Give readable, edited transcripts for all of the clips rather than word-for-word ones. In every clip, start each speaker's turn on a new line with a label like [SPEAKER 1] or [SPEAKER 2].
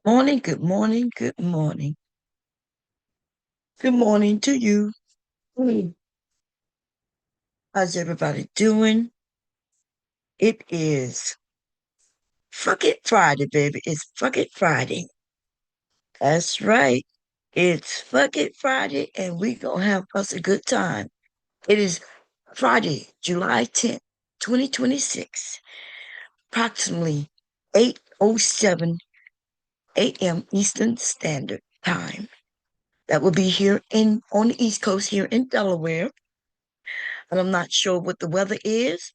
[SPEAKER 1] Morning, good morning, good morning. Good morning to you. Mm. How's everybody doing? It is Fuck It Friday, baby. It's Fuck It Friday. That's right. It's Fuck It Friday, and we gonna have us a good time. It is Friday, July 10th, 2026, approximately 8:07 a.m. Eastern Standard Time. That will be here on the East Coast here in Delaware. And I'm not sure what the weather is.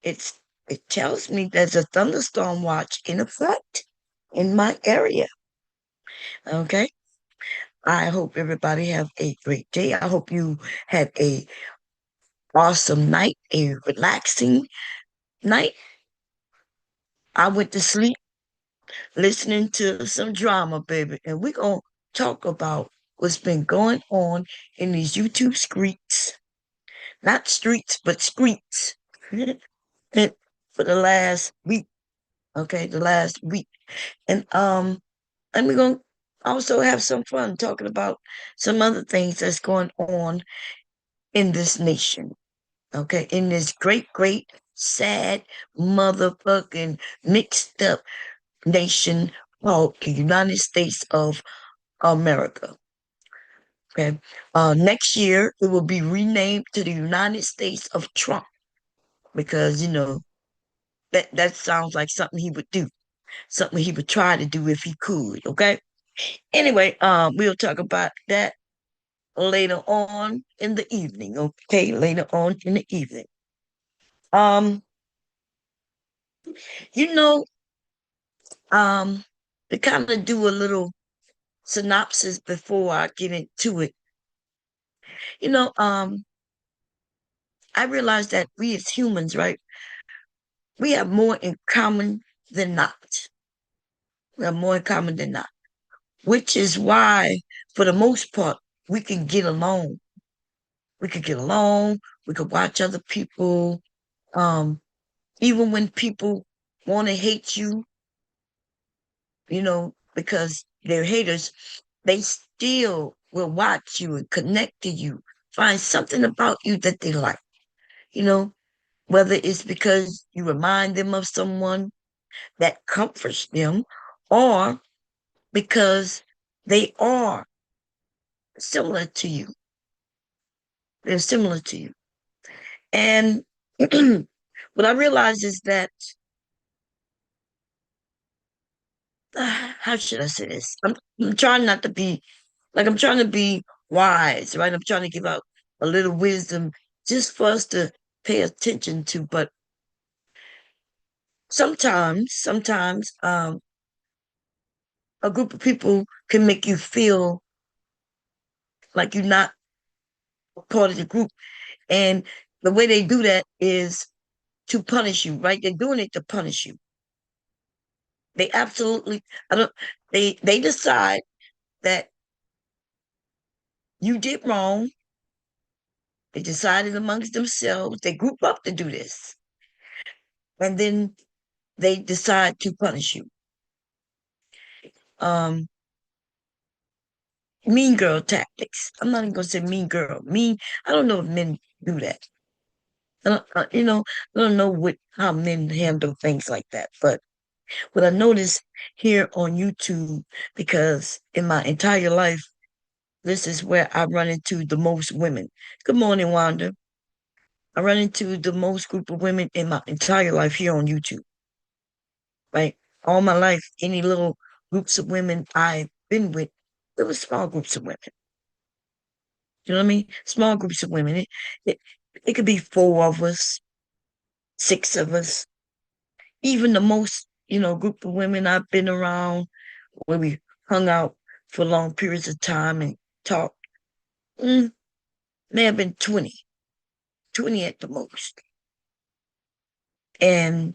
[SPEAKER 1] It's it tells me there's a thunderstorm watch in effect in my area. Okay. I hope everybody have a great day. I hope you had a awesome night, a relaxing night. I went to sleep listening to some drama, baby, and we're gonna talk about what's been going on in these YouTube streets. Not streets, but streets. For the last week. Okay, the last week. And we're gonna also have some fun talking about some other things that's going on in this nation. Okay, in this great, sad, motherfucking mixed up nation called the United States of America. Okay. Next year it will be renamed to the United States of Trump because that sounds like something he would do, something he would try to do if he could. Okay. Anyway, we'll talk about that later on in the evening. Okay, later on in the evening. Um, you know, um, to kind of do a little synopsis before I get into it. You know, um, I realize that we as humans, right, we have more in common than not. We have more in common than not, which is why, for the most part, we can get along. We could get along. We could watch other people. Um, Even when people want to hate you, because they're haters, they still will watch you and connect to you, find something about you that they like, you know, whether it's because you remind them of someone that comforts them or because they are similar to you. They're similar to you. And what I realize is that, how should I say this? I'm trying not to be like I'm trying to be wise, right? I'm trying to give out a little wisdom just for us to pay attention to. But sometimes, a group of people can make you feel like you're not part of the group. And the way they do that is to punish you, right? They're doing it to punish you. They absolutely, I don't, they decide that you did wrong. They decided amongst themselves, they group up to do this. And then they decide to punish you. Um, Mean girl tactics. I'm not even gonna say mean girl. Mean. I don't know if men do that. I don't know how men handle things like that. But what I noticed here on YouTube, because in my entire life, this is where I run into the most women. Good morning, Wanda. I run into the most group of women in my entire life here on YouTube. Right, all my life, any little groups of women I've been with, there were small groups of women. You know what I mean? Small groups of women. It, it could be four of us, six of us. Even the most, group of women I've been around where we hung out for long periods of time and talked, mm, may have been 20, 20 at the most. And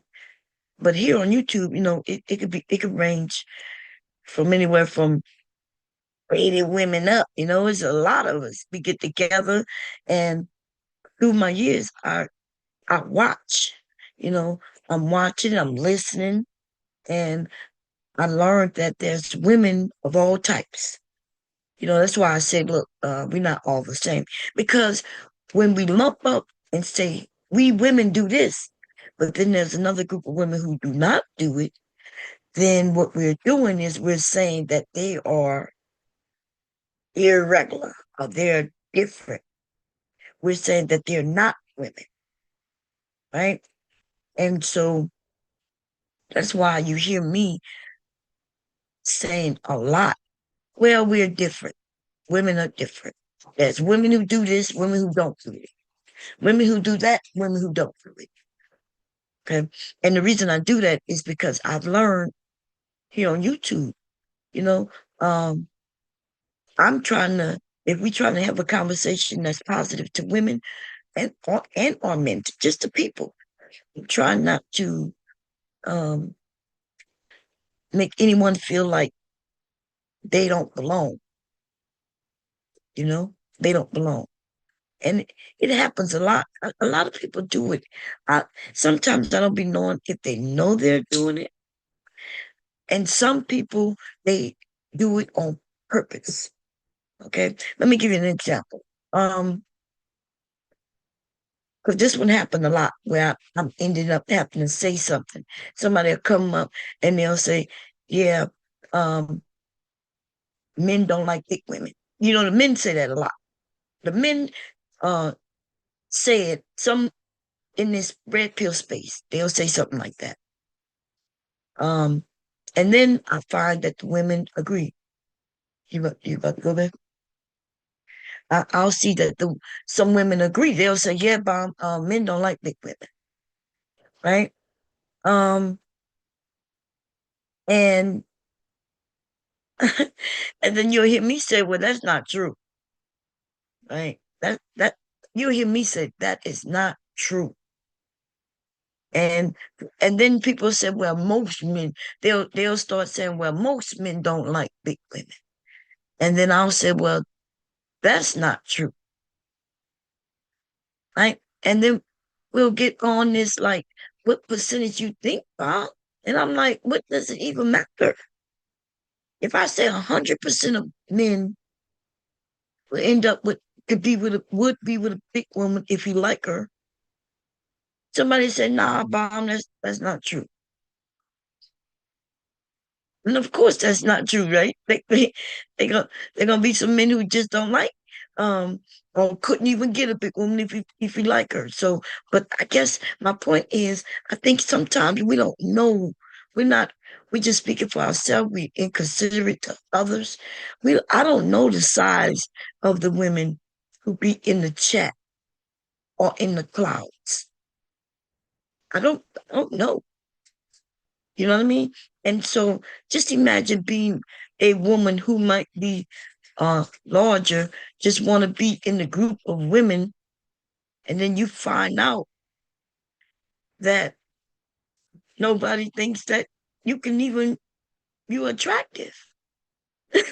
[SPEAKER 1] but here on YouTube, it could range from anywhere from 80 women up. It's a lot of us. We get together and through my years, I watch, you know, I'm watching, I'm listening, and I learned that there's women of all types. That's why I say, look, we're not all the same. Because when we lump up and say, we women do this, but then there's another group of women who do not do it, then what we're doing is we're saying that they are irregular or they're different. We're saying that they're not women, right? And so that's why you hear me saying a lot, well, we're different. Women are different. There's women who do this, women who don't do it. Women who do that, women who don't do it. Okay. And the reason I do that is because I've learned here on YouTube, you know, um, I'm trying to, if we're trying to have a conversation that's positive to women and or men, just to people, I'm trying not to um, make anyone feel like they don't belong, you know, they don't belong. And it happens a lot. A lot of people do it. I, Sometimes I don't be knowing if they know they're doing it. And some people, they do it on purpose. Okay. Let me give you an example. Because this one happened a lot where I'm ended up having to say something. Somebody will come up and they'll say, yeah, um, men don't like thick women. The men say that a lot. The men uh say it some in this red pill space. They'll say something like that. Um, and then I find that the women agree. You about to go back? I'll see that some women agree. They'll say, "Yeah, but men don't like big women, right?" Um, and and then you'll hear me say, "Well, that's not true," right? That you'll hear me say that is not true. And and then people say, "Well, most men," they'll start saying, "Well, most men don't like big women," and then I'll say, "Well, that's not true," right? And then we'll get on this like, "What percentage you think, Bob?" And I'm like, "What does it even matter?" If I say 100% of men will end up with would be with a big woman if you like her, somebody said, "Nah, bomb, that's not true." And of course, that's not true, right? They gonna they're gonna be some men who just don't like, um, or couldn't even get a big woman if you like her. So, but I guess my point is, I think sometimes we don't know. We're not. We just speaking for ourselves. We inconsiderate to others. I don't know the size of the women who be in the chat or in the clouds. I don't know. You know what I mean? And so just imagine being a woman who might be larger, just want to be in the group of women, and then you find out that nobody thinks that you can even you're attractive,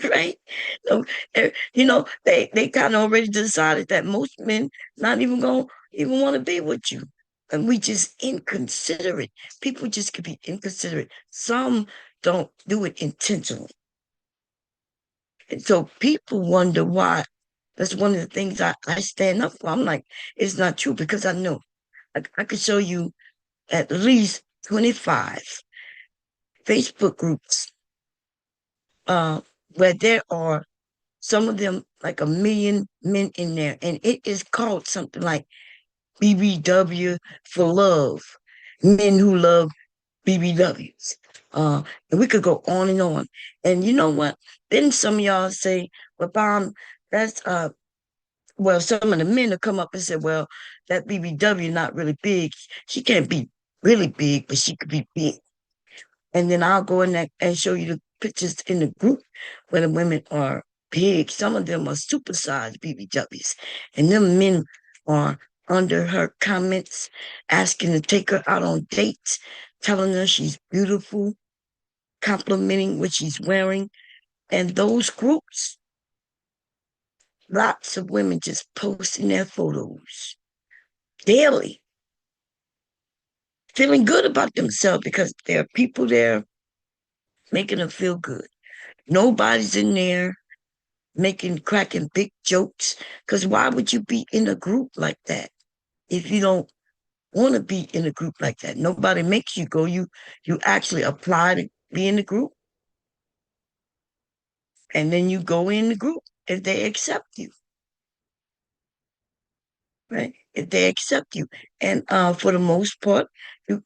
[SPEAKER 1] right? So, they kind of already decided that most men not even gonna even want to be with you. And we just inconsiderate. People just could be inconsiderate. Some don't do it intentionally. And so people wonder why. That's one of the things I stand up for. I'm like, it's not true because I know I could show you at least 25 Facebook groups uh, where there are some of them like a million men in there, and it is called something like BBW for love, men who love BBWs. And we could go on and on. And you know what? Then some of y'all say, well, Bomb, that's well, some of the men will come up and say, well, that BBW not really big. She can't be really big, but she could be big. And then I'll go in there and show you the pictures in the group where the women are big. Some of them are supersized BBWs. And them men are under her comments, asking to take her out on dates, telling her she's beautiful, complimenting what she's wearing. And those groups, lots of women just posting their photos daily, feeling good about themselves because there are people there making them feel good. Nobody's in there cracking big jokes. Because why would you be in a group like that if you don't want to be in a group like that? Nobody makes you go. You actually apply to be in the group, and then you go in the group if they accept you, right? If they accept you, and for the most part, you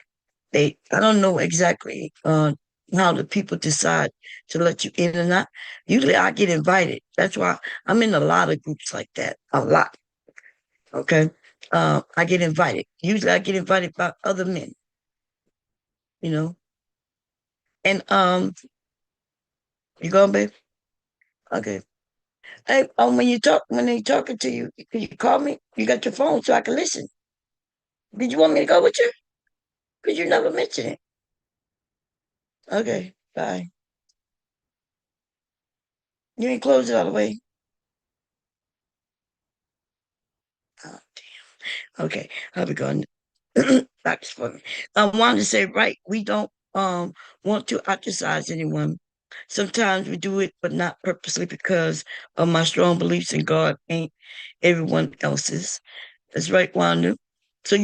[SPEAKER 1] they I don't know exactly how the people decide to let you in or not. Usually, I get invited. That's why I'm in a lot of groups like that. A lot. Okay. I get invited. Usually, I get invited by other men. You know, and you going, babe? Okay. Hey, when they talking to you, can you call me? You got your phone so I can listen. Did you want me to go with you? Because you never mentioned it. Okay, bye. You ain't closed it all the way. Oh, okay, I'll be going. That's funny. I wanted to say, right, we don't want to ostracize anyone. Sometimes we do it, but not purposely because of my strong beliefs in God ain't everyone else's. That's right, Wanda. So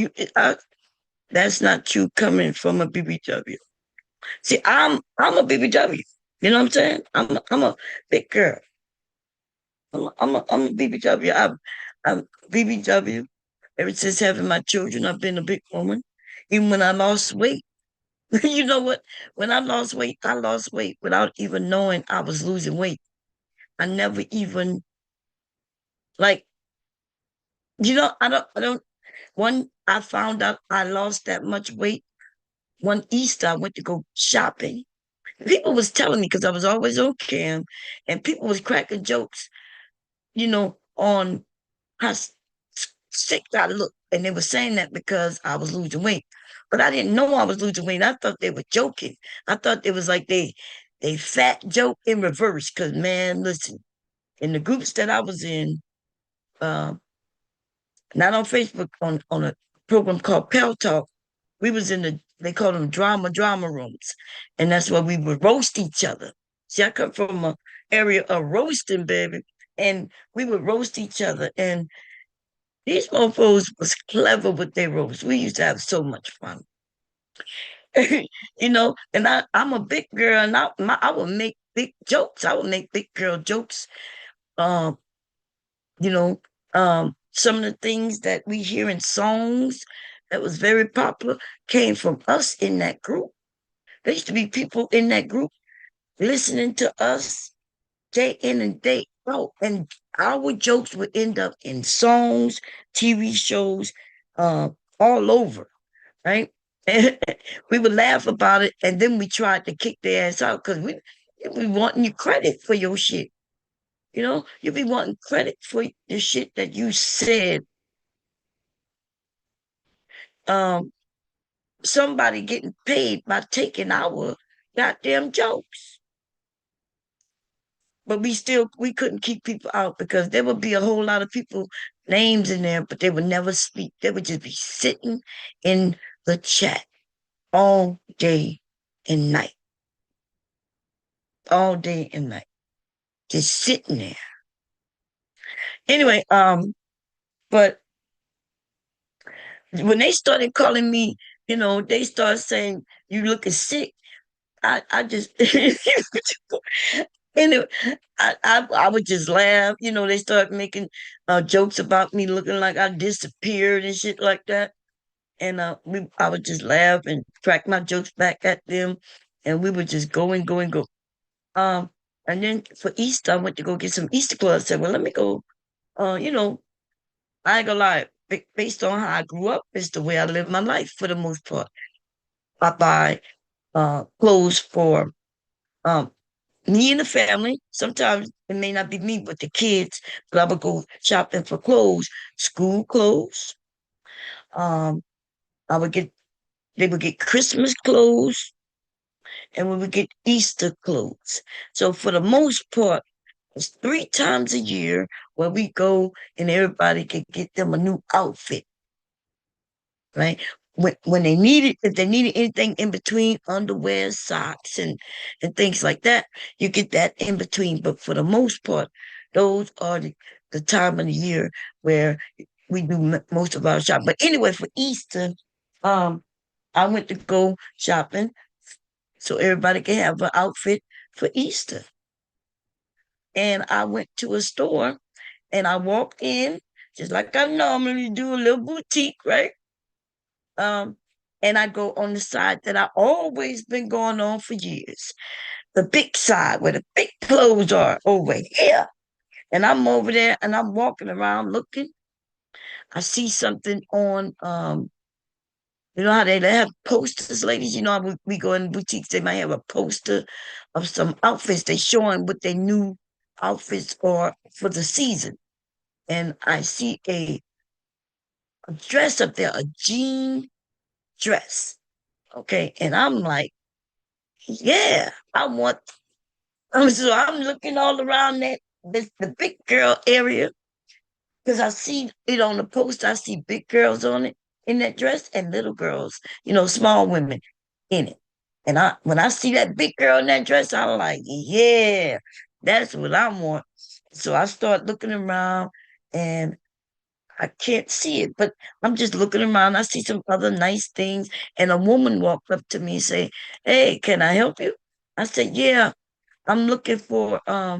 [SPEAKER 1] that's not you coming from a BBW. See, I'm a BBW. You know what I'm saying? I'm a big girl. I'm a BBW. I'm BBW. Ever since having my children, I've been a big woman. Even when I lost weight, you know what? When I lost weight without even knowing I was losing weight. I never even like, I don't. When I found out I lost that much weight, one Easter I went to go shopping. People was telling me because I was always on cam, and people was cracking jokes, on how sick I looked. And they were saying that because I was losing weight. But I didn't know I was losing weight. I thought they were joking. I thought it was like they fat joke in reverse. Cause man, listen, in the groups that I was in, uh, not on Facebook, on a program called Pal Talk, we was in they call them drama rooms. And that's where we would roast each other. See, I come from a area of roasting, baby. And we would roast each other. And these mofos was clever with their roast. We used to have so much fun. And I'm a big girl, and I would make big jokes. I would make big girl jokes. Um, you know, some of the things that we hear in songs that was very popular came from us in that group. There used to be people in that group listening to us day in and day out, and our jokes would end up in songs, TV shows, uh, all over, right? And we would laugh about it, and then we tried to kick their ass out because we wanting you credit for your shit. You be wanting credit for the shit that you said. Um, Somebody getting paid by taking our goddamn jokes. But we couldn't keep people out because there would be a whole lot of people names in there, but they would never speak. They would just be sitting in the chat all day and night, all day and night, just sitting there. Anyway, but when they started calling me, they started saying you looking sick. I just anyway, I would just laugh. They start making jokes about me looking like I disappeared and shit like that. And I would just laugh and crack my jokes back at them, and we would just go and go and go. Um, and then for Easter, I went to go get some Easter clothes. I said, "Well, let me go." Uh, you know, I ain't gonna lie. Based on how I grew up, it's the way I live my life for the most part. I buy clothes for um me and the family. Sometimes it may not be me, but the kids. But I would go shopping for clothes, school clothes. Um, I would get They would get Christmas clothes, and we would get Easter clothes. So for the most part, it's 3 times a year where we go and everybody can get them a new outfit, right? when they needed, if they needed anything in between underwear, socks, and things like that, you get that in between. But for the most part, those are the time of the year where we do most of our shopping. But anyway, for Easter, um, I went to go shopping so everybody can have an outfit for Easter. And I went to a store and I walked in just like I normally do, a little boutique, right? Um, and I go on the side that I always been going on for years, the big side where the big clothes are over here. And I'm over there and I'm walking around looking. I see something on you know how they have posters, ladies. You know how we go in boutiques, they might have a poster of some outfits. They showing what their new outfits are for the season. And I see a dress up there, a jean dress. Okay. And I'm like, yeah, I want. So I'm looking all around the big girl area because I see it on the post. I see big girls on it in that dress and little girls, small women in it. And when I see that big girl in that dress, I'm like, yeah, that's what I want. So I start looking around and I can't see it, but I'm just looking around. I see some other nice things, and a woman walked up to me and say, "Hey, can I help you?" I said, "Yeah, I'm looking for a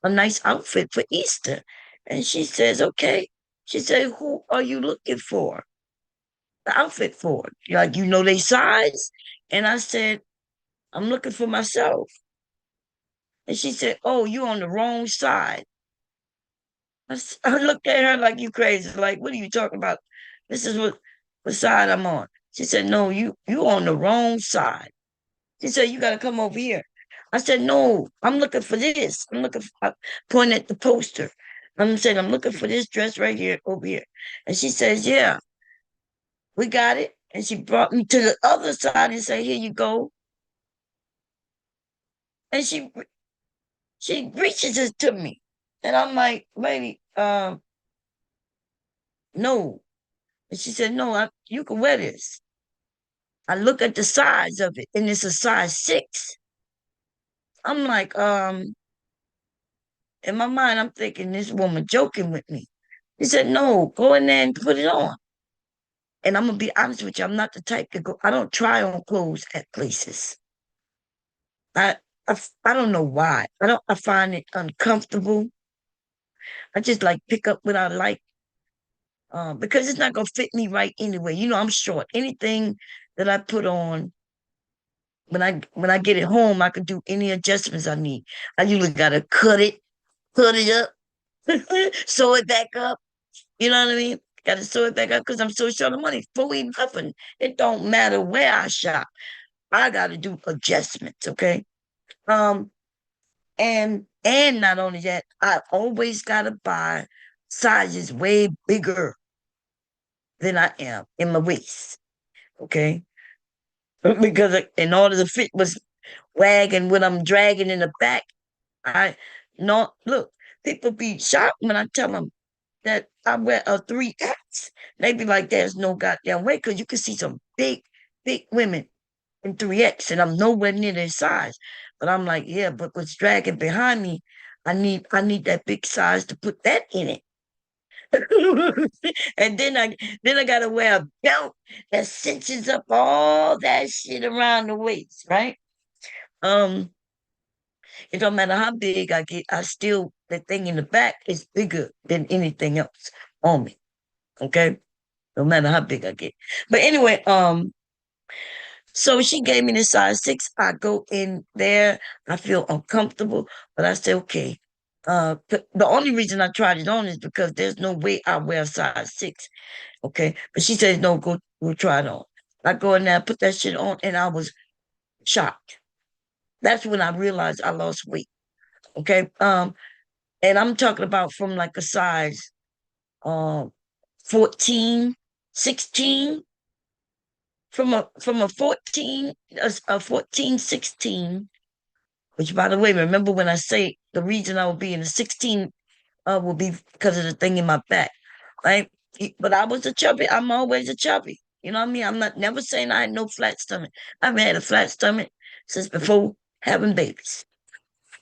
[SPEAKER 1] nice outfit for Easter." And she says, "Okay." She said, "Who are you looking for the outfit for? Like they size?" And I said, "I'm looking for myself." And she said, "Oh, you on the wrong side." I looked at her like you crazy. Like, what are you talking about? This is what side I'm on. She said, "No, you on the wrong side." She said, "You gotta come over here." I said, "No, I'm looking for this. I'm looking for," I point at the poster. I'm saying, "I'm looking for this dress right here over here." And she says, "Yeah, we got it." And she brought me to the other side and said, "Here you go." And she reaches it to me. And I'm like, "Lady, no." And she said, "No, you can wear this." I look at the size of it, and it's a size 6. I'm like, in my mind, I'm thinking this woman joking with me. He said, "No, go in there and put it on." And I'm gonna be honest with you, I'm not the type to go. I don't try on clothes at places. I I don't know why. I find it uncomfortable. I just like pick up what I like, because it's not gonna fit me right anyway. I'm short. Anything that I put on when I get it home, I can do any adjustments I need. I usually gotta cut it up, sew it back up. You know what I mean? Gotta sew it back up because I'm so short of money. Fully nothing. It don't matter where I shop. I gotta do adjustments, okay? Um, and not only that, I always gotta buy sizes way bigger than I am in my waist, okay? Because in order to fit what's wagging, what I'm dragging in the back, I no look. People be shocked when I tell them that I wear a 3X. They be like, "There's no goddamn way," because you can see some big, big women in 3X, and I'm nowhere near their size. But I'm like, yeah, but what's dragging behind me? I need that big size to put that in it. And then I gotta wear a belt that cinches up all that shit around the waist, right? Um, it don't matter how big I get, I still the thing in the back is bigger than anything else on me. Okay. No matter how big I get. But anyway, so she gave me the size 6. I go in there, I feel uncomfortable, but I say, okay. The only reason I tried it on is because there's no way I wear a size 6. Okay. But she says, no, go try it on. I go in there, put that shit on, and I was shocked. That's when I realized I lost weight. Okay. And I'm talking about from like a size um 14, 16, from a 14, a 14, 16. Which by the way, remember when I say the reason I will be in a 16 will be because of the thing in my back, right? But I was a chubby, I'm always a chubby. You know what I mean? I'm not never saying I had no flat stomach. I've had a flat stomach since before having babies.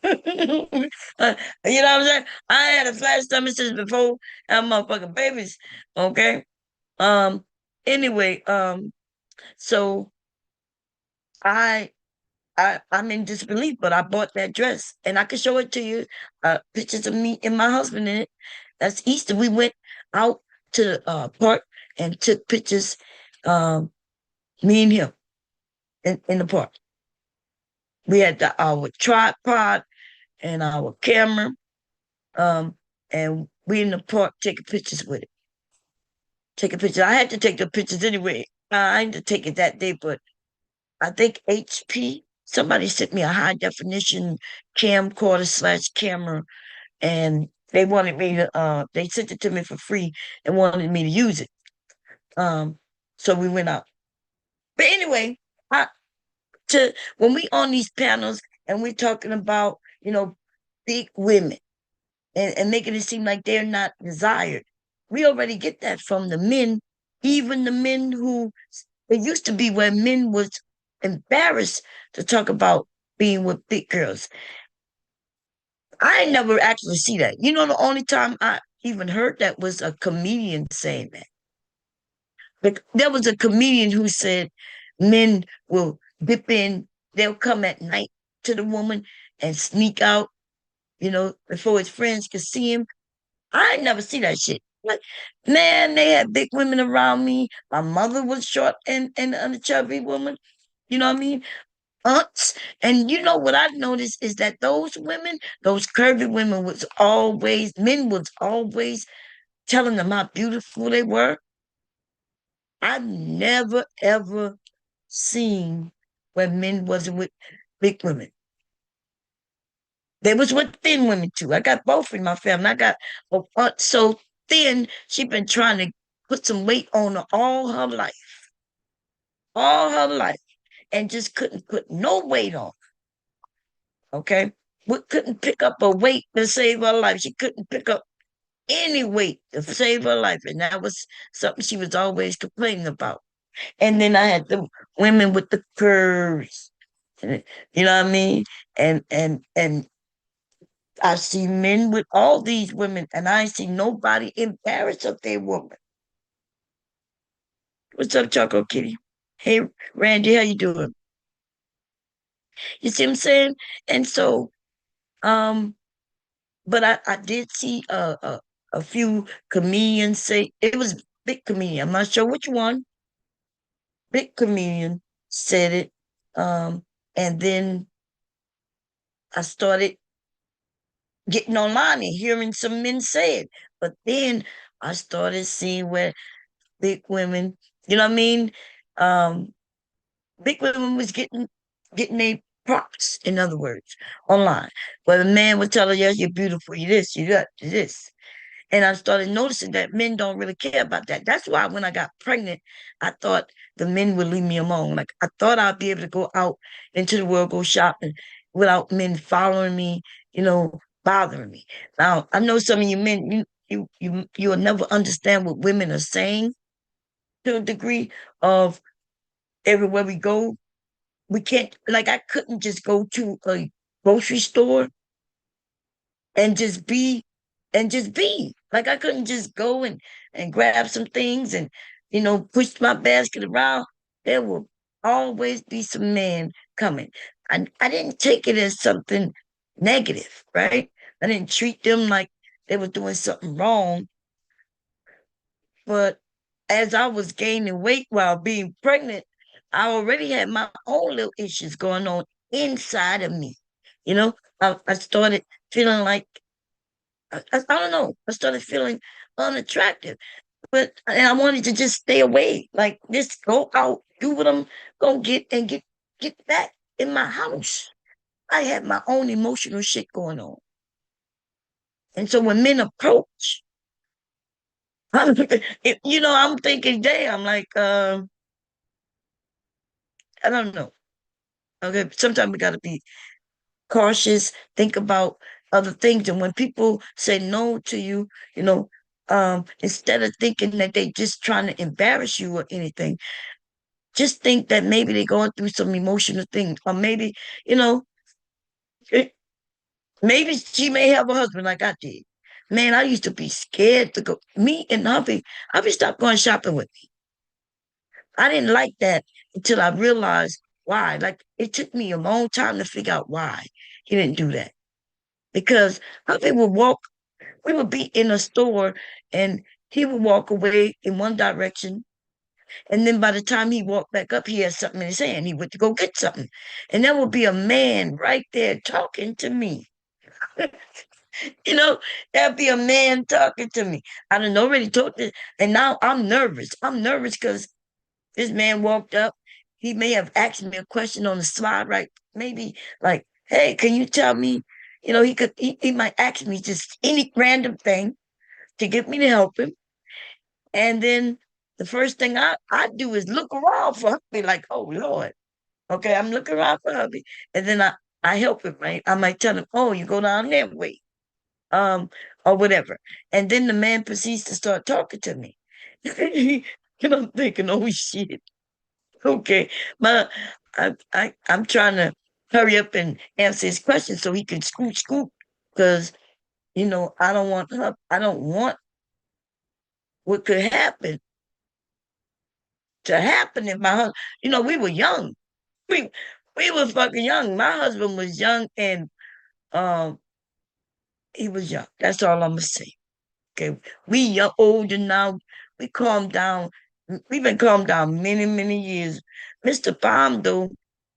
[SPEAKER 1] You know what I'm saying? I had a flat stomach since before having motherfucking babies. Okay. Um. Anyway. So I I'm in disbelief, but I bought that dress and I can show it to you. Pictures of me and my husband in it. That's Easter. We went out to the park and took pictures, um, me and him in the park. We had our tripod and our camera, um, and we in the park taking pictures with it. Taking pictures. I had to take the pictures anyway. I had to take it that day, but I think HP, somebody sent me a high definition camcorder slash camera, and they wanted me to they sent it to me for free and wanted me to use it. Um so we went out. But anyway, I to when we on these panels and we're talking about, big women and making it seem like they're not desired. We already get that from the men, even the men who it used to be where men was embarrassed to talk about being with big girls. I never actually see that. The only time I even heard that was a comedian saying that. Like there was a comedian who said men will dip in, they'll come at night to the woman and sneak out, before his friends could see him. I ain't never see that shit. Like, man, they had big women around me. My mother was short and a chubby woman. You know what I mean? Aunts. And you know what I noticed is that those women, those curvy women, men was always telling them how beautiful they were. I've never ever seen where men wasn't with big women. They was with thin women too. I got both in my family. I got a aunt so thin, she been trying to put some weight on her all her life, and just couldn't put no weight on. Okay, we couldn't pick up a weight to save her life. She couldn't pick up any weight to save her life, and that was something she was always complaining about. And then I had the women with the curves, you know what I mean? And I see men with all these women, and I ain't see nobody embarrassed of their woman. What's up, Choco Kitty? Hey, Randy, how you doing? You see what I'm saying? And so, um, but I did see a few comedians say it was big comedian. I'm not sure which one. Big comedian said it. And then I started getting online and hearing some men say it. But then I started seeing where big women, you know what I mean? Um, Big women was getting their props, in other words, online. Where the man would tell her, yes, you're beautiful, you this, you that, you this. And I started noticing that men don't really care about that. That's why when I got pregnant, I thought the men would leave me alone. Like I thought I'd be able to go out into the world, go shopping without men following me, bothering me. Now I know some of you men, you'll never understand what women are saying to a degree of everywhere we go. We can't like I couldn't just go to a grocery store and just be like I couldn't just go and grab some things and push my basket around. There will always be some man coming. I didn't take it as something negative, right? I didn't treat them like they were doing something wrong. But as I was gaining weight while being pregnant, I already had my own little issues going on inside of me. You know, I started feeling like I don't know. I started feeling unattractive, and I wanted to just stay away, like just go out, do what I'm gonna get back in my house. I had my own emotional shit going on, and so when men approach, I'm thinking, damn, like I don't know. Okay, sometimes we gotta be cautious, think about other things, and when people say no to you, you know. Instead of thinking that they just trying to embarrass you or anything, just think that maybe they're going through some emotional thing, or maybe, you know, it, maybe she may have a husband like I did. Man, I used to be scared to go. Me and hubby stopped going shopping with me. I didn't like that until I realized why. Like it took me a long time to figure out why he didn't do that. Because hubby would walk, we would be in a store and he would walk away in one direction. And then by the time he walked back up, he had something in his hand. He went to go get something. And there would be a man right there talking to me. You know, there'd be a man talking to me. I done already talked to, and now I'm nervous. I'm nervous because this man walked up. He may have asked me a question on the slide, right? Maybe like, hey, can you tell me? He might ask me just any random thing to get me to help him. And then the first thing I do is look around for hubby, like, oh Lord. Okay, I'm looking around for hubby. And then I help him, right? I might tell him, oh, you go down that way. Or whatever. And then the man proceeds to start talking to me. And I'm thinking, oh shit. Okay. But I'm trying to hurry up and answer his question so he can scoop. Because, I don't want what could happen to happen if my husband, we were young. We we were fucking young. My husband was young and um he was young. That's all I'm gonna say. Okay. We young older now. We calmed down. We've been calmed down many, many years. Mr. Palm though,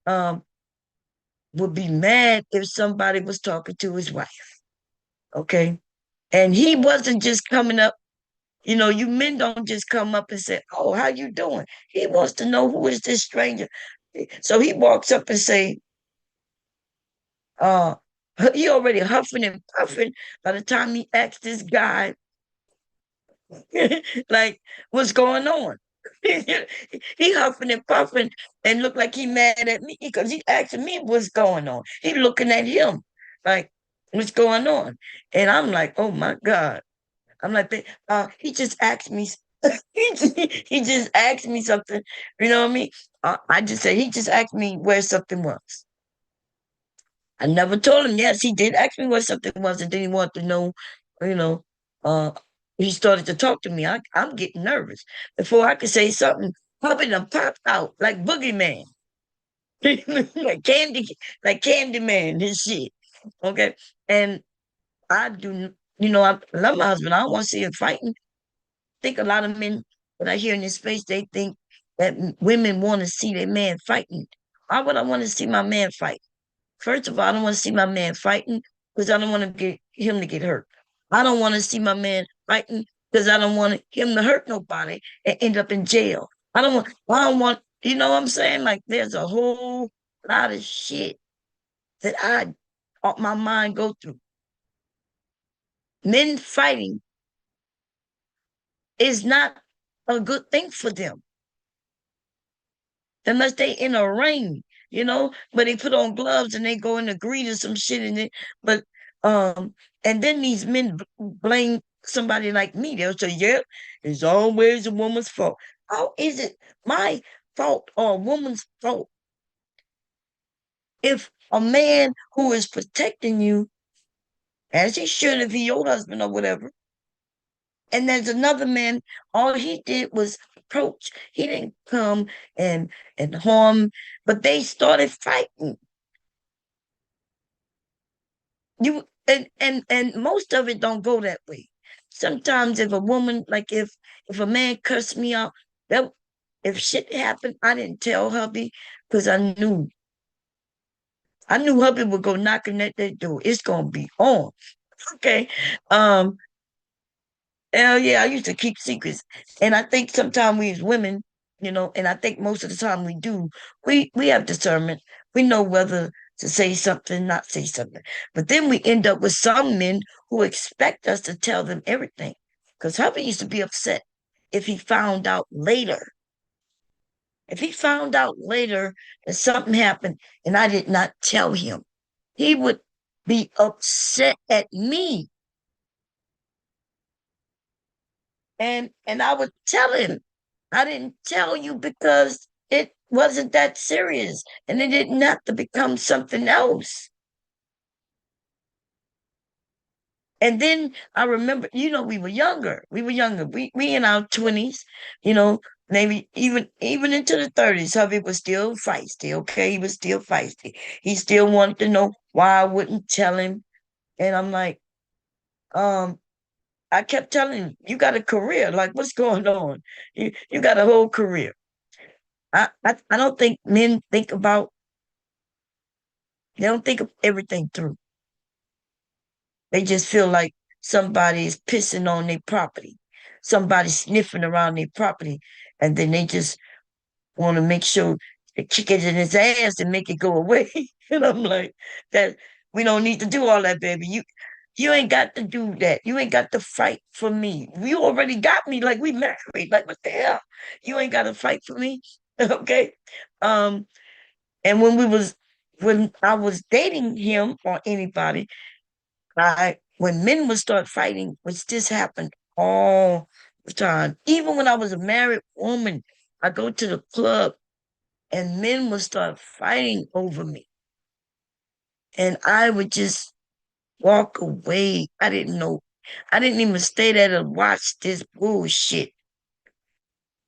[SPEAKER 1] um, would be mad if somebody was talking to his wife. Okay. And he wasn't just coming up, you men don't just come up and say, oh, how you doing? He wants to know who is this stranger. So he walks up and say, uh, he already huffing and puffing by the time he asked this guy, like, what's going on? He huffing and puffing and looked like he mad at me because he asking me what's going on. He looking at him like, what's going on? And I'm like, oh my God. I'm like, he just asked me, he just asked me something. You know what I mean? I just said, he just asked me where something was. I never told him. Yes, he did ask me what something was, and then he wanted to know, you know, uh, he started to talk to me. I'm getting nervous. Before I could say something, Puppy done popped out like Boogeyman. like candy, like Candyman, his shit. Okay. And I do, I love my husband. I don't want to see him fighting. I think a lot of men that I hear in this space, they think that women want to see their man fighting. Why would I want to see my man fight? First of all, I don't want to see my man fighting because I don't want to get him to get hurt. I don't want to see my man fighting because I don't want him to hurt nobody and end up in jail. I don't want, you know what I'm saying? Like there's a whole lot of shit that my mind go through. Men fighting is not a good thing for them unless they in a ring, but they put on gloves and they go in the greet or some shit in it. But and then these men blame somebody like me. They'll say, "Yeah, it's always a woman's fault." How is it my fault or a woman's fault if a man who is protecting you, as he should if he your husband or whatever, and there's another man, all he did was approach. He didn't come and harm, but they started fighting. And most of it don't go that way. Sometimes if a woman, like if a man cursed me out, that if shit happened, I didn't tell hubby because I knew hubby would go knocking at that door. It's gonna be on. Okay. Um, Hell yeah, I used to keep secrets. And I think sometimes we as women, and I think most of the time we do, we have discernment. We know whether to say something, not say something. But then we end up with some men who expect us to tell them everything. Because hubby used to be upset if he found out later. If he found out later that something happened and I did not tell him, he would be upset at me. And I was telling, I didn't tell you because it wasn't that serious, and it didn't have to become something else. And then I remember, we were younger. We were younger. We in our 20s, you know, maybe even into the 30s. Hubby was still feisty, okay? He was still feisty. He still wanted to know why I wouldn't tell him. And I'm like, um, I kept telling him, you got a career. Like, what's going on? You got a whole career. I don't think men think about, they don't think of everything through. They just feel like somebody is pissing on their property, somebody sniffing around their property, and then they just want to make sure they kick it in his ass and make it go away. And I'm like, that we don't need to do all that, baby. You ain't got to do that. You ain't got to fight for me. You already got me. Like we married. Like what the hell? You ain't got to fight for me. Okay. Um, and when I was dating him or anybody, when men would start fighting, which this happened all the time. Even when I was a married woman, I go to the club and men would start fighting over me. And I would just walk away. I didn't know. I didn't even stay there to watch this bullshit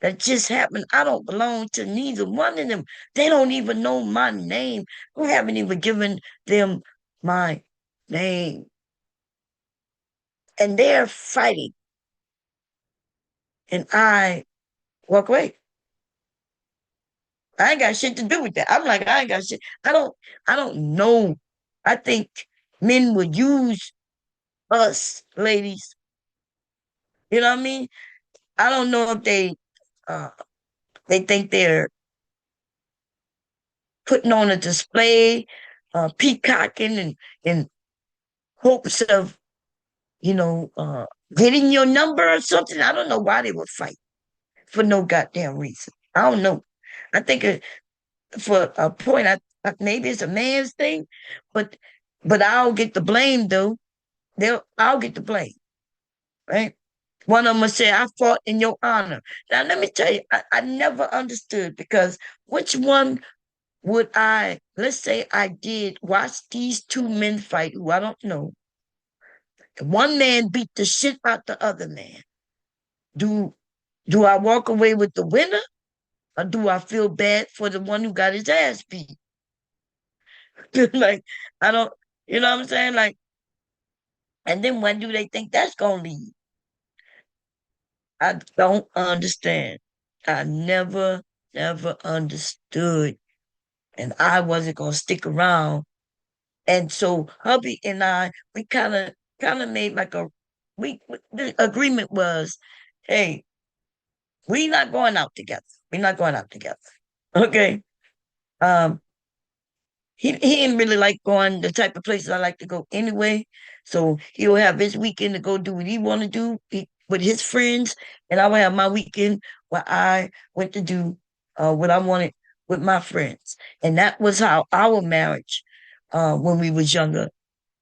[SPEAKER 1] that just happened. I don't belong to neither one of them. They don't even know my name. I haven't even given them my name. And they're fighting. And I walk away. I ain't got shit to do with that. I'm like, I ain't got shit. I don't know. I think men would use us ladies. You know what I mean? I don't know if uh they think they're putting on a display, peacocking and in hopes of, you know, uh getting your number or something. I don't know why they would fight for no goddamn reason. I don't know. I think for a point, maybe it's a man's thing, but I'll get the blame though. I'll get the blame, right? One of them will say, "I fought in your honor." Now, let me tell you, I never understood because which one would I? Let's say I did watch these two men fight, who I don't know. One man beat the shit out the other man. Do do I walk away with the winner, or do I feel bad for the one who got his ass beat? Like I don't, you know what I'm saying? Like, and then when do they think that's gonna lead? I don't understand. I never understood, and I wasn't gonna stick around. And so hubby and I, we kind of made like the agreement was, hey, we not going out together. We're not going out together. Okay. Um, he didn't really like going the type of places I like to go anyway. So he'll have his weekend to go do what he want to do with his friends, and I will have my weekend where I went to do what I wanted with my friends. And that was how our marriage, when we was younger,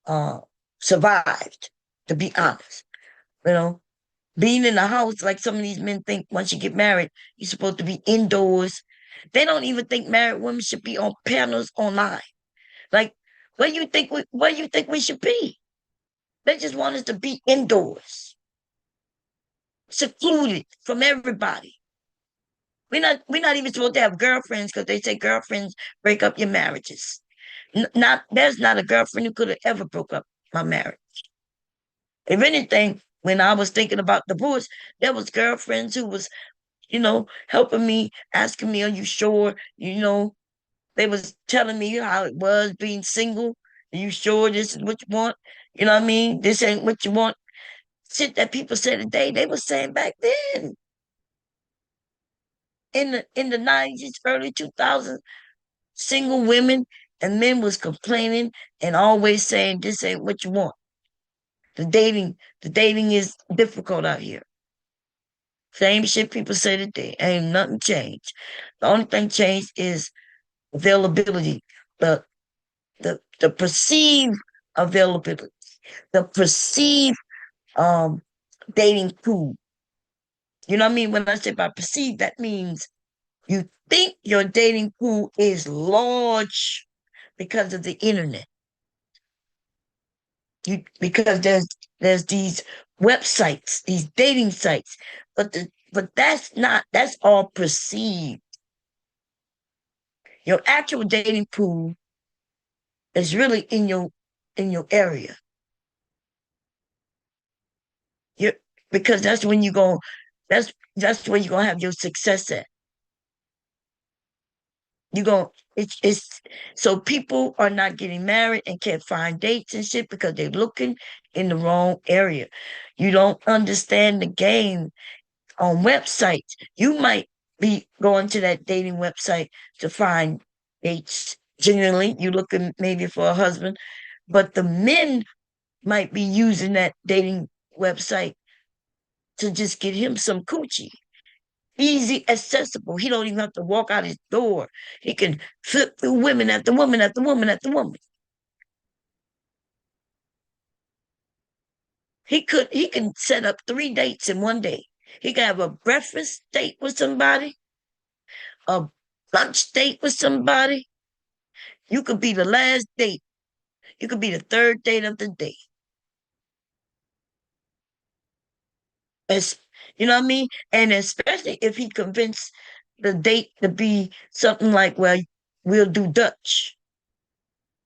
[SPEAKER 1] uh, survived. To be honest, you know, being in the house like some of these men think once you get married, you're supposed to be indoors. They don't even think married women should be on panels online. Like, where you think we should be? They just want us to be indoors, secluded from everybody. We're not even supposed to have girlfriends because they say girlfriends break up your marriages. Not there's not a girlfriend who could have ever broke up my marriage. If anything, when I was thinking about divorce, there was girlfriends who was, helping me, asking me, "Are you sure?" They was telling me how it was being single. Are you sure this is what you want? You know what I mean? This ain't what you want. Shit that people say today, they were saying back then in the 90s, early 2000s, single women and men was complaining and always saying this ain't what you want. The dating is difficult out here. Same shit people say today. Ain't nothing changed. The only thing changed is availability. The the perceived availability, the perceived um dating pool. You know what I mean? When I say by perceive, that means you think your dating pool is large because of the internet. Because there's these websites, these dating sites, but that's all perceived. Your actual dating pool is really in your area. You because that's where you're gonna have your success at. You go it's so people are not getting married and can't find dates and shit because they're looking in the wrong area. You don't understand the game on websites. You might be going to that dating website to find dates. Genuinely, you looking maybe for a husband, but the men might be using that dating website to just get him some coochie. Easy, accessible. He don't even have to walk out his door. He can flip through women after woman after woman after woman. He can set up 3 dates in one day. He can have a breakfast date with somebody, a lunch date with somebody. You could be the last date. You could be the third date of the day. As you know what I mean? And especially if he convinced the date to be something like, well, we'll do Dutch.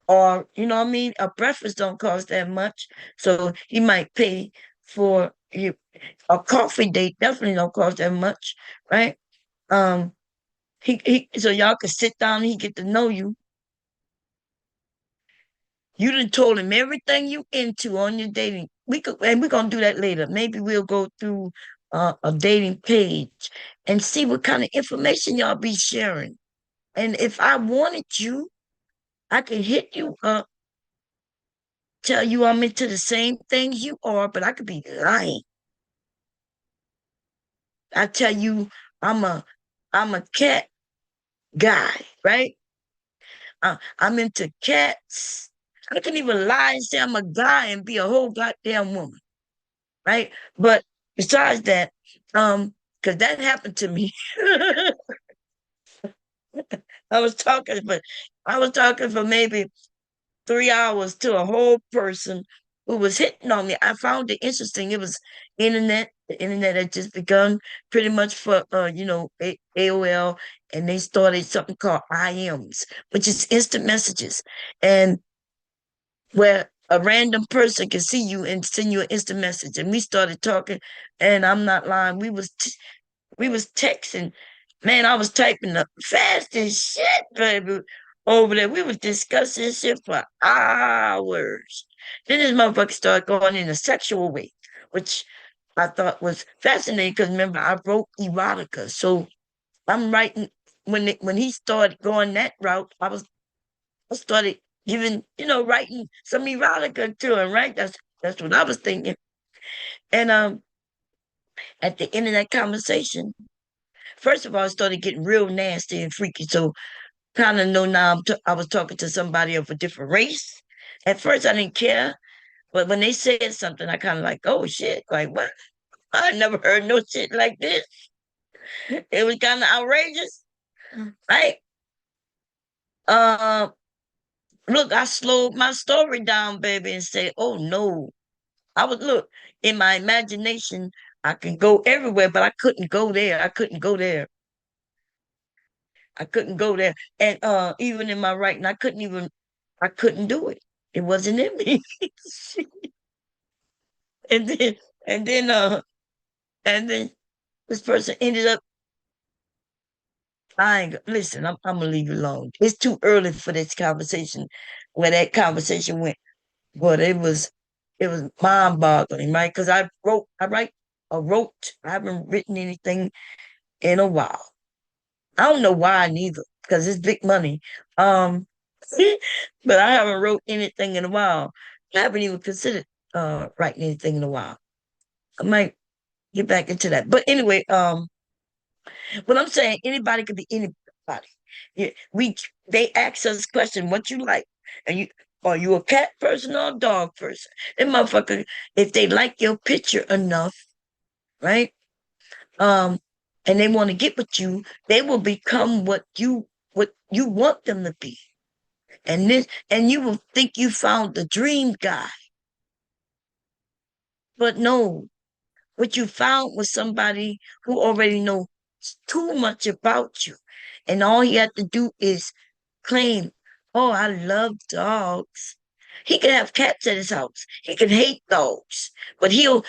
[SPEAKER 1] Or, you know what I mean? A breakfast don't cost that much. So he might pay for a coffee date, definitely don't cost that much, right? Um he so y'all could sit down and he get to know you. You done told him everything you into on your dating. We're gonna do that later. Maybe we'll go through a dating page and see what kind of information y'all be sharing. And if I wanted you, I could hit you up, tell you I'm into the same things you are, but I could be lying. I tell you I'm a I'm a cat guy, right? I'm into cats. I can even lie and say I'm a guy and be a whole goddamn woman, right? But besides that, because that happened to me. I was talking, but I was talking for maybe 3 hours to a whole person who was hitting on me. I found it interesting. It was internet. The internet had just begun pretty much for AOL, and they started something called IMs, which is instant messages, and where a random person can see you and send you an instant message. And we started talking, and I'm not lying. We was texting. Man, I was typing up fast as shit, baby. Over there, we was discussing shit for hours. Then this motherfucker started going in a sexual way, which I thought was fascinating because remember I wrote erotica, so I'm writing when he started going that route. I started giving writing some erotica to him. Right, that's what I was thinking. And at the end of that conversation, first of all, I started getting real nasty and freaky. So kind of know now I was talking to somebody of a different race. At first, I didn't care, but when they said something, I kind of like, oh shit, like what? I never heard no shit like this. It was kind of outrageous, right? Uh, Look, I slowed my story down, baby, and said, oh no. I was look in my imagination. I can go everywhere, but I couldn't go there. I couldn't go there. I couldn't go there. And even in my writing, I couldn't do it. It wasn't in me. and then and then and then this person ended up I ain't listen, I'm gonna leave it alone. It's too early for this conversation where that conversation went. But it was mind boggling, right? Because I haven't written anything in a while. I don't know why neither, because it's big money. Um, but I haven't wrote anything in a while. I haven't even considered writing anything in a while. I might get back into that. But anyway, what I'm saying, anybody could be anybody. Yeah, they ask us question, what you like, and you are you a cat person or a dog person? That motherfucker, if they like your picture enough, right? um, and they want to get with you, they will become what you want them to be. And you will think you found the dream guy, but no, what you found was somebody who already knows too much about you. And all he had to do is claim, oh, I love dogs. He can have cats at his house. He can hate dogs, but he'll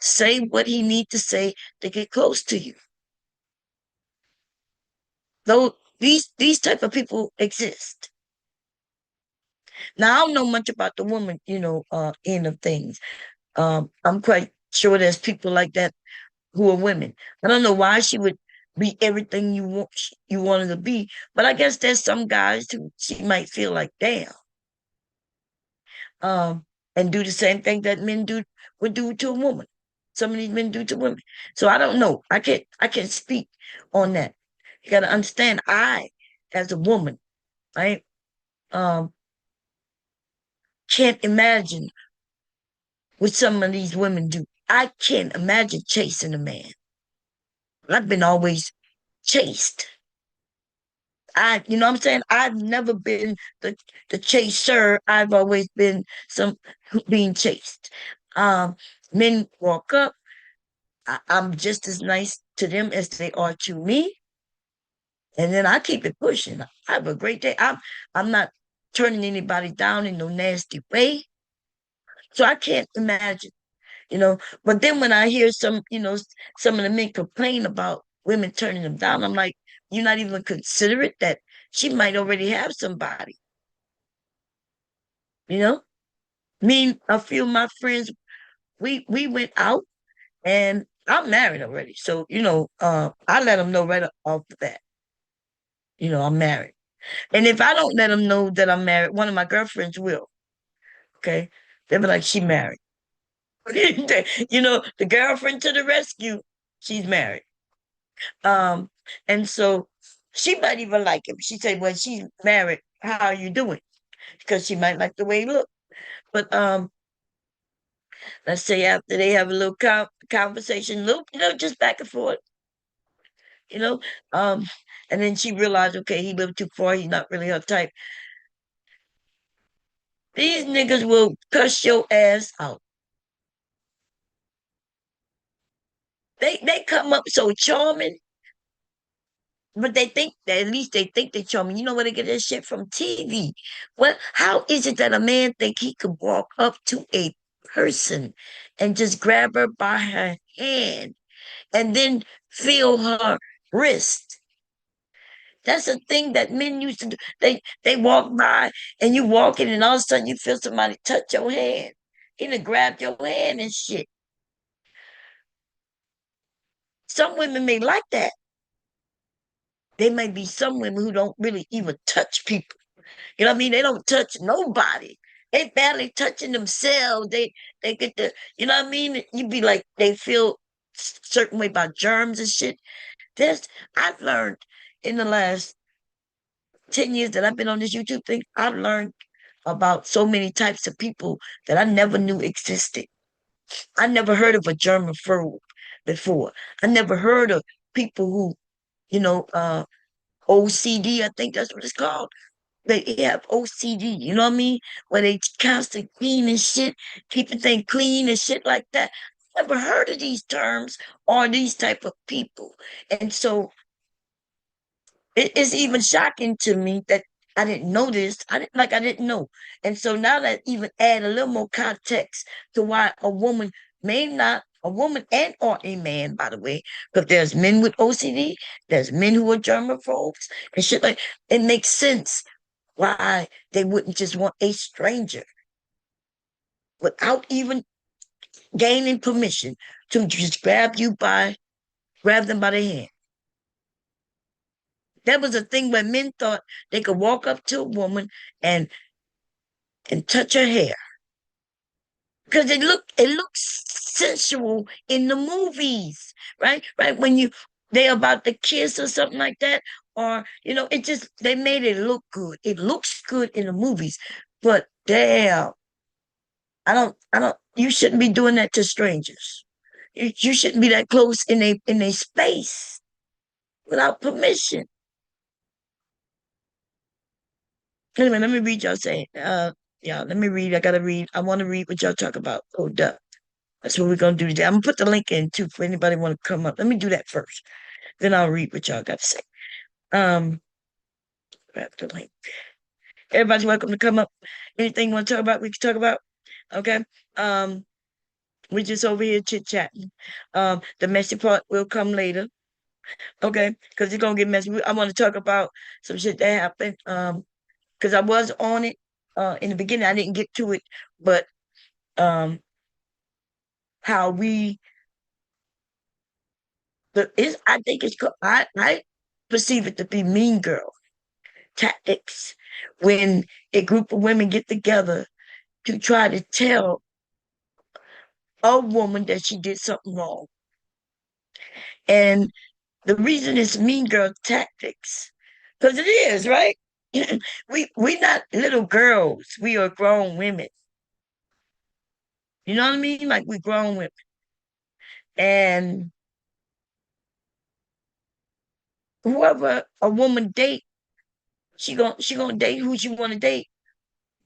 [SPEAKER 1] say what he needs to say to get close to you. Though these type of people exist. Now I don't know much about the woman, end of things. I'm quite sure there's people like that who are women. I don't know why she would be everything you wanted to be, but I guess there's some guys who she might feel like, damn, um, and do the same thing that men would do to a woman. Some of these men do to women. So I don't know. I can't speak on that. You got to understand, I, as a woman, right, um, can't imagine what some of these women do. I can't imagine chasing a man. I've been always chased. You know what I'm saying? I've never been the chaser. I've always been some being chased. Um, Men walk up. I'm just as nice to them as they are to me, and then I keep it pushing. I have a great day. I'm not turning anybody down in no nasty way. So I can't imagine, you know. But then when I hear some of the men complain about women turning them down, I'm like, you're not even considerate that she might already have somebody, you know? Me, a few of my friends, we went out and I'm married already. So, I let them know right off the bat, I'm married. And if I don't let them know that I'm married, one of my girlfriends will, okay? They'll be like, she married. The girlfriend to the rescue, she's married. Um, and so she might even like him. She said, well, she's married. How are you doing? Because she might like the way he look. But let's say after they have a little conversation, little, just back and forth, you know, um, and then she realized, okay, he lived too far. He's not really her type. These niggas will cuss your ass out. They come up so charming, but they think that at least they think they're charming. You know where they get this shit from? TV. Well, how is it that a man think he could walk up to a person and just grab her by her hand and then feel her wrist? That's a thing that men used to do. They walk by and you walking and all of a sudden you feel somebody touch your hand. He done grabbed your hand and shit. Some women may like that. There may be some women who don't really even touch people. You know what I mean? They don't touch nobody. They barely touching themselves. They get the, you know what I mean? You be like they feel certain way about germs and shit. There's I've learned in the last 10 years that I've been on this YouTube thing, I've learned about so many types of people that I never knew existed. I never heard of a germaphobe before. I never heard of people who, you know, uh OCD, I think that's what it's called. They have OCD, you know what I mean? Where they constantly clean and shit, keeping things clean and shit like that. Never heard of these terms or these type of people. And so it's even shocking to me that I didn't know this. I didn't know. And so now that even add a little more context to why a woman and or a man, by the way, because there's men with OCD, there's men who are germaphobes and shit like it makes sense why they wouldn't just want a stranger without even gaining permission to just grab them by the hand. That was a thing where men thought they could walk up to a woman and touch her hair because it looks sensual in the movies, right? Right when they about to kiss or something like that, or it just they made it look good. It looks good in the movies, but damn, I don't. You shouldn't be doing that to strangers. You shouldn't be that close in a space without permission. Anyway, let me read y'all saying. Yeah, let me read. I gotta read. I want to read what y'all talk about. Oh, duh. That's what we're gonna do today. I'm gonna put the link in too for anybody want to come up. Let me do that first. Then I'll read what y'all got to say. Um, grab the link. Everybody's welcome to come up. Anything you want to talk about, we can talk about. Okay. Um, we're just over here chit chatting. The messy part will come later. Okay, because it's gonna get messy. I want to talk about some shit that happened. Because I was on it. In the beginning, I didn't get to it, but um, how we I think it's I perceive it to be mean girl tactics when a group of women get together to try to tell a woman that she did something wrong. And the reason it's mean girl tactics, because it is, right? We not little girls. We are grown women. You know what I mean? Like we grown women. And whoever a woman date, she gonna date who she wanna date,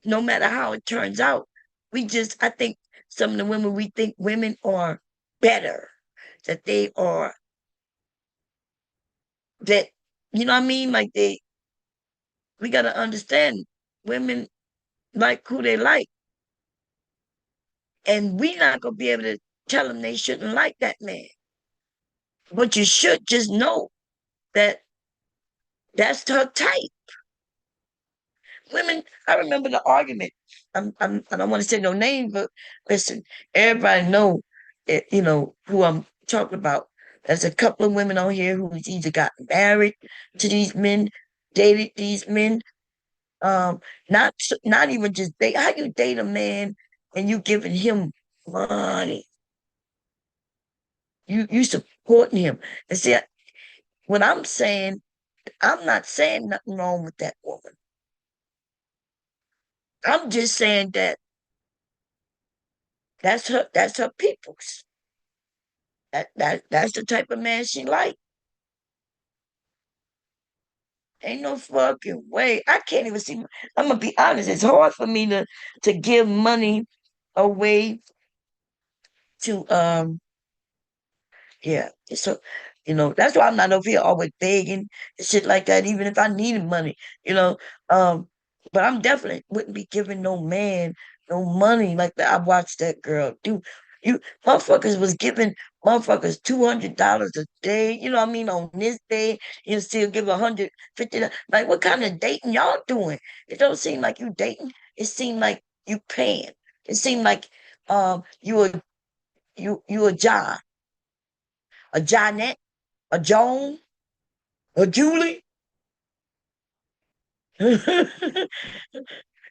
[SPEAKER 1] no matter how it turns out. I think some of the women we think women are better, that they are that you know what I mean? Like we gotta understand women like who they like. And we not gonna be able to tell them they shouldn't like that man. But you should just know that that's her type. Women, I remember the argument. I don't want to say no name, but listen, everybody know who I'm talking about. There's a couple of women on here who's either got married to these men, dated these men, um, not even just date. How you date a man and you giving him money? You supporting him. And see, what I'm saying, I'm not saying nothing wrong with that woman. I'm just saying that that's her people's. That's the type of man she like. Ain't no fucking way. I can't even see. I'm gonna be honest. It's hard for me to give money away to yeah. So, that's why I'm not over here always begging and shit like that, even if I needed money, you know. Um, but I'm definitely wouldn't be giving no man no money like that. I watched that girl do. You motherfuckers was giving motherfuckers $200 a day, you know what I mean, on this day, you still give 150. Like, what kind of dating y'all doing? It don't seem like you dating. It seemed like you paying. It seemed like you a John, a Johnette, a Joan, a Julie,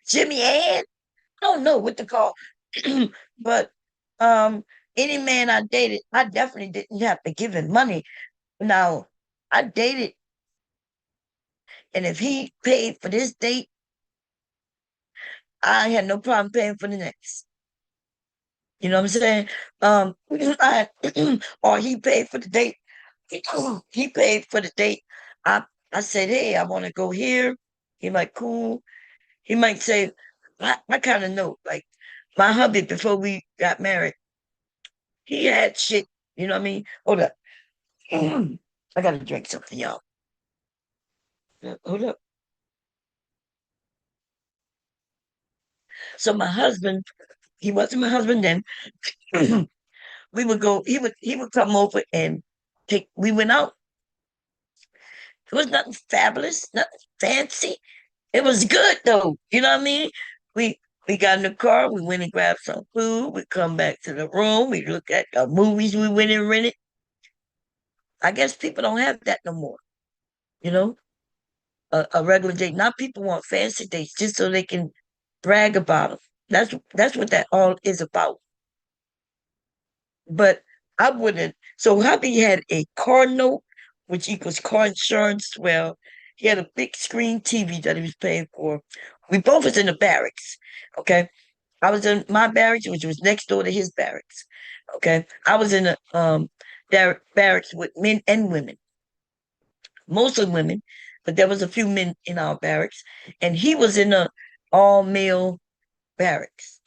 [SPEAKER 1] Jimmy Ann. I don't know what to call, but um, any man I dated, I definitely didn't have to give him money. Now, I dated, and if he paid for this date, I had no problem paying for the next. You know what I'm saying? I or he paid for the date. He paid for the date. I I said, hey, I want to go here. He like, cool. He might say, I kind of know, like my hubby before we got married, he had shit. You know what I mean? Hold up. I gotta drink something, y'all. Hold up. So my husband, he wasn't my husband then. We would go, he would come over and we went out. It was nothing fabulous, nothing fancy. It was good though. You know what I mean? We we got in the car, we went and grabbed some food, we come back to the room, we look at the movies we went and rented. I guess people don't have that no more, you know? A regular date. Now people want fancy dates just so they can brag about them. That's what that all is about. But I wouldn't. So hubby had a car note, which equals car insurance. Well, he had a big screen TV that he was paying for. We both was in the barracks. Okay. I was in my barracks, which was next door to his barracks. Okay, I was in a barracks with men and women, mostly women, but there was a few men in our barracks, and he was in a all male barracks.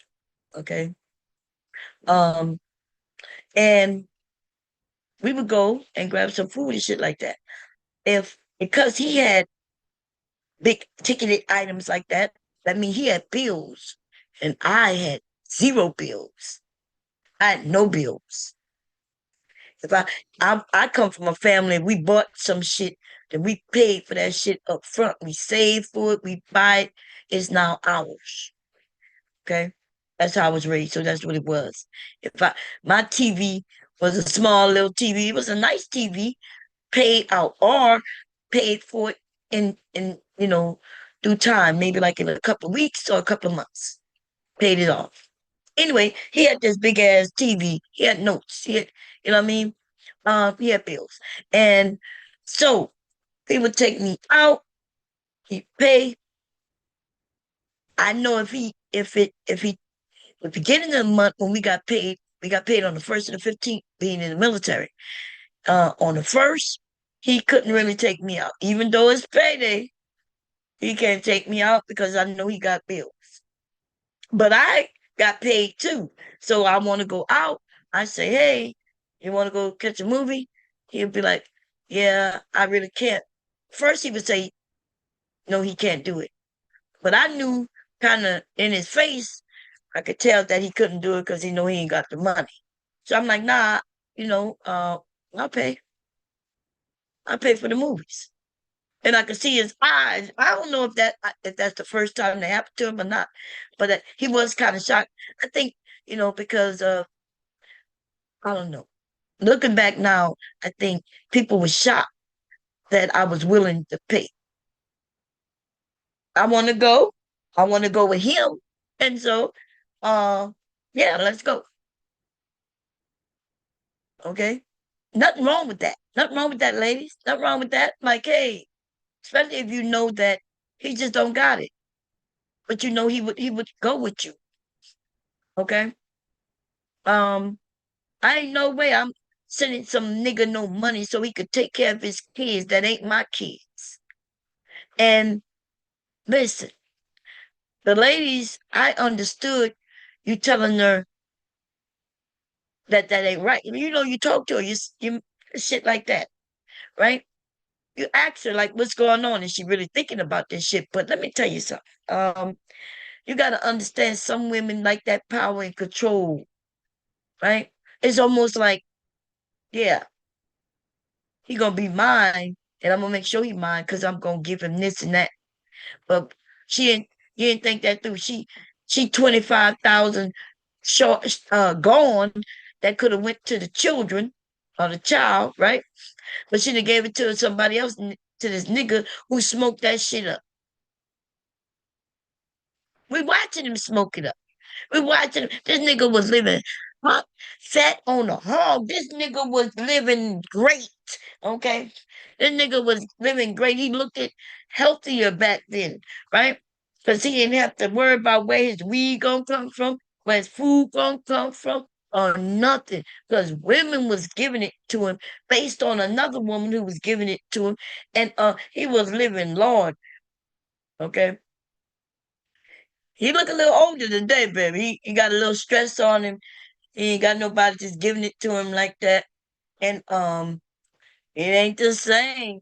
[SPEAKER 1] Okay, um, and we would go and grab some food and shit like that. If because he had big ticketed items like that, that means he had bills, and I had zero bills. I had no bills. If I come from a family, we bought some shit that we paid for that shit up front. We saved for it, we buy it. It's now ours. Okay. That's how I was raised. So that's what it was. If I My TV was a small little TV. It was a nice TV, paid out or paid for it in due time, maybe like in a couple of weeks or a couple of months. Paid it off. Anyway, he had this big ass TV. He had notes. You know what I mean? He had bills. And so he would take me out, he'd pay. I know if he the beginning of the month when we got paid on the first and the 15th, being in the military. On the first, he couldn't really take me out. Even though it's payday, he can't take me out because I know he got bills. But I got paid too. So I want to go out. I say, hey, you want to go catch a movie? He'll be like, yeah, I really can't. First, he would say, no, he can't do it. But I knew kind of in his face, I could tell that he couldn't do it because he know he ain't got the money. So I'm like, nah, you know, I'll pay. I'll pay for the movies. And I could see his eyes. I don't know if that's the first time that happened to him or not, but he was kind of shocked. I think because I don't know. Looking back now, I think people were shocked that I was willing to pay. I want to go. I want to go with him, and so, uh, yeah, let's go. Okay, nothing wrong with that. Nothing wrong with that, ladies. Nothing wrong with that. Like, hey, especially if you know that he just don't got it, but he would go with you. Okay. Um, I ain't no way I'm sending some nigga no money so he could take care of his kids that ain't my kids. And listen, the ladies, I understood you telling her that ain't right. You talk to her, you shit like that, right? You ask her like, what's going on? Is she really thinking about this shit? But let me tell you something. You got to understand some women like that power and control, right? It's almost like, yeah, he gonna be mine, and I'm gonna make sure he mine because I'm gonna give him this and that. But she didn't. You didn't think that through. She 25,000 short gone that could have went to the children or the child, right? But she done gave it to somebody else, to this nigga who smoked that shit up. We watching him smoke it up. We watching him. This nigga was living hot, fat on a hog. This nigga was living great. Okay. This nigga was living great. He looked at healthier back then, right? Because he didn't have to worry about where his weed gonna come from, where his food gonna come from, or nothing. Because women was giving it to him based on another woman who was giving it to him. And he was living large. Okay. He look a little older today, baby. He got a little stress on him. He ain't got nobody just giving it to him like that. And it ain't the same.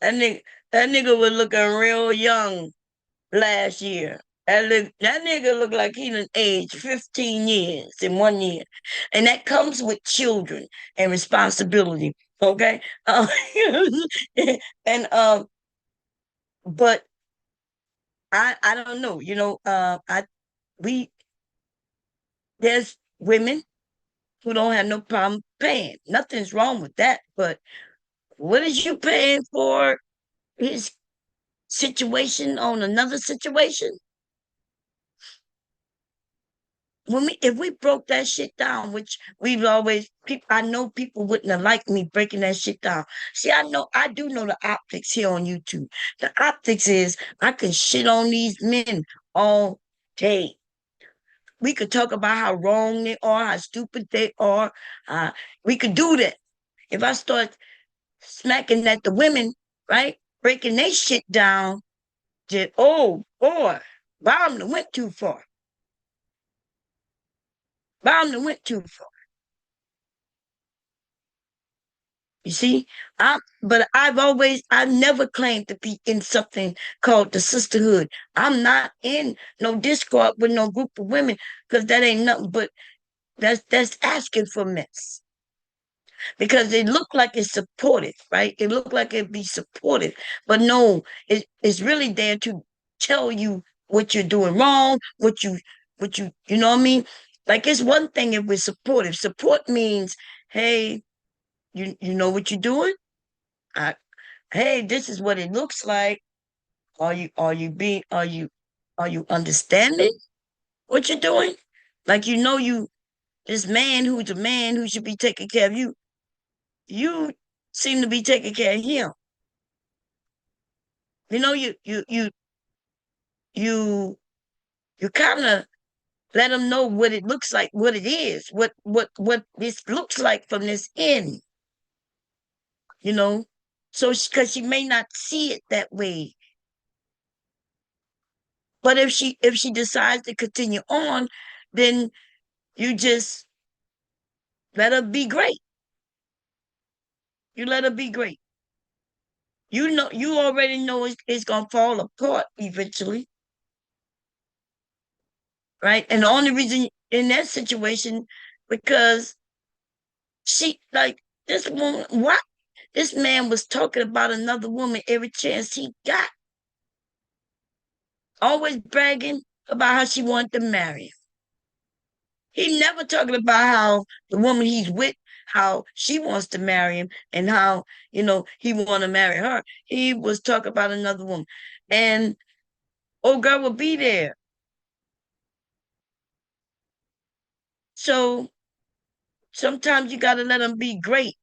[SPEAKER 1] That nigga was looking real young last year. That nigga looked like he done aged 15 years in 1 year. And that comes with children and responsibility. Okay? And but I don't know, I we there's women who don't have no problem paying. Nothing's wrong with that. But what is you paying for his situation on another situation? If we broke that shit down, which we've always people, I know people wouldn't have liked me breaking that shit down. See, I do know the optics here on YouTube. The optics is I can shit on these men all day. we could talk about how wrong they are, how stupid they are. We could do that. If I start smacking at the women, right, breaking their shit down, just oh boy, Bomb went too far. Bomb went too far. You see, I've never claimed to be in something called the sisterhood. I'm not in no discord with no group of women because that ain't nothing but that's asking for mess. Because it looked like it's supportive, right? It looked like it'd be supportive, but no, it's really there to tell you what you're doing wrong, you know what I mean? Like it's one thing if we're supportive. Support means, hey, you know what you're doing? I, hey, this is what it looks like. Are you understanding what you're doing? Like this man who's a man who should be taking care of you, you seem to be taking care of him. You know, you you kind of let them know what it looks like, what it is, what this looks like from this end. You know, so because she may not see it that way, but if she decides to continue on, then you just let her be great. You let her be great. You already know it's gonna fall apart eventually, right? And the only reason in that situation because she like this woman. What this man was talking about another woman every chance he got, always bragging about how she wanted to marry him. He never talking about how the woman he's with, how she wants to marry him, and how he want to marry her. He was talking about another woman, and old girl will be there. So sometimes you got to let them be great,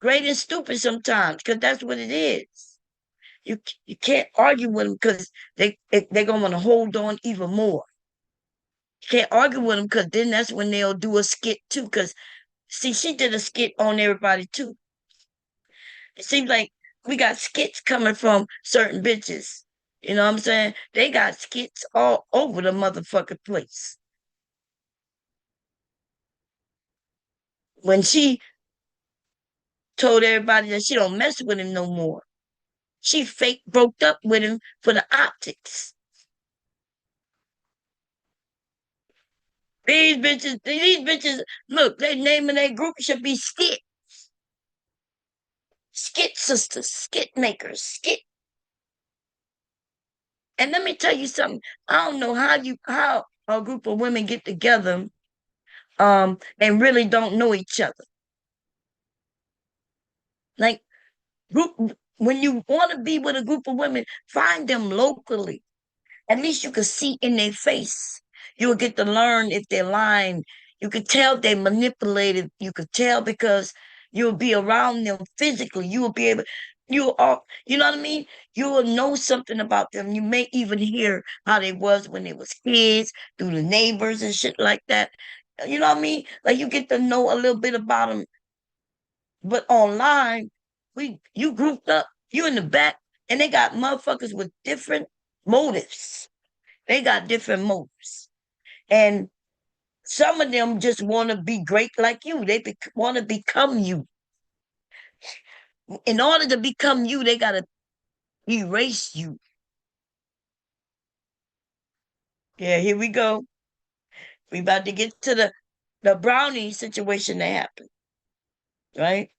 [SPEAKER 1] great and stupid sometimes, because that's what it is. You can't argue with them because they're gonna want to hold on even more. You can't argue with them because then that's when they'll do a skit too. Because see, she did a skit on everybody too. It seems like we got skits coming from certain bitches. You know what I'm saying? They got skits all over the motherfucking place. When she told everybody that she don't mess with him no more, she fake broke up with him for the optics. These bitches, look, they naming their group should be skit sisters, skit makers, skit. And let me tell you something. I don't know how a group of women get together, and really don't know each other. Like group when you want to be with a group of women, find them locally. At least you can see in their face. You'll get to learn if they're lying. You could tell they manipulated. You could tell because you'll be around them physically. You will be able, you know what I mean? You will know something about them. You may even hear how they was when they was kids through the neighbors and shit like that. You know what I mean? Like you get to know a little bit about them. But online, you grouped up, you in the back, and they got motherfuckers with different motives. They got different motives. And some of them just want to be great like you. They want to become you. In order to become you, they got to erase you. Yeah, here we go. We about to get to the brownie situation that happened, right?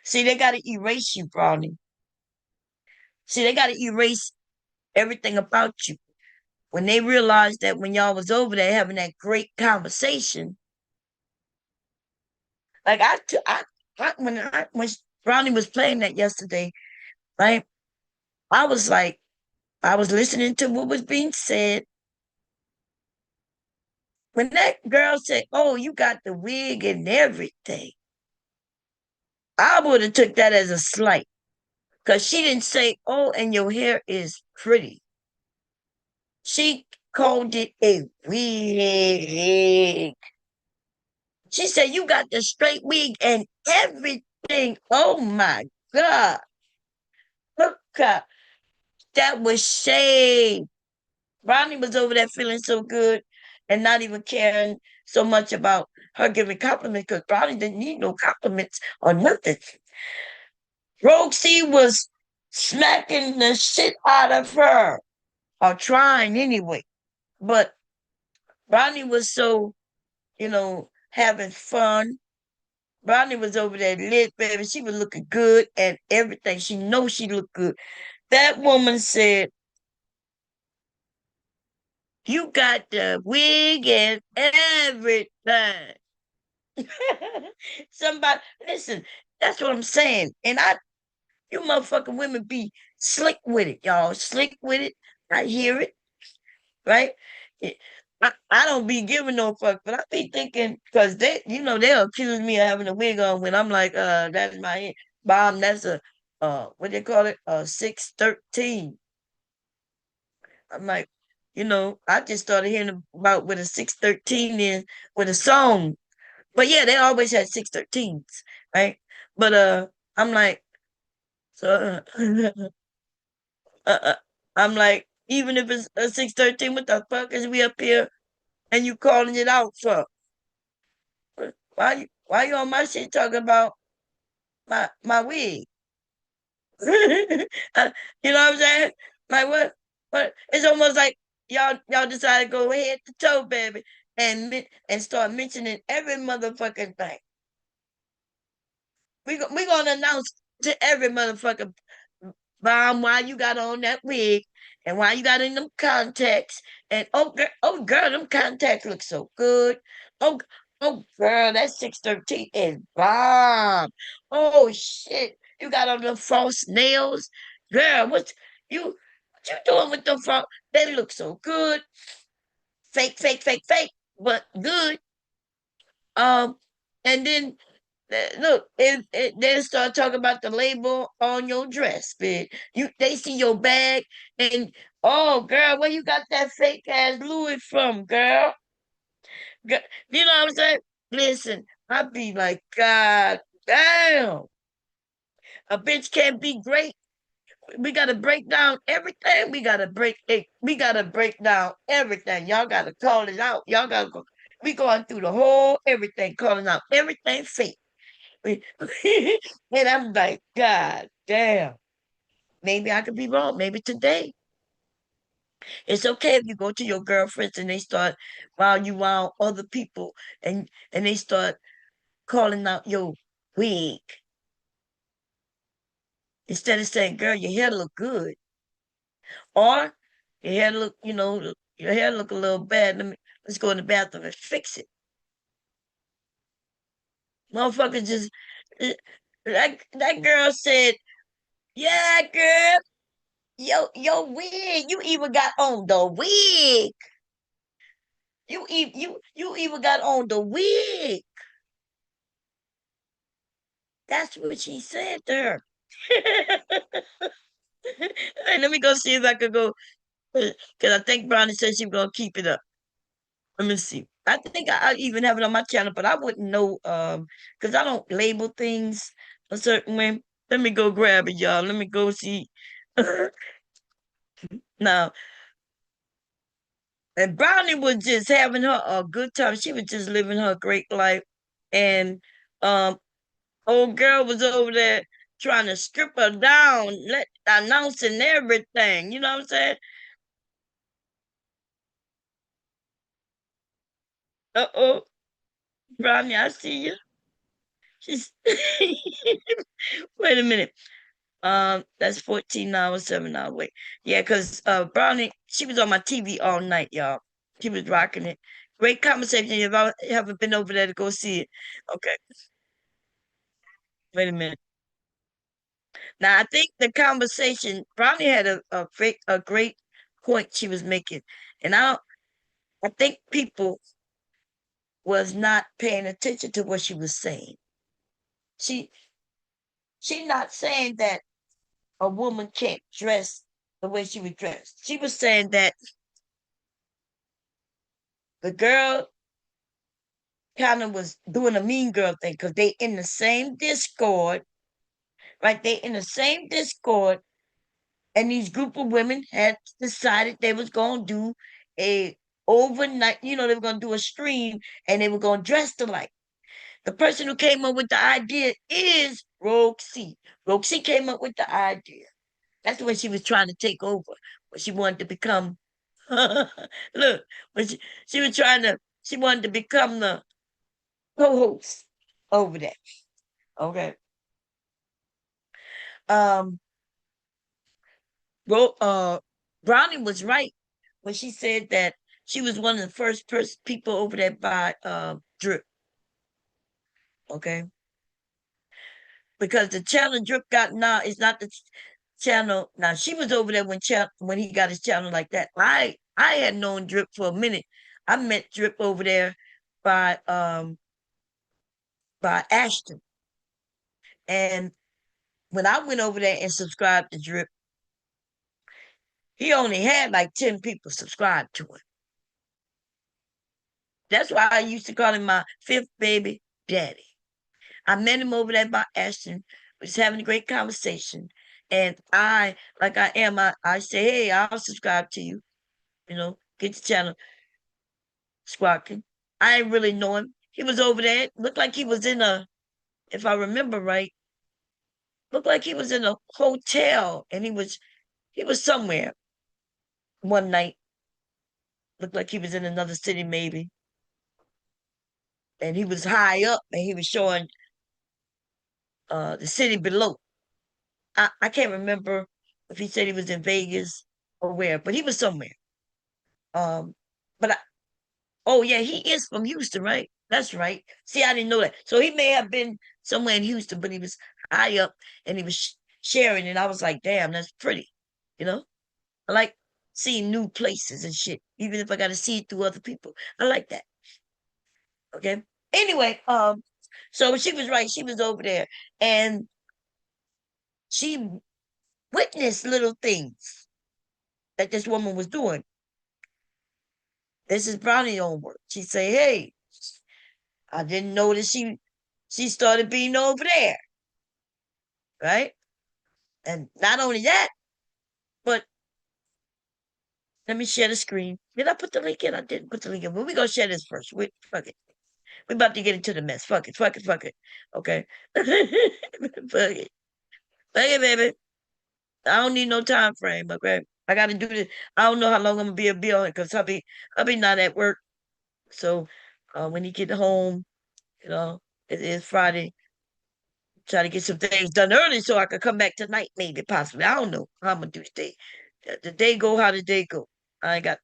[SPEAKER 1] See, they got to erase you, brownie. See, they got to erase everything about you. When they realized that when y'all was over there having that great conversation, like when Brownie was playing that yesterday, right? I was like, I was listening to what was being said. When that girl said, "Oh, you got the wig and everything," I would have took that as a slight because she didn't say, "Oh, and your hair is pretty." She called it a wig. She said, you got the straight wig and everything. Oh my God. Look, that was shade. Ronnie was over there feeling so good and not even caring so much about her giving compliments because Ronnie didn't need no compliments or nothing. Roxy was smacking the shit out of her, or trying anyway. But Ronnie was so, having fun. Ronnie was over there lit, baby. She was looking good and everything. She knows she looked good. That woman said, you got the wig and everything. Somebody, listen, that's what I'm saying. And you motherfucking women be slick with it, y'all. Slick with it. I hear it, right? It- I don't be giving no fuck, but I be thinking, because they'll accuse me of having a wig on when I'm like, that's my hair. Bomb, that's what they call it? 613. I'm like, I just started hearing about what a 613 is with a song. But yeah, they always had 613s, right? But I'm like, so uh, I'm like, even if it's a 613, what the fuck is we up here and you calling it out for? Why you on my shit talking about my wig? You know what I'm saying? Like what? It's almost like y'all decided to go head to toe, baby, and start mentioning every motherfucking thing. We gonna announce to every motherfucker bomb why you got on that wig and why you got in them contacts. And oh girl, them contacts look so good. Oh oh girl, that 613 is bomb. Oh shit, you got on them false nails, girl. What you doing with them false? They look so good. Fake, fake, fake, fake, but good. Um, and then look, they start talking about the label on your dress, bitch. They see your bag and oh, girl, where you got that fake ass Louis from, girl? Girl, you know what I'm saying? Listen, I be like, God damn, a bitch can't be great. We gotta break down everything. We gotta break it. We gotta break down everything. Y'all gotta call it out. Y'all gotta go. We going through the whole everything, calling out everything fake. And I'm like, God damn. Maybe I could be wrong. Maybe today. It's okay if you go to your girlfriends and they start while you around other people and they start calling out your wig. Instead of saying, girl, your hair look good. Or your hair look, your hair look a little bad. Let's go in the bathroom and fix it. Motherfuckers just eh, that girl said, yeah, girl, your wig. You even got on the wig. You even got on the wig. That's what she said to her. Hey, let me go see if I could go because I think Brownie said she was gonna keep it up. Let me see. I think I even have it on my channel, but I wouldn't know because I don't label things a certain way. Let me go grab it, y'all. Let me go see. Now, and Brownie was just having her a good time. She was just living her great life. And um old girl was over there trying to strip her down, announcing everything. You know what I'm saying? Uh-oh, Brownie, I see you. She's wait a minute. That's 14 hours, 7 hours. Wait. Yeah, because Brownie, she was on my TV all night, y'all. She was rocking it. Great conversation. If I haven't been over there to go see it. Okay, wait a minute. Now I think the conversation Brownie had a great point she was making. And I think people was not paying attention to what she was saying. She she not saying that a woman can't dress the way she was dressed. She was saying that The girl kind of was doing a mean girl thing because they in the same Discord, right? They in the same Discord, and these group of women had decided they was gonna do a overnight, they were gonna do a stream and they were gonna dress alike. The person who came up with the idea is Roxy. Roxy came up with the idea. That's when she was trying to take over. When she wanted to become look, when she was trying to she wanted to become the co-host over there. Okay. Um Brownie was right when she said that she was one of the first people over there by Drip. Okay. Because the channel Drip got now is not the channel. Now she was over there when he got his channel like that. I had known Drip for a minute. I met Drip over there by Ashton. And when I went over there and subscribed to Drip, he only had like 10 people subscribed to him. That's why I used to call him my fifth baby daddy. I met him over there by Ashton. We was having a great conversation. And like I am, I say, hey, I'll subscribe to you. Get the channel squawking. I didn't really know him. He was over there. Looked like he was if I remember right, looked like he was in a hotel and he was somewhere one night. Looked like he was in another city maybe. And he was high up and he was showing the city below. I can't remember if he said he was in Vegas or where, but he was somewhere. Um, but oh yeah, he is from Houston, right? That's right. See, I didn't know that. So he may have been somewhere in Houston, but he was high up and he was sharing, and I was like, damn, that's pretty. You know, I like seeing new places and shit, even if I got to see it through other people. I like that. Okay. Anyway, so she was right. She was over there, and she witnessed little things that this woman was doing. This is Brownie own work. She say, "Hey, I didn't notice she started being over there, right? And not only that, but let me share the screen. Did I put the link in? I didn't put the link in. Well, we gonna share this first. Fuck it. We about to get into the mess. Fuck it. Fuck it. Fuck it. Okay. Fuck it. Fuck it, baby. I don't need no time frame. Okay. I got to do this. I don't know how long I'm gonna be on it because hubby not at work. So when he get home, you know, it is Friday. Try to get some things done early so I could come back tonight, maybe possibly. I don't know how I'm gonna do today. The day go how the day go. I ain't got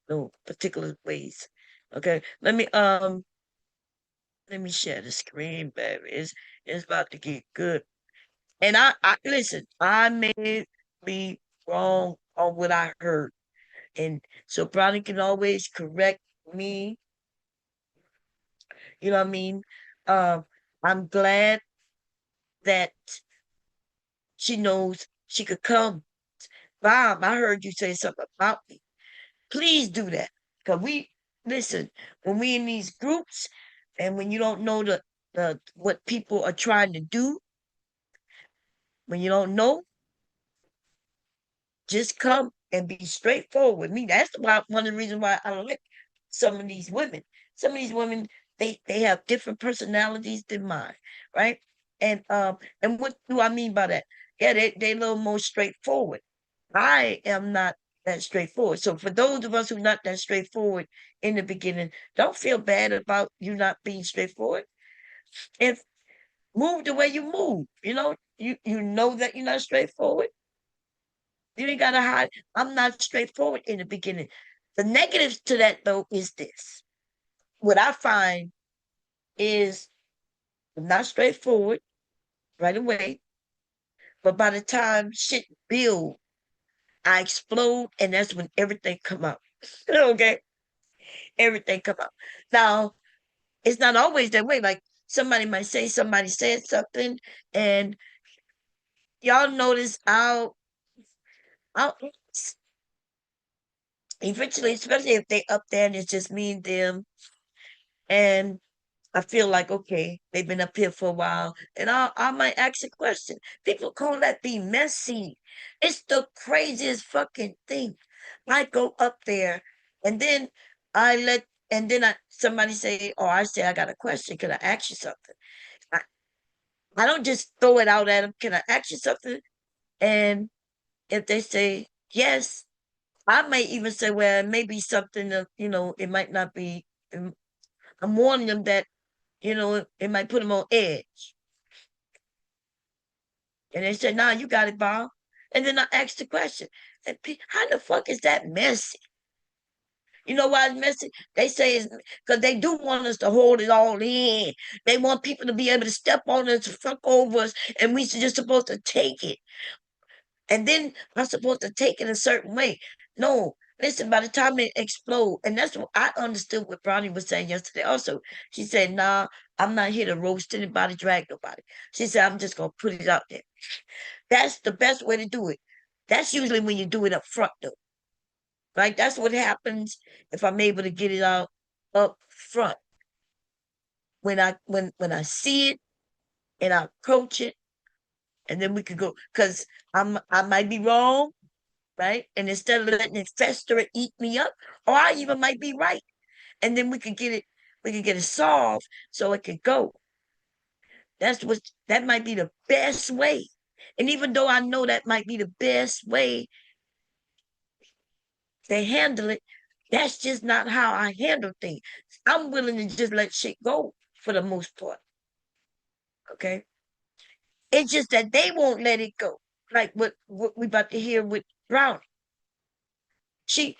[SPEAKER 1] no particular ways. Okay, let me share the screen, baby. It's about to get good. And I listen. I may be wrong on what I heard, and so Brownie can always correct me. You know what I mean? Um, I'm glad that she knows she could come. Bob, I heard you say something about me. Please do that. Because listen, when we in these groups and when you don't know the what people are trying to do, when you don't know, just come and be straightforward with me. That's why one of the reasons why I like some of these women. Some of these women, they have different personalities than mine, right? And what do I mean by that? Yeah, they a little more straightforward. I am not that straightforward. So for those of us who are not that straightforward in the beginning, don't feel bad about you not being straightforward. If move the way you move, you know that you're not straightforward. You ain't gotta hide. I'm not straightforward in the beginning. The negatives to that though is this. What I find is I'm not straightforward right away, but by the time shit build, I explode, and that's when everything come out. Okay, everything come out. Now it's not always that way. Like somebody said something, and y'all notice I'll Eventually, especially if they up there and it's just me and them, and I feel like, okay, they've been up here for a while, and I might ask a question. People call that being messy. It's the craziest fucking thing. I go up there, and then I let, and then somebody say, oh, I say I got a question. Can I ask you something? I, I don't just throw it out at them. Can I ask you something? And if they say yes, I may even say, well, it may be something that, it might not be. I'm warning them that, it might put them on edge. And they said, nah, you got it, Bob. And then I asked the question, how the fuck is that messy? You know why it's messy? They say it's because they do want us to hold it all in. They want people to be able to step on us, fuck over us, and we just supposed to take it. And then I'm supposed to take it a certain way. No, listen, by the time it explode, and that's what I understood what Brownie was saying yesterday also. She said, nah, I'm not here to roast anybody, drag nobody. She said, I'm just gonna put it out there. That's the best way to do it. That's usually when you do it up front though. Right? That's what happens if I'm able to get it out up front. When I see it and I approach it, and then we could go because I might be wrong, right? And instead of letting it fester and eat me up, or I even might be right. And then we could get it solved so it could go. That might be the best way. And even though I know that might be the best way to handle it, that's just not how I handle things. I'm willing to just let shit go for the most part. Okay. It's just that they won't let it go. Like what we about to hear with Brownie. She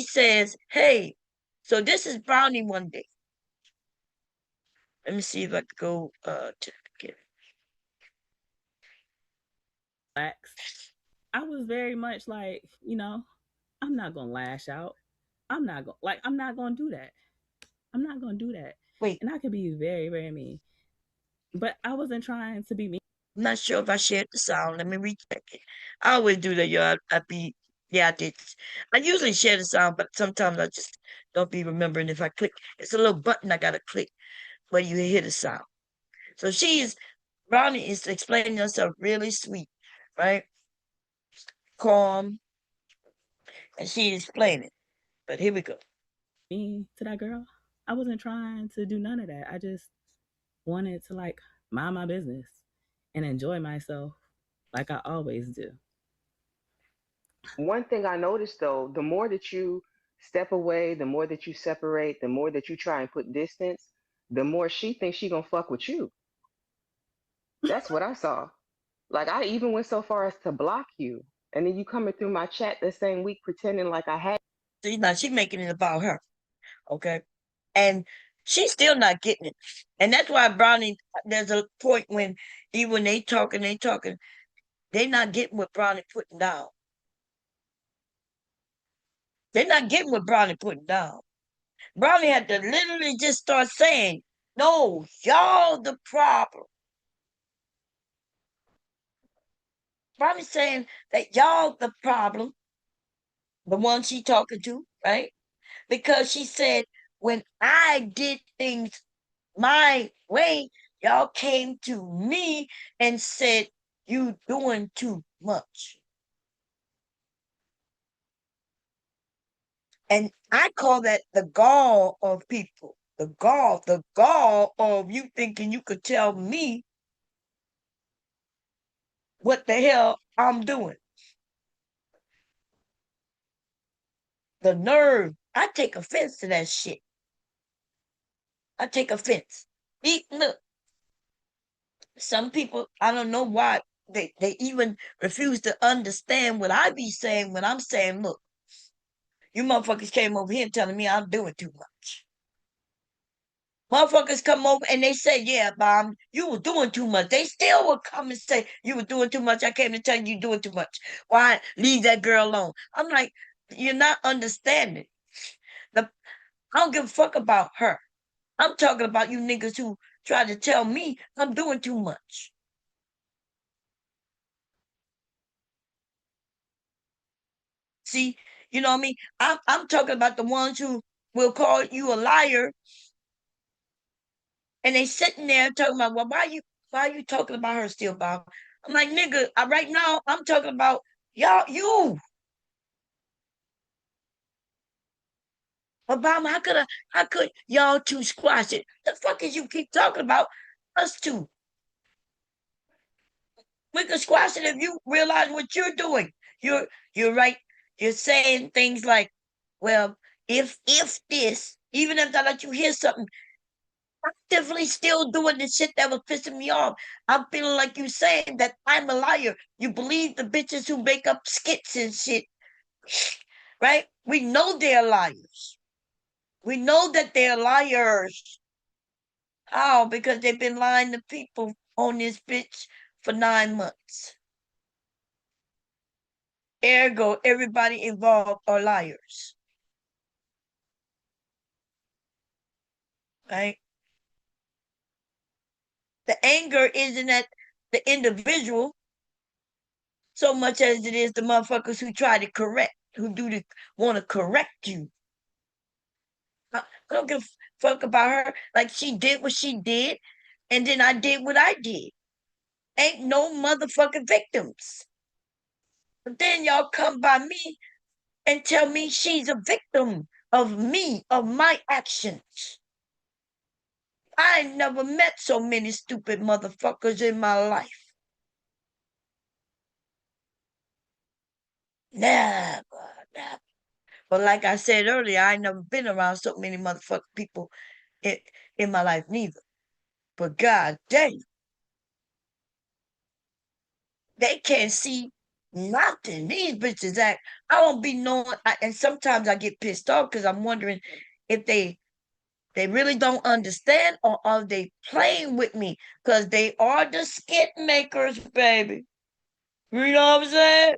[SPEAKER 1] says, hey, so this is Brownie one day. Let me see if I can go to get
[SPEAKER 2] I was very much like, I'm not gonna lash out. I'm not gonna do that. I'm not gonna do that.
[SPEAKER 1] wait,
[SPEAKER 2] And I could be very, very mean. But I wasn't trying to be mean.
[SPEAKER 1] I'm not sure if I shared the sound. Let me recheck it. I always do that, y'all. Yeah, I did. I usually share the sound, but sometimes I just don't be remembering if I click. It's a little button I gotta click where you hear the sound. So Brownie is explaining herself really sweet, right? Calm, and she is explaining. But here we go.
[SPEAKER 2] Mean to that girl. I wasn't trying to do none of that. I just wanted to like mind my business and enjoy myself like I always do.
[SPEAKER 3] One thing I noticed though, the more that you step away, the more that you separate, the more that you try and put distance, the more she thinks she gonna fuck with you. That's what I saw. Like I even went so far as to block you, and then you coming through my chat the same week pretending like I had.
[SPEAKER 1] See, now she's making it about her, okay? And she's still not getting it. And that's why Brownie, there's a point when even when they not getting what Brownie putting down. They're not getting what Brownie putting down. Brownie had to literally just start saying, no, y'all the problem. Brownie saying that y'all the problem, the one she talking to, right? Because she said, when I did things my way, y'all came to me and said, you doing too much. And I call that the gall of people. The gall of you thinking you could tell me what the hell I'm doing. The nerve. I take offense to that shit. I take offense. Look, some people, I don't know why they even refuse to understand what I be saying when I'm saying, look, you motherfuckers came over here telling me I'm doing too much. Motherfuckers come over and they say, yeah, Bob, you were doing too much. They still will come and say, you were doing too much. I came to tell you you're doing too much. Why leave that girl alone? I'm like, you're not understanding. The, I don't give a fuck about her. I'm talking about you niggas who try to tell me I'm doing too much. See, you know what I mean? I'm talking about the ones who will call you a liar, and they sitting there talking about, well, why are you talking about her still, Bob? I'm like, nigga, right now I'm talking about y'all, you. Obama, how could y'all two squash it? The fuck is you keep talking about us two? We could squash it if you realize what you're doing. You're right. You're saying things like, well, if this, even if I let you hear something, I'm definitely still doing the shit that was pissing me off. I'm feeling like you saying that I'm a liar. You believe the bitches who make up skits and shit. Right? We know they're liars. We know that they're liars. How? Because they've been lying to people on this bitch for 9 months. Ergo, everybody involved are liars. Right? The anger isn't at the individual so much as it is the motherfuckers who try to correct, who want to correct you. I don't give a fuck about her. Like, she did what she did, and then I did what I did. Ain't no motherfucking victims. But then y'all come by me and tell me she's a victim of me, of my actions. I ain't never met so many stupid motherfuckers in my life. Never, never. But like I said earlier, I ain't never been around so many motherfucking people in, in my life neither. But god damn, they can't see nothing. These bitches act. I don't be knowing, and sometimes I get pissed off because I'm wondering if they really don't understand, or are they playing with me? Because they are the skit makers, baby. You know what I'm saying?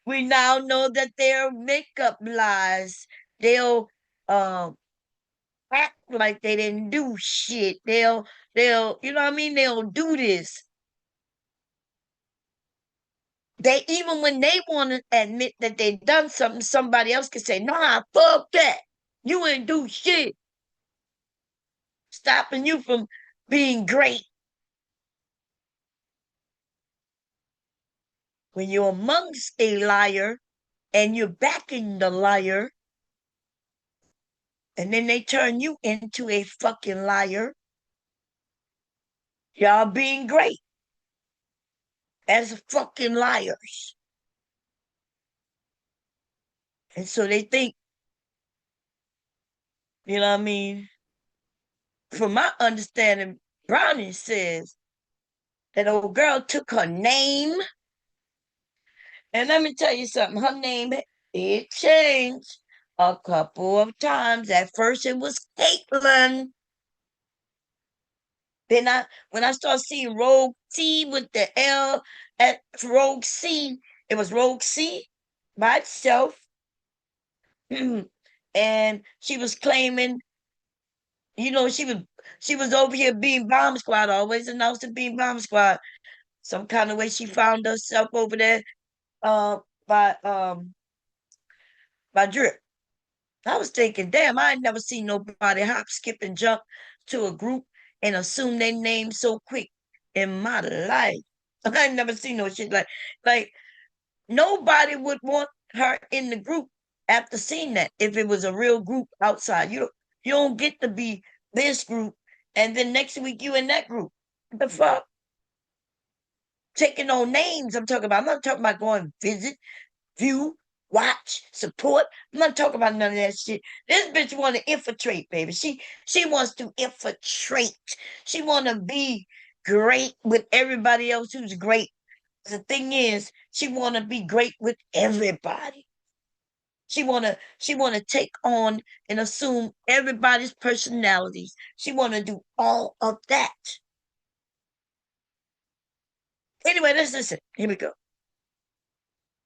[SPEAKER 1] We now know that they're makeup lies. They'll act like they didn't do shit. They'll, you know what I mean? They'll do this. They, even when they want to admit that they done something, somebody else can say, nah, fuck that. You ain't do shit. Stopping you from being great. When you're amongst a liar and you're backing the liar, and then they turn you into a fucking liar, y'all being great as fucking liars. And so they think, you know what I mean? From my understanding, Brownie says that old girl took her name. And let me tell you something, her name, it changed a couple of times. At first it was Caitlin. Then when I started seeing Rogue C with the L at Rogue C, it was Rogue C by itself. And she was claiming, she was over here being bomb squad, always announcing being bomb squad. Some kind of way she found herself over there uh by um by Drip. I was thinking, damn, I ain't never seen nobody hop, skip, and jump to a group and assume their name so quick in my life. I ain't never seen no shit like nobody would want her in the group after seeing that if it was a real group outside. You don't get to be this group and then next week you in that group. What the fuck? Taking on names I'm talking about. I'm not talking about going visit, view, watch, support. I'm not talking about none of that shit. This bitch want to infiltrate, baby. She wants to infiltrate. She want to be great with everybody else who's great. The thing is, she want to be great with everybody. She wanna take on and assume everybody's personalities. She wanna do all of that. Anyway, let's listen. Here we go.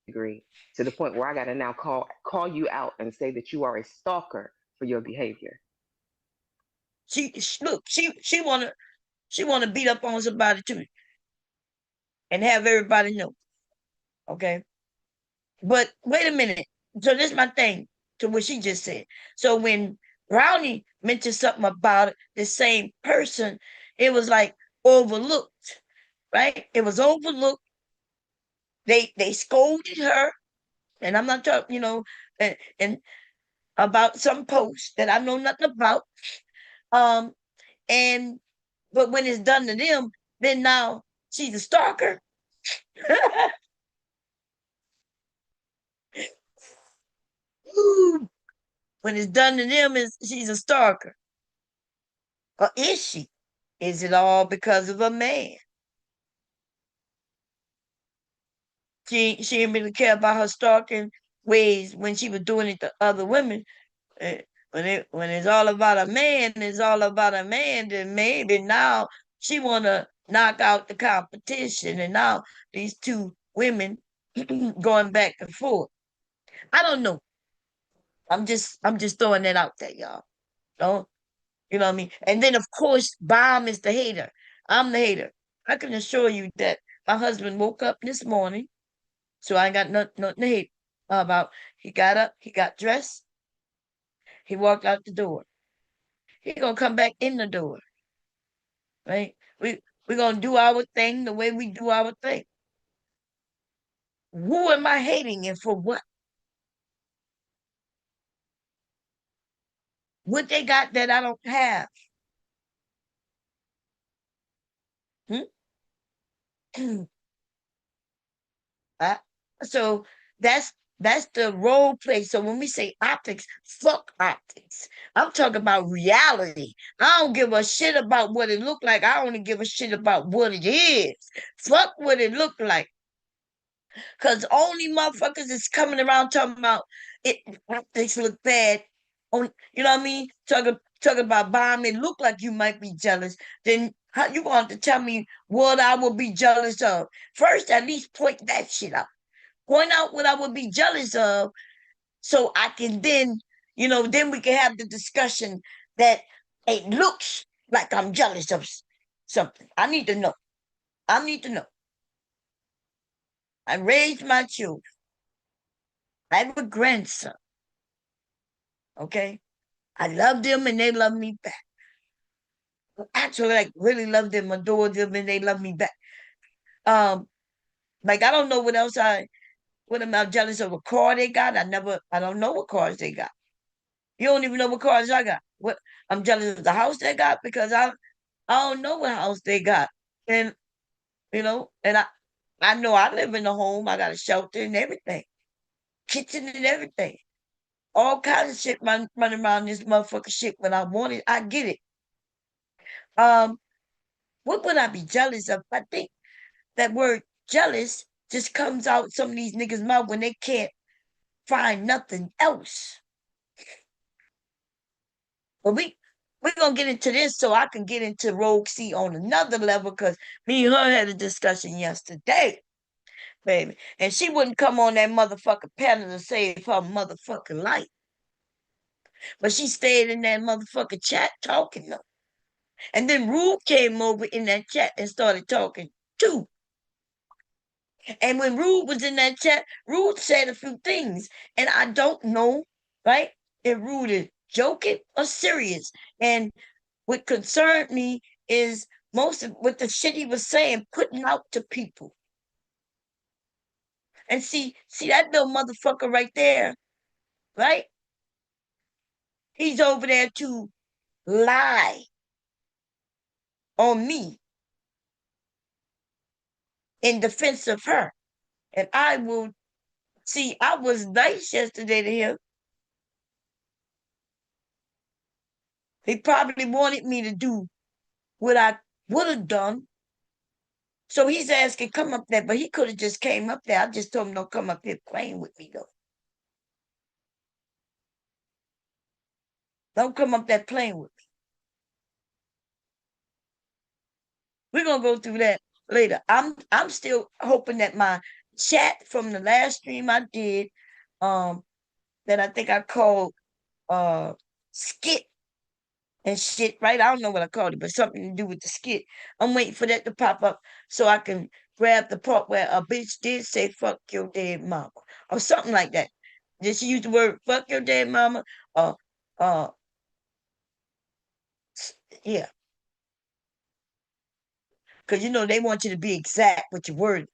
[SPEAKER 3] Agree. To the point where I got to now call you out and say that you are a stalker for your behavior.
[SPEAKER 1] Look. She wanna beat up on somebody too, and have everybody know. Okay. But wait a minute. So this is my thing to what she just said. So when Brownie mentioned something about the same person, it was like overlooked, right? It was overlooked. They scolded her, and I'm not talking, and about some post that I know nothing about. Um, and but when it's done to them, then now she's a stalker. Ooh, when it's done to them, is she's a stalker, or is she? Is it all because of a man? She didn't really care about her stalking ways when she was doing it to other women. Eh, when it's all about a man, it's all about a man. Then maybe now she wanna knock out the competition, and now these two women going back and forth. I don't know. I'm just throwing that out there, y'all. Don't you know what I mean? And then of course, Bomb is the hater. I'm the hater. I can assure you that my husband woke up this morning, so I ain't got nothing to hate about. He got up, he got dressed, he walked out the door. He gonna come back in the door, right? We gonna do our thing the way we do our thing. Who am I hating and for what? What they got that I don't have? Hmm? Uh, so that's that's the role play. So when we say optics, fuck optics. I'm talking about reality. I don't give a shit about what it look like. I only give a shit about what it is. Fuck what it look like. Cause only motherfuckers is coming around talking about it optics look bad. On you know what I mean? Talking about Bomb, it look like you might be jealous. Then how you going to tell me what I will be jealous of? First, at least point that shit out. Point out what I would be jealous of so I can then we can have the discussion that it looks like I'm jealous of something. I need to know. I need to know. I raised my children. I have a grandson. Okay. I love them and they love me back. Actually, like really love them, adore them, and they love me back. Um, like I don't know what am I jealous of a car they got? I don't know what cars they got. You don't even know what cars I got. What I'm jealous of the house they got because I don't know what house they got. And and I know I live in a home. I got a shelter and everything, kitchen and everything. All kinds of shit running around this motherfucker shit. When I want it, I get it. Um, what would I be jealous of? I think that word jealous just comes out some of these niggas' mouth when they can't find nothing else. But we're gonna get into this so I can get into Rogue C on another level because me and her had a discussion yesterday, baby. And she wouldn't come on that motherfucking panel to save her motherfucking life. But she stayed in that motherfucking chat talking though. And then Rube came over in that chat and started talking too. And when Rube was in that chat, Rube said a few things. And I don't know, right, if Rube is joking or serious. And what concerned me is most of what the shit he was saying, putting out to people. And see that little motherfucker right there, right? He's over there to lie on me in defense of her. And I was nice yesterday to him. He probably wanted me to do what I would have done. So he's asking, come up there, but he could have just came up there. I just told him, don't come up here playing with me, though. Don't come up there playing with me. We're gonna go through that later. I'm still hoping that my chat from the last stream I did, that I think I called skit and shit, right? I don't know what I called it, but something to do with the skit. I'm waiting for that to pop up so I can grab the part where a bitch did say fuck your dead mama. or something like that. Did she use the word fuck your dead mama? Uh, uh, yeah, because they want you to be exact with your words.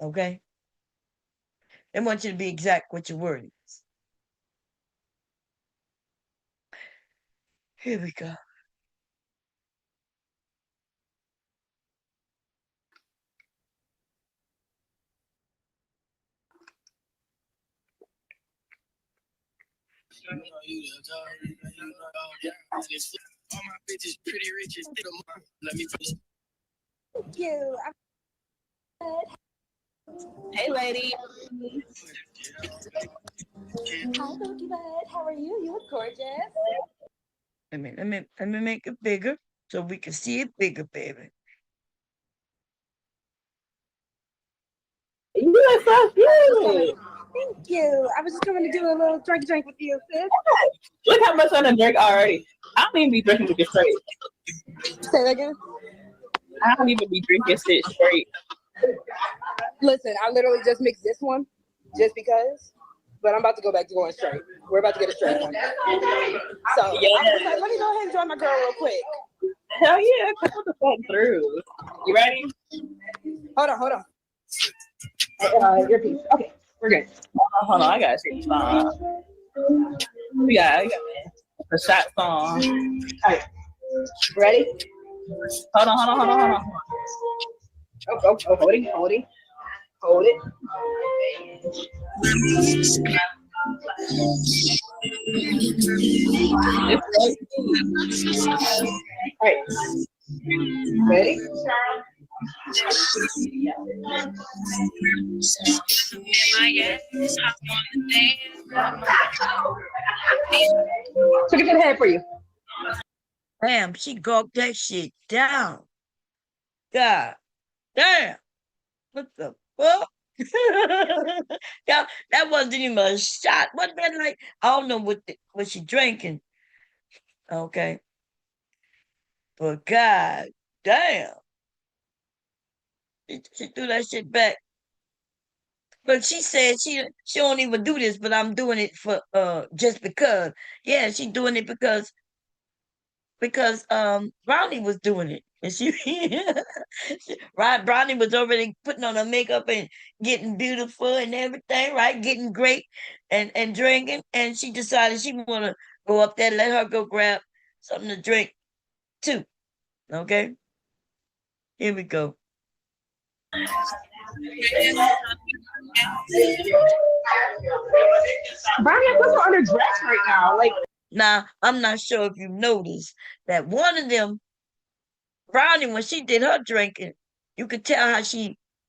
[SPEAKER 1] Okay, they want you to be exact with your words. Here we go.
[SPEAKER 4] Thank you. I'm good.
[SPEAKER 2] Hey, lady.
[SPEAKER 4] Hi, Bookie Bud. How are you? You look gorgeous.
[SPEAKER 1] Let me make it bigger so we can see it bigger, baby.
[SPEAKER 2] You look so cute.
[SPEAKER 4] Thank you. I was just coming to do a little drink with you, sis.
[SPEAKER 2] Look how much I done drink already. I don't even be drinking with you straight.
[SPEAKER 4] Say that again.
[SPEAKER 2] I don't even be drinking shit straight.
[SPEAKER 4] Listen, I literally just mixed this one just because, but I'm about to go back to going straight. We're about to get a straight one. So
[SPEAKER 2] Yeah.
[SPEAKER 4] I was like, let me go ahead and join my girl real quick.
[SPEAKER 2] Hell yeah, come the fuck through. You ready?
[SPEAKER 4] Hold on. Earpiece. Okay, we're good.
[SPEAKER 2] Hold on, I gotta change song. We got the shot song.
[SPEAKER 4] All right, ready?
[SPEAKER 2] Hold on.
[SPEAKER 4] Oh, holding. Hold it. All right, ready? Took it to the head for you.
[SPEAKER 1] Damn, she gulped that shit down. God damn. What the fuck? that wasn't even a shot. Wasn't that like, I don't know what she drinking. Okay. But God damn. She threw that shit back. But she said she don't even do this, but I'm doing it for just because. Yeah, she doing it because Brownie was doing it. And right, Brownie was already putting on her makeup and getting beautiful and everything, right? Getting great and drinking. And she decided she wanna go up there, let her go grab something to drink too. Okay? Here we go.
[SPEAKER 4] Brownie, I'm so underdressed right now. Like,
[SPEAKER 1] Now, I'm not sure if you noticed that one of them, Brownie, when she did her drinking, you could tell how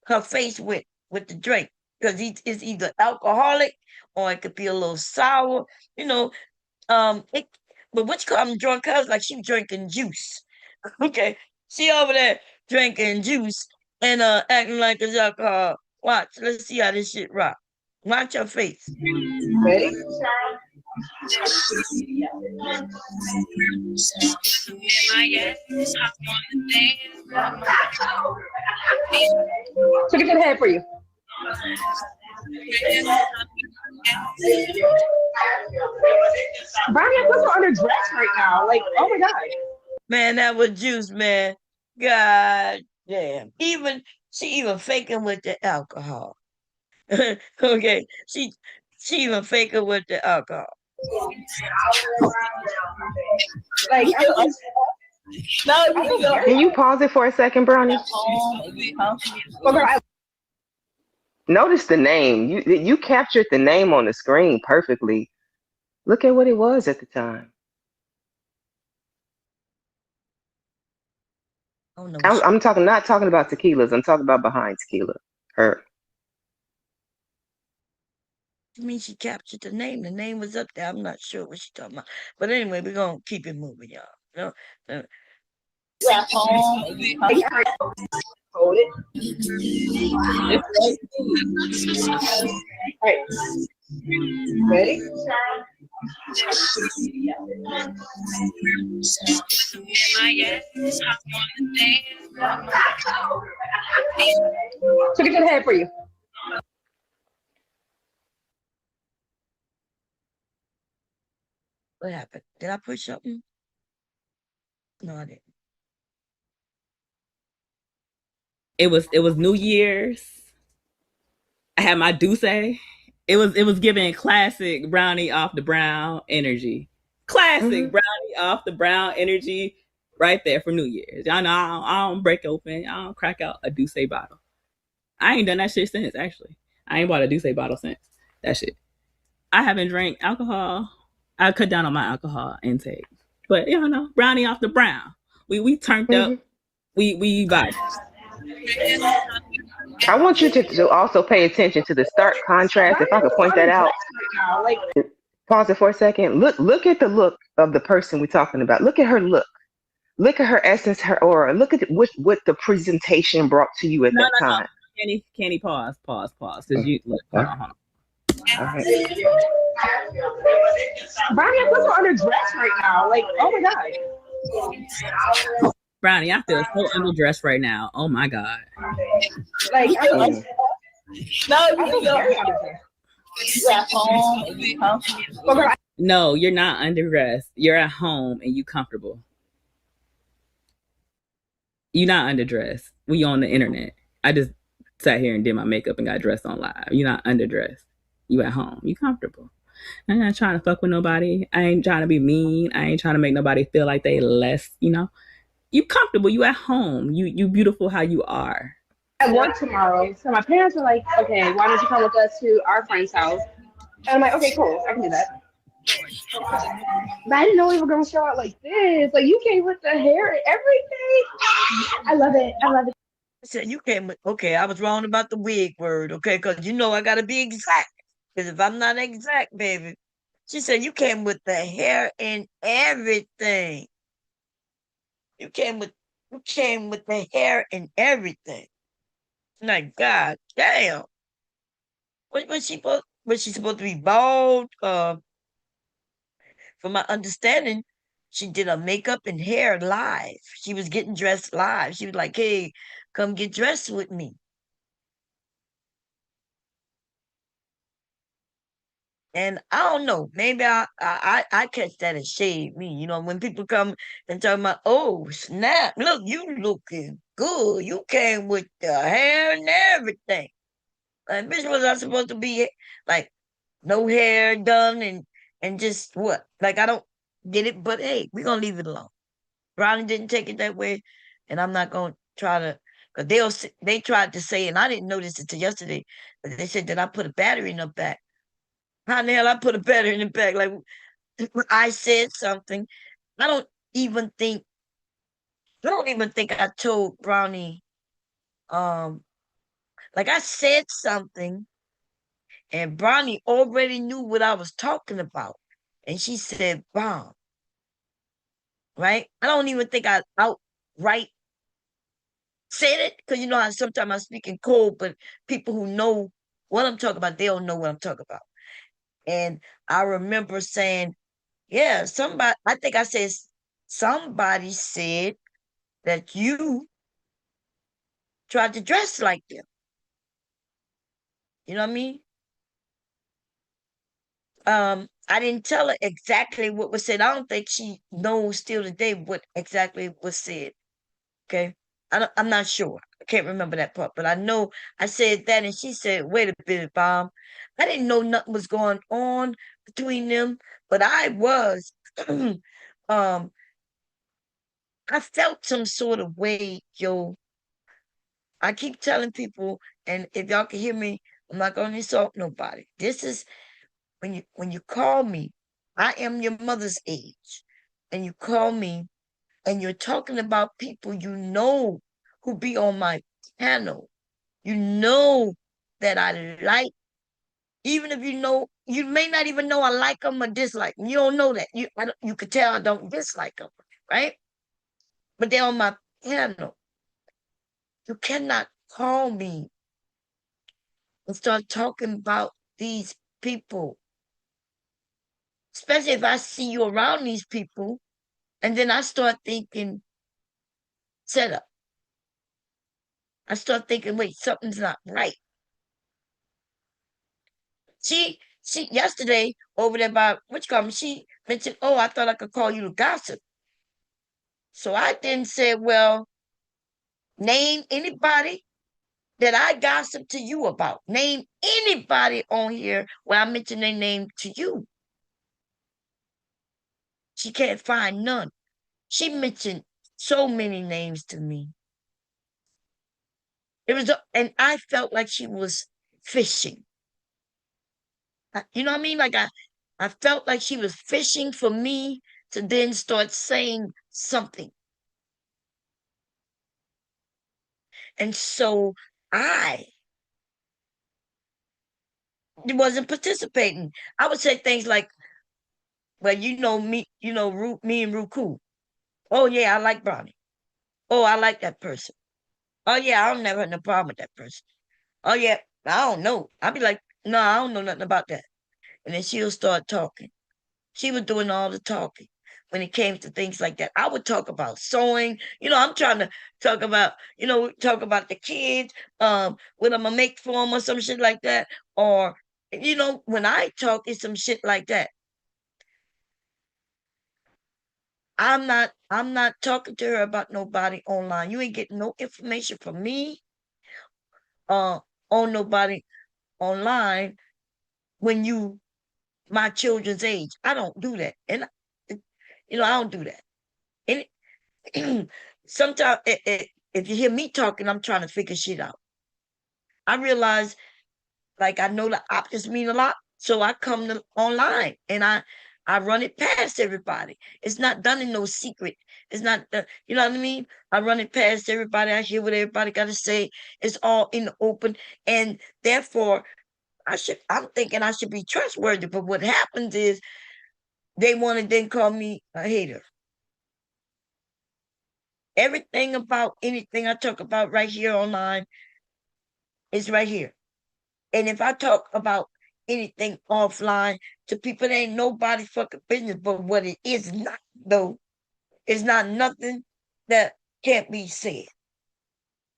[SPEAKER 1] her face went with the drink because it's either alcoholic or it could be a little sour. You know, it. But what you call them drunk? Cause like she drinking juice. Okay, she over there drinking juice and acting like it's alcohol. Watch, let's see how this shit rock. Watch your face.
[SPEAKER 4] ready? Took it to the head for you. Brownie, I'm so underdressed right now. Like, oh my god.
[SPEAKER 1] Man, that was juice, man. God damn. She even faking with the alcohol. Okay, she even faking with the alcohol.
[SPEAKER 4] Like,
[SPEAKER 3] Can you pause it for a second, Brownie? Notice the name. You captured the name on the screen perfectly. Look at what it was at the time.
[SPEAKER 1] Oh no,
[SPEAKER 3] I'm not talking about tequilas. I'm talking about behind tequila. Her.
[SPEAKER 1] I mean she captured the name. The name was up there. I'm not sure what she's talking about. But anyway, we're gonna keep it moving, y'all.
[SPEAKER 4] hold it. All right. Ready? Took it to the head for you.
[SPEAKER 1] What happened? Did I push something? No, I didn't.
[SPEAKER 2] It was New Year's. I had my Douce. It was giving classic brownie off the brown energy. Classic
[SPEAKER 3] Mm-hmm.
[SPEAKER 2] brownie off the brown energy right there for New Year's. Y'all know I don't break open. I don't crack out a Douce bottle. I ain't done that shit since, actually. I ain't bought a Douce bottle since. That shit. I haven't drank alcohol. I cut down on my alcohol intake. But y'all know, brownie off the brown. We turned up.
[SPEAKER 3] Mm-hmm.
[SPEAKER 2] We vibe.
[SPEAKER 3] I want you to also pay attention to the stark contrast. If I could point that out,
[SPEAKER 4] Now, like,
[SPEAKER 3] pause it for a second. Look at the look of the person we're talking about. Look at her look. Look at her essence, her aura. Look at what the presentation brought to you at
[SPEAKER 2] No,
[SPEAKER 3] that
[SPEAKER 2] no, no.
[SPEAKER 3] time.
[SPEAKER 2] Candy, pause. Because you look,
[SPEAKER 3] All
[SPEAKER 2] hold on, hold on.
[SPEAKER 3] right.
[SPEAKER 4] Brownie, I'm so underdressed right now. Like, oh my god.
[SPEAKER 2] Brownie, I feel so underdressed right now. Oh my god.
[SPEAKER 4] Like, I feel
[SPEAKER 3] Mm.
[SPEAKER 4] very underdressed. Well, girl,
[SPEAKER 2] No, you're not underdressed. You're at home and you comfortable. You're not underdressed. We on the internet. I just sat here and did my makeup and got dressed on live. You're not underdressed. You at home. You comfortable. I'm not trying to fuck with nobody. I ain't trying to be mean. I ain't trying to make nobody feel like they less. You comfortable. You at home. You beautiful how you are.
[SPEAKER 4] at work tomorrow. So my parents were like, okay, why don't you come with us to our friend's house? And I'm like, okay, cool, I can do that. But I didn't know we were gonna show out like this. Like you came with the hair and everything. I love it. I love it.
[SPEAKER 1] I said, you came with, okay, I was wrong about the wig word, okay? Because you know I got to be exact. Because if I'm not exact, baby. She said, you came with the hair and everything. You came with, you came with the hair and everything. Like, God damn. Was she supposed to be bald? From my understanding, she did her makeup and hair live. She was getting dressed live. She was like, hey, come get dressed with me. And I don't know, maybe I catch that as shade me. When people come and talk about, oh snap, look, you looking good. You came with the hair and everything. Like, bitch, was I supposed to be like no hair done and just what? Like, I don't get it, but hey, we're gonna leave it alone. Brownie didn't take it that way, and I'm not gonna try to, because they tried to say, and I didn't notice it till yesterday, but they said that I put a battery in the back. How the hell I put a battery in the back? Like, I said something. I don't even think I don't even think I told Brownie, um like, I said something and Brownie already knew what I was talking about. And she said bomb, right? I don't even think I outright said it, because you know how sometimes I speak in code, but people who know what I'm talking about, they don't know what I'm talking about. And I remember saying, yeah, I think I said somebody said that you tried to dress like them. You know what I mean? I didn't tell her exactly what was said. I don't think she knows still today what exactly was said. Okay. I'm not sure. I can't remember that part, but I know I said that and she said, wait a minute, Bomb. I didn't know nothing was going on between them, but I was um I felt some sort of way, yo. I keep telling people, and if y'all can hear me, I'm not gonna insult nobody. This is when you call me, I am your mother's age, and you call me and you're talking about people you know who be on my panel. You know that I like, even if you may not even know I like them or dislike them. You don't know that. You could tell I don't dislike them, right? But they're on my panel. You cannot call me and start talking about these people especially if I see you around these people, and then I start thinking, setup. I start thinking, wait, something's not right. She yesterday over there by which call me, she mentioned, oh, I thought I could call you to gossip. So I then said, well, name anybody that I gossip to you about. Name anybody on here where I mention their name to you. She can't find none. She mentioned so many names to me. And I felt like she was fishing. You know what I mean? Like I felt like she was fishing for me to then start saying something. And so I wasn't participating. I would say things like, well, you know me, me and Ruku. Oh yeah, I like Brownie. Oh, I like that person. Oh yeah, I don't never have no problem with that person. Oh yeah, I don't know. I'll be like, no, I don't know nothing about that. And then she'll start talking. She was doing all the talking when it came to things like that. I would talk about sewing. I'm trying to talk about, talk about the kids, what I'm gonna make for them or some shit like that. Or, when I talk, it's some shit like that. I'm not talking to her about nobody online. You ain't getting no information from me uh on nobody online when you my children's age. I don't do that. And I don't do that. And sometimes if you hear me talking, I'm trying to figure shit out. I realize, like, I know the options mean a lot, so I come to online and I run it past everybody. It's not done in no secret. It's not, you know what I mean? I run it past everybody. I hear what everybody got to say. It's all in the open, and therefore, I'm thinking I should be trustworthy. But what happens is they want to then call me a hater. Everything about anything I talk about right here online is right here. And if I talk about anything offline to people, it ain't nobody fucking business. But what it is not, though, is not nothing that can't be said,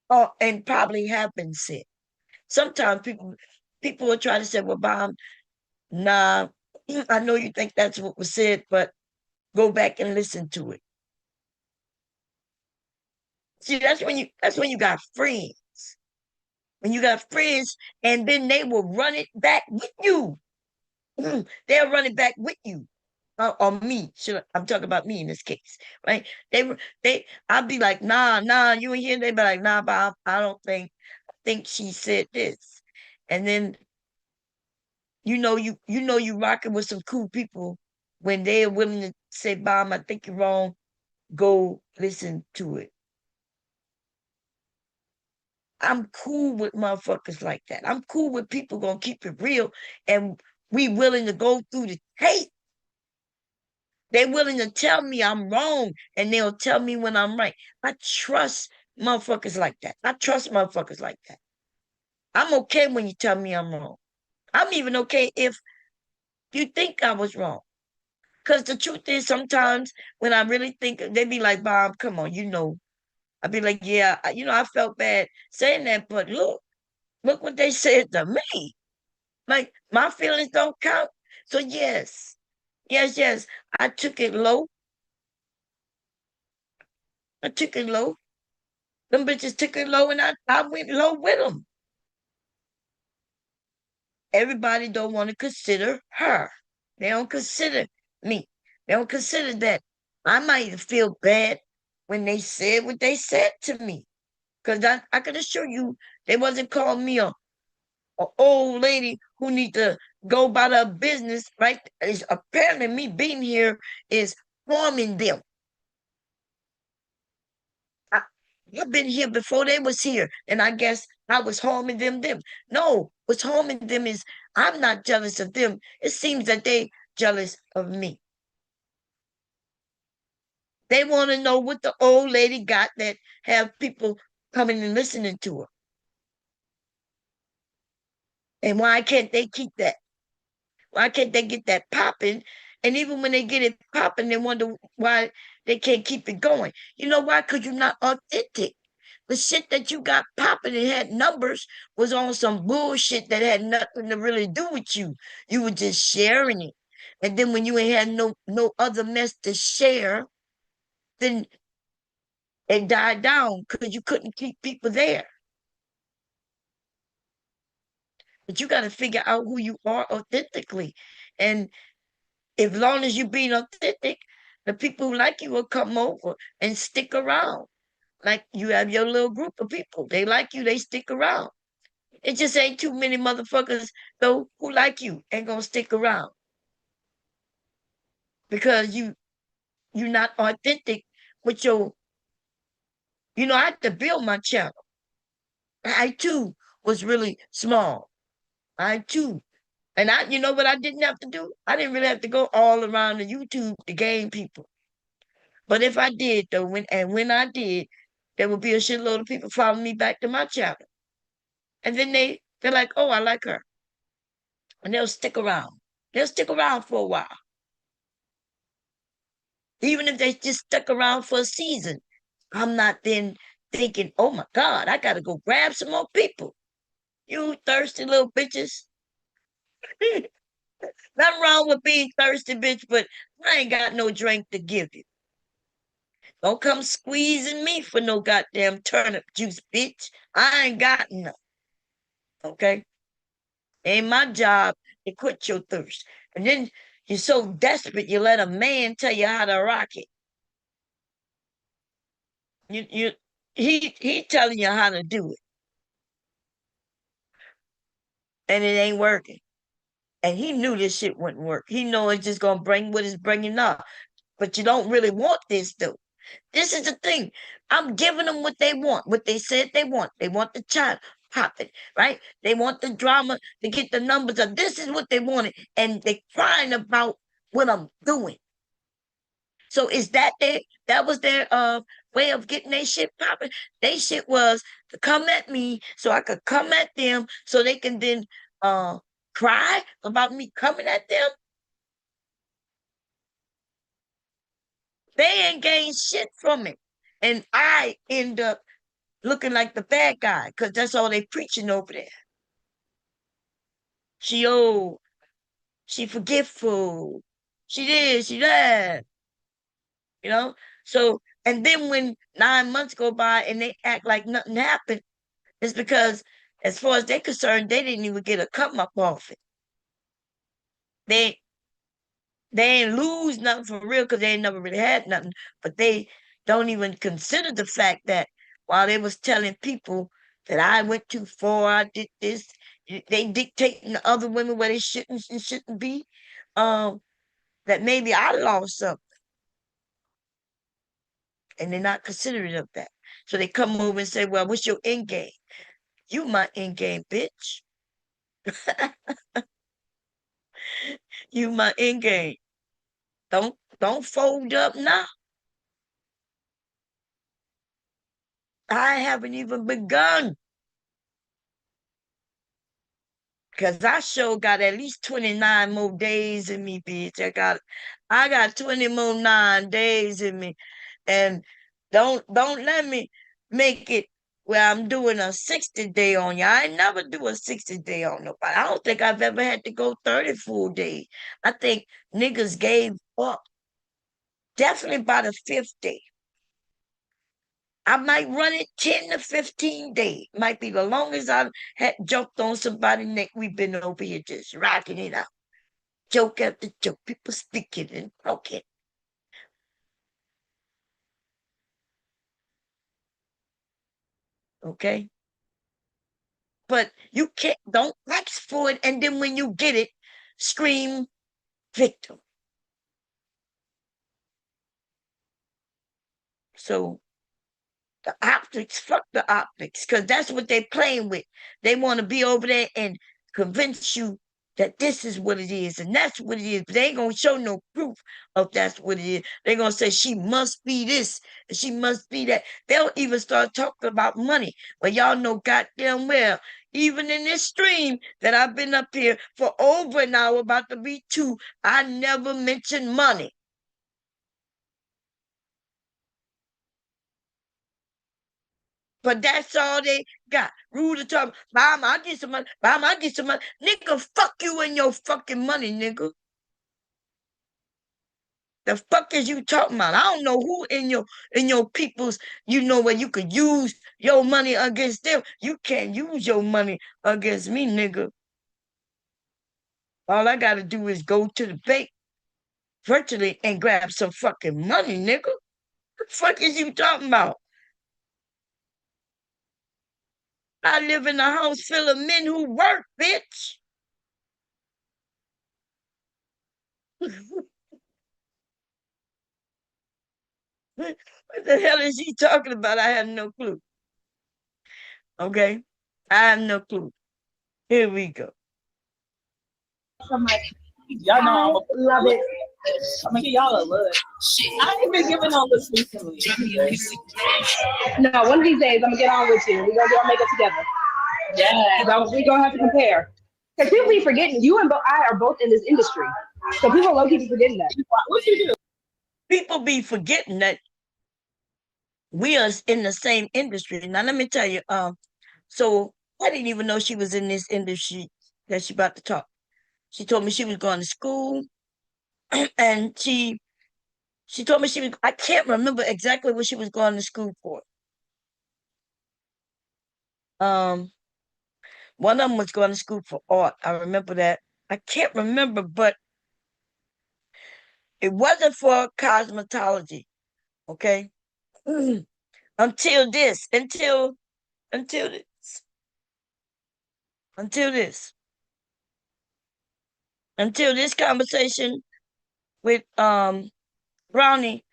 [SPEAKER 1] or and probably have been said. Sometimes people will try to say, well, Bob, nah, I know you think that's what was said, but go back and listen to it. See, that's when you got friends. When you got friends, and then they will run it back with you. They'll run it back with you. Or me. I'm talking about me in this case, right? I'll be like, nah, you ain't here. They be like, nah, Bob, I don't think she said this. And then you rocking with some cool people when they're willing to say, Bob, I think you're wrong. Go listen to it. I'm cool with motherfuckers like that. I'm cool with people gonna keep it real, and we willing to go through the tape. They willing to tell me I'm wrong, and they'll tell me when I'm right. I trust motherfuckers like that. I trust motherfuckers like that. I'm okay when you tell me I'm wrong. I'm even okay if you think I was wrong. Because the truth is, sometimes when I really think, they be like, Bob, come on, I'd be like, yeah, I felt bad saying that, but look what they said to me. Like, my feelings don't count. So yes, I took it low. I took it low. Them bitches took it low, and I went low with them. Everybody don't want to consider her. They don't consider me. They don't consider that. I might feel bad when they said what they said to me. Because I can assure you, they wasn't calling me a old lady who need to go about her business, right? It's apparently me being here is harming them. I've been here before they was here, and I guess I was harming them. No, what's harming them is I'm not jealous of them. It seems that they jealous of me. They want to know what the old lady got that have people coming and listening to her. And why can't they keep that? Why can't they get that popping And even when they get it popping, they wonder why they can't keep it going. You know why? Because you're not authentic. The shit that you got popping and had numbers was on some bullshit that had nothing to really do with you. You were just sharing it. And then when you ain't had no other mess to share, then it died down because you couldn't keep people there. But you got to figure out who you are authentically. And as long as you being authentic, the people who like you will come over and stick around. Like you have your little group of people. They like you, they stick around. It just ain't too many motherfuckers though who like you ain't gonna stick around because you're not authentic with your, I had to build my channel. I too was really small. I too. And you know what I didn't have to do? I didn't really have to go all around the YouTube to gain people. But if I did though, when I did, there would be a shitload of people following me back to my channel. And then they're like, oh, I like her. And they'll stick around. They'll stick around for a while. Even if they just stuck around for a season, I'm not then thinking, oh my God, I gotta go grab some more people. You thirsty little bitches. Nothing wrong with being thirsty, bitch, but I ain't got no drink to give you. Don't come squeezing me for no goddamn turnip juice, bitch. I ain't got none. Okay? Ain't my job to quit your thirst. And then you're so desperate you let a man tell you how to rock it. You he telling you how to do it. And it ain't working. And he knew this shit wouldn't work. He know it's just gonna bring what it's bringing up. But you don't really want this though. This is the thing. I'm giving them what they want, what they said they want. They want the child popping, right? They want the drama to get the numbers up. This is what they wanted. And they crying about what I'm doing. So is that was their way of getting their shit popping? Their shit was to come at me so I could come at them so they can then cry about me coming at them. They ain't gained shit from it. And I end up looking like the bad guy because that's all they preaching over there. She old, she forgetful, she this, she that, you know? So, and then when 9 months go by and they act like nothing happened, it's because as far as they're concerned, they didn't even get a come up off it. They they ain't lose nothing for real because they ain't never really had nothing, but they don't even consider the fact that while they was telling people that I went too far, I did this, they dictating to other women where they shouldn't and shouldn't be, um, that maybe I lost something, and they're not considerate of that. So they come over and say, well, what's your end game? You my end game, bitch. You my end game. Don't fold up now. I haven't even begun. Cause I sure got at least 29 more days in me, bitch. I got 20 more 9 days in me. And don't let me make it where I'm doing a 60-day on you. I ain't never do a 60-day on nobody. I don't think I've ever had to go 30 full days. I think niggas gave up. Definitely by the fifth day. I might run it 10 to 15 days. Might be the longest I've had jumped on somebody's neck. We've been over here just rocking it out. Joke after joke. People speaking and talking. Okay? But you don't ask for it, and then when you get it, scream victim. So the optics, fuck the optics, because that's what they're playing with. They want to be over there and convince you that this is what it is and that's what it is. But they ain't gonna show no proof of that's what it is. They're gonna say she must be this and she must be that. They'll even start talking about money. But y'all know goddamn well Even in this stream that I've been up here for over an hour, about to be 2, I never mentioned money. But that's all they got. Rule the talk. Bam, I get some money. Bam, I get some money. Nigga, fuck you and your fucking money, nigga. The fuck is you talking about? I don't know who in your people's, where you could use your money against them. You can't use your money against me, nigga. All I gotta do is go to the bank virtually and grab some fucking money, nigga. What the fuck is you talking about? I live in a house full of men who work, bitch. What the hell is he talking about? I have no clue. Okay? I have no clue. Here we go.
[SPEAKER 2] So much. Y'all know I'm
[SPEAKER 4] love it.
[SPEAKER 2] I'm gonna give y'all a look. I ain't been giving all this recently.
[SPEAKER 4] No, one of these days I'm gonna get on with you. We're gonna do our makeup together.
[SPEAKER 2] Yeah.
[SPEAKER 4] We're gonna have to compare. Because people be forgetting you and I are both in this industry. So people low key be forgetting that.
[SPEAKER 2] What you do?
[SPEAKER 1] People be forgetting that we are in the same industry. Now let me tell you, so I didn't even know she was in this industry that she about to talk. She told me she was going to school, and she told me I can't remember exactly what she was going to school for. One of them was going to school for art. I remember that. I can't remember, but it wasn't for cosmetology. Okay. until this, until this, until this, until this conversation with Brownie,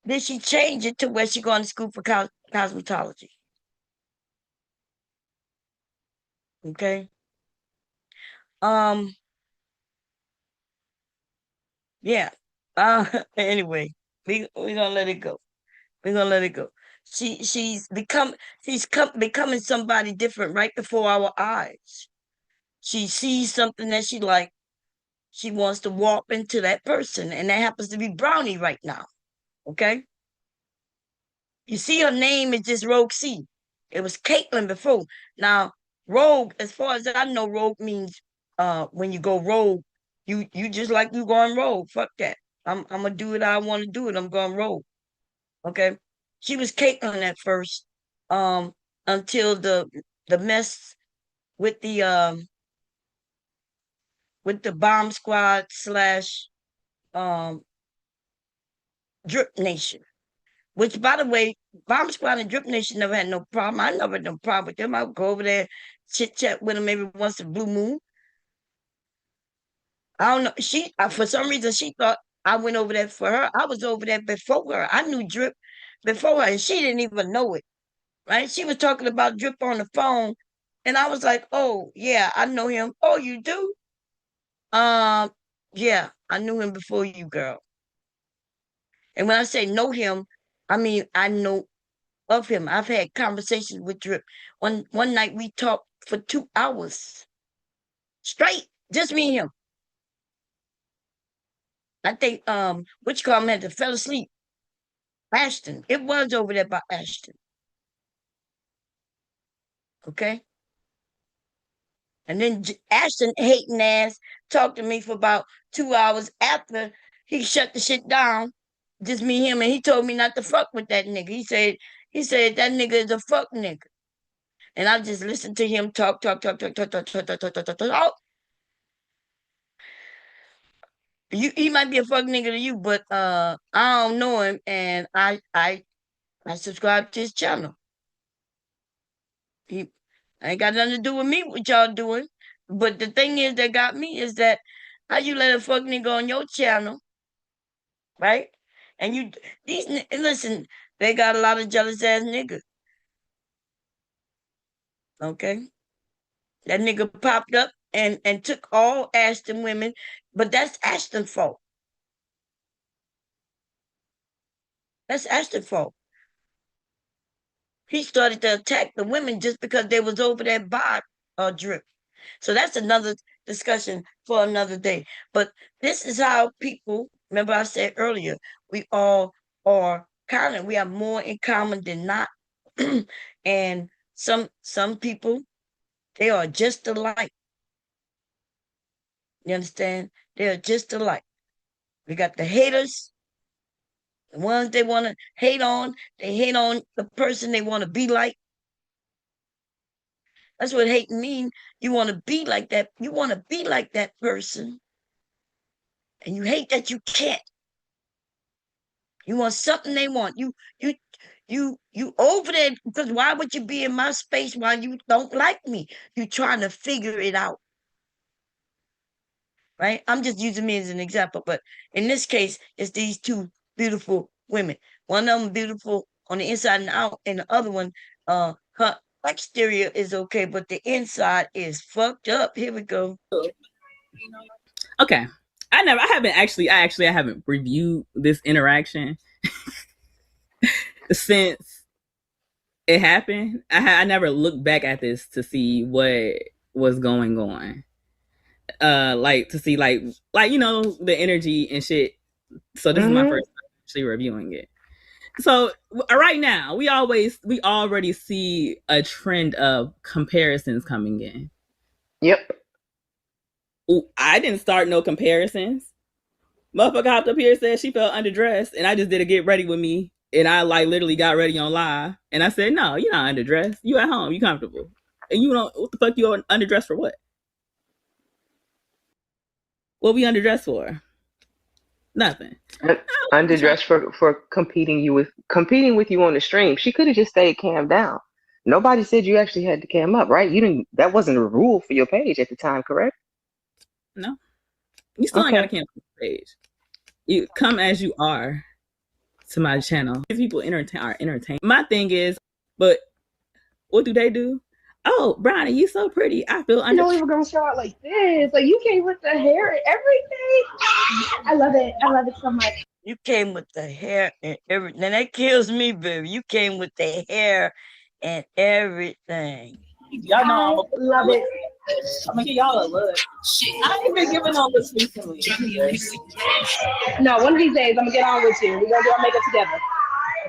[SPEAKER 1] then she changed it to where she going to school for cosmetology. Okay. Um. Yeah. Anyway, we gonna let it go. We're gonna let it go. She's becoming somebody different right before our eyes. She sees something that she like. She wants to walk into that person, and that happens to be Brownie right now. Okay. You see, her name is just Rogue C. It was Caitlin before. Now, Rogue, as far as I know, Rogue means when you go rogue, you just like you going rogue. Fuck that. I'm gonna do it. I want to do it. I'm going rogue. Okay. She was Caitlin at first, um, until the mess with the bomb squad slash um Drip Nation. Which, by the way, Bomb Squad and Drip Nation never had no problem. I never had no problem with them. I would go over there, chit chat with them every once in a blue moon. I don't know. She, for some reason, she thought I went over there for her. I was over there before her. I knew Drip before her, and she didn't even know it. Right? She was talking about Drip on the phone, and I was like, "Oh yeah, I know him. Oh, you do? Um, yeah, I knew him before you, girl." And when I say know him, I mean I know of him. I've had conversations with Drip. One night we talked for 2 hours straight, just me and him. I think which call had to fell asleep. Ashton. It was over there by Ashton. Okay. And then Ashton hating ass talked to me for about 2 hours after he shut the shit down. Just me and him, and he told me not to fuck with that nigga. He said that nigga is a fuck nigga. And I just listened to him talk. He might be a fuck nigga to you, but I don't know him, and I subscribe to his channel. He ain't got nothing to do with me what y'all doing. But the thing is that got me is that how you let a fuck nigga on your channel, right? And listen, they got a lot of jealous ass niggas. Okay. That nigga popped up and took all Ashton women, but that's Ashton's fault. That's Ashton's fault. He started to attack the women just because they was over that bar drip. So that's another discussion for another day. But this is how people, remember I said earlier, we all are common. We have more in common than not. And some people, they are just alike. You understand? They are just alike. We got the haters, the ones they want to hate on. They hate on the person they want to be like. That's what hate means. You want to be like that. You want to be like that person, and you hate that you can't. You want something they want. You over there because why would you be in my space while you don't like me? You trying to figure it out, right? I'm just using me as an example, but in this case, it's these two beautiful women. One of them beautiful on the inside and out, and the other one, her exterior is okay, but the inside is fucked up. Here we go.
[SPEAKER 2] Okay. I haven't reviewed this interaction since it happened. I never looked back at this to see what was going on. Like to see like the energy and shit. So this is my first time actually reviewing it. So right now, we already see a trend of comparisons coming in.
[SPEAKER 3] Yep.
[SPEAKER 2] Ooh, I didn't start no comparisons. Motherfucker hopped up here and said she felt underdressed, and I just did a get ready with me, and I like literally got ready on live, and I said, "No, you're not underdressed. You at home. You comfortable, and you don't. What the fuck you underdressed for? What? What we underdressed for? Nothing.
[SPEAKER 3] Underdressed for competing with you on the stream. She could have just stayed cam down. Nobody said you actually had to cam up, right? You didn't. That wasn't a rule for your page at the time, correct?
[SPEAKER 2] No, you still ain't got to cam on the page. You come as you are to my channel. These people are entertained. My thing is, but what do? Oh, Brownie, you so pretty. I feel
[SPEAKER 4] I know we were gonna show out like this. Like you came with the hair and everything. I love it. I love it so much.
[SPEAKER 1] You came with the hair and everything. Now that kills me, baby. You came with the hair and everything.
[SPEAKER 2] Y'all know
[SPEAKER 4] I love it.
[SPEAKER 2] I'm gonna give y'all a look. I ain't been giving all this recently.
[SPEAKER 4] No, one of these days I'm gonna get on with you. We're gonna do our makeup together.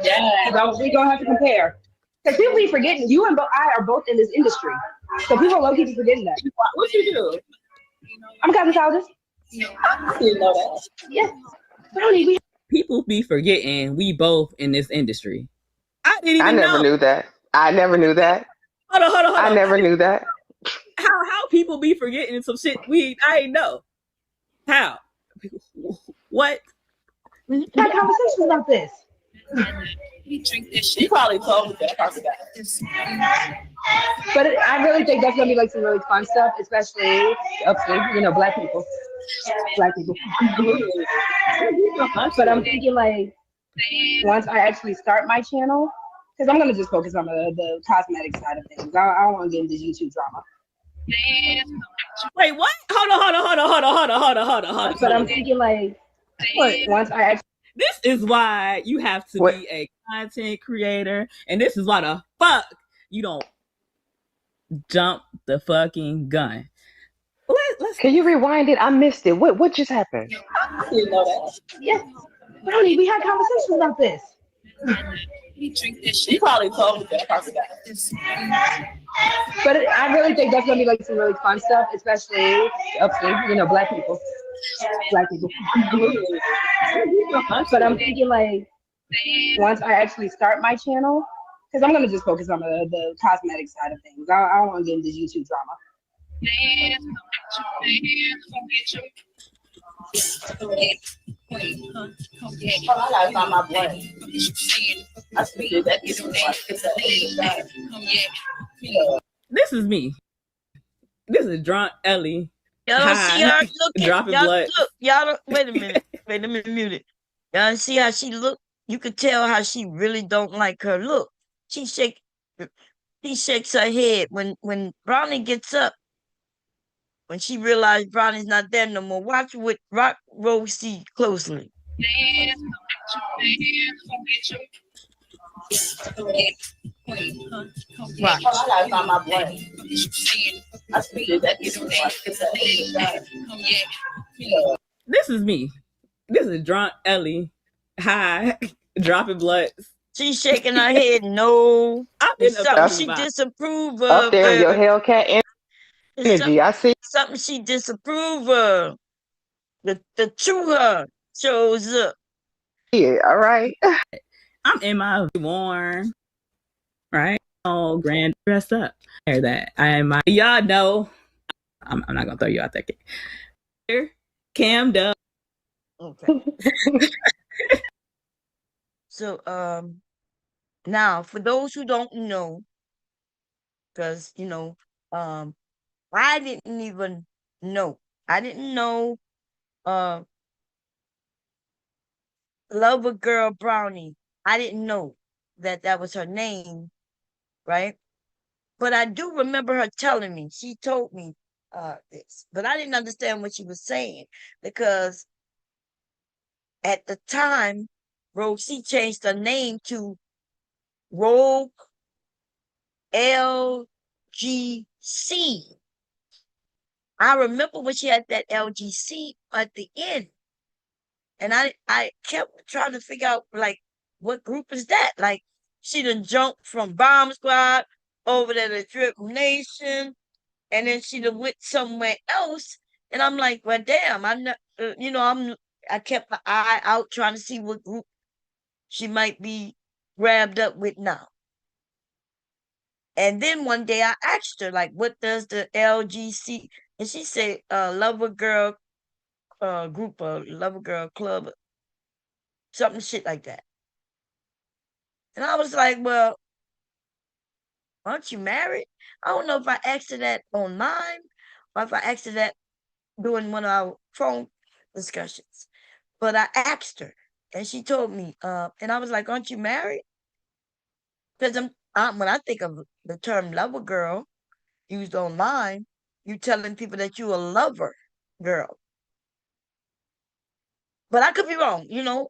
[SPEAKER 4] Yeah. We're gonna have to compare. Because people be forgetting you and I are both in this industry. So people are low-key forgetting that.
[SPEAKER 2] What you do?
[SPEAKER 4] I'm a cosmetologist.
[SPEAKER 2] I didn't know that.
[SPEAKER 4] Yeah.
[SPEAKER 2] People be forgetting we both in this industry. I didn't even
[SPEAKER 3] I never
[SPEAKER 2] know.
[SPEAKER 3] knew that. I never knew that.
[SPEAKER 2] Hold on.
[SPEAKER 3] I never knew that.
[SPEAKER 2] How people be forgetting some shit I ain't know. How? What?
[SPEAKER 4] We had conversations about this.
[SPEAKER 2] You probably told me that. I forgot.
[SPEAKER 4] But I really think that's gonna be like some really fun stuff, especially black people. But I'm thinking like once I actually start my channel, because I'm gonna just focus on the cosmetic side of things. I don't want to get into YouTube drama.
[SPEAKER 2] Wait, what? Hold on.
[SPEAKER 4] But I'm thinking like once I actually.
[SPEAKER 2] This is why you have to be a content creator, and this is why the fuck you don't jump the fucking gun.
[SPEAKER 3] Can you rewind it? I missed it. What just happened?
[SPEAKER 2] I didn't know that.
[SPEAKER 4] Yeah, Brownie, we had conversations about this.
[SPEAKER 2] You probably told me that. I forgot.
[SPEAKER 4] But I really think that's gonna be like some really fun stuff, especially black people. But I'm thinking like once I actually start my channel, because I'm gonna just focus on the cosmetic side of things. I don't want to get into YouTube drama.
[SPEAKER 2] I gotta find my blend. This is me. This is drunk Ellie.
[SPEAKER 1] Y'all don't see her looking.
[SPEAKER 2] Dropping
[SPEAKER 1] Y'all
[SPEAKER 2] blood.
[SPEAKER 1] look. Y'all don't. Wait a minute. Wait, let me mute it. Y'all see how she look? You could tell how she really don't like her look. She shakes her head when Brownie gets up. When she realized Brownie's not there no more. Watch Rosie closely.
[SPEAKER 2] Right.
[SPEAKER 4] Oh, I gotta find my blunt. I should do that.
[SPEAKER 2] This is me. This is drunk Ellie. High, dropping bloods.
[SPEAKER 1] She's shaking her head. No,
[SPEAKER 2] I'm
[SPEAKER 1] it's
[SPEAKER 2] in a
[SPEAKER 1] something
[SPEAKER 2] fucking
[SPEAKER 1] she
[SPEAKER 2] vibe.
[SPEAKER 1] disapprove
[SPEAKER 3] Up
[SPEAKER 1] of.
[SPEAKER 3] there in your Hellcat
[SPEAKER 1] It's
[SPEAKER 3] energy. I see
[SPEAKER 1] something she disapprove of. The true her shows up.
[SPEAKER 3] it. All right.
[SPEAKER 2] I'm in my warm, right? Oh, grand dressed up. Hear that? I am my. Y'all know. I'm not gonna throw you out there. Here, Cam Dub.
[SPEAKER 1] Okay. So now for those who don't know, because I didn't even know. I didn't know uh Lover Girl Brownie. I didn't know that was her name, right? But I do remember her telling me. She told me this, but I didn't understand what she was saying because at the time, Rosie changed her name to Rogue LGC. I remember when she had that LGC at the end, and I kept trying to figure out like what group is that? Like she done jumped from Bomb Squad over to the Drip Nation, and then she done went somewhere else. And I'm like, well, damn, I'm not, I kept my eye out trying to see what group she might be grabbed up with now. And then one day I asked her, like, what does the LGC? And she said, Lover Girl group, Lover Girl club, something shit like that. And I was like, well, aren't you married? I don't know if I asked her that online or if I asked her that during one of our phone discussions. But I asked her and she told me, and I was like, aren't you married? Because when I think of the term lover girl used online, you telling people that you a lover girl. But I could be wrong,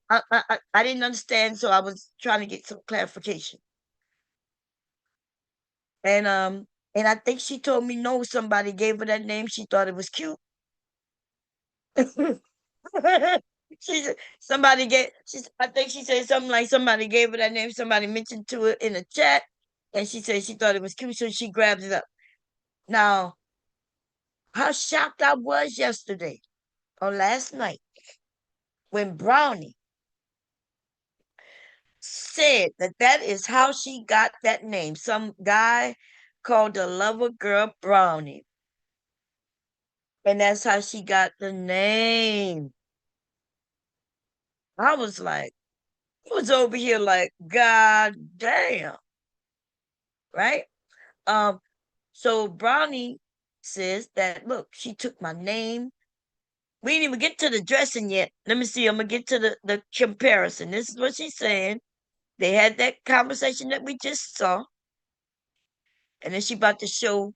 [SPEAKER 1] I didn't understand, so I was trying to get some clarification. And I think she told me no, somebody gave her that name. She thought it was cute. Somebody gave I think she said something like somebody gave her that name, somebody mentioned to it in the chat, and she said she thought it was cute, so she grabbed it up. Now, how shocked I was yesterday or last night when Brownie said that is how she got that name. Some guy called the lover girl Brownie. And that's how she got the name. I was like, I was over here like, God damn. Right? Um, so Brownie says that look, she took my name. We didn't even get to the dressing yet. Let me see. I'm gonna get to the comparison. This is what she's saying. They had that conversation that we just saw. And then she about to show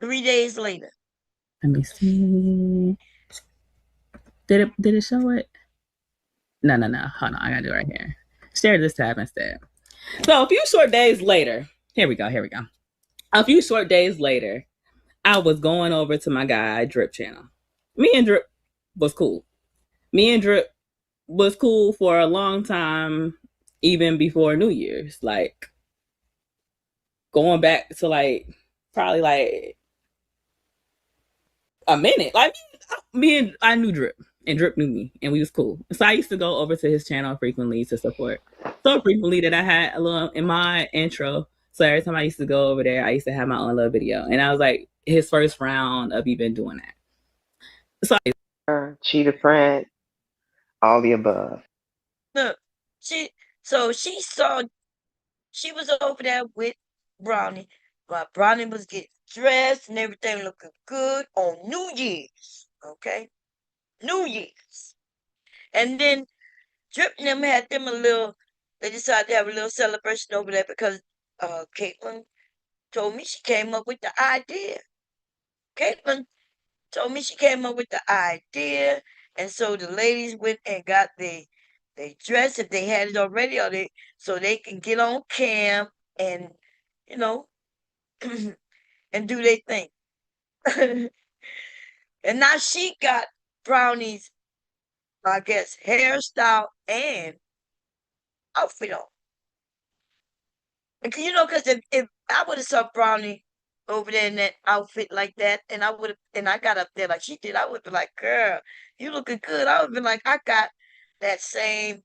[SPEAKER 1] 3 days later.
[SPEAKER 2] Let me see. Did it show it? No. Hold on, I gotta do it right here. Share this tab instead. So a few short days later, here we go. A few short days later, I was going over to my guy Drip channel. Me and Drip was cool. Me and Drip was cool for a long time, even before New Year's. Like going back to like probably like a minute. Like me and I knew Drip and Drip knew me and we was cool. So I used to go over to his channel frequently to support. So frequently that I had a little in my intro. So every time I used to go over there, I used to have my own little video. And I was like his first round of even doing that. So
[SPEAKER 3] cheetah print, all the above.
[SPEAKER 1] Look, she she was over there with Brownie, but Brownie was getting dressed and everything looking good on New Year's. Okay? New Year's. And then Drip and them had them they decided to have a little celebration over there because Caitlin told me she came up with the idea. Caitlin told me she came up with the idea. And so the ladies went and got the They dress if they had it already, or they so they can get on cam and you know and do their thing. And now she got Brownie's, I guess, hairstyle and outfit on. Because if I would have saw Brownie over there in that outfit like that, and I got up there like she did, I would be like, girl, you looking good. I would be like, I got that same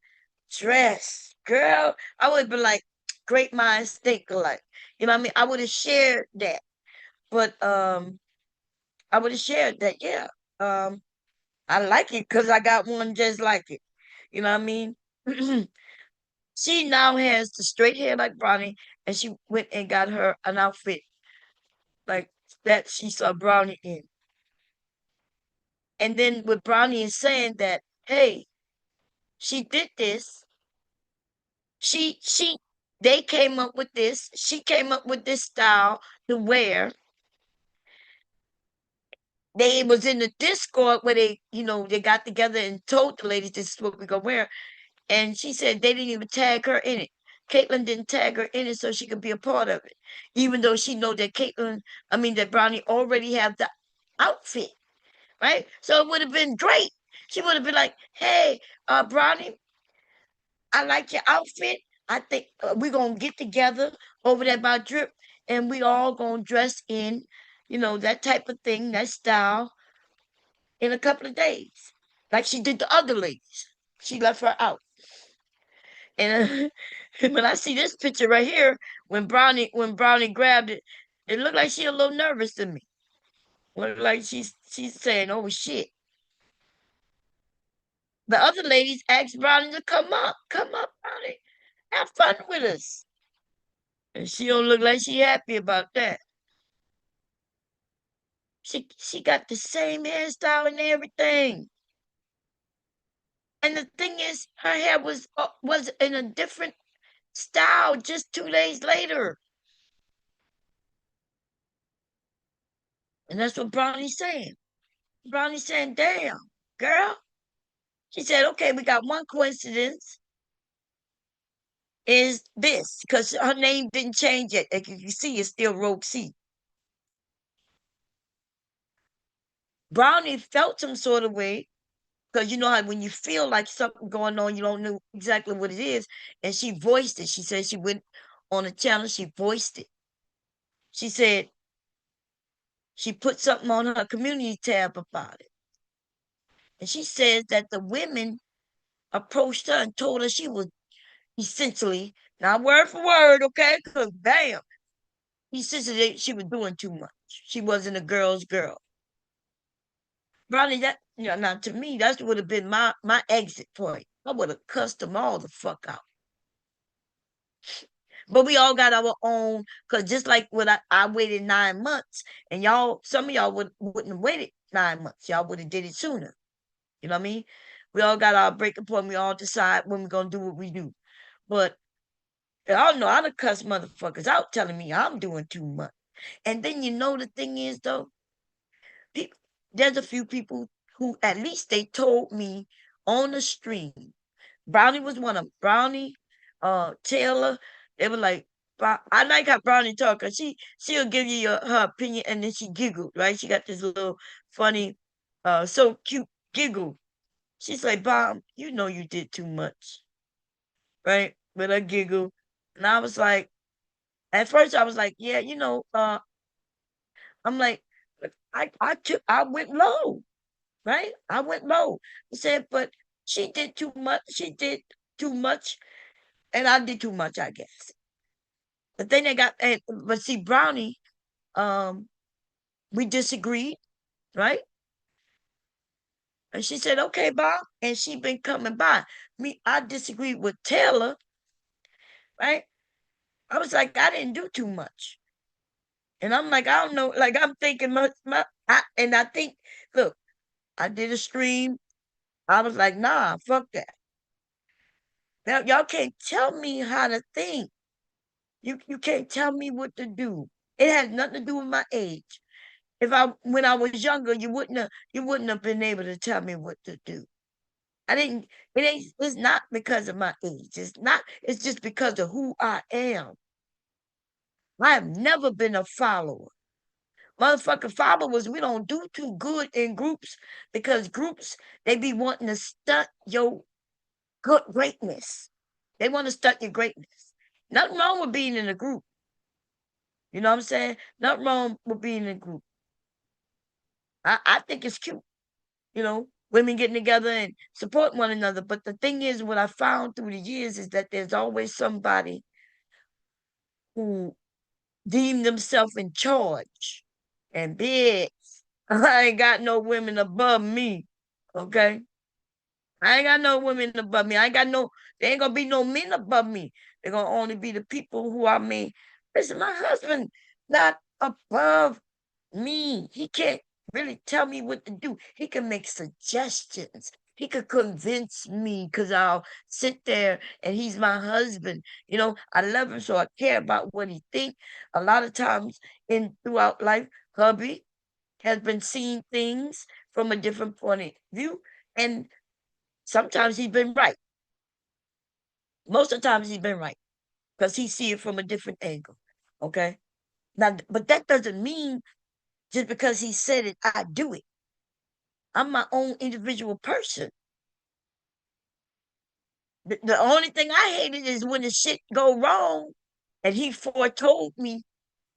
[SPEAKER 1] dress, girl. I would be like, great minds think alike. You know what I mean? I would have shared that. But I would have shared that, yeah. Um, I like it because I got one just like it. You know what I mean? She now has the straight hair like Brownie, and she went and got her an outfit like that she saw Brownie in. And then with Brownie is saying that, hey, she did this. She they came up with this. She came up with this style to wear. They was in the Discord where they got together and told the ladies this is what we're gonna wear. And she said they didn't even tag her in it. Caitlin didn't tag her in it so she could be a part of it, even though she know that that Brownie already have the outfit, right? So it would have been great. She would have been like, "Hey, Brownie, I like your outfit. I think we're gonna get together over there by Drip, and we all gonna dress in, that type of thing, that style, in a couple of days, like she did the other ladies. She left her out." And when I see this picture right here, when Brownie grabbed it, it looked like she a little nervous to me. Looked like she's saying, "Oh shit." The other ladies asked Brownie to come up, Brownie, have fun with us. And she don't look like she happy about that. She got the same hairstyle and everything. And the thing is, her hair was in a different style just 2 days later. And that's what Brownie's saying. Brownie's saying, damn, girl. She said, okay, we got one coincidence is this, because her name didn't change yet. Like you can see, it's still Rogue C. Brownie felt some sort of way, because you know how when you feel like something going on, you don't know exactly what it is. And she voiced it. She said she went on a channel, she voiced it. She said she put something on her community tab about it. And she says that the women approached her and told her she was essentially, not word for word, okay? Because damn, essentially she was doing too much. She wasn't a girl's girl. Probably now to me, that would have been my exit point. I would have cussed them all the fuck out. But we all got our own, because just like when I waited 9 months, and some of y'all wouldn't have waited 9 months. Y'all would have did it sooner. You know what I mean? We all got our breaking point. We all decide when we're gonna do what we do. But I don't know, I done cuss motherfuckers out telling me I'm doing too much. And then the thing is though, people, there's a few people who at least they told me on the stream. Brownie was one of them. Brownie, Taylor, they were like, I like how Brownie talk, cause she'll give you her opinion and then she giggled, right? She got this little funny, so cute giggle. She's like, Bob, you know you did too much, right? With a giggle. And I was like, at first I was like, yeah, I'm like, I went low, right? I went low. I said, but she did too much. She did too much, and I did too much, I guess. But then but see, Brownie, um, we disagreed, right? And she said, okay, Bob, and she been coming by. I disagreed with Taylor, right? I was like, I didn't do too much. And I'm like, I don't know, like I'm thinking and I think, look, I did a stream. I was like, nah, fuck that. Now y'all can't tell me how to think. You can't tell me what to do. It has nothing to do with my age. When I was younger, you wouldn't have been able to tell me what to do. I didn't. It ain't. It's not because of my age. It's not. It's just because of who I am. I have never been a follower. Motherfucking followers, we don't do too good in groups because groups they be wanting to stunt your good greatness. They want to stunt your greatness. Nothing wrong with being in a group. You know what I'm saying? Nothing wrong with being in a group. I think it's cute, women getting together and support one another. But the thing is, what I found through the years is that there's always somebody who deem themselves in charge. And bitch, I ain't got no women above me. Okay? I ain't got no women above me. I ain't got no, there ain't gonna be no men above me. They're gonna only be the people who I mean. Listen, my husband not above me. He can't really tell me what to do. He can make suggestions. He could convince me because I'll sit there and he's my husband. I love him, so I care about what he think. A lot of times in throughout life, hubby has been seeing things from a different point of view. And sometimes he's been right. Most of the times he's been right because he see it from a different angle. Okay. Now, but that doesn't mean just because he said it, I do it. I'm my own individual person. The only thing I hated is when the shit go wrong, and he foretold me.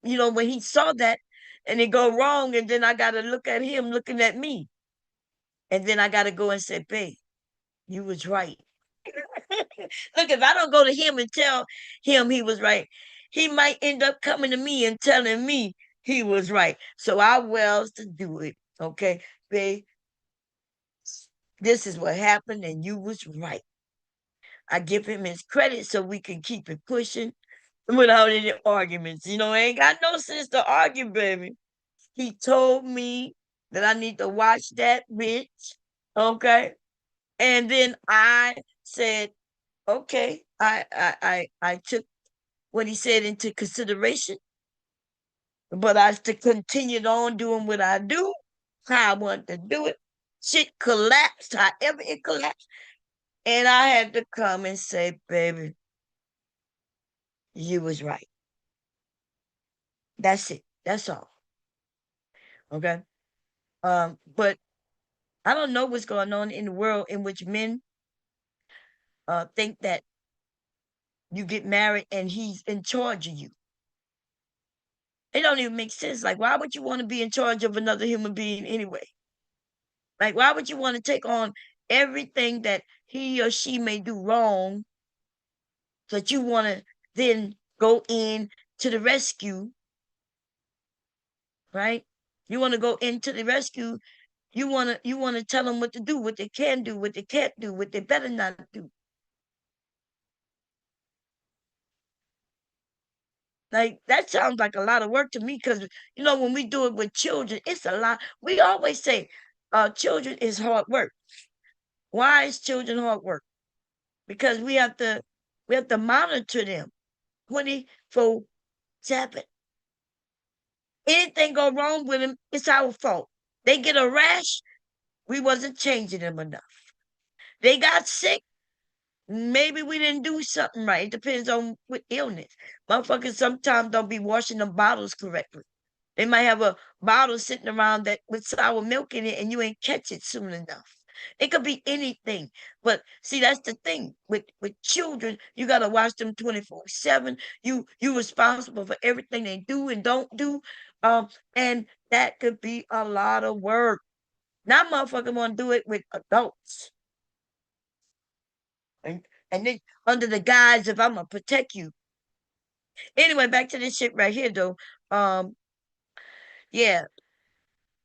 [SPEAKER 1] When he saw that, and it go wrong, and then I got to look at him looking at me, and then I got to go and say, "Babe, you was right." Look, if I don't go to him and tell him he was right, he might end up coming to me and telling me he was right. So I wills to do it. Okay, babe, this is what happened, and you was right. I give him his credit so we can keep it pushing without any arguments. Ain't got no sense to argue, baby. He told me that I need to watch that bitch. Okay. And then I said, okay, I took what he said into consideration, but I still continued on doing what I do, how I want to do it. Shit collapsed, however it collapsed. And I had to come and say, baby, you was right. That's it. That's all. Okay. But I don't know what's going on in the world in which men think that you get married and he's in charge of you. It don't even make sense. Like, why would you want to be in charge of another human being anyway? Like, why would you want to take on everything that he or she may do wrong so that you want to then go in to the rescue, right? You want to go into the rescue. You want to tell them what to do, what they can do, what they can't do, what they better not do. Like, that sounds like a lot of work to me because, when we do it with children, it's a lot. We always say, children is hard work. Why is children hard work? Because we have to monitor them 24/7. Anything go wrong with them, it's our fault. They get a rash, we wasn't changing them enough. They got sick, maybe we didn't do something right. It depends on what illness. Motherfuckers sometimes don't be washing them bottles correctly. They might have a bottle sitting around that with sour milk in it and you ain't catch it soon enough. It could be anything. But see, that's the thing. With children, you gotta watch them 24/7. You responsible for everything they do and don't do. And that could be a lot of work. Now motherfucker wanna do it with adults. And then under the guise of I'm gonna protect you. Anyway, back to this shit right here though. Yeah.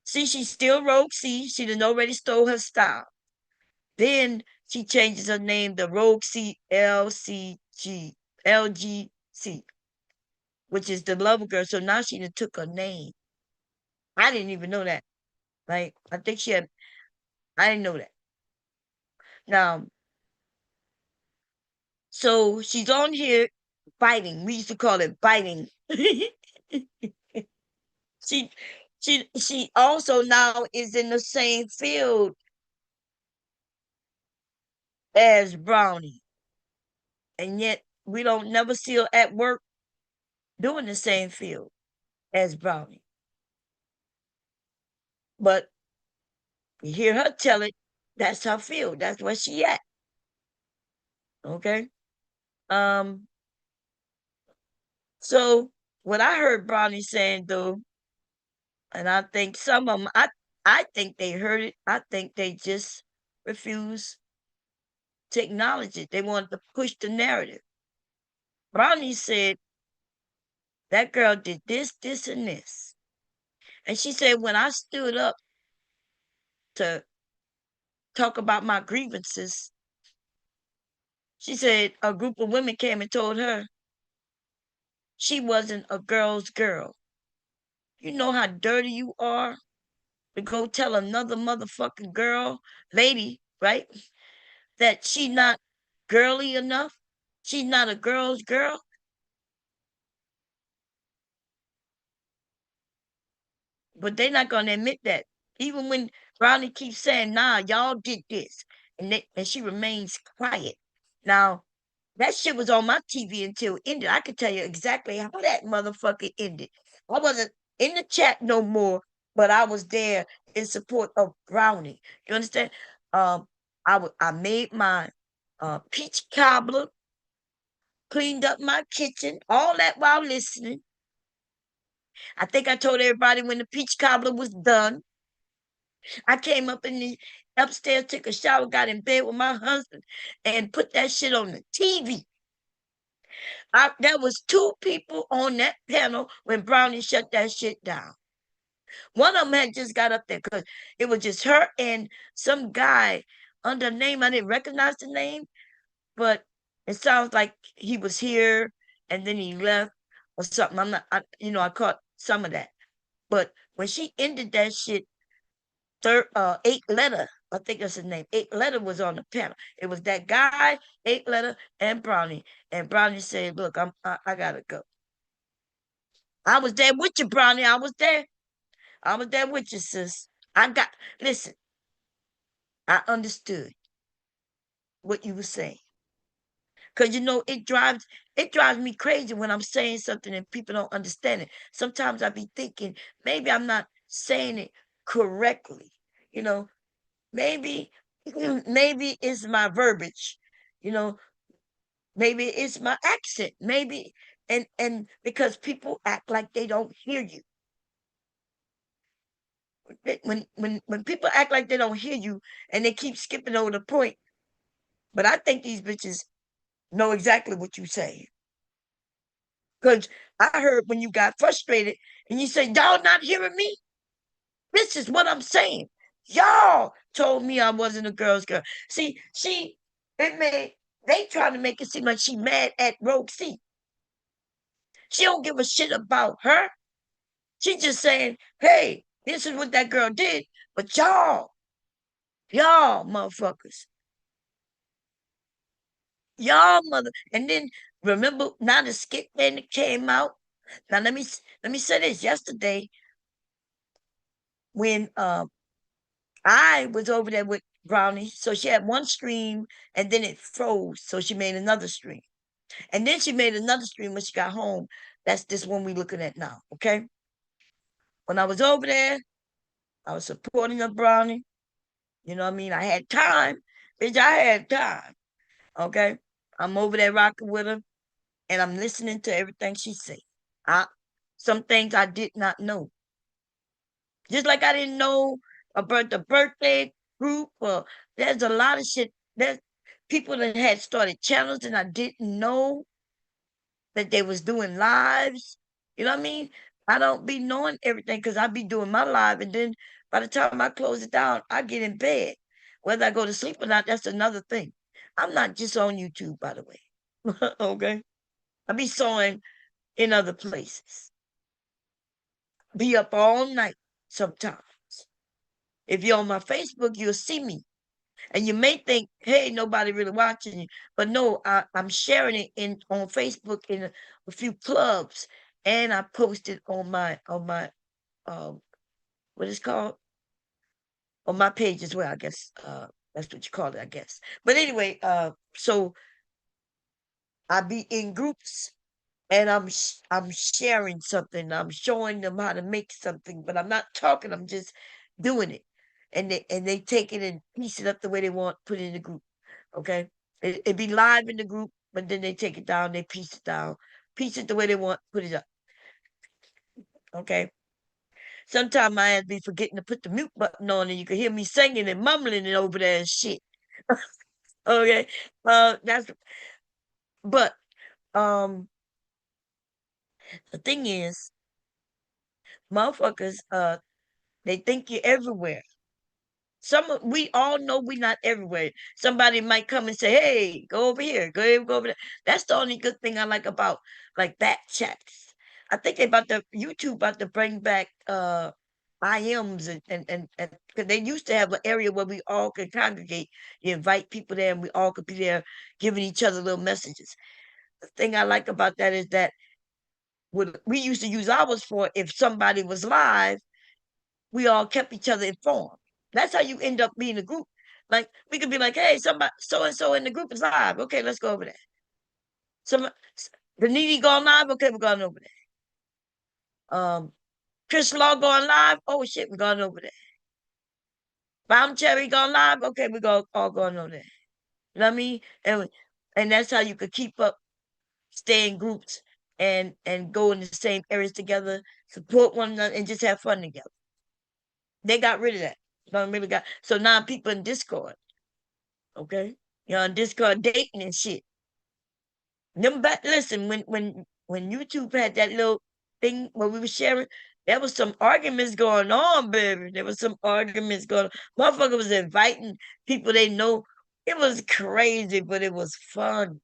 [SPEAKER 1] See, she's still Rogue C. She done already stole her style. Then she changes her name to Rogue C LGC, which is the lover girl. So now she done took her name. I didn't even know that. Like, I think I didn't know that. Now, so she's on here biting. We used to call it biting. she she also now is in the same field as Brownie, and yet we don't never see her at work doing the same field as Brownie. But you hear her tell it, that's her field. That's where she at. Okay. Um, so what I heard Brownie saying though, and I think some of them, I think they heard it. I think they just refuse to acknowledge it. They wanted to push the narrative. Brownie said that girl did this, this, and this. And she said when I stood up to talk about my grievances, she said a group of women came and told her she wasn't a girl's girl. You know how dirty you are to go tell another motherfucking girl, lady, right, that she not girly enough? She's not a girl's girl. But they're not gonna admit that. Even when Brownie keeps saying, nah, y'all did this. And she remains quiet. Now, that shit was on my TV until it ended. I could tell you exactly how that motherfucker ended. I wasn't in the chat no more, but I was there in support of Brownie. You understand? Um, I made my peach cobbler, cleaned up my kitchen, all that while listening. I think I told everybody when the peach cobbler was done. I came up in the upstairs, took a shower, got in bed with my husband, and put that shit on the TV. There was 2 people on that panel when Brownie shut that shit down. One of them had just got up there because it was just her and some guy under a name. I didn't recognize the name, but it sounds like he was here and then he left or something. I caught some of that. But when she ended that shit, 8 Letter, I think that's his name. 8 Letter was on the panel. It was that guy, 8 Letter, and Brownie. And Brownie said, "Look, I gotta go." I was there with you, Brownie. I was there. I was there with you, sis. Listen, I understood what you were saying. Cause it drives me crazy when I'm saying something and people don't understand it. Sometimes I be thinking maybe I'm not saying it correctly. You know, maybe maybe it's my verbiage. You know, maybe it's my accent. Maybe and because people act like they don't hear you. When people act like they don't hear you and they keep skipping over the point, but I think these bitches know exactly what you say. Because I heard when you got frustrated and you said, y'all not hearing me? This is what I'm saying. Y'all told me I wasn't a girl's girl. See, they trying to make it seem like she mad at Rogue C. She don't give a shit about her. She just saying, hey, this is what that girl did. But y'all motherfuckers, y'all mother. And then remember now the skit thing that came out. Now let me say this. Yesterday, when I was over there with Brownie, so she had one stream and then it froze, so she made another stream. And then she made another stream when she got home. That's this one we looking at now, okay? When I was over there, I was supporting a Brownie. You know what I mean? I had time. Bitch, I had time. Okay? I'm over there rocking with her and I'm listening to everything she say. Some things I did not know. Just like I didn't know about the birthday group. There's a lot of shit. There's people that had started channels and I didn't know that they was doing lives. You know what I mean? I don't be knowing everything because I be doing my live, and then by the time I close it down, I get in bed. Whether I go to sleep or not, that's another thing. I'm not just on YouTube, by the way. Okay? I be sewing in other places. Be up all night sometimes. If you're on my Facebook, you'll see me. And you may think, hey, nobody really watching you. But no, I'm sharing it on Facebook in a few clubs. And I posted on my what is called? On my page as well, I guess. That's what you call it, I guess. But anyway, so I be in groups and I'm sharing something. I'm showing them how to make something, but I'm not talking. I'm just doing it, and they take it and piece it up the way they want, put it in the group. Okay, it be live in the group, but then they take it down, they piece it down, piece it the way they want, put it up. Okay. Sometimes I ass be forgetting to put the mute button on, and you can hear me singing and mumbling it over there and shit. Okay, that's but um the thing is, motherfuckers, they think you're everywhere. We all know we're not everywhere. Somebody might come and say, "Hey, go over here, go over there." That's the only good thing I like about like back chats. I think they about the YouTube about to bring back IMs and because they used to have an area where we all could congregate. You invite people there, and we all could be there, giving each other little messages. The thing I like about that is that what we used to use ours for, if somebody was live, we all kept each other informed. That's how you end up being a group. Like we could be like, hey, somebody so and so in the group is live. Okay, let's go over there. Some the needy going live. Okay, we're going over there. Chris Law going live. Oh shit, we're going over there. Bomb Cherry going live. Okay, we're all going over there. You know what I mean? And that's how you could keep up, stay in groups and go in the same areas together, support one another, and just have fun together. They got rid of that. Don't really got so now people in Discord. Okay, you're on Discord dating and shit. Them back. Listen, when YouTube had that little thing where we were sharing, there was some arguments going on, baby. There was some arguments going on. Motherfucker was inviting people they know. It was crazy, but it was fun.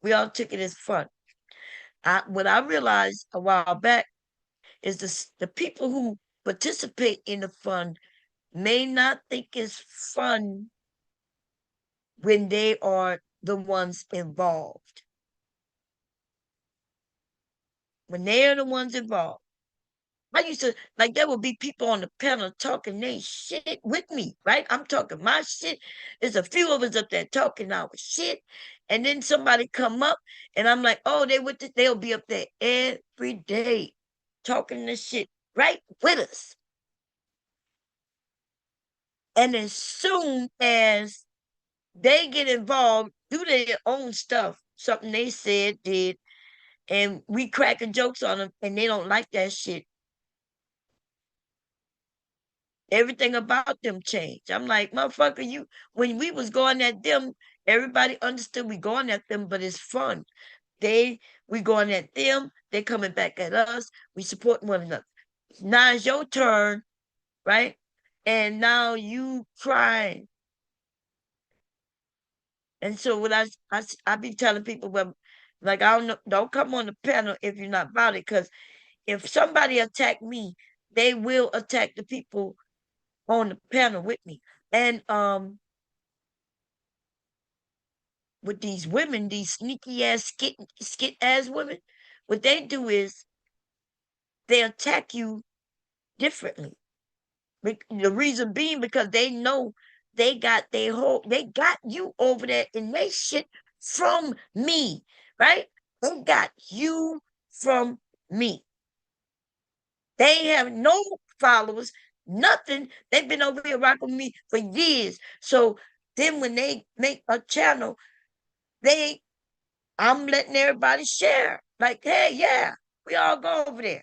[SPEAKER 1] We all took it as fun. What I realized a while back is the people who participate in the fun may not think it's fun when they are the ones involved. When they are the ones involved. I used to like there would be people on the panel talking they shit with me, right? I'm talking my shit. There's a few of us up there talking our shit, and then somebody come up, and I'm like, oh, they'll be up there every day talking this shit right with us. And as soon as they get involved, do their own stuff, something they said, did, and we cracking jokes on them, and they don't like that shit. Everything about them changed. I'm like, motherfucker, when we was going at them, everybody understood we going at them, but it's fun. We going at them, they coming back at us, we support one another. Now it's your turn, right? And now you crying. And so what I be telling people, well, like I don't come on the panel if you're not about it, because if somebody attack me, they will attack the people on the panel with me. And with these women, these sneaky ass skit ass women, what they do is they attack you differently. The reason being because they know they got you over there in they shit from me, right? They got you from me. They have no followers, nothing. They've been over here rocking with me for years. So then when they make a channel, I'm letting everybody share. Like, hey, yeah, we all go over there.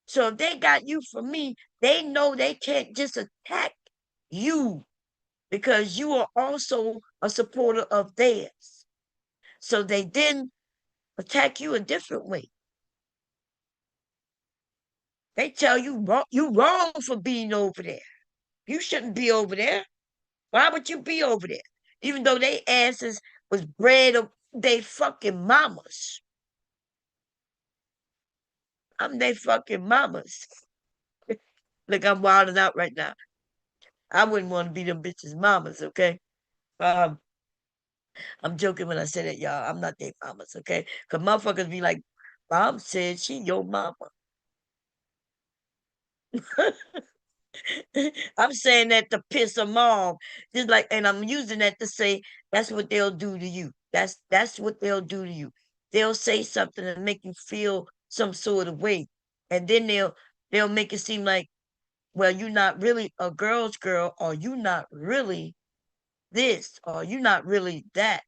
[SPEAKER 1] So if they got you from me, they know they can't just attack you because you are also a supporter of theirs. So they then attack you a different way. They tell you you wrong for being over there. You shouldn't be over there. Why would you be over there? Even though they asses was bred of they fucking mamas. I'm they fucking mamas. Look, I'm wilding out right now. I wouldn't want to be them bitches' mamas, okay? Um, I'm joking when I say that, y'all. I'm not their mamas, okay? Because motherfuckers be like, Mom said she your mama. I'm saying that to piss them off. Just like, and I'm using that to say that's what they'll do to you. That's what they'll do to you. They'll say something and make you feel some sort of way. And then they'll make it seem like, well, you're not really a girl's girl, or you're not really this, or you're not really that.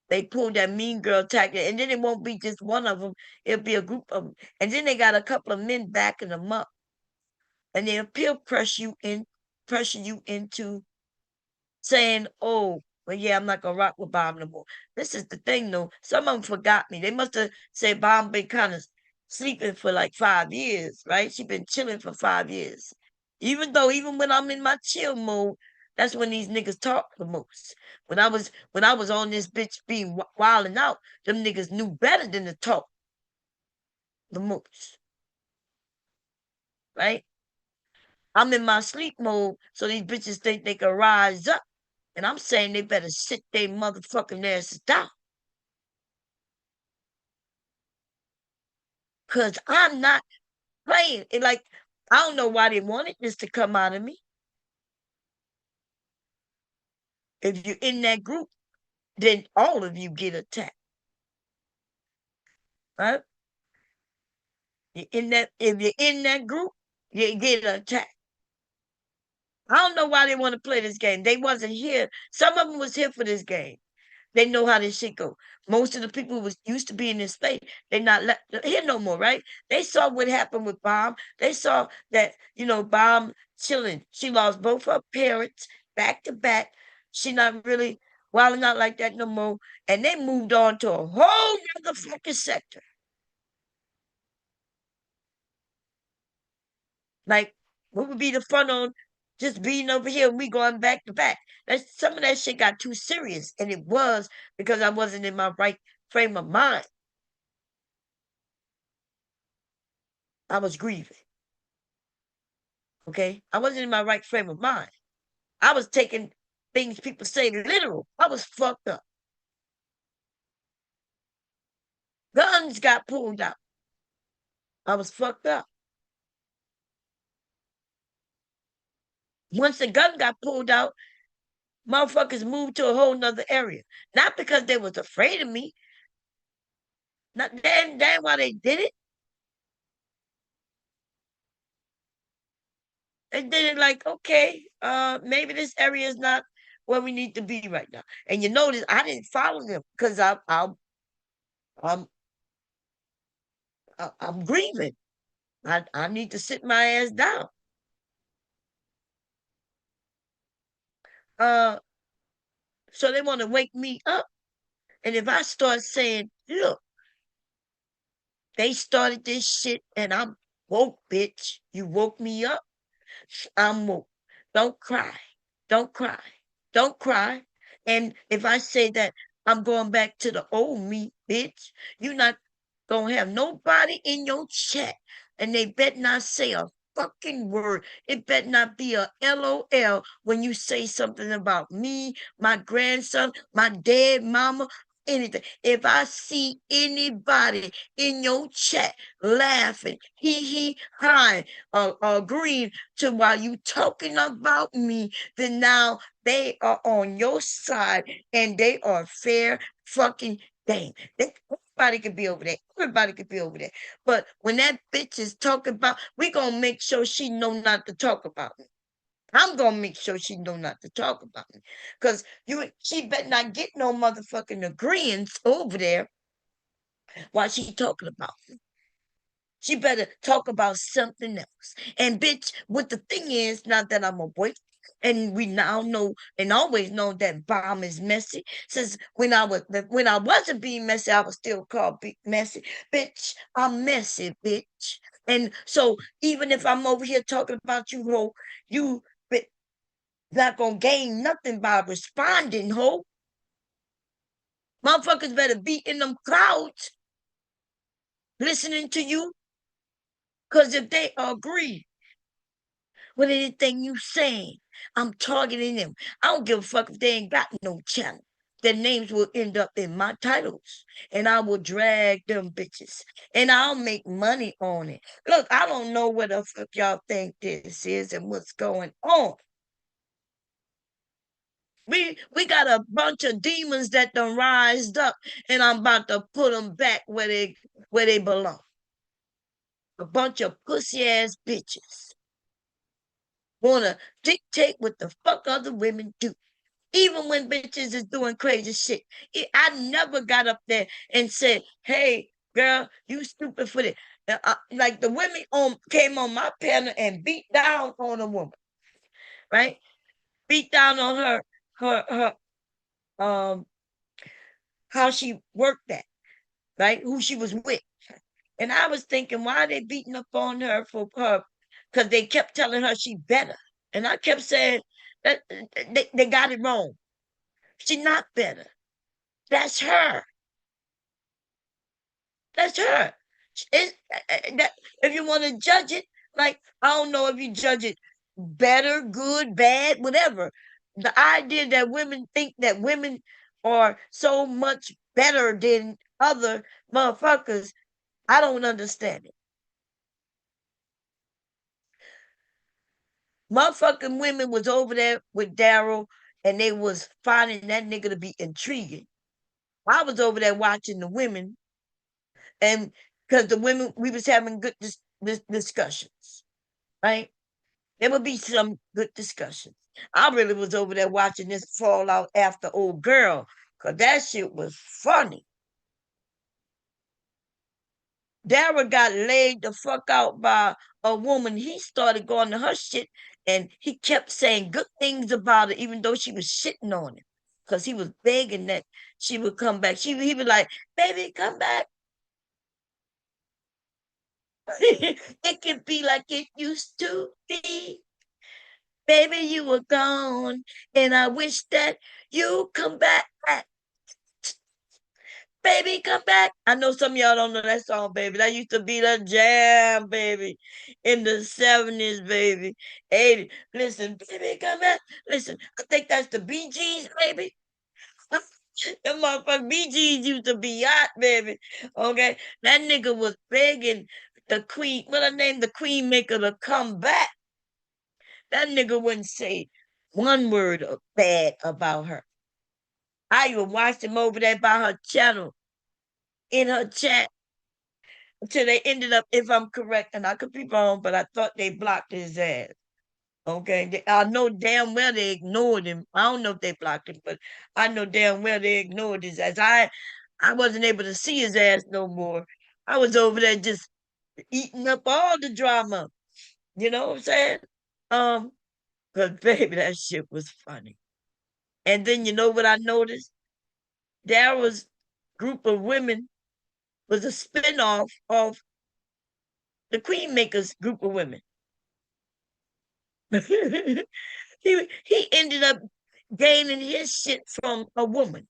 [SPEAKER 1] They pull that mean girl tactic, and then it won't be just one of them. It'll be a group of them, and then they got a couple of men backing them up, and they'll pressure you into saying, "Oh, well, yeah, I'm not gonna rock with Bob no more." This is the thing, though. Some of them forgot me. They must have said Bob been kind of sleeping for like 5 years, right? She been chilling for 5 years. Even when I'm in my chill mode, that's when these niggas talk the most. When I was on this bitch being wilding out, them niggas knew better than to talk the most, right? I'm in my sleep mode, so these bitches think they can rise up. And I'm saying they better sit their motherfucking asses down. Cause I'm not playing. It like, I don't know why they wanted this to come out of me. If you're in that group, then all of you get attacked. Right? If you're in that group, you get attacked. I don't know why they want to play this game. They wasn't here. Some of them was here for this game. They know how this shit go. Most of the people who was used to be in this space, they not here no more, right? They saw what happened with Bomb. They saw that, Bomb chilling. She lost both her parents back to back. She not really wilding out like that no more. And they moved on to a whole other fucking sector. Like, what would be the fun on just being over here and we going back to back? Some of that shit got too serious. And it was because I wasn't in my right frame of mind. I was grieving. Okay? I wasn't in my right frame of mind. I was taking things people say literal. I was fucked up. Guns got pulled out. I was fucked up. Once the gun got pulled out, motherfuckers moved to a whole nother area. Not because they was afraid of me. Not damn why they did it. They did it like, okay, maybe this area is not where we need to be right now. And you notice I didn't follow them because I'm grieving. I need to sit my ass down. So they want to wake me up. And if I start saying, look, they started this shit and I'm woke, bitch. You woke me up. I'm woke. Don't cry. Don't cry. Don't cry. And if I say that I'm going back to the old me, bitch, you're not gonna have nobody in your chat. And they bet not say a fucking word. It bet not be a LOL when you say something about me, my grandson, my dead mama, anything. If I see anybody in your chat laughing, hi, agreeing to while you talking about me, then now they are on your side and they are fair fucking game. Everybody could be over there. Everybody could be over there. But when that bitch is talking about, we gonna make sure she know not to talk about me. I'm gonna make sure she know not to talk about me. Cause she better not get no motherfucking agreements over there while she talking about me. She better talk about something else. And bitch, what the thing is, now that I'm a boy, and we now know and always know that Bomb is messy. Since when I wasn't being messy, I was still called big messy. Bitch, I'm messy, bitch. And so even if I'm over here talking about you, ho, you not gonna gain nothing by responding, ho. Motherfuckers better be in them clouds listening to you. Cause if they agree with anything you saying, I'm targeting them. I don't give a fuck if they ain't got no channel. their names will end up in my titles, and I will drag them bitches, and I'll make money on it. Look, I don't know what the fuck y'all think this is and what's going on. We got a bunch of demons that done rised up, and I'm about to put them back where they belong. A bunch of pussy ass bitches wanna dictate what the fuck other women do. Even when bitches is doing crazy shit. I never got up there and said, hey, girl, you stupid for this. Like the women came on my panel and beat down on a woman, right? Beat down on her, how she worked that, right? Who she was with. And I was thinking, why are they beating up on her for her? Because they kept telling her she better. And I kept saying that they got it wrong. She's not better. That's her. That's her. That, if you want to judge it, like, I don't know if you judge it better, good, bad, whatever. The idea that women think that women are so much better than other motherfuckers, I don't understand it. Motherfucking women was over there with Daryl, and they was finding that nigga to be intriguing. I was over there watching the women, and because the women, we was having good discussions, right? There would be some good discussions. I really was over there watching this fallout after old girl, because that shit was funny. Dara got laid the fuck out by a woman. He started going to her shit, and he kept saying good things about her, even though she was shitting on him. Because he was begging that she would come back. He was like, baby, come back. It can be like it used to be. Baby, you were gone, and I wish that you come back. Baby, come back. I know some of y'all don't know that song, baby. That used to be the jam, baby, in the 70s, baby. 80s. Listen, baby, come back. Listen, I think that's the Bee Gees, baby. The motherfucking Bee Gees used to be hot, baby. Okay? That nigga was begging the queen, what her name, the queen maker, to come back. That nigga wouldn't say one word of bad about her. I even watched him over there by her channel, in her chat, until they ended up, if I'm correct, and I could be wrong, but I thought they blocked his ass. Okay, I know damn well they ignored him. I don't know if they blocked him, but I know damn well they ignored his ass. I wasn't able to see his ass no more. I was over there just eating up all the drama. You know what I'm saying? Um, but baby, that shit was funny. And then you know what I noticed? There was group of women was a spinoff of the Queen Makers group of women. he ended up gaining his shit from a woman.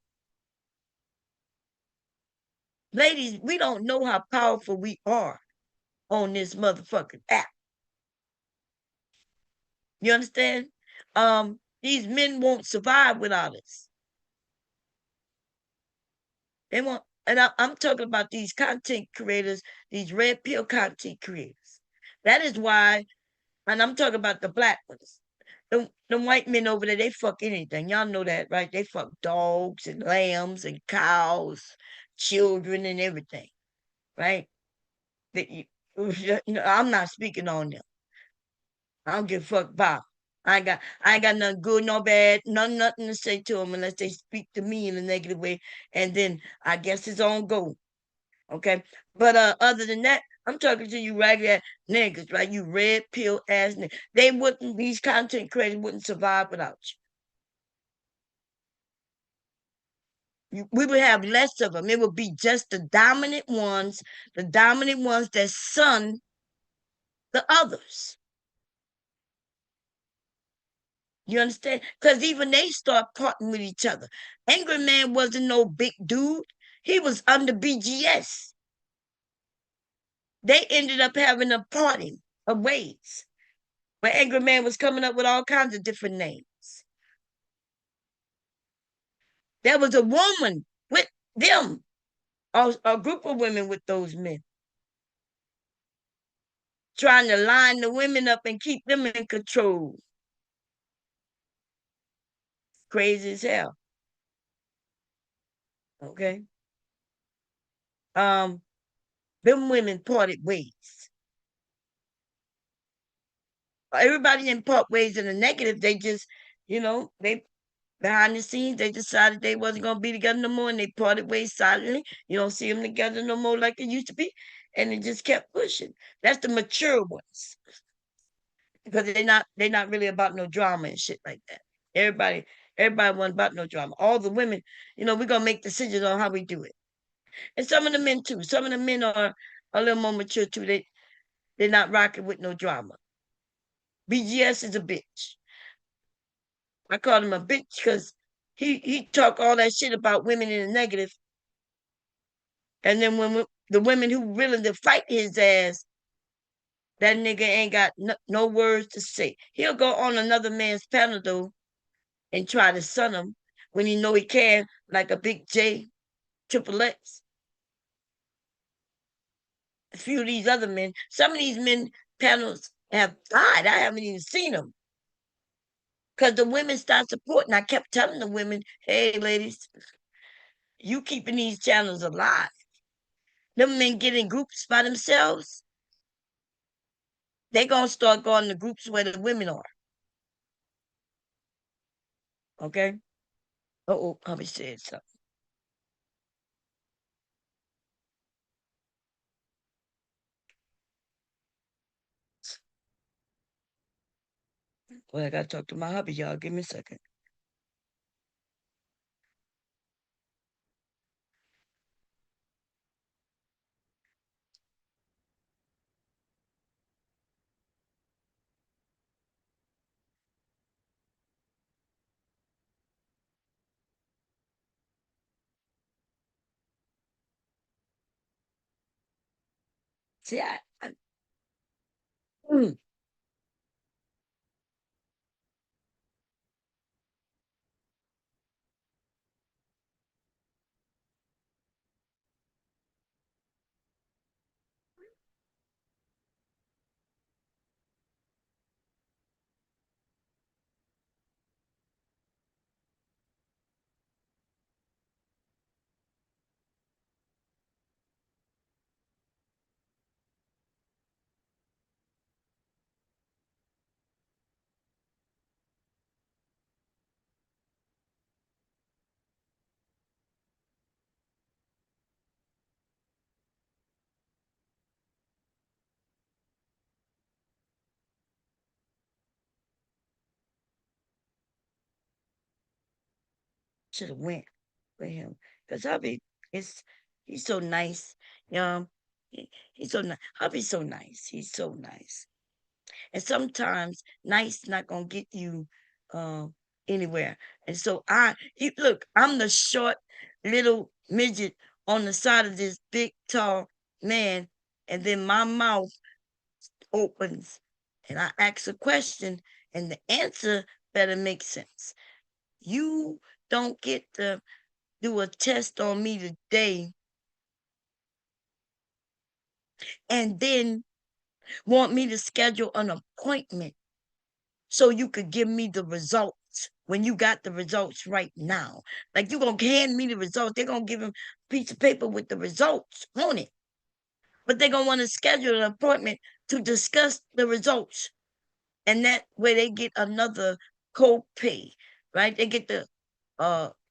[SPEAKER 1] Ladies, we don't know how powerful we are on this motherfucking app. You understand? These men won't survive without us. They won't. And I'm talking about these content creators, these red pill content creators. That is why, and I'm talking about the black ones. The white men over there, they fuck anything. Y'all know that, right? They fuck dogs and lambs and cows, children and everything, right? They, I'm not speaking on them. I don't give a fuck about. I ain't got nothing good nor bad, nothing to say to them unless they speak to me in a negative way, and then I guess it's on go. Okay. But other than that, I'm talking to you regular niggas, right? You red pill ass niggas. They wouldn't, these content creators wouldn't survive without you. We would have less of them. It would be just the dominant ones that son the others. You understand? Because even they start parting with each other. Angry Man wasn't no big dude. He was under BGS. They ended up having a party of ways where Angry Man was coming up with all kinds of different names. There was a woman with them, a group of women with those men, trying to line the women up and keep them in control. Crazy as hell. Okay. Um, them women parted ways. Everybody didn't part ways in the negative. They just, they behind the scenes, they decided they wasn't gonna be together no more, and they parted ways silently. You don't see them together no more like it used to be, and it just kept pushing. That's the mature ones, because they're not really about no drama and shit like that. Everybody wasn't about no drama. All the women, we're gonna make decisions on how we do it, and some of the men too. Some of the men are a little more mature too. They're not rocking with no drama. BGS is a bitch. I called him a bitch because he talk all that shit about women in the negative, and then when the women who willing to fight his ass, that nigga ain't got no words to say. He'll go on another man's panel though and try to sun him when he know he can, like a big J, Triple X. A few of these other men, some of these men panels have died. I haven't even seen them because the women start supporting. I kept telling the women, hey, ladies, you keeping these channels alive. Them men get in groups by themselves, they gonna start going to groups where the women are. Okay? Uh-oh, hubby said something. Well, I gotta talk to my hubby, y'all. Give me a second. See, mm, should have went with him. Because hubby is he's so nice. He's so nice. Hubby's so nice. He's so nice. And sometimes nice not gonna get you anywhere. And so look, I'm the short little midget on the side of this big tall man, and then my mouth opens and I ask a question, and the answer better make sense. You don't get to do a test on me today and then want me to schedule an appointment so you could give me the results when you got the results right now. Like, you gonna hand me the results. They're gonna give him a piece of paper with the results on it. But they're gonna want to schedule an appointment to discuss the results. And that way they get another co-pay, right? They get to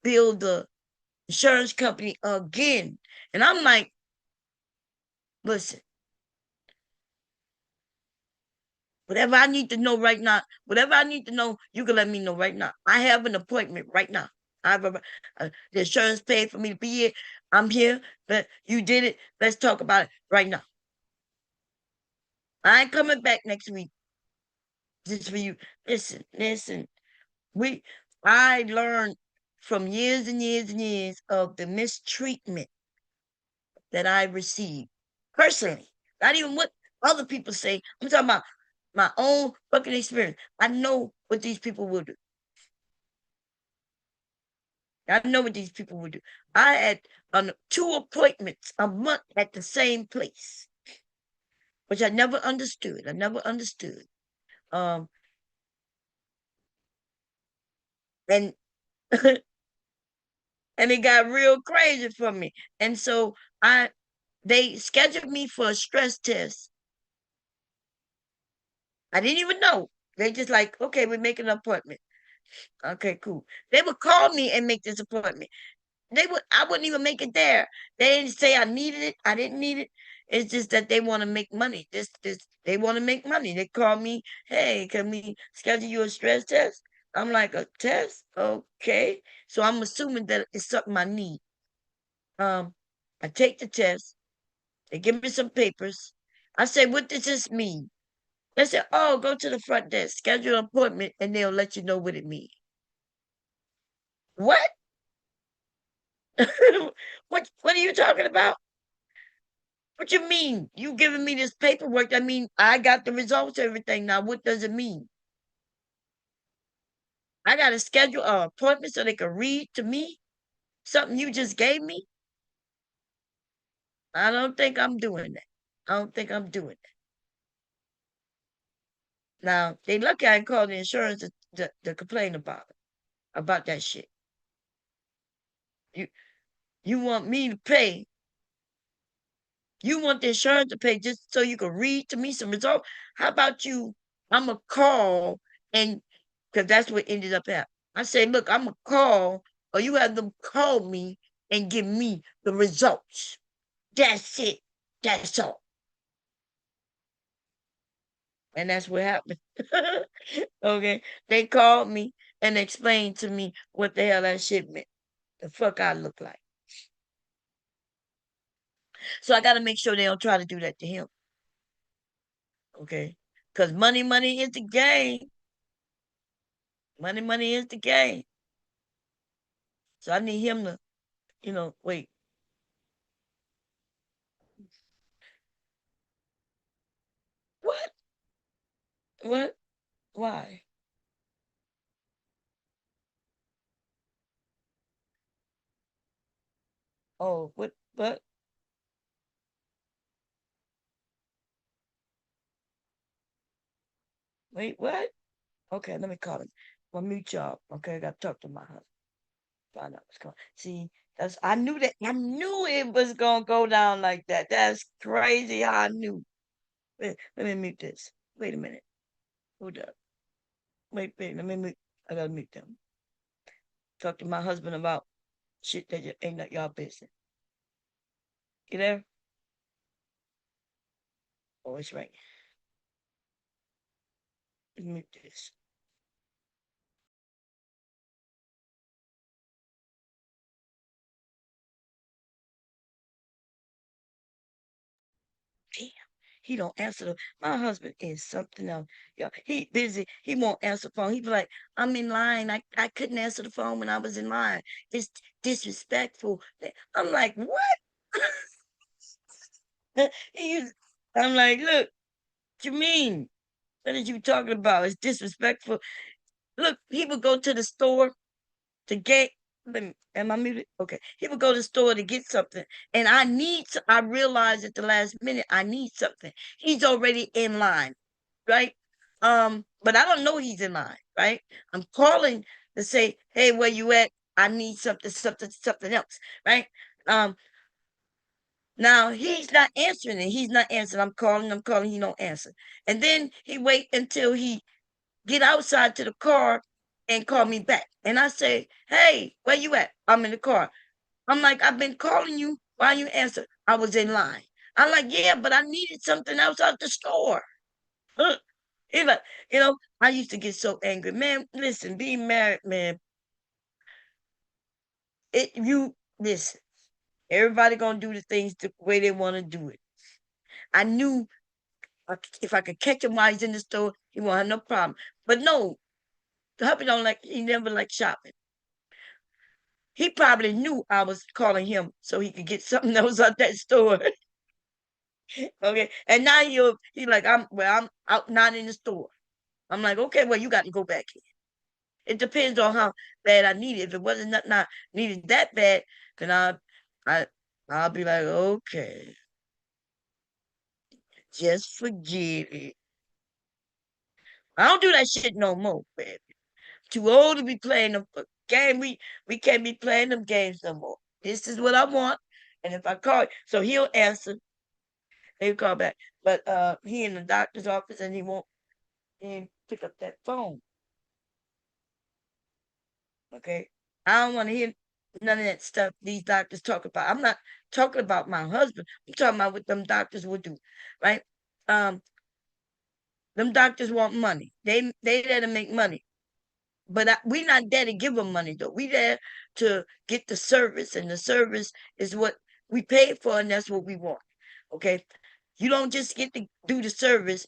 [SPEAKER 1] bill the insurance company again. And I'm like, listen, whatever I need to know right now, whatever I need to know, you can let me know right now. I have an appointment right now. I have the insurance paid for me to be here. I'm here, but you did it. Let's talk about it right now. I ain't coming back next week just for you. Listen. I learned from years and years and years of the mistreatment that I received personally. Not even what other people say. I'm talking about my own fucking experience. I know what these people will do. I know what these people would do. I had 2 appointments a month at the same place, which I never understood. I never understood. Um, and and it got real crazy for me. And so they scheduled me for a stress test. I didn't even know. They just like, okay, we're making an appointment. Okay, cool. They would call me and make this appointment. I wouldn't even make it there. They didn't say I needed it. I didn't need it. It's just that they want to make money. They want to make money. They call me, hey, can we schedule you a stress test? I'm like, a test? Okay. So I'm assuming that it's something I need. Um, I take the test. They give me some papers. I say, what does this mean? They said, oh, go to the front desk, schedule an appointment, and they'll let you know what it means. What? What are you talking about? What you mean? You giving me this paperwork? I mean, I got the results, everything. Now, what does it mean? I got to schedule an appointment so they can read to me something you just gave me? I don't think I'm doing that. I don't think I'm doing that. Now, they lucky I called the insurance to complain about that shit. You you want me to pay. You want the insurance to pay just so you can read to me some results? How about you? I'm a call and because that's what ended up happening. I say, look, I'm a call, or you have them call me and give me the results. That's it. That's all. And that's what happened. Okay. They called me and explained to me what the hell that shit meant. The fuck I look like. So I gotta make sure they don't try to do that to him. Okay. Because money is the game. Money is the game. So I need him to, wait. What? What? Why? Oh, what? What? Wait, what? Okay, let me call him. Well, mute y'all. Okay, I got to talk to my husband. Find out what's going on. See, I knew that. I knew it was going to go down like that. That's crazy how I knew. Wait, let me mute this. Wait a minute. Hold up. Wait, let me mute. I got to mute them. Talk to my husband about shit that ain't not y'all business. You there? Oh, it's right. Mute this. Damn, he don't answer my husband is something else. Yeah, he busy. He won't answer the phone. He be like, I'm in line. I couldn't answer the phone when I was in line. It's disrespectful. I'm like, what? He's, I'm like, look, what you mean? What are you talking about? It's disrespectful. Look, he would go to the store to get. Am I muted? Okay. He would go to the store to get something, and I realized at the last minute I need something. He's already in line, right? But I don't know he's in line, right? I'm calling to say, hey, where you at? I need something else, right? Um, Now he's not answering it. He's not answering. I'm calling, he don't answer. And then he wait until he get outside to the car and call me back. And I say, hey, where you at? I'm in the car. I'm like, I've been calling you. Why you answer? I was in line. I'm like, yeah, but I needed something else out the store. He's like, I used to get so angry. Man, listen, being married, man, you listen. Everybody gonna do the things the way they want to do it. I knew if I could catch him while he's in the store, he won't have no problem. But no, the hubby don't like. He never liked shopping. He probably knew I was calling him so he could get something else out that store. Okay, and now he's like, I'm out, not in the store. I'm like, okay, well, you got to go back in. It depends on how bad I need it. If it wasn't not needed that bad, then I I'll be like, okay, just forget it. I don't do that shit no more, baby. Too old to be playing them game. We can't be playing them games no more. This is what I want. And if I call, so he'll answer. He'll call back. But he in the doctor's office and he ain't pick up that phone. Okay. I don't want to hear none of that stuff these doctors talk about. I'm not talking about my husband. I'm talking about what them doctors will do. Right? Um, them doctors want money. They there to make money. But we not there to give them money though. We there to get the service, and the service is what we paid for, and that's what we want. Okay, you don't just get to do the service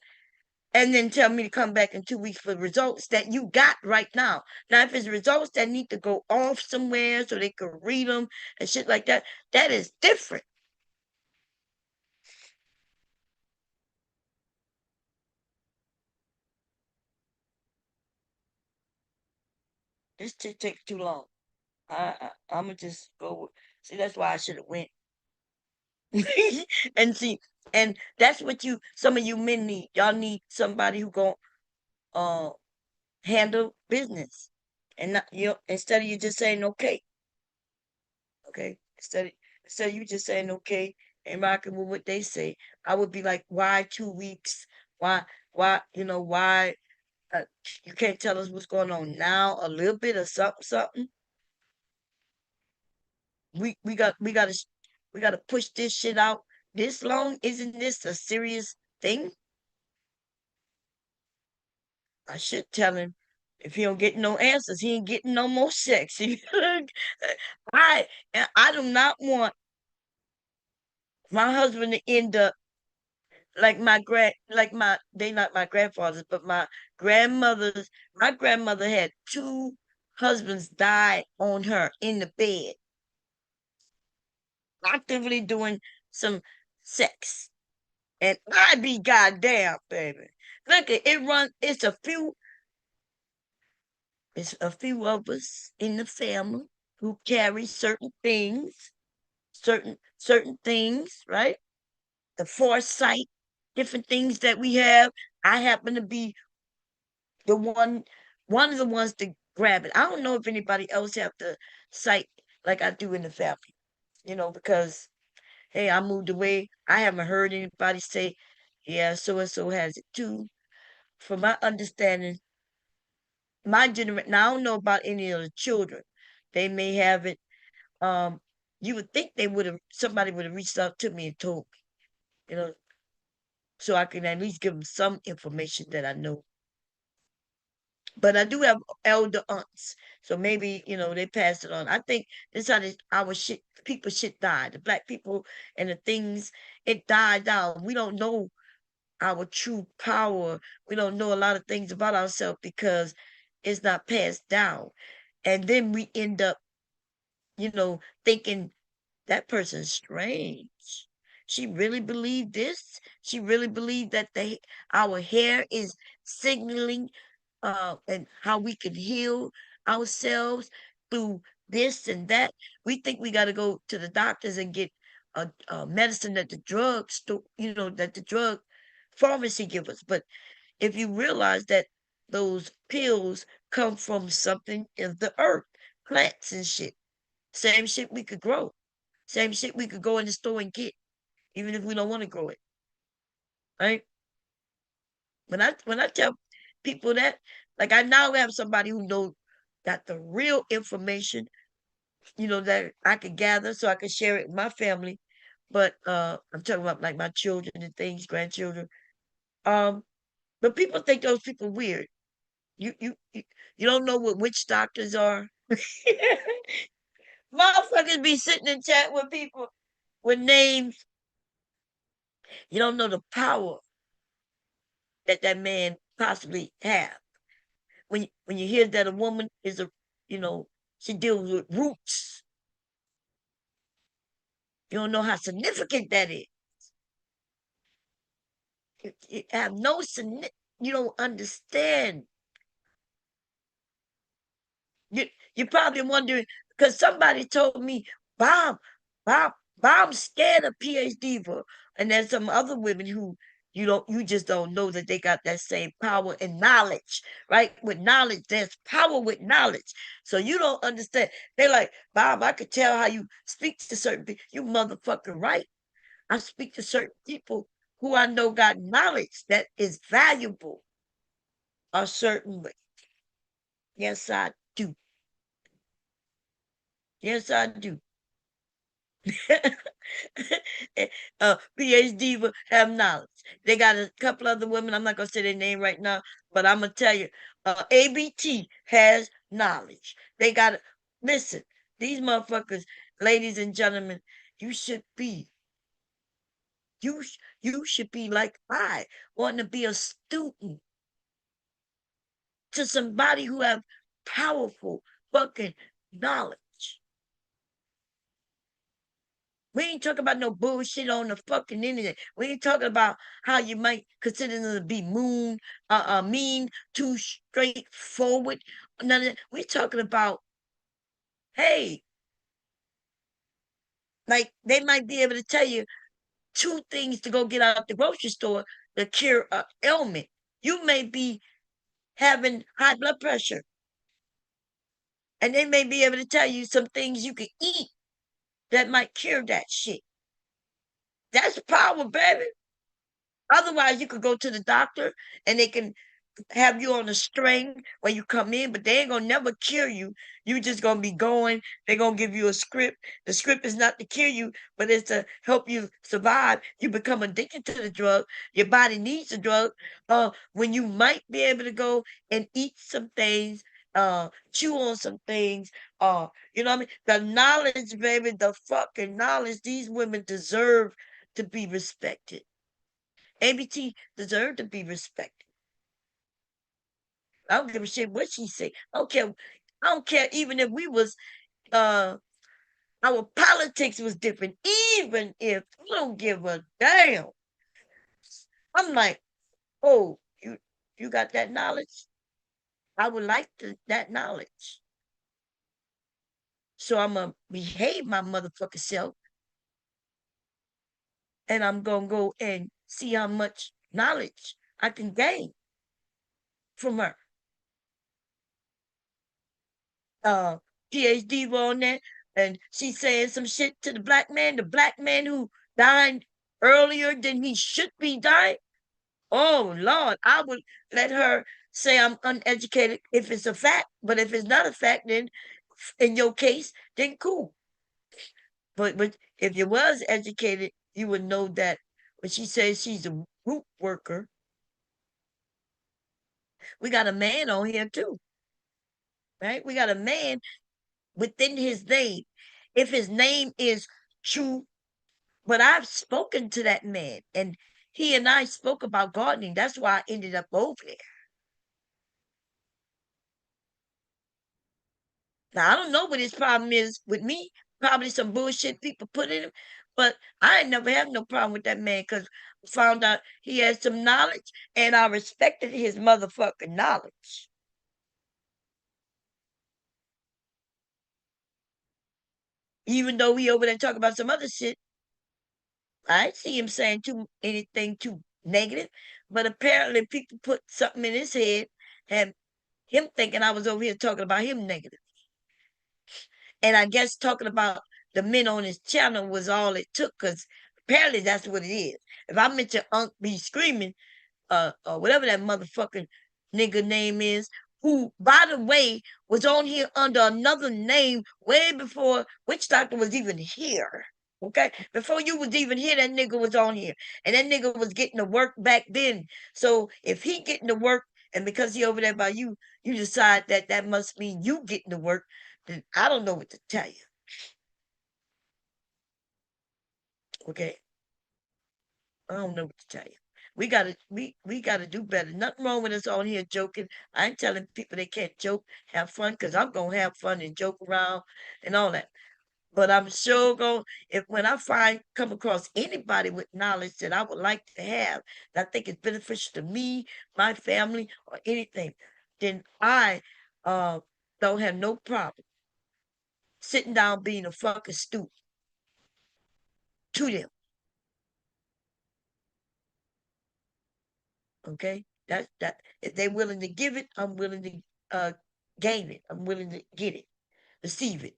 [SPEAKER 1] and then tell me to come back in 2 weeks for results that you got right now. Now, if it's results that need to go off somewhere so they can read them and shit like that, that is different. This shit takes too long. I'm gonna just go. See, that's why I should have went. And see, and that's what some of you men need. Y'all need somebody who gonna uh handle business, and not instead of you just saying okay, okay, instead of you just saying okay and rocking with what they say. I would be like, why 2 weeks? Why why uh, you can't tell us what's going on now? A little bit of something. We gotta push this shit out this long. Isn't this a serious thing? I should tell him if he don't get no answers, he ain't getting no more sex. I I do not want my husband to end up like they not my grandfathers, but my grandmother had two husbands die on her in the bed, actively doing some sex. And I be goddamn, baby. Look at it run, it's a few of us in the family who carry certain things, right? The foresight, different things that we have. I happen to be the one of the ones to grab it. I don't know if anybody else have the sight like I do in the family, because hey, I moved away. I haven't heard anybody say, yeah, so and so has it too. From my understanding, my generation. Now I don't know about any of the children. They may have it. Um, you would think somebody would have reached out to me and told me, so I can at least give them some information that I know. But I do have elder aunts, so maybe they passed it on. I think this how our shit died. The black people and the things it died down. We don't know our true power. We don't know a lot of things about ourselves because it's not passed down, and then we end up thinking that person's strange. She really believed this. She really believed that our hair is signaling and how we can heal ourselves through this and that. We think we got to go to the doctors and get a medicine that the drug store, that the drug pharmacy give us. But if you realize that those pills come from something in the earth, plants and shit, same shit we could grow. Same shit we could go in the store and get, even if we don't want to grow it. Right? When I tell people that, like I now have somebody who knows got the real information, that I could gather so I could share it with my family. But I'm talking about like my children and things, grandchildren. Um, but people think those people weird. You don't know what witch doctors are. Motherfuckers be sitting in chat with people with names. You don't know the power that man possibly have. When you hear that a woman is you know, she deals with roots, you don't know how significant that is. You have no you don't understand. You're probably wondering because somebody told me, Bob, Bob, Bob's scared of PhD for, and there's some other women who you just don't know that they got that same power and knowledge, right? With knowledge, there's power with knowledge. So you don't understand. They're like, Bob, I could tell how you speak to certain people. You motherfucking right. I speak to certain people who I know got knowledge that is valuable a certain way. Yes, I do. Yes, I do. PhD will have knowledge. They got a couple other women. I'm not gonna say their name right now, but I'm gonna tell you, ABT has knowledge. They got listen. These motherfuckers, ladies and gentlemen, you should be you should be like I wanting to be a student to somebody who have powerful fucking knowledge. We ain't talking about no bullshit on the fucking internet. We ain't talking about how you might consider them to be mean, too straightforward. None of that. We're talking about, hey, like they might be able to tell you two things to go get out the grocery store to cure a ailment. You may be having high blood pressure, and they may be able to tell you some things you can eat that might cure that shit. That's power, baby. Otherwise, you could go to the doctor and they can have you on a string when you come in, but they ain't gonna never cure you. You just gonna be going. They're gonna give you a script. The script is not to cure you, but it's to help you survive. You become addicted to the drug. Your body needs the drug. When you might be able to go and eat some things, chew on some things, you know what I mean? The knowledge, baby, the fucking knowledge. These women deserve to be respected. ABT deserve to be respected. I don't give a shit what she say. I don't care even if we was our politics was different. Even if I don't give a damn. I'm like, oh, you got that knowledge? I would like that knowledge. So I'm gonna behave my motherfucking self and I'm gonna go and see how much knowledge I can gain from her. uh PhD on that, and she's saying some shit to the black man who died earlier than he should be dying. Oh Lord, I would let her say I'm uneducated if it's a fact, but if it's not a fact, then in your case, then cool. But if you was educated, you would know that when she says she's a root worker, we got a man on here too, right? We got a man within his name. If his name is true, but I've spoken to that man and he and I spoke about gardening. That's why I ended up over there. Now I don't know what his problem is with me. Probably some bullshit people put in him. But I ain't never had no problem with that man because I found out he had some knowledge and I respected his motherfucking knowledge. Even though he over there talking about some other shit, I didn't see him saying anything too negative. But apparently people put something in his head and him thinking I was over here talking about him negative. And I guess talking about the men on his channel was all it took, because apparently that's what it is. If I mention Unc be screaming, or whatever that motherfucking nigga name is, who, by the way, was on here under another name way before Witch Doctor was even here. Okay, before you was even here, that nigga was on here, and that nigga was getting to work back then. So if he getting to work, and because he over there by you, you decide that that must mean you getting to work, then I don't know what to tell you. Okay, I don't know what to tell you. We gotta do better. Nothing wrong with us on here joking. I ain't telling people they can't joke, have fun, because I'm gonna have fun and joke around and all that. But I'm sure going if when I come across anybody with knowledge that I would like to have, that I think is beneficial to me, my family, or anything, then I don't have no problem sitting down being a fucking student to them. Okay? That if they're willing to give it, I'm willing to gain it. I'm willing to get it, receive it.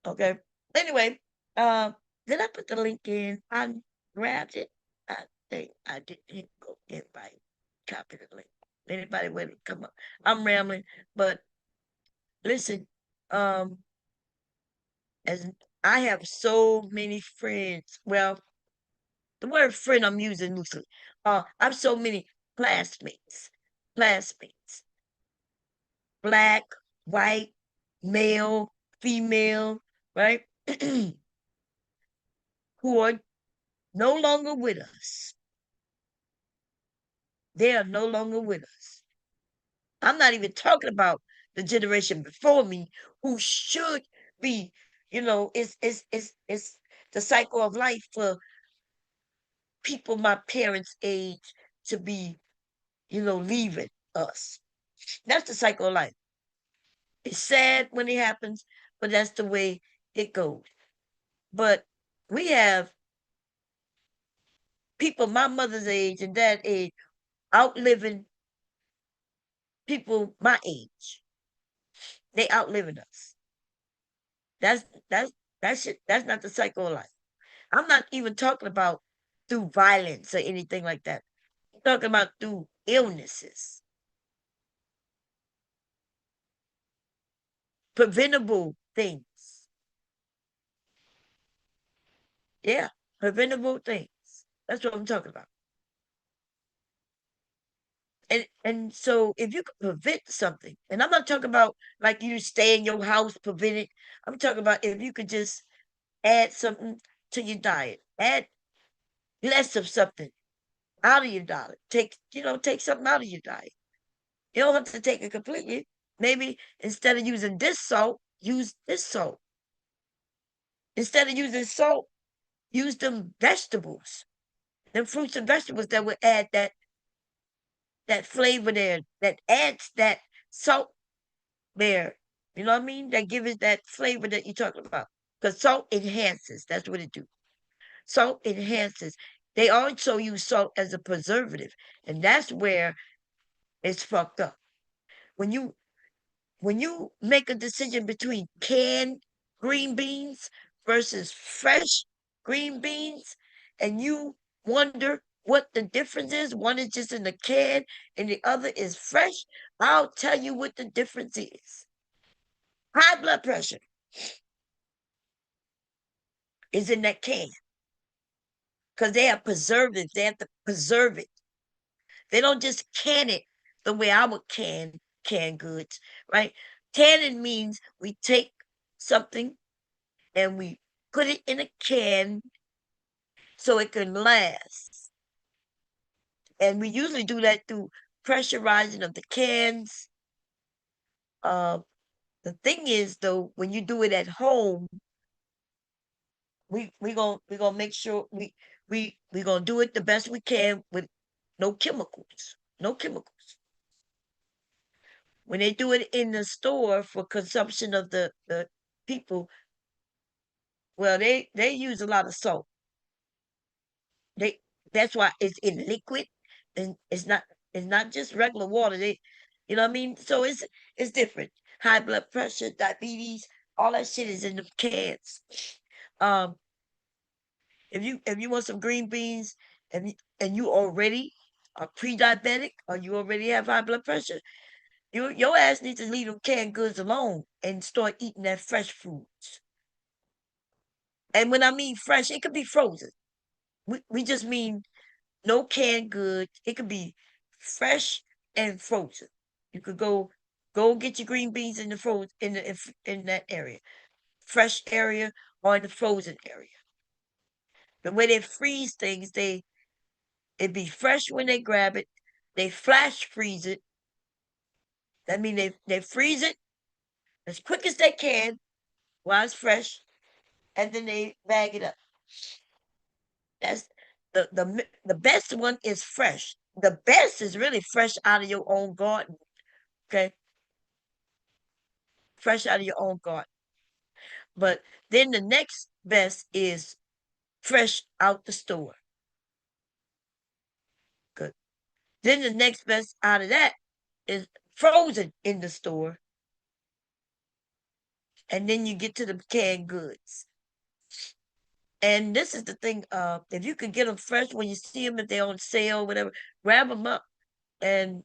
[SPEAKER 1] Okay. Anyway, did I put the link in? I grabbed it. I think I didn't go invite. Copy the link. Anybody want to come up? I'm rambling, but listen, as I have so many friends. Well, the word friend I'm using loosely. I have so many classmates, black, white, male, female, right? Who are no longer with us. They are no longer with us. I'm not even talking about the generation before me who should be, it's the cycle of life for people my parents' age to be, leaving us. That's the cycle of life. It's sad when it happens, but that's the way it goes. But we have people my mother's age and that age outliving people my age. They outliving us. That's that's that's not the cycle of life. I'm not even talking about through violence or anything like that. I'm talking about through illnesses, preventable things. Yeah, preventable things. That's what I'm talking about. And so if you could prevent something, and I'm not talking about like you stay in your house, prevent it. I'm talking about if you could just add something to your diet, add less of something out of your diet. Take something out of your diet. You don't have to take it completely. Maybe instead of using this salt, use this salt. Instead of using salt, use them vegetables, them fruits and vegetables that would add that flavor there, that adds that salt there. You know what I mean? That gives it that flavor that you're talking about. Because salt enhances. That's what it do. Salt enhances. They also use salt as a preservative, and that's where it's fucked up. When you make a decision between canned green beans versus fresh green beans, and you wonder what the difference is, one is just in the can and the other is fresh, I'll tell you what the difference is. High blood pressure is in that can because they have preservatives. They have to preserve it. They don't just can it the way I would can canned goods, right? Canning means we take something and we put it in a can so it can last. And we usually do that through pressurizing of the cans. Uh, the thing is, though, when you do it at home, we gonna make sure we gonna do it the best we can with no chemicals, no chemicals. When they do it in the store for consumption of the people, well, they use a lot of salt. They That's why it's in liquid, and it's not just regular water. You know what I mean? So it's different. High blood pressure, diabetes, all that shit is in the cans. Um, if you want some green beans and you already are pre-diabetic or you already have high blood pressure, your ass needs to leave them canned goods alone and start eating that fresh foods. And when I mean fresh, it could be frozen. We just mean no canned goods. It could be fresh and frozen. You could go get your green beans in the frozen in that area, fresh area or in the frozen area. The way they freeze things, it be fresh when they grab it. They flash freeze it. That means they freeze it as quick as they can while it's fresh, and then they bag it up. That's the best one is fresh. The best is really fresh out of your own garden. Okay. fresh out of your own garden. But then the next best is fresh out the store. Good. Then the next best out of that is frozen in the store. And then you get to the canned goods. And this is the thing, if you could get them fresh when you see them, if they're on sale, whatever, grab them up and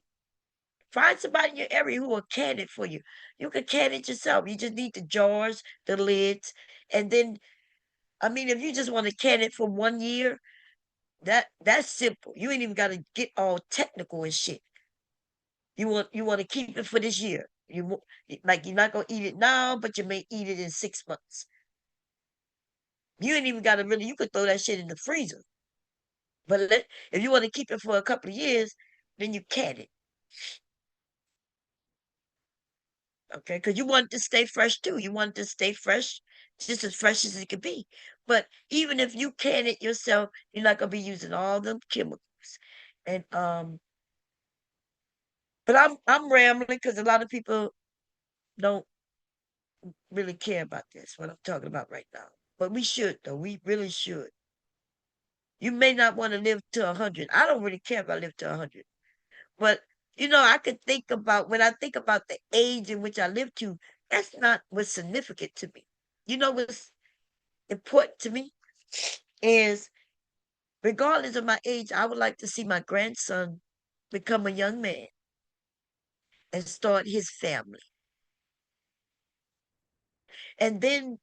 [SPEAKER 1] find somebody in your area who will can it for you. You can can it yourself. You just need the jars, the lids, and then, I mean, if you just want to can it for 1 year, that's simple. You ain't even got to get all technical and shit. You want to keep it for this year. Like you're not gonna eat it now, but you may eat it in 6 months. You ain't even got to really. You could throw that shit in the freezer. But if you want to keep it for a couple of years, then you can it. Okay, because you want it to stay fresh too. You want it to stay fresh, just as fresh as it could be. But even if you can it yourself, you're not gonna be using all them chemicals. And but I'm rambling because a lot of people don't really care about this, what I'm talking about right now. But we should though. We really should. You may not want to live to 100. I don't really care if I live to 100. But I could think about when I think about the age in which I live to, that's not what's significant to me. You know what's important to me is regardless of my age, I would like to see my grandson become a young man and start his family. And then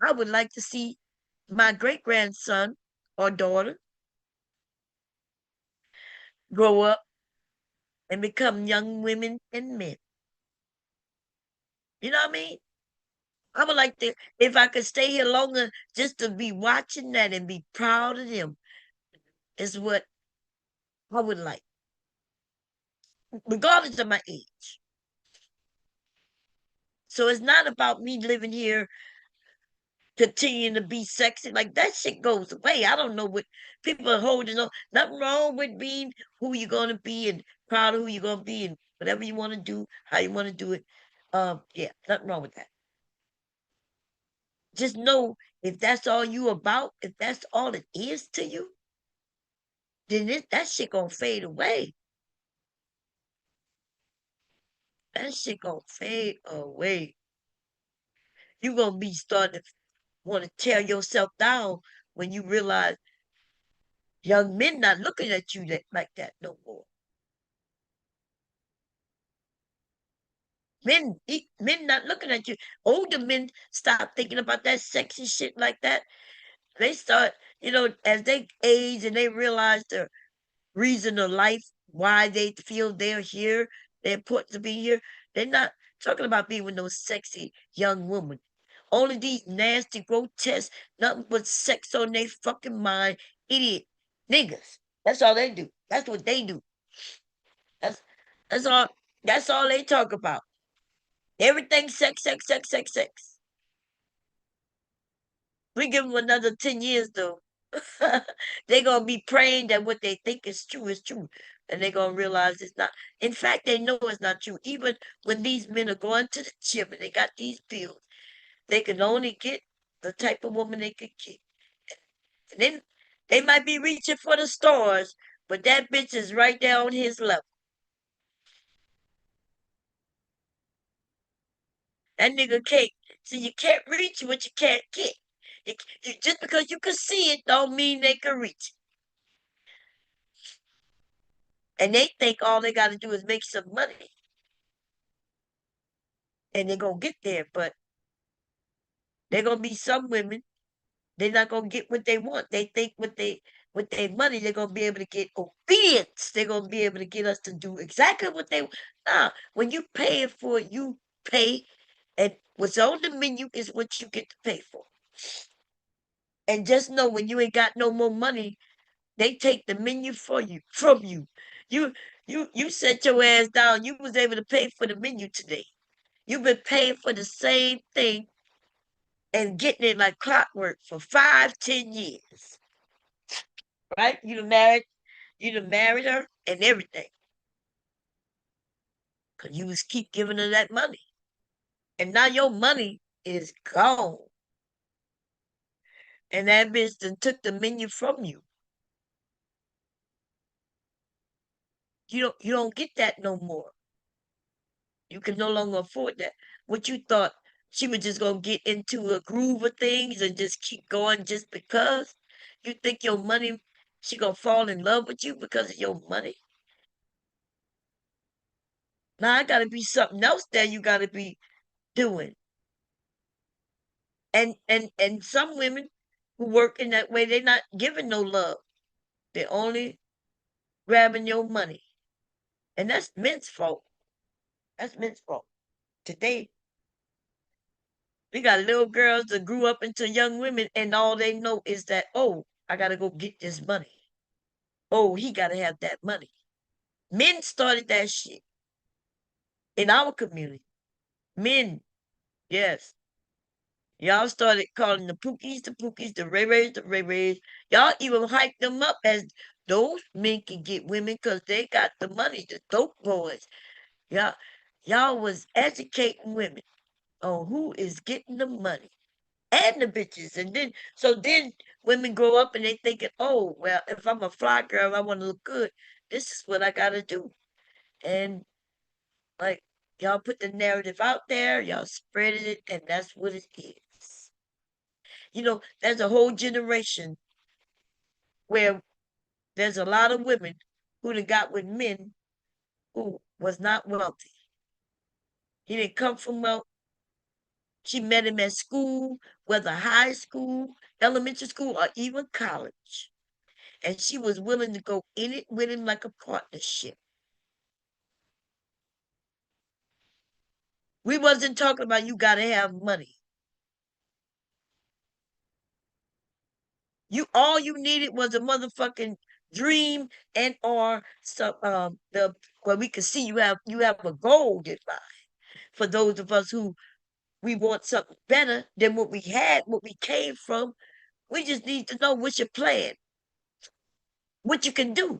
[SPEAKER 1] I would like to see my great grandson or daughter grow up and become young women and men. You know what I mean? I would like to, if I could stay here longer, just to be watching that and be proud of them is what I would like, regardless of my age. So it's not about me living here, continuing to be sexy. Like that shit goes away. I don't know what people are holding on. Nothing wrong with being who you're gonna be and proud of who you're gonna be and whatever you want to do, how you want to do it. Yeah, nothing wrong with that. Just know if that's all you about, if that's all it is to you, then that shit gonna fade away. That shit gonna fade away. You gonna be starting to want to tear yourself down when you realize young men not looking at you like that no more. Men not looking at you. Older men stop thinking about that sexy shit like that. They start, as they age and they realize the reason of life, why they feel they're here, they're important to be here. They're not talking about being with no sexy young woman. Only these nasty, grotesque, nothing but sex on their fucking mind, idiot niggas. That's all they do. That's what they do. That's that's all. That's all they talk about. Everything sex, sex, sex, sex, sex. We give them another 10 years though. They're gonna be praying that what they think is true, and they're gonna realize it's not. In fact, they know it's not true. Even when these men are going to the gym and they got these pills, they can only get the type of woman they could get. And then they might be reaching for the stars, but that bitch is right there on his level. That nigga can't. So you can't reach what you can't get. Just because you can see it, don't mean they can reach it. And they think all they got to do is make some money, and they're gonna get there. But they're gonna be some women. They're not gonna get what they want. They think with their money, they're gonna be able to get obedience. They're gonna be able to get us to do exactly what they want. Nah, when you pay for it, you pay, and what's on the menu is what you get to pay for. And just know when you ain't got no more money, they take the menu for you from you. You set your ass down. You was able to pay for the menu today. You've been paying for the same thing and getting it like clockwork for 5, 10 years. Right? You done married her and everything. Cause you was keep giving her that money. And now your money is gone. And that bitch done took the menu from you. You don't get that no more. You can no longer afford that. What you thought she was just gonna get into a groove of things and just keep going just because? You think your money she gonna fall in love with you because of your money? Now I gotta be something else that you gotta be doing. And some women who work in that way, they're not giving no love. They're only grabbing your money. And that's men's fault. That's men's fault. Today, we got little girls that grew up into young women, and all they know is that, oh, I gotta go get this money. Oh, he gotta have that money. Men started that shit in our community. Men, yes. Y'all started calling the Pookies, the Ray Rays, the Ray Rays. Y'all even hyped them up as those men can get women because they got the money, the dope boys. Y'all, y'all was educating women on who is getting the money and the bitches. And then women grow up and they thinking, oh, well, if I'm a fly girl, I want to look good. This is what I got to do. And like, y'all put the narrative out there, y'all spread it, and that's what it is. There's a whole generation where there's a lot of women who done got with men who was not wealthy. He didn't come from wealth. She met him at school, whether high school, elementary school, or even college. And she was willing to go in it with him like a partnership. We wasn't talking about you gotta have money. All you needed was a motherfucking dream and or some the where we could see you have a goal in mind. For those of us who we want something better than what we had, what we came from, we just need to know what's your plan, what you can do.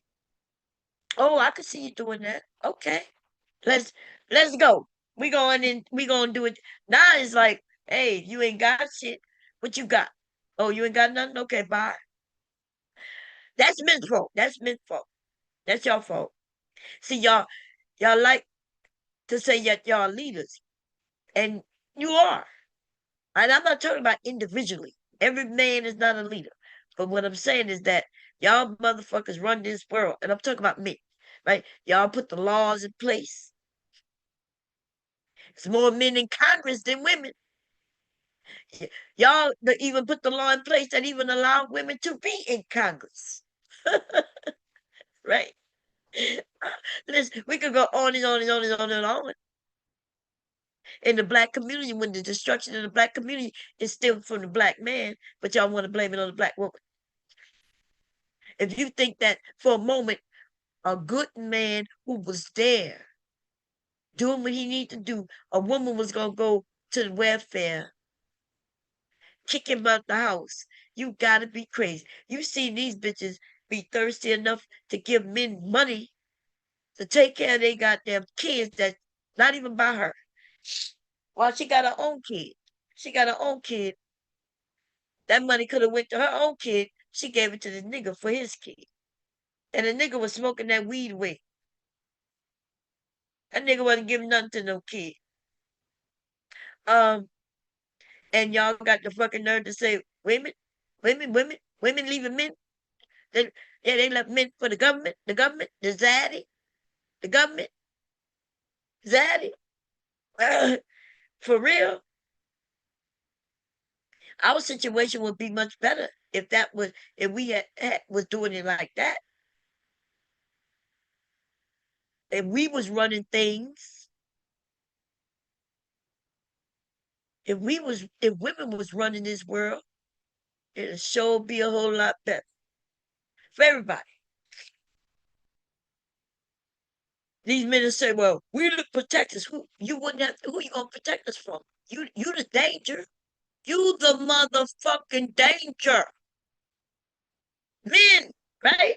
[SPEAKER 1] Oh, I can see you doing that. Okay. Let's go. We gonna do it. Now it's like, hey, you ain't got shit. What you got? Oh, you ain't got nothing? Okay, bye. That's men's fault. That's men's fault. That's your fault. See, y'all like to say that y'all leaders, and you are. And I'm not talking about individually. Every man is not a leader. But what I'm saying is that y'all motherfuckers run this world, and I'm talking about men, right? Y'all put the laws in place. There's more men in Congress than women. Y'all even put the law in place that even allow women to be in Congress. Right? Listen, we could go on and on and on and on and on. In the black community, when the destruction of the black community is still from the black man, but y'all want to blame it on the black woman. If you think that for a moment, a good man who was there doing what he needed to do, a woman was going to go to the welfare, kick him out the house. You got to be crazy. You see these bitches be thirsty enough to give men money to take care of their goddamn kids that not even by her. Well, she got her own kid. She got her own kid. That money could have went to her own kid. She gave it to the nigga for his kid. And the nigga was smoking that weed away. That nigga wasn't giving nothing to no kid. Um, and y'all got the fucking nerve to say women leaving men. They, yeah, they left men for the government, the zaddy, the government, zaddy. For real, our situation would be much better if we was doing it like that. If we was running things, if women was running this world, it'd sure be a whole lot better for everybody. These men say, "Well, we the protectors. Who you wouldn't have? Who you gonna protect us from? You the danger. You the motherfucking danger, men, right?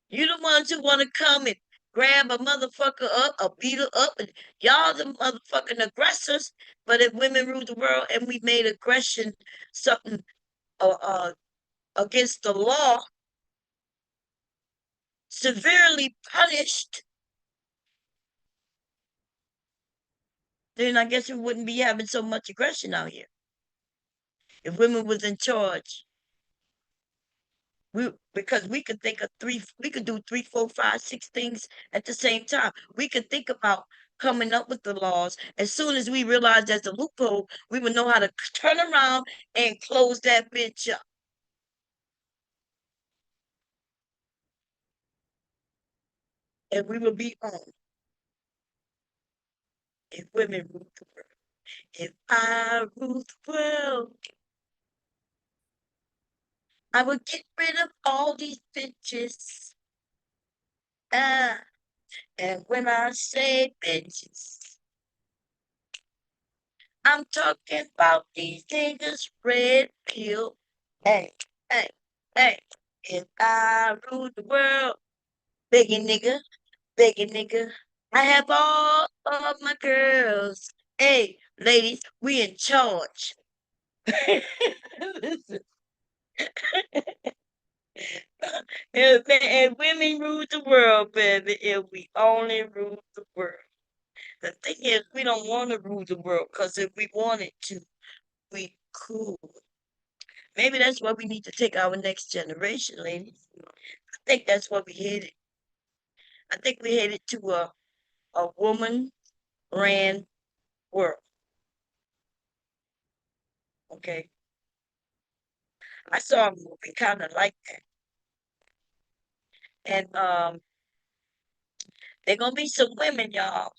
[SPEAKER 1] You the ones who want to come and grab a motherfucker up, or beat her up, and y'all the motherfucking aggressors. But if women rule the world and we made aggression something against the law, severely punished, then I guess we wouldn't be having so much aggression out here. If women was in charge, because we could think of we could do 3, 4, 5, 6 things at the same time. We could think about coming up with the laws. As soon as we realize there's a loophole, we would know how to turn around and close that bitch up. And we would be on if women rule the world. If I rule the world, I would get rid of all these bitches. Ah, and when I say bitches, I'm talking about these niggas red pill. Hey, hey, hey. If I rule the world, begging nigga, begging nigga. I have all of my girls. Hey, ladies, we in charge. Listen, if women rule the world, baby, if we only rule the world. The thing is, we don't want to rule the world because if we wanted to, we could. Maybe that's why we need to take our next generation, ladies. I think that's what we headed. I think we headed to a woman ran world. Okay. I saw a movie kind of like that. And there gonna be some women, y'all.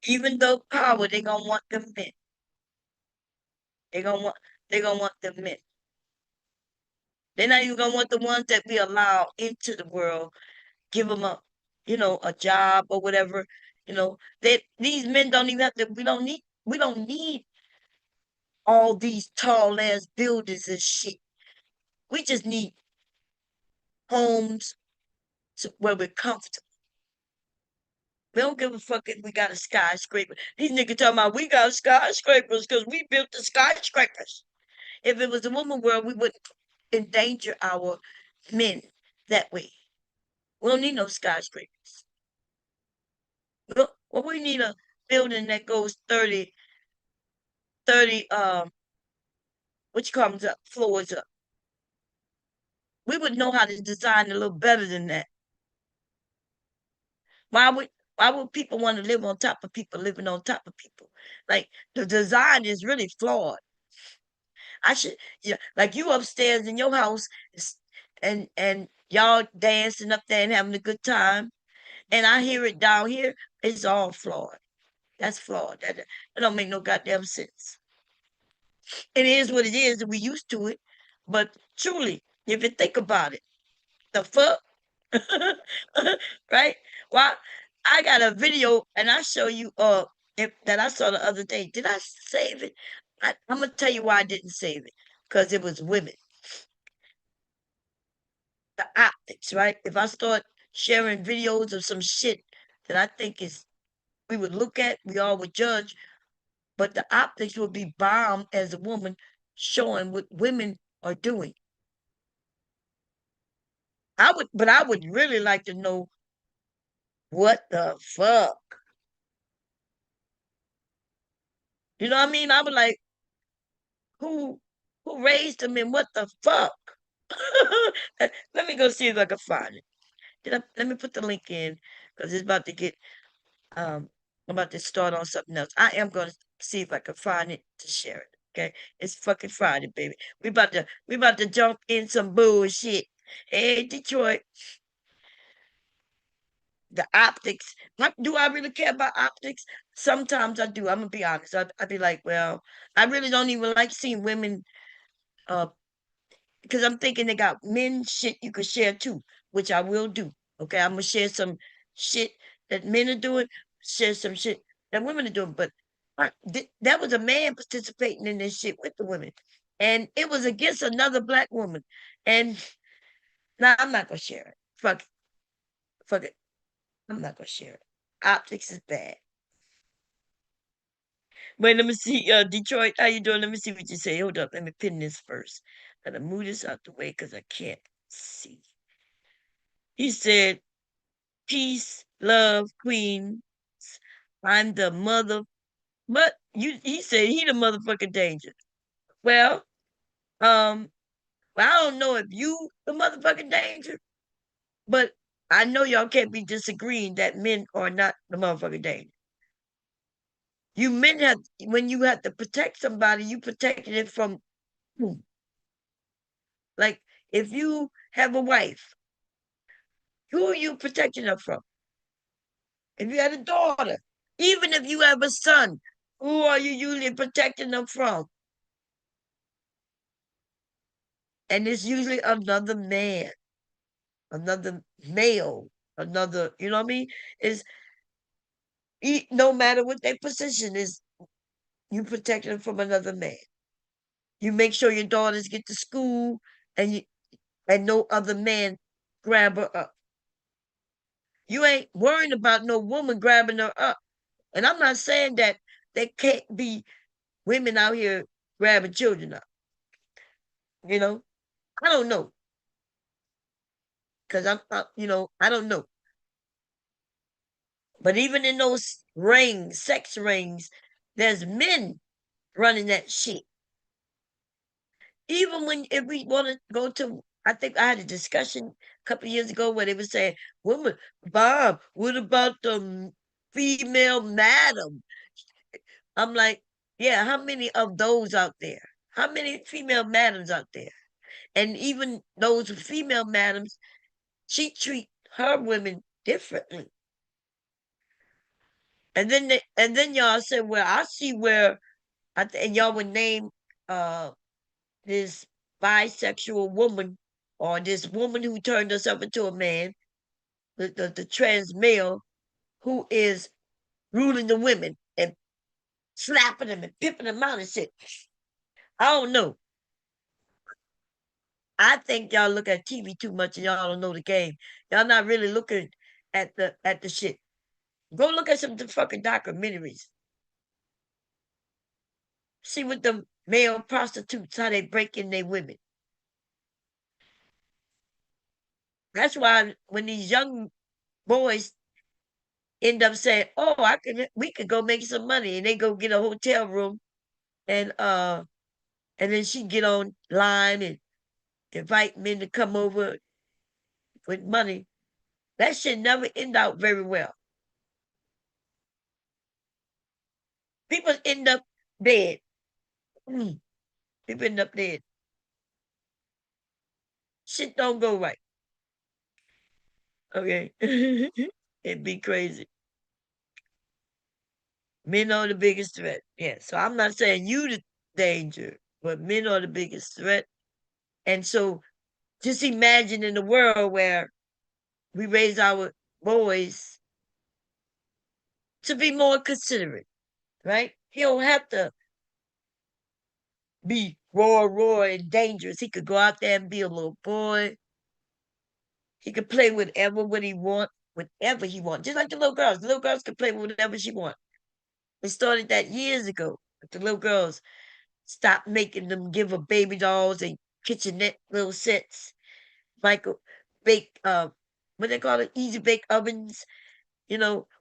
[SPEAKER 1] Even though power, they gonna want them men. They gonna want they gonna want them men. They're not even gonna want the ones that we allow into the world, give them a job or whatever. These men don't even have to. We don't need all these tall ass buildings and shit. We just need homes where we're comfortable. We don't give a fuck if we got a skyscraper. These niggas talking about we got skyscrapers because we built the skyscrapers. If it was a woman world, we wouldn't endanger our men that way. We don't need no skyscrapers. Well, we need a building that goes 30, which comes up, floors up. We would know how to design a little better than that. Why would why would people want to live on top of people living on top of people? Like the design is really flawed. I should yeah, like you upstairs in your house and y'all dancing up there and having a good time. And I hear it down here, it's all flawed. That's flawed. That don't make no goddamn sense. It is what it is, and we used to it. But truly, if you think about it, the fuck, right? Well, I got a video, and I show you that I saw the other day. Did I save it? I'm gonna tell you why I didn't save it because it was women. The optics, right? If I start sharing videos of some shit that I think is we would look at, we all would judge, but the optics would be bomb as a woman showing what women are doing. I would really like to know what the fuck. You know what I mean? I would like who who raised them and what the fuck. Let me go see if I can find it. Let me put the link in because it's about to get I'm about to start on something else. I am gonna see if I can find it to share it. Okay. It's fucking Friday, baby. We about to jump in some bullshit. Hey Detroit. The optics. Do I really care about optics? Sometimes I do. I'm gonna be honest. I'd be like, well, I really don't even like seeing women uh because I'm thinking they got men shit you could share too, which I will do. Okay, I'm gonna share some shit that men are doing, share some shit that women are doing. But that was a man participating in this shit with the women, and it was against another black woman. And now I'm not gonna share it. Fuck, Fuck it. I'm not gonna share it. Optics is bad. Wait, let me see. Detroit, how you doing? Let me see what you say. Hold up. Let me pin this first. Gotta move this out the way because I can't see. He said, peace, love, queens. I'm the mother. But he said he the motherfucking danger. Well, I don't know if you the motherfucking danger, but I know y'all can't be disagreeing that men are not the motherfucking danger. You men have, when you have to protect somebody, you protecting it from who? Like, if you have a wife, who are you protecting her from? If you had a daughter, even if you have a son, who are you usually protecting them from? And it's usually another man, another male, another, you know what I mean? Is no matter what their position is, you protect them from another man. You make sure your daughters get to school and no other man grab her up. You ain't worrying about no woman grabbing her up. And I'm not saying that there can't be women out here grabbing children up. You know, I don't know because I don't know. But even in those rings, sex rings, there's men running that shit. Even when if we want to go to, I think I had a discussion a couple of years ago where they were saying, "Woman, Bob, what about the female madam?" I'm like, yeah, how many of those out there? How many female madams out there? And even those female madams, she treat her women differently. And then y'all said, well, I see where and y'all would name uh this bisexual woman or this woman who turned herself into a man, the trans male who is ruling the women and slapping them and pimping them out and shit. I don't know. I think y'all look at TV too much and y'all don't know the game. Y'all not really looking at the shit. Go look at some fucking documentaries. See what the male prostitutes how they break in their women. That's why when these young boys end up saying, "Oh, we could go make some money," and they go get a hotel room, and then she get online and invite men to come over with money. That shit never end out very well. People end up dead. People end up dead. Shit don't go right. Okay, it'd be crazy. Men are the biggest threat. Yeah, so I'm not saying you the danger, but men are the biggest threat. And so just imagine in a world where we raise our boys to be more considerate, right? He don't have to be raw, and dangerous. He could go out there and be a little boy. He could play what he want, whatever he want. Just like the little girls. The little girls could play with whatever she want. We started that years ago. The little girls stopped making them give her baby dolls and kitchenette little sets, micro bake what they call it, easy bake ovens.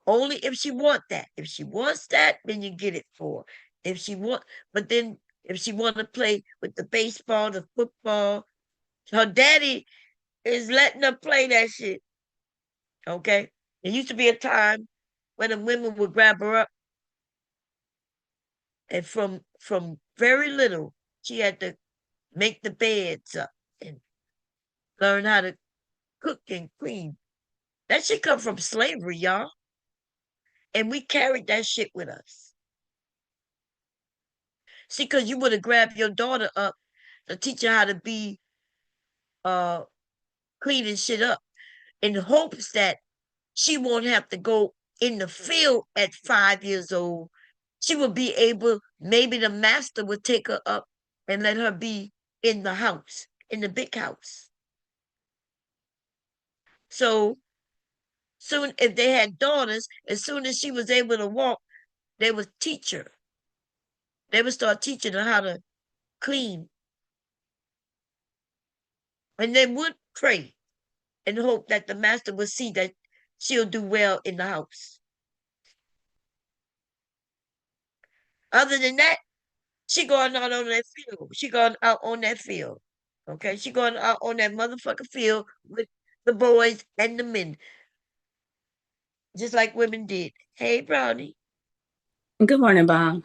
[SPEAKER 1] Only if she want that. If she wants that, then you get it for her. If she want, but then if she want to play with the baseball, the football, her daddy is letting her play that shit. Okay, there used to be a time when the women would grab her up, and from very little, she had to make the beds up and learn how to cook and clean. That shit come from slavery, y'all, and we carried that shit with us. See, because you would have grabbed your daughter up to teach her how to be uh cleaning shit up in hopes that she won't have to go in the field at 5 years old. She will be able, maybe the master would take her up and let her be in the house, in the big house. So Soon, if they had daughters, as soon as she was able to walk, they would teach her. They would start teaching her how to clean. And they would pray and hope that the master would see that she'll do well in the house. Other than that, she going out on that field. She going out on that field. Okay, she going out on that motherfucking field with the boys and the men, just like women did. Hey, Brownie,
[SPEAKER 2] Good morning, Bob.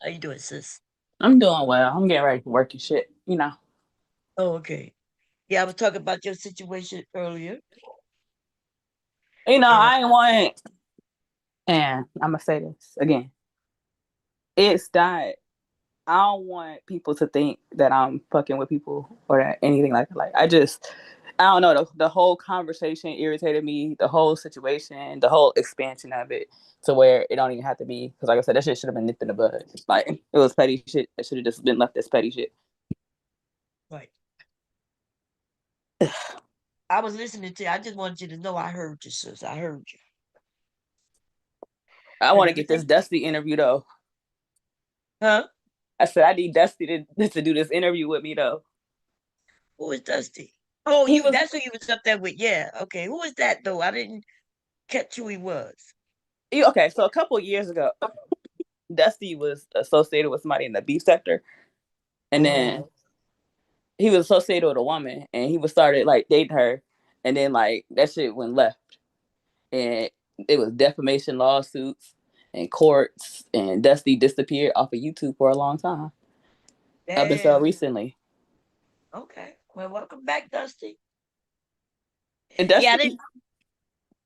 [SPEAKER 1] how you doing, sis?
[SPEAKER 2] I'm doing well. I'm getting ready for work and shit. You know.
[SPEAKER 1] Oh, okay. Yeah, I was talking about your situation earlier, and
[SPEAKER 2] I ain't want, and I'm gonna say this again. It's not. I don't want people to think that I'm fucking with people or that anything like that. Like I don't know. The whole conversation irritated me. The whole situation, the whole expansion of it, to where it don't even have to be. Because like I said, that shit should have been nipped in the bud. Like it was petty shit. That should have just been left as petty shit.
[SPEAKER 1] right. I was listening to you. I just wanted you to know I heard you, sis. I heard you.
[SPEAKER 2] I
[SPEAKER 1] But
[SPEAKER 2] want to get
[SPEAKER 1] everything,
[SPEAKER 2] this Dusty interview though.
[SPEAKER 1] huh?
[SPEAKER 2] I said I need Dusty to do this interview with me though.
[SPEAKER 1] Who is Dusty? Oh,
[SPEAKER 2] He
[SPEAKER 1] you.
[SPEAKER 2] was
[SPEAKER 1] That's who you was up there with. Yeah. Okay. Who is that though? I didn't catch who he was.
[SPEAKER 2] okay. So a couple years ago, Dusty was associated with somebody in the beef sector, and then
[SPEAKER 1] Oh,
[SPEAKER 2] he was associated with a woman, and he was started like dating her, and then like that shit went left, and it was defamation lawsuits and courts, and Dusty disappeared off of YouTube for a long time up until
[SPEAKER 1] damn.
[SPEAKER 2] recently.
[SPEAKER 1] Okay. Well, welcome back, Dusty.
[SPEAKER 2] And
[SPEAKER 1] Yeah, I didn't.
[SPEAKER 2] Dusty,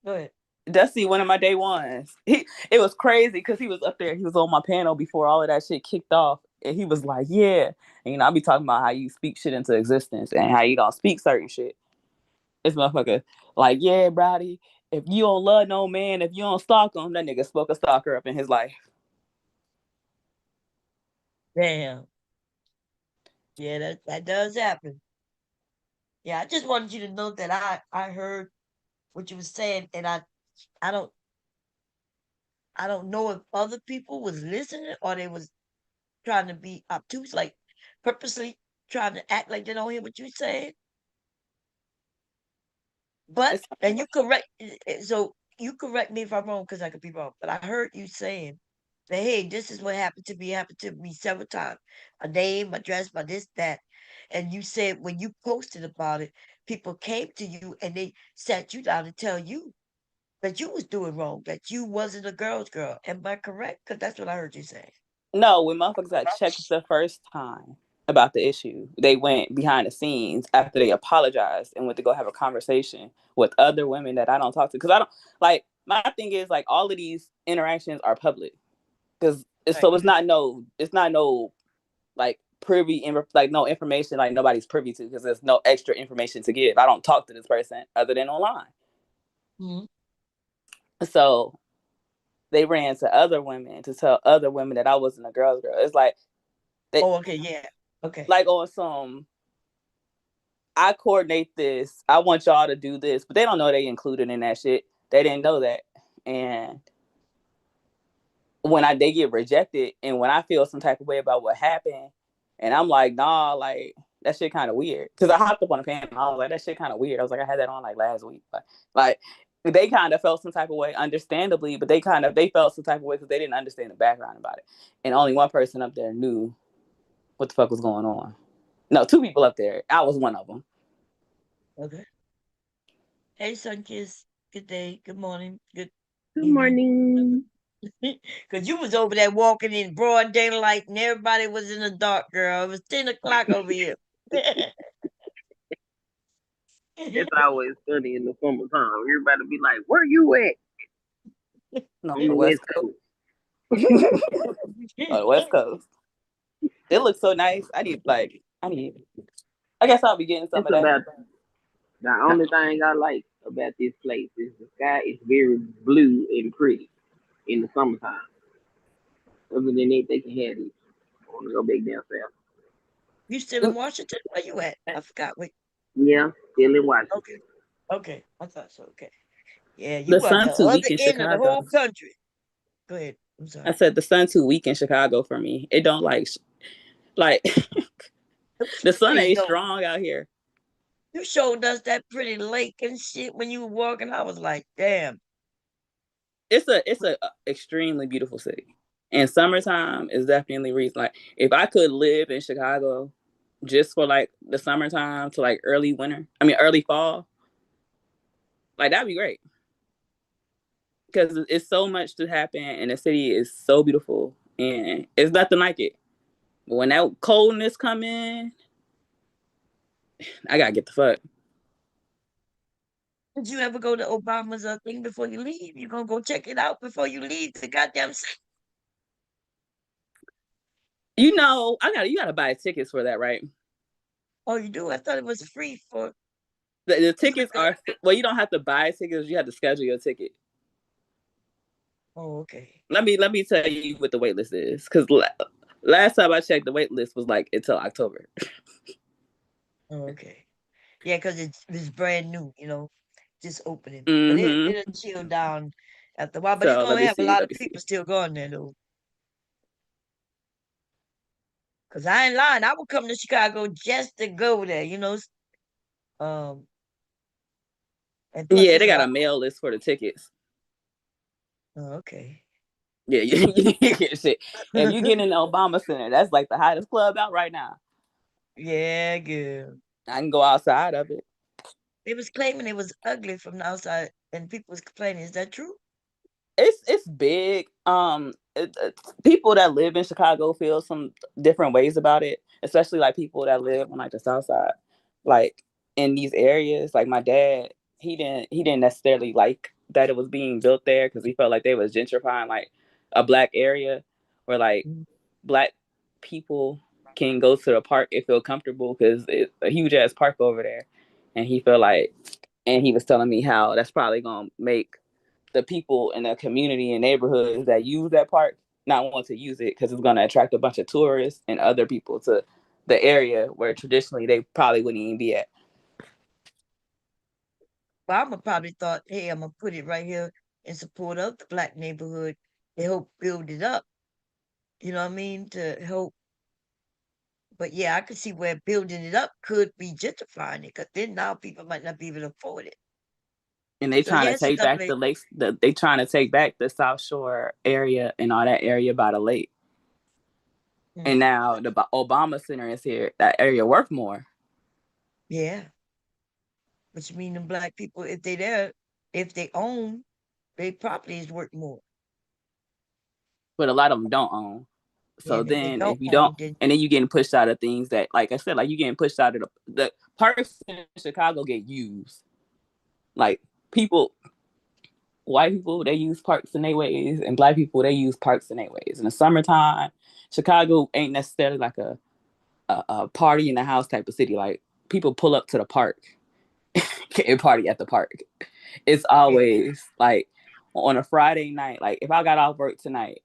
[SPEAKER 1] Go ahead.
[SPEAKER 2] Dusty, one of my day ones. It was crazy because he was up there. He was on my panel before all of that shit kicked off, and he was like, "Yeah," and I be talking about how you speak shit into existence and how you don't speak certain shit. This motherfucker, like, yeah, Brody, if you don't love no man, if you don't stalk him, that nigga spoke a stalker up in his life.
[SPEAKER 1] Damn. Yeah, that does happen. Yeah, I just wanted you to know that I heard what you were saying, and I don't I don't know if other people was listening or they was trying to be obtuse, like purposely trying to act like they don't hear what you're saying. But
[SPEAKER 2] It's
[SPEAKER 1] and you correct, so you correct me if I'm wrong because I could be wrong. But I heard you saying that hey, this is what happened to me several times. A name, address, my this, that. And you said when you posted about it, people came to you and they sat you down and tell you that you was doing wrong, that you wasn't a girl's girl. Am I correct? Because that's what I heard you say.
[SPEAKER 2] no, when motherfuckers got checked the first time about the issue, they went behind the scenes after they apologized and went to go have a conversation with other women that I don't talk to. Cause I don't like my thing is like all of these interactions are public. Cause
[SPEAKER 1] Right.
[SPEAKER 2] it's not no like privy and like no information like nobody's privy to because there's no extra information to give. I don't talk to this person other than online.
[SPEAKER 1] Mhm.
[SPEAKER 2] So they ran to other women to tell other women that I wasn't a girl's girl. It's like they
[SPEAKER 1] Oh, okay, yeah. Okay.
[SPEAKER 2] like on some I coordinate this. I want y'all to do this, but they don't know they included in that shit. They didn't know that. And when they get rejected and when I feel some type of way about what happened, and I'm like, nah, like that shit kind of weird. Cause I hopped up on a panel. I was like, that shit kind of weird. I was like, I had that on like last week. Like they kind of felt some type of way, understandably, but they felt some type of way because they didn't understand the background about it. And only one person up there knew what the fuck was going on. No, two people up there. I was one of them.
[SPEAKER 1] Okay. Hey, Sunkiss. Good day. Good morning. Good
[SPEAKER 4] Good
[SPEAKER 1] evening.
[SPEAKER 4] morning.
[SPEAKER 1] Because you was over there walking in broad daylight and everybody was in the dark, girl. It was 10 o'clock over here.
[SPEAKER 3] It's always funny in the summertime. Everybody be like, "Where you at?"
[SPEAKER 2] No,
[SPEAKER 3] On
[SPEAKER 2] the
[SPEAKER 3] the
[SPEAKER 2] West
[SPEAKER 3] West
[SPEAKER 2] Coast.
[SPEAKER 3] Coast.
[SPEAKER 2] Oh, the West Coast. It looks so nice. I guess I'll be getting some
[SPEAKER 3] It's
[SPEAKER 2] of that.
[SPEAKER 3] about the only thing I like about this place is the sky is very blue and pretty in the summertime. Other than that, they can have it. I want to go back down south.
[SPEAKER 1] You still in Washington? Where you at? I forgot. Wait.
[SPEAKER 3] Yeah, still in Washington.
[SPEAKER 1] Okay. Okay. I thought so. Okay. Yeah,
[SPEAKER 2] The
[SPEAKER 1] you are
[SPEAKER 2] sun
[SPEAKER 1] the
[SPEAKER 2] too weak
[SPEAKER 1] other
[SPEAKER 2] in
[SPEAKER 1] end of the
[SPEAKER 2] Chicago.
[SPEAKER 1] whole country. Go ahead. I'm
[SPEAKER 2] I
[SPEAKER 1] sorry.
[SPEAKER 2] said the sun too weak in Chicago for me. It don't like
[SPEAKER 1] It was
[SPEAKER 2] the sun
[SPEAKER 1] pretty
[SPEAKER 2] ain't
[SPEAKER 1] though.
[SPEAKER 2] strong out here.
[SPEAKER 1] You showed us that pretty lake and shit when you were walking. I was like, damn.
[SPEAKER 2] It's a extremely beautiful city. And summertime is definitely reason. Like if I could live in Chicago just for like the summertime to like early winter, I mean early fall, like that'd be great. Because it's so much to happen and the city is so beautiful and it's nothing like it. But when that coldness come in, I gotta get the fuck.
[SPEAKER 1] Did you ever go to Obama's thing before you leave? You gonna go check it out before you leave the goddamn city?
[SPEAKER 2] You gotta buy tickets for that, right?
[SPEAKER 1] Oh, you do? I thought it was free for
[SPEAKER 2] The
[SPEAKER 1] people to
[SPEAKER 2] tickets
[SPEAKER 1] go.
[SPEAKER 2] are well, you don't have to buy tickets, you have to schedule your ticket.
[SPEAKER 1] Oh, okay.
[SPEAKER 2] Let me tell you what the wait list is. Because last time I checked, the wait list was like until October.
[SPEAKER 1] Oh, okay. Yeah, because it's brand new, just opening. But
[SPEAKER 2] Mm-hmm.
[SPEAKER 1] it'll chill down after a while. But it's
[SPEAKER 2] So let
[SPEAKER 1] gonna
[SPEAKER 2] me
[SPEAKER 1] have a
[SPEAKER 2] see.
[SPEAKER 1] lot
[SPEAKER 2] Let
[SPEAKER 1] of
[SPEAKER 2] me
[SPEAKER 1] people
[SPEAKER 2] see.
[SPEAKER 1] still going there though. Cause I ain't lying. I would come to Chicago just to go there, Um, and plus
[SPEAKER 2] Yeah,
[SPEAKER 1] there's
[SPEAKER 2] they
[SPEAKER 1] a
[SPEAKER 2] got a
[SPEAKER 1] lot.
[SPEAKER 2] mail list for the tickets.
[SPEAKER 1] Oh, okay.
[SPEAKER 2] Yeah, shit. If you get in the Obama Center, that's like the hottest club out right now.
[SPEAKER 1] Yeah, good.
[SPEAKER 2] I can go outside of it.
[SPEAKER 1] They was claiming it was ugly from the outside, and people was complaining. Is that true?
[SPEAKER 2] It's big. People that live in Chicago feel some different ways about it, especially like people that live on like the South Side, like in these areas. Like my dad, he didn't necessarily like that it was being built there because he felt like they was gentrifying like a black area where like
[SPEAKER 1] Mm.
[SPEAKER 2] black people can go to the park and feel comfortable because it's a huge ass park over there, and he felt like, and he was telling me how that's probably gonna make the people in the community and neighborhoods that use that park not want to use it because it's going to attract a bunch of tourists and other people to the area where traditionally they probably wouldn't even be at.
[SPEAKER 1] Obama probably thought, hey, I'm gonna put it right here in support of the black neighborhood to help build it up. You know what I mean? To help. But yeah, I could see where building it up could be gentrifying it, because then now people might not be able to afford it.
[SPEAKER 2] And they
[SPEAKER 1] So
[SPEAKER 2] trying to
[SPEAKER 1] yes,
[SPEAKER 2] take
[SPEAKER 1] stuff
[SPEAKER 2] back
[SPEAKER 1] like
[SPEAKER 2] the lakes. They trying to take back the South Shore area and all that area by the lake. And
[SPEAKER 1] mm,
[SPEAKER 2] now the Obama Center is here. That area worth more,
[SPEAKER 1] yeah, which mean them black people, if they there, if they own, their property is worth more.
[SPEAKER 2] but a lot of them don't own.
[SPEAKER 1] Yeah,
[SPEAKER 2] So
[SPEAKER 1] and if they
[SPEAKER 2] then
[SPEAKER 1] don't
[SPEAKER 2] if you don't,
[SPEAKER 1] own, then
[SPEAKER 2] and then you getting pushed out of things that, like I said, like you getting pushed out of the parks in Chicago get used. Like people, white people they use parks in their ways, and black people they use parks in their ways. In the summertime, Chicago ain't necessarily like a party in the house type of city. Like people pull up to the park and party at the park. It's
[SPEAKER 1] yeah,
[SPEAKER 2] always like on a Friday night. Like if I got off work tonight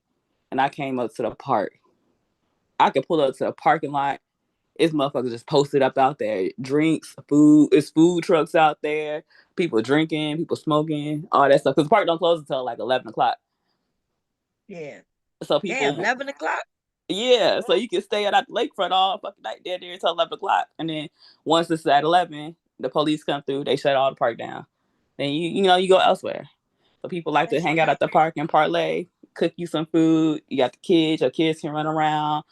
[SPEAKER 2] and I came up to the park, I could pull up to the parking lot. It's motherfuckers just posted up out there. Drinks, food. It's food trucks out there. People drinking, people smoking, all that stuff. Because the park don't close until like 11 o'clock.
[SPEAKER 1] yeah.
[SPEAKER 2] So
[SPEAKER 1] Damn,
[SPEAKER 2] people,
[SPEAKER 1] 11 o'clock.
[SPEAKER 2] yeah. So you can stay at the lakefront all fucking night there until 11 o'clock, and then once it's at 11, the police come through. They shut all the park down. Then you go elsewhere. So people like to
[SPEAKER 1] That's
[SPEAKER 2] hang out at the park and parlay, cook you some food. You got the kids. Your kids can run around.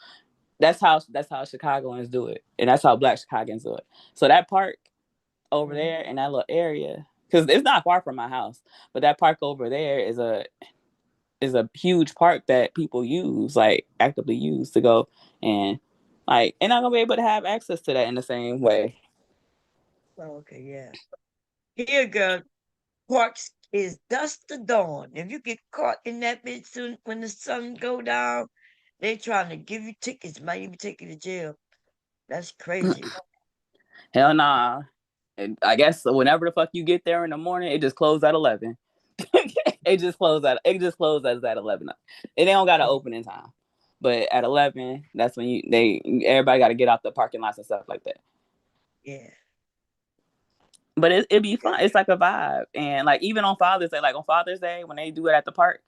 [SPEAKER 2] That's how Chicagoans do it, and that's how Black Chicagoans do it. So that park over
[SPEAKER 1] mhm.
[SPEAKER 2] there in that little area, because it's not far from my house, but that park over there is a huge park that people use, like actively use to go and like, and not gonna be able to have access to that in the same way.
[SPEAKER 1] Oh, okay, yeah. Here, girl, parks is dusk to dawn. If you get caught in that bitch soon when the sun go down, they trying to give you tickets, might even take you to jail. That's crazy.
[SPEAKER 2] Hell nah. And I guess whenever the fuck you get there in the morning, it just closed at 11. It just closed at 11. And they don't got an
[SPEAKER 1] Yeah,
[SPEAKER 2] opening time. But at 11, that's when everybody got to get out the parking lots and stuff like that.
[SPEAKER 1] yeah.
[SPEAKER 2] But it'd be fun. It's like a vibe. And like even on Father's Day, when they do it at the park,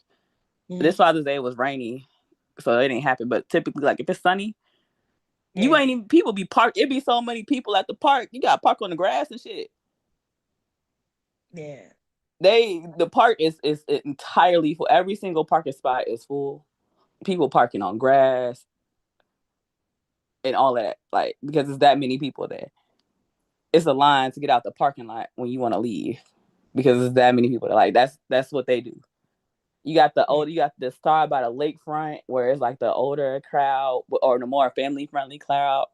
[SPEAKER 2] this Father's Day was rainy, so it didn't happen. But typically, like if it's sunny, you ain't even people be parked. It'd be so many people at the park. You got to park on the grass and shit.
[SPEAKER 1] Yeah.
[SPEAKER 2] The park is entirely full. Every single parking spot is full. People parking on grass and all that, like because it's that many people there. It's a line to get out the parking lot when you want to leave because there's that many people. Like that's what they do. You got the star by the lakefront where it's like the older crowd or the more family friendly crowd,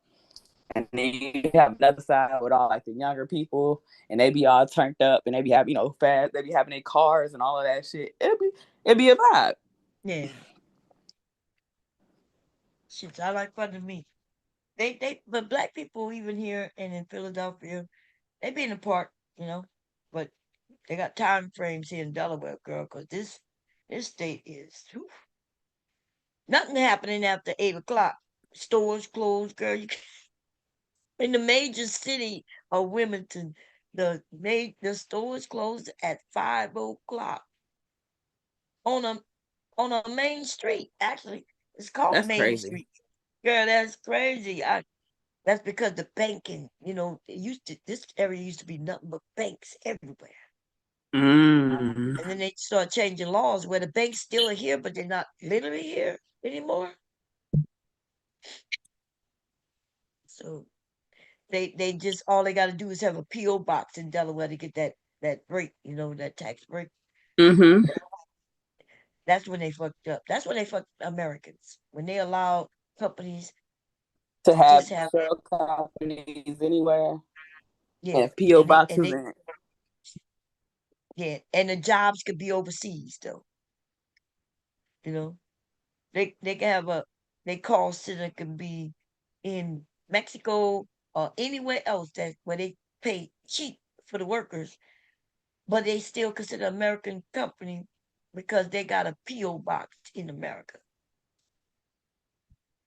[SPEAKER 2] and then you have another side with all like the younger people, and they be all turned up, and they be having fast, they be having their cars and all of that shit. It'd be a vibe.
[SPEAKER 1] Yeah. Shit, I like fun to me. But black people even here and in Philadelphia, they be in the park, but they got time frames here in Delaware, girl, because this state is whew, nothing happening after 8 o'clock. Stores closed, girl. In the major city of Wilmington, the stores closed at 5 o'clock on a main street. Actually, it's called
[SPEAKER 2] That's
[SPEAKER 1] Main
[SPEAKER 2] crazy.
[SPEAKER 1] Street. Girl, that's crazy. That's because the banking, this area used to be nothing but banks everywhere.
[SPEAKER 2] Mm.
[SPEAKER 1] And then they start changing laws where the banks still are here, but they're not literally here anymore. So they just all they got to do is have a PO box in Delaware to get that break, that tax break.
[SPEAKER 2] Mm-hmm.
[SPEAKER 1] That's when they fucked up. That's when they fucked Americans when they allowed companies
[SPEAKER 2] To
[SPEAKER 1] to
[SPEAKER 2] have
[SPEAKER 1] just have
[SPEAKER 2] shell companies anywhere
[SPEAKER 1] yeah,
[SPEAKER 2] and PO
[SPEAKER 1] and they
[SPEAKER 2] boxes and
[SPEAKER 1] and the jobs could be overseas though. You know, they can have they call center can be in Mexico or anywhere else that where they pay cheap for the workers, but they still consider American company because they got a PO box in America.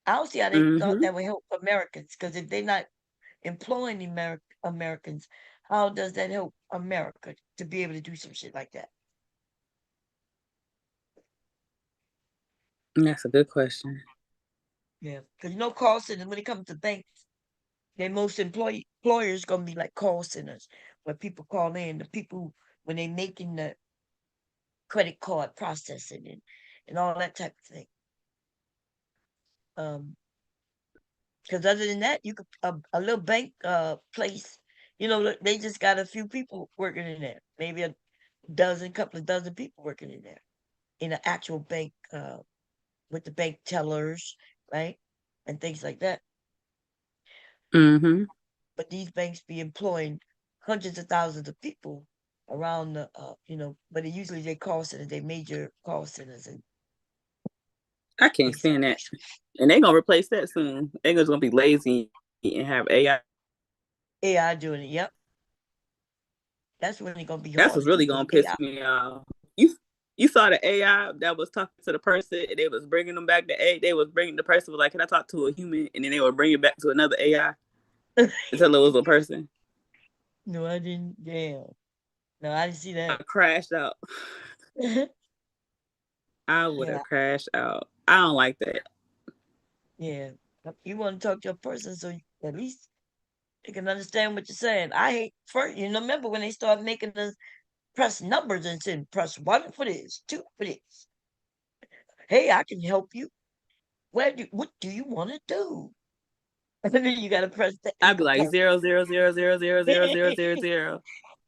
[SPEAKER 1] I don't see how they thought
[SPEAKER 2] mm-hmm.
[SPEAKER 1] that would help Americans because if they're not employing Americans, how does that help America to be able to do some shit like that?
[SPEAKER 2] That's a good question.
[SPEAKER 1] Yeah, because call centers when it comes to banks, their most employers gonna be like call centers where people call in the people when they making the credit card processing and all that type of thing. Because other than that, you could a little bank place, they just got a few people working in there, maybe a couple of dozen people working in there in an actual bank with the bank tellers, right, and things like that.
[SPEAKER 2] Mm-hmm.
[SPEAKER 1] But these banks be employing hundreds of thousands of people around but usually they call centers, they major call centers and
[SPEAKER 2] I can't
[SPEAKER 1] places
[SPEAKER 2] stand
[SPEAKER 1] like
[SPEAKER 2] that. And they gonna replace that soon. They just gonna be lazy and have AI.
[SPEAKER 1] that. AI doing it, yep. That's when it's gonna be
[SPEAKER 2] That's
[SPEAKER 1] hard
[SPEAKER 2] what's
[SPEAKER 1] to do
[SPEAKER 2] really
[SPEAKER 1] because
[SPEAKER 2] gonna piss
[SPEAKER 1] AI.
[SPEAKER 2] me off. You saw the AI that was talking to the person, and they was bringing them back to A. They was bringing the person was like, "Can I talk to a human?" And then they would bring it back to another AI until it was a person.
[SPEAKER 1] No, I didn't. Damn. No, I didn't see
[SPEAKER 2] I
[SPEAKER 1] that.
[SPEAKER 2] crashed out. I would
[SPEAKER 1] Yeah,
[SPEAKER 2] have crashed out. I don't like that.
[SPEAKER 1] yeah. You want to talk to a person so at least they can understand what you're saying. I hate first. Remember when they start making us press numbers and saying press 1 for this, 2 for this. Hey, I can help you. What do you want to do? And then you got to press the
[SPEAKER 2] I'd be
[SPEAKER 1] enter
[SPEAKER 2] like
[SPEAKER 1] button.
[SPEAKER 2] 000000000.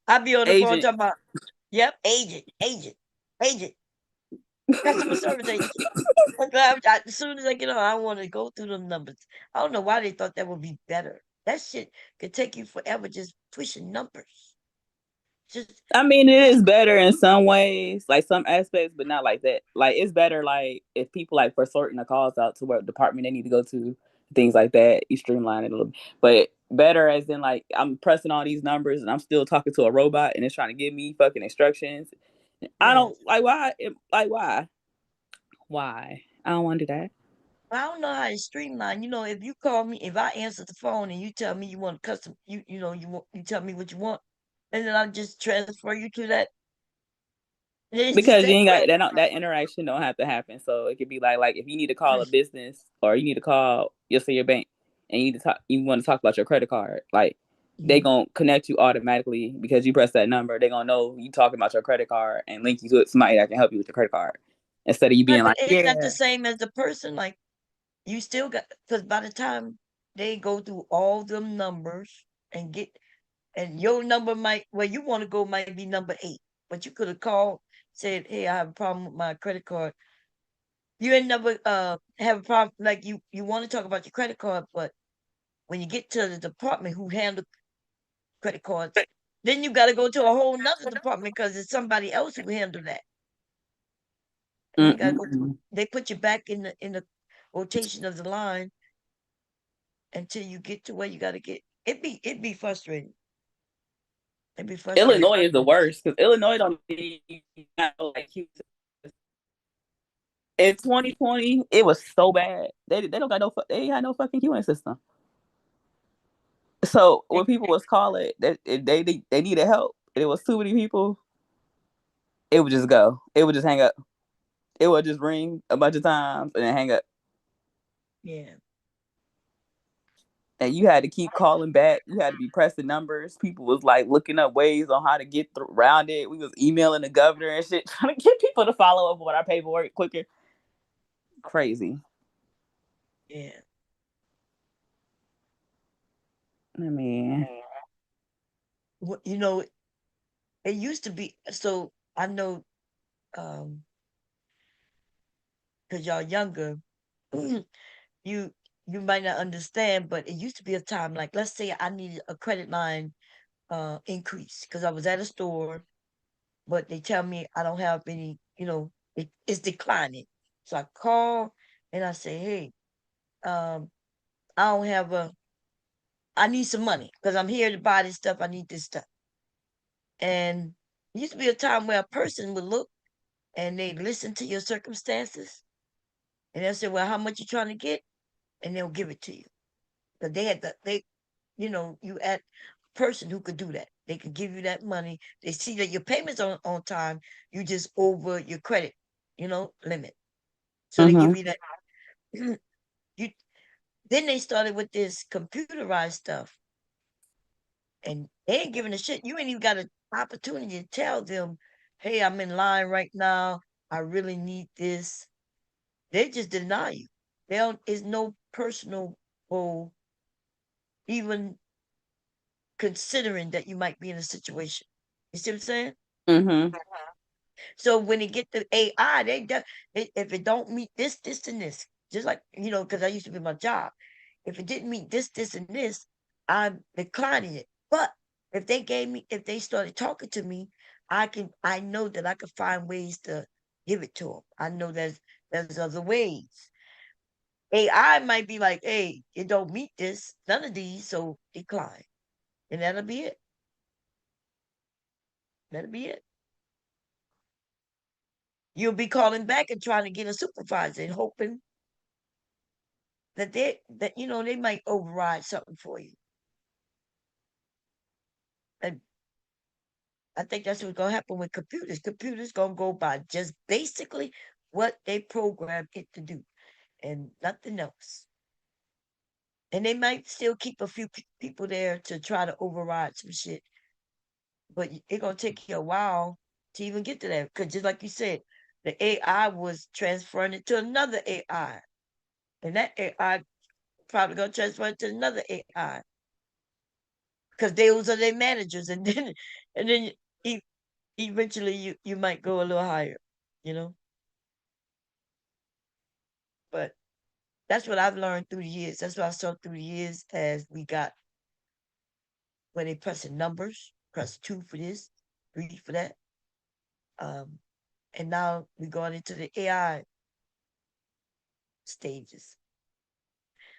[SPEAKER 1] I'll be on the phone
[SPEAKER 2] Agent.
[SPEAKER 1] talking about, yep, agent, customer service agent. As soon as I get on, I want to go through the numbers. I don't know why they thought that would be better. That shit could take you forever just pushing numbers. Just
[SPEAKER 2] I mean, it
[SPEAKER 1] push.
[SPEAKER 2] is better in some ways, like some aspects, but not like that. Like it's better, like if people like for sorting the calls out to what department they need to go to, things like that. You streamline it a little bit, but better as in like I'm pressing all these numbers and I'm still talking to a robot and it's trying to give me fucking instructions. I
[SPEAKER 1] Yeah.
[SPEAKER 2] don't like why. Like why? I don't want to do that.
[SPEAKER 1] I don't know how to streamline. If you call me, if I answer the phone and you tell me you want custom, you tell me what you want. and then I'll just transfer you to that. It's the
[SPEAKER 2] Because you
[SPEAKER 1] same
[SPEAKER 2] ain't got
[SPEAKER 1] way.
[SPEAKER 2] that interaction don't have to happen. So it could be like if you need to call a business or you need to call your bank and you want to talk about your credit card, like they
[SPEAKER 1] Mhm.
[SPEAKER 2] gonna connect you automatically because you press that number. They gonna know you talking about your credit card and link you to somebody that can help you with your credit card instead of you
[SPEAKER 1] Right,
[SPEAKER 2] being
[SPEAKER 1] but
[SPEAKER 2] like,
[SPEAKER 1] isn't that the
[SPEAKER 2] yeah.
[SPEAKER 1] same as the person? Like you still got because by the time they go through all them numbers and get and your number might where you want to go might be number 8, but you could have called said, "Hey, I have a problem with my credit card." You ain't never have a problem like you want to talk about your credit card, but when you get to the department who handle credit cards, then you got to go to a whole nother department because it's somebody else who handle that, and you got to go.
[SPEAKER 2] Mm-mm.
[SPEAKER 1] They put you back in the rotation of the line until you get to where you got to get. It be frustrating. It'd be frustrating.
[SPEAKER 2] Illinois is the worst because Illinois don't need like in 2020 it was so bad. They don't got they ain't had no fucking queuing system. So when people was calling that they needed help and it was too many people, it would just go. It would just hang up. It would just ring a bunch of times and then hang up.
[SPEAKER 1] Yeah,
[SPEAKER 2] And you had to keep calling back. You had to be pressing numbers. People was like looking up ways on how to get around it. We was emailing the governor and shit, trying to get people to follow up with our paperwork quicker. Crazy.
[SPEAKER 1] yeah.
[SPEAKER 2] I mean,
[SPEAKER 1] You know, it used to be. So I know, because y'all younger, you you might not understand, but it used to be a time like let's say I needed a credit line increase because I was at a store, but they tell me I don't have any. It's declining. So I call and I say, hey, I don't have I need some money because I'm here to buy this stuff. I need this stuff. And it used to be a time where a person would look and they listen to your circumstances and they'll say, well, how much you trying to get? And they'll give it to you. But you at a person who could do that. They could give you that money. They see that your payments on time, you just over your credit, limit. So they
[SPEAKER 2] mm-hmm.
[SPEAKER 1] give you that. you Then they started with this computerized stuff and they ain't giving a shit. You ain't even got an opportunity to tell them, hey, I'm in line right now. I really need this. They just deny you. There is no personal goal, even considering that you might be in a situation. You see what I'm saying?
[SPEAKER 2] Mm-hmm.
[SPEAKER 1] So when it get to AI, if it don't meet this, and this, just like because I used to be my job. If it didn't meet this, and this, I'm declining it. But if they started talking to me, I know that I could find ways to give it to them. I know there's other ways. AI might be like, hey, it don't meet this, none of these, so decline, and that'll be it. That'll be it. You'll be calling back and trying to get a supervisor and hoping that they might override something for you. And I think that's what's gonna happen with computers. Computers gonna go by just basically what they program it to do and nothing else. And they might still keep a few people there to try to override some shit, but it's gonna take you a while to even get to that. Because just like you said, the AI was transferring it to another AI, and that AI probably gonna transfer it to another AI because those are their managers, and then e- eventually you might go a little higher, you know. But that's what I've learned through the years. That's what I saw through the years as we got when they pressing numbers, press 2 for this, 3 for that, um, and now we're going into the AI stages.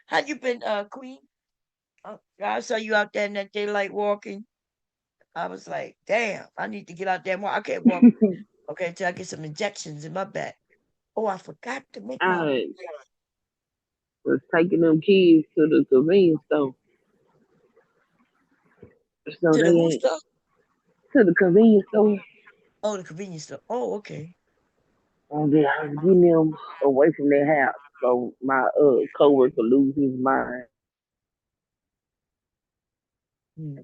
[SPEAKER 1] How you been, Queen? I saw you out there in that daylight walking. I was like, damn, I need to get out there and walk. I can't walk. Okay, till I get some injections in my back. Oh, I forgot to make my
[SPEAKER 4] I was taking them kids to the convenience store, so
[SPEAKER 1] to
[SPEAKER 4] they
[SPEAKER 1] the who
[SPEAKER 4] ain't
[SPEAKER 1] stuff.
[SPEAKER 4] to the convenience store.
[SPEAKER 1] Oh, the convenience store. Oh, okay.
[SPEAKER 4] And then I was getting them away from their house. So my coworker lose his mind.
[SPEAKER 1] Hmm.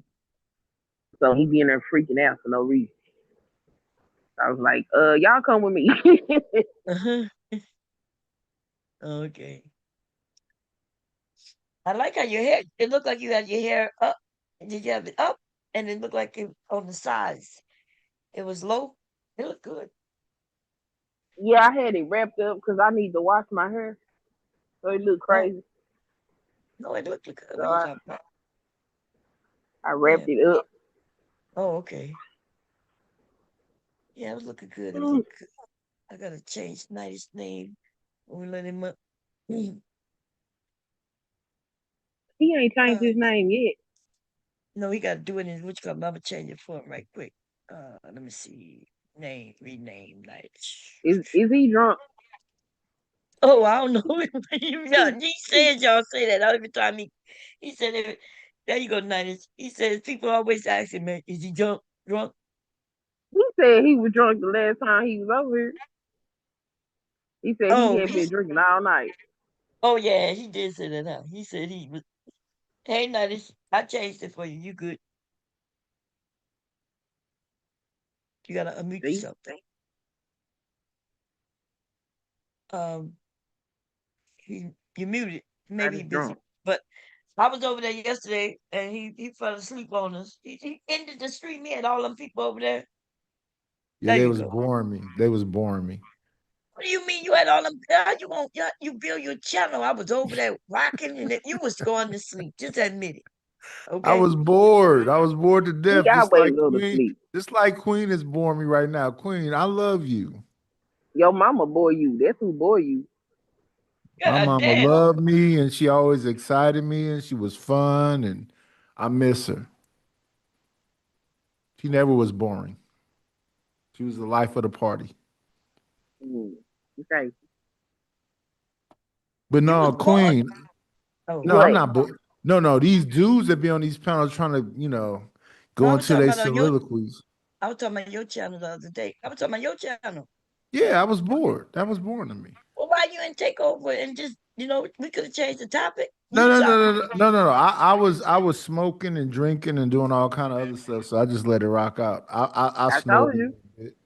[SPEAKER 4] So he be in there freaking out for no reason. I was like, y'all come with me.
[SPEAKER 1] Uh-huh. Okay. I like how your hair. It looked like you had your hair up. Did you have it up? And it looked like it on the sides. It was low. It looked good.
[SPEAKER 4] Yeah, I had it wrapped up because I need to wash my hair. So it looked
[SPEAKER 1] Oh
[SPEAKER 4] crazy.
[SPEAKER 1] no, it looked good.
[SPEAKER 4] So
[SPEAKER 1] What are you talking about?
[SPEAKER 4] I
[SPEAKER 1] Yeah.
[SPEAKER 4] wrapped it up.
[SPEAKER 1] Oh, okay. Yeah, it was looking good. It was
[SPEAKER 4] Mm,
[SPEAKER 1] looking good. I gotta change Nighty's name. We let him up. Mm.
[SPEAKER 4] he ain't changed
[SPEAKER 1] Uh,
[SPEAKER 4] his name yet.
[SPEAKER 1] no, he got to do it in which color? I'm gonna change it for him right quick. Let me see. Name, rename, Night.
[SPEAKER 4] Is he drunk?
[SPEAKER 1] Oh, I don't know. Yeah, he says y'all say that every time he said it. There you go, Night. He says people always ask him, man, is he drunk? Drunk?
[SPEAKER 4] He said he was drunk the last time he was over here. He said he
[SPEAKER 1] Oh,
[SPEAKER 4] had been drinking all night.
[SPEAKER 1] oh yeah, he did say that. Huh? He said he was. Hey, Night, I changed it for you. You good? You gotta unmute
[SPEAKER 4] See?
[SPEAKER 1] yourself. Um, you muted.
[SPEAKER 4] I
[SPEAKER 1] Maybe he
[SPEAKER 4] just
[SPEAKER 1] busy.
[SPEAKER 4] drunk.
[SPEAKER 1] But I was over there yesterday, and he fell asleep on us. He ended the stream. He had all them people over there.
[SPEAKER 5] Yeah,
[SPEAKER 1] There
[SPEAKER 5] they
[SPEAKER 1] you
[SPEAKER 5] was
[SPEAKER 1] go.
[SPEAKER 5] boring me. They was boring me.
[SPEAKER 1] What do you mean you had all them? You won't? You build your channel. I was over there rocking, and you was going to sleep. Just admit it,
[SPEAKER 5] I
[SPEAKER 1] okay?
[SPEAKER 5] was bored. I was bored to
[SPEAKER 4] He
[SPEAKER 5] death,
[SPEAKER 4] always go to sleep.
[SPEAKER 5] Just like Queen is boring me right now. Queen, I love you.
[SPEAKER 4] Your mama bore you. That's who bore you.
[SPEAKER 5] My
[SPEAKER 1] God
[SPEAKER 5] mama
[SPEAKER 1] damn.
[SPEAKER 5] loved me, and she always excited me, and she was fun, and I miss her. She never was boring. She was the life of the party.
[SPEAKER 4] Mm. Okay.
[SPEAKER 5] But
[SPEAKER 1] You was
[SPEAKER 5] no,
[SPEAKER 1] born.
[SPEAKER 5] Queen.
[SPEAKER 1] Oh,
[SPEAKER 5] No, I'm
[SPEAKER 4] What?
[SPEAKER 5] not. No. These dudes that be on these panels trying to,
[SPEAKER 1] no, I
[SPEAKER 5] go
[SPEAKER 1] was
[SPEAKER 5] into
[SPEAKER 1] talking
[SPEAKER 5] their
[SPEAKER 1] about on your.
[SPEAKER 5] soliloquies.
[SPEAKER 1] I was talking about your channel the other day. I was talking about your channel.
[SPEAKER 5] Yeah, I was bored. That was boring to me.
[SPEAKER 1] Well, why you didn't take over and just, we could have changed the topic.
[SPEAKER 5] No,
[SPEAKER 1] You
[SPEAKER 5] no,
[SPEAKER 1] talk.
[SPEAKER 5] no, no, no, no, no. I was smoking and drinking and doing all kind of other stuff, so I just let it rock out. I
[SPEAKER 4] I
[SPEAKER 5] snored
[SPEAKER 4] told
[SPEAKER 5] a
[SPEAKER 4] you.
[SPEAKER 5] little bit.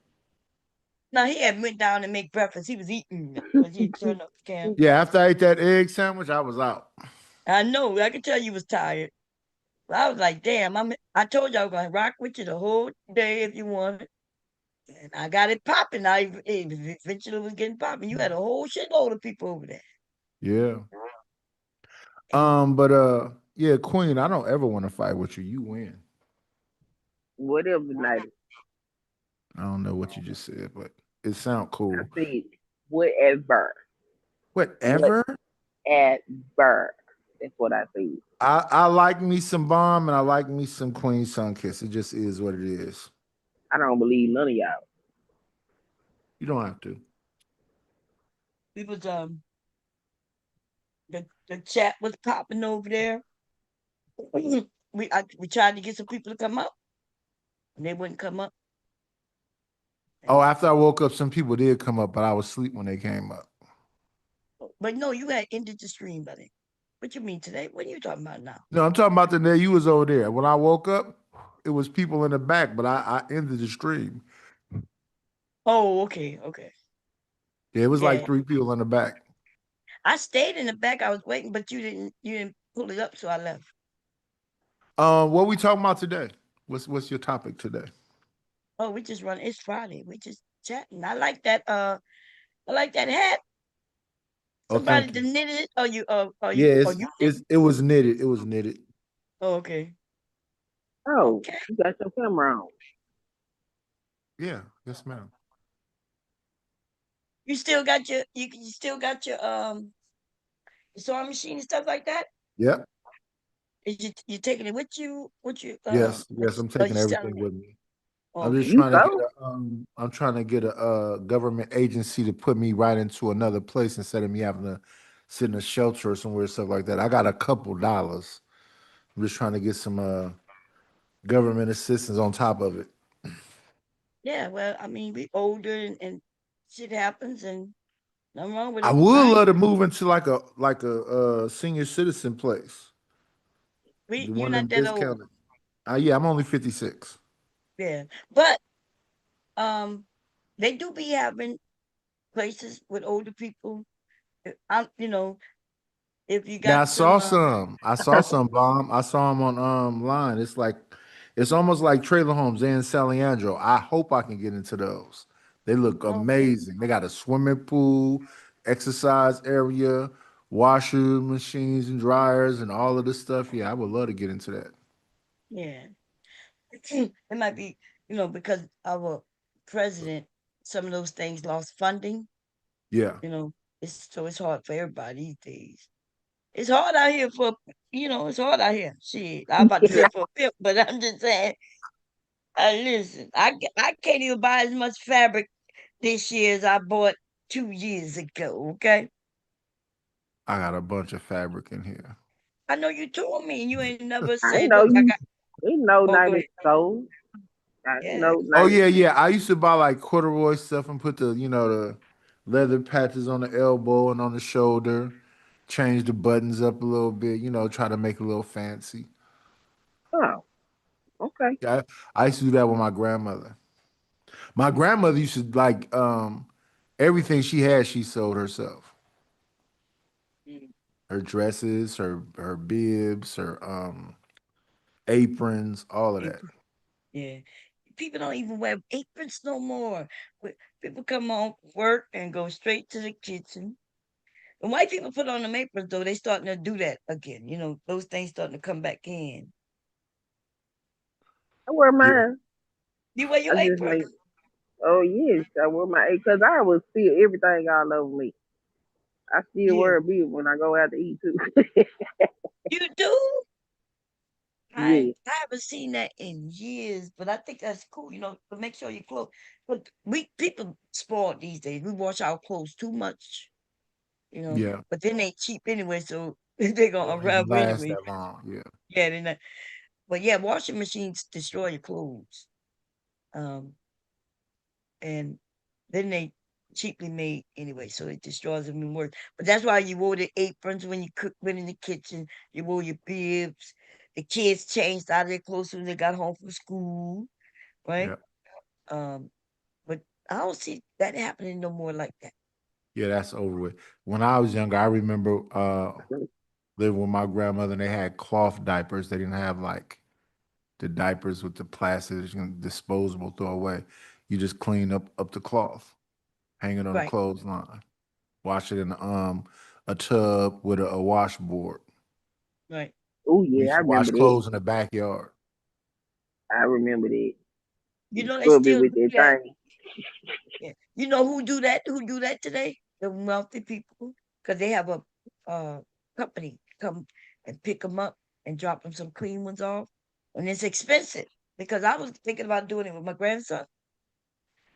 [SPEAKER 1] Now he had went down and make breakfast. He was eating because he had turned up the camera.
[SPEAKER 5] Yeah, after I ate that egg sandwich, I was out.
[SPEAKER 1] I know. I could tell you was tired. But I was like, damn. I told you I was gonna rock with you the whole day if you wanted. And I got it popping. It eventually was getting popping. You had a whole shitload of people over there.
[SPEAKER 5] Yeah.
[SPEAKER 1] And
[SPEAKER 5] But yeah, Queen, I don't ever want to fight with you. You win.
[SPEAKER 4] Whatever night.
[SPEAKER 5] I don't know what you just said, but it sound
[SPEAKER 4] I
[SPEAKER 5] cool.
[SPEAKER 4] said whatever.
[SPEAKER 5] Whatever.
[SPEAKER 4] Whatever. That's what I said.
[SPEAKER 5] I like me some bomb and I like me some Queen Sun Kiss. It just is what it is.
[SPEAKER 4] I don't believe none of y'all.
[SPEAKER 5] You don't have to.
[SPEAKER 1] we was the chat was popping over there. We tried to get some people to come up, and they wouldn't come up.
[SPEAKER 5] Oh,
[SPEAKER 1] And
[SPEAKER 5] after I woke up, some people did come up, but I was asleep when they came up.
[SPEAKER 1] but no, you had ended the stream, buddy. What you mean today? What are you talking about now?
[SPEAKER 5] No, I'm talking about the day you was over there. When I woke up, it was people in the back, but I ended the stream.
[SPEAKER 1] Oh, okay, okay.
[SPEAKER 5] Yeah, it was like
[SPEAKER 1] Yeah.
[SPEAKER 5] 3 people in the back.
[SPEAKER 1] I stayed in the back. I was waiting, but you didn't pull it up, so I left.
[SPEAKER 5] What we talking about today? What's your topic today?
[SPEAKER 1] Oh, we just run. It's Friday. We just chatting. I like that hat.
[SPEAKER 5] Oh,
[SPEAKER 1] Somebody
[SPEAKER 5] thank you.
[SPEAKER 1] done knitted it. Or you
[SPEAKER 5] Yeah,
[SPEAKER 1] or
[SPEAKER 5] it's
[SPEAKER 1] you did.
[SPEAKER 5] it's it was knitted. It was knitted.
[SPEAKER 1] Oh, okay.
[SPEAKER 4] Oh,
[SPEAKER 1] Okay.
[SPEAKER 4] you got your camera on.
[SPEAKER 5] Yeah, yes, ma'am.
[SPEAKER 1] You still got your sewing machine and stuff like that?
[SPEAKER 5] Yep.
[SPEAKER 1] Is you taking it with you?
[SPEAKER 5] Yes, I'm
[SPEAKER 1] Are
[SPEAKER 5] taking
[SPEAKER 1] you selling
[SPEAKER 5] everything
[SPEAKER 1] it?
[SPEAKER 5] with me.
[SPEAKER 1] Oh,
[SPEAKER 5] I'm just
[SPEAKER 1] okay.
[SPEAKER 4] You
[SPEAKER 5] trying to get
[SPEAKER 4] so?
[SPEAKER 5] I'm trying to get a government agency to put me right into another place instead of me having to sit in a shelter or somewhere stuff like that. I got a couple dollars. I'm just trying to get some government assistance on top of it.
[SPEAKER 1] Yeah, well, I mean, we older and shit happens and nothing wrong with
[SPEAKER 5] I
[SPEAKER 1] it.
[SPEAKER 5] would
[SPEAKER 1] I ain't,
[SPEAKER 5] love to move into like a senior citizen place, the
[SPEAKER 1] you're
[SPEAKER 5] one of
[SPEAKER 1] not
[SPEAKER 5] them
[SPEAKER 1] that old.
[SPEAKER 5] discounted. Yeah, I'm only 56.
[SPEAKER 1] Yeah. But they do be having places with older people. You know, if you
[SPEAKER 5] Yeah,
[SPEAKER 1] got
[SPEAKER 5] I
[SPEAKER 1] some
[SPEAKER 5] saw some. I saw some bomb. I saw them on line. It's like it's almost like trailer homes in San Leandro. I hope I can get into those. They look
[SPEAKER 1] okay,
[SPEAKER 5] amazing. They got a swimming pool, exercise area, washer machines and dryers and all of this stuff. Yeah, I would love to get into that.
[SPEAKER 1] yeah. It might be, because our president, some of those things lost funding,
[SPEAKER 5] Yeah.
[SPEAKER 1] you know, it's hard for everybody these days. It's hard out here it's hard out here. Shit, I'm about to say for a pimp, but I'm just saying, listen, I can't even buy as much fabric this year as I bought 2 years ago. Okay,
[SPEAKER 5] I got a bunch of fabric in here.
[SPEAKER 1] I know you told me, and you ain't never
[SPEAKER 6] I ain't
[SPEAKER 1] said,
[SPEAKER 6] know
[SPEAKER 1] "Look, I
[SPEAKER 6] you.
[SPEAKER 1] got."
[SPEAKER 6] Ain't know
[SPEAKER 1] Oh, go
[SPEAKER 6] nothing
[SPEAKER 1] ahead.
[SPEAKER 6] sold. I ain't
[SPEAKER 1] Yeah,
[SPEAKER 6] know
[SPEAKER 5] Oh
[SPEAKER 6] nothing.
[SPEAKER 5] yeah, yeah. I used to buy like corduroy stuff and put the leather patches on the elbow and on the shoulder, change the buttons up a little bit, try to make it a little fancy.
[SPEAKER 6] Oh, okay.
[SPEAKER 5] Yeah, I used to do that with my grandmother. My grandmother used to like everything she had, she sold herself.
[SPEAKER 1] mm,
[SPEAKER 5] Her dresses, her bibs, her aprons, all of that.
[SPEAKER 1] aprons. Yeah, people don't even wear aprons no more. People come home from work and go straight to the kitchen. And white people put on them aprons though. They starting to do that again. Those things starting to come back in.
[SPEAKER 6] I wear
[SPEAKER 5] Yeah.
[SPEAKER 6] mine.
[SPEAKER 1] You wear
[SPEAKER 6] I
[SPEAKER 1] your
[SPEAKER 6] just
[SPEAKER 1] apron?
[SPEAKER 6] make. Oh yes, I wear my because I would feel everything all over me. I still
[SPEAKER 1] Yeah,
[SPEAKER 6] wear a bib when I go out to eat too.
[SPEAKER 1] you do.
[SPEAKER 6] Yeah.
[SPEAKER 1] I haven't seen that in years, but I think that's cool. To make sure your clothes. But we people spoiled these days. We wash our clothes too much.
[SPEAKER 5] Yeah.
[SPEAKER 1] But then they cheap anyway, so they're
[SPEAKER 5] They
[SPEAKER 1] gonna
[SPEAKER 5] don't even
[SPEAKER 1] unravel
[SPEAKER 5] last
[SPEAKER 1] anyway.
[SPEAKER 5] that long. Yeah.
[SPEAKER 1] Yeah, they're not. But yeah, washing machines destroy your clothes. Um, and then they cheaply made anyway, so it destroys them even worse. But that's why you wore the aprons when you cooked in the kitchen. You wore your bibs. The kids changed out of their clothes when they got home from school, right?
[SPEAKER 5] Yeah.
[SPEAKER 1] Um, but I don't see that happening no more like that.
[SPEAKER 5] Yeah, that's over with. When I was younger, I remember living with my grandmother and they had cloth diapers. They didn't have like the diapers with the plastic that you can disposable throw away. You just clean up the cloth, hang it on a
[SPEAKER 1] Right,
[SPEAKER 5] clothesline, wash it in a tub with a washboard.
[SPEAKER 1] right.
[SPEAKER 6] Oh
[SPEAKER 5] We
[SPEAKER 6] yeah,
[SPEAKER 5] used
[SPEAKER 6] I
[SPEAKER 5] to wash
[SPEAKER 6] remember that.
[SPEAKER 5] clothes in the backyard.
[SPEAKER 6] I remember that.
[SPEAKER 1] They
[SPEAKER 6] Scrub it
[SPEAKER 1] still
[SPEAKER 6] with
[SPEAKER 1] do
[SPEAKER 6] that
[SPEAKER 1] that.
[SPEAKER 6] thing.
[SPEAKER 1] Yeah. You know who do that? Who do that today? The wealthy people, because they have a uh, company come and pick them up and drop them some clean ones off, and it's expensive. Because I was thinking about doing it with my grandson.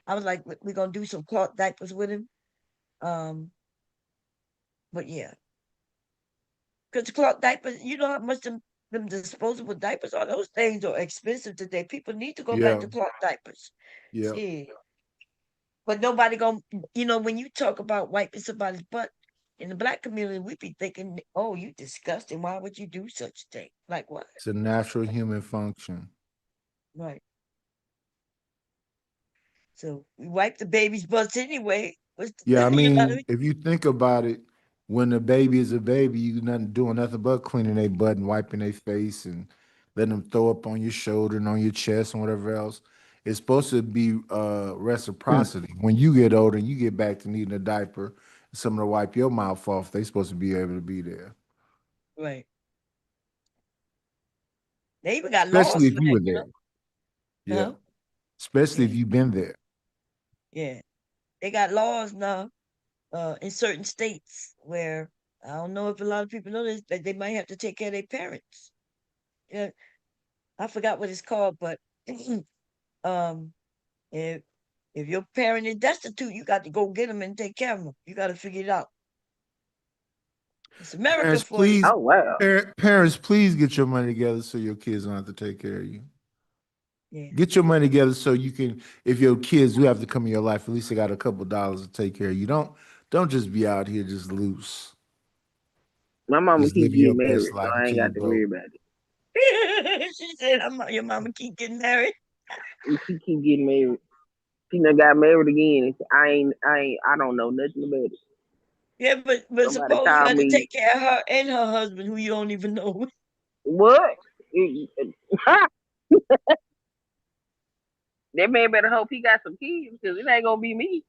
[SPEAKER 1] I was like, we're gonna do some cloth diapers with him. Um, but yeah, because cloth diapers, you know how much them disposable diapers are. Those things are expensive today. People need to go back
[SPEAKER 5] Yeah,
[SPEAKER 1] to cloth diapers.
[SPEAKER 5] yeah.
[SPEAKER 1] Shit. But nobody gonna when you talk about wiping somebody's butt in the black community, we be thinking, "Oh, you disgusting. Why would you do such a thing?" Like what?
[SPEAKER 5] It's a natural human function.
[SPEAKER 1] Right. So we wipe the baby's butts anyway.
[SPEAKER 5] Yeah, I
[SPEAKER 1] You know what I
[SPEAKER 5] mean,
[SPEAKER 1] mean?
[SPEAKER 5] if you think about it, when the baby is a baby, you nothing doing nothing but cleaning their butt and wiping their face and letting them throw up on your shoulder and on your chest and whatever else. It's supposed to be reciprocity. When you get older and you get back to needing a diaper, someone to wipe your mouth off, they supposed to be able to be there.
[SPEAKER 1] Right. They even got
[SPEAKER 5] Especially
[SPEAKER 1] laws
[SPEAKER 5] if
[SPEAKER 1] for
[SPEAKER 5] you
[SPEAKER 1] that.
[SPEAKER 5] were there. Yeah.
[SPEAKER 1] Huh?
[SPEAKER 5] Especially if
[SPEAKER 1] Yeah.
[SPEAKER 5] you've been there.
[SPEAKER 1] Yeah. They got laws now in certain states where I don't know if a lot of people know this, that they might have to take care of their parents. Yeah, I forgot what it's called, but um, If if your parent is destitute, you got to go get them and take care of them. You got to figure it out. It's America
[SPEAKER 5] Parents,
[SPEAKER 1] for you.
[SPEAKER 5] please,
[SPEAKER 6] Oh wow.
[SPEAKER 5] parents, please get your money together so your kids don't have to take care of you.
[SPEAKER 1] Yeah.
[SPEAKER 5] Get your money together so you can, if your kids do have to come in your life, at least they got a couple dollars to take care of you. Don't just be out here just loose,
[SPEAKER 6] My mama
[SPEAKER 5] just
[SPEAKER 6] keep
[SPEAKER 5] living your
[SPEAKER 6] getting
[SPEAKER 5] best
[SPEAKER 6] married, so
[SPEAKER 5] life
[SPEAKER 6] I ain't
[SPEAKER 5] until you
[SPEAKER 6] got to worry
[SPEAKER 5] broke.
[SPEAKER 6] about it.
[SPEAKER 1] She said, your mama keep getting married.
[SPEAKER 6] And she keep getting married. She done got married again. And I don't know nothing about it.
[SPEAKER 1] Yeah, but
[SPEAKER 6] Somebody
[SPEAKER 1] suppose you
[SPEAKER 6] called
[SPEAKER 1] got to
[SPEAKER 6] me.
[SPEAKER 1] take care of her and her husband, who you don't even know.
[SPEAKER 6] What? That man better hope he got some kids because it ain't gonna be me.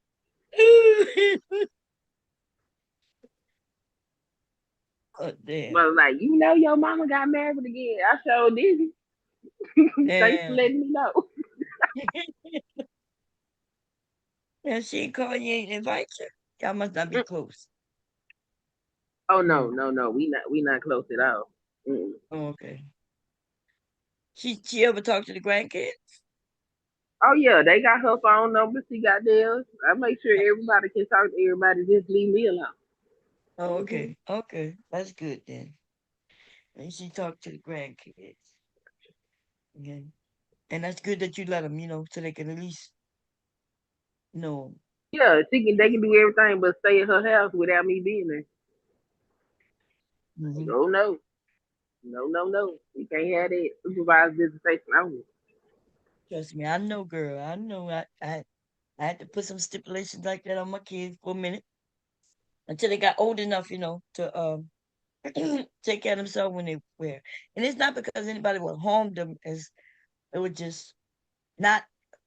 [SPEAKER 1] Oh, damn.
[SPEAKER 6] But like, your mama got married again. I sure did. Thanks for
[SPEAKER 1] Damn.
[SPEAKER 6] letting me know.
[SPEAKER 1] And she ain't call you, ain't invite you. Y'all must not be close.
[SPEAKER 6] Oh no,
[SPEAKER 1] Mm.
[SPEAKER 6] no, no. We not close at all. Mm.
[SPEAKER 1] Oh, okay. She ever talk to the grandkids?
[SPEAKER 6] Oh yeah, they got her phone number. She got theirs. I make sure everybody can talk to everybody. Just leave me alone.
[SPEAKER 1] Oh,
[SPEAKER 6] Hmm.
[SPEAKER 1] okay. Okay. That's good then. And she talked to the grandkids. Okay. And that's good that you let them, so they can at least know.
[SPEAKER 6] Yeah, they can do everything but stay at her house without me being there. Like,
[SPEAKER 1] Hmm.
[SPEAKER 6] oh no, no, no, no. You can't have that supervised visitation only.
[SPEAKER 1] Trust me, I know, girl. I know. I had to put some stipulations like that on my kids for a minute until they got old enough, to take care of themselves when they were. And it's not because anybody would harm them, as it would just not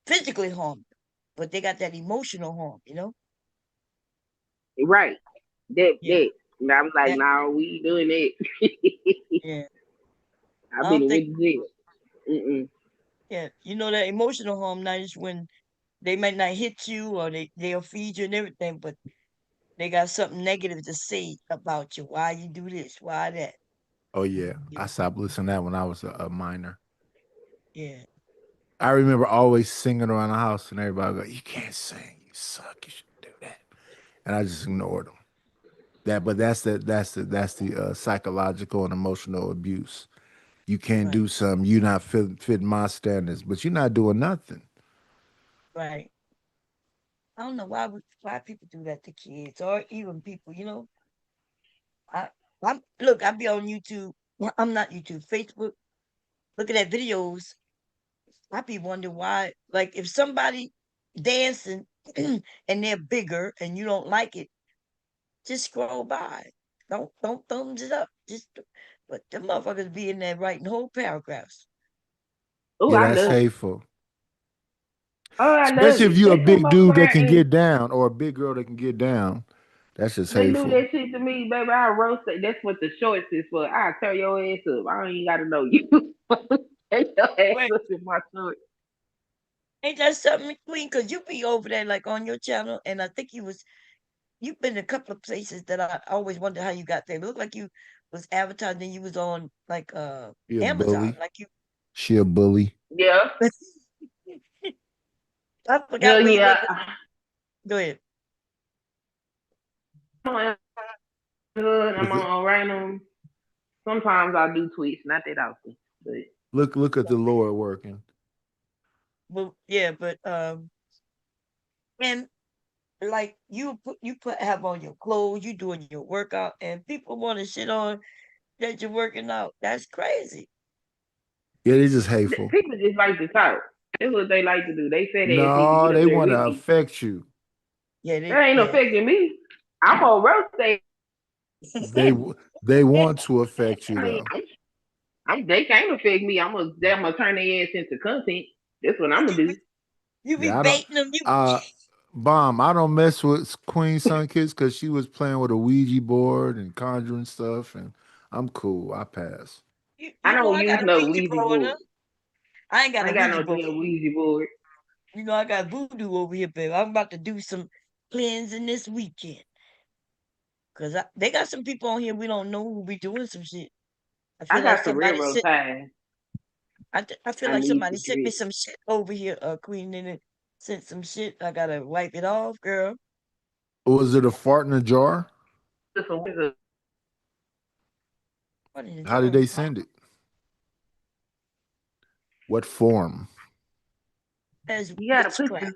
[SPEAKER 1] physically harm them, but they got that emotional harm.
[SPEAKER 6] Right. That
[SPEAKER 1] Yeah,
[SPEAKER 6] that. And I was like,
[SPEAKER 1] that.
[SPEAKER 6] no, we ain't doing that.
[SPEAKER 1] Yeah, I
[SPEAKER 6] I've been
[SPEAKER 1] don't
[SPEAKER 6] in
[SPEAKER 1] think.
[SPEAKER 6] with jail. Mm-mm.
[SPEAKER 1] Yeah, that emotional harm not is when they might not hit you or they'll feed you and everything, but they got something negative to say about you. Why you do this? Why that?
[SPEAKER 5] Oh yeah,
[SPEAKER 1] You
[SPEAKER 5] I
[SPEAKER 1] know?
[SPEAKER 5] stopped listening to that when I was a minor.
[SPEAKER 1] Yeah,
[SPEAKER 5] I remember always singing around the house, and everybody go, "You can't sing, you suck, you should do that," and I just ignored them. But that's the psychological and emotional abuse. You can't
[SPEAKER 1] right,
[SPEAKER 5] do something. You not fit my standards, but you're not doing nothing.
[SPEAKER 1] right. I don't know why people do that to kids or even people. I I be on YouTube. Well, I'm not YouTube, Facebook, looking at videos. I be wondering why. Like if somebody dancing and they're bigger and you don't like it, just scroll by. Don't thumbs it up. But the motherfuckers be in there writing whole paragraphs.
[SPEAKER 6] Oh,
[SPEAKER 5] Yeah,
[SPEAKER 6] I
[SPEAKER 5] that's
[SPEAKER 6] love it.
[SPEAKER 5] hateful.
[SPEAKER 6] Oh, I love
[SPEAKER 5] Especially if
[SPEAKER 6] it.
[SPEAKER 5] you're a
[SPEAKER 6] They come
[SPEAKER 5] big
[SPEAKER 6] over
[SPEAKER 5] dude that
[SPEAKER 6] there
[SPEAKER 5] can
[SPEAKER 6] and
[SPEAKER 5] get down, or a big girl that can get down. That's just
[SPEAKER 6] they do
[SPEAKER 5] hateful.
[SPEAKER 6] that shit to me, baby. I roast it. That's what the shorts is for. I tear your ass up. I don't even gotta know you. Take your ass
[SPEAKER 1] Wait,
[SPEAKER 6] up in my shorts.
[SPEAKER 1] ain't that something, Queen? Cause you be over there like on your channel, and I think you've been a couple of places that I always wonder how you got there. It looked like you was advertising. You was on like
[SPEAKER 5] She a
[SPEAKER 1] Amazon,
[SPEAKER 5] bully.
[SPEAKER 1] like you.
[SPEAKER 5] She a bully.
[SPEAKER 6] Yeah.
[SPEAKER 1] I
[SPEAKER 6] Yeah,
[SPEAKER 1] forgot where you were.
[SPEAKER 6] yeah.
[SPEAKER 1] But go ahead.
[SPEAKER 6] I'm good. I'm
[SPEAKER 5] Look at
[SPEAKER 6] on random. Sometimes I do tweets, not that often. But
[SPEAKER 5] look at the Lord working.
[SPEAKER 1] Well, yeah, but and like you put have on your clothes, you doing your workout, and people want to shit on that you're working out. That's crazy.
[SPEAKER 5] Yeah, they just hateful.
[SPEAKER 6] people just like to talk. That's what they like to do. They fat ass need to
[SPEAKER 5] No,
[SPEAKER 6] get up
[SPEAKER 5] they
[SPEAKER 6] there
[SPEAKER 5] want
[SPEAKER 6] with
[SPEAKER 5] to
[SPEAKER 6] me.
[SPEAKER 5] affect you.
[SPEAKER 1] Yeah,
[SPEAKER 6] That ain't
[SPEAKER 1] yeah.
[SPEAKER 6] affecting me. I'm gonna roast.
[SPEAKER 5] They they want to affect you
[SPEAKER 6] I mean,
[SPEAKER 5] though.
[SPEAKER 6] they can't affect me. I'm gonna turn their ass into content. That's what I'm gonna do.
[SPEAKER 1] You be
[SPEAKER 5] Yeah, I don't.
[SPEAKER 1] baiting them.
[SPEAKER 5] Uh, Bomb. I don't mess with Queen Sun Kids because she was playing with a Ouija board and conjuring stuff, and I'm cool. I pass.
[SPEAKER 1] You
[SPEAKER 6] I
[SPEAKER 1] you know
[SPEAKER 6] don't
[SPEAKER 1] I
[SPEAKER 6] use
[SPEAKER 1] got a
[SPEAKER 6] no
[SPEAKER 1] Ouija
[SPEAKER 6] Ouija
[SPEAKER 1] board. Huh?
[SPEAKER 6] board.
[SPEAKER 1] I ain't got
[SPEAKER 6] I
[SPEAKER 1] a
[SPEAKER 6] ain't got
[SPEAKER 1] Ouija
[SPEAKER 6] no
[SPEAKER 1] board.
[SPEAKER 6] damn Ouija board.
[SPEAKER 1] I got voodoo over here, baby. I'm about to do some cleansing this weekend. Cause they got some people on here we don't know who be doing some shit. I
[SPEAKER 6] I
[SPEAKER 1] feel like
[SPEAKER 6] got some
[SPEAKER 1] somebody
[SPEAKER 6] railroad
[SPEAKER 1] sent.
[SPEAKER 6] ties.
[SPEAKER 1] I feel
[SPEAKER 6] I
[SPEAKER 1] like
[SPEAKER 6] need
[SPEAKER 1] somebody
[SPEAKER 6] to
[SPEAKER 1] sent me
[SPEAKER 6] trip.
[SPEAKER 1] some shit over here, Queen, and it sent some shit. I gotta wipe it off, girl.
[SPEAKER 5] Was it a fart in a jar?
[SPEAKER 6] Listen,
[SPEAKER 1] What in the
[SPEAKER 5] How did
[SPEAKER 1] jar?
[SPEAKER 5] they send it? What form?
[SPEAKER 1] as
[SPEAKER 6] You gotta put
[SPEAKER 1] witchcraft.
[SPEAKER 6] some.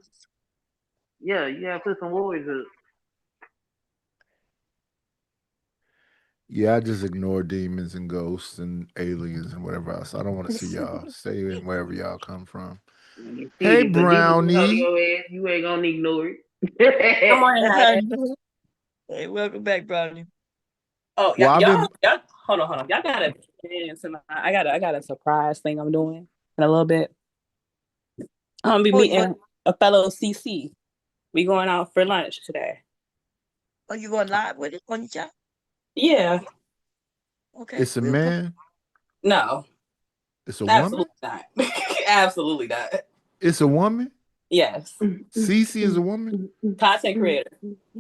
[SPEAKER 6] Yeah, you gotta put some words up.
[SPEAKER 5] Yeah, I just ignore demons and ghosts and aliens and whatever else. I don't want to see y'all. Stay in wherever y'all come from.
[SPEAKER 6] You
[SPEAKER 5] Hey,
[SPEAKER 6] see it, but demons can hold
[SPEAKER 5] Brownie.
[SPEAKER 6] your ass. You ain't gonna ignore
[SPEAKER 2] Good
[SPEAKER 6] it.
[SPEAKER 2] morning,
[SPEAKER 1] I
[SPEAKER 2] Naya.
[SPEAKER 1] know. Hey, welcome back, Brownie.
[SPEAKER 2] Oh,
[SPEAKER 5] Well, I've been.
[SPEAKER 2] y'all, hold on. Y'all gotta I got a surprise thing I'm doing in a little bit. I'm gonna be
[SPEAKER 1] Oh, you going?
[SPEAKER 2] meeting a fellow CC. We going out for lunch today.
[SPEAKER 1] Are you going live with it on your chat?
[SPEAKER 2] Yeah,
[SPEAKER 1] Okay,
[SPEAKER 5] It's a
[SPEAKER 1] we'll come.
[SPEAKER 5] man.
[SPEAKER 2] no,
[SPEAKER 5] It's a woman.
[SPEAKER 2] absolutely not. Absolutely not.
[SPEAKER 5] It's a woman.
[SPEAKER 2] Yes,
[SPEAKER 5] Cece is a woman.
[SPEAKER 2] content creator,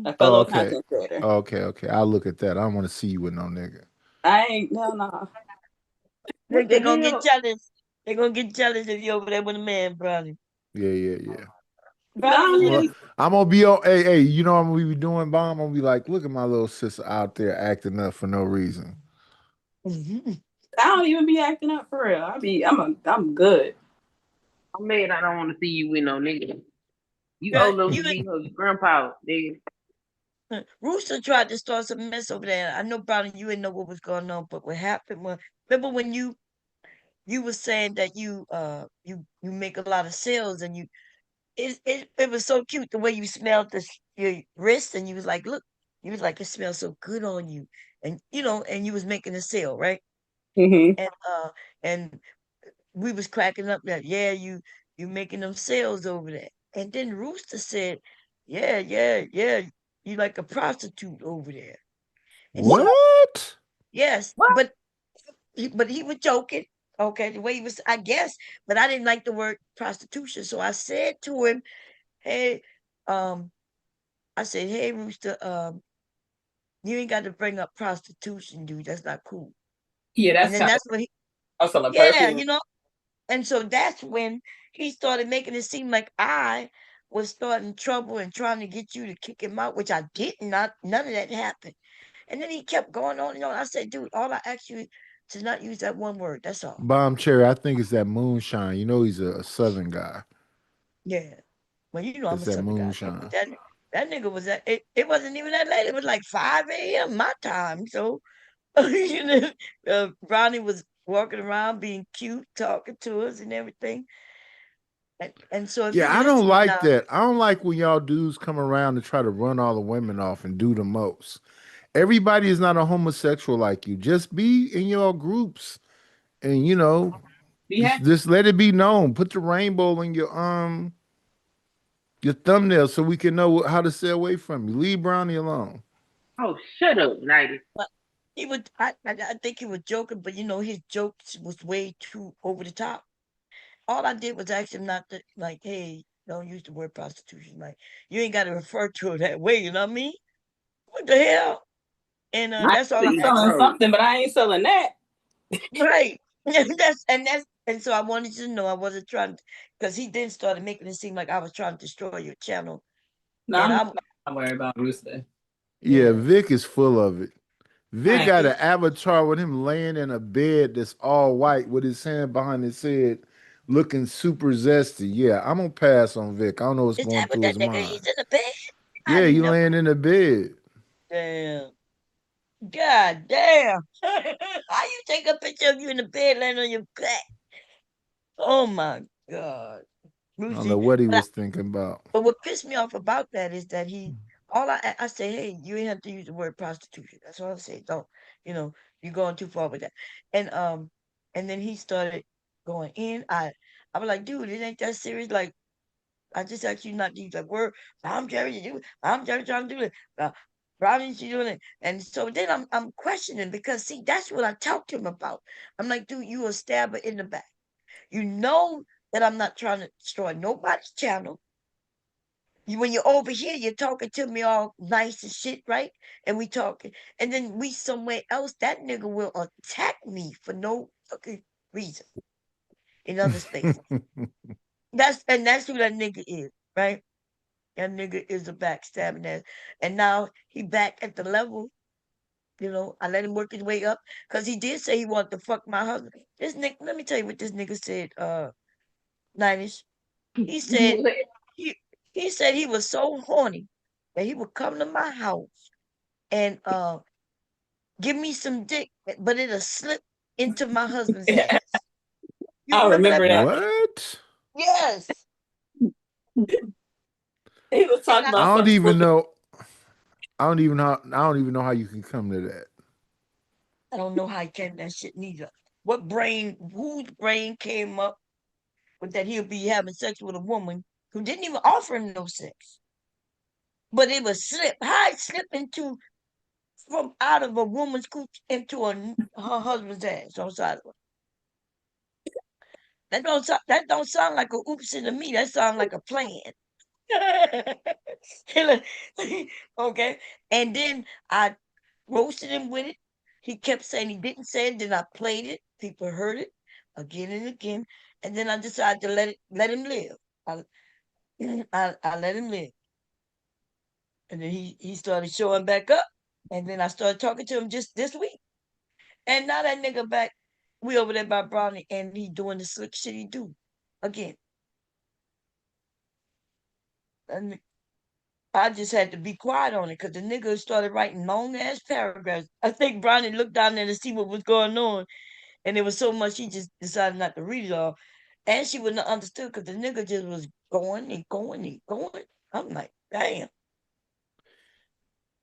[SPEAKER 2] a
[SPEAKER 5] Oh,
[SPEAKER 2] fellow
[SPEAKER 5] okay.
[SPEAKER 2] content creator.
[SPEAKER 5] Okay, okay. I'll look at that. I don't want to see you with no nigga.
[SPEAKER 2] I ain't no.
[SPEAKER 1] Look,
[SPEAKER 6] What the
[SPEAKER 1] they're gonna get
[SPEAKER 6] hell?
[SPEAKER 1] jealous. They're gonna get jealous if you're over there with a man, Brownie.
[SPEAKER 5] Yeah, yeah, yeah.
[SPEAKER 1] Brownie was
[SPEAKER 5] Well,
[SPEAKER 2] No,
[SPEAKER 1] really
[SPEAKER 5] I'm gonna be on. Hey, hey. You know what I'm gonna be doing, Bomb? I'm gonna be like, look at my little sister out there acting up for no reason.
[SPEAKER 1] Mhm.
[SPEAKER 2] I don't even be acting up for real. I'm good.
[SPEAKER 6] I'm mad. I don't want to see you with no nigga. You
[SPEAKER 1] Yeah,
[SPEAKER 6] old enough
[SPEAKER 1] you
[SPEAKER 6] to be her grandpa, nigga.
[SPEAKER 1] Rooster tried to start some mess over there. I know, Brownie, you didn't know what was going on, but what happened was, remember when you were saying that you make a lot of sales and it was so cute the way you smelled your wrist and you was like, look, you was like, it smells so good on you, and and you was making a sale, right?
[SPEAKER 2] Hmm.
[SPEAKER 1] And we was cracking up that, yeah, you making them sales over there. And then Rooster said, yeah, yeah, yeah, you like a prostitute over there. And so
[SPEAKER 5] What?
[SPEAKER 1] yes,
[SPEAKER 6] What?
[SPEAKER 1] but he was joking. Okay, the way he was, I guess, but I didn't like the word prostitution. So I said to him, hey, um, I said, hey, Rooster, you ain't got to bring up prostitution, dude. That's not cool.
[SPEAKER 2] Yeah,
[SPEAKER 1] And
[SPEAKER 2] that's
[SPEAKER 1] then
[SPEAKER 2] kind of
[SPEAKER 1] that's when
[SPEAKER 2] also the
[SPEAKER 1] yeah,
[SPEAKER 2] perfume.
[SPEAKER 1] and so that's when he started making it seem like I was starting trouble and trying to get you to kick him out, which I did not. None of that happened. And then he kept going on and on. I said, dude, all I asked you to not use that one word. That's all.
[SPEAKER 5] Bomb Cherry. I think it's that moonshine. You know he's a southern guy.
[SPEAKER 1] Yeah. Well, I'm
[SPEAKER 5] It's
[SPEAKER 1] a
[SPEAKER 5] that
[SPEAKER 1] Southern guy too, but
[SPEAKER 5] moonshine.
[SPEAKER 1] that nigga was at it wasn't even that late. It was like 5 a.m. my time. So Ronnie was walking around being cute, talking to us and everything. And so if you
[SPEAKER 5] Yeah, I don't
[SPEAKER 1] listening
[SPEAKER 5] like
[SPEAKER 1] now,
[SPEAKER 5] that. I don't like when y'all dudes come around and try to run all the women off and do the most. Everybody is not a homosexual like you. Just be in your groups and
[SPEAKER 2] Be happy.
[SPEAKER 5] just let it be known. Put the rainbow in your thumbnail so we can know how to stay away from you. Leave Brownie alone.
[SPEAKER 6] Oh, shut up, nighty.
[SPEAKER 1] but he was I think he was joking, but his jokes was way too over the top. All I did was ask him not to, like, hey, don't use the word prostitution. Like, you ain't got to refer to it that way. You know what I mean? What the hell? And
[SPEAKER 2] I
[SPEAKER 1] that's all I
[SPEAKER 2] be
[SPEAKER 1] asked
[SPEAKER 2] selling
[SPEAKER 1] him.
[SPEAKER 6] Bro,
[SPEAKER 2] something, but I ain't selling that.
[SPEAKER 1] Right. And so I wanted you to know I wasn't trying to, because he then started making it seem like I was trying to destroy your channel.
[SPEAKER 2] No,
[SPEAKER 1] And
[SPEAKER 2] I'm
[SPEAKER 1] I'm
[SPEAKER 2] not worried about Rooster.
[SPEAKER 5] Yeah,
[SPEAKER 1] yeah.
[SPEAKER 5] Vic is full of it. Vic
[SPEAKER 2] I
[SPEAKER 5] got
[SPEAKER 1] He,
[SPEAKER 5] an avatar with him laying in a bed that's all white with his hand behind his head, looking super zesty. Yeah, I'm gonna pass on Vic. I don't know what's
[SPEAKER 1] is
[SPEAKER 5] going
[SPEAKER 1] that what
[SPEAKER 5] through
[SPEAKER 1] that
[SPEAKER 5] his
[SPEAKER 1] nigga?
[SPEAKER 5] mind.
[SPEAKER 1] He's in the bed. I
[SPEAKER 5] Yeah, he
[SPEAKER 1] never.
[SPEAKER 5] laying in the bed.
[SPEAKER 1] Damn. God damn. How you take a picture of you in the bed laying on your back? Oh my God.
[SPEAKER 5] I don't know
[SPEAKER 1] Lucy.
[SPEAKER 5] what he
[SPEAKER 1] But
[SPEAKER 5] was thinking about.
[SPEAKER 1] But what pissed me off about that is that all I say, hey, you ain't have to use the word prostitution. That's all I say. Don't, you know, you're going too far with that. And and then he started going in. I was like, dude, it ain't that serious. Like, I just asked you not to use that word. I'm Jerry, you do it. I'm Jerry trying to do it. Brownie, you doing it. And so then I'm questioning because see, that's what I talked to him about. I'm like, dude, you a stabber in the back. You know that I'm not trying to destroy nobody's channel. When you're over here, you're talking to me all nice and shit, right? And we talking, and then we somewhere else, that nigga will attack me for no fucking reason in other spaces. That's who that nigga is, right? That nigga is a backstabbing ass, and now he back at the level. I let him work his way up because he did say he wanted to fuck my husband. This nigga, let me tell you what this nigga said. 90s. He said he he said he was so horny that he would come to my house and give me some dick, but it'll slip into my husband's ass. You
[SPEAKER 2] I
[SPEAKER 1] remember that
[SPEAKER 2] remember
[SPEAKER 1] part?
[SPEAKER 2] that.
[SPEAKER 5] What?
[SPEAKER 1] Yes.
[SPEAKER 2] He was
[SPEAKER 1] And
[SPEAKER 2] talking
[SPEAKER 1] I,
[SPEAKER 2] about
[SPEAKER 5] I don't
[SPEAKER 2] some
[SPEAKER 5] even
[SPEAKER 2] slipping.
[SPEAKER 5] know. I don't even know how you can come to that.
[SPEAKER 1] I don't know how he came to that shit neither. Whose brain came up with that he'll be having sex with a woman who didn't even offer him no sex, but it would slip. How it slip into from out of a woman's cooch into her husband's ass on side of her. That don't sound like a oopsie to me. That sounds like a plan. Okay. And then I roasted him with it. He kept saying he didn't say it. Then I played it. People heard it again and again. And then I decided to let him live. I, I let him live. And then he started showing back up. And then I started talking to him just this week. And now that nigga back, we over there by Brownie, and he doing the slick shit he do again. And I just had to be quiet on it because the nigga started writing long ass paragraphs. I think Brownie looked down there to see what was going on, and there was so much he just decided not to read it all. And she wouldn't have understood because the nigga just was going and going and going. I'm like, damn.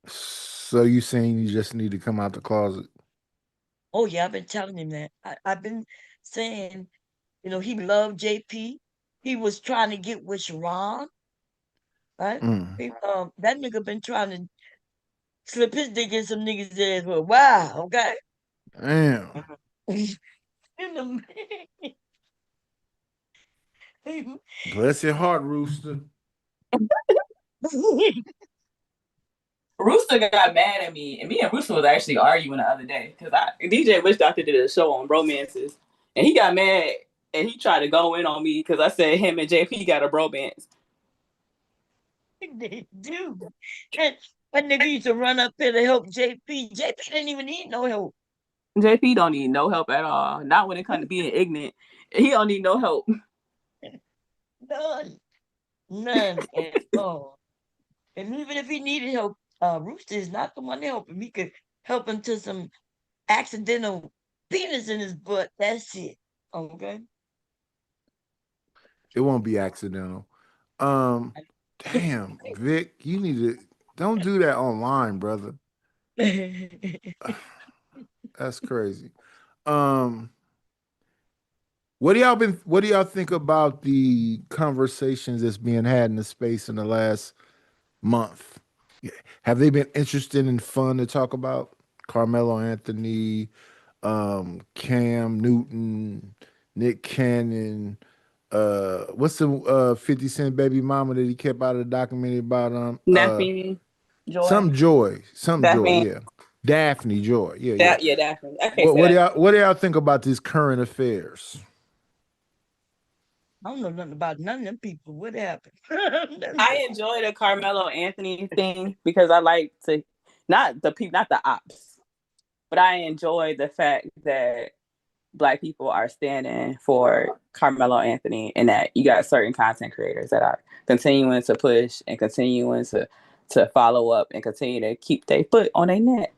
[SPEAKER 5] So you saying you just need to come out the closet?
[SPEAKER 1] Oh yeah, I've been telling him that. I've been saying, he loved JP. He was trying to get with Sharon, right?
[SPEAKER 5] Mm.
[SPEAKER 1] That nigga been trying to slip his dick in some niggas' ass for a while, okay?
[SPEAKER 5] Damn.
[SPEAKER 1] In the
[SPEAKER 5] Bless your heart, Rooster.
[SPEAKER 2] Rooster got mad at me, and me and Rooster was actually arguing the other day because DJ Witch Doctor did a show on romances, and he got mad and he tried to go in on me because I said him and JP got a bromance.
[SPEAKER 1] They do. And that nigga used to run up here to help JP. JP didn't even need no help.
[SPEAKER 2] JP don't need no help at all. Not when it comes to being ignorant. He don't need no help.
[SPEAKER 1] None. None at all. And even if he needed help, Rooster is not the one to help him. He could help him to some accidental penis in his butt. That's it. Okay?
[SPEAKER 5] It won't be accidental. Um, damn, Vic, you need to don't do that online, brother. That's crazy. Um, what do y'all think about the conversations that's being had in the space in the last month? Have they been interested and fun to talk about? Carmelo Anthony, Cam Newton, Nick Cannon, what's the 50 Cent baby mama that he kept out of the documentary about
[SPEAKER 2] Daphne Joy.
[SPEAKER 5] Some Joy,
[SPEAKER 2] Daphne.
[SPEAKER 5] yeah. Daphne Joy. Yeah, yeah.
[SPEAKER 2] Yeah, Daphne. I can't say that.
[SPEAKER 5] What do y'all think about these current affairs?
[SPEAKER 1] I don't know nothing about none of them people. What happened?
[SPEAKER 2] I enjoy the Carmelo Anthony thing because I like to not the ops, but I enjoy the fact that Black people are standing for Carmelo Anthony and that you got certain content creators that are continuing to push and continuing to follow up and continue to keep their foot on their neck.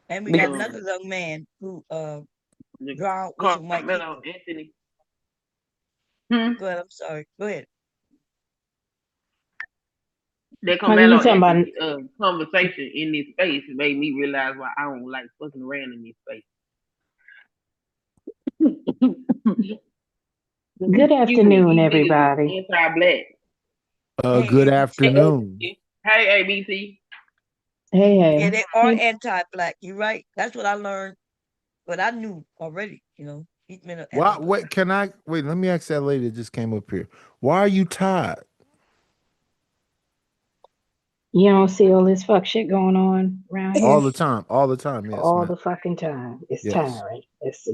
[SPEAKER 1] And we got
[SPEAKER 2] Because
[SPEAKER 1] another young man who
[SPEAKER 6] The
[SPEAKER 1] drowned with some white
[SPEAKER 6] Carmelo
[SPEAKER 1] people.
[SPEAKER 6] Anthony.
[SPEAKER 1] Go ahead. I'm sorry. Go ahead.
[SPEAKER 6] That
[SPEAKER 4] Honey, you
[SPEAKER 6] Carmelo
[SPEAKER 4] talking about
[SPEAKER 6] Anthony conversation in this space made me realize why I don't like fucking around in this space.
[SPEAKER 4] good afternoon,
[SPEAKER 6] You niggas
[SPEAKER 4] everybody.
[SPEAKER 6] anti-black.
[SPEAKER 1] Hey,
[SPEAKER 5] Good
[SPEAKER 1] ABC.
[SPEAKER 5] afternoon.
[SPEAKER 6] Hey, ABC.
[SPEAKER 4] Hey,
[SPEAKER 1] Yeah,
[SPEAKER 4] hey.
[SPEAKER 1] they are anti-black. You're right. That's what I learned, but I knew already. He's been an
[SPEAKER 5] Why
[SPEAKER 1] anti-black.
[SPEAKER 5] wait, can I wait, let me ask that lady that just came up here. Why are you tired?
[SPEAKER 4] You don't see all this fuck shit going on around here
[SPEAKER 5] All the time, yes,
[SPEAKER 4] all
[SPEAKER 5] ma'am.
[SPEAKER 4] the fucking time. It's
[SPEAKER 5] Yes.
[SPEAKER 4] tiring. It's.
[SPEAKER 2] she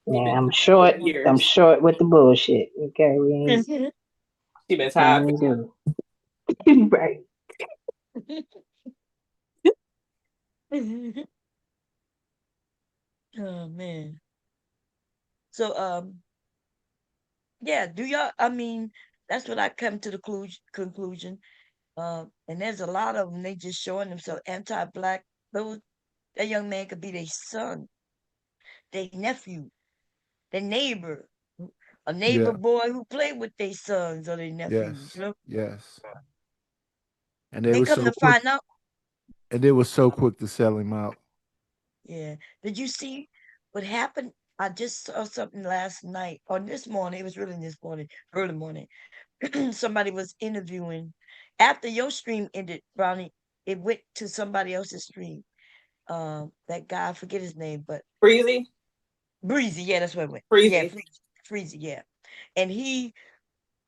[SPEAKER 4] Yeah,
[SPEAKER 2] been
[SPEAKER 4] I'm
[SPEAKER 2] tired for
[SPEAKER 4] short. I'm
[SPEAKER 2] years.
[SPEAKER 4] short with the bullshit. Okay,
[SPEAKER 2] She been
[SPEAKER 4] we
[SPEAKER 2] tired for
[SPEAKER 4] ain't
[SPEAKER 2] years.
[SPEAKER 4] do right.
[SPEAKER 1] Oh man. So yeah, do y'all? I mean, that's what I come to the conclusion. And there's a lot of them. They just showing themselves anti-black. Those that young man could be their son, their nephew, their neighbor, a neighbor
[SPEAKER 5] Yeah.
[SPEAKER 1] boy who played with their sons or their nephews. You
[SPEAKER 5] Yes.
[SPEAKER 1] know,
[SPEAKER 5] Yes. And they
[SPEAKER 1] they
[SPEAKER 5] were
[SPEAKER 1] come
[SPEAKER 5] so
[SPEAKER 1] to
[SPEAKER 5] quick.
[SPEAKER 1] find out.
[SPEAKER 5] And they were so quick to sell him out.
[SPEAKER 1] Yeah. Did you see what happened? I just saw something last night or this morning. It was really this morning, early morning. Somebody was interviewing after your stream ended, Brownie. It went to somebody else's stream. That guy, I forget his name, but
[SPEAKER 2] Breezy.
[SPEAKER 1] Breezy. Yeah, that's where it went. Yeah,
[SPEAKER 2] Breezy.
[SPEAKER 1] Freezy. Yeah, and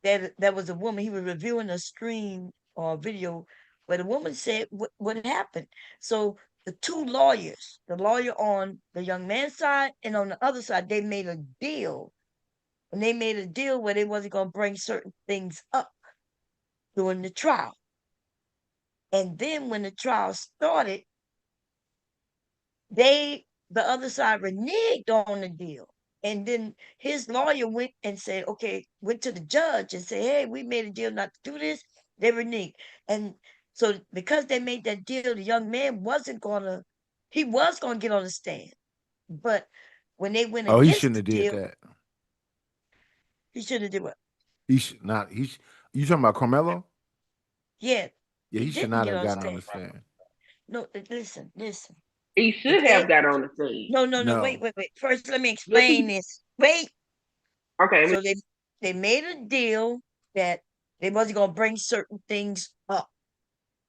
[SPEAKER 1] that was a woman. He was reviewing a stream or a video where the woman said what happened. So the two lawyers, the lawyer on the young man's side and on the other side, they made a deal. And they made a deal where they wasn't going to bring certain things up during the trial. And then when the trial started, the other side reneged on the deal. And then his lawyer went and said, okay, went to the judge and said, hey, we made a deal not to do this. They reneged. And so because they made that deal, the young man he was gonna get on the stand. But when they went
[SPEAKER 5] Oh, he
[SPEAKER 1] against
[SPEAKER 5] shouldn't
[SPEAKER 1] the
[SPEAKER 5] have did
[SPEAKER 1] deal,
[SPEAKER 5] that.
[SPEAKER 1] he should have did what?
[SPEAKER 5] He should not. You talking about Carmelo?
[SPEAKER 1] Yeah,
[SPEAKER 5] Yeah,
[SPEAKER 1] he
[SPEAKER 5] he should
[SPEAKER 1] didn't
[SPEAKER 5] not
[SPEAKER 1] get
[SPEAKER 5] have
[SPEAKER 1] on the
[SPEAKER 5] gotten on
[SPEAKER 1] stand.
[SPEAKER 5] the stand.
[SPEAKER 1] No, listen.
[SPEAKER 6] He
[SPEAKER 1] The
[SPEAKER 6] should have
[SPEAKER 1] thing,
[SPEAKER 6] got on the scene.
[SPEAKER 1] no,
[SPEAKER 5] No.
[SPEAKER 1] wait. First, let me
[SPEAKER 6] Yes,
[SPEAKER 1] explain
[SPEAKER 6] he.
[SPEAKER 1] this. Wait.
[SPEAKER 6] Okay.
[SPEAKER 1] So they made a deal that they wasn't gonna bring certain things up.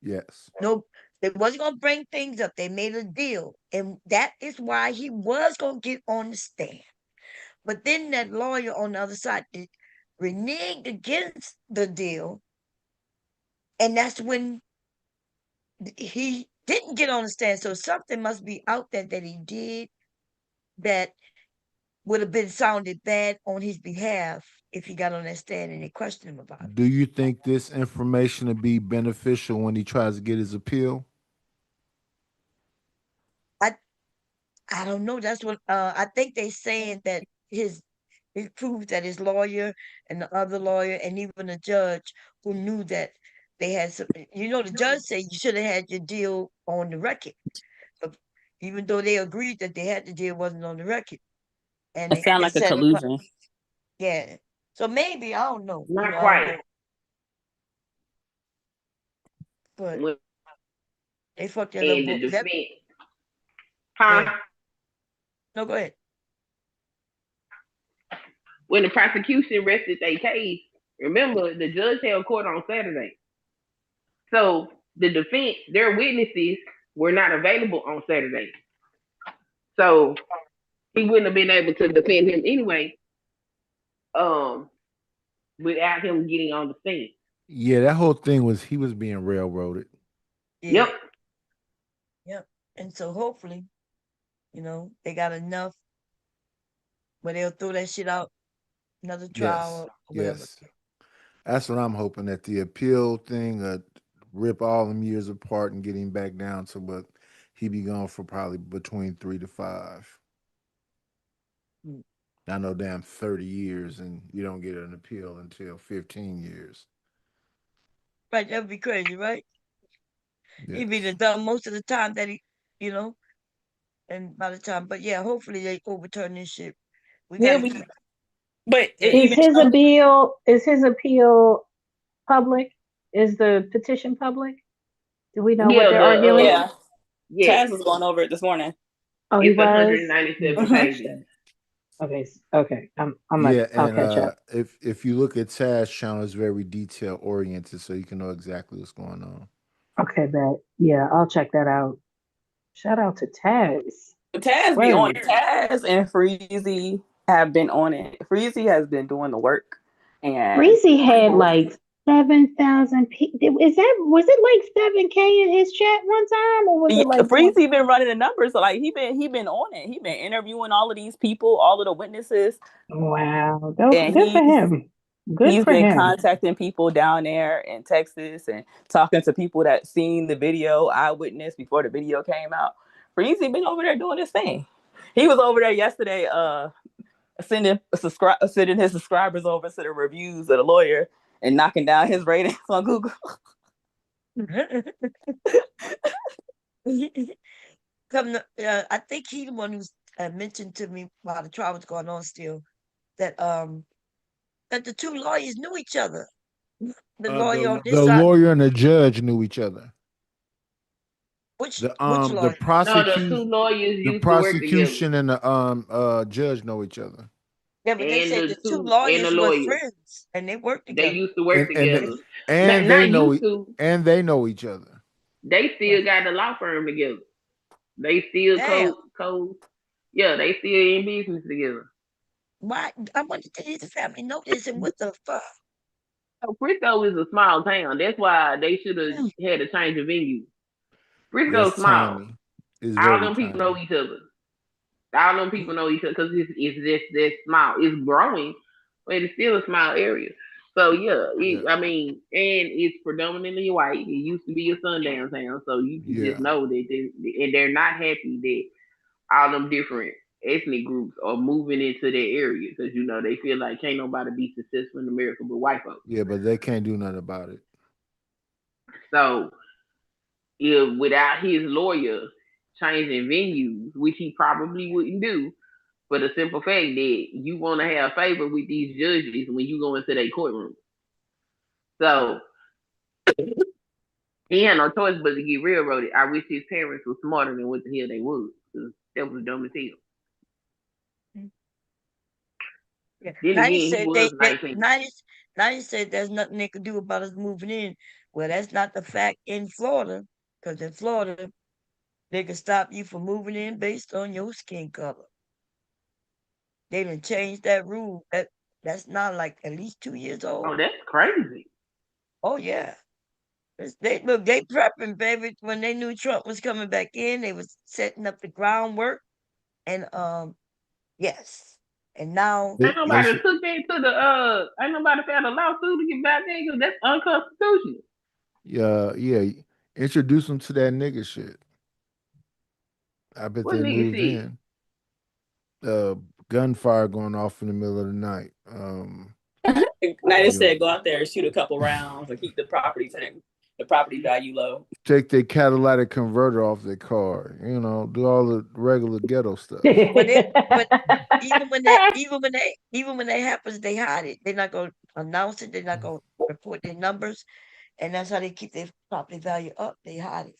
[SPEAKER 5] Yes.
[SPEAKER 1] No, they wasn't gonna bring things up. They made a deal, and that is why he was gonna get on the stand. But then that lawyer on the other side reneged against the deal, and that's when he didn't get on the stand. So something must be out there that he did that would have been sounded bad on his behalf if he got on that stand and they questioned him about it.
[SPEAKER 5] Do you think this information will be beneficial when he tries to get his appeal?
[SPEAKER 1] I I don't know. That's what I think they saying that his it proves that his lawyer and the other lawyer and even the judge who knew that they had some. The judge said you should have had your deal on the record, but even though they agreed that they had the deal wasn't on the record, and
[SPEAKER 2] It sounds
[SPEAKER 1] they
[SPEAKER 2] like a
[SPEAKER 1] said it.
[SPEAKER 2] collusion.
[SPEAKER 1] Yeah. So maybe I don't know.
[SPEAKER 6] Not
[SPEAKER 1] I don't
[SPEAKER 6] quite.
[SPEAKER 1] know, but
[SPEAKER 6] When
[SPEAKER 1] they fucked that little
[SPEAKER 6] the
[SPEAKER 1] boy.
[SPEAKER 6] defense,
[SPEAKER 1] Go
[SPEAKER 6] huh?
[SPEAKER 1] ahead. No, go ahead.
[SPEAKER 6] When the prosecution rested their case, remember the judge held court on Saturday. So the defense, their witnesses were not available on Saturday. So he wouldn't have been able to defend him anyway, um, without him getting on the stand.
[SPEAKER 5] Yeah, that whole thing was he was being railroaded.
[SPEAKER 1] Yeah.
[SPEAKER 6] Yep.
[SPEAKER 1] Yep. And so hopefully, they got enough where they'll throw that shit out another
[SPEAKER 5] Yes.
[SPEAKER 1] trial or whatever.
[SPEAKER 5] Yes. That's what I'm hoping, that the appeal thing rip all them years apart and get him back down to what he be gone for, probably between 3 to 5.
[SPEAKER 1] Mm.
[SPEAKER 5] I know, damn, 30 years and you don't get an appeal until 15 years.
[SPEAKER 1] Right, that would be crazy, right? He be the
[SPEAKER 5] Yes.
[SPEAKER 1] done most of the time that you know, and by the time, but yeah, hopefully they overturn this shit. We got
[SPEAKER 2] Yeah,
[SPEAKER 1] to keep,
[SPEAKER 2] but
[SPEAKER 1] go ahead.
[SPEAKER 4] Is
[SPEAKER 2] even
[SPEAKER 4] his
[SPEAKER 2] though,
[SPEAKER 4] appeal is his appeal public? Is the petition public? Do we know what
[SPEAKER 6] Yeah.
[SPEAKER 4] they're
[SPEAKER 6] The
[SPEAKER 4] arguing?
[SPEAKER 2] yeah,
[SPEAKER 6] yes,
[SPEAKER 2] Taz was going over it this morning.
[SPEAKER 4] Oh, he
[SPEAKER 6] it's
[SPEAKER 4] was.
[SPEAKER 6] 197
[SPEAKER 4] Oh
[SPEAKER 2] Hmm.
[SPEAKER 6] pages.
[SPEAKER 4] shit. Okay, okay.
[SPEAKER 5] Yeah,
[SPEAKER 4] I'll
[SPEAKER 5] and
[SPEAKER 4] catch up.
[SPEAKER 5] if you look at Taz channel, it's very detail oriented, so you can know exactly what's going on.
[SPEAKER 4] Okay, bet. Yeah, I'll check that out. Shout out to Taz.
[SPEAKER 2] Taz be on
[SPEAKER 4] Word.
[SPEAKER 2] it. Taz and Freezy have been on it. Freezy has been doing the work, and
[SPEAKER 4] Breezy had like 7,000 people. Was it like 7K in his chat one time, or was
[SPEAKER 2] yeah,
[SPEAKER 4] it like 20?
[SPEAKER 2] Freezy been running the numbers. So like he been on it. He been interviewing all of these people, all of the witnesses,
[SPEAKER 4] Wow,
[SPEAKER 2] and
[SPEAKER 4] good for him. Good
[SPEAKER 2] he's
[SPEAKER 4] for
[SPEAKER 2] been
[SPEAKER 4] him.
[SPEAKER 2] contacting people down there in Texas and talking to people that seen the video, eyewitness before the video came out. Freezy been over there doing his thing. He was over there yesterday, sending his subscribers over to the reviews of the lawyer and knocking down his ratings on Google.
[SPEAKER 1] I think he the one who mentioned to me while the trial was going on still that that the two lawyers knew each other. The lawyer on this
[SPEAKER 5] The
[SPEAKER 1] side,
[SPEAKER 5] lawyer and the judge knew each other.
[SPEAKER 1] which
[SPEAKER 5] The
[SPEAKER 1] lawyer?
[SPEAKER 6] No, the two lawyers
[SPEAKER 5] the
[SPEAKER 6] used to work together,
[SPEAKER 5] prosecution and the judge know each other.
[SPEAKER 1] Yeah, but they
[SPEAKER 6] and
[SPEAKER 1] said
[SPEAKER 6] the
[SPEAKER 1] the two
[SPEAKER 6] two and the
[SPEAKER 1] lawyers were
[SPEAKER 6] lawyers.
[SPEAKER 1] friends and they worked
[SPEAKER 6] They
[SPEAKER 1] together.
[SPEAKER 6] used to work
[SPEAKER 5] And
[SPEAKER 6] together.
[SPEAKER 5] and they
[SPEAKER 6] Not
[SPEAKER 5] know
[SPEAKER 6] used to.
[SPEAKER 5] they know each other.
[SPEAKER 6] They
[SPEAKER 1] Right.
[SPEAKER 6] still got the law firm together. They still
[SPEAKER 1] Damn.
[SPEAKER 6] co. Yeah, they still in business together.
[SPEAKER 1] Why? I wanted to the family know this and what the fuck?
[SPEAKER 6] So Frisco is a small town. That's why they should have
[SPEAKER 1] Mm.
[SPEAKER 6] had a change of venue.
[SPEAKER 5] Yes,
[SPEAKER 6] Frisco's small.
[SPEAKER 5] tiny. It's
[SPEAKER 6] All
[SPEAKER 5] very
[SPEAKER 6] them people know
[SPEAKER 5] tiny.
[SPEAKER 6] each other. All them people know each other because it's just that small. It's growing, but it's still a small area. So yeah,
[SPEAKER 5] Yeah.
[SPEAKER 6] I mean, and it's predominantly white. It used to be a sundown town, so you can just
[SPEAKER 5] Yeah.
[SPEAKER 6] know that and they're not happy that all them different ethnic groups are moving into that area because they feel like can't nobody be successful in America but white folks.
[SPEAKER 5] Yeah, but they can't do nothing about it.
[SPEAKER 6] So if without his lawyer changing venues, which he probably wouldn't do, for the simple fact that you want to have favor with these judges when you go into their courtroom. So he had no choice but to get railroaded. I wish his parents were smarter than what the hell they was, because that was dumb as hell.
[SPEAKER 1] Yeah.
[SPEAKER 6] Then
[SPEAKER 1] 90
[SPEAKER 6] again, he
[SPEAKER 1] said
[SPEAKER 6] was 19.
[SPEAKER 1] 90 said there's nothing they could do about us moving in. Well, that's not the fact in Florida, because in Florida, they can stop you from moving in based on your skin color. They done changed that rule. That's not like at least 2 years
[SPEAKER 6] Oh,
[SPEAKER 1] old.
[SPEAKER 6] that's crazy.
[SPEAKER 1] Oh yeah. They prepping, baby. When they knew Trump was coming back in, they was setting up the groundwork. And yes. And now
[SPEAKER 6] Ain't
[SPEAKER 5] They
[SPEAKER 6] nobody
[SPEAKER 5] should.
[SPEAKER 6] took that to ain't nobody filed a lawsuit to get back there because that's unconstitutional.
[SPEAKER 5] Yeah. Introduce them to that nigga shit. I bet
[SPEAKER 6] What
[SPEAKER 5] they
[SPEAKER 6] nigga
[SPEAKER 5] moved
[SPEAKER 6] shit?
[SPEAKER 5] in. Uh, Gunfire going off in the middle of the night.
[SPEAKER 2] United
[SPEAKER 5] You
[SPEAKER 2] said go out there and shoot a couple rounds and keep the property value low.
[SPEAKER 5] take their catalytic converter off their car. Do all the regular ghetto stuff.
[SPEAKER 1] but even when that happens, they hide it. They're not gonna announce it, they're not gonna report their numbers, and that's how they keep their property value up. They hide it.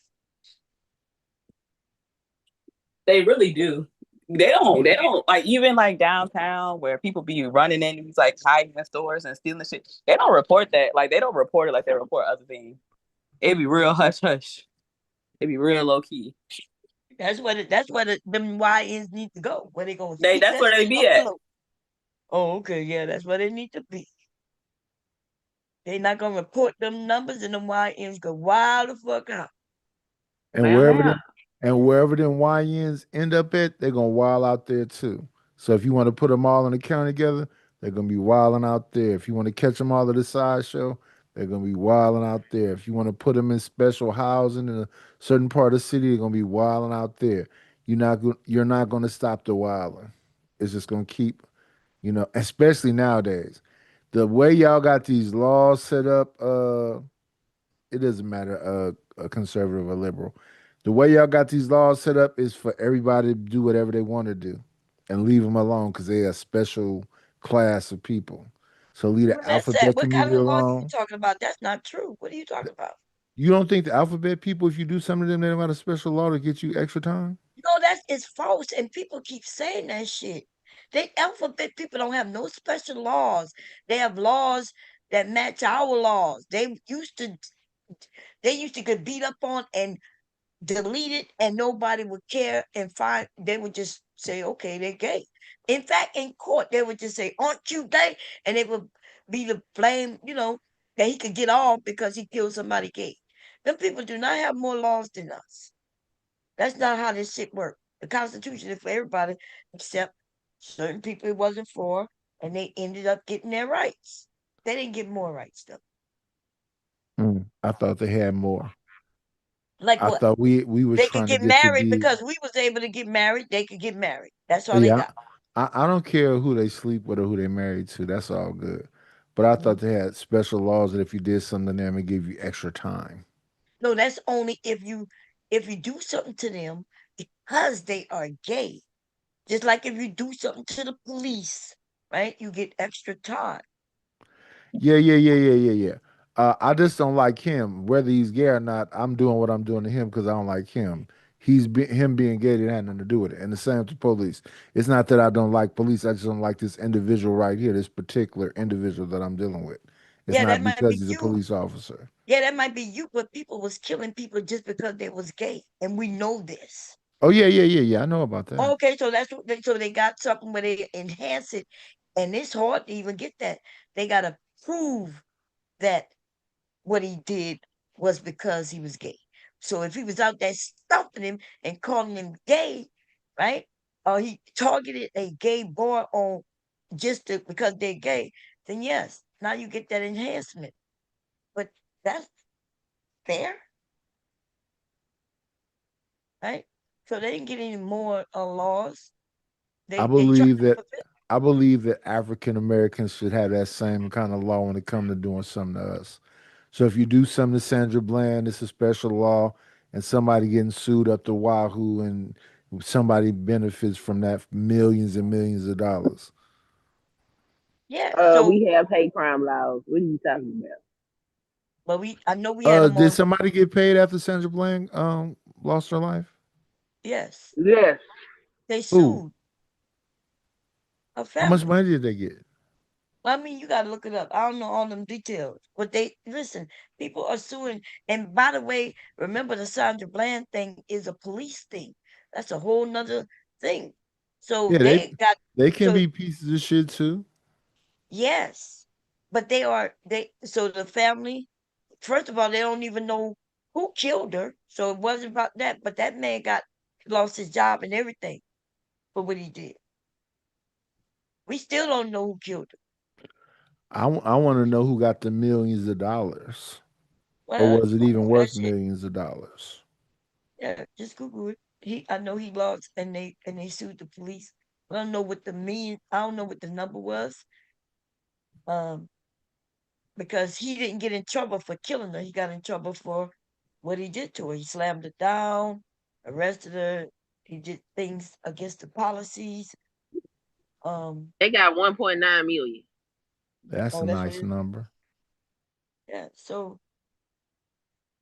[SPEAKER 2] They really do. They don't like even like downtown where people be running in these like hiding in stores and stealing shit. They don't report that. Like they don't report it like they report other things. It be real hush hush. It be real low key.
[SPEAKER 1] That's where them YNs need to go. Where they gonna keep
[SPEAKER 2] That's
[SPEAKER 1] that
[SPEAKER 2] where they
[SPEAKER 1] shit
[SPEAKER 2] be at.
[SPEAKER 1] afloat. Oh, okay, yeah, that's where they need to be. They not gonna report them numbers and them YNs go wild the fuck out.
[SPEAKER 5] And
[SPEAKER 6] Well,
[SPEAKER 5] wherever
[SPEAKER 6] now
[SPEAKER 5] them YNs end up at, they're gonna wild out there too. So if you want to put them all in the county together, they're gonna be wilding out there. If you want to catch them all at the sideshow, they're gonna be wilding out there. If you want to put them in special housing in a certain part of the city, they're gonna be wilding out there. You're not gonna stop the wilding. It's just gonna keep, especially nowadays. The way y'all got these laws set up, it doesn't matter, a conservative or liberal. The way y'all got these laws set up is for everybody to do whatever they want to do and leave them alone because they're a special class of people. So leave
[SPEAKER 1] Who
[SPEAKER 5] the
[SPEAKER 1] that said?
[SPEAKER 5] alphabet
[SPEAKER 1] What kind
[SPEAKER 5] community
[SPEAKER 1] of law you
[SPEAKER 5] alone.
[SPEAKER 1] talking about? That's not true. What are you talking about?
[SPEAKER 5] You don't think the alphabet people, if you do something to them, they don't got a special law to get you extra time?
[SPEAKER 1] No, it's false, and people keep saying that shit. They alphabet people don't have no special laws. They have laws that match our laws. They used to get beat up on and deleted, and nobody would care and find. They would just say, okay, they're gay. In fact, in court, they would just say, aren't you gay? And it would be the blame, that he could get off because he killed somebody gay. Them people do not have more laws than us. That's not how this shit works. The Constitution is for everybody except certain people it wasn't for, and they ended up getting their rights. They didn't get more rights though.
[SPEAKER 5] I thought they had more.
[SPEAKER 1] Like
[SPEAKER 5] I
[SPEAKER 1] what?
[SPEAKER 5] thought we was
[SPEAKER 1] They could
[SPEAKER 5] trying to
[SPEAKER 1] get
[SPEAKER 5] get to
[SPEAKER 1] married
[SPEAKER 5] be.
[SPEAKER 1] because we was able to get married. They could get married. That's all they
[SPEAKER 5] Yeah,
[SPEAKER 1] got.
[SPEAKER 5] I don't care who they sleep with or who they married to. That's all good. But I thought
[SPEAKER 1] Mhm.
[SPEAKER 5] they had special laws that if you did something to them, it give you extra time.
[SPEAKER 1] No, that's only if you do something to them because they are gay. Just like if you do something to the police, right? You get extra time.
[SPEAKER 5] Yeah. I just don't like him. Whether he's gay or not, I'm doing what I'm doing to him because I don't like him. Him being gay didn't have nothing to do with it. And the same with the police. It's not that I don't like police. I just don't like this individual right here, this particular individual that I'm dealing with. It's
[SPEAKER 1] Yeah, that
[SPEAKER 5] not
[SPEAKER 1] might
[SPEAKER 5] because
[SPEAKER 1] be
[SPEAKER 5] he's a
[SPEAKER 1] you.
[SPEAKER 5] police officer.
[SPEAKER 1] Yeah, that might be you, but people was killing people just because they was gay, and we know this.
[SPEAKER 5] Oh yeah. I know about that.
[SPEAKER 1] Okay, so that's what so they got something where they enhance it, and it's hard to even get that. They gotta prove that what he did was because he was gay. So if he was out there stumping him and calling him gay, right? Or he targeted a gay boy on because they're gay, then yes, now you get that enhancement. But that's fair, right? So they didn't get any more laws.
[SPEAKER 5] I
[SPEAKER 1] They tried
[SPEAKER 5] believe
[SPEAKER 1] to
[SPEAKER 5] that
[SPEAKER 1] prevent.
[SPEAKER 5] I believe that African Americans should have that same kind of law when it comes to doing something to us. So if you do something to Sandra Bland, it's a special law, and somebody getting sued up to Wahoo, and somebody benefits from that millions and millions of dollars.
[SPEAKER 1] Yeah. So,
[SPEAKER 6] We have hate crime laws. What are you talking about?
[SPEAKER 1] but I know we had them
[SPEAKER 5] Did
[SPEAKER 1] on.
[SPEAKER 5] somebody get paid after Sandra Bland lost her life?
[SPEAKER 1] Yes,
[SPEAKER 6] Yes.
[SPEAKER 1] they
[SPEAKER 5] Who?
[SPEAKER 1] sued a
[SPEAKER 5] How much
[SPEAKER 1] family.
[SPEAKER 5] money did they get?
[SPEAKER 1] I mean, you gotta look it up. I don't know all them details, but they listen. People are suing, and by the way, remember the Sandra Bland thing is a police thing. That's a whole nother thing. So
[SPEAKER 5] Yeah, they can
[SPEAKER 1] so
[SPEAKER 5] be pieces of shit too.
[SPEAKER 1] yes, but they. So the family, first of all, they don't even know who killed her. So it wasn't about that. But that man got lost his job and everything for what he did. We still don't know who killed her.
[SPEAKER 5] I want to know who got the millions of dollars, or
[SPEAKER 1] Well,
[SPEAKER 5] was it even
[SPEAKER 1] Google that
[SPEAKER 5] worth
[SPEAKER 1] shit.
[SPEAKER 5] millions of dollars?
[SPEAKER 1] Yeah, just Google it. I know he lost, and they sued the police. I don't know what the mean. I don't know what the number was. Um, because he didn't get in trouble for killing her. He got in trouble for what he did to her. He slammed her down, arrested her. He did things against the policies. Um,
[SPEAKER 6] They got 1.9 million.
[SPEAKER 5] That's a
[SPEAKER 1] oh, that's what
[SPEAKER 5] nice
[SPEAKER 1] it.
[SPEAKER 5] number.
[SPEAKER 1] Yeah. So,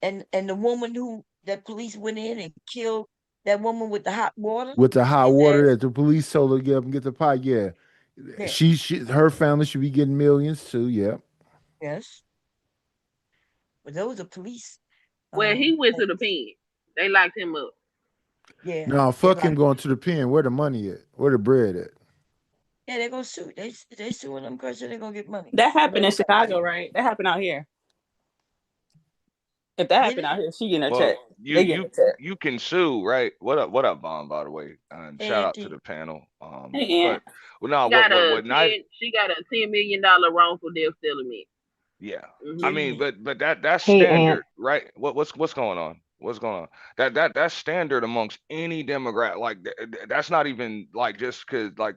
[SPEAKER 1] and the woman who that police went in and killed that woman with the hot water,
[SPEAKER 5] With the hot
[SPEAKER 1] his
[SPEAKER 5] water
[SPEAKER 1] ass.
[SPEAKER 5] that the police told her to get up and get the pot. Yeah,
[SPEAKER 1] Yeah.
[SPEAKER 5] her family should be getting millions too. Yeah.
[SPEAKER 1] Yes. But those are police.
[SPEAKER 6] Well, he went to the
[SPEAKER 1] Things.
[SPEAKER 6] pen. They locked him up.
[SPEAKER 1] Yeah.
[SPEAKER 5] No,
[SPEAKER 1] They
[SPEAKER 5] fuck him
[SPEAKER 1] like.
[SPEAKER 5] going to the pen. Where the money at? Where the bread at?
[SPEAKER 1] Yeah, they're gonna sue. They suing them because they're gonna get money.
[SPEAKER 2] That
[SPEAKER 1] And
[SPEAKER 2] happened
[SPEAKER 1] then
[SPEAKER 2] in
[SPEAKER 1] they got
[SPEAKER 2] Chicago, right? That happened out here. If that
[SPEAKER 1] did
[SPEAKER 2] happened
[SPEAKER 1] it?
[SPEAKER 2] out here, she getting a check.
[SPEAKER 7] Well,
[SPEAKER 2] They getting a check.
[SPEAKER 7] you can sue, right? What up, Vaughn? By the way, and shout out to
[SPEAKER 1] Auntie.
[SPEAKER 7] the panel.
[SPEAKER 2] Hey,
[SPEAKER 7] But
[SPEAKER 2] Aunt.
[SPEAKER 7] well, no,
[SPEAKER 6] She got a
[SPEAKER 7] what night?
[SPEAKER 6] 10. She got a $10 million wrongful death settlement.
[SPEAKER 7] Yeah, I
[SPEAKER 6] Hmm.
[SPEAKER 7] mean,
[SPEAKER 1] Really?
[SPEAKER 7] but that's
[SPEAKER 3] Hey, Aunt.
[SPEAKER 7] standard, right? What's going on? What's going on? That's standard amongst any demographic. Like that's not even like just because like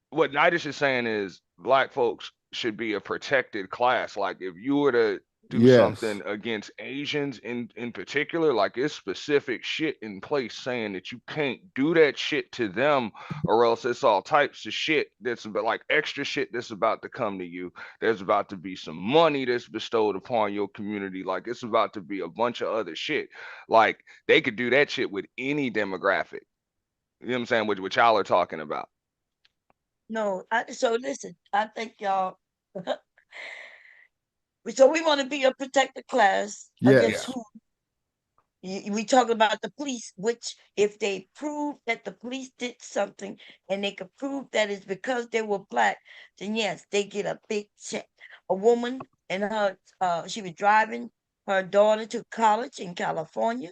[SPEAKER 7] what Nidus is saying is black folks should be a protected class. Like if you were to do
[SPEAKER 5] Yes.
[SPEAKER 7] something against Asians in particular, like it's specific shit in place saying that you can't do that shit to them, or else it's all types of shit that's about like extra shit that's about to come to you. There's about to be some money that's bestowed upon your community. Like it's about to be a bunch of other shit. Like they could do that shit with any demographic. You know what I'm saying? What y'all are talking about.
[SPEAKER 1] No. So listen, I think y'all. So we want to be a protected class against
[SPEAKER 7] Yeah.
[SPEAKER 5] Yes.
[SPEAKER 1] who? We talk about the police, which if they prove that the police did something and they could prove that it's because they were black, then yes, they get a big check. A woman and she was driving her daughter to college in California.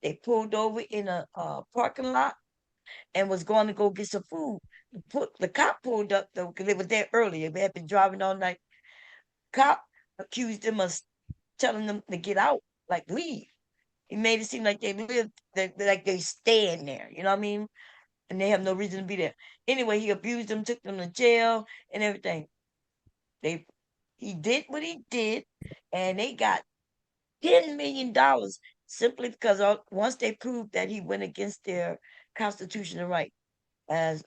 [SPEAKER 1] They pulled over in a parking lot and was going to go get some food. The cop pulled up though because they were there earlier. They had been driving all night. Cop accused them of telling them to get out, like leave. He made it seem like they lived, like they stand there. You know what I mean? and they have no reason to be there. Anyway, he abused them, took them to jail, and everything. He did what he did, and they got $10 million simply because once they proved that he went against their constitutional right as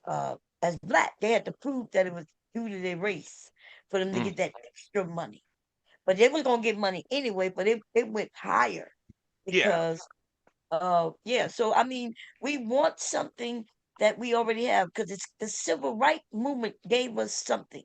[SPEAKER 1] black, they had to prove that it was due to their race for them to get that extra money. But they was gonna get money anyway, but it went higher
[SPEAKER 7] Yeah.
[SPEAKER 1] because so I mean, we want something that we already have because it's the civil rights movement gave us something.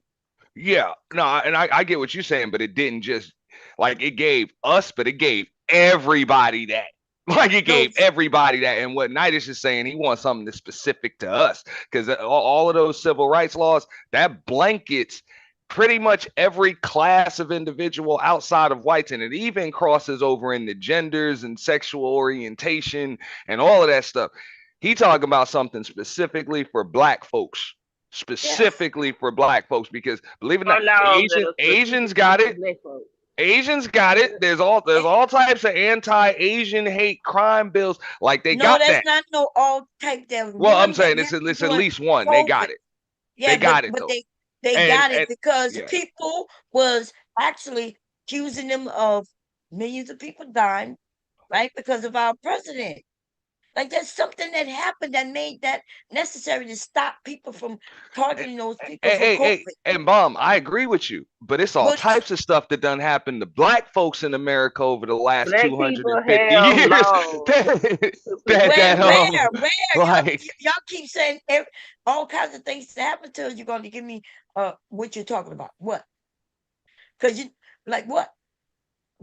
[SPEAKER 7] Yeah, no, and I get what you're saying, but it didn't just like it gave us, but it gave everybody that. Like it
[SPEAKER 1] No,
[SPEAKER 7] gave everybody that. And what Knight is just saying, he wants something that's specific to us because all of those civil rights laws that blankets pretty much every class of individual outside of whites, and it even crosses over into genders and sexual orientation and all of that stuff. He talking about something specifically for black folks,
[SPEAKER 1] yes.
[SPEAKER 7] specifically for black folks, because believe it or
[SPEAKER 6] Or
[SPEAKER 7] not,
[SPEAKER 6] laws that are
[SPEAKER 7] Asians
[SPEAKER 6] specifically
[SPEAKER 7] got
[SPEAKER 6] for
[SPEAKER 7] it.
[SPEAKER 6] black folks.
[SPEAKER 7] Asians got it. There's all types of anti-Asian hate crime bills. Like they
[SPEAKER 1] No,
[SPEAKER 7] got
[SPEAKER 1] that's
[SPEAKER 7] that.
[SPEAKER 1] not no all type. There's
[SPEAKER 7] Well, I'm
[SPEAKER 1] one that
[SPEAKER 7] saying
[SPEAKER 1] happened
[SPEAKER 7] it's at
[SPEAKER 1] during
[SPEAKER 7] least one. They
[SPEAKER 1] COVID.
[SPEAKER 7] got it. They
[SPEAKER 1] Yeah,
[SPEAKER 7] got it
[SPEAKER 1] but
[SPEAKER 7] though.
[SPEAKER 1] they
[SPEAKER 7] And
[SPEAKER 1] got it because
[SPEAKER 7] yeah.
[SPEAKER 1] people was actually accusing them of millions of people dying, right? Because of our president. Like there's something that happened that made that necessary to stop people from targeting those people for COVID.
[SPEAKER 7] And Bomb, I agree with you, but it's all
[SPEAKER 1] But
[SPEAKER 7] types of stuff that done happened to black folks in America over the last
[SPEAKER 6] Black people
[SPEAKER 7] 250
[SPEAKER 6] have
[SPEAKER 7] years.
[SPEAKER 6] laws to
[SPEAKER 7] that
[SPEAKER 1] where,
[SPEAKER 6] protect
[SPEAKER 7] that
[SPEAKER 1] where,
[SPEAKER 6] them.
[SPEAKER 1] where
[SPEAKER 7] like
[SPEAKER 1] y'all keep saying all kinds of things that happen to us. You're going to give me what you're talking about? What? Because you like what?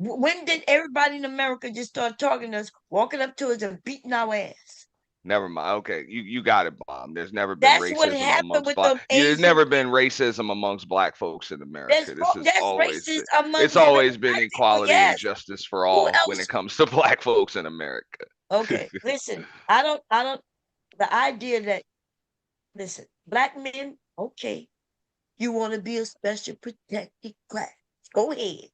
[SPEAKER 1] When did everybody in America just start talking to us, walking up to us, and beating our ass?
[SPEAKER 7] never mind. Okay, you got it, Bomb. There's never been
[SPEAKER 1] That's what
[SPEAKER 7] racism
[SPEAKER 1] happened
[SPEAKER 7] amongst
[SPEAKER 1] with
[SPEAKER 7] black.
[SPEAKER 1] them
[SPEAKER 7] Yeah, there's
[SPEAKER 1] Asian
[SPEAKER 7] never been
[SPEAKER 1] people.
[SPEAKER 7] racism amongst black folks in America.
[SPEAKER 1] That's racist
[SPEAKER 7] It's
[SPEAKER 1] amongst
[SPEAKER 7] always been
[SPEAKER 1] black people.
[SPEAKER 7] equality and
[SPEAKER 1] Yes.
[SPEAKER 7] justice for
[SPEAKER 1] Who
[SPEAKER 7] all when it
[SPEAKER 1] else?
[SPEAKER 7] comes to black folks in America.
[SPEAKER 1] Okay, listen. I don't. The idea that listen, black men. Okay, you want to be a special protected class? Go ahead.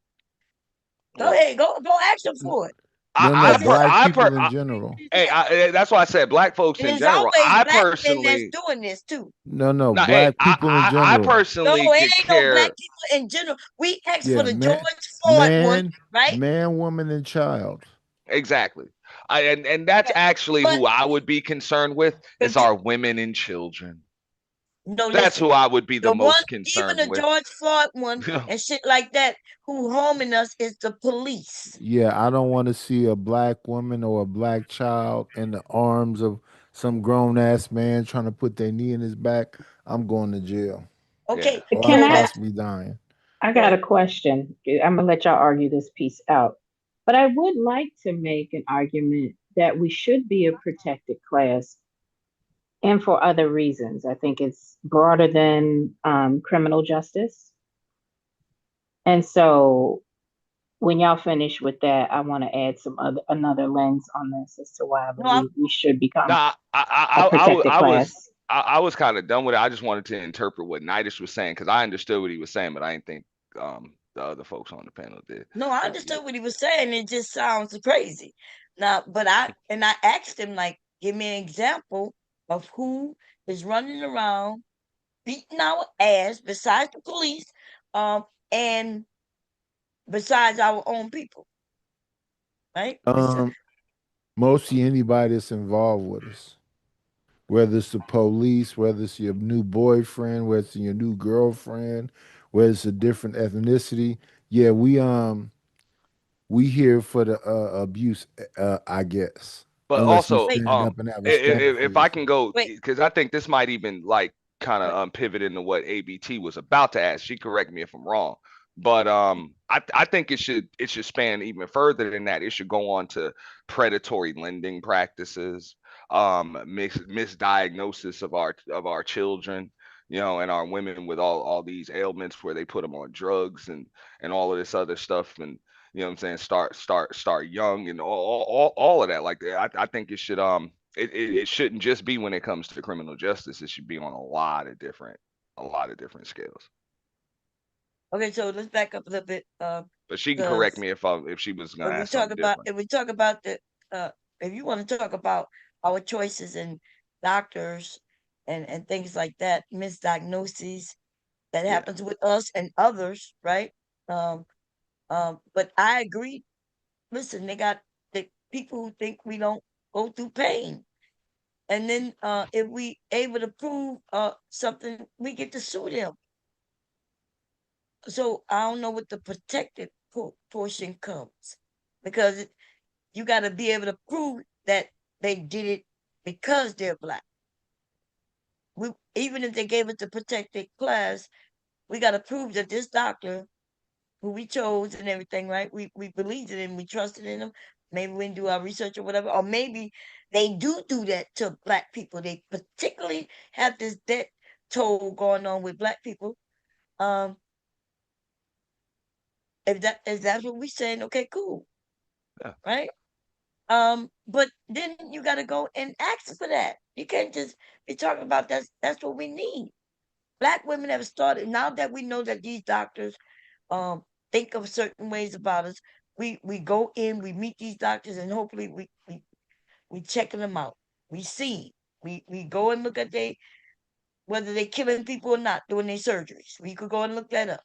[SPEAKER 1] Go
[SPEAKER 7] Well,
[SPEAKER 1] ahead. Go ask them for it.
[SPEAKER 5] No,
[SPEAKER 1] Because
[SPEAKER 5] black people in
[SPEAKER 7] I
[SPEAKER 5] general.
[SPEAKER 7] hey, that's why I said black folks
[SPEAKER 1] and
[SPEAKER 7] in
[SPEAKER 1] it's
[SPEAKER 7] general.
[SPEAKER 1] always
[SPEAKER 7] I
[SPEAKER 1] black men that's
[SPEAKER 7] personally,
[SPEAKER 1] doing this too.
[SPEAKER 5] No,
[SPEAKER 7] no, hey,
[SPEAKER 5] black people in
[SPEAKER 7] I
[SPEAKER 5] general.
[SPEAKER 1] No,
[SPEAKER 7] personally
[SPEAKER 1] it
[SPEAKER 7] could
[SPEAKER 1] ain't no black
[SPEAKER 7] care
[SPEAKER 1] people in general. We asked for
[SPEAKER 5] Yeah,
[SPEAKER 1] the George
[SPEAKER 5] man,
[SPEAKER 1] Floyd one, right?
[SPEAKER 5] woman, and child.
[SPEAKER 7] exactly. And that's
[SPEAKER 1] Yeah.
[SPEAKER 7] actually
[SPEAKER 1] But
[SPEAKER 7] who I would be concerned with is
[SPEAKER 1] conti-
[SPEAKER 7] our women and children.
[SPEAKER 1] no,
[SPEAKER 7] That's
[SPEAKER 1] listen.
[SPEAKER 7] who I would be the
[SPEAKER 1] The one,
[SPEAKER 7] most
[SPEAKER 1] even
[SPEAKER 7] concerned
[SPEAKER 1] the
[SPEAKER 7] with.
[SPEAKER 1] George Floyd one and shit like that, who harming us is the police.
[SPEAKER 5] Yeah, I don't want to see a black woman or a black child in the arms of some grown ass man trying to put their knee in his back. I'm going to jail
[SPEAKER 7] Yeah.
[SPEAKER 1] Okay,
[SPEAKER 5] or I'm
[SPEAKER 8] Can
[SPEAKER 1] so
[SPEAKER 8] I?
[SPEAKER 1] that's
[SPEAKER 5] possibly dying.
[SPEAKER 8] I
[SPEAKER 1] go
[SPEAKER 8] got a
[SPEAKER 1] ahead.
[SPEAKER 8] question. I'm gonna let y'all argue this piece out. But I would like to make an argument that we should be a protected class, and for other reasons. I think it's broader than criminal justice. And so, when y'all finish with that, I want to add some other another lens on this as to why I
[SPEAKER 1] No, I'm
[SPEAKER 8] believe we should become
[SPEAKER 7] Nah,
[SPEAKER 8] a protected class.
[SPEAKER 7] I was kind of done with it. I just wanted to interpret what Nidus was saying because I understood what he was saying, but I didn't think the other folks on the panel did.
[SPEAKER 1] no, I
[SPEAKER 7] But yeah,
[SPEAKER 1] understood what he was saying. It just sounds crazy. Now, but I asked him like, give me an example of who is running around beating our ass besides the police, and besides our own people, right?
[SPEAKER 5] Mostly anybody that's involved with us, whether it's the police, whether it's your new boyfriend, whether it's your new girlfriend, whether it's a different ethnicity. Yeah, we here for the abuse, I guess,
[SPEAKER 7] but
[SPEAKER 5] unless you
[SPEAKER 7] also
[SPEAKER 1] Wait,
[SPEAKER 5] stand up and have a stand for
[SPEAKER 7] if I can
[SPEAKER 5] yourself.
[SPEAKER 7] go
[SPEAKER 1] wait,
[SPEAKER 7] because I think this might even like kind of
[SPEAKER 1] wait.
[SPEAKER 7] pivot into what ABT was about to ask. She correct me if I'm wrong. But I think it should span even further than that. It should go on to predatory lending practices, misdiagnosis of our children, you know, and our women with all these ailments where they put them on drugs and all of this other stuff, and you know what I'm saying, start young and all of that. Like I think it should it shouldn't just be when it comes to criminal justice. It should be on a lot of different scales.
[SPEAKER 1] Okay, so let's back up a little bit,
[SPEAKER 7] But she can correct
[SPEAKER 1] because
[SPEAKER 7] me if she was gonna
[SPEAKER 1] if we
[SPEAKER 7] ask
[SPEAKER 1] talk
[SPEAKER 7] something
[SPEAKER 1] about
[SPEAKER 7] different.
[SPEAKER 1] the, if you want to talk about our choices in doctors and things like that, misdiagnoses that
[SPEAKER 7] Yeah.
[SPEAKER 1] happens with us and others, right? Um, but I agree. Listen, they got the people who think we don't go through pain. And then if we able to prove something, we get to sue them. So I don't know what the protected portion comes, because you got to be able to prove that they did it because they're black. Even if they gave it the protected class, we got to prove that this doctor who we chose and everything, right? We believed in him, we trusted in him. Maybe we didn't do our research or whatever, or maybe they do that to black people. They particularly have this debt toll going on with black people. Um, if that's what we're saying, okay, cool,
[SPEAKER 7] Yeah.
[SPEAKER 1] right? But then you got to go and ask for that. You can't just be talking about that's what we need. Black women have started, now that we know that these doctors um think of certain ways about us. We go in, we meet these doctors, and hopefully we checking them out. We see, we go and look at they, whether they killing people or not, doing their surgeries. We could go and look that up.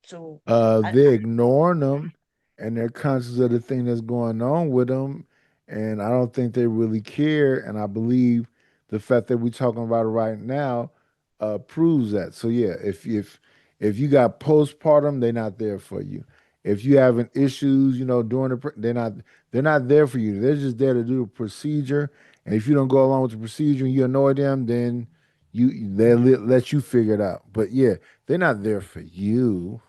[SPEAKER 1] So I
[SPEAKER 5] They're ignoring them, and they're conscious of the thing that's going on with them, and I don't think they really care. And I believe the fact that we're talking about it right now proves that. So yeah, if you got postpartum, they're not there for you. If you having issues, during they're not there for you. They're just there to do the procedure. And if you don't go along with the procedure and you annoy them, then they let you figure it out. But yeah, they're not there for you.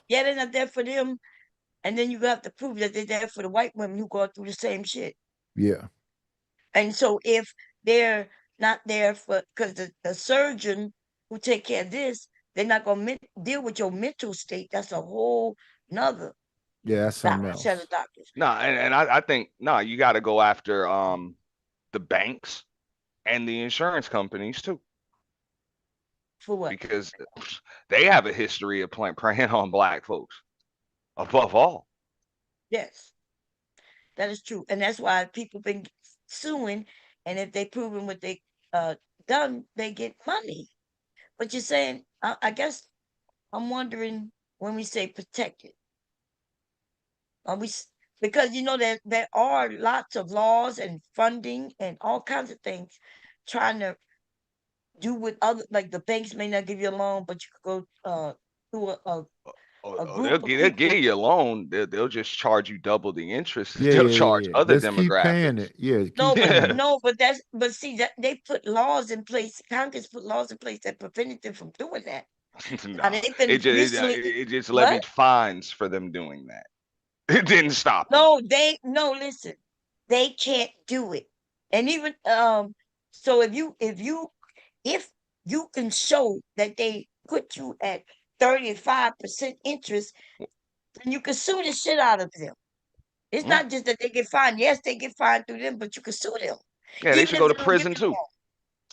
[SPEAKER 1] yeah, they're not there for them, and then you have to prove that they're there for the white women who go through the same shit.
[SPEAKER 5] Yeah.
[SPEAKER 1] And so if they're not there for, because the surgeon who take care of this, they're not going to deal with your mental state. That's a whole nother
[SPEAKER 5] Yeah, that's something
[SPEAKER 1] set
[SPEAKER 5] else.
[SPEAKER 1] of doctors.
[SPEAKER 7] No, and I think no, you got to go after the banks and the insurance companies too,
[SPEAKER 1] For what?
[SPEAKER 7] because they have a history of preying on black folks above all.
[SPEAKER 1] Yes, that is true. And that's why people been suing. And if they proven what they uh done, they get money. But you're saying, I guess I'm wondering, when we say protected, are we, because that there are lots of laws and funding and all kinds of things trying to do with other, like the banks may not give you a loan, but you could go to
[SPEAKER 7] Oh,
[SPEAKER 1] a
[SPEAKER 7] they'll
[SPEAKER 1] group of
[SPEAKER 7] they'll give
[SPEAKER 1] people.
[SPEAKER 7] you a loan. They'll just charge you double the interest that
[SPEAKER 5] Yeah,
[SPEAKER 7] they'll
[SPEAKER 5] yeah,
[SPEAKER 7] charge
[SPEAKER 5] yeah, yeah.
[SPEAKER 7] other
[SPEAKER 5] Let's keep paying
[SPEAKER 7] demographics.
[SPEAKER 5] it. Yeah,
[SPEAKER 1] No,
[SPEAKER 5] keep
[SPEAKER 1] but
[SPEAKER 5] paying
[SPEAKER 7] Yeah.
[SPEAKER 5] it.
[SPEAKER 1] no, but see that they put laws in place. Congress put laws in place that prevented them from doing that. Now
[SPEAKER 7] No,
[SPEAKER 1] they've been recently,
[SPEAKER 7] it just
[SPEAKER 1] what?
[SPEAKER 7] levied fines for them doing that. It didn't stop them.
[SPEAKER 1] No, listen, they can't do it. And even so if you can show that they put you at 35% interest, then you can sue the shit out of them. It's
[SPEAKER 7] Mm.
[SPEAKER 1] not just that they get fined. Yes, they get fined through them, but you can sue them.
[SPEAKER 7] Yeah, they
[SPEAKER 1] Even
[SPEAKER 7] should
[SPEAKER 1] if
[SPEAKER 7] go
[SPEAKER 1] they
[SPEAKER 7] to
[SPEAKER 1] don't give
[SPEAKER 7] prison
[SPEAKER 1] you
[SPEAKER 7] too.
[SPEAKER 1] long.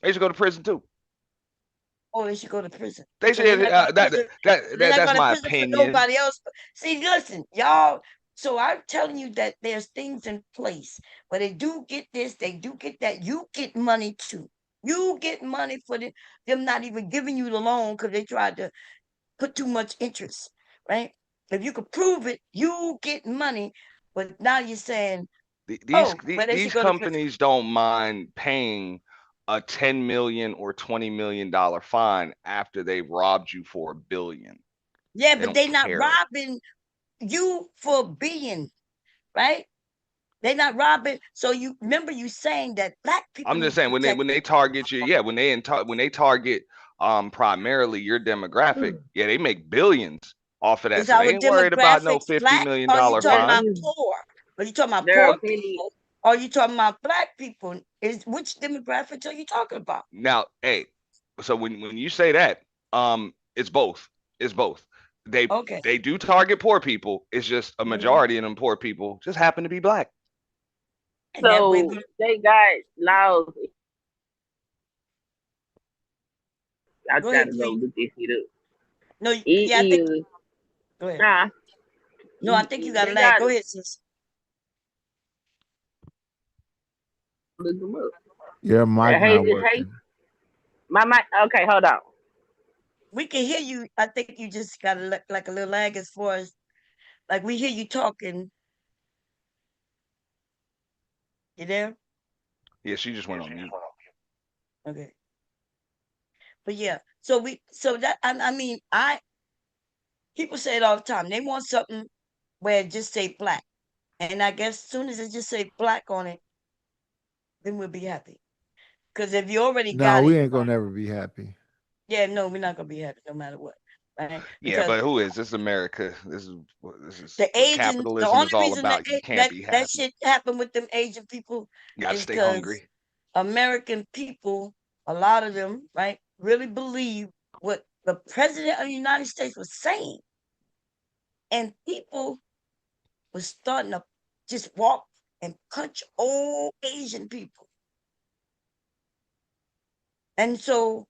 [SPEAKER 7] They should go to prison too.
[SPEAKER 1] Oh, they should go to prison.
[SPEAKER 7] They
[SPEAKER 1] So they're
[SPEAKER 7] should.
[SPEAKER 1] not going to prison. They're not
[SPEAKER 7] That's
[SPEAKER 1] going to
[SPEAKER 7] my
[SPEAKER 1] prison for
[SPEAKER 7] opinion.
[SPEAKER 1] nobody else. See, listen, y'all. So I'm telling you that there's things in place where they do get this, they do get that. You get money too. You get money for them not even giving you the loan because they tried to put too much interest, right? If you could prove it, you get money. But now you're saying, oh, well, they should
[SPEAKER 7] These
[SPEAKER 1] go to prison.
[SPEAKER 7] companies don't mind paying a 10 million or 20 million dollar fine after they've robbed you for a billion.
[SPEAKER 1] Yeah,
[SPEAKER 7] They
[SPEAKER 1] but
[SPEAKER 7] don't
[SPEAKER 1] they're not
[SPEAKER 7] care.
[SPEAKER 1] robbing you for being, right? They're not robbing. So you remember you saying that black people
[SPEAKER 7] I'm just
[SPEAKER 1] need
[SPEAKER 7] saying when
[SPEAKER 1] protecting.
[SPEAKER 7] they target you, yeah, when they target primarily your demographic, yeah, they make billions off of that.
[SPEAKER 1] Is
[SPEAKER 7] So they
[SPEAKER 1] our
[SPEAKER 7] ain't worried about no
[SPEAKER 1] demographics
[SPEAKER 7] 50
[SPEAKER 1] black?
[SPEAKER 7] million
[SPEAKER 1] Or are you
[SPEAKER 7] dollar
[SPEAKER 1] talking
[SPEAKER 6] There
[SPEAKER 7] fine.
[SPEAKER 1] about
[SPEAKER 6] is
[SPEAKER 1] poor? Are you talking about
[SPEAKER 6] there are
[SPEAKER 1] poor
[SPEAKER 6] plenty
[SPEAKER 1] people? Or are you talking about black people? Is which demographics are you talking about?
[SPEAKER 7] Now, hey, so when you say that, it's both. It's both. They
[SPEAKER 1] Okay.
[SPEAKER 7] they do target poor people. It's just a
[SPEAKER 1] Mhm.
[SPEAKER 7] majority of them poor people just happen to be black.
[SPEAKER 1] And that way
[SPEAKER 6] so
[SPEAKER 1] we
[SPEAKER 6] they got laws. I
[SPEAKER 1] go
[SPEAKER 6] gotta
[SPEAKER 1] ahead,
[SPEAKER 6] go
[SPEAKER 1] please.
[SPEAKER 6] look this shit up.
[SPEAKER 1] No,
[SPEAKER 6] It
[SPEAKER 1] yeah, I think
[SPEAKER 6] is
[SPEAKER 1] go ahead.
[SPEAKER 6] nah.
[SPEAKER 1] No, I think you got a
[SPEAKER 6] They
[SPEAKER 1] lag.
[SPEAKER 6] got
[SPEAKER 1] Go ahead, sis.
[SPEAKER 6] Look them up.
[SPEAKER 5] Your mic
[SPEAKER 6] Hey,
[SPEAKER 5] not
[SPEAKER 6] hey,
[SPEAKER 5] working.
[SPEAKER 6] my mic. Okay, hold on.
[SPEAKER 1] We can hear you. I think you just got like a little lag as far as like we hear you talking. You there?
[SPEAKER 7] Yeah, she just went on mute.
[SPEAKER 1] Okay. But yeah, so that I mean people say it all the time. They want something where it just say black, and I guess as soon as it just say black on it, then we'll be happy. Because if you already
[SPEAKER 5] No,
[SPEAKER 1] got
[SPEAKER 5] we
[SPEAKER 1] it,
[SPEAKER 5] ain't gonna never be happy.
[SPEAKER 1] yeah, no, we're not gonna be happy no matter what, right?
[SPEAKER 7] Yeah,
[SPEAKER 1] Because
[SPEAKER 7] but who is this? America. This is
[SPEAKER 1] the
[SPEAKER 7] what
[SPEAKER 1] Asians, the
[SPEAKER 7] capitalism
[SPEAKER 1] only
[SPEAKER 7] is all
[SPEAKER 1] reason that
[SPEAKER 7] about. You can't
[SPEAKER 1] that
[SPEAKER 7] be
[SPEAKER 1] that
[SPEAKER 7] happy.
[SPEAKER 1] shit happened with them Asian people
[SPEAKER 7] You gotta
[SPEAKER 1] is
[SPEAKER 7] stay
[SPEAKER 1] because
[SPEAKER 7] hungry.
[SPEAKER 1] American people, a lot of them, right, really believe what the president of the United States was saying, and people was starting to just walk and punch old Asian people, and so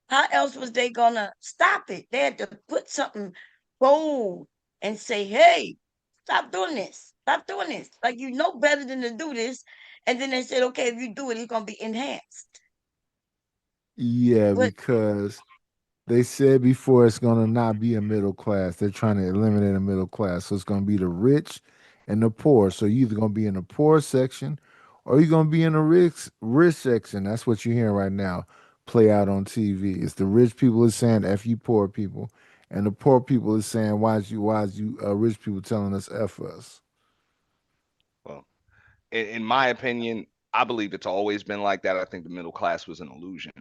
[SPEAKER 1] how else was they gonna stop it? They had to put something bold and say, "Hey, stop doing this. Stop doing this. Like you know better than to do this." And then they said, "Okay, if you do it, it's gonna be enhanced."
[SPEAKER 5] Yeah,
[SPEAKER 1] But
[SPEAKER 5] because they said before it's gonna not be a middle class. They're trying to eliminate a middle class. So it's gonna be the rich and the poor. So you either gonna be in the poor section or you're gonna be in the rich section. That's what you're hearing right now play out on TV. It's the rich people is saying F you poor people. And the poor people is saying why is you rich people telling us F us.
[SPEAKER 7] Well, in my opinion, I believe it's always been like that. I think the middle class was an illusion.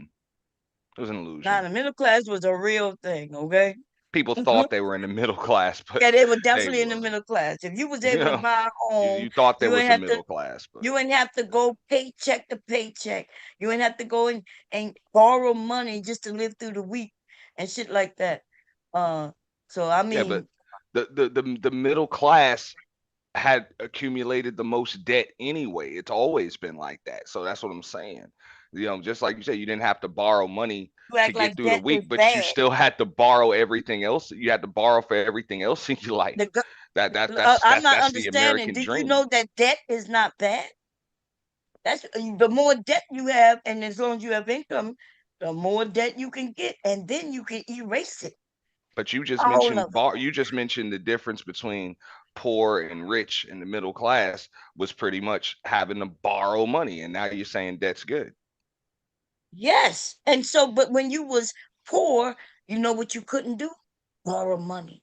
[SPEAKER 7] It was an
[SPEAKER 1] now
[SPEAKER 7] illusion.
[SPEAKER 1] the middle class was a real thing, okay?
[SPEAKER 7] People thought they were in the middle class, but
[SPEAKER 1] Yeah, they were
[SPEAKER 7] they
[SPEAKER 1] definitely in the
[SPEAKER 7] wasn't.
[SPEAKER 1] middle class. If you was
[SPEAKER 7] You
[SPEAKER 1] able to
[SPEAKER 7] know,
[SPEAKER 1] buy a home,
[SPEAKER 7] you thought there
[SPEAKER 1] you
[SPEAKER 7] was
[SPEAKER 1] ain't
[SPEAKER 7] a
[SPEAKER 1] have to
[SPEAKER 7] middle class, but
[SPEAKER 1] you ain't have to go paycheck to paycheck. You ain't have to go and borrow money just to live through the week and shit like that. Uh so I
[SPEAKER 7] yeah, but
[SPEAKER 1] mean,
[SPEAKER 7] the middle class had accumulated the most debt anyway. It's always been like that. So that's what I'm saying. Just like you said, you didn't have to borrow money
[SPEAKER 1] you
[SPEAKER 7] to
[SPEAKER 1] act
[SPEAKER 7] get
[SPEAKER 1] like
[SPEAKER 7] through the
[SPEAKER 1] debt is
[SPEAKER 7] week, but you
[SPEAKER 1] bad.
[SPEAKER 7] still had to borrow everything else. You had to borrow for everything else in your life.
[SPEAKER 1] The go-
[SPEAKER 7] That's
[SPEAKER 1] I'm not
[SPEAKER 7] the
[SPEAKER 1] understanding.
[SPEAKER 7] American
[SPEAKER 1] Did you
[SPEAKER 7] dream.
[SPEAKER 1] know that debt is not bad? That's the more debt you have, and as long as you have income, the more debt you can get, and then you can erase it.
[SPEAKER 7] But you just
[SPEAKER 1] All
[SPEAKER 7] mentioned
[SPEAKER 1] of it.
[SPEAKER 7] you just mentioned the difference between poor and rich and the middle class was pretty much having to borrow money, and now you're saying debt's good.
[SPEAKER 1] Yes. And so, but when you was poor, you know what you couldn't do? Borrow money.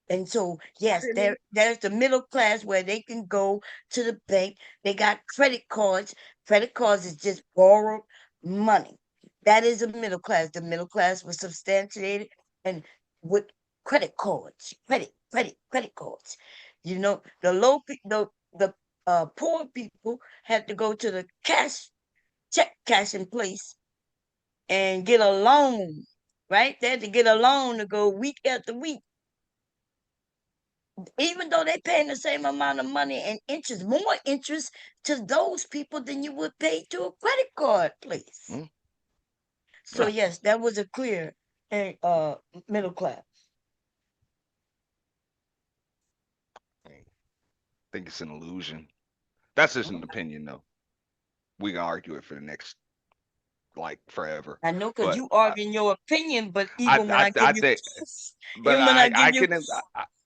[SPEAKER 1] And so, yes, there's the middle class where they can go to the bank. They got credit cards. Credit cards is just borrowed money. That is a middle class. The middle class was substantiated and with credit cards, credit cards. You know, the poor people had to go to the cash in place and get a loan. Right? They had to get a loan to go week after week, even though they're paying the same amount of money and interest, more interest to those people than you would pay to a credit card place.
[SPEAKER 7] Hmm?
[SPEAKER 1] So
[SPEAKER 7] Yeah,
[SPEAKER 1] yes, that was a clear middle class.
[SPEAKER 7] I think it's an illusion. That's just an opinion, though. We can argue it for the next like forever.
[SPEAKER 1] I know because
[SPEAKER 7] But
[SPEAKER 1] you arguing your opinion, but
[SPEAKER 7] I,
[SPEAKER 1] even when
[SPEAKER 7] I,
[SPEAKER 1] I give
[SPEAKER 7] I
[SPEAKER 1] you
[SPEAKER 7] think,
[SPEAKER 1] proofs,
[SPEAKER 7] but
[SPEAKER 1] even when I give
[SPEAKER 7] I
[SPEAKER 1] you
[SPEAKER 7] can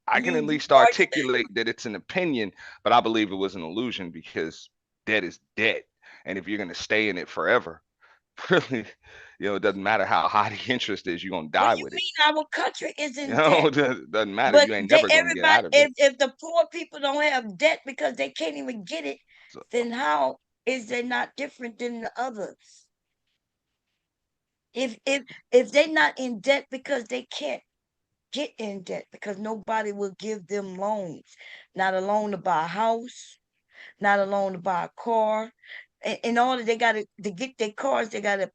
[SPEAKER 7] I can at
[SPEAKER 1] you
[SPEAKER 7] least
[SPEAKER 1] argue.
[SPEAKER 7] articulate that it's an opinion, but I believe it was an illusion because debt is debt, and if you're gonna stay in it forever, really, it doesn't matter how high the interest is, you're gonna
[SPEAKER 1] What
[SPEAKER 7] die
[SPEAKER 1] do you
[SPEAKER 7] with it.
[SPEAKER 1] mean our country is in debt?
[SPEAKER 7] It doesn't matter.
[SPEAKER 1] But
[SPEAKER 7] You ain't
[SPEAKER 1] they
[SPEAKER 7] never gonna get
[SPEAKER 1] everybody,
[SPEAKER 7] out of it.
[SPEAKER 1] if the poor people don't have debt because they can't even get it,
[SPEAKER 7] So,
[SPEAKER 1] then how is they not different than the others? If they're not in debt because they can't get in debt because nobody will give them loans, not a loan to buy a house, not a loan to buy a car. In order they gotta to get their cars, they gotta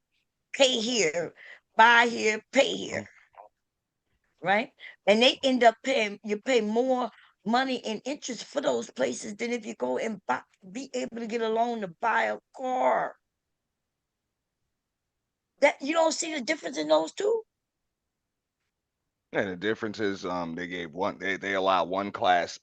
[SPEAKER 1] pay here, buy here, pay here,
[SPEAKER 7] mm,
[SPEAKER 1] right? And they end up paying you pay more money in interest for those places than if you go and be able to get a loan to buy a car. That you don't see the difference in those two?
[SPEAKER 7] and the difference is they gave they allow one class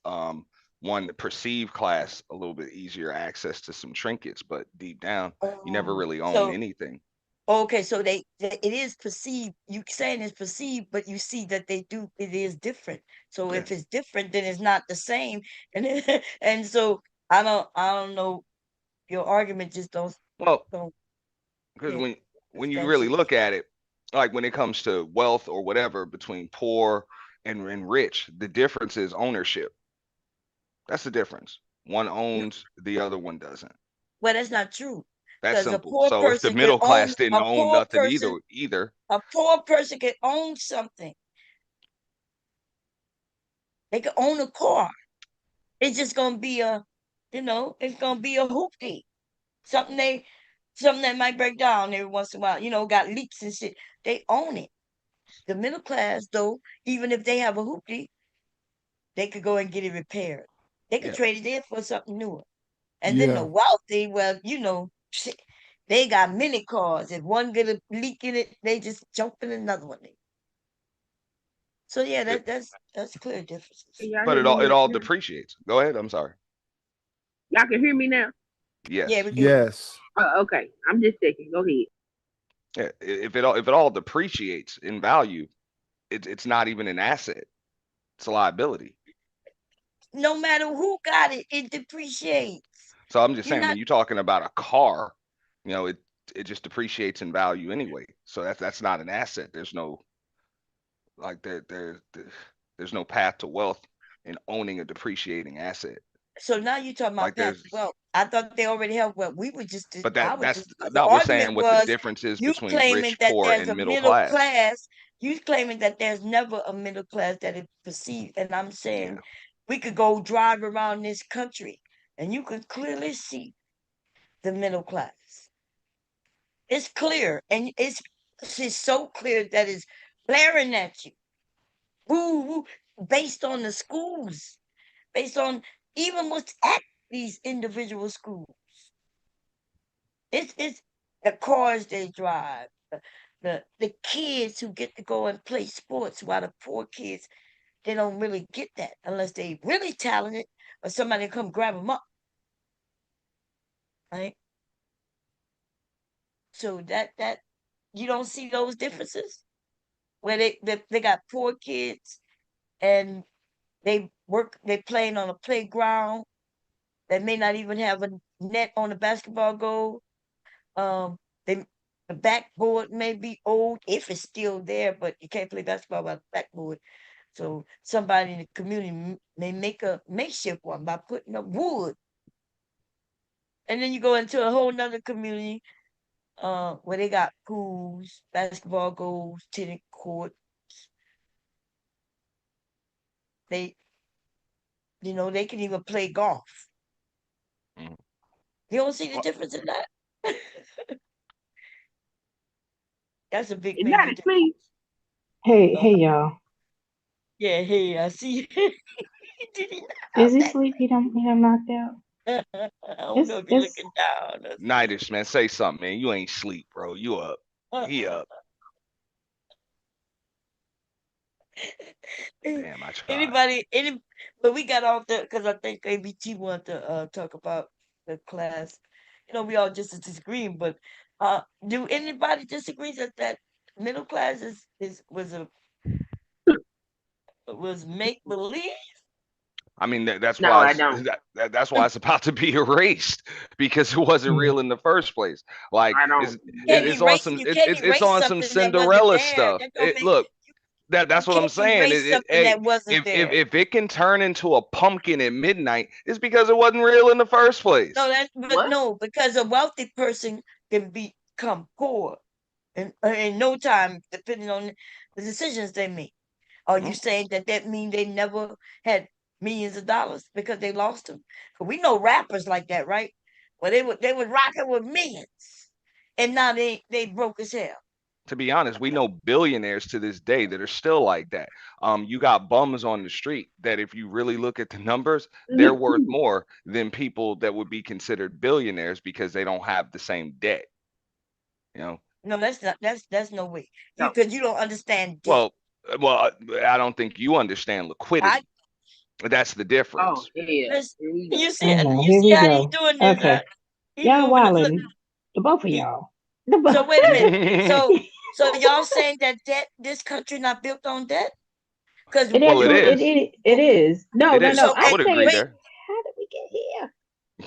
[SPEAKER 7] one perceived class a little bit easier access to some trinkets, but deep down, you never really own
[SPEAKER 1] So
[SPEAKER 7] anything.
[SPEAKER 1] okay, so it is perceived. You saying it's perceived, but you see that it is different. So
[SPEAKER 7] Yeah.
[SPEAKER 1] if it's different, then it's not the same. And so I don't know. Your argument just
[SPEAKER 7] Well,
[SPEAKER 1] don't
[SPEAKER 7] because
[SPEAKER 1] fit
[SPEAKER 7] when you really
[SPEAKER 1] substantiate.
[SPEAKER 7] look at it, like when it comes to wealth or whatever between poor and rich, the difference is ownership. That's the difference. One
[SPEAKER 1] No,
[SPEAKER 7] owns, the other one doesn't.
[SPEAKER 1] well, that's not true.
[SPEAKER 7] That's
[SPEAKER 1] Because
[SPEAKER 7] simple. So if the middle class didn't own nothing either,
[SPEAKER 1] a poor person can own something. They can own a car. It's just gonna be it's gonna be a hoopty. Something something that might break down every once in a while, got leaks and shit. They own it. The middle class, though, even if they have a hoopty, they could go and get it repaired. They could
[SPEAKER 7] yeah.
[SPEAKER 1] trade it in for something newer. And then the
[SPEAKER 5] Yeah.
[SPEAKER 1] wealthy, well, shit, they got many cars. If one get a leak in it, they just jump in another one. So yeah,
[SPEAKER 7] It,
[SPEAKER 1] that's clear
[SPEAKER 6] Can
[SPEAKER 1] differences.
[SPEAKER 6] y'all
[SPEAKER 7] but
[SPEAKER 6] hear me
[SPEAKER 7] it all
[SPEAKER 6] now?
[SPEAKER 7] depreciates. Go ahead. I'm sorry.
[SPEAKER 6] Y'all can hear me now?
[SPEAKER 1] Yeah,
[SPEAKER 7] Yes.
[SPEAKER 1] we can.
[SPEAKER 5] Yes.
[SPEAKER 6] Okay. I'm just checking. Go ahead.
[SPEAKER 7] Yeah. If it all depreciates in value, it's not even an asset. It's a liability.
[SPEAKER 1] No matter who got it, it depreciates.
[SPEAKER 7] So I'm just
[SPEAKER 1] You're
[SPEAKER 7] saying when
[SPEAKER 1] not.
[SPEAKER 7] you're talking about a car, it just depreciates in value anyway. So that's not an asset. There's no like there's no path to wealth in owning a depreciating asset.
[SPEAKER 1] So now you're talking about
[SPEAKER 7] Like
[SPEAKER 1] path
[SPEAKER 7] there's
[SPEAKER 1] to wealth. I thought they already have wealth. We were just.
[SPEAKER 7] but
[SPEAKER 1] I
[SPEAKER 7] that
[SPEAKER 1] was
[SPEAKER 7] that's
[SPEAKER 1] just. The
[SPEAKER 7] no, we're
[SPEAKER 1] argument
[SPEAKER 7] saying what the
[SPEAKER 1] was
[SPEAKER 7] difference is
[SPEAKER 1] you
[SPEAKER 7] between
[SPEAKER 1] claiming
[SPEAKER 7] rich,
[SPEAKER 1] that
[SPEAKER 7] poor,
[SPEAKER 1] there's a
[SPEAKER 7] and middle
[SPEAKER 1] middle
[SPEAKER 7] class.
[SPEAKER 1] class. You claiming that there's never a middle class that is perceived, and I'm saying
[SPEAKER 7] Yeah.
[SPEAKER 1] we could go drive around this country, and you could clearly see the middle class. It's clear, and it's so clear that it's glaring at you. Woo, woo, based on the schools, based on even what's at these individual schools. It's the cars they drive, the kids who get to go and play sports, while the poor kids they don't really get that unless they really talented or somebody come grab them up, right? So that you don't see those differences where they got poor kids and they playing on a playground that may not even have a net on the basketball goal. Um, they the backboard may be old if it's still there, but you can't play basketball without a backboard. So somebody in the community may make a makeshift one by putting up wood. And then you go into a whole nother community where they got pools, basketball goals, tennis court. They they can even play golf.
[SPEAKER 7] Mhm.
[SPEAKER 1] You don't see the
[SPEAKER 7] Well,
[SPEAKER 1] difference in that? That's a big
[SPEAKER 6] Is that
[SPEAKER 1] major
[SPEAKER 6] it, please?
[SPEAKER 1] difference.
[SPEAKER 8] Hey,
[SPEAKER 1] Uh,
[SPEAKER 8] y'all.
[SPEAKER 1] yeah, hey, I see. Did he
[SPEAKER 8] Is
[SPEAKER 1] not
[SPEAKER 8] he
[SPEAKER 1] that?
[SPEAKER 8] asleep? He done knocked out.
[SPEAKER 1] I don't know
[SPEAKER 8] It's
[SPEAKER 1] if you're
[SPEAKER 8] it's
[SPEAKER 1] looking down.
[SPEAKER 7] Nidish, man, say something, man. You ain't sleep, bro. You up. He up. Damn, I tried.
[SPEAKER 1] Any, but we got off the because I think ABT wanted to talk about the class. We all just disagreeing, but do anybody disagree that middle class was make believe?
[SPEAKER 7] I mean, that's
[SPEAKER 6] No,
[SPEAKER 7] why
[SPEAKER 6] I don't.
[SPEAKER 7] that's why it's about to be erased because it wasn't
[SPEAKER 8] yeah.
[SPEAKER 7] real in the first place. Like
[SPEAKER 6] I don't.
[SPEAKER 1] You can't
[SPEAKER 7] it's
[SPEAKER 1] erase
[SPEAKER 7] on some
[SPEAKER 1] something that wasn't
[SPEAKER 7] Cinderella
[SPEAKER 1] there.
[SPEAKER 7] stuff.
[SPEAKER 1] That don't make
[SPEAKER 7] Look,
[SPEAKER 1] you
[SPEAKER 7] that's what I'm
[SPEAKER 1] can't
[SPEAKER 7] saying.
[SPEAKER 1] erase something
[SPEAKER 7] Hey,
[SPEAKER 1] that wasn't there.
[SPEAKER 7] if it can turn into a pumpkin at midnight, it's because it wasn't real in the first
[SPEAKER 1] No,
[SPEAKER 7] place.
[SPEAKER 1] but
[SPEAKER 6] What?
[SPEAKER 1] no, because a wealthy person can become poor in no time, depending on the decisions they make. Are you
[SPEAKER 7] Mm,
[SPEAKER 1] saying that means they never had millions of dollars because they lost them? 'Cause we know rappers like that, right? Well, they would rock it with millions, and now they broke as hell.
[SPEAKER 7] To be honest, we know billionaires to this day that are still like that. You got bums on the street that, if you really look at the numbers, they're worth more than people that would be considered billionaires because they don't have the same debt. You know,
[SPEAKER 1] No, that's no way.
[SPEAKER 6] No.
[SPEAKER 1] Because you don't understand debt.
[SPEAKER 7] well, I don't think you understand
[SPEAKER 1] I
[SPEAKER 7] liquidity. That's the
[SPEAKER 6] Oh
[SPEAKER 7] difference.
[SPEAKER 6] yeah,
[SPEAKER 1] Listen,
[SPEAKER 6] here we
[SPEAKER 1] you
[SPEAKER 6] go.
[SPEAKER 1] see,
[SPEAKER 8] I know.
[SPEAKER 1] you
[SPEAKER 8] Here
[SPEAKER 1] see
[SPEAKER 8] we
[SPEAKER 1] how he
[SPEAKER 8] go.
[SPEAKER 1] doing this?
[SPEAKER 8] Okay.
[SPEAKER 1] He
[SPEAKER 8] Y'all
[SPEAKER 1] moving it. Look,
[SPEAKER 8] wildin'. The both of
[SPEAKER 1] he,
[SPEAKER 8] y'all. The
[SPEAKER 1] so
[SPEAKER 8] both.
[SPEAKER 1] wait a minute. So y'all saying that this country not built on debt? Because
[SPEAKER 8] It
[SPEAKER 7] Well, it
[SPEAKER 8] actually
[SPEAKER 7] is.
[SPEAKER 8] it is. No,
[SPEAKER 7] It
[SPEAKER 8] no,
[SPEAKER 7] is.
[SPEAKER 8] no.
[SPEAKER 1] so
[SPEAKER 7] I
[SPEAKER 8] I'm
[SPEAKER 1] okay,
[SPEAKER 7] would agree
[SPEAKER 8] saying,
[SPEAKER 1] wait.
[SPEAKER 7] there.
[SPEAKER 8] how did we get here?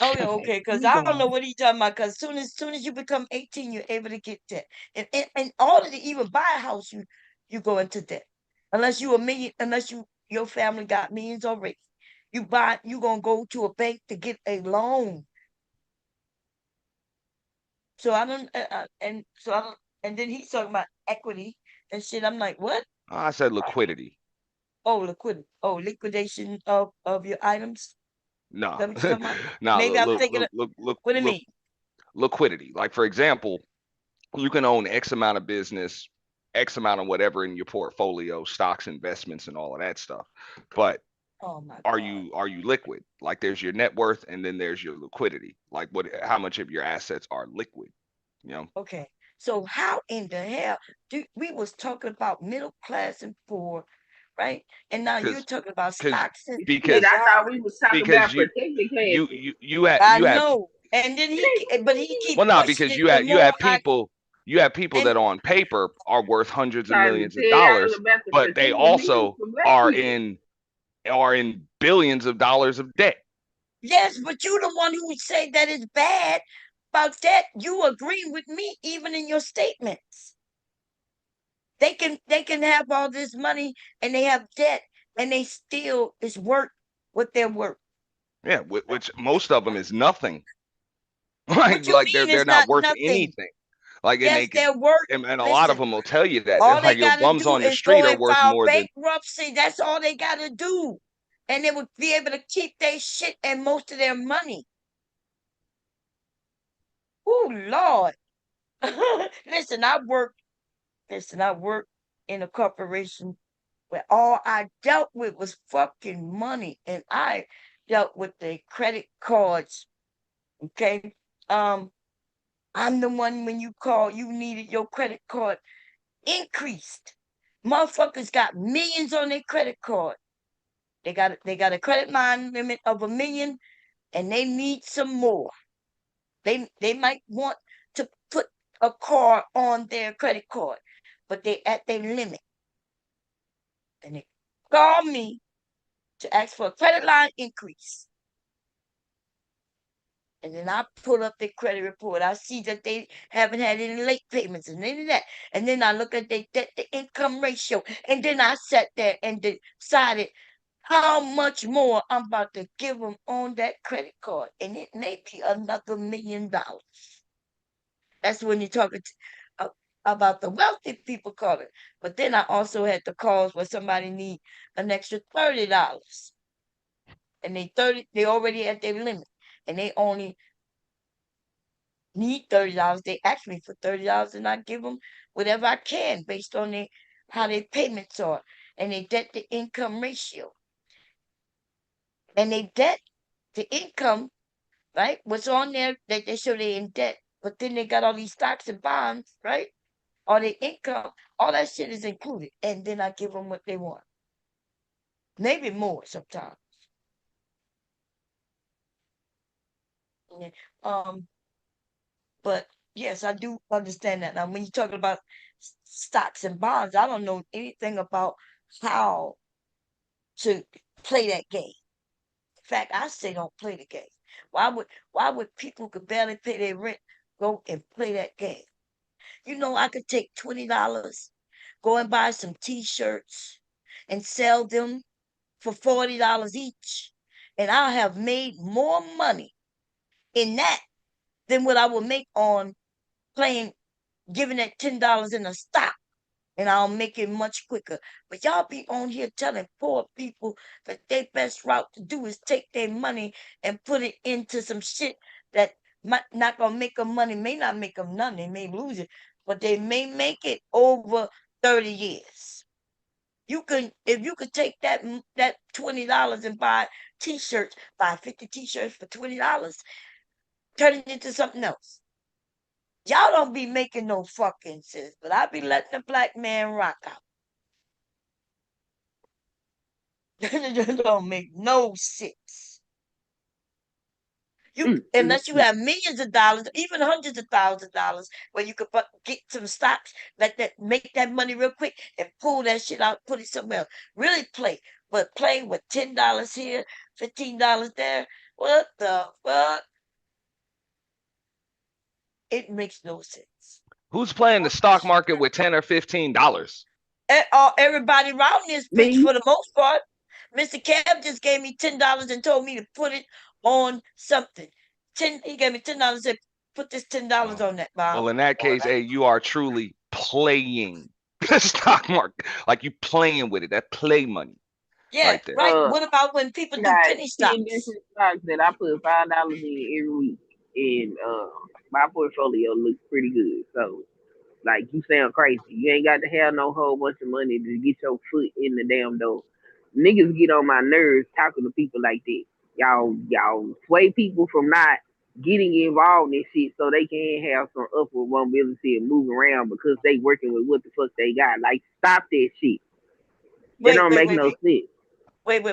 [SPEAKER 1] Oh yeah,
[SPEAKER 8] Okay,
[SPEAKER 1] okay.
[SPEAKER 8] let
[SPEAKER 1] Because
[SPEAKER 8] me
[SPEAKER 1] I
[SPEAKER 8] go
[SPEAKER 1] don't know
[SPEAKER 8] on.
[SPEAKER 1] what he talking about. Because soon as you become 18, you're able to get debt, and order to even buy a house, you go into debt, unless you a million, unless your family got millions already. You gonna go to a bank to get a loan. So I don't, and so I don't, and then he's talking about equity and shit. I'm like, what?
[SPEAKER 7] I said liquidity.
[SPEAKER 1] Oh, liquidity. Oh, liquidation of your items. Is
[SPEAKER 7] No,
[SPEAKER 1] that what you're talking about?
[SPEAKER 7] no.
[SPEAKER 1] Maybe I'm
[SPEAKER 7] Look,
[SPEAKER 1] thinking.
[SPEAKER 7] look, look, look,
[SPEAKER 1] What do you
[SPEAKER 7] look.
[SPEAKER 1] mean?
[SPEAKER 7] Liquidity. Like for example, you can own X amount of business, X amount of whatever in your portfolio, stocks, investments, and all of that stuff. But
[SPEAKER 1] Oh my
[SPEAKER 7] are
[SPEAKER 1] God.
[SPEAKER 7] you liquid? Like there's your net worth, and then there's your liquidity. Like how much of your assets are liquid? You know,
[SPEAKER 1] Okay. So how in the hell we was talking about middle class and poor, right? And now you're
[SPEAKER 7] because
[SPEAKER 1] talking about
[SPEAKER 7] because
[SPEAKER 1] stocks
[SPEAKER 6] Shit,
[SPEAKER 7] because
[SPEAKER 6] I thought we
[SPEAKER 1] bonds.
[SPEAKER 6] was talking
[SPEAKER 7] because
[SPEAKER 6] about
[SPEAKER 7] you
[SPEAKER 6] protected
[SPEAKER 7] you
[SPEAKER 6] classes.
[SPEAKER 7] you you have
[SPEAKER 1] I
[SPEAKER 7] you have
[SPEAKER 1] know. And then but he keep
[SPEAKER 7] well, not
[SPEAKER 1] pushing
[SPEAKER 7] because
[SPEAKER 1] it the
[SPEAKER 7] you
[SPEAKER 1] more
[SPEAKER 7] have
[SPEAKER 1] I
[SPEAKER 7] people
[SPEAKER 1] and
[SPEAKER 7] that on paper are worth hundreds of
[SPEAKER 6] Trying to
[SPEAKER 7] millions of
[SPEAKER 6] tell y'all
[SPEAKER 7] dollars,
[SPEAKER 6] about the
[SPEAKER 7] but they
[SPEAKER 6] protected means
[SPEAKER 7] also
[SPEAKER 6] for black
[SPEAKER 7] are
[SPEAKER 6] people.
[SPEAKER 7] in billions of dollars of debt.
[SPEAKER 1] yes, but you the one who say that is bad about that. You agree with me even in your statements. They can have all this money and they have debt and they still is worth what they're worth.
[SPEAKER 7] Yeah, which most of them is nothing.
[SPEAKER 1] What you
[SPEAKER 7] Like
[SPEAKER 1] mean
[SPEAKER 7] they're
[SPEAKER 1] it's
[SPEAKER 7] not
[SPEAKER 1] not
[SPEAKER 7] worth
[SPEAKER 1] nothing?
[SPEAKER 7] anything. Like and they
[SPEAKER 1] Yes,
[SPEAKER 7] could
[SPEAKER 1] they're worth.
[SPEAKER 7] and a lot of
[SPEAKER 1] Listen,
[SPEAKER 7] them will tell you that. They're
[SPEAKER 1] all they
[SPEAKER 7] like your
[SPEAKER 1] gotta
[SPEAKER 7] bums
[SPEAKER 1] do
[SPEAKER 7] on the
[SPEAKER 1] is
[SPEAKER 7] street
[SPEAKER 1] go
[SPEAKER 7] are
[SPEAKER 1] and
[SPEAKER 7] worth
[SPEAKER 1] file
[SPEAKER 7] more than
[SPEAKER 1] bankruptcy. That's all they gotta do. And they would be able to keep their shit and most of their money. Oh Lord. Listen, I worked in a corporation where all I dealt with was fucking money. And I dealt with the credit cards. Okay. Um, I'm the one when you call, you needed your credit card increased. Motherfuckers got millions on their credit card. They got a credit line limit of 1 million and they need some more. They might want to put a car on their credit card, but they at their limit. And they call me to ask for a credit line increase. And then I pull up their credit report. I see that they haven't had any late payments and any of that. And then I look at their debt to income ratio. And then I sat there and decided how much more I'm about to give them on that credit card. And it may be another $1 million. That's when you're talking about the wealthy people calling. But then I also had the calls where somebody need an extra $30. And they already at their limit. And they only need $30. They ask me for $30 and I give them whatever I can based on how their payments are and their debt to income ratio. And they debt to income, right? What's on there that they show they in debt, but then they got all these stocks and bonds, right? All their income, all that shit is included. And then I give them what they want. Maybe more sometimes. Yeah. But yes, I do understand that. Now, when you're talking about stocks and bonds, I don't know anything about how to play that game. In fact, I say don't play the game. Why would people who could barely pay their rent go and play that game? I could take $20, go and buy some t-shirts and sell them for $40 each. And I'll have made more money in that than what I would make on playing, giving that $10 in a stock. And I'll make it much quicker. But y'all be on here telling poor people that their best route to do is take their money and put it into some shit that might not gonna make them money, may not make them none, they may lose it, but they may make it over 30 years. If you could take that $20 and buy t-shirts, buy 50 t-shirts for $20, turn it into something else. Y'all don't be making no fucking sense, but I be letting the black man rock out. That don't make no sense. You
[SPEAKER 6] Mm, mm,
[SPEAKER 1] unless you
[SPEAKER 6] mm.
[SPEAKER 1] have millions of dollars, even hundreds of thousands of dollars, where you could get some stocks, let that make that money real quick and pull that shit out, put it somewhere else. Really play, but playing with $10 here, $15 there. What the fuck? It makes no sense.
[SPEAKER 7] Who's playing the stock market with $10 or $15?
[SPEAKER 1] Everybody around this bitch
[SPEAKER 6] Me?
[SPEAKER 1] for the most part. Mr. Cab just gave me $10 and told me to put it on something. He gave me $10 and said, put this $10 on that, Bob.
[SPEAKER 7] Well, in that case, hey, you are truly playing the stock market. Like you playing with it. That play money
[SPEAKER 1] Yeah,
[SPEAKER 7] right there.
[SPEAKER 1] right. What about when people
[SPEAKER 6] I
[SPEAKER 1] do
[SPEAKER 6] got
[SPEAKER 1] penny
[SPEAKER 6] 10
[SPEAKER 1] stocks?
[SPEAKER 6] different stocks that I put $5 in every week, and my portfolio looks pretty good. So, like, you sound crazy. You ain't got to have no whole bunch of money to get your foot in the damn door. Niggas get on my nerves talking to people like that. Y'all sway people from not getting involved in shit so they can have some upward mobility and move around because they working with what the fuck they got. Like, stop that shit. It
[SPEAKER 1] Wait,
[SPEAKER 6] don't
[SPEAKER 1] wait,
[SPEAKER 6] make
[SPEAKER 1] wait,
[SPEAKER 6] no
[SPEAKER 1] wait,
[SPEAKER 6] sense.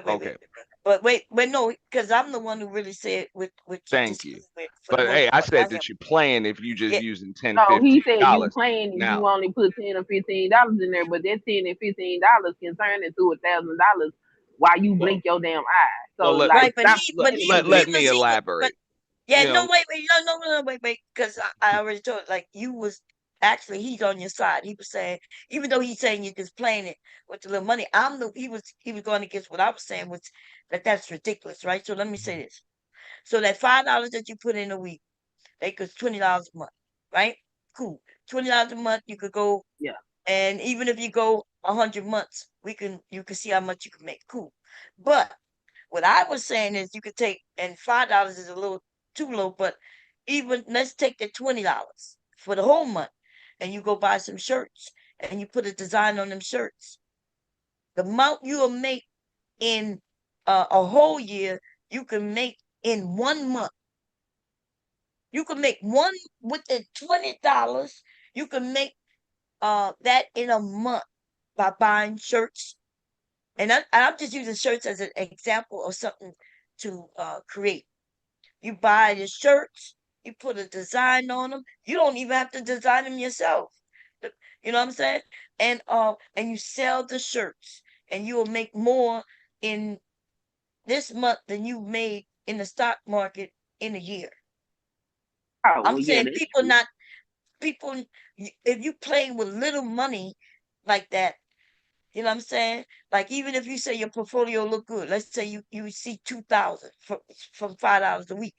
[SPEAKER 7] Okay,
[SPEAKER 1] But wait, no, because I'm the one who really said what you
[SPEAKER 7] thank
[SPEAKER 1] disagree
[SPEAKER 7] you.
[SPEAKER 1] with for the
[SPEAKER 7] But
[SPEAKER 1] most
[SPEAKER 7] hey, I
[SPEAKER 1] part,
[SPEAKER 7] said
[SPEAKER 1] not him.
[SPEAKER 7] that you're playing if you just
[SPEAKER 1] Yeah,
[SPEAKER 7] using 10,
[SPEAKER 6] No, he said you
[SPEAKER 7] $15.
[SPEAKER 6] playing if
[SPEAKER 7] Now,
[SPEAKER 6] you only put $10 or $15 in there, but that $10 and $15 can turn into $1,000 while you
[SPEAKER 7] well,
[SPEAKER 6] blink your damn eye. So
[SPEAKER 7] well,
[SPEAKER 6] like,
[SPEAKER 1] right.
[SPEAKER 6] stop playing with
[SPEAKER 1] He
[SPEAKER 7] let
[SPEAKER 6] me.
[SPEAKER 7] me
[SPEAKER 1] was, but
[SPEAKER 7] elaborate.
[SPEAKER 1] yeah,
[SPEAKER 7] You
[SPEAKER 1] no,
[SPEAKER 7] know,
[SPEAKER 1] wait, no, wait, because I already told, like, you was actually, he's on your side. He was saying, even though he's saying you're just playing it with the little money, he was going against what I was saying, which that's ridiculous, right? So let me say this. So that $5 that you put in a week, they could $20 a month, right? Cool. $20 a month, you could go,
[SPEAKER 6] Yeah.
[SPEAKER 1] and even if you go 100 months, you can see how much you can make. Cool. But what I was saying is you could take, and $5 is a little too low, but even let's take the $20 for the whole month, and you go buy some shirts and you put a design on them shirts. The amount you will make in a whole year, you can make in 1 month. You can make one with the $20. You can make that in a month by buying shirts. And I'm just using shirts as an example of something to create. You buy the shirts, you put a design on them. You don't even have to design them yourself. You know what I'm saying? And you sell the shirts, and you will make more in this month than you made in the stock market in a year.
[SPEAKER 6] Oh
[SPEAKER 1] I'm
[SPEAKER 6] well, yeah,
[SPEAKER 1] saying
[SPEAKER 6] that's true.
[SPEAKER 1] people, if you playing with little money like that, you know what I'm saying? Like, even if you say your portfolio look good, let's say you see 2,000 from $5 a week.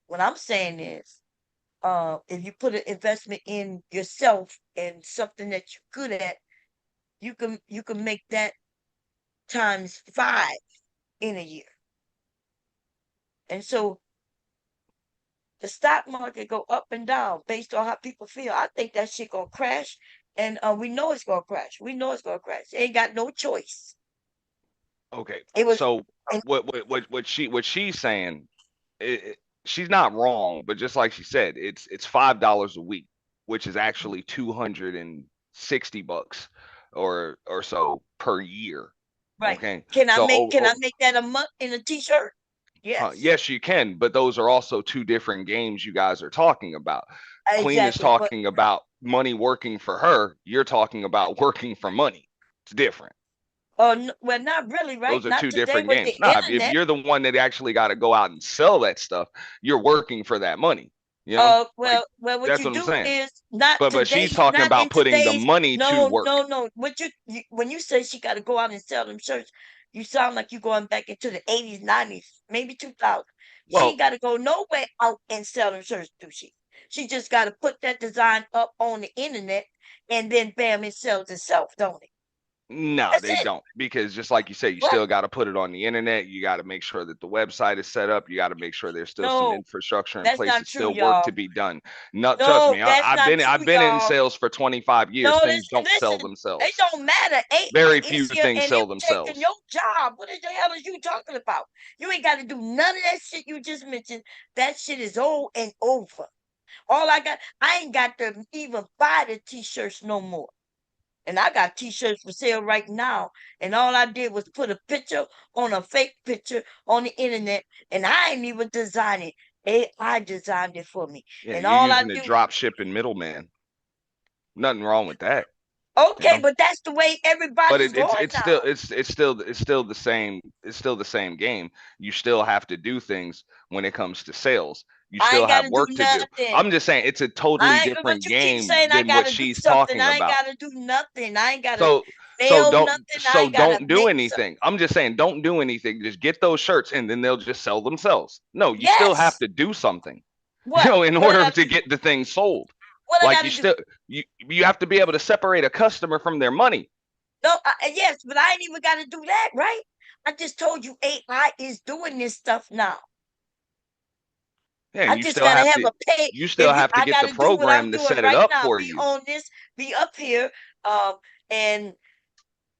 [SPEAKER 1] What I'm saying is, if you put an investment in yourself and something that you're good at, you can make that times 5 in a year. And so the stock market go up and down based on how people feel. I think that shit gonna crash, and we know it's gonna crash. We know it's gonna crash. They ain't got no choice.
[SPEAKER 7] okay.
[SPEAKER 1] It was,
[SPEAKER 7] So
[SPEAKER 1] and
[SPEAKER 7] what she's saying, she's not wrong, but just like she said, it's $5 a week, which is actually $260 or so per year.
[SPEAKER 1] right.
[SPEAKER 7] Okay,
[SPEAKER 1] Can I
[SPEAKER 7] so
[SPEAKER 1] make can I make that a month in a t-shirt? Yes,
[SPEAKER 7] yes, you can, but those are also two different games you guys are talking about. Queen is
[SPEAKER 1] exactly. But
[SPEAKER 7] talking about money working for her. You're talking about working for money. It's different.
[SPEAKER 1] well, not really, right?
[SPEAKER 7] Those are
[SPEAKER 1] Not
[SPEAKER 7] two
[SPEAKER 1] today
[SPEAKER 7] different
[SPEAKER 1] with the
[SPEAKER 7] games. Nah, if
[SPEAKER 1] internet.
[SPEAKER 7] you're the one that actually got to go out and sell that stuff, you're working for that money. Like
[SPEAKER 1] What
[SPEAKER 7] that's
[SPEAKER 1] you
[SPEAKER 7] what I'm
[SPEAKER 1] do
[SPEAKER 7] saying.
[SPEAKER 1] is not
[SPEAKER 7] But she's
[SPEAKER 1] today,
[SPEAKER 7] talking
[SPEAKER 1] not
[SPEAKER 7] about
[SPEAKER 1] in
[SPEAKER 7] putting the
[SPEAKER 1] today's.
[SPEAKER 7] money to
[SPEAKER 1] No,
[SPEAKER 7] work.
[SPEAKER 1] no. What when you say she got to go out and sell them shirts, you sound like you going back into the 80s, 90s, maybe 2000. She ain't
[SPEAKER 7] Well,
[SPEAKER 1] got to go nowhere out and sell them shirts, do she? She just got to put that design up on the internet, and then bam, it sells itself, don't it?
[SPEAKER 7] no,
[SPEAKER 1] That's
[SPEAKER 7] they
[SPEAKER 1] it.
[SPEAKER 7] don't. Because just like you say, you
[SPEAKER 1] Right?
[SPEAKER 7] still got to put it on the internet. You got to make sure that the website is set up. You got to make sure there's still some
[SPEAKER 1] No,
[SPEAKER 7] infrastructure in
[SPEAKER 1] that's
[SPEAKER 7] place.
[SPEAKER 1] not
[SPEAKER 7] There's
[SPEAKER 1] true,
[SPEAKER 7] still work
[SPEAKER 1] y'all.
[SPEAKER 7] to be done. Not trust
[SPEAKER 1] No,
[SPEAKER 7] me.
[SPEAKER 1] that's not
[SPEAKER 7] I've
[SPEAKER 1] true,
[SPEAKER 7] been in
[SPEAKER 1] y'all.
[SPEAKER 7] sales for 25 years.
[SPEAKER 1] No,
[SPEAKER 7] Things don't sell
[SPEAKER 1] listen. It
[SPEAKER 7] themselves.
[SPEAKER 1] don't matter. AI
[SPEAKER 7] Very
[SPEAKER 1] is
[SPEAKER 7] few
[SPEAKER 1] here
[SPEAKER 7] things
[SPEAKER 1] and
[SPEAKER 7] sell
[SPEAKER 1] it taking
[SPEAKER 7] themselves.
[SPEAKER 1] your job. What the hell is you talking about? You ain't got to do none of that shit you just mentioned. That shit is old and over. I ain't got to even buy the t-shirts no more. And I got t-shirts for sale right now. And all I did was put a picture on a fake picture on the internet. And I ain't even design it. AI designed it for me.
[SPEAKER 7] Yeah,
[SPEAKER 1] And
[SPEAKER 7] you're
[SPEAKER 1] all I
[SPEAKER 7] using a
[SPEAKER 1] do,
[SPEAKER 7] drop shipping middleman. Nothing wrong with that.
[SPEAKER 1] okay, but that's the way
[SPEAKER 7] But
[SPEAKER 1] everybody's going
[SPEAKER 7] it's
[SPEAKER 1] now.
[SPEAKER 7] still the same, it's still the same game. You still have to do things when it comes to sales. You
[SPEAKER 1] I
[SPEAKER 7] still
[SPEAKER 1] ain't got
[SPEAKER 7] have
[SPEAKER 1] to do
[SPEAKER 7] work to do.
[SPEAKER 1] nothing.
[SPEAKER 7] I'm just saying it's a totally
[SPEAKER 1] I ain't, but
[SPEAKER 7] different
[SPEAKER 1] you keep
[SPEAKER 7] game
[SPEAKER 1] saying I
[SPEAKER 7] than what
[SPEAKER 1] gotta do
[SPEAKER 7] she's
[SPEAKER 1] something.
[SPEAKER 7] talking
[SPEAKER 1] I ain't
[SPEAKER 7] about.
[SPEAKER 1] gotta do nothing. I ain't gotta
[SPEAKER 7] So
[SPEAKER 1] mail nothing. I ain't gotta
[SPEAKER 7] don't do
[SPEAKER 1] make some.
[SPEAKER 7] anything. I'm just saying don't do anything. Just get those shirts and then they'll just sell themselves. No, you still have
[SPEAKER 1] Yes.
[SPEAKER 7] to do something.
[SPEAKER 1] What?
[SPEAKER 7] In
[SPEAKER 1] What I
[SPEAKER 7] order
[SPEAKER 1] gotta
[SPEAKER 7] to
[SPEAKER 1] do?
[SPEAKER 7] get the thing sold.
[SPEAKER 1] What I
[SPEAKER 7] Like
[SPEAKER 1] gotta do?
[SPEAKER 7] you have to be able to separate a customer from their money.
[SPEAKER 1] No, yes, but I ain't even gotta do that, right? I just told you AI is doing this stuff now.
[SPEAKER 7] Yeah,
[SPEAKER 1] I
[SPEAKER 7] and
[SPEAKER 1] just gotta have a pay.
[SPEAKER 7] you still
[SPEAKER 1] If you,
[SPEAKER 7] have to
[SPEAKER 1] I
[SPEAKER 7] get the
[SPEAKER 1] gotta do what I'm
[SPEAKER 7] program to
[SPEAKER 1] doing
[SPEAKER 7] set it
[SPEAKER 1] right
[SPEAKER 7] up
[SPEAKER 1] now.
[SPEAKER 7] for
[SPEAKER 1] Be
[SPEAKER 7] you.
[SPEAKER 1] on this. Be up here. And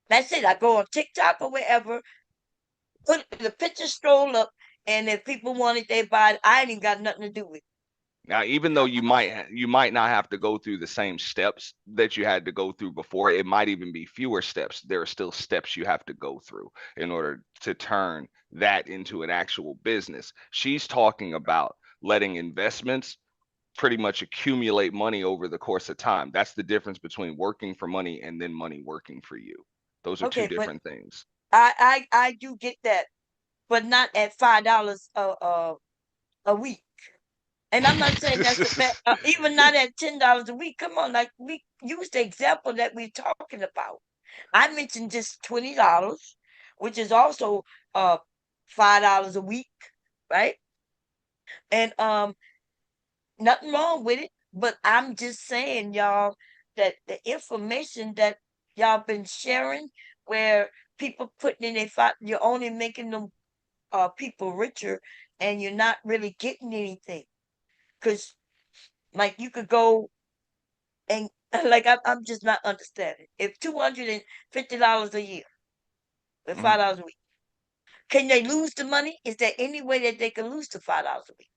[SPEAKER 1] that's it. I go on TikTok or wherever. Put the picture stroll up, and if people want it, they buy it. I ain't even got nothing to do with it.
[SPEAKER 7] Now, even though you might not have to go through the same steps that you had to go through before, it might even be fewer steps. There are still steps you have to go through in order to turn that into an actual business. She's talking about letting investments pretty much accumulate money over the course of time. That's the difference between working for money and then money working for you. Those are two
[SPEAKER 1] Okay, but
[SPEAKER 7] different things.
[SPEAKER 1] I do get that, but not at $5 a week. And I'm not saying that's a bad, even not at $10 a week. Come on, like we use the example that we're talking about. I mentioned just $20, which is also $5 a week, right? And nothing wrong with it, but I'm just saying, y'all, that the information that y'all been sharing, where people putting in you're only making them people richer, and you're not really getting anything. Because like you could go and like I'm just not understanding. If $250 a year, with
[SPEAKER 7] Mhm.
[SPEAKER 1] $5 a week, can they lose the money? Is there any way that they can lose the $5 a week?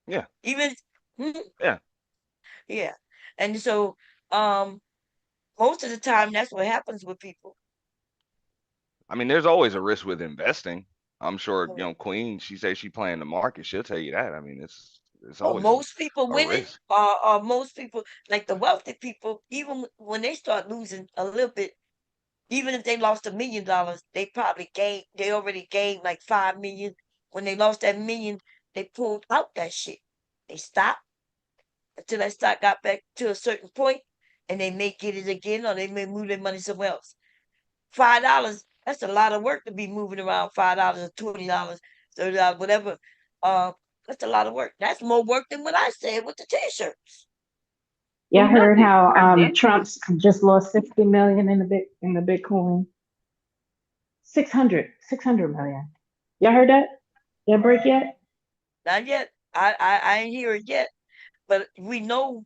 [SPEAKER 7] Yeah,
[SPEAKER 1] Even Mhm.
[SPEAKER 7] yeah.
[SPEAKER 1] Yeah. And so most of the time that's what happens with people.
[SPEAKER 7] I mean, there's always a risk with investing. I'm sure,
[SPEAKER 1] Mm.
[SPEAKER 7] Queen, she says she playing the market. She'll tell you that. I mean, it's
[SPEAKER 1] Well,
[SPEAKER 7] always
[SPEAKER 1] most people
[SPEAKER 7] a
[SPEAKER 1] winning
[SPEAKER 7] risk.
[SPEAKER 1] are most people, like the wealthy people, even when they start losing a little bit, even if they lost $1 million, they already gained like 5 million. When they lost that million, they pulled out that shit. They stopped until that stock got back to a certain point, and they may get it again, or they may move their money somewhere else. $5, that's a lot of work to be moving around $5 or $20, $30, whatever. Uh, that's a lot of work. That's more work than what I said with the t-shirts.
[SPEAKER 8] Yeah, I
[SPEAKER 6] Who
[SPEAKER 8] heard
[SPEAKER 6] knows?
[SPEAKER 8] how
[SPEAKER 6] I definitely
[SPEAKER 8] Trump's just lost 60 million in the Bitcoin. 600 million. Y'all heard that? That break yet?
[SPEAKER 1] Not yet. I ain't hear it yet, but we know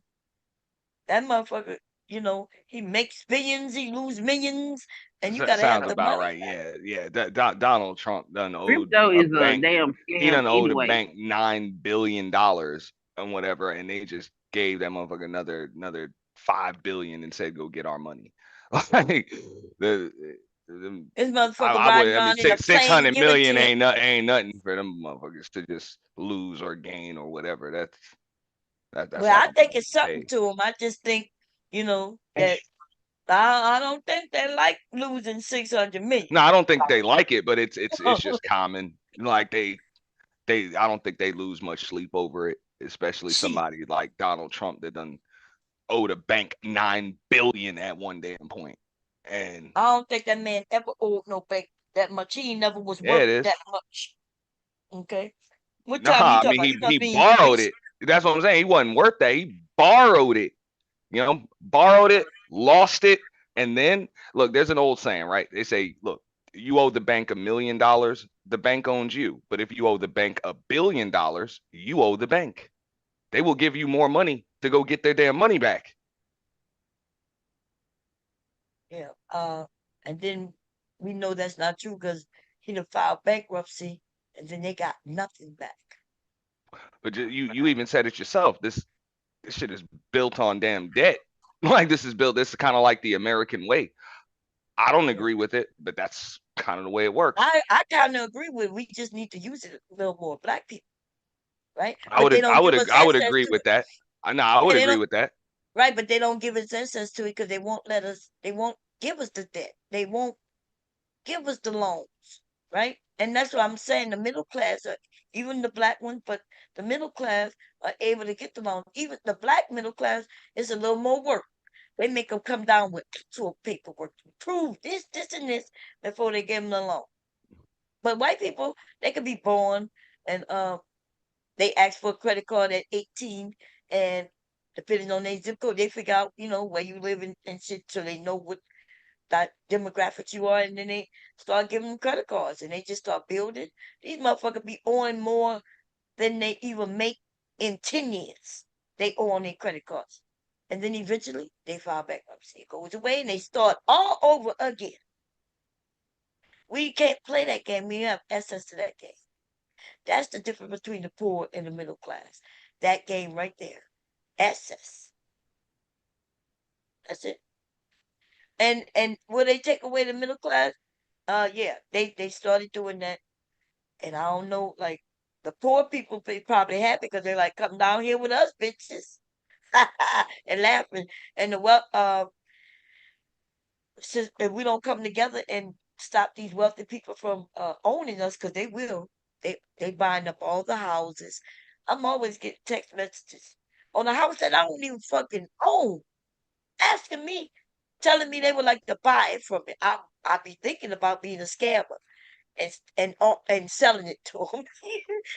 [SPEAKER 1] that motherfucker. He makes billions, he lose millions, and you gotta have
[SPEAKER 7] Sounds
[SPEAKER 1] the
[SPEAKER 7] about
[SPEAKER 1] money.
[SPEAKER 7] right. Yeah, yeah. Donald Trump done owed
[SPEAKER 6] crypto
[SPEAKER 7] a
[SPEAKER 6] is a
[SPEAKER 7] bank.
[SPEAKER 6] damn
[SPEAKER 7] He
[SPEAKER 6] scam
[SPEAKER 7] done owed a
[SPEAKER 6] anyway.
[SPEAKER 7] bank $9 billion and whatever, and they just gave that motherfucker another 5 billion and said go get our money. Like the,
[SPEAKER 1] This motherfucker
[SPEAKER 7] I would.
[SPEAKER 1] riding
[SPEAKER 7] I mean,
[SPEAKER 1] around in a
[SPEAKER 7] six
[SPEAKER 1] plane
[SPEAKER 7] hundred million
[SPEAKER 1] guillotine.
[SPEAKER 7] ain't nothing for them motherfuckers to just lose or gain or whatever. That's
[SPEAKER 1] Well,
[SPEAKER 7] all
[SPEAKER 1] I
[SPEAKER 7] I'm
[SPEAKER 1] think
[SPEAKER 7] gonna
[SPEAKER 1] it's something
[SPEAKER 7] say.
[SPEAKER 1] to him. I just think, that I don't think they like losing 600 million.
[SPEAKER 7] No, I don't think they like it, but it's just common. Like I don't think they lose much sleep over it, especially
[SPEAKER 1] Shit.
[SPEAKER 7] somebody like Donald Trump that done owed a bank 9 billion at one damn point. And
[SPEAKER 1] I don't think that man ever owed no bank that much. He never was
[SPEAKER 7] yeah,
[SPEAKER 1] worth
[SPEAKER 7] it is.
[SPEAKER 1] that much. Okay. What
[SPEAKER 7] Nah,
[SPEAKER 1] time you
[SPEAKER 7] I
[SPEAKER 1] talking
[SPEAKER 7] mean
[SPEAKER 1] about? You
[SPEAKER 7] he
[SPEAKER 1] must be
[SPEAKER 7] borrowed
[SPEAKER 1] rich.
[SPEAKER 7] it. That's what I'm saying. He wasn't worth that. He borrowed it. Borrowed it, lost it, and then look, there's an old saying, right? They say, look, you owe the bank $1 million, the bank owns you. But if you owe the bank $1 billion, you owe the bank. They will give you more money to go get their damn money back.
[SPEAKER 1] Yeah. And then we know that's not true because he done filed bankruptcy, and then they got nothing back.
[SPEAKER 7] But you even said it yourself. This shit is built on damn debt. Like this is built. This is kind of like the American way. I don't agree with it, but that's kind of the way it works.
[SPEAKER 1] I kind of agree with it. We just need to use it a little more, black people, right?
[SPEAKER 7] I
[SPEAKER 1] But
[SPEAKER 7] would
[SPEAKER 1] they don't give us
[SPEAKER 7] I would
[SPEAKER 1] access
[SPEAKER 7] agree
[SPEAKER 1] to
[SPEAKER 7] with
[SPEAKER 1] it.
[SPEAKER 7] that. I know I would
[SPEAKER 1] Yeah, they
[SPEAKER 7] agree
[SPEAKER 1] don't.
[SPEAKER 7] with that.
[SPEAKER 1] Right, but they don't give us access to it because they won't let us. They won't give us the debt. They won't give us the loans, right? And that's what I'm saying. The middle class, even the black ones, but the middle class are able to get the loans. Even the black middle class is a little more work. They make them come down with actual paperwork to prove this, this, and this before they give them the loan. But white people, they could be born and they ask for a credit card at 18, and depending on their zip code, they figure out, where you live and shit, so they know what that demographic you are, and then they start giving them credit cards, and they just start building. These motherfuckers be owing more than they even make in 10 years. They owe on their credit cards. And then eventually they file bankruptcy. It goes away and they start all over again. We can't play that game. We have access to that game. That's the difference between the poor and the middle class. That game right there. Access. That's it. And will they take away the middle class? Yeah, they started doing that, and I don't know, like the poor people probably happy because they're like, come down here with us, bitches, and laughing. And the since if we don't come together and stop these wealthy people from owning us, because they will, they buying up all the houses. I'm always getting text messages on a house that I don't even fucking own, asking me, telling me they would like to buy it from me. I be thinking about being a scammer and selling it to them,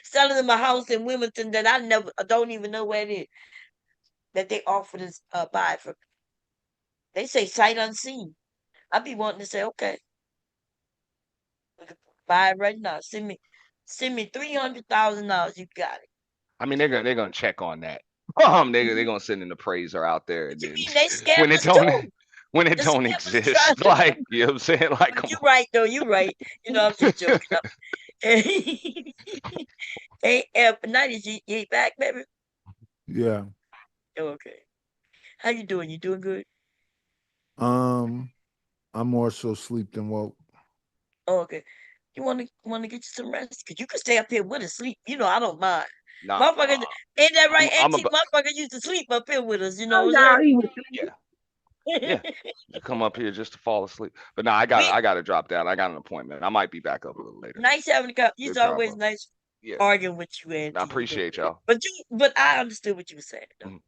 [SPEAKER 1] selling them a house in Wilmington that I don't even know where it is, that they offer to buy it from. They say sight unseen. I be wanting to say, okay, buy it right now. Send me $300,000. You got it.
[SPEAKER 7] I mean, they're gonna check on that. They're gonna send an appraiser out there,
[SPEAKER 1] What
[SPEAKER 7] and
[SPEAKER 1] you
[SPEAKER 7] then
[SPEAKER 1] mean they
[SPEAKER 7] when it
[SPEAKER 1] scammers
[SPEAKER 7] don't
[SPEAKER 1] too?
[SPEAKER 7] when it
[SPEAKER 1] The
[SPEAKER 7] don't
[SPEAKER 1] scammers try
[SPEAKER 7] exist,
[SPEAKER 1] to.
[SPEAKER 7] like you know what I'm saying, like
[SPEAKER 1] But
[SPEAKER 7] come
[SPEAKER 1] you're right though. You're right. I'm just
[SPEAKER 7] on.
[SPEAKER 1] joking. Hey, Night, you back, baby?
[SPEAKER 5] Yeah.
[SPEAKER 1] Oh, okay. How you doing? You doing good?
[SPEAKER 5] Um, I'm more so sleep than woke.
[SPEAKER 1] Oh, okay. You want to get you some rest? Cause you can stay up here with us, sleep. I don't mind.
[SPEAKER 7] Nah,
[SPEAKER 1] Motherfuckers, ain't that right,
[SPEAKER 7] I'm
[SPEAKER 1] Auntie?
[SPEAKER 7] about
[SPEAKER 1] Motherfuckers used to sleep up here with us. You know
[SPEAKER 6] Oh,
[SPEAKER 1] what
[SPEAKER 6] y'all,
[SPEAKER 1] I'm
[SPEAKER 6] he was
[SPEAKER 7] yeah
[SPEAKER 1] saying?
[SPEAKER 7] yeah. You come up here just to fall asleep, but nah,
[SPEAKER 1] we
[SPEAKER 7] I got to drop down. I got an appointment. I might be back up a little later.
[SPEAKER 1] nice having a cup. It's
[SPEAKER 7] Good job,
[SPEAKER 1] always
[SPEAKER 7] bro.
[SPEAKER 1] nice
[SPEAKER 7] Yeah,
[SPEAKER 1] arguing with you,
[SPEAKER 7] I
[SPEAKER 1] Auntie.
[SPEAKER 7] appreciate y'all.
[SPEAKER 1] But I understood what you were saying though.
[SPEAKER 7] Mhm.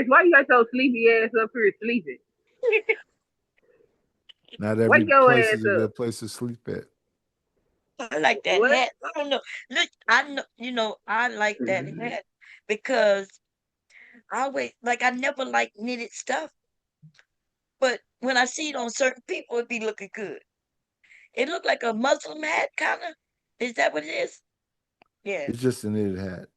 [SPEAKER 6] Why you got your sleepy ass up here sleeping?
[SPEAKER 5] Not
[SPEAKER 6] Wake
[SPEAKER 5] every
[SPEAKER 6] your
[SPEAKER 5] place
[SPEAKER 6] ass
[SPEAKER 5] is a
[SPEAKER 6] up.
[SPEAKER 5] good place to sleep at.
[SPEAKER 1] I like that
[SPEAKER 6] What?
[SPEAKER 1] hat. I don't know. Look, I know. I like that hat because I never like knitted stuff. But when I see it on certain people, it be looking good. It looked like a Muslim hat, kind of. Is that what it is? Yeah,
[SPEAKER 5] It's just a knitted hat.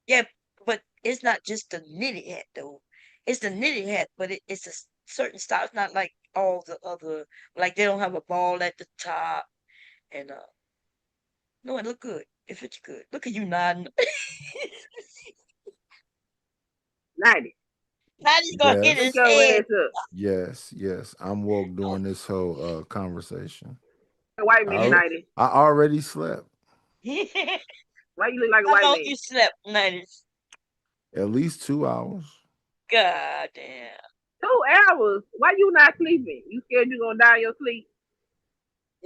[SPEAKER 1] yeah. But it's not just a knitted hat, though. It's a knitted hat, but it's a certain style. It's not like all the other. Like they don't have a ball at the top, and no, it look good. It fits you good. Look at you nodding.
[SPEAKER 6] Nighty.
[SPEAKER 1] Now he's gonna hit
[SPEAKER 6] Wake
[SPEAKER 1] his
[SPEAKER 5] Yes.
[SPEAKER 6] your
[SPEAKER 1] head.
[SPEAKER 6] ass up.
[SPEAKER 5] Yes. Yes. I'm woke during this whole conversation.
[SPEAKER 6] A white
[SPEAKER 5] I
[SPEAKER 6] man,
[SPEAKER 5] al-
[SPEAKER 6] Nighty.
[SPEAKER 5] I already slept
[SPEAKER 6] Why you look like a
[SPEAKER 1] How
[SPEAKER 6] white
[SPEAKER 1] long
[SPEAKER 6] man?
[SPEAKER 1] you slept, 90s?
[SPEAKER 5] at least 2 hours.
[SPEAKER 1] God damn.
[SPEAKER 6] 2 hours. Why you not sleeping? You scared you gonna die in your sleep?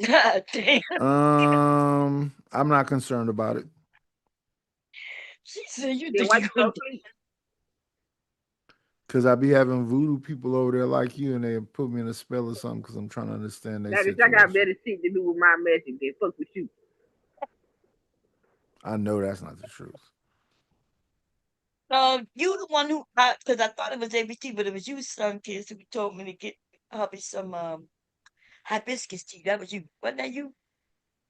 [SPEAKER 1] God damn.
[SPEAKER 5] I'm not concerned about it
[SPEAKER 1] She said, you
[SPEAKER 6] Then
[SPEAKER 1] think
[SPEAKER 6] why
[SPEAKER 1] you
[SPEAKER 6] you
[SPEAKER 1] gonna
[SPEAKER 6] go sleep?
[SPEAKER 5] because I be having voodoo people over there like you, and they put me in a spell or something because I'm trying to understand their
[SPEAKER 6] That is, I got
[SPEAKER 5] situation.
[SPEAKER 6] better shit to do with my message than fuck with you.
[SPEAKER 5] I know that's not the truth.
[SPEAKER 1] you the one who because I thought it was ABC, but it was you, son kids, who told me to get hubby some hibiscus tea. That was you. Wasn't that you?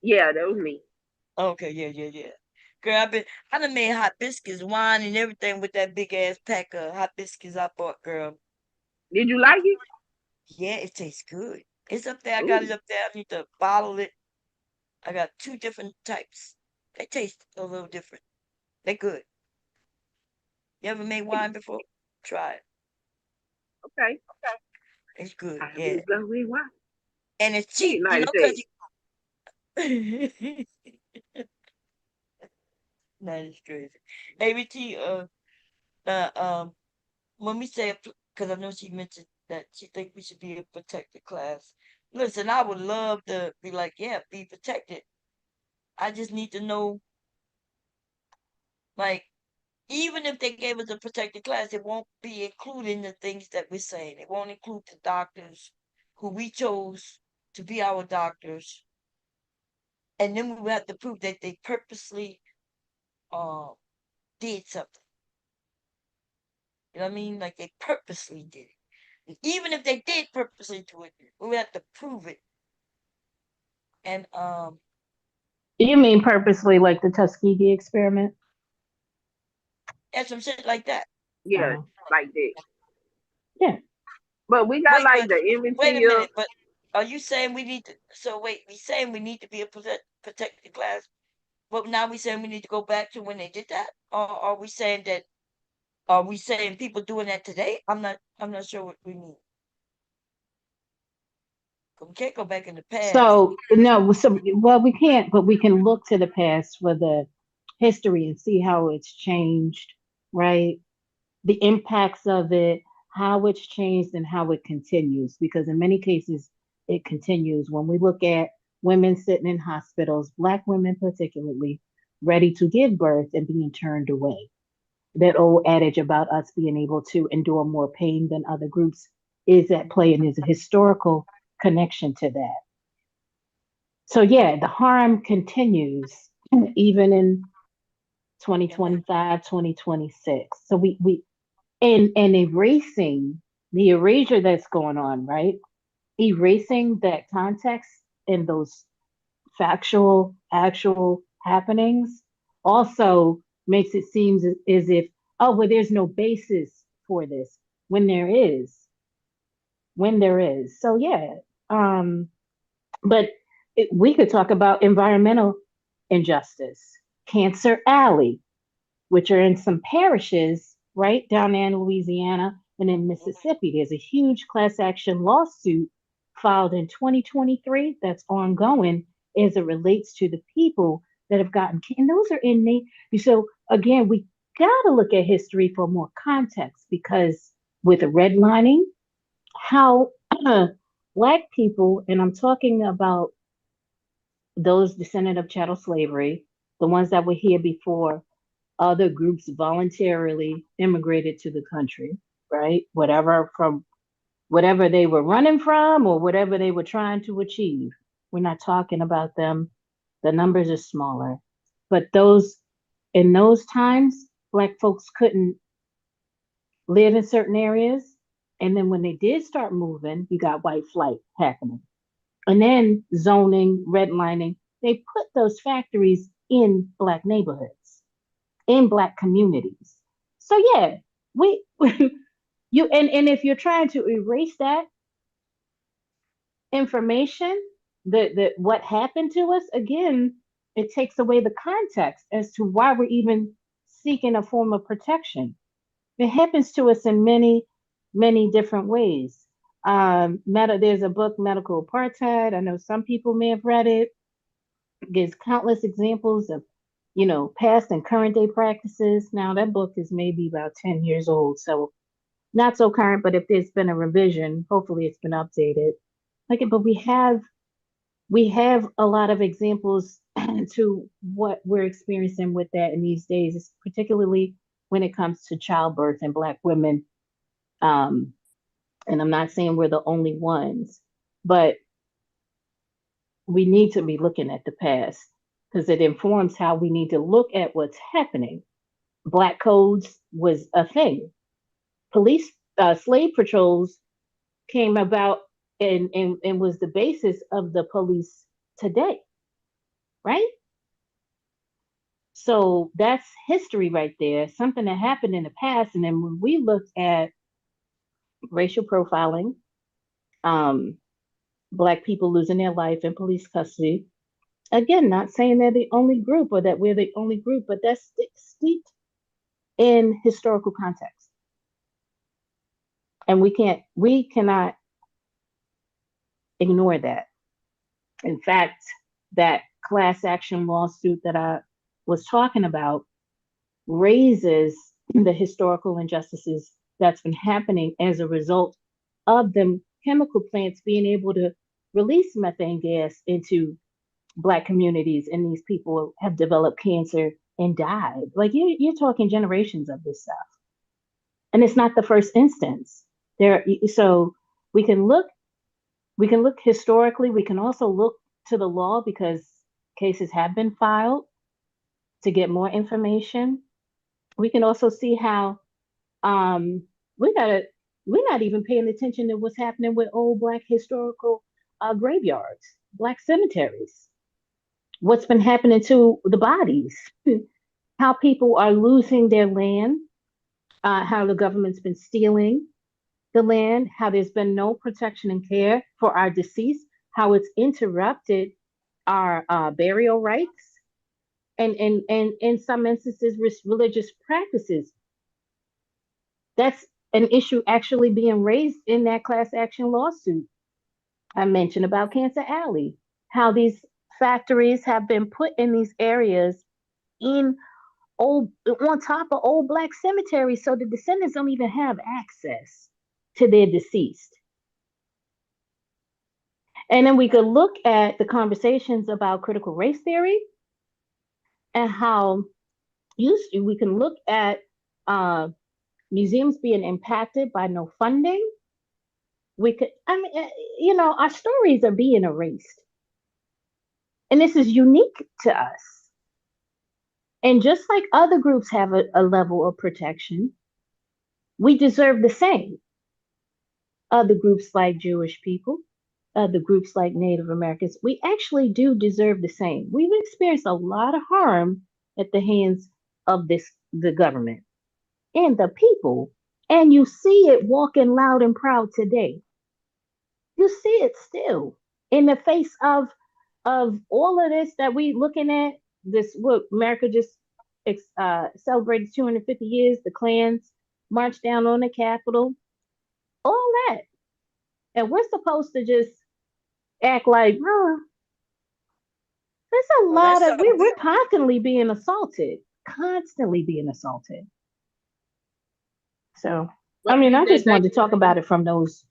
[SPEAKER 6] Yeah, that was me.
[SPEAKER 1] Okay, yeah, yeah, yeah. Girl, I done made hibiscus wine and everything with that big ass pack of hibiscus I bought, girl.
[SPEAKER 6] Did you like it?
[SPEAKER 1] Yeah, it tastes good. It's up there. I got it
[SPEAKER 6] Ooh.
[SPEAKER 1] up there. I need to bottle it. I got two different types. They taste a little different. They good. You ever made wine before? Try it.
[SPEAKER 6] Okay.
[SPEAKER 1] It's good,
[SPEAKER 6] I
[SPEAKER 1] yeah.
[SPEAKER 6] will go with why.
[SPEAKER 1] And it's
[SPEAKER 6] He
[SPEAKER 1] cheap,
[SPEAKER 6] nice
[SPEAKER 1] because
[SPEAKER 6] say.
[SPEAKER 1] you that is crazy. ABT, uh, um, when we say, because I know she mentioned that she think we should be a protected class. Listen, I would love to be like, yeah, be protected. I just need to know, like, even if they gave us a protected class, it won't be including the things that we're saying. It won't include the doctors who we chose to be our doctors, and then we will have to prove that they purposely uh, did something. You know what I mean? Like they purposely did it. And even if they did purposely do it, we would have to prove it. And
[SPEAKER 8] You mean purposely, like the Tuskegee experiment?
[SPEAKER 1] and some shit like that.
[SPEAKER 6] Yeah,
[SPEAKER 8] Uh,
[SPEAKER 6] like that.
[SPEAKER 8] yeah.
[SPEAKER 6] But we got
[SPEAKER 1] Wait,
[SPEAKER 6] like
[SPEAKER 1] but
[SPEAKER 6] the
[SPEAKER 1] wait a
[SPEAKER 6] inventory of
[SPEAKER 1] minute. But are you saying we need to? So wait, we saying we need to be a protected class, but now we saying we need to go back to when they did that, or are we saying that? Are we saying people doing that today? I'm not. I'm not sure what we mean. We can't go back in the past.
[SPEAKER 8] So no, so well we can't, but we can look to the past for the history and see how it's changed, right? The impacts of it, how it's changed and how it continues. Because in many cases it continues. When we look at women sitting in hospitals, black women particularly, ready to give birth and being turned away. That old adage about us being able to endure more pain than other groups is at play, and there's a historical connection to that. So yeah, the harm continues even in
[SPEAKER 1] And
[SPEAKER 8] 2025, 2026. So we and erasing the erasure that's going on, right? Erasing that context and those factual, actual happenings also makes it seem as if, oh, well, there's no basis for this when there is, when there is. So yeah, um, but we could talk about environmental injustice, Cancer Alley, which are in some parishes right down there in Louisiana and in Mississippi. There's a huge class action lawsuit filed in 2023 that's ongoing as it relates to the people that have gotten, and those are innate. So again, we got to look at history for more context because with redlining, how Black people, and I'm talking about those descendant of chattel slavery, the ones that were here before other groups voluntarily immigrated to the country, right? Whatever from whatever they were running from or whatever they were trying to achieve. We're not talking about them. The numbers are smaller. But those in those times, black folks couldn't live in certain areas. And then when they did start moving, you got white flight happening. And then zoning, redlining, they put those factories in black neighborhoods, in black communities. So yeah, we you and if you're trying to erase that information, the what happened to us, again, it takes away the context as to why we're even seeking a form of protection. It happens to us in many, many different ways. There's a book, Medical Apartheid. I know some people may have read it. Gives countless examples of, past and current day practices. Now that book is maybe about 10 years old, so not so current, but if there's been a revision, hopefully it's been updated. But we have a lot of examples to what we're experiencing with that in these days, particularly when it comes to childbirth and black women. Um, and I'm not saying we're the only ones, but we need to be looking at the past because it informs how we need to look at what's happening. Black codes was a thing. Police, slave patrols came about and was the basis of the police today, right? So that's history right there, something that happened in the past. And then when we look at racial profiling, um, Black people losing their life in police custody, again, not saying they're the only group or that we're the only group, but that's steeped in historical context. And we cannot ignore that. In fact, that class action lawsuit that I was talking about raises the historical injustices that's been happening as a result of them chemical plants being able to release methane gas into Black communities, and these people have developed cancer and died. Like you're talking generations of this stuff, and it's not the first instance. So we can look we can look historically. We can also look to the law because cases have been filed to get more information. We can also see how um, we gotta we're not even paying attention to what's happening with old Black historical graveyards, Black cemeteries. What's been happening to the bodies? How people are losing their land? How the government's been stealing the land? How there's been no protection and care for our deceased? How it's interrupted our burial rights? And in some instances religious practices. That's an issue actually being raised in that class action lawsuit I mentioned about Cancer Alley. How these factories have been put in these areas in old on top of old Black cemeteries, so the descendants don't even have access to their deceased. And then we could look at the conversations about critical race theory and how we can look at uh, museums being impacted by no funding. We could, I mean, our stories are being erased, and this is unique to us. And just like other groups have a level of protection, we deserve the same. Other groups like Jewish people, other groups like Native Americans, we actually do deserve the same. We've experienced a lot of harm at the hands of the government and the people, and you see it walking loud and proud today. You see it still in the face of all of this that we looking at. This what America just celebrated 250 years. The Klans marched down on the Capitol. All that, and we're supposed to just act like, oh, there's a
[SPEAKER 1] Well, that's
[SPEAKER 8] lot of
[SPEAKER 1] something
[SPEAKER 8] we're constantly being assaulted. So, I
[SPEAKER 6] But
[SPEAKER 8] mean,
[SPEAKER 6] see
[SPEAKER 8] I
[SPEAKER 6] that
[SPEAKER 8] just wanted to talk about it from those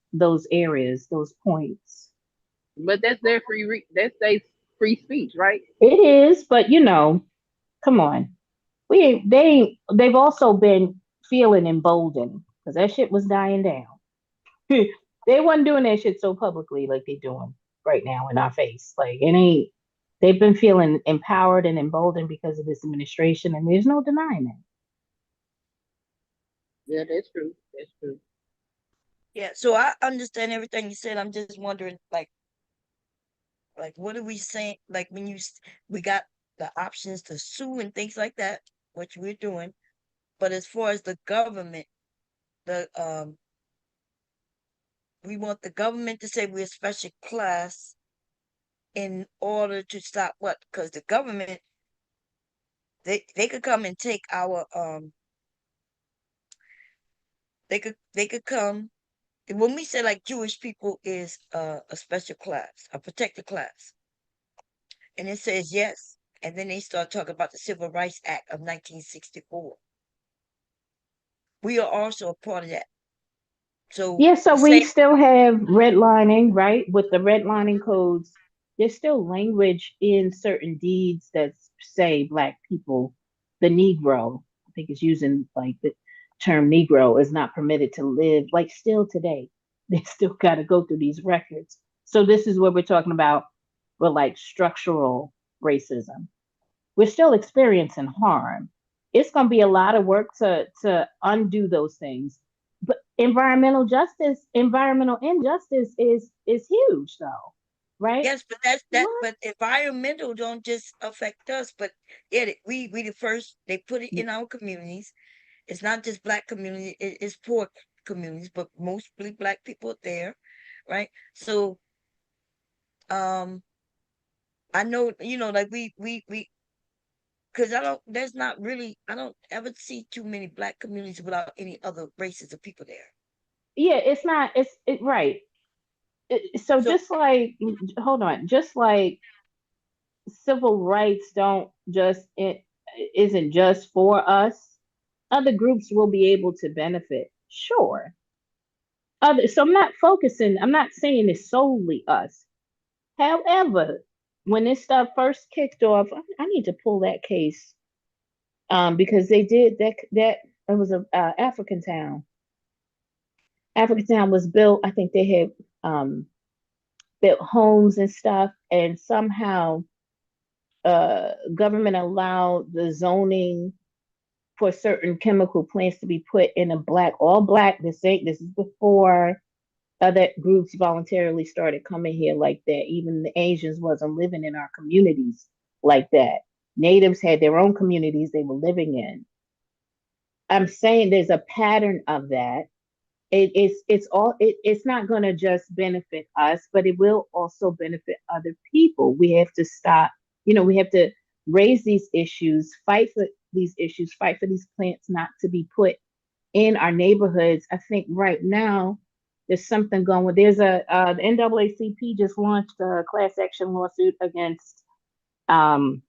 [SPEAKER 8] areas, those points.
[SPEAKER 6] that's their that's their free speech, right?
[SPEAKER 8] It is, but come on. They've also been feeling emboldened because that shit was dying down. They wasn't doing that shit so publicly like they doing right now in our face. Like it ain't they've been feeling empowered and emboldened because of this administration, and there's no denying that.
[SPEAKER 6] Yeah, that's true. That's true.
[SPEAKER 1] yeah. So I understand everything you said. I'm just wondering, like what are we saying? Like when we got the options to sue and things like that, which we're doing. But as far as the government, the we want the government to say we're a special class in order to stop what? Because the government, they could come and take our they could come when we say like Jewish people is a special class, a protected class, and it says yes, and then they start talking about the Civil Rights Act of 1964. We are also a part of that. So
[SPEAKER 8] Yeah, so
[SPEAKER 1] the
[SPEAKER 8] we
[SPEAKER 1] same,
[SPEAKER 8] still have redlining, right? With the redlining codes, there's still language in certain deeds that say Black people, the Negro, I think it's using like the term Negro is not permitted to live, like still today. They still got to go through these records. So this is what we're talking about with like structural racism. We're still experiencing harm. It's going to be a lot of work to undo those things. But environmental injustice is huge though, right?
[SPEAKER 1] yes, but that's that.
[SPEAKER 8] What?
[SPEAKER 1] But environmental don't just affect us, but yeah, we the first. They put it in our communities. It's not just Black community; it's poor communities, but mostly Black people there, right? So um, I know like we because I don't. There's not really. I don't ever see too many Black communities without any other races of people there.
[SPEAKER 8] yeah, it's not. Right. So
[SPEAKER 1] So
[SPEAKER 8] just like, hold on, just like civil rights don't just it isn't just for us. Other groups will be able to benefit. Sure. So I'm not focusing. I'm not saying it's solely us. However, when this stuff first kicked off, I need to pull that case because they did that. It was a African town. African town was built. I think they had built homes and stuff, and somehow government allowed the zoning for certain chemical plants to be put in a black, all black. This is before other groups voluntarily started coming here like that. Even the Asians wasn't living in our communities like that. Natives had their own communities they were living in. I'm saying there's a pattern of that. It's not going to just benefit us, but it will also benefit other people. We have to stop. We have to raise these issues, fight for these issues, fight for these plants not to be put in our neighborhoods. I think right now there's something going. There's the NAACP just launched a class action lawsuit against um,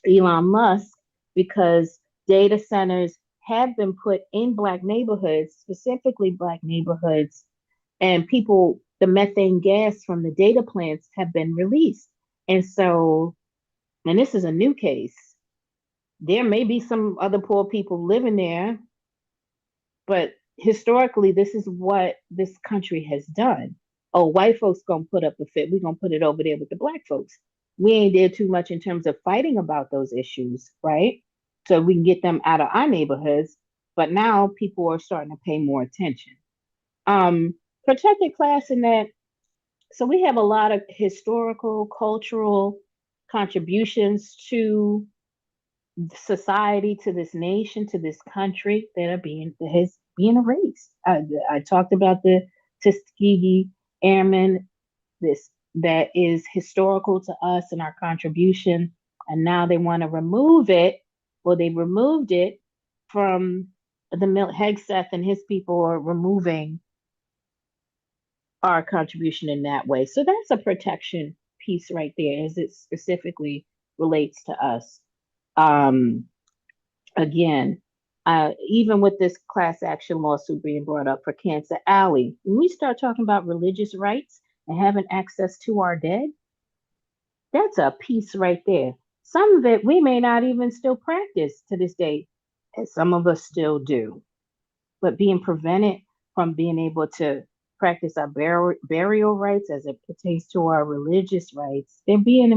[SPEAKER 8] Elon Musk because data centers have been put in black neighborhoods, specifically black neighborhoods, and the methane gas from the data plants have been released. And so, and this is a new case. There may be some other poor people living there, but historically, this is what this country has done. Oh, white folks gonna put up a fit. We're gonna put it over there with the black folks. We ain't there too much in terms of fighting about those issues, right? So we can get them out of our neighborhoods. But now people are starting to pay more attention. Protected class in that. So we have a lot of historical, cultural contributions to society, to this nation, to this country that is being erased. I talked about the Tuskegee Airmen, this that is historical to us and our contribution, and now they want to remove it. Well, they removed it from the Hegseth and his people are removing our contribution in that way. So that's a protection piece right there, as it specifically relates to us. Um, Again, even with this class action lawsuit being brought up for Cancer Alley, when we start talking about religious rights and having access to our dead, that's a piece right there. Some of it we may not even still practice to this day, and some of us still do. But being prevented from being able to practice our burial rights as it pertains to our religious rights, they're being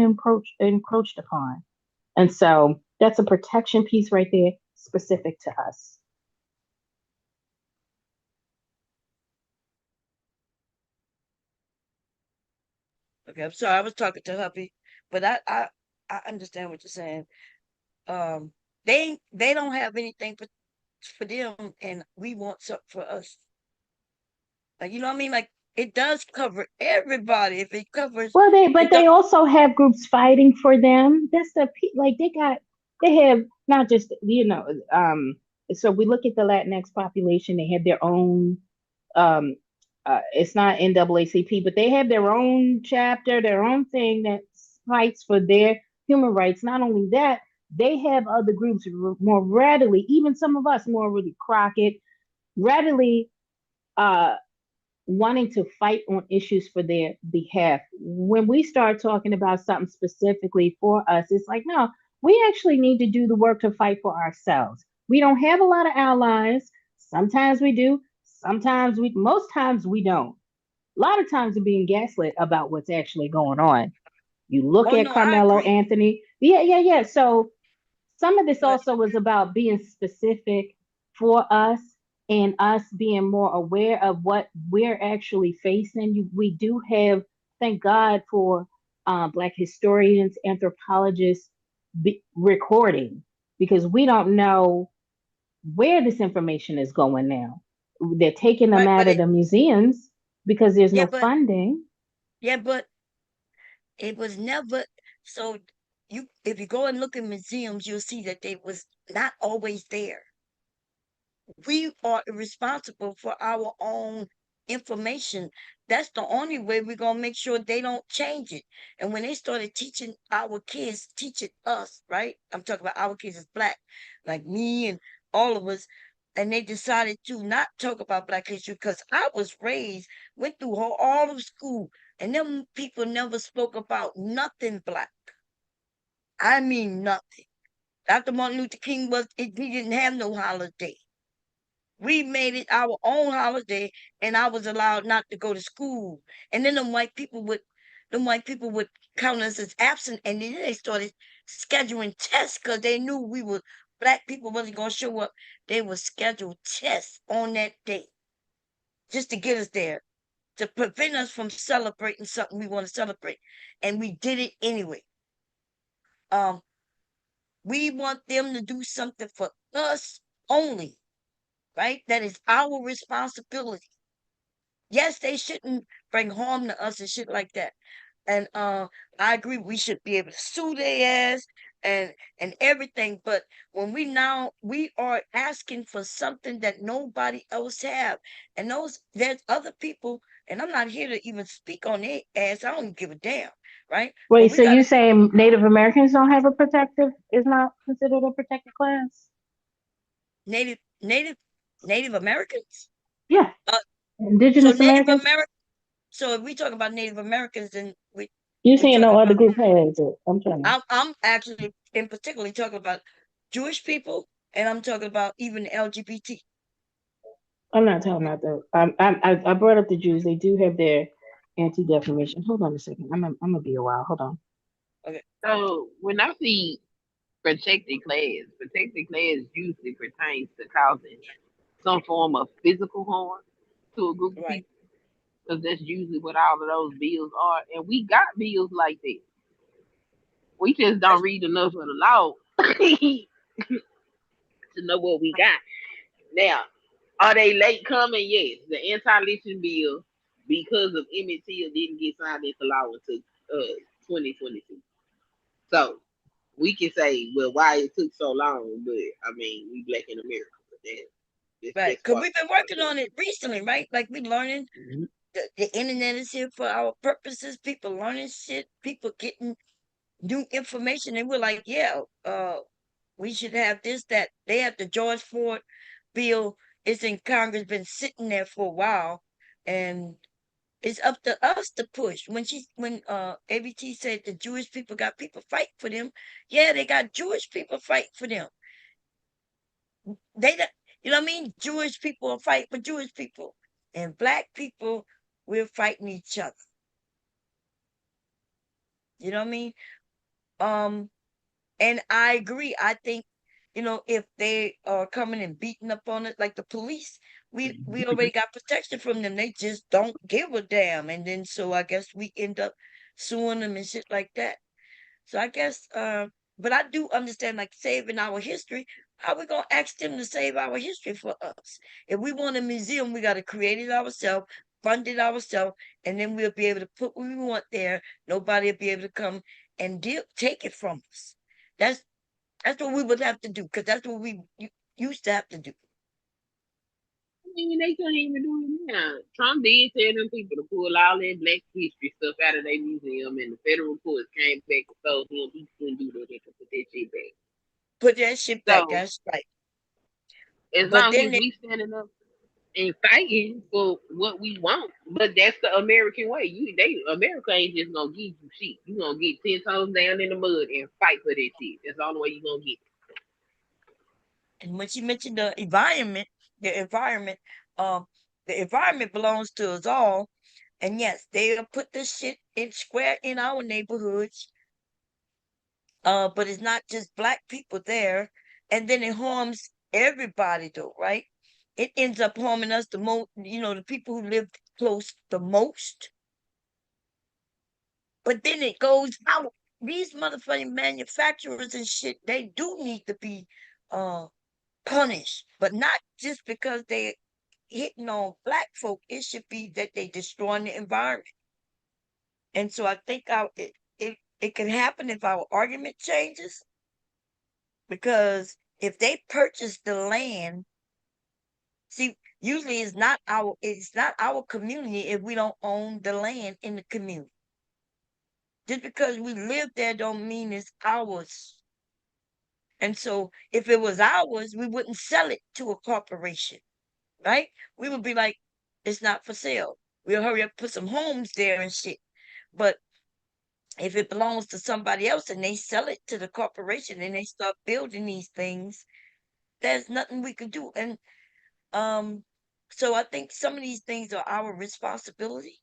[SPEAKER 8] encroached upon. And so that's a protection piece right there specific to us.
[SPEAKER 1] okay, I'm sorry, I was talking to hubby, but I understand what you're saying. Um, they don't have anything for them, and we want something for us. Like you know what I mean? Like it does cover everybody. If it covers,
[SPEAKER 8] But
[SPEAKER 1] it
[SPEAKER 8] they
[SPEAKER 1] don't.
[SPEAKER 8] also have groups fighting for them. That's like they have not just So we look at the Latinx population. They have their own. Um, it's not NAACP, but they have their own chapter, their own thing that fights for their human rights. Not only that, they have other groups more readily. Even some of us more really Crockett readily. Uh, Wanting to fight on issues for their behalf. When we start talking about something specifically for us, it's like, no, we actually need to do the work to fight for ourselves. We don't have a lot of allies. Sometimes we do. Most times we don't. A lot of times we're being gaslit about what's actually going on. You look
[SPEAKER 1] Oh
[SPEAKER 8] at
[SPEAKER 1] no, I
[SPEAKER 8] Carmelo
[SPEAKER 1] agree.
[SPEAKER 8] Anthony. Yeah, yeah, yeah. So some of this
[SPEAKER 1] But
[SPEAKER 8] also was about being specific for us and us being more aware of what we're actually facing. We do have, thank God for Black historians, anthropologists recording because we don't know where this information is going now. They're taking them
[SPEAKER 1] right,
[SPEAKER 8] out of the museums because there's
[SPEAKER 1] yeah,
[SPEAKER 8] no
[SPEAKER 1] but
[SPEAKER 8] funding.
[SPEAKER 1] yeah, but it was never so. You, if you go and look in museums, you'll see that they was not always there. We are responsible for our own information. That's the only way we're gonna make sure they don't change it. And when they started teaching our kids, teaching us, right? I'm talking about our kids as black, like me and all of us, and they decided to not talk about Black history because I was raised, went through all of school, and them people never spoke about nothing black. I mean nothing. Dr. Martin Luther King he didn't have no holiday. We made it our own holiday, and I was allowed not to go to school. And then them white people would count us as absent, and then they started scheduling tests because they knew black people wasn't gonna show up. They would schedule tests on that day just to get us there, to prevent us from celebrating something we want to celebrate. And we did it anyway. Um, we want them to do something for us only, right? That is our responsibility. Yes, they shouldn't bring harm to us and shit like that. And I agree we should be able to sue their ass and everything. But when we are asking for something that nobody else have, and there's other people, and I'm not here to even speak on their ass. I don't give a damn, right? But
[SPEAKER 8] Wait,
[SPEAKER 1] we
[SPEAKER 8] so
[SPEAKER 1] got
[SPEAKER 8] you saying Native Americans don't have a protective, is not considered a protected class?
[SPEAKER 1] Native Native Native Americans.
[SPEAKER 8] Yeah.
[SPEAKER 1] Uh, so
[SPEAKER 8] Indigenous
[SPEAKER 1] Native
[SPEAKER 8] Americans?
[SPEAKER 1] American. So if we talk about Native Americans, then
[SPEAKER 8] You
[SPEAKER 1] we
[SPEAKER 8] saying
[SPEAKER 1] talk
[SPEAKER 8] no
[SPEAKER 1] about.
[SPEAKER 8] other group has it? I'm trying to.
[SPEAKER 1] I'm actually in particularly talking about Jewish people, and I'm talking about even LGBT.
[SPEAKER 8] I'm not talking about the. I brought up the Jews. They do have their anti-defamation. Hold on a second. I'm gonna be a while. Hold on.
[SPEAKER 1] Okay,
[SPEAKER 6] So when I see protected class usually pertains to causing some form of physical harm to a group of
[SPEAKER 1] right,
[SPEAKER 6] people, because that's usually what all of those bills are. And we got bills like that. We just don't
[SPEAKER 1] that's
[SPEAKER 6] read enough of the law to know what we got. Now, are they late coming? Yes. The anti-lynching bill, because of Emmett Till, didn't get signed into law until 2022. So we can say, well, why it took so long, but I mean, we black in America, but that's
[SPEAKER 1] right.
[SPEAKER 6] just
[SPEAKER 1] Because
[SPEAKER 6] part
[SPEAKER 1] we've been
[SPEAKER 6] of
[SPEAKER 1] working on it recently, right? Like we learning
[SPEAKER 6] it.
[SPEAKER 1] the internet is here for our purposes. People learning shit. People getting new information, and we're like, yeah, we should have this, that. They have the George Ford bill. It's in Congress, been sitting there for a while, and it's up to us to push. When ABT said the Jewish people got people fight for them, yeah, they got Jewish people fight for them. They, you know what I mean? Jewish people are fight for Jewish people, and black people, we're fighting each other. You know what I mean? Um, and I agree. I think, if they are coming and beating up on it like the police, we already got protection from them. They just don't give a damn, and then so I guess we end up suing them and shit like that. So I guess, but I do understand, like saving our history. How we gonna ask them to save our history for us? If we want a museum, we got to create it ourselves, fund it ourselves, and then we'll be able to put what we want there. Nobody will be able to come and take it from us. That's that's what we would have to do, because that's what used to have to do.
[SPEAKER 6] I mean, they couldn't even do it now. Trump did tell them people to pull all that black history stuff out of their museum, and the federal courts came back and told him he couldn't do that. They could put that shit back.
[SPEAKER 1] Put that shit back.
[SPEAKER 6] So,
[SPEAKER 1] That's right.
[SPEAKER 6] as
[SPEAKER 1] But
[SPEAKER 6] long
[SPEAKER 1] then
[SPEAKER 6] as we standing up and fighting for what we want, but that's the American way. America ain't just gonna give you shit. You gonna get 10 toes down in the mud and fight for that shit. That's the only way you gonna get it.
[SPEAKER 1] and when she mentioned the environment, um, the environment belongs to us all. And yes, they'll put this shit in square in our neighborhoods. But it's not just black people there. And then it harms everybody though, right? It ends up harming us the most, the people who live close the most. But then it goes out. These motherfucking manufacturers and shit, they do need to be uh punished, but not just because they hitting on black folk. It should be that they destroying the environment. And so I think it can happen if our argument changes, because if they purchase the land See, usually it's not our community if we don't own the land in the community. Just because we live there don't mean it's ours. And so if it was ours, we wouldn't sell it to a corporation, right? We would be like, it's not for sale. We'll hurry up, put some homes there and shit. But if it belongs to somebody else and they sell it to the corporation and they start building these things, there's nothing we can do. And um, so I think some of these things are our responsibility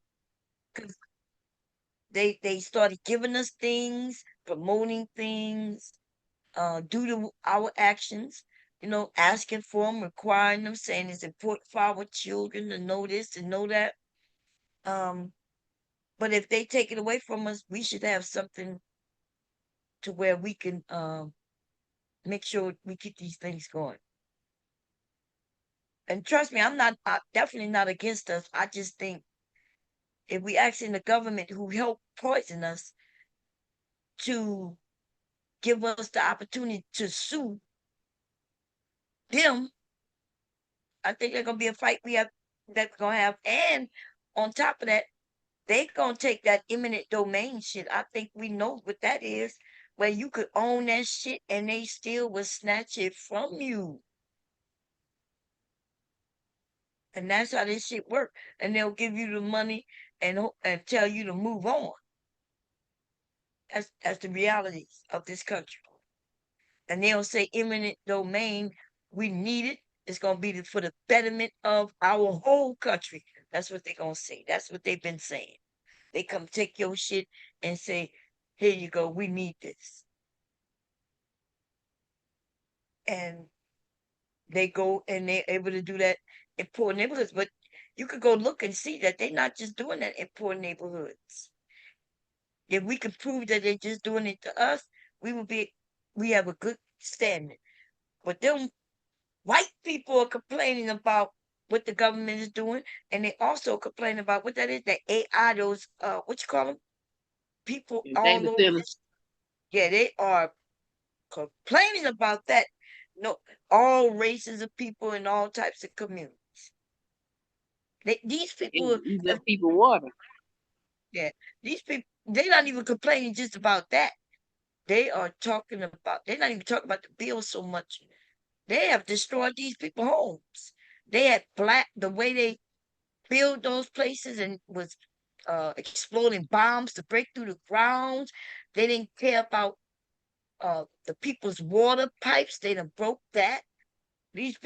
[SPEAKER 1] because they started giving us things, promoting things, due to our actions, asking for them, requiring them, saying it's important for our children to know this and know that. Um, but if they take it away from us, we should have something to where we can make sure we keep these things going. And trust me, I'm definitely not against us. I just think if we asking the government who helped poison us to give us the opportunity to sue them, I think there's gonna be a fight we're gonna have. And on top of that, they gonna take that eminent domain shit. I think we know what that is, where you could own that shit and they still will snatch it from you. And that's how this shit work. And they'll give you the money and tell you to move on. That's the realities of this country. And they'll say eminent domain, we need it. It's gonna be for the betterment of our whole country. That's what they're gonna say. That's what they've been saying. They come take your shit and say, here you go, we need this. And they go and they're able to do that in poor neighborhoods. But you could go look and see that they're not just doing that in poor neighborhoods. If we can prove that they're just doing it to us, we have a good standing. But them white people are complaining about what the government is doing, and they also complain about what that is, the AI, those what you call them? People all
[SPEAKER 6] Data
[SPEAKER 1] over
[SPEAKER 6] center.
[SPEAKER 1] this. Yeah, they are complaining about that. No, all races of people and all types of communities. These people
[SPEAKER 6] And use
[SPEAKER 1] have,
[SPEAKER 6] up people water.
[SPEAKER 1] yeah, these people, they're not even complaining just about that. They're not even talking about the bill so much. They have destroyed these people's homes. They had the way they build those places and was exploding bombs to break through the ground. They didn't care about the people's water pipes. They done broke that. These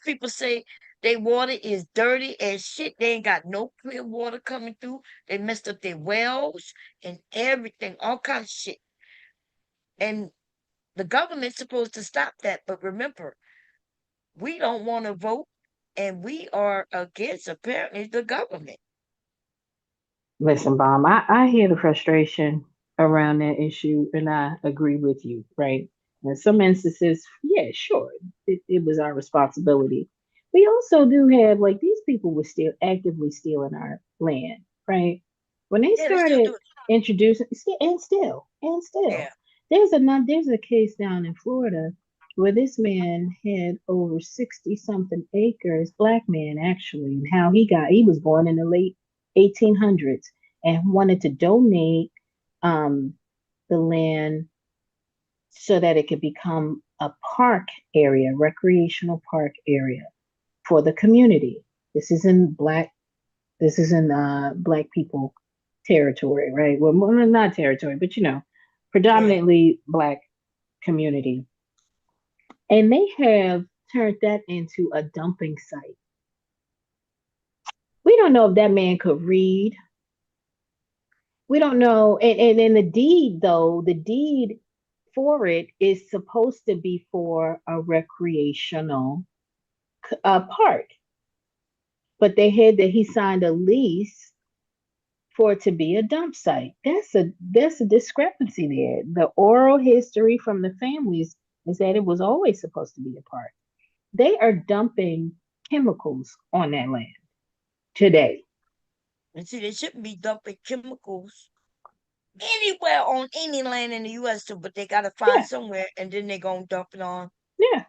[SPEAKER 1] people say their water is dirty as shit. They ain't got no clear water coming through. They messed up their wells and everything, all kinds of shit. And the government's supposed to stop that. But remember, we don't want to vote, and we are against apparently the government.
[SPEAKER 8] Listen, Bomb, I hear the frustration around that issue, and I agree with you, right? In some instances, yeah, sure, it was our responsibility. We also do have, like, these people were still actively stealing our land, right? When they
[SPEAKER 1] Yeah, they still
[SPEAKER 8] started
[SPEAKER 1] do it.
[SPEAKER 8] introducing, and
[SPEAKER 1] Yeah,
[SPEAKER 8] still, there's a case down in Florida where this man had over 60 something acres, black man actually, and how he was born in the late 1800s and wanted to donate um, the land so that it could become a park area, recreational park area for the community. This is in black. This is in black people territory, right? Well, not territory, but
[SPEAKER 1] yeah.
[SPEAKER 8] predominantly black community, and they have turned that into a dumping site. We don't know if that man could read. We don't know. And in the deed, though, the deed for it is supposed to be for a recreational park. But he signed a lease for it to be a dump site. That's a discrepancy there. The oral history from the families is that it was always supposed to be a park. They are dumping chemicals on that land today.
[SPEAKER 1] And see, they shouldn't be dumping chemicals anywhere on any land in the U.S. too, but they gotta find
[SPEAKER 8] Yeah,
[SPEAKER 1] somewhere, and then they gonna dump it on.
[SPEAKER 8] yeah.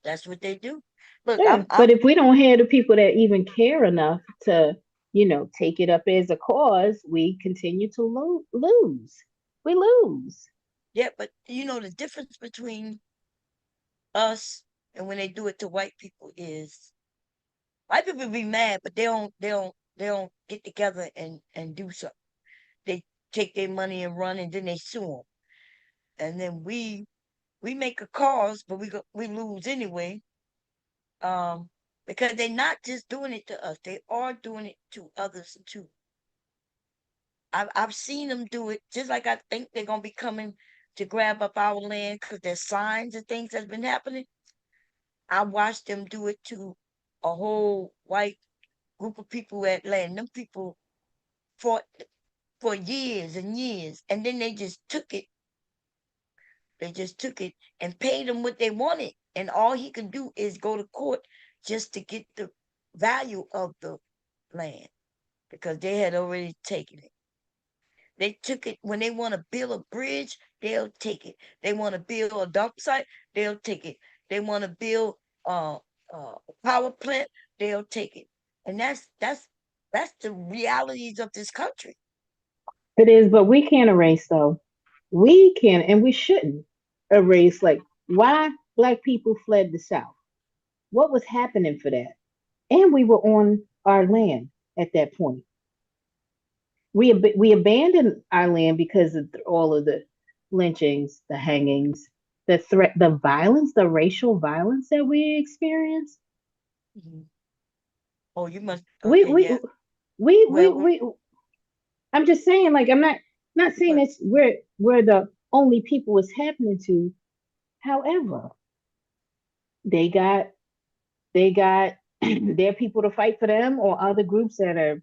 [SPEAKER 1] That's what they do. Look,
[SPEAKER 8] Yeah,
[SPEAKER 1] I'm
[SPEAKER 8] but if we don't have the people that even care enough to, take it up as a cause, we continue to lose. We lose.
[SPEAKER 1] yeah, but the difference between us and when they do it to white people is white people be mad, but they don't get together and do something. They take their money and run, and then they sue them, and then we make a cause, but we lose anyway. Um, because they're not just doing it to us; they are doing it to others too. I've seen them do it, just like I think they're gonna be coming to grab up our land because there's signs and things that's been happening. I watched them do it to a whole white group of people at land. Them people fought for years and years, and then they just took it. They just took it and paid him what they wanted, and all he could do is go to court just to get the value of the land because they had already taken it. They took it when they want to build a bridge, they'll take it. They want to build a dump site, they'll take it. They want to build uh, a power plant, they'll take it. And that's the realities of this country.
[SPEAKER 8] It is, but we can't erase though. We can and we shouldn't erase like why black people fled the South. What was happening for that? And we were on our land at that point. We abandoned our land because of all of the lynchings, the hangings, the threat, the violence, the racial violence that we experienced.
[SPEAKER 1] Mhm. Oh, you must.
[SPEAKER 8] We
[SPEAKER 1] Okay,
[SPEAKER 8] we
[SPEAKER 1] yeah.
[SPEAKER 8] we we,
[SPEAKER 1] Well,
[SPEAKER 8] we I'm just saying, like I'm not saying
[SPEAKER 1] but
[SPEAKER 8] it's we're the only people it's happening to. However, they got they got their people to fight for them or other groups that are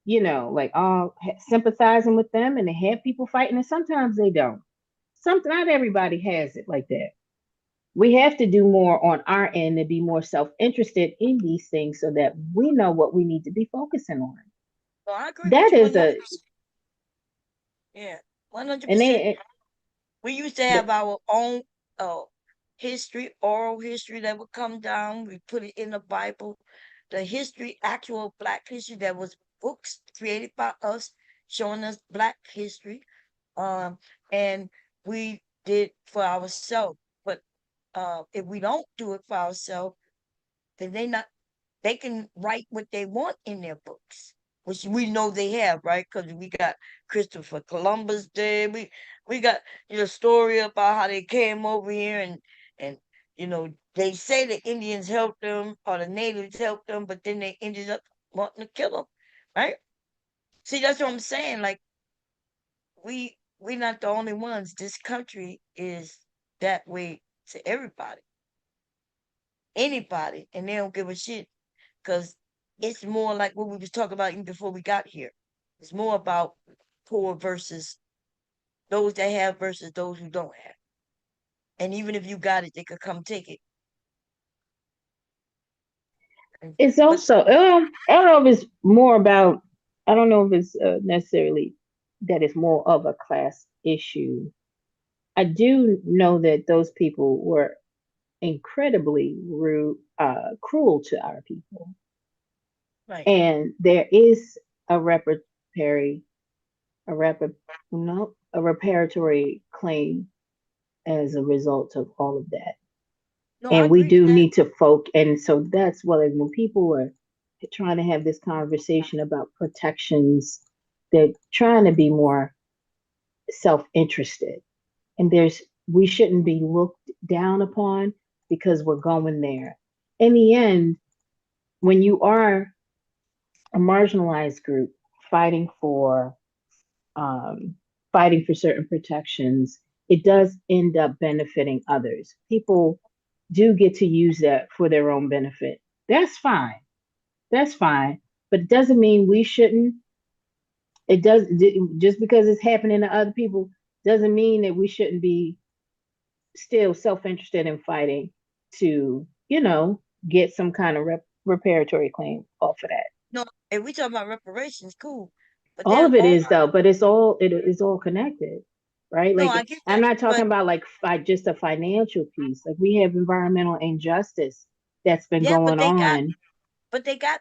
[SPEAKER 8] like all sympathizing with them, and they have people fighting, and sometimes they don't. Not everybody has it like that. We have to do more on our end to be more self-interested in these things so that we know what we need to be focusing on.
[SPEAKER 1] no, I agree with
[SPEAKER 8] That
[SPEAKER 1] you
[SPEAKER 8] is
[SPEAKER 1] 100%. Yeah, one hundred
[SPEAKER 8] and
[SPEAKER 1] percent.
[SPEAKER 8] they
[SPEAKER 1] We used to
[SPEAKER 8] the,
[SPEAKER 1] have our own uh history, oral history that would come down. We put it in the Bible. The history, actual Black history, that was books created by us, showing us Black history. Um, and we did for ourselves. But if we don't do it for ourselves, then they can write what they want in their books, which we know they have, right? Because we got Christopher Columbus Day. We got story about how they came over here and they say the Indians helped them or the natives helped them, but then they ended up wanting to kill them, right? See, that's what I'm saying. Like we not the only ones. This country is that way to everybody, anybody, and they don't give a shit because it's more like what we was talking about even before we got here. It's more about poor versus those that have versus those who don't have. And even if you got it, they could come take it.
[SPEAKER 8] it's
[SPEAKER 1] But
[SPEAKER 8] also I don't know if it's more about I don't know if it's necessarily that it's more of a class issue. I do know that those people were incredibly rude, cruel to our people,
[SPEAKER 1] right,
[SPEAKER 8] and there is a reparatory, a rep, no, a reparatory claim as a result of all of that.
[SPEAKER 1] no, I
[SPEAKER 8] And we
[SPEAKER 1] agree with
[SPEAKER 8] do
[SPEAKER 1] that.
[SPEAKER 8] need to and so that's what like, when people are trying to have this conversation about protections, they're trying to be more self-interested, and we shouldn't be looked down upon because we're going there. In the end, when you are a marginalized group fighting for um, fighting for certain protections, it does end up benefiting others. People do get to use that for their own benefit. That's fine. That's fine. But it doesn't mean we shouldn't. It does just because it's happening to other people doesn't mean that we shouldn't be still self-interested in fighting to, get some kind of reparatory claim off of that.
[SPEAKER 1] No, if we talk about reparations, cool. But
[SPEAKER 8] All
[SPEAKER 1] then
[SPEAKER 8] of it
[SPEAKER 1] all
[SPEAKER 8] is though, but it is all connected, right?
[SPEAKER 1] no,
[SPEAKER 8] Like
[SPEAKER 1] I get
[SPEAKER 8] I'm
[SPEAKER 1] that.
[SPEAKER 8] not talking
[SPEAKER 1] But
[SPEAKER 8] about like just a financial piece. Like we have environmental injustice that's been
[SPEAKER 1] Yeah,
[SPEAKER 8] going on.
[SPEAKER 1] but they got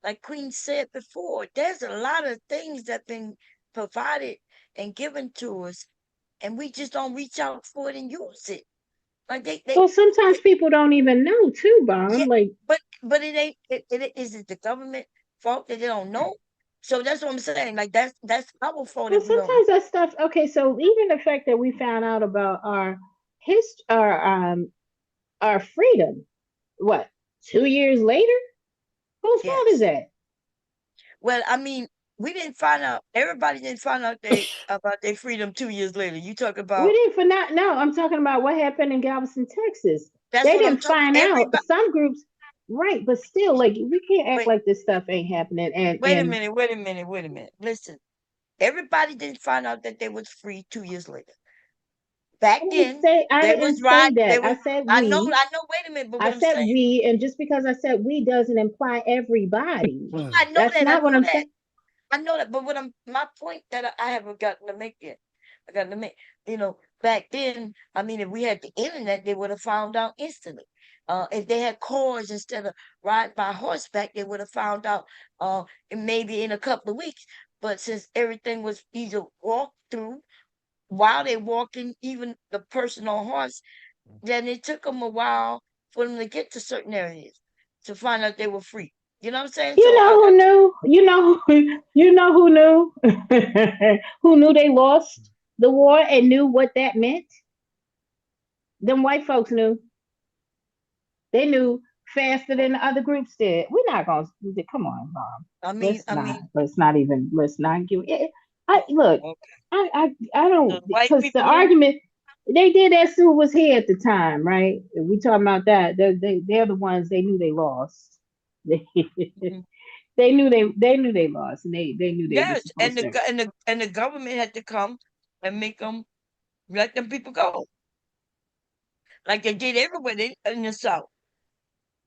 [SPEAKER 1] like Queen said before, there's a lot of things that been provided and given to us, and we just don't reach out for it and use it. Like
[SPEAKER 8] Well, sometimes
[SPEAKER 1] they
[SPEAKER 8] people don't even know too, Bob.
[SPEAKER 1] yeah,
[SPEAKER 8] Like,
[SPEAKER 1] but it ain't. Is it the government fault that they don't know? So that's what I'm saying. Like that's our fault
[SPEAKER 8] well,
[SPEAKER 1] if we don't know.
[SPEAKER 8] sometimes that stuff. Okay, so even the fact that we found out about our freedom, what, 2 years later? Whose fault is
[SPEAKER 1] Yes.
[SPEAKER 8] that?
[SPEAKER 1] Well, I mean, we didn't find out. Everybody didn't find out they about their freedom 2 years later. You talk
[SPEAKER 8] We
[SPEAKER 1] about
[SPEAKER 8] didn't for not. No, I'm talking about what happened in Galveston, Texas.
[SPEAKER 1] that's
[SPEAKER 8] They
[SPEAKER 1] what I'm
[SPEAKER 8] didn't
[SPEAKER 1] talking.
[SPEAKER 8] find out.
[SPEAKER 1] Everybody.
[SPEAKER 8] Some groups, right? But still, like we can't act
[SPEAKER 1] Wait,
[SPEAKER 8] like this stuff ain't happening.
[SPEAKER 1] wait a
[SPEAKER 8] And
[SPEAKER 1] minute. Wait a minute. Wait a minute. Listen. Everybody didn't find out that they was free 2 years later. Back then,
[SPEAKER 8] I
[SPEAKER 1] they
[SPEAKER 8] didn't
[SPEAKER 1] was
[SPEAKER 8] say
[SPEAKER 1] right. They
[SPEAKER 8] that. I
[SPEAKER 1] was.
[SPEAKER 8] said
[SPEAKER 1] I know.
[SPEAKER 8] we.
[SPEAKER 1] I know. Wait a minute. But
[SPEAKER 8] I
[SPEAKER 1] what I'm
[SPEAKER 8] said
[SPEAKER 1] saying,
[SPEAKER 8] we, and just because I said we doesn't imply everybody.
[SPEAKER 1] I know
[SPEAKER 8] That's
[SPEAKER 1] that. I
[SPEAKER 8] not what
[SPEAKER 1] know
[SPEAKER 8] I'm
[SPEAKER 1] that.
[SPEAKER 8] saying.
[SPEAKER 1] I know that. But my point that I haven't gotten to make yet. I got to make. Back then, I mean, if we had the internet, they would have found out instantly. If they had cars instead of riding by horseback, they would have found out maybe in a couple of weeks. But since everything was either walked through while they're walking, even the person on horse, then it took them a while for them to get to certain areas to find out they were free. You know what I'm saying?
[SPEAKER 8] You
[SPEAKER 1] So
[SPEAKER 8] know who knew? You know who knew? Who knew they lost the war and knew what that meant? Them white folks knew. They knew faster than the other groups did. We're not gonna come on, Mom.
[SPEAKER 1] I mean,
[SPEAKER 8] Let's not. Let's not even. Let's not give. I look.
[SPEAKER 1] okay.
[SPEAKER 8] I don't
[SPEAKER 1] The white
[SPEAKER 8] because the
[SPEAKER 1] people knew.
[SPEAKER 8] argument they did that. Sue was here at the time, right? If we talking about that. They're the ones they knew they lost. They
[SPEAKER 1] Mhm.
[SPEAKER 8] they knew they lost, and they knew they were
[SPEAKER 1] Yes, and
[SPEAKER 8] supposed to.
[SPEAKER 1] the government had to come and make them let them people go, like they did everywhere in the South.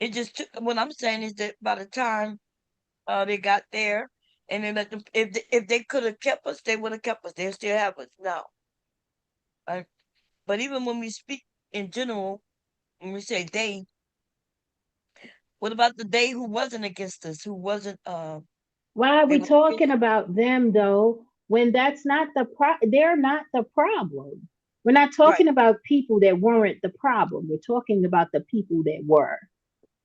[SPEAKER 1] It just took. What I'm saying is that by the time they got there, and they let them, if they could have kept us, they would have kept us. They still have us now. Right? But even when we speak in general, when we say they, what about the they who wasn't against us, who wasn't
[SPEAKER 8] Why are
[SPEAKER 1] they
[SPEAKER 8] we
[SPEAKER 1] were
[SPEAKER 8] talking about them though? When that's not they're not the problem. We're not
[SPEAKER 1] right?
[SPEAKER 8] talking about people that weren't the problem. We're talking about the people that were.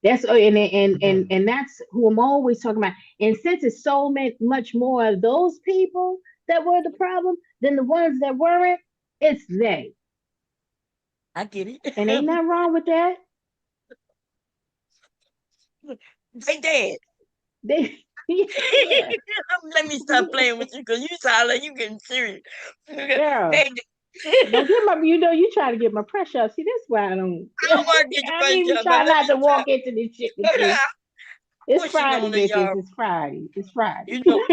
[SPEAKER 8] That's and that's who I'm always talking about. And since it's so much more of those people that were the problem than the ones that weren't, it's they.
[SPEAKER 1] I get it.
[SPEAKER 8] And ain't nothing wrong with that.
[SPEAKER 1] They dead.
[SPEAKER 8] They yeah,
[SPEAKER 1] Let me stop playing with you because you sound like you getting serious.
[SPEAKER 8] girl.
[SPEAKER 1] They,
[SPEAKER 8] Don't get my, you know, you try to get my pressure up. See, that's why I don't.
[SPEAKER 1] I don't want to get your
[SPEAKER 8] I'm
[SPEAKER 1] punch
[SPEAKER 8] even
[SPEAKER 1] up, but
[SPEAKER 8] trying
[SPEAKER 1] let
[SPEAKER 8] not
[SPEAKER 1] me
[SPEAKER 8] to walk into this shit with
[SPEAKER 1] stop
[SPEAKER 8] you. It's
[SPEAKER 1] pushing
[SPEAKER 8] Friday,
[SPEAKER 1] on the
[SPEAKER 8] bitches.
[SPEAKER 1] yard.
[SPEAKER 8] It's Friday. It's Friday.
[SPEAKER 1] You know,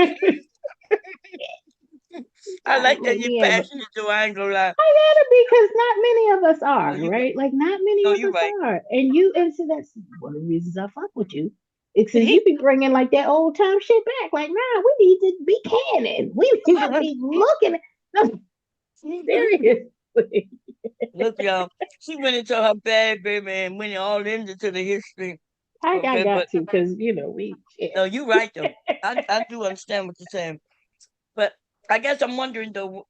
[SPEAKER 1] I
[SPEAKER 8] Trying to
[SPEAKER 1] like that
[SPEAKER 8] make
[SPEAKER 1] you're
[SPEAKER 8] me have a.
[SPEAKER 1] passionate, so I ain't gonna lie.
[SPEAKER 8] I gotta be because not many of us
[SPEAKER 1] No,
[SPEAKER 8] are,
[SPEAKER 1] you right.
[SPEAKER 8] right? Like not many
[SPEAKER 1] No,
[SPEAKER 8] of
[SPEAKER 1] you
[SPEAKER 8] us
[SPEAKER 1] right.
[SPEAKER 8] are, and so that's one of the reasons I fuck with you. It's because you be bringing like that old time shit back. Like, nah, we need to be canon. We need to be looking. No, seriously.
[SPEAKER 1] Look, y'all. She went into her bag, baby, and went all into the history.
[SPEAKER 8] I
[SPEAKER 1] Okay,
[SPEAKER 8] got
[SPEAKER 1] but
[SPEAKER 8] to because we shit.
[SPEAKER 1] no, you right though. I do understand what you're saying, but I guess I'm wondering though,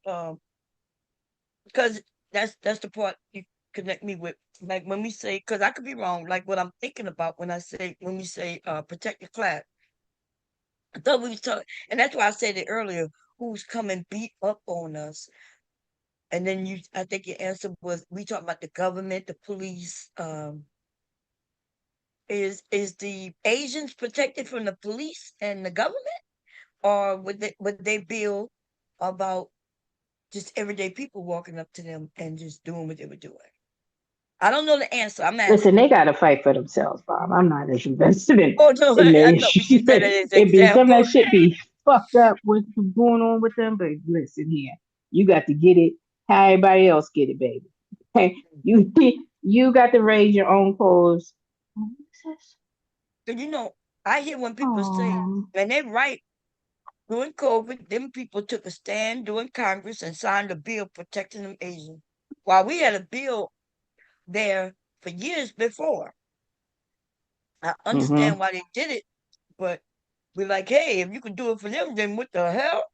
[SPEAKER 1] because that's the part you connect me with. Like when we say, because I could be wrong. Like what I'm thinking about when we say protect your class. I thought we was talking, and that's why I said it earlier. Who's coming beat up on us? And then I think your answer was we talking about the government, the police. Is the Asians protected from the police and the government, or would they bill about just everyday people walking up to them and just doing what they were doing? I don't know the answer. I'm
[SPEAKER 8] Listen,
[SPEAKER 1] asking.
[SPEAKER 8] they got to fight for themselves, Bob. I'm not as invested
[SPEAKER 1] Oh no,
[SPEAKER 8] in the
[SPEAKER 1] I know, but you
[SPEAKER 8] issue.
[SPEAKER 1] said that as an
[SPEAKER 8] It be some of
[SPEAKER 1] example.
[SPEAKER 8] that shit be fucked up what's going on with them. But listen here, you got to get it how everybody else get it, baby. Hey, you got to raise your own clothes. Oh, what's this?
[SPEAKER 1] So I hear when people say,
[SPEAKER 8] Oh,
[SPEAKER 1] and they're right. During COVID, them people took a stand during Congress and signed a bill protecting them Asians. While we had a bill there for years before. I
[SPEAKER 8] Mm-hmm.
[SPEAKER 1] understand why they did it, but we're like, hey, if you could do it for them, then what the hell?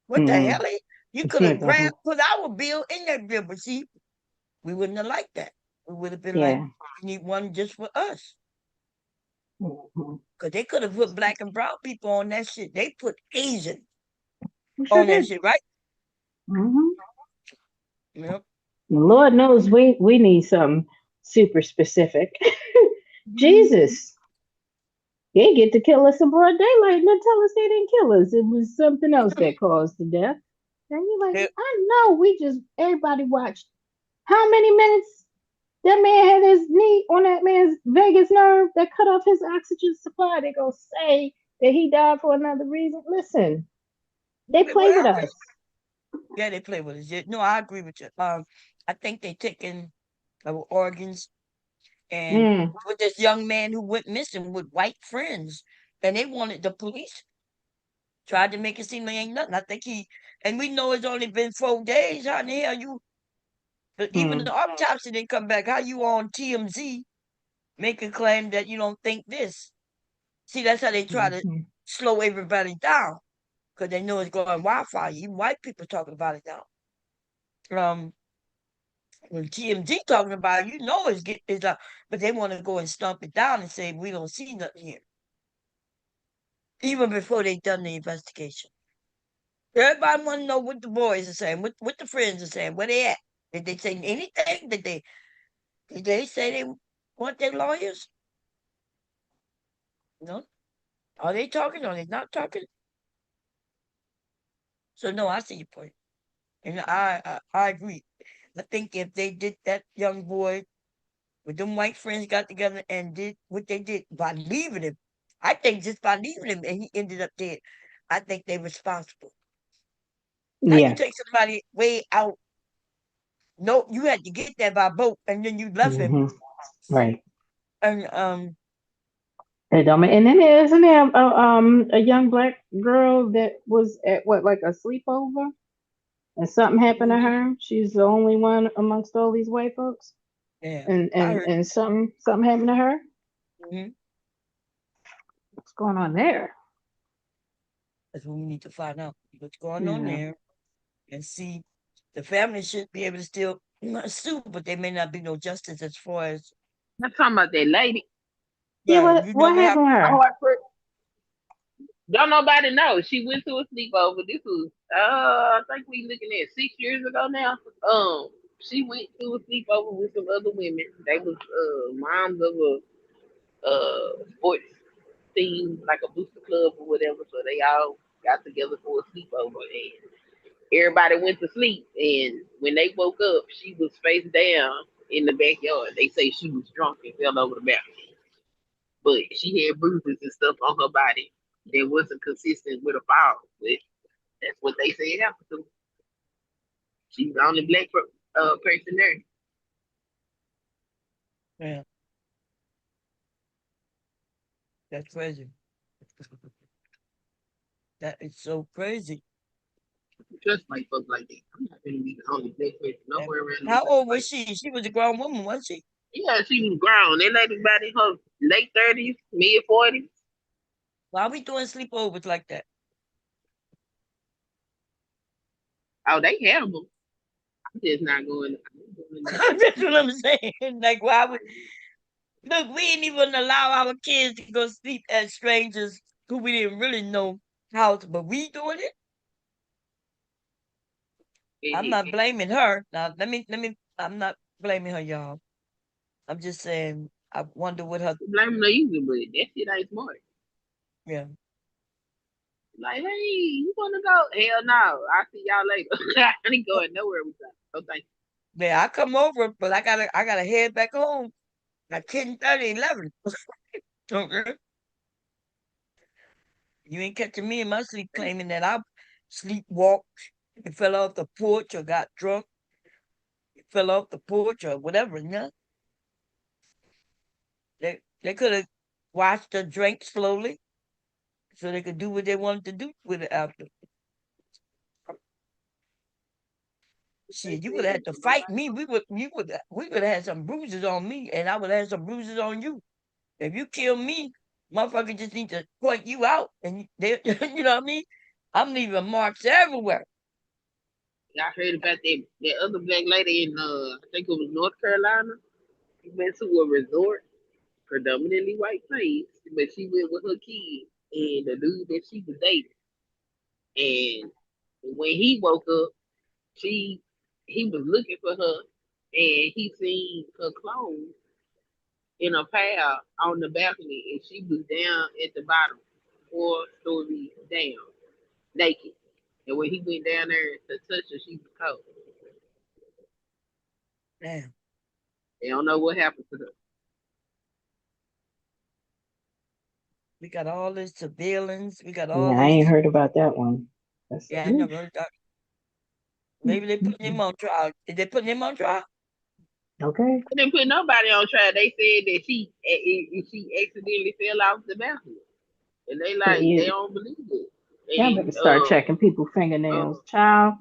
[SPEAKER 1] What the
[SPEAKER 8] Mm-hmm.
[SPEAKER 1] hell? You could have grabbed, put our bill in that bill, but see, we wouldn't have liked that. We would have been like,
[SPEAKER 8] Yeah.
[SPEAKER 1] we need one just for us.
[SPEAKER 8] Mm-hmm.
[SPEAKER 1] Because they could have put black and brown people on that shit. They put Asian
[SPEAKER 8] We sure
[SPEAKER 1] on that
[SPEAKER 8] did.
[SPEAKER 1] shit, right?
[SPEAKER 8] Mm-hmm.
[SPEAKER 1] Yep.
[SPEAKER 8] Lord knows we need something super specific. Jesus, they get to kill us in broad daylight and then tell us they didn't kill us. It was something else that caused the death. And you're like,
[SPEAKER 1] They-
[SPEAKER 8] I know. We just everybody watched how many minutes that man had his knee on that man's vagus nerve that cut off his oxygen supply. They gonna say that he died for another reason. Listen, they
[SPEAKER 1] Wait,
[SPEAKER 8] play
[SPEAKER 1] what
[SPEAKER 8] with
[SPEAKER 1] happened?
[SPEAKER 8] us.
[SPEAKER 1] Yeah, they play with us. Yeah, no, I agree with you. I think they taking our organs and
[SPEAKER 8] Mm,
[SPEAKER 1] with this young man who went missing with white friends, and they wanted the police tried to make it seem like ain't nothing. I think and we know it's only been 4 days. How in the hell you? But even the
[SPEAKER 8] mm,
[SPEAKER 1] autopsy didn't come back. How you on TMZ make a claim that you don't think this? See, that's how they try to
[SPEAKER 8] mm,
[SPEAKER 1] slow everybody down because they know it's going wildfire. Even white people talking about it now. Um, when TMZ talking about it, you know it's up, but they want to go and stomp it down and say we don't see nothing here, even before they done the investigation. Everybody want to know what the boys are saying, what the friends are saying, where they at. Did they say anything? Did they say they want their lawyers? No. Are they talking? Are they not talking? So no, I see your point, and I agree. I think if they did that young boy with them white friends got together and did what they did by leaving him, I think just by leaving him and he ended up dead, I think they responsible. How you
[SPEAKER 8] yeah.
[SPEAKER 1] take somebody way out? No, you had to get there by boat, and then you left him,
[SPEAKER 8] Hmm. Right.
[SPEAKER 1] and
[SPEAKER 8] It don't and then isn't there a young black girl that was at what like a sleepover and something happened to
[SPEAKER 1] mhm,
[SPEAKER 8] her? She's the only one amongst all these white folks,
[SPEAKER 1] yeah,
[SPEAKER 8] and
[SPEAKER 1] I
[SPEAKER 8] and
[SPEAKER 1] heard.
[SPEAKER 8] and something happened to her.
[SPEAKER 1] Mhm.
[SPEAKER 8] What's going on there?
[SPEAKER 1] That's what we need to find out what's going on
[SPEAKER 8] Yeah.
[SPEAKER 1] there and see. The family should be able to still sue, but there may not be no justice as far as
[SPEAKER 6] I'm talking about that lady.
[SPEAKER 8] Yeah.
[SPEAKER 1] right. You know
[SPEAKER 8] What
[SPEAKER 1] what
[SPEAKER 8] happened to
[SPEAKER 1] happened?
[SPEAKER 6] Oh,
[SPEAKER 8] her?
[SPEAKER 6] don't nobody know. She went to a sleepover. This was I think we looking at 6 years ago now. She went to a sleepover with some other women. They was moms of a sports team, like a booster club or whatever. So they all got together for a sleepover and everybody went to sleep. And when they woke up, she was face down in the backyard. They say she was drunk and fell over the balcony. But she had bruises and stuff on her body that wasn't consistent with a fall. But that's what they said happened to her. She's the only black person there.
[SPEAKER 1] Yeah, that's crazy. That is so crazy.
[SPEAKER 6] Just like folks like that. I'm not gonna be the only black person
[SPEAKER 1] Yeah.
[SPEAKER 6] nowhere around the
[SPEAKER 1] How
[SPEAKER 6] country
[SPEAKER 1] old was
[SPEAKER 6] like
[SPEAKER 1] she? She was a grown woman, wasn't she?
[SPEAKER 6] yeah, she was grown. That lady about in her late 30s, mid 40s.
[SPEAKER 1] Why are we doing sleepovers like that?
[SPEAKER 6] Oh, they have them. I'm just not going. I'm going there.
[SPEAKER 1] That's what I'm saying. Like, why would look? We ain't even allow our kids to go sleep at strangers who we didn't really know house, but we doing it. I'm not
[SPEAKER 6] And
[SPEAKER 1] blaming her. Now, let me. I'm not blaming her, y'all. I'm just saying. I wonder what her.
[SPEAKER 6] blame the user, but that shit ain't smart.
[SPEAKER 1] Yeah,
[SPEAKER 6] Like, hey, you wanna go? Hell no. I'll see y'all later. I ain't going nowhere with that. No thank
[SPEAKER 1] yeah. I come over, but I gotta head back home at 10:30, 11. Okay. You ain't catching me in my sleep
[SPEAKER 6] you.
[SPEAKER 1] claiming that I sleepwalked and fell off the porch or got drunk, fell off the porch or whatever. Yeah, they could have watched her drink slowly so they could do what they wanted to do with it after.
[SPEAKER 6] They
[SPEAKER 1] Shit, you would have
[SPEAKER 6] said
[SPEAKER 1] had to fight
[SPEAKER 6] nobody
[SPEAKER 1] me. We would have had some bruises on me, and I would have had some bruises on you. If you kill me, motherfucker just need to point you out, and they, you know what I mean. I'm leaving marks everywhere.
[SPEAKER 6] I heard about that other black lady in I think it was North Carolina. She went to a resort, predominantly white place, but she went with her kid and the dude that she was dating. And when he woke up, she he was looking for her, and he seen her clothes in a pile on the balcony, and she was down at the bottom, 4 stories down, naked. And when he went down there to touch her, she was cold.
[SPEAKER 1] Damn,
[SPEAKER 6] They don't know what happened to her.
[SPEAKER 1] we got all this surveillance. We got
[SPEAKER 8] Yeah,
[SPEAKER 1] all
[SPEAKER 8] I ain't
[SPEAKER 1] this.
[SPEAKER 8] heard about that one. That's
[SPEAKER 1] Yeah, I
[SPEAKER 8] oof.
[SPEAKER 1] never heard that. Maybe they putting him on trial. Is they putting him on trial?
[SPEAKER 8] Okay.
[SPEAKER 6] They didn't put nobody on trial. They said that she accidentally fell off the balcony, and they
[SPEAKER 8] So
[SPEAKER 6] like they
[SPEAKER 8] you,
[SPEAKER 6] don't believe it.
[SPEAKER 8] y'all
[SPEAKER 6] And
[SPEAKER 8] better start checking people's
[SPEAKER 6] uh,
[SPEAKER 8] fingernails, child.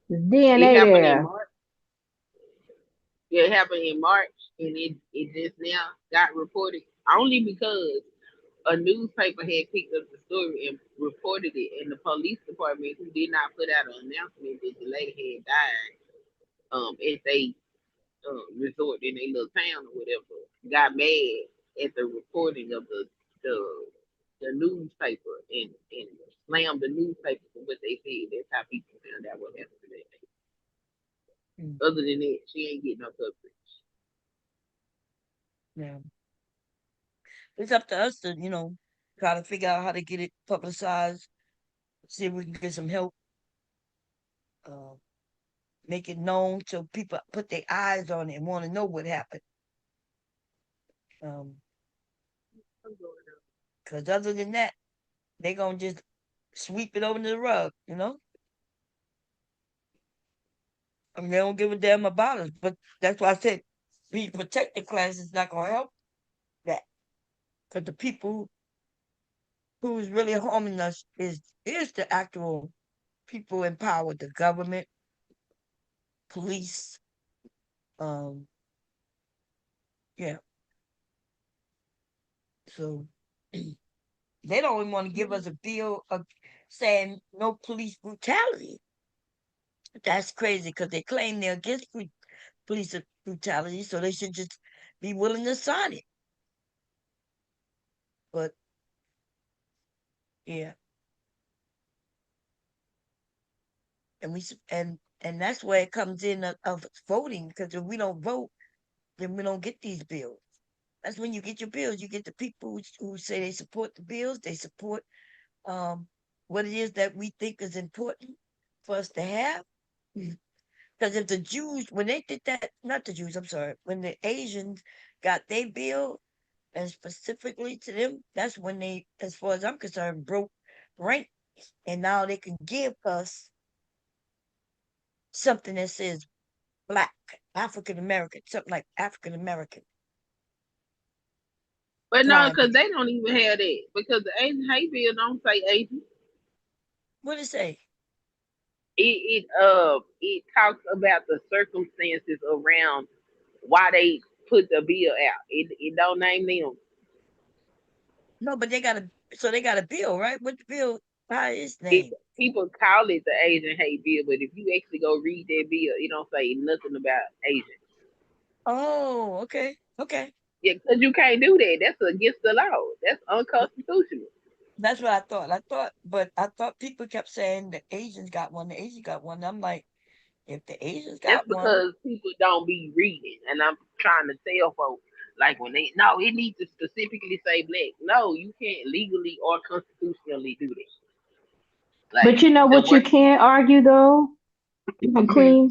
[SPEAKER 8] The
[SPEAKER 6] it
[SPEAKER 8] DNA
[SPEAKER 6] happened in
[SPEAKER 8] there.
[SPEAKER 6] March. It happened in March, and it just now got reported only because a newspaper had picked up the story and reported it, and the police department, who did not put out an announcement that the lady had died, at they resort in a little town or whatever, got mad at the reporting of the the newspaper and slammed the newspaper for what they said. That's how people found out what happened to that. Other than that, she ain't getting no coverage.
[SPEAKER 1] Yeah, it's up to us to try to figure out how to get it publicized. See if we can get some help. Uh, make it known so people put their eyes on it and want to know what happened. Um, because other than that, they gonna just sweep it over the rug. I mean, they don't give a damn about us. But that's why I said being protected class is not gonna help that. Because the people who's really harming us is the actual people in power, the government, police. Um, yeah. So they don't even want to give us a bill of saying no police brutality. That's crazy because they claim they're against police brutality, so they should just be willing to sign it. But yeah, and and that's where it comes in of voting, because if we don't vote, then we don't get these bills. That's when you get your bills. You get the people who say they support the bills. They support um, what it is that we think is important for us to have. Because if the Jews, when they did that, not the Jews, I'm sorry, when the Asians got their bill, and specifically to them, that's when they, as far as I'm concerned, broke rank. And now they can give us something that says Black, African American, something like African American
[SPEAKER 6] But no,
[SPEAKER 1] crime.
[SPEAKER 6] because they don't even have that. Because the Asian hate bill don't say Asian.
[SPEAKER 1] What did it say?
[SPEAKER 6] It talks about the circumstances around why they put the bill out. It don't name them.
[SPEAKER 1] No, but they got a bill, right? What the bill? How is
[SPEAKER 6] It
[SPEAKER 1] name?
[SPEAKER 6] people call it the Asian hate bill, but if you actually go read that bill, it don't say nothing about Asian.
[SPEAKER 1] Oh, okay, okay.
[SPEAKER 6] Yeah, because you can't do that. That's against the law. That's unconstitutional.
[SPEAKER 1] That's what I thought. I thought people kept saying the Asians got one. The Asians got one. I'm like, if the Asians
[SPEAKER 6] That's
[SPEAKER 1] got one,
[SPEAKER 6] because people don't be reading, and I'm trying to tell folks like when they no, it needs to specifically say black. No, you can't legally or constitutionally do that.
[SPEAKER 8] But
[SPEAKER 6] Like
[SPEAKER 8] you know
[SPEAKER 6] the
[SPEAKER 8] what you
[SPEAKER 6] way,
[SPEAKER 8] can't argue though,
[SPEAKER 6] mhm,
[SPEAKER 8] Queen?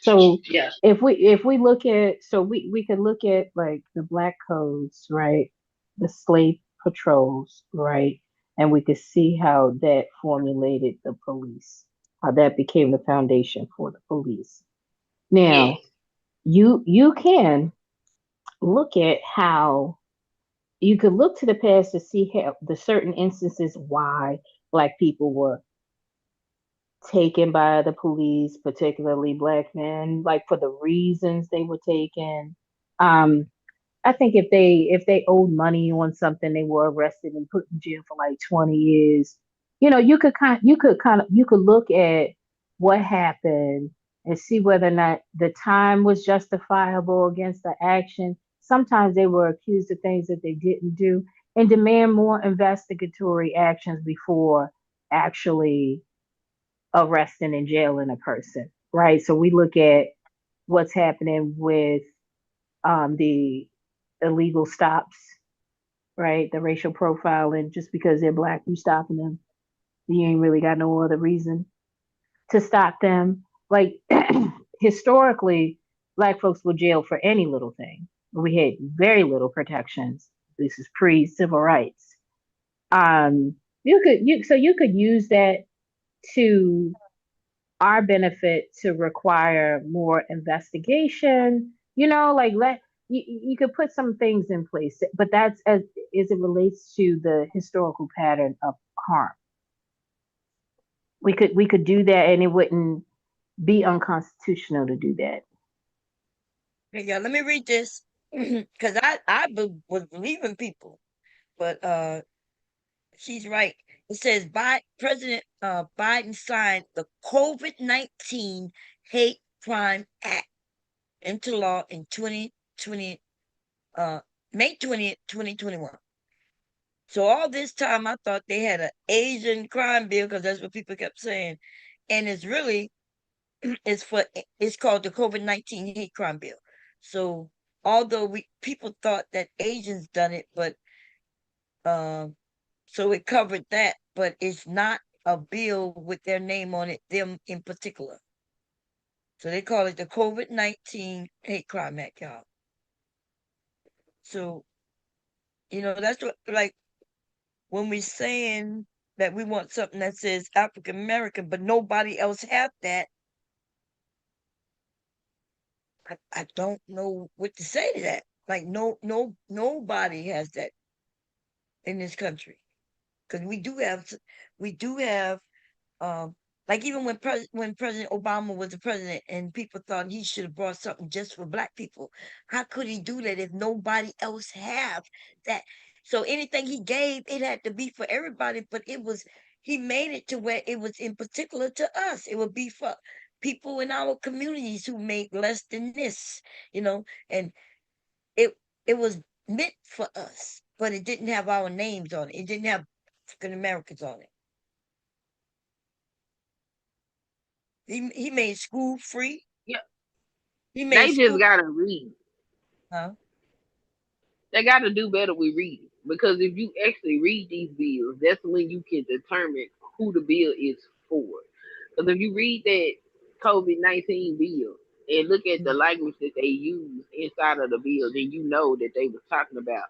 [SPEAKER 8] So
[SPEAKER 6] yeah,
[SPEAKER 8] if we look at, so we could look at like the black codes, right? The slave patrols, right? And we could see how that formulated the police, how that became the foundation for the police.
[SPEAKER 6] yes,
[SPEAKER 8] Now, you can look at how you could look to the past to see how the certain instances why black people were taken by the police, particularly black men, like for the reasons they were taken. Um, I think if they owed money on something, they were arrested and put in jail for like 20 years. You know, you could look at what happened and see whether or not the time was justifiable against the action. Sometimes they were accused of things that they didn't do and demand more investigatory actions before actually arresting and jailing a person, right? So we look at what's happening with the illegal stops, right? The racial profiling, just because they're black, you stopping them. You ain't really got no other reason to stop them. Like historically, black folks were jailed for any little thing. We had very little protections. This is pre-civil rights. You could use that to our benefit to require more investigation. You know, like you could put some things in place, but that's as it relates to the historical pattern of harm. We could do that, and it wouldn't be unconstitutional to do that.
[SPEAKER 1] Okay, yeah, let me read this because was believing people, but she's right. It says President Biden signed the COVID-19 Hate Crime Act into law in 2020, uh, May 20th, 2021. So all this time, I thought they had an Asian crime bill because that's what people kept saying, and it's really it's called the COVID-19 Hate Crime Bill. So although we people thought that Asians done it, but um, so it covered that, but it's not a bill with their name on it, them in particular. So they call it the COVID-19 Hate Crime Act, y'all. So that's what like when we're saying that we want something that says African American, but nobody else have that, I don't know what to say to that. Like nobody has that in this country because we do have um like even when President Obama was the president and people thought he should have brought something just for black people. How could he do that if nobody else have that? So anything he gave, it had to be for everybody, but he made it to where it was in particular to us. It would be for people in our communities who make less than this, you know, and it it was meant for us, but it didn't have our names on it. It didn't have African Americans on it. He made school free.
[SPEAKER 6] Yeah,
[SPEAKER 1] He made
[SPEAKER 6] they just
[SPEAKER 1] school.
[SPEAKER 6] gotta read.
[SPEAKER 1] Huh?
[SPEAKER 6] They gotta do better with reading because if you actually read these bills, that's when you can determine who the bill is for. Because if you read that COVID-19 bill and look at the
[SPEAKER 1] Mm,
[SPEAKER 6] language that they use inside of the bill, then you know that they was talking about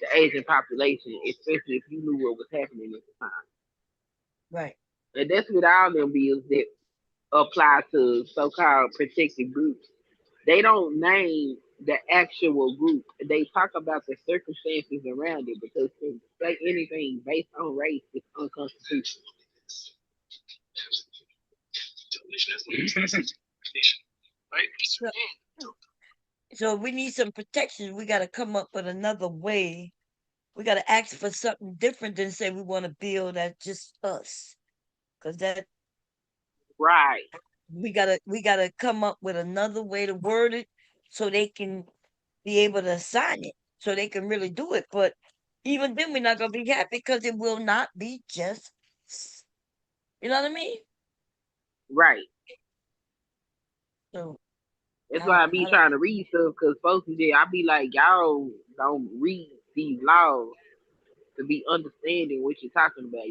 [SPEAKER 6] the Asian population, especially if you knew what was happening at the time.
[SPEAKER 1] right.
[SPEAKER 6] And that's with all them bills that apply to so-called protected groups. They don't name the actual group. They talk about the circumstances around it because to say anything based on race is unconstitutional.
[SPEAKER 1] So, so we need some protections. We got to come up with another way. We got to ask for something different than say we want to build as just us, because that
[SPEAKER 6] Right,
[SPEAKER 1] we gotta come up with another way to word it so they can be able to sign it, so they can really do it. But even then, we're not gonna be happy because it will not be just. You know what I mean?
[SPEAKER 6] right.
[SPEAKER 1] So
[SPEAKER 6] That's
[SPEAKER 1] I
[SPEAKER 6] why
[SPEAKER 1] don't.
[SPEAKER 6] I be
[SPEAKER 1] I don't.
[SPEAKER 6] trying to read stuff because folks is there. I be like, y'all don't read these laws to be understanding what you're talking about.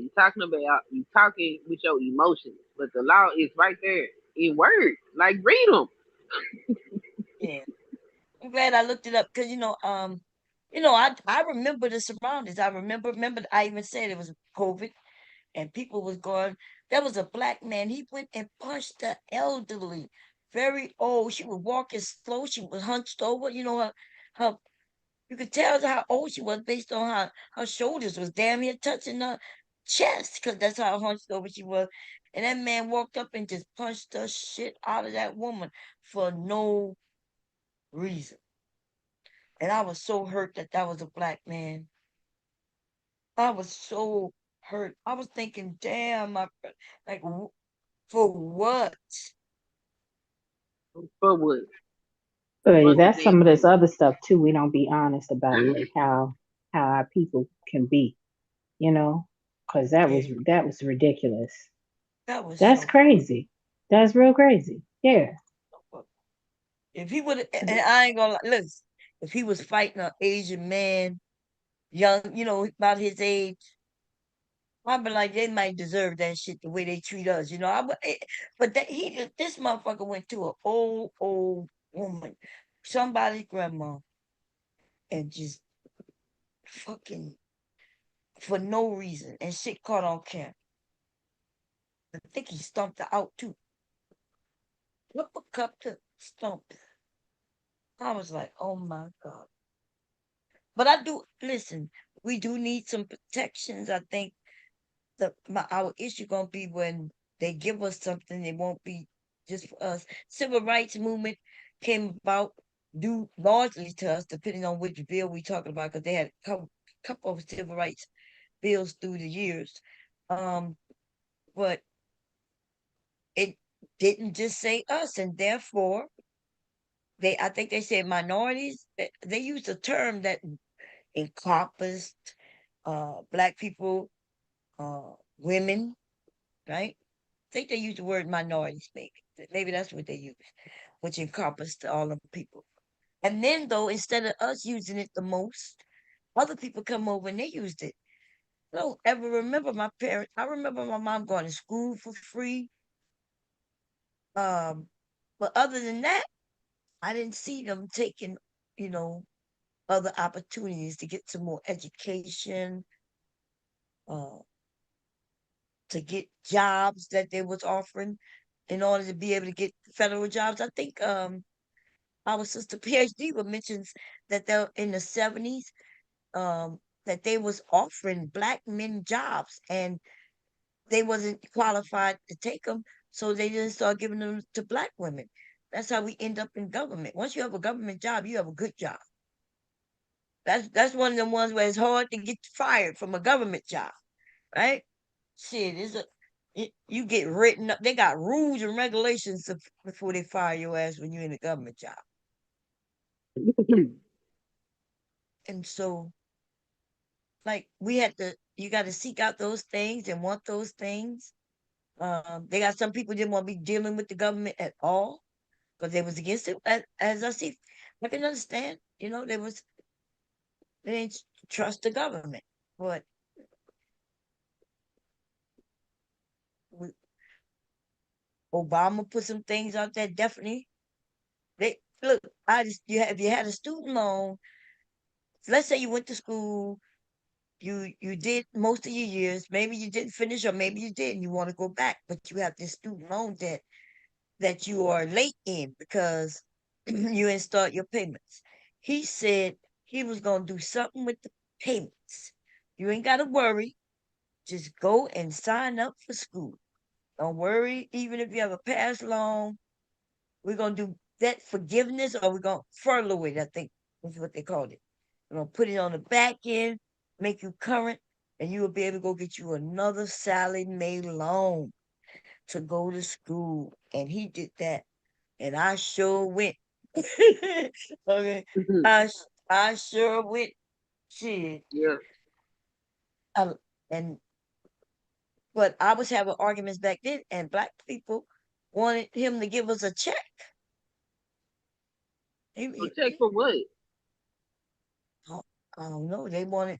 [SPEAKER 6] You talking with your emotions, but the law is right there in words. Like read them.
[SPEAKER 1] Yeah, I'm glad I looked it up because I remember the surroundings. I remember. I even said it was COVID and people was going. There was a black man. He went and punched the elderly, very old. She was walking slow. She was hunched over. Her you could tell how old she was based on how her shoulders was damn near touching her chest, because that's how hunched over she was. And that man walked up and just punched the shit out of that woman for no reason. And I was so hurt that that was a black man. I was so hurt. I was thinking, damn, like, for what?
[SPEAKER 6] For what?
[SPEAKER 8] But
[SPEAKER 6] What was
[SPEAKER 8] that's
[SPEAKER 6] that
[SPEAKER 8] some of this
[SPEAKER 6] for?
[SPEAKER 8] other stuff too. We don't be honest about like how our people can be, you know, because
[SPEAKER 1] Yeah,
[SPEAKER 8] that was ridiculous.
[SPEAKER 1] that was
[SPEAKER 8] That's
[SPEAKER 1] so fucked
[SPEAKER 8] crazy. That's real crazy. Yeah.
[SPEAKER 1] up. If he would, and I ain't gonna lie, listen, if he was fighting an Asian man, young, about his age, I'd be like, they might deserve that shit the way they treat us, but this motherfucker went to an old woman, somebody's grandma, and just fucking for no reason, and shit caught on camera. I think he stomped her out too. Flip a cup to stomp. I was like, oh my God. But I do listen, we do need some protections. I think our issue gonna be when they give us something, it won't be just for us. Civil rights movement came about due largely to us, depending on which bill we talking about, because they had a couple of civil rights bills through the years. Um, but it didn't just say us, and therefore I think they said minorities. They used a term that encompassed black people, women, right? I think they use the word minorities, maybe that's what they use, which encompassed all of the people. And then though, instead of us using it the most, other people come over and they used it. I don't ever remember my parents. I remember my mom going to school for free. Um, but other than that, I didn't see them taking, you know, other opportunities to get some more education, uh, to get jobs that they was offering in order to be able to get federal jobs. I think our sister PhD mentions that they're in the 70s, that they was offering black men jobs and they wasn't qualified to take them, so they didn't start giving them to black women. That's how we end up in government. Once you have a government job, you have a good job. That's one of the ones where it's hard to get fired from a government job, right? Shit, you get written up. They got rules and regulations before they fire your ass when you're in a government job. And so, like, you got to seek out those things and want those things. They got some people didn't want to be dealing with the government at all because they was against it. As I see, I can understand. They didn't trust the government, but we, Obama put some things out there. Definitely, they look. If you had a student loan, let's say you went to school, you did most of your years. Maybe you didn't finish, or maybe you did, and you want to go back, but you have this student loan debt that you are late in because you didn't start your payments. He said he was gonna do something with the payments. You ain't gotta worry. Just go and sign up for school. Don't worry, even if you have a past loan, we're gonna do debt forgiveness or we're gonna furlough it, I think is what they called it. We're gonna put it on the back end, make you current, and you will be able to go get you another salary made loan to go to school. And he did that. And I sure went. Okay. I I sure went. Shit.
[SPEAKER 6] Yeah.
[SPEAKER 1] I, and but I was having arguments back then, and black people wanted him to give us a check.
[SPEAKER 6] So check for what?
[SPEAKER 1] I I don't know. They wanted,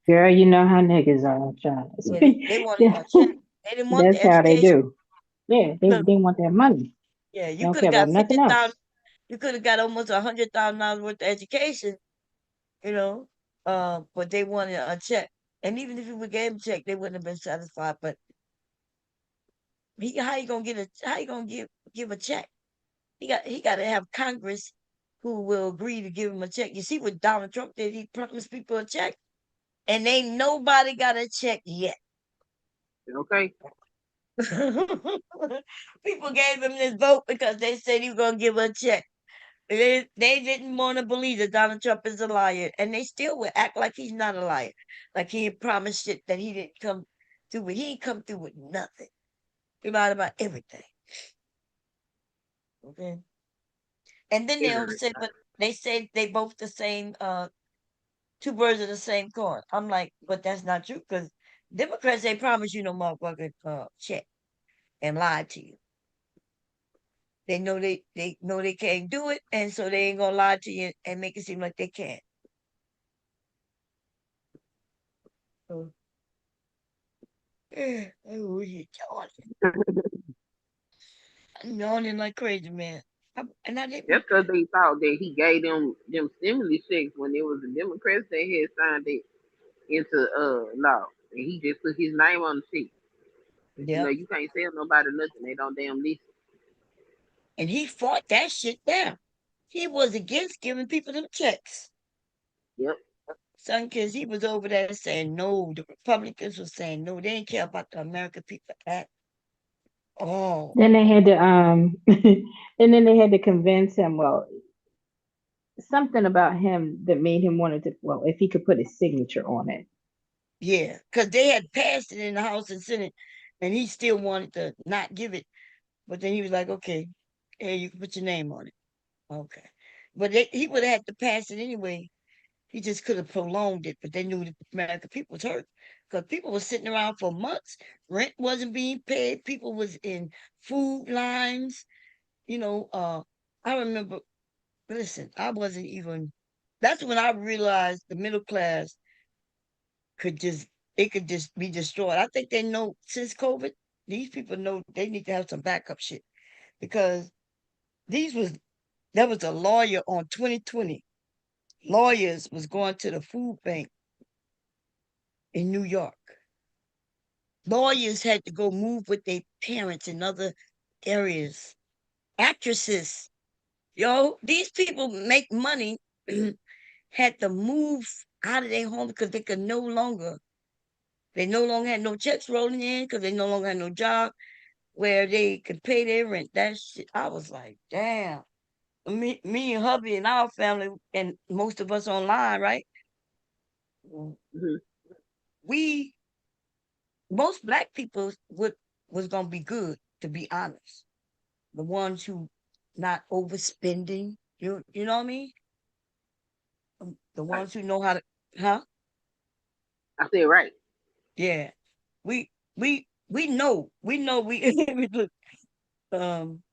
[SPEAKER 8] Girl, you know how niggas are, child.
[SPEAKER 1] yeah, they wanted
[SPEAKER 8] Yeah,
[SPEAKER 1] a check. They didn't want the
[SPEAKER 8] that's how they
[SPEAKER 1] education.
[SPEAKER 8] do. Yeah,
[SPEAKER 1] Look,
[SPEAKER 8] they want that money.
[SPEAKER 1] yeah,
[SPEAKER 8] They
[SPEAKER 1] you
[SPEAKER 8] don't
[SPEAKER 1] could
[SPEAKER 8] care
[SPEAKER 1] have
[SPEAKER 8] about
[SPEAKER 1] got
[SPEAKER 8] nothing
[SPEAKER 1] 50,000.
[SPEAKER 8] else.
[SPEAKER 1] You could have got almost $100,000 worth of education, you know. But they wanted a check, and even if you would gave him a check, they wouldn't have been satisfied. But how you gonna give a check? He got to have Congress who will agree to give him a check. You see what Donald Trump did? He promised people a check, and ain't nobody got a check yet.
[SPEAKER 6] Okay.
[SPEAKER 1] People gave him this vote because they said he was gonna give a check. They didn't want to believe that Donald Trump is a liar, and they still would act like he's not a liar, like he had promised shit that he didn't come through with. He ain't come through with nothing. He lied about everything. Okay, and then they'll
[SPEAKER 6] Ignorant.
[SPEAKER 1] say, but they say they both the same. Two birds of the same coin. I'm like, but that's not true because Democrats they promise you no motherfucking check and lie to you. They know they know they can't do it, and so they ain't gonna lie to you and make it seem like they can. So, oh, you yawning like crazy, man. And I
[SPEAKER 6] That's
[SPEAKER 1] didn't.
[SPEAKER 6] because they thought that he gave them stimulus checks when it was the Democrats that had signed it into law, and he just put his name on the check. You know,
[SPEAKER 1] Yep.
[SPEAKER 6] you can't tell nobody nothing. They don't damn listen.
[SPEAKER 1] And he fought that shit down. He was against giving people them checks.
[SPEAKER 6] Yep.
[SPEAKER 1] Son, because he was over there saying no. The Republicans were saying no. They didn't care about the American people at all.
[SPEAKER 8] Then they had to and then they had to convince him, well, something about him that made him wanted to, well, if he could put his signature on it.
[SPEAKER 1] Yeah, because they had passed it in the House and Senate, and he still wanted to not give it. But then he was like, okay, hey, you can put your name on it. Okay. But he would have had to pass it anyway. He just could have prolonged it, but they knew the American people was hurt because people were sitting around for months. Rent wasn't being paid. People was in food lines. You know, I remember, listen, I wasn't even, that's when I realized the middle class could just, it could just be destroyed. I think they know since COVID, these people know they need to have some backup shit because these was, there was a lawyer on 2020. Lawyers was going to the food bank in New York. Lawyers had to go move with their parents in other areas. Actresses, yo, these people make money, had to move out of their home because they no longer had no checks rolling in because they no longer had no job where they could pay their rent. That shit, I was like, damn. Me and hubby and our family and most of us online, right?
[SPEAKER 6] Hmm.
[SPEAKER 1] We most black people would was gonna be good, to be honest. The ones who not overspending, you know what I mean? The
[SPEAKER 6] Right.
[SPEAKER 1] ones who know how to, huh?
[SPEAKER 6] I said right.
[SPEAKER 1] Yeah. We we know we look, um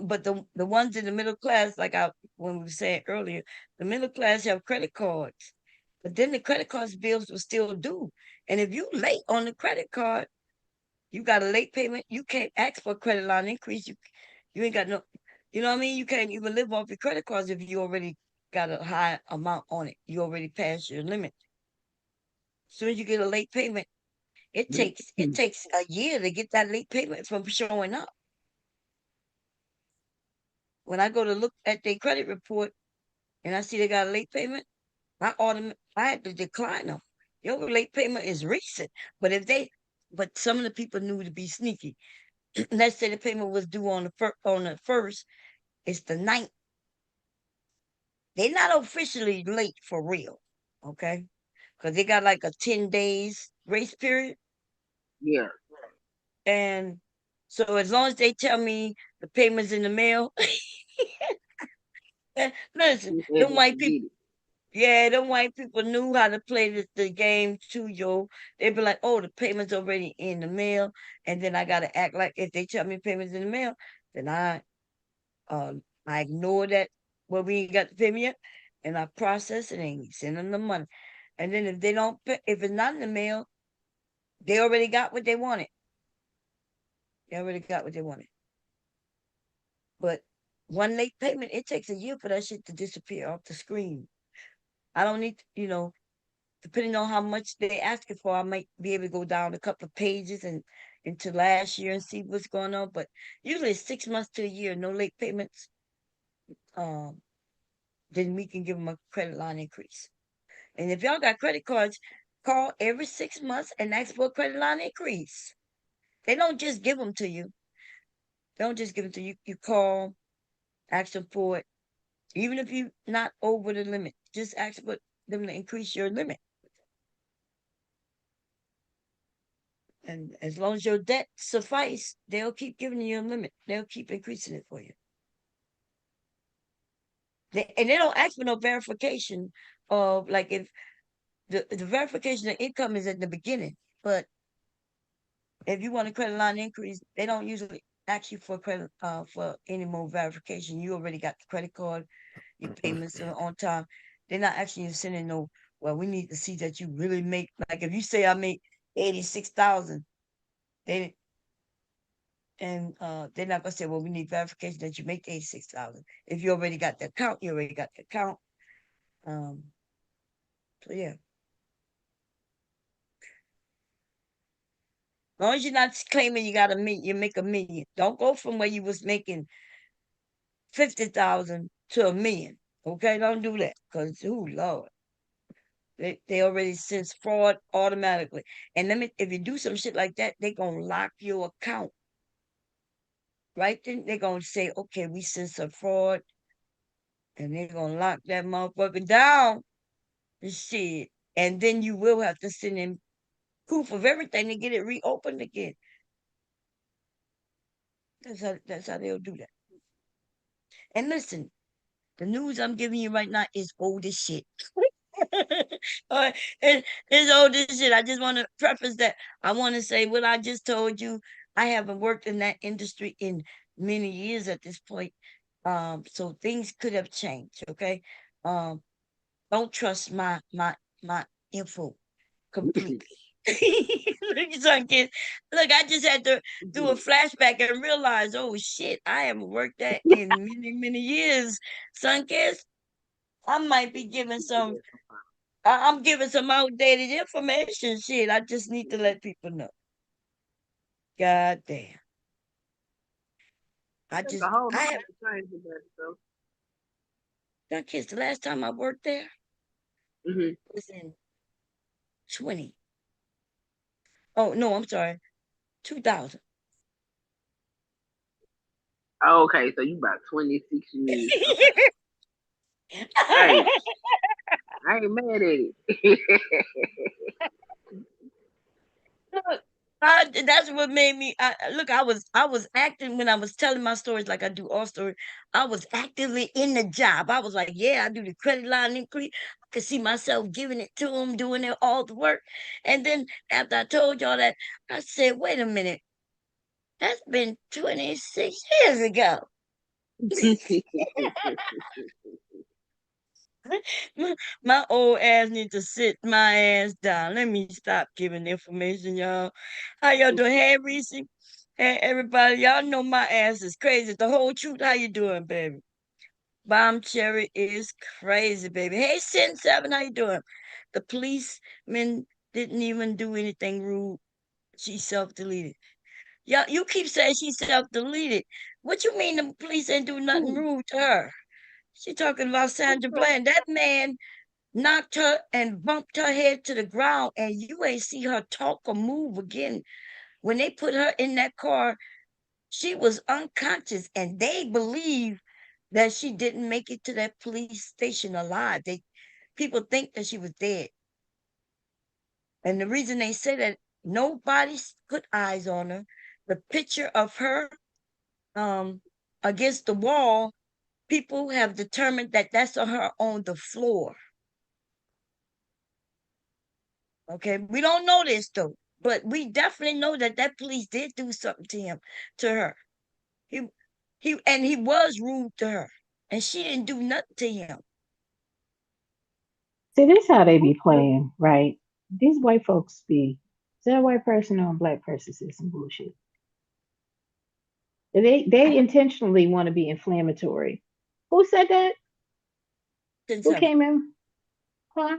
[SPEAKER 1] but the ones in the middle class, like I when we were saying earlier, the middle class have credit cards. But then the credit cards bills will still due. And if you late on the credit card, you got a late payment, you can't ask for a credit line increase. You ain't got no, you know what I mean? You can't even live off your credit cards if you already got a high amount on it. You already passed your limit. As soon as you get a late payment, it takes a year to get that late payment from showing up. When I go to look at their credit report and I see they got a late payment, I had to decline them. Your late payment is recent, but but some of the people knew to be sneaky. Let's say the payment was due on the first, it's the ninth. They're not officially late for real, okay? Because they got like a 10 days grace period,
[SPEAKER 6] Yeah.
[SPEAKER 1] and so as long as they tell me the payment's in the mail, listen,
[SPEAKER 6] You said
[SPEAKER 1] them
[SPEAKER 6] just
[SPEAKER 1] white people.
[SPEAKER 6] forget it.
[SPEAKER 1] Yeah, them white people knew how to play the game too, yo. They'd be like, oh, the payment's already in the mail. And then I gotta act like if they tell me payment's in the mail, then I ignore that well we ain't got the payment yet and I process it and send them the money. And then if they don't pay, if it's not in the mail, they already got what they wanted. They already got what they wanted. But one late payment, it takes a year for that shit to disappear off the screen. I don't need, depending on how much they asking for, I might be able to go down a couple of pages and into last year and see what's going on. But usually it's 6 months to a year, no late payments. Um, then we can give them a credit line increase. And if y'all got credit cards, call every 6 months and ask for a credit line increase. They don't just give them to you. They don't just give them to you. You call, ask them for it, Even if you're not over the limit, just ask for them to increase your limit. And as long as your debt suffice, they'll keep giving you a limit. They'll keep increasing it for you. And they don't ask for no verification of, like, if the verification of income is at the beginning. But if you want a credit line increase, they don't usually ask you for credit for any more verification. You already got the credit card, your payments are on time. They're not actually sending no. Well, we need to see that you really make. Like if you say I make 86,000, they and they're not gonna say, well, we need verification that you make 86,000. If you already got the account, you already got the account. So yeah. As long as you're not claiming you got a million, you make a million. Don't go from where you was making 50,000 to a million. Okay, don't do that. Cause Lord, they already sense fraud automatically. And then if you do some shit like that, they gonna lock your account. Right then they're gonna say, okay, we sense a fraud, and they're gonna lock that motherfucker down. Shit. And then you will have to send in proof of everything to get it reopened again. That's how they'll do that. And listen, the news I'm giving you right now is old as shit. It's old as shit. I just want to preface that. I want to say what I just told you. I haven't worked in that industry in many years at this point. So things could have changed. Okay. Um, don't trust my info completely. Look, son, kid. Look, I just had to do a flashback and realize, oh shit, I haven't worked that in many years. Son, kids, I might be giving some. I'm giving some outdated information. Shit, I just need to let people know. God damn.
[SPEAKER 6] Take a whole
[SPEAKER 1] I
[SPEAKER 6] lot
[SPEAKER 1] have.
[SPEAKER 6] to change about it, though.
[SPEAKER 1] Son, kids, the last time I worked there
[SPEAKER 6] Mm-hmm.
[SPEAKER 1] was in 20. Oh no, I'm sorry, 2000.
[SPEAKER 6] Oh, okay, so you about 26 years. Okay. Hey, I ain't mad at it.
[SPEAKER 1] Look, that's what made me. Look, I was acting when I was telling my stories, like I do all stories. I was actively in the job. I was like, yeah, I do the credit line increase. I could see myself giving it to them, doing it all the work. And then after I told y'all that, I said, wait a minute, that's been 26 years ago. My old ass need to sit my ass down. Let me stop giving information, y'all. How y'all doing? Hey, Reese. Hey, everybody. Y'all know my ass is crazy. The whole truth. How you doing, baby? Bomb Cherry is crazy, baby. Hey, Sin Seven. How you doing? The policeman didn't even do anything rude. She self-deleted. Yeah, you keep saying she self-deleted. What you mean the police ain't do nothing
[SPEAKER 6] Who?
[SPEAKER 1] rude to her? She talking about
[SPEAKER 6] Who
[SPEAKER 1] Sandra
[SPEAKER 6] said
[SPEAKER 1] Bland. That man knocked her and bumped her head to the ground, and you ain't see her talk or move again. When they put her in that car, she was unconscious, and they believe that she didn't make it to that police station alive. People think that she was dead. And the reason they say that, nobody put eyes on her. The picture of her um against the wall, people have determined that that's her on the floor. Okay, we don't know this though, but we definitely know that that police did do something to her. He he was rude to her, and she didn't do nothing to him.
[SPEAKER 8] See, this how they be playing, right? These white folks be, is that a white person or a black person said some bullshit. They intentionally want to be inflammatory. Who said that?
[SPEAKER 1] Since
[SPEAKER 8] Who came in? Huh?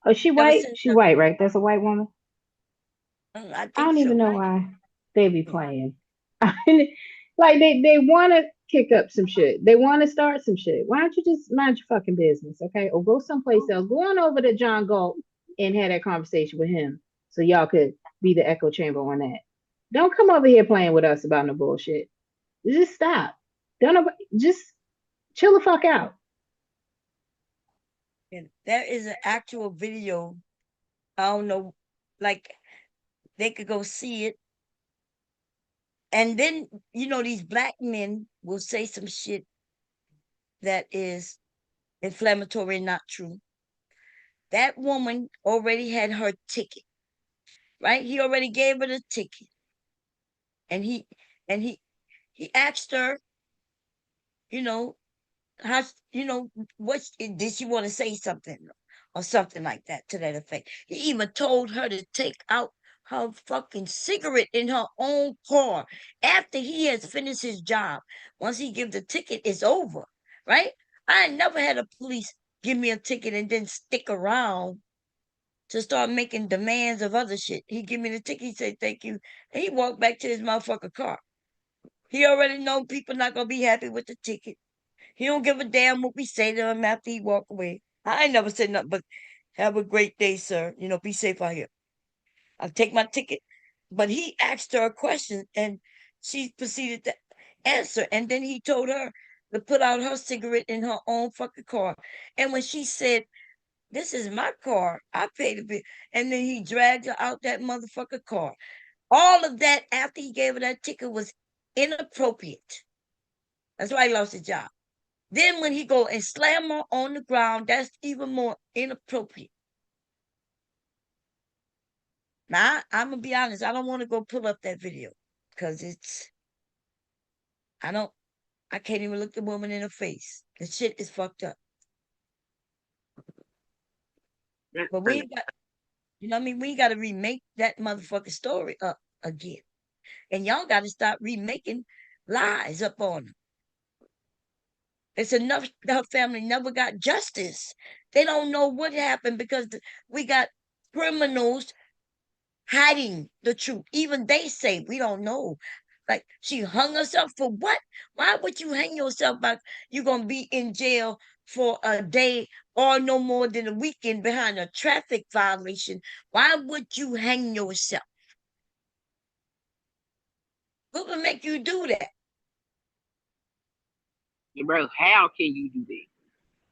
[SPEAKER 8] Oh, she
[SPEAKER 1] ever
[SPEAKER 8] white?
[SPEAKER 1] since
[SPEAKER 8] She white, right? That's a white woman.
[SPEAKER 1] I
[SPEAKER 8] I
[SPEAKER 1] think
[SPEAKER 8] don't even
[SPEAKER 1] so.
[SPEAKER 8] know why they be
[SPEAKER 1] Yeah.
[SPEAKER 8] playing. Like they want to kick up some shit. They want to start some shit. Why don't you just mind your fucking business, okay? Or go someplace else. Go on over to John Galt and have that conversation with him, so y'all could be the echo chamber on that. Don't come over here playing with us about no bullshit. Just stop. Don't nobody, just chill the fuck out.
[SPEAKER 1] And there is an actual video. I don't know, like they could go see it. And then, these black men will say some shit that is inflammatory and not true. That woman already had her ticket, right? He already gave her the ticket. And he asked her, you know, how, what did she want to say something or something like that to that effect. He even told her to take out her fucking cigarette in her own car after he has finished his job. Once he give the ticket, it's over, right? I never had a police give me a ticket and then stick around to start making demands of other shit. He give me the ticket, he said thank you, and he walked back to his motherfucking car. He already know people not gonna be happy with the ticket. He don't give a damn what we say to him after he walk away. I ain't never said nothing but have a great day, sir. Be safe out here. I'll take my ticket. But he asked her a question and she proceeded to answer. And then he told her to put out her cigarette in her own fucking car. And when she said, this is my car, I paid a bill. And then he dragged her out that motherfucker car. All of that after he gave her that ticket was inappropriate. That's why he lost his job. Then when he go and slam her on the ground, that's even more inappropriate. Now, I'm gonna be honest, I don't want to go pull up that video because I can't even look the woman in the face. The shit is fucked up. But we ain't got, we got to remake that motherfucking story up again. And y'all got to stop remaking lies up on them. It's enough. Her family never got justice. They don't know what happened because we got criminals hiding the truth. Even they say we don't know. Like she hung herself for what? Why would you hang yourself? Like you're gonna be in jail for a day or no more than a weekend behind a traffic violation. Why would you hang yourself? What would make you do that?
[SPEAKER 6] Bro, how can you do that?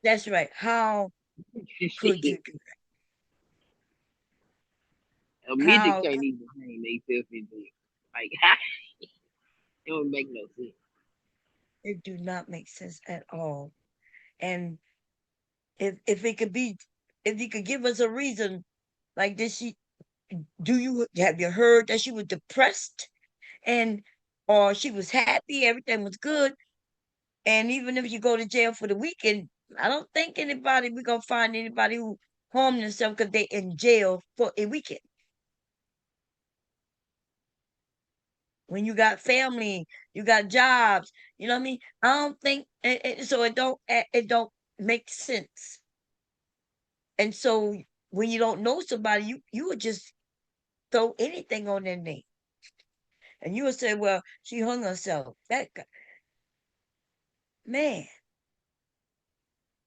[SPEAKER 1] That's right. How could you do that?
[SPEAKER 6] A midget
[SPEAKER 1] How
[SPEAKER 6] can't even hang themselves in jail. Like, how? It don't make no sense.
[SPEAKER 1] it do not make sense at all. And if it could be, if you could give us a reason, like did she have you heard that she was depressed and or she was happy, everything was good? And even if you go to jail for the weekend, I don't think we're gonna find anybody who harmed themselves because they in jail for a weekend. When you got family, you got jobs, you know what I mean? I don't think so. It don't make sense. And so when you don't know somebody, you would just throw anything on their name, and you would say, "Well, she hung herself." Man,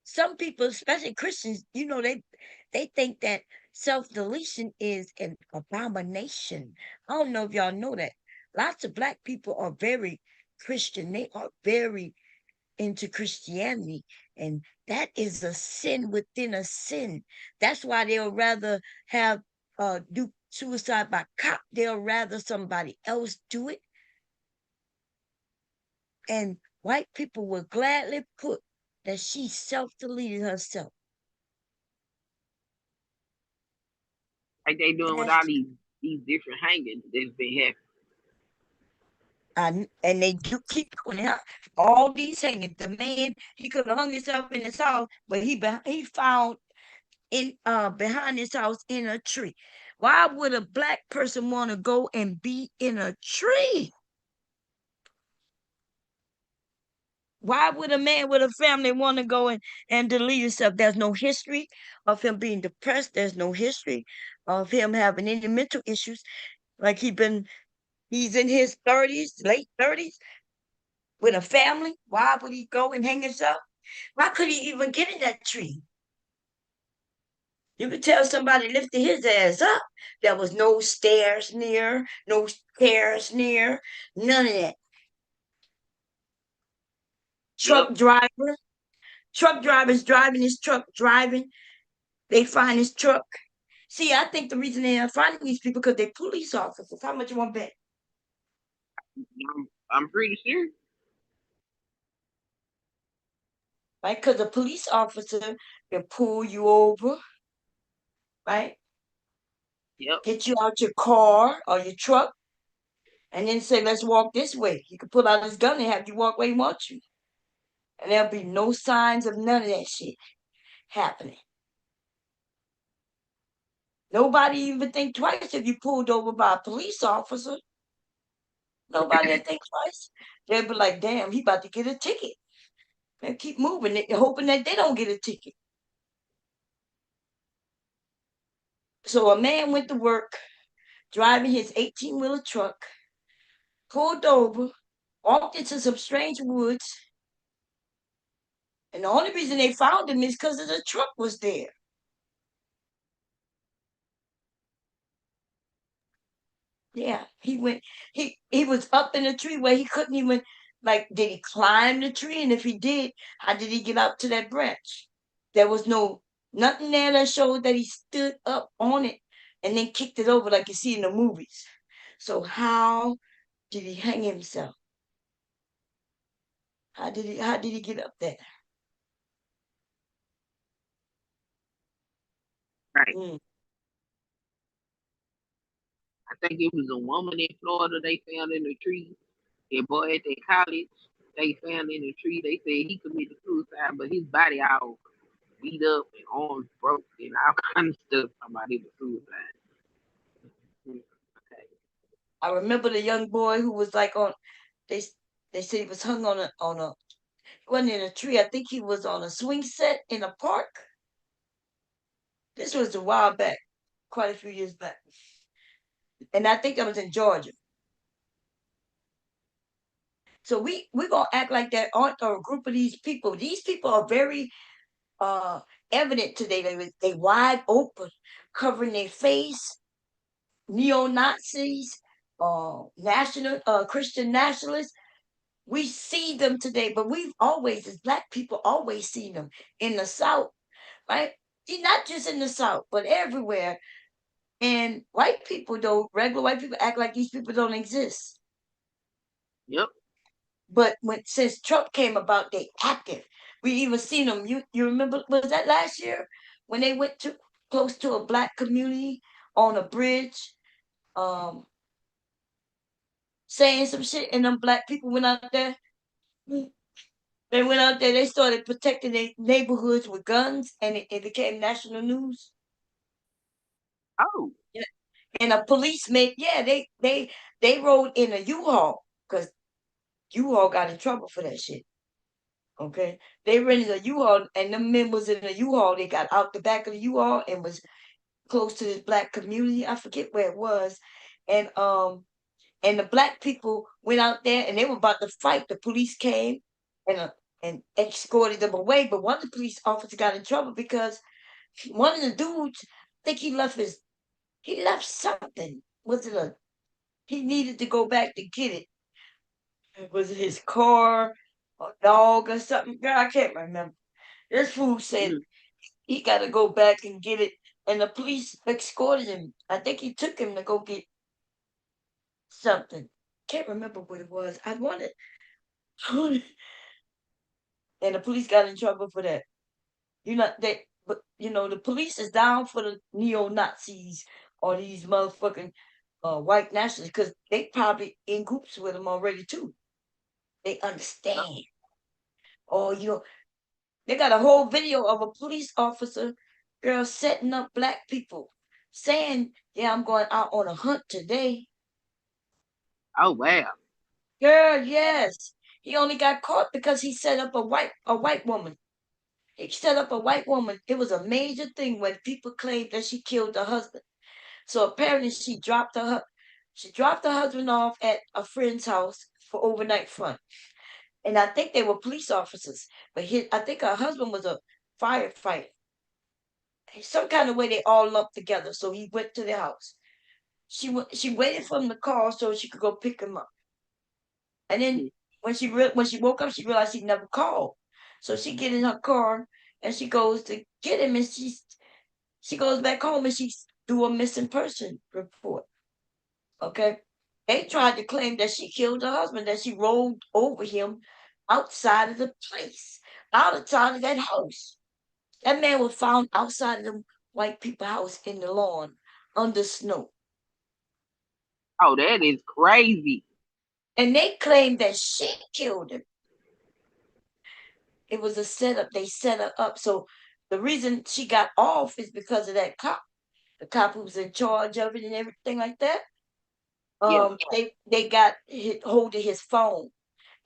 [SPEAKER 1] some people, especially Christians, they think that self-deletion is an abomination. I don't know if y'all know that. Lots of black people are very Christian. They are very into Christianity, and that is a sin within a sin. That's why they'll rather have do suicide by cop. They'll rather somebody else do it. And white people will gladly put that she self-deleted herself.
[SPEAKER 6] Like they doing
[SPEAKER 1] And
[SPEAKER 6] with
[SPEAKER 1] that's
[SPEAKER 6] all these different hangings that's been happening.
[SPEAKER 1] and they do keep doing it. All these hanging. The man, he could have hung himself in his house, but he found in behind his house in a tree. Why would a black person want to go and be in a tree? Why would a man with a family want to go and delete himself? There's no history of him being depressed. There's no history of him having any mental issues. Like he's in his 30s, late 30s, with a family. Why would he go and hang himself? Why could he even get in that tree? You could tell somebody lifted his ass up. There was no stairs near, no stairs near, none of that.
[SPEAKER 6] Yep.
[SPEAKER 1] Truck driver, Truck drivers driving his truck, driving. They find his truck. See, I think the reason they're not finding these people because they're police officers. How much you want to bet?
[SPEAKER 6] I'm pretty sure.
[SPEAKER 1] Right? Because a police officer can pull you over, right?
[SPEAKER 6] Yep.
[SPEAKER 1] Get you out your car or your truck, and then say, let's walk this way. He could pull out his gun and have you walk where he wants you. And there'll be no signs of none of that shit happening. Nobody even think twice if you pulled over by a police officer. Nobody will think twice. They'll be like, damn, he about to get a ticket. And keep moving, hoping that they don't get a ticket. So a man went to work driving his 18-wheeler truck, pulled over, walked into some strange woods, and the only reason they found him is because the truck was there. Yeah, he went. He was up in a tree where he couldn't even, like. Did he climb the tree? And if he did, how did he get up to that branch? There was nothing there that showed that he stood up on it and then kicked it over like you see in the movies. So how did he hang himself? How did he get up there?
[SPEAKER 6] Right.
[SPEAKER 1] Mm.
[SPEAKER 6] I think it was a woman in Florida they found in the tree. A boy at their college they found in the tree. They said he committed suicide, but his body all beat up and arms broke and all kind of stuff. Somebody was suicide. Okay.
[SPEAKER 1] I remember the young boy who was like on. They they said he was hung on a. He wasn't in a tree. I think he was on a swing set in a park. This was a while back, quite a few years back, and I think that was in Georgia. So we're gonna act like that aren't a group of these people. These people are very uh evident today. They wide open, covering their face, neo Nazis, national Christian nationalists. We see them today, but we've always, as Black people, always seen them in the South, right? Not just in the South, but everywhere. And white people, though, regular white people act like these people don't exist.
[SPEAKER 6] Yep.
[SPEAKER 1] But since Trump came about, they active. We even seen them. You remember, was that last year when they went to close to a Black community on a bridge, um, saying some shit, and them Black people went out there. They went out there. They started protecting their neighborhoods with guns, and it became national news.
[SPEAKER 6] Oh.
[SPEAKER 1] Yeah. And a policeman, yeah, they rode in a U-Haul because U-Haul got in trouble for that shit. Okay, they rented a U-Haul, and the men was in a U-Haul. They got out the back of the U-Haul and was close to this Black community. I forget where it was, and the Black people went out there and they were about to fight. The police came and uh, and escorted them away. But one of the police officers got in trouble because one of the dudes, I think he left something. Was it he needed to go back to get it? Was it his car, a dog, or something? Girl, I can't remember. This fool said
[SPEAKER 6] Mm.
[SPEAKER 1] he got to go back and get it, and the police escorted him. I think he took him to go get something. Can't remember what it was. I wanted, and the police got in trouble for that. But the police is down for the neo Nazis or these motherfucking white nationalists because they probably in groups with them already too. They
[SPEAKER 6] Yep.
[SPEAKER 1] understand. Oh, they got a whole video of a police officer, girl, setting up Black people, saying, "Yeah, I'm going out on a hunt today."
[SPEAKER 6] Oh wow.
[SPEAKER 1] Girl, yes, he only got caught because he set up a white woman. He set up a white woman. It was a major thing when people claimed that she killed her husband. So apparently she dropped her husband off at a friend's house for overnight fun. And I think they were police officers, but I think her husband was a firefighter. Some kind of way they all lumped together. So he went to their house. She waited for him to call so she could go pick him up. And then
[SPEAKER 6] Mm.
[SPEAKER 1] when she woke up, she realized he never called. So she get in her car and she goes to get him, and she goes back home and she do a missing person report. Okay, they tried to claim that she killed her husband, that she rolled over him outside of the place, outside of that house. That man was found outside of the white people house in the lawn under snow.
[SPEAKER 6] Oh, that is crazy.
[SPEAKER 1] And they claimed that she killed him. It was a setup. They set her up. So the reason she got off is because of that cop, the cop who was in charge of it and everything like that.
[SPEAKER 6] Yeah.
[SPEAKER 1] They got hold of his phone,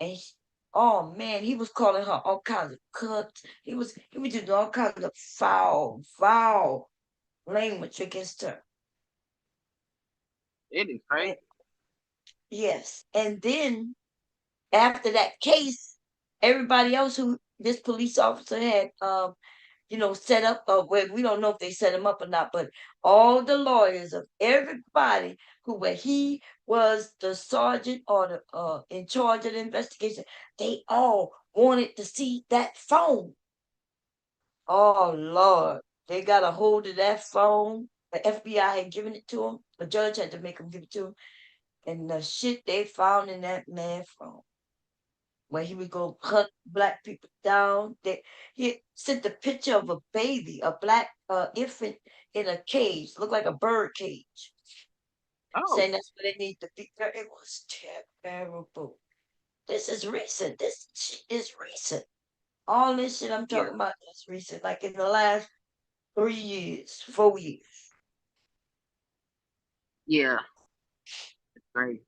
[SPEAKER 1] and oh man, he was calling her all kinds of cuts. He was doing all kinds of foul language against her.
[SPEAKER 6] It is
[SPEAKER 1] And,
[SPEAKER 6] crazy.
[SPEAKER 1] yes, and then after that case, everybody else who this police officer had, set up, where we don't know if they set him up or not, but all the lawyers of everybody where he was the sergeant or the in charge of the investigation, they all wanted to see that phone. Oh Lord, they got a hold of that phone. The FBI had given it to him. The judge had to make him give it to him, and the shit they found in that man's phone, where he would go hunt black people down. He sent a picture of a baby, a black infant in a cage, looked like a bird cage,
[SPEAKER 6] Oh,
[SPEAKER 1] saying that's where they need to be. It was terrible. This is recent. This shit is recent. All this shit I'm
[SPEAKER 6] yeah,
[SPEAKER 1] talking about is recent, like in the last 3 years, 4 years.
[SPEAKER 6] yeah. It's crazy.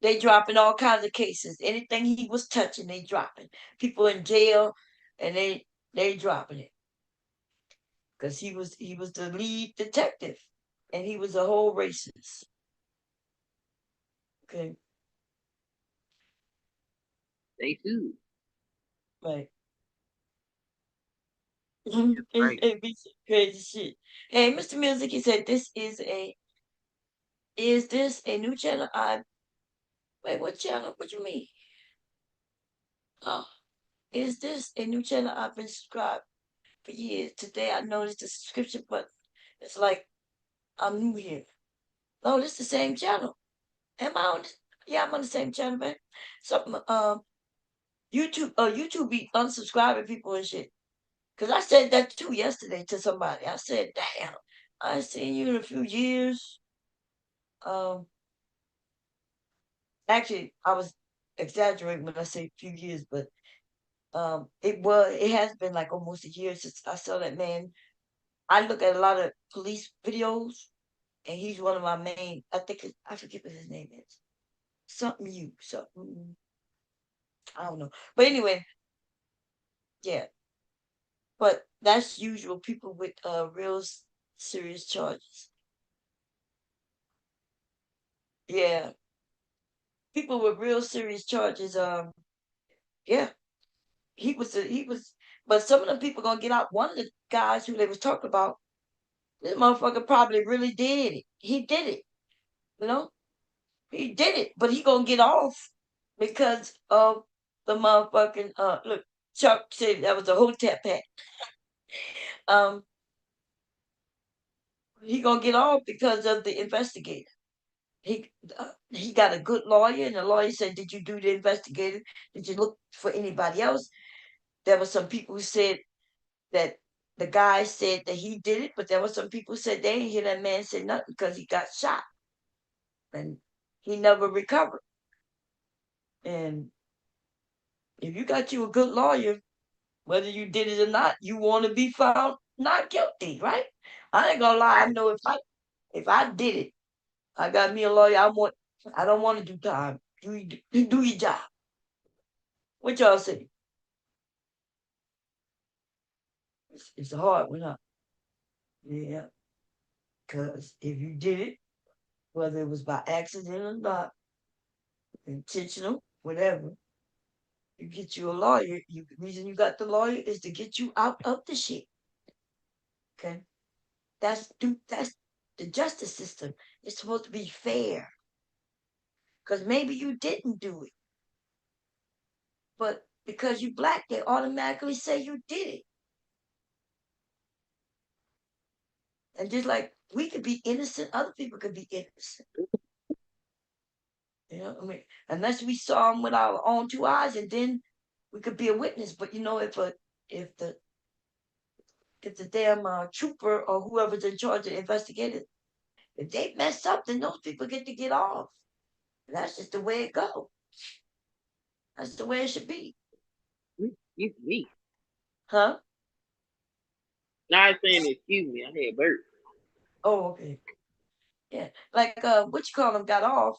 [SPEAKER 1] They dropping all kinds of cases. Anything he was touching, they dropping. People in jail, and they dropping it. Because he was the lead detective, and he was a whole racist. Okay,
[SPEAKER 6] They too.
[SPEAKER 1] right.
[SPEAKER 6] It's crazy.
[SPEAKER 1] It be some crazy shit. Hey, Mr. Music, he said is this a new channel? I wait, what channel? What you mean? Oh, is this a new channel? I've been subscribed for years. Today I noticed the subscription button. It's like I'm new here. No, this is the same channel. Am I on? Yeah, I'm on the same channel, man. Something YouTube be unsubscribing people and shit. Cause I said that too yesterday to somebody. I said, "Damn, I ain't seen you in a few years." Um, Actually, I was exaggerating when I say few years, but it has been like almost a year since I saw that man. I look at a lot of police videos, and he's one of my main. I forget what his name is. Something. I don't know. But anyway, yeah. But that's usual. People with real serious charges. Yeah, people with real serious charges. Yeah, he was. But some of the people gonna get out. One of the guys who they was talking about, this motherfucker probably really did it. He did it. You know, he did it. But he gonna get off because of the motherfucking. Look, Chuck said that was a hotep hat. Um, he gonna get off because of the investigator. He got a good lawyer, and the lawyer said, "Did you do the investigating? Did you look for anybody else?" There were some people who said that the guy said that he did it, but there were some people who said they didn't hear that man say nothing because he got shot and he never recovered. And if you got you a good lawyer, whether you did it or not, you want to be found not guilty, right? I ain't gonna lie. I
[SPEAKER 6] Right.
[SPEAKER 1] know if I did it, I got me a lawyer. I don't want to do time. Do your job. What y'all say? It's a hard one, huh? Yeah, because if you did it, whether it was by accident or not, intentional, whatever, you get you a lawyer. The reason you got the lawyer is to get you out of the shit. Okay, that's the justice system. It's supposed to be fair. Because maybe you didn't do it, but because you black, they automatically say you did it. And just like we could be innocent, other people could be innocent. You know, I mean, unless we saw them with our own two eyes, and then we could be a witness. But if the damn trooper or whoever's in charge of investigating, if they mess up, then those people get off. And that's just the way it goes. That's the way it should be.
[SPEAKER 6] Excuse me.
[SPEAKER 1] Huh?
[SPEAKER 6] Not saying excuse me. I had birds.
[SPEAKER 1] Oh, okay. Yeah. Like what you call him got off.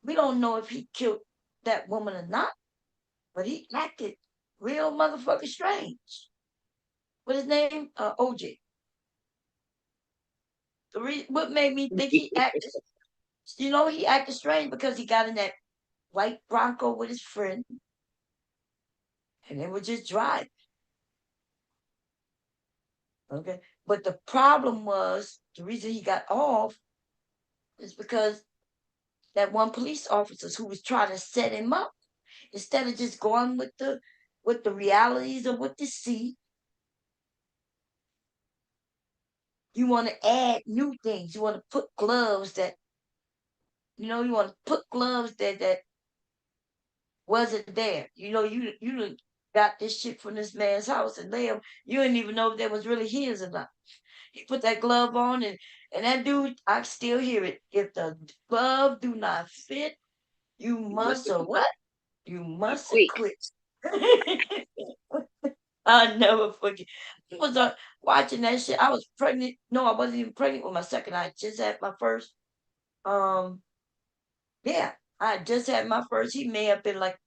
[SPEAKER 1] We don't know if he killed that woman or not, but he acted real motherfucking strange. What his name? OJ. What made me think he acted, he acted strange because he got in that white Bronco with his friend, and they were just driving. Okay, but the problem was the reason he got off is because that one police officer who was trying to set him up, instead of just going with the realities of what they see, you want to add new things. You want to put gloves that you want to put gloves that wasn't there. You got this shit from this man's house and them. You didn't even know if that was really his or not. He put that glove on and that dude, I still hear it. If the glove do not fit, you must or what? You must
[SPEAKER 6] Quick.
[SPEAKER 1] quit. I'll never forget. I was watching that shit. I was pregnant. No, I wasn't even pregnant with my second. I just had my first. Yeah, I just had my first. He may have been like,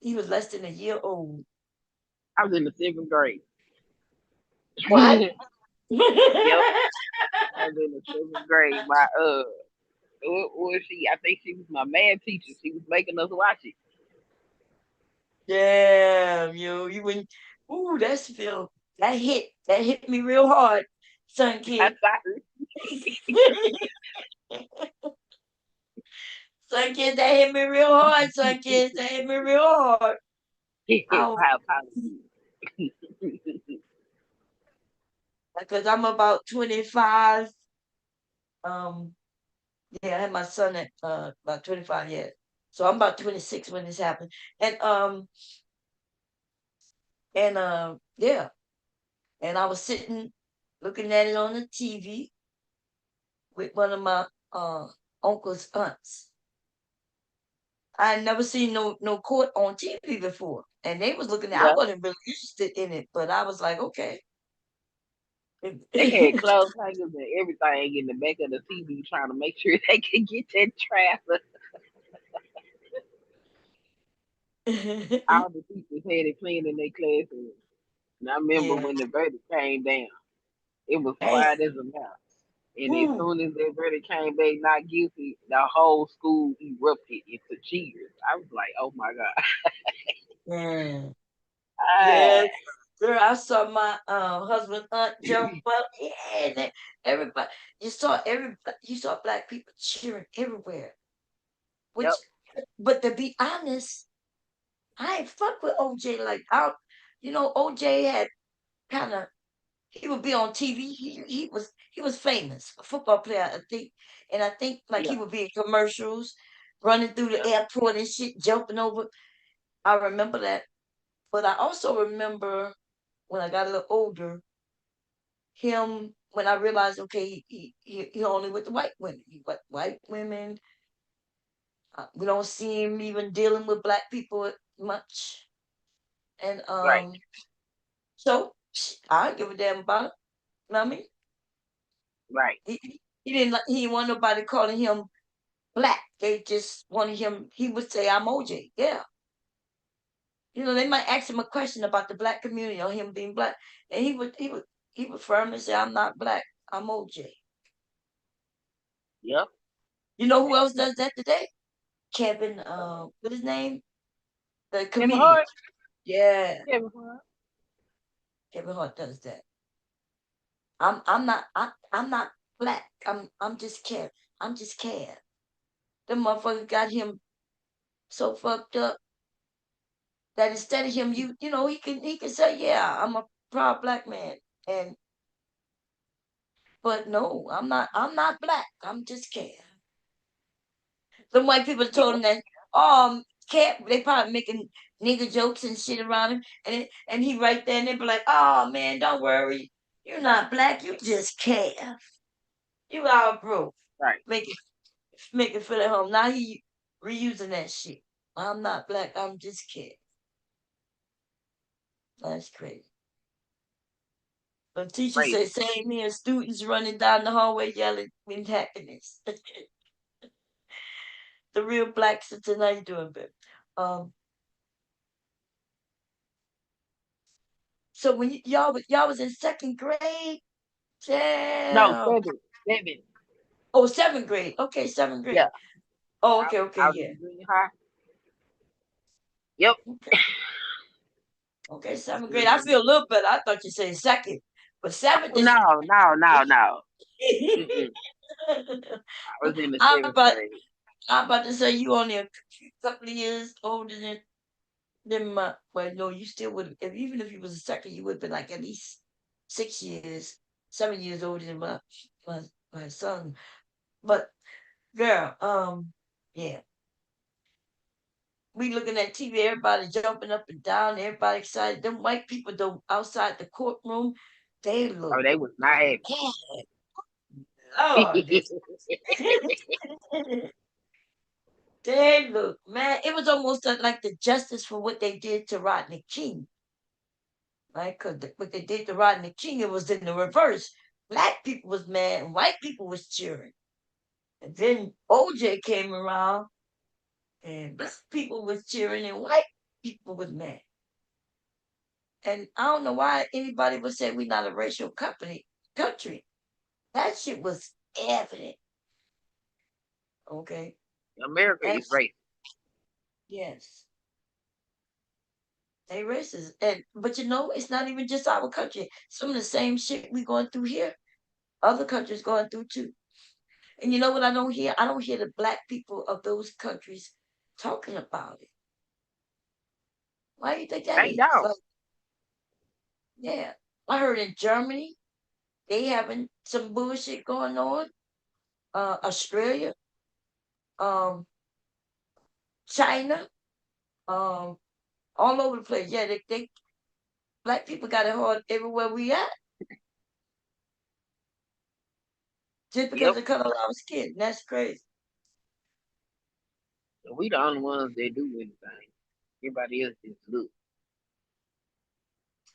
[SPEAKER 1] he was less than a year old.
[SPEAKER 6] I was in the 7th grade.
[SPEAKER 1] What?
[SPEAKER 6] Yep. I was in the 7th grade. My what was she? I think she was my math teacher. She was making us watch it.
[SPEAKER 1] Damn, you went. Ooh, that hit me real hard, son
[SPEAKER 6] I'm
[SPEAKER 1] kid.
[SPEAKER 6] sorry.
[SPEAKER 1] Son kid, that hit me real hard. Son kid, that hit me real hard. Oh,
[SPEAKER 6] My apologies.
[SPEAKER 1] because I'm about 25. Um, yeah, I had my son at about 25 years. So I'm about 26 when this happened. Yeah. And I was sitting looking at it on the TV with one of my uncle's aunts. I had never seen no court on TV before. And they was looking at I
[SPEAKER 6] Yeah.
[SPEAKER 1] wasn't really interested in it, but I was like, okay.
[SPEAKER 6] They had clothes hangers and everything in the back of the TV trying to make sure they could get that trailer. All the teachers had it playing in their classroom. And I remember
[SPEAKER 1] Yeah.
[SPEAKER 6] when the verdict came down, it was
[SPEAKER 1] Damn.
[SPEAKER 6] quiet as a mouse. And as
[SPEAKER 1] Ooh.
[SPEAKER 6] soon as that verdict came back not guilty, the whole school erupted into cheers. I was like, oh my God.
[SPEAKER 1] Yeah.
[SPEAKER 6] Ah,
[SPEAKER 1] Yeah. Girl, I saw my husband aunt jump up. Yeah, and then everybody you saw black people cheering everywhere. Which
[SPEAKER 6] yep,
[SPEAKER 1] but to be honest, I ain't fuck with OJ like I OJ had kind of he would be on TV. He was famous, a football player, I think. And I think like
[SPEAKER 6] yeah,
[SPEAKER 1] he would be in commercials, running through the
[SPEAKER 6] yeah,
[SPEAKER 1] airport and shit, jumping over. I remember that. But I also remember when I got a little older, him when I realized, okay, he only with the white women. He with white women. We don't see him even dealing with black people much. And
[SPEAKER 6] right,
[SPEAKER 1] so I don't give a damn about it. You know what I mean?
[SPEAKER 6] right.
[SPEAKER 1] He didn't want nobody calling him black. They just wanted him. He would say, "I'm OJ." Yeah, they might ask him a question about the black community or him being black, and he would firmly say, "I'm not black. I'm OJ."
[SPEAKER 6] Yep.
[SPEAKER 1] You know who else does that today? Kevin. What his name? The
[SPEAKER 6] Kevin
[SPEAKER 1] comedian.
[SPEAKER 6] Hart.
[SPEAKER 1] Yeah,
[SPEAKER 6] Kevin Hart.
[SPEAKER 1] Kevin Hart does that. I'm not black. I'm just Kev. I'm just Kev. The motherfucker got him so fucked up. that instead of him, he can say, yeah, I'm a proud black man, but no, I'm not black. I'm just Cam. Some white people told him that, Cam, they probably making nigger jokes and shit around him, and he right there, and they be like, oh man, don't worry, you're not black, you just Cam. You our bro.
[SPEAKER 6] Right.
[SPEAKER 1] Make it feel at home. Now he reusing that shit. I'm not black. I'm just Cam. That's crazy. The teacher
[SPEAKER 6] Crazy.
[SPEAKER 1] said, same here, students running down the hallway yelling in happiness. The real black citizen, how you doing, babe? Um, so when y'all was in second grade,
[SPEAKER 6] No,
[SPEAKER 1] damn.
[SPEAKER 6] seven. Seven.
[SPEAKER 1] Oh, seventh grade. Okay, seventh
[SPEAKER 6] Yeah.
[SPEAKER 1] grade. Oh,
[SPEAKER 6] I,
[SPEAKER 1] okay,
[SPEAKER 6] I was
[SPEAKER 1] yeah.
[SPEAKER 6] in junior high. Yep.
[SPEAKER 1] Okay, okay, seventh grade. I
[SPEAKER 6] Mhm.
[SPEAKER 1] feel a little better. I thought you said second, but seventh
[SPEAKER 6] Oh,
[SPEAKER 1] is.
[SPEAKER 6] no, no, no, no. Mm-mm. I was in the
[SPEAKER 1] I'm
[SPEAKER 6] seventh
[SPEAKER 1] about,
[SPEAKER 6] grade.
[SPEAKER 1] I'm about to say you only a couple of years older than my. Well, no, you still would. Even if you was a second, you would have been like at least 6 years, 7 years older than my, my son. But girl, yeah, we looking at TV, everybody jumping up and down, everybody excited. Them white people though outside the courtroom, they
[SPEAKER 6] Oh,
[SPEAKER 1] look.
[SPEAKER 6] they was not happy.
[SPEAKER 1] Oh, this. They look, man. It was almost like the justice for what they did to Rodney King, right? Because what they did to Rodney King, it was in the reverse. Black people was mad, and white people was cheering. And then OJ came around, and black people was cheering, and white people was mad. And I don't know why anybody would say we're not a racial country. That shit was evident. Okay.
[SPEAKER 6] America
[SPEAKER 1] And
[SPEAKER 6] is racist.
[SPEAKER 1] yes, they racist. But it's not even just our country. Some of the same shit we going through here, other countries going through too. And you know what I don't hear? I don't hear the black people of those countries talking about it. Why do you think that
[SPEAKER 6] They
[SPEAKER 1] is?
[SPEAKER 6] don't.
[SPEAKER 1] Like, yeah. I heard in Germany they having some bullshit going on. Australia, um, China, um, all over the place. Yeah, they black people got it hard everywhere we at. Just because
[SPEAKER 6] Yep.
[SPEAKER 1] they cut off our skin. That's crazy.
[SPEAKER 6] We the only ones that do anything. Everybody else just look.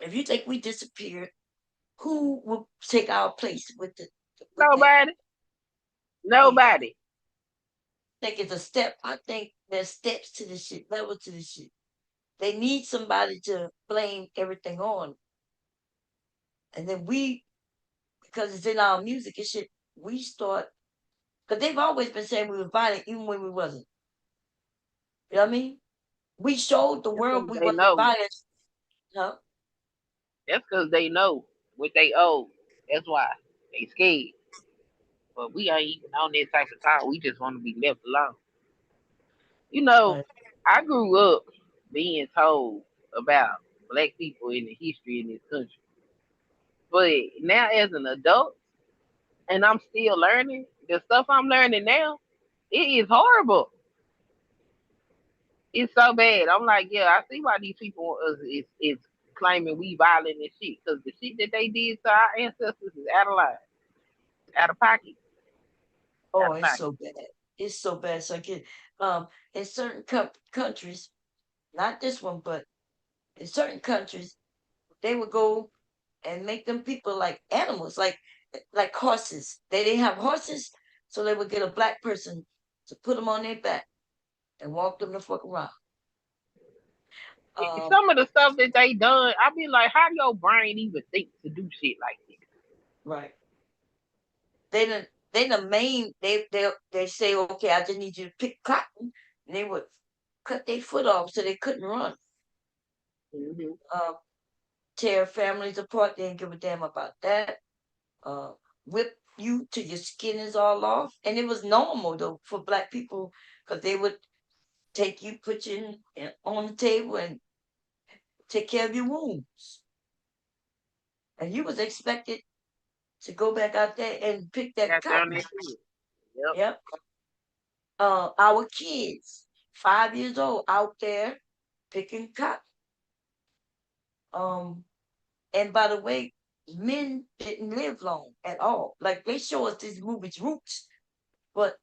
[SPEAKER 1] If you think we disappeared, who will take our place with that?
[SPEAKER 6] Nobody.
[SPEAKER 1] Yeah.
[SPEAKER 6] Nobody.
[SPEAKER 1] I think it's a step. I think there's steps to this shit, levels to this shit. They need somebody to blame everything on. And then because it's in our music and shit, we start, because they've always been saying we were violent even when we wasn't. You know what I mean? We showed the
[SPEAKER 6] That's because
[SPEAKER 1] world we
[SPEAKER 6] they
[SPEAKER 1] wasn't
[SPEAKER 6] know.
[SPEAKER 1] violent. Huh?
[SPEAKER 6] That's because they know what they owe. That's why they scared. But we ain't even on that type of time. We just want to be left alone. You know,
[SPEAKER 1] Right.
[SPEAKER 6] I grew up being told about black people in the history in this country. But now as an adult, and I'm still learning, the stuff I'm learning now, it is horrible. It's so bad. I'm like, yeah, I see why these people is claiming we violent and shit. Because the shit that they did to our ancestors is out of line, out of pocket,
[SPEAKER 1] Oh,
[SPEAKER 6] out of
[SPEAKER 1] it's
[SPEAKER 6] pocket.
[SPEAKER 1] so bad. It's so bad. So I get in certain countries, not this one, but in certain countries, they would go and make them people like animals, like horses. They didn't have horses, so they would get a black person to put them on their back and walk them the fuck around. Um,
[SPEAKER 6] Some of the stuff that they done, I be like, how do your brain even think to do shit like this?
[SPEAKER 1] right. They the main they say, okay, I just need you to pick cotton, and they would cut their foot off so they couldn't run.
[SPEAKER 6] Hmm.
[SPEAKER 1] Uh, Tear families apart. They didn't give a damn about that. Uh, Whip you till your skin is all off, and it was normal though for black people because they would take you, put you on the table, and take care of your wounds. And you was expected to go back out there and pick that
[SPEAKER 6] Got down
[SPEAKER 1] cotton.
[SPEAKER 6] that field. Yep.
[SPEAKER 1] Yep. Our kids, 5 years old, out there picking cotton. And by the way, men didn't live long at all. Like they show us these movies, Roots, but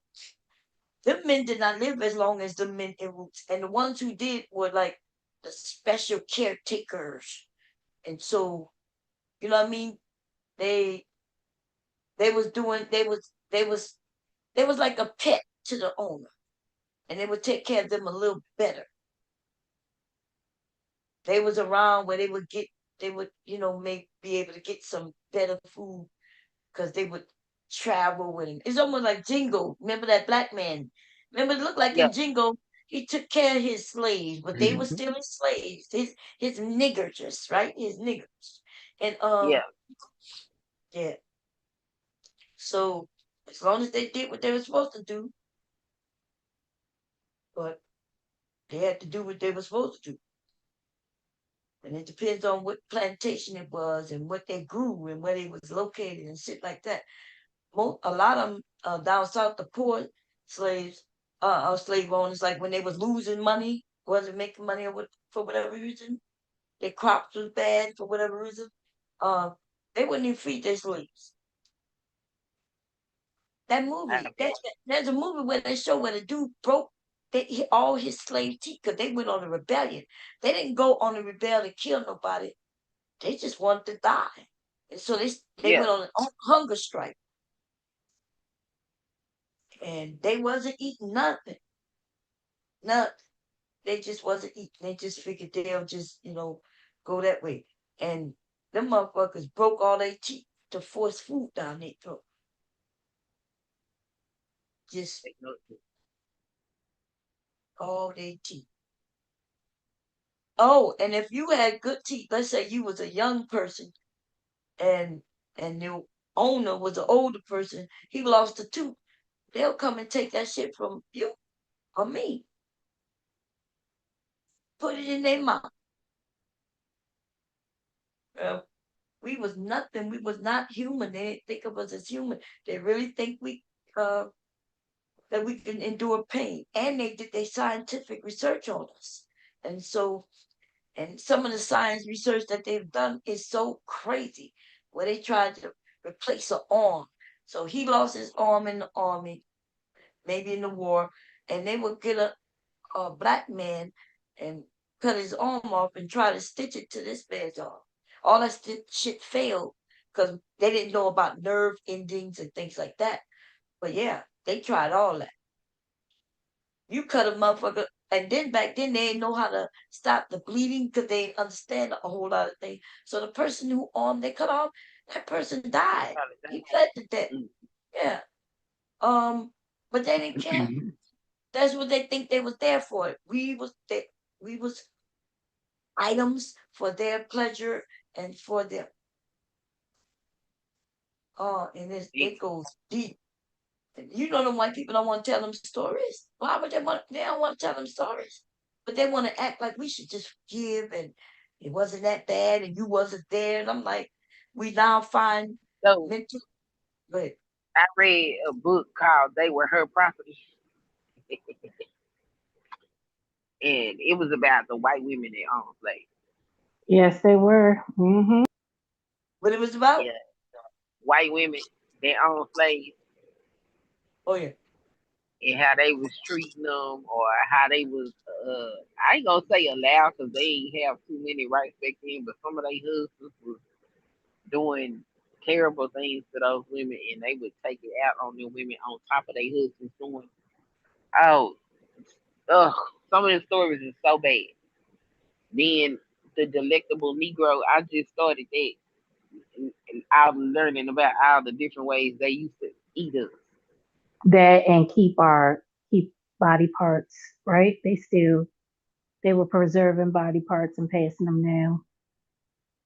[SPEAKER 1] them men did not live as long as the men in Roots. And the ones who did were like the special caretakers. And so, you know what I mean? They they was doing they was like a pet to the owner. And they would take care of them a little better. They was around where they would, be able to get some better food because they would travel with him. It's almost like Jingo. Remember that black man? Remember, it looked like
[SPEAKER 6] Yep.
[SPEAKER 1] in Jingo, he took care of his slaves, but they were
[SPEAKER 8] Mhm.
[SPEAKER 1] still his slaves. His niggers, right? His niggers. And
[SPEAKER 6] Yeah.
[SPEAKER 1] yeah. So as long as they did what they were supposed to do, but they had to do what they were supposed to do. And it depends on what plantation it was and what they grew and where they was located and shit like that. A lot of them down south, the poor slaves, slave owners, like when they was losing money, wasn't making money or for whatever reason, their crops was bad for whatever reason, uh, they wouldn't even feed their slaves. That
[SPEAKER 6] I
[SPEAKER 1] movie,
[SPEAKER 6] bet.
[SPEAKER 1] there's a movie where they show where the dude broke all his slave teeth because they went on a rebellion. They didn't go on a rebellion to kill nobody. They just wanted to die. And so they
[SPEAKER 6] Yeah.
[SPEAKER 1] went on a hunger strike. And they wasn't eating nothing. Nothing. They just wasn't eating. They just figured they'll just, go that way. And them motherfuckers broke all their teeth to force food down their throat. Just
[SPEAKER 6] Take notes.
[SPEAKER 1] all their teeth. Oh, and if you had good teeth, let's say you was a young person and the owner was an older person, he lost a tooth. They'll come and take that shit from you or me. Put it in their mouth. Uh, we was nothing. We was not human. They didn't think of us as human. They really think uh, that we can endure pain. And they did their scientific research on us. And so, and some of the science research that they've done is so crazy, where they tried to replace an arm. So he lost his arm in the army, maybe in the war, and they would get a black man and cut his arm off and try to stitch it to this man's arm. All that shit failed because they didn't know about nerve endings and things like that. But yeah, they tried all that. You cut a motherfucker, and then back then they didn't know how to stop the bleeding because they didn't understand a whole lot of things. So the person who arm they cut off, that person died.
[SPEAKER 6] Probably
[SPEAKER 1] He
[SPEAKER 6] that.
[SPEAKER 1] bled to death.
[SPEAKER 6] Mm.
[SPEAKER 1] Yeah. But they didn't care. That's what they think they was there for. We was items for their pleasure and for them. And
[SPEAKER 6] Yeah.
[SPEAKER 1] it goes deep. You know, the white people don't want to tell them stories. Why would they want? They don't want to tell them stories, but they want to act like we should just forgive and it wasn't that bad and you wasn't there. And I'm like, we now find
[SPEAKER 6] So
[SPEAKER 1] mental, but
[SPEAKER 6] I read a book called "They Were Her Property," and it was about the white women that owned slaves.
[SPEAKER 8] Yes, they were.
[SPEAKER 1] what it was about?
[SPEAKER 6] Yeah, white women that owned slaves
[SPEAKER 1] Oh yeah,
[SPEAKER 6] and how they was treating them, or how they was. I ain't gonna say allowed because they ain't have too many rights back then, but some of their husbands was doing terrible things to those women, and they would take it out on the women on top of their husbands doing. Oh, ugh, some of the stories are so bad. Then the delectable Negro, I just started that, and I'm learning about all the different ways they used to eat us.
[SPEAKER 8] That and keep body parts, right? They were preserving body parts and passing them down.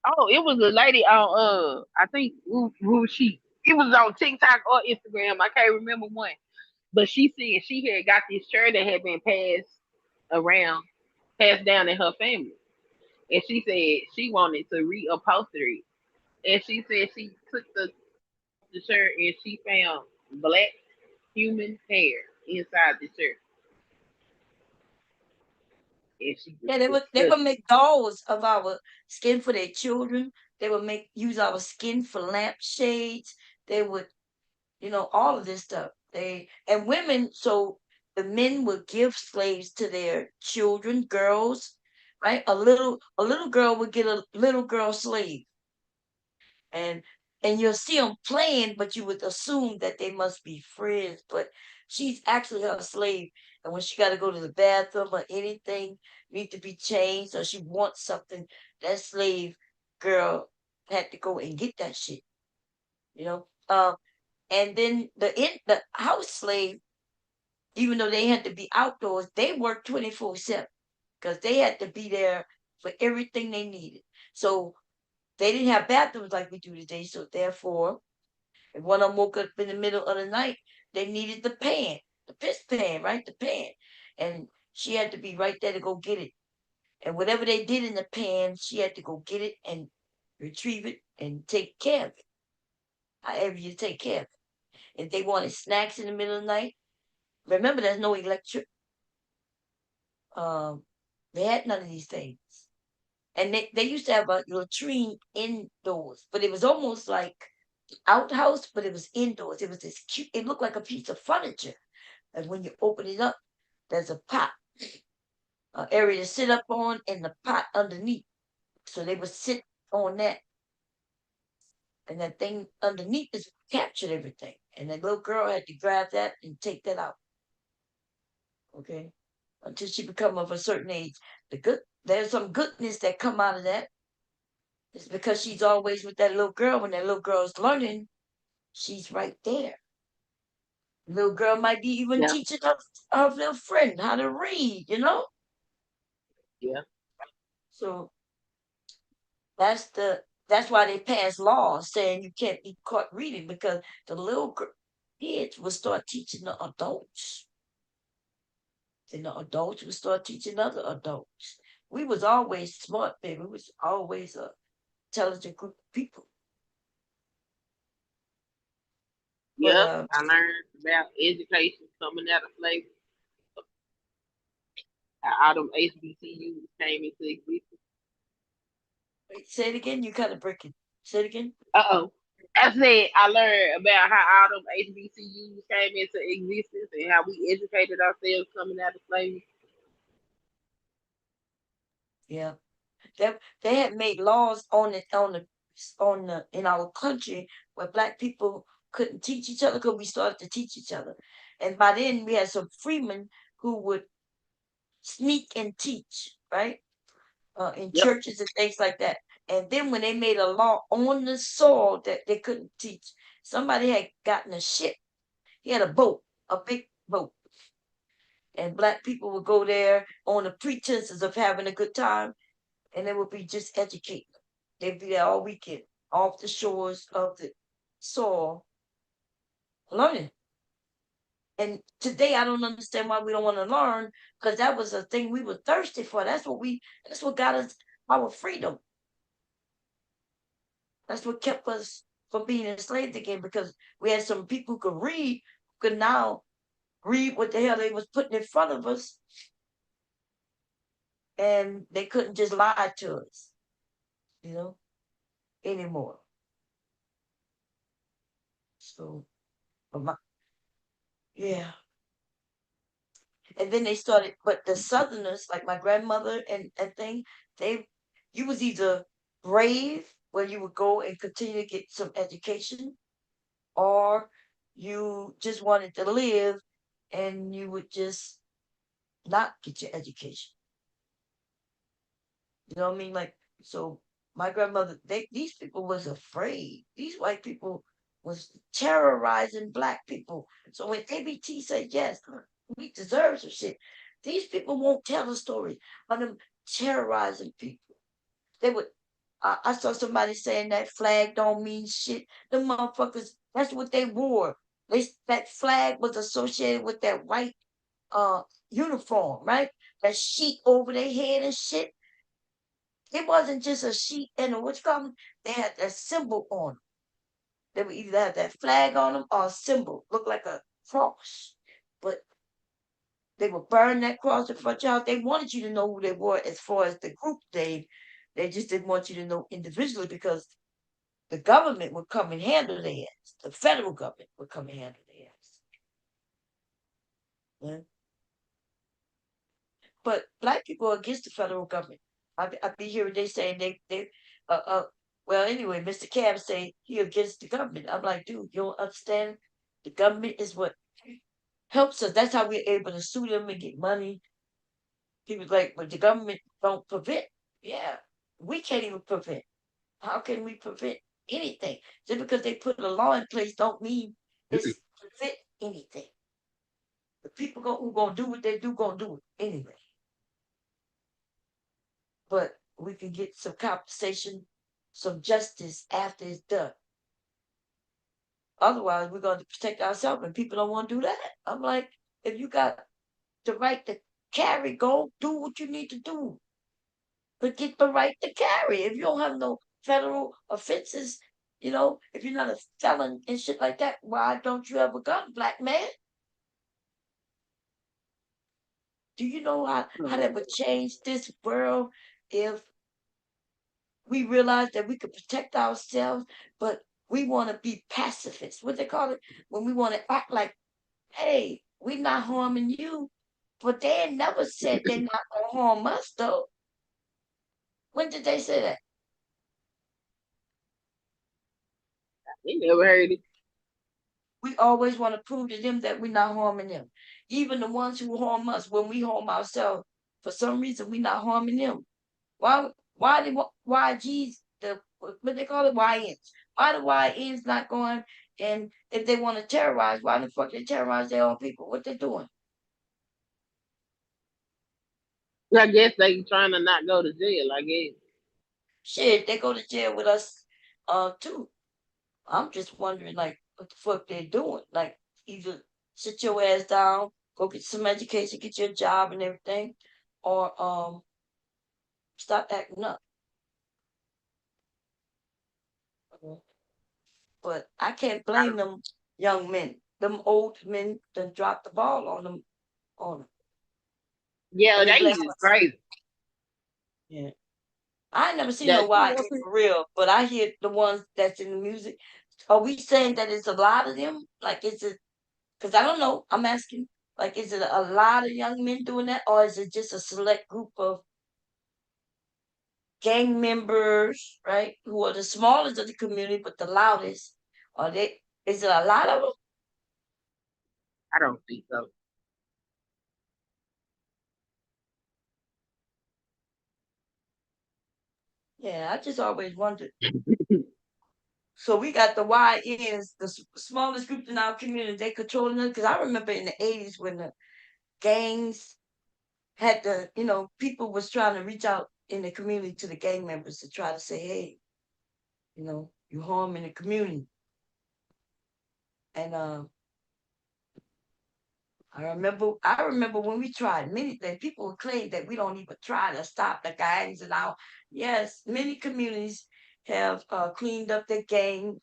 [SPEAKER 6] Oh, it was a lady on I think who was she? It was on TikTok or Instagram. I can't remember one. But she said she had got this chair that had been around, passed down in her family. and she said she wanted to reupholster it. And she said she took the top off the shirt and she found black human hair inside the shirt, and she was
[SPEAKER 1] Yeah, they would
[SPEAKER 6] disgusted.
[SPEAKER 1] make dolls of our skin for their children. They would use our skin for lampshades. They would, all of this stuff. And women, so the men would give slaves to their children, girls, right? A little girl would get a little girl slave, and you'll see them playing, but you would assume that they must be friends, but she's actually her slave. And when she got to go to the bathroom or anything need to be changed, or she wants something, that slave girl had to go and get that shit. You know, and then the house slave, even though they had to be outdoors, they worked 24/7 because they had to be there for everything they needed. So they didn't have bathrooms like we do today. So therefore, if one of them woke up in the middle of the night, they needed the piss pan, right? The pan. And she had to be right there to go get it. And whatever they did in the pan, she had to go get it and retrieve it and take care of it. However you take care of it. If they wanted snacks in the middle of the night, remember there's no electric. Um, they had none of these things. And they used to have a latrine indoors, but it was almost like outhouse, but it was indoors. It was this cute, it looked like a piece of furniture. And when you open it up, there's a pot, area to sit up on, and the pot underneath. So they would sit on that, and that thing underneath is captured everything. And the little girl had to grab that and take that out. Okay, until she become of a certain age. There's some goodness that come out of that. It's because she's always with that little girl. When that little girl's learning, she's right there. The little girl might be even
[SPEAKER 6] Yeah,
[SPEAKER 1] teaching her little friend how to read.
[SPEAKER 6] yeah,
[SPEAKER 1] So that's why they passed laws saying you can't be caught reading, because the little kids will start teaching the adults, and the adults will start teaching other adults. We was always smart, baby. We was always a intelligent group of people. But
[SPEAKER 6] yep. I learned about education coming out of slavery. How all them HBCUs came into existence.
[SPEAKER 1] wait, say it again. You kind of breaking. Say it again.
[SPEAKER 6] Uh-oh. I said I learned about how all them HBCUs came into existence and how we educated ourselves coming out of slavery.
[SPEAKER 1] Yeah, they had made laws on the in our country where black people couldn't teach each other, because we started to teach each other. And by then we had some freemen who would sneak and teach, right? In
[SPEAKER 6] Yep.
[SPEAKER 1] churches and things like that. And then when they made a law on the soil that they couldn't teach, somebody had gotten a ship. He had a boat, a big boat. And black people would go there on the pretenses of having a good time, and they would be just educating. They'd be there all weekend, off the shores of the soil, learning. And today I don't understand why we don't want to learn, because that was a thing we were thirsty for. That's what got us our freedom. That's what kept us from being enslaved again, because we had some people who could read, who could now read what the hell they was putting in front of us, and they couldn't just lie to us, you know, anymore. So, but yeah. And then they started, but the Southerners, like my grandmother and thing, they, you was either brave, where you would go and continue to get some education, or you just wanted to live and you would just not get your education. You know what I mean? Like, so my grandmother, these people was afraid. These white people was terrorizing black people. So when ABT said, yes, we deserve some shit, these people won't tell the story of them terrorizing people. They would, I saw somebody saying that flag don't mean shit. The motherfuckers, that's what they wore. That flag was associated with that white uh uniform, right? That sheet over their head and shit. it wasn't just a sheet and a what you call them. They had that symbol on them. They would either have that flag on them or a symbol, look like a cross. But they would burn that cross in front of your house. They wanted you to know who they were as far as the group. They just didn't want you to know individually because the government would come and handle their ass. The federal government would come and handle their ass. Yeah. But black people are against the federal government. I be hearing they saying they uh uh well anyway, Mr. Cab say he against the government. I'm like, dude, you don't understand. The government is what helps us. That's how we're able to sue them and get money. People like, but the government don't prevent. Yeah, we can't even prevent. How can we prevent anything? Just because they put a law in place don't mean it's prevent anything. The people who gonna do what they do gonna do it anyway. But we can get some compensation, some justice after it's done. Otherwise, we're going to protect ourselves, and people don't want to do that. I'm like, if you got the right to carry, go do what you need to do. But get the right to carry. If you don't have no federal offenses, if you're not a felon and shit like that, why don't you have a gun, black man? Do you know how that would change this world if we realize that we could protect ourselves, but we want to be pacifists. What they call it? When we want to act like, hey, we're not harming you. But they never said they're not going to harm us, though. When did they say that?
[SPEAKER 6] We never heard it.
[SPEAKER 1] We always want to prove to them that we're not harming them. Even the ones who harm us, when we harm ourselves, for some reason, we're not harming them. Why the YGs, what they call it, YNs? Why the YNs not going, and if they want to terrorize, why the fuck they terrorize their own people? What they doing?
[SPEAKER 6] I guess they trying to not go to jail. I guess.
[SPEAKER 1] Shit, they go to jail with us, too. I'm just wondering, like, what the fuck they doing? Like, either sit your ass down, go get some education, get your job and everything, or stop acting up. But I can't blame them young men. Them old men done dropped the ball on them.
[SPEAKER 6] Yeah,
[SPEAKER 1] And they
[SPEAKER 6] they
[SPEAKER 1] blame
[SPEAKER 6] is
[SPEAKER 1] us.
[SPEAKER 6] crazy.
[SPEAKER 1] Yeah. I ain't never seen
[SPEAKER 6] Yeah,
[SPEAKER 1] no YN for real, but I hear the ones that's in the music. Are we saying that it's a lot of them? Like, is it, because I don't know, I'm asking, like, is it a lot of young men doing that, or is it just a select group of gang members, right, who are the smallest of the community, but the loudest? Is it a lot of them?
[SPEAKER 6] I don't think so.
[SPEAKER 1] Yeah, I just always wondered. So we got the YNs, the smallest group in our community. They controlling us because I remember in the '80s when the gangs had people was trying to reach out in the community to the gang members to try to say, hey, you harming the community. And I remember when we tried many things. People would claim that we don't even try to stop the gangs and all. Yes, many communities have cleaned up their gang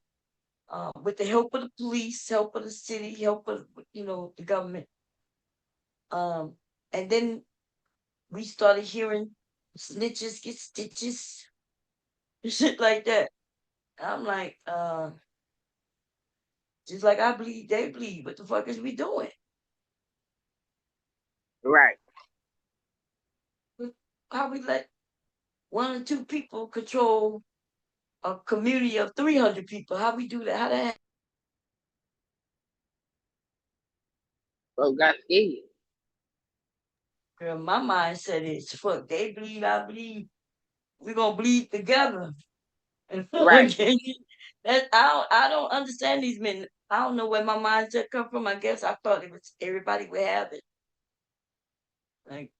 [SPEAKER 1] with the help of the police, help of the city, help of the government. Um, and then we started hearing snitches get stitches, shit like that. I'm like, just like I bleed, they bleed. What the fuck is we doing?
[SPEAKER 6] Right.
[SPEAKER 1] How we let one or two people control a community of 300 people? How we do that? How that?
[SPEAKER 6] Folks got scared.
[SPEAKER 1] Girl, my mindset is fuck. They bleed, I bleed. We're gonna bleed together. And
[SPEAKER 6] Right.
[SPEAKER 1] okay, I don't understand these men. I don't know where my mindset come from. I guess I thought it was everybody would have it. Like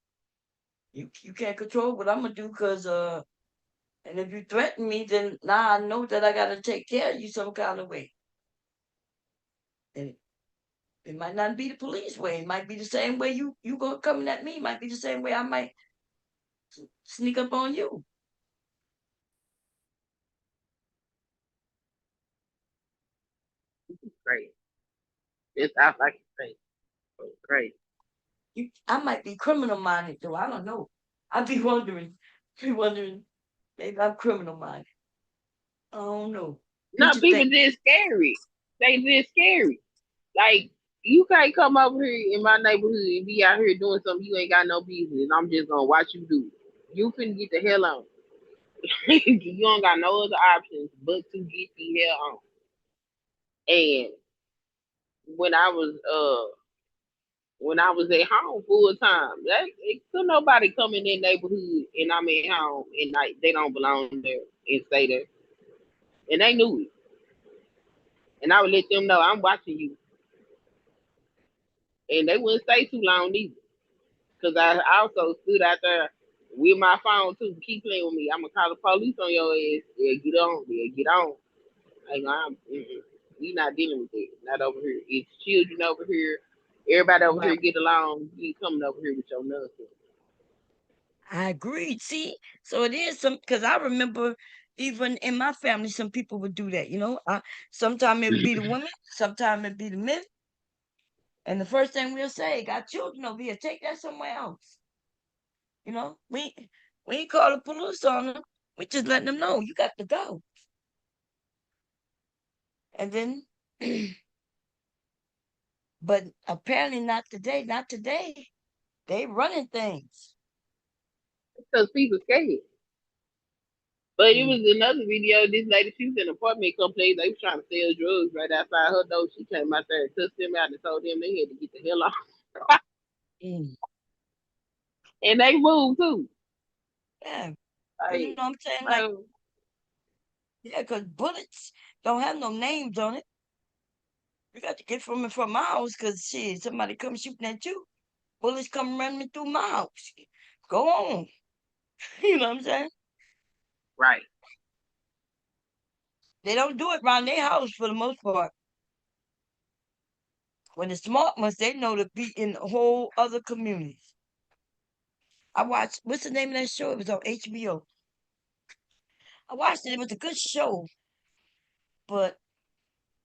[SPEAKER 1] you can't control what I'm gonna do because and if you threaten me, then now I know that I gotta take care of you some kind of way. And it might not be the police way. It might be the same way you go coming at me. It might be the same way I might sneak up on you.
[SPEAKER 6] Great. It's out like you say. Great.
[SPEAKER 1] I might be criminal minded though. I don't know. I'd be wondering. Be wondering. Maybe I'm criminal minded. I don't know. What
[SPEAKER 6] No,
[SPEAKER 1] you
[SPEAKER 6] people
[SPEAKER 1] think?
[SPEAKER 6] just scary. They just scary. Like you can't come over here in my neighborhood and be out here doing something you ain't got no business. I'm just gonna watch you do it. You finna get the hell on. You don't got no other options but to get the hell on. And when I was at home full time, that it, could nobody come in their neighborhood and I'm at home and like they don't belong there and stay there. And they knew it. And I would let them know I'm watching you. And they wouldn't stay too long either. Cause I also stood out there with my phone too. Keep playing with me. I'm gonna call the police on your ass. Yeah, get on. Yeah, get on. Like we not dealing with it. Not over here. It's children over here. Everybody over
[SPEAKER 1] Right.
[SPEAKER 6] here get along. You ain't coming over here with your nonsense.
[SPEAKER 1] I agree. See, so it is some because I remember even in my family, some people would do that. Sometimes it'd be the women, sometimes it'd be the men, and the first thing we'll say, "Got children over here, take that somewhere else." We ain't call the police on them. We just letting them know you got to go. And then, but apparently not today. Not today. They running things.
[SPEAKER 6] Because people scared. But it
[SPEAKER 1] Mm.
[SPEAKER 6] was another video. This lady, she was in an apartment complex. They was trying to sell drugs right outside her door. She came out there and took them out and told them they had to get the hell off.
[SPEAKER 1] Mm.
[SPEAKER 6] And they moved too.
[SPEAKER 1] Yeah, because
[SPEAKER 6] Like,
[SPEAKER 1] I'm saying like,
[SPEAKER 6] man,
[SPEAKER 1] yeah, because bullets don't have no names on it. You got to get from my house because shit, somebody come shooting at you. Bullets come running through my house. Go on. You know what I'm saying?
[SPEAKER 6] right.
[SPEAKER 1] They don't do it around their house for the most part. When the smart ones, they know to be in whole other communities. I watched, what's the name of that show? It was on HBO. I watched it. It was a good show. But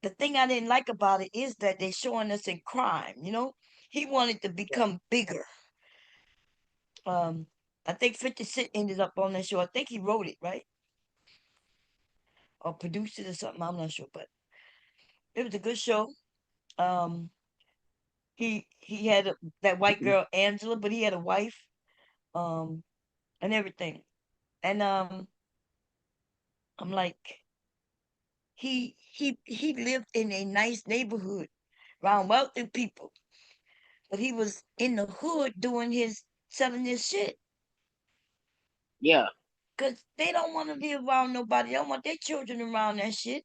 [SPEAKER 1] the thing I didn't like about it is that they're showing us in crime. He wanted to
[SPEAKER 6] Yeah.
[SPEAKER 1] become bigger. Um, I think 50 Cent ended up on that show. I think he wrote it, right? Or produced it or something. I'm not sure, but it was a good show. Um, he had that white girl Angela, but he had a wife, um, and everything. And I'm like, he lived in a nice neighborhood around wealthy people, but he was in the hood doing his selling his shit
[SPEAKER 6] Yeah.
[SPEAKER 1] because they don't want to be around nobody. They don't want their children around that shit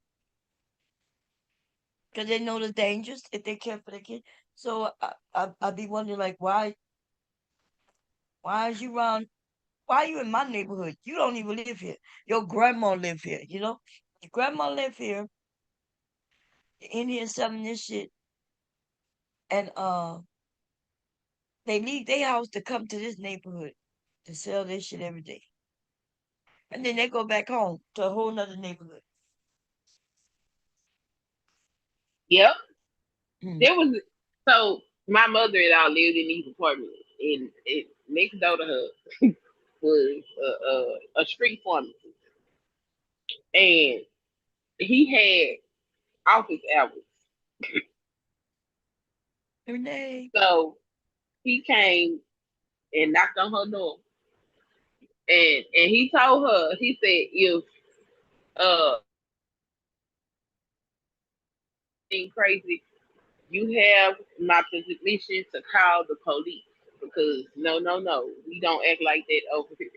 [SPEAKER 1] because they know the dangers if they care for their kid. So I be wondering like why is you around? Why are you in my neighborhood? You don't even live here. Your grandma live here. Your grandma live here. The Indians selling this shit, and they leave their house to come to this neighborhood to sell this shit every day, and then they go back home to a whole nother neighborhood.
[SPEAKER 6] Yep.
[SPEAKER 1] Mm.
[SPEAKER 6] There was so my mother-in-law lived in these apartments, and next door to her was a street pharmacist, and he had office hours.
[SPEAKER 1] Renee.
[SPEAKER 6] So he came and knocked on her door, and he told her, he said, if uh being crazy, you have my permission to call the police because no, we don't act like that over here.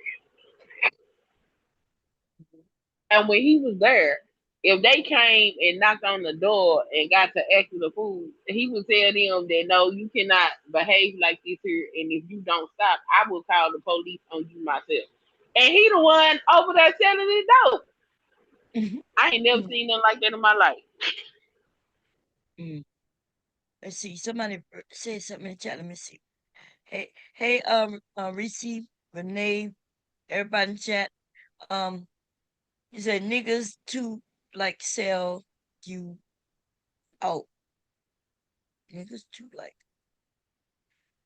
[SPEAKER 6] And when he was there, if they came and knocked on the door and got to asking the food, he would tell them that no, you cannot behave like this here, and if you don't stop, I will call the police on you myself. And he the one over there selling it dope.
[SPEAKER 1] Mhm.
[SPEAKER 6] I ain't never
[SPEAKER 1] Mm.
[SPEAKER 6] seen nothing like that in my life.
[SPEAKER 1] Mm. Let's see. Somebody said something in the chat. Let me see. Hey, Reese, Renee, everybody in the chat. Um, you said niggas too like sell you. out. It was too like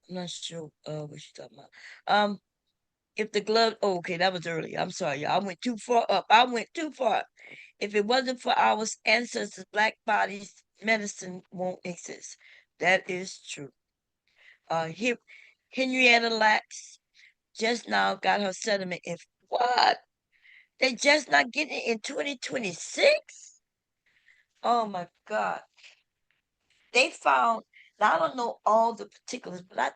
[SPEAKER 1] I'm not sure what she's talking about. If the glove okay, that was earlier. I'm sorry, y'all. I went too far up. I went too far. If it wasn't for our ancestors, black bodies, medicine won't exist. That is true. Here Henrietta Lacks just now got her settlement in what? They just not getting it in 2026? Oh my God. They found, now I don't know all the particulars, but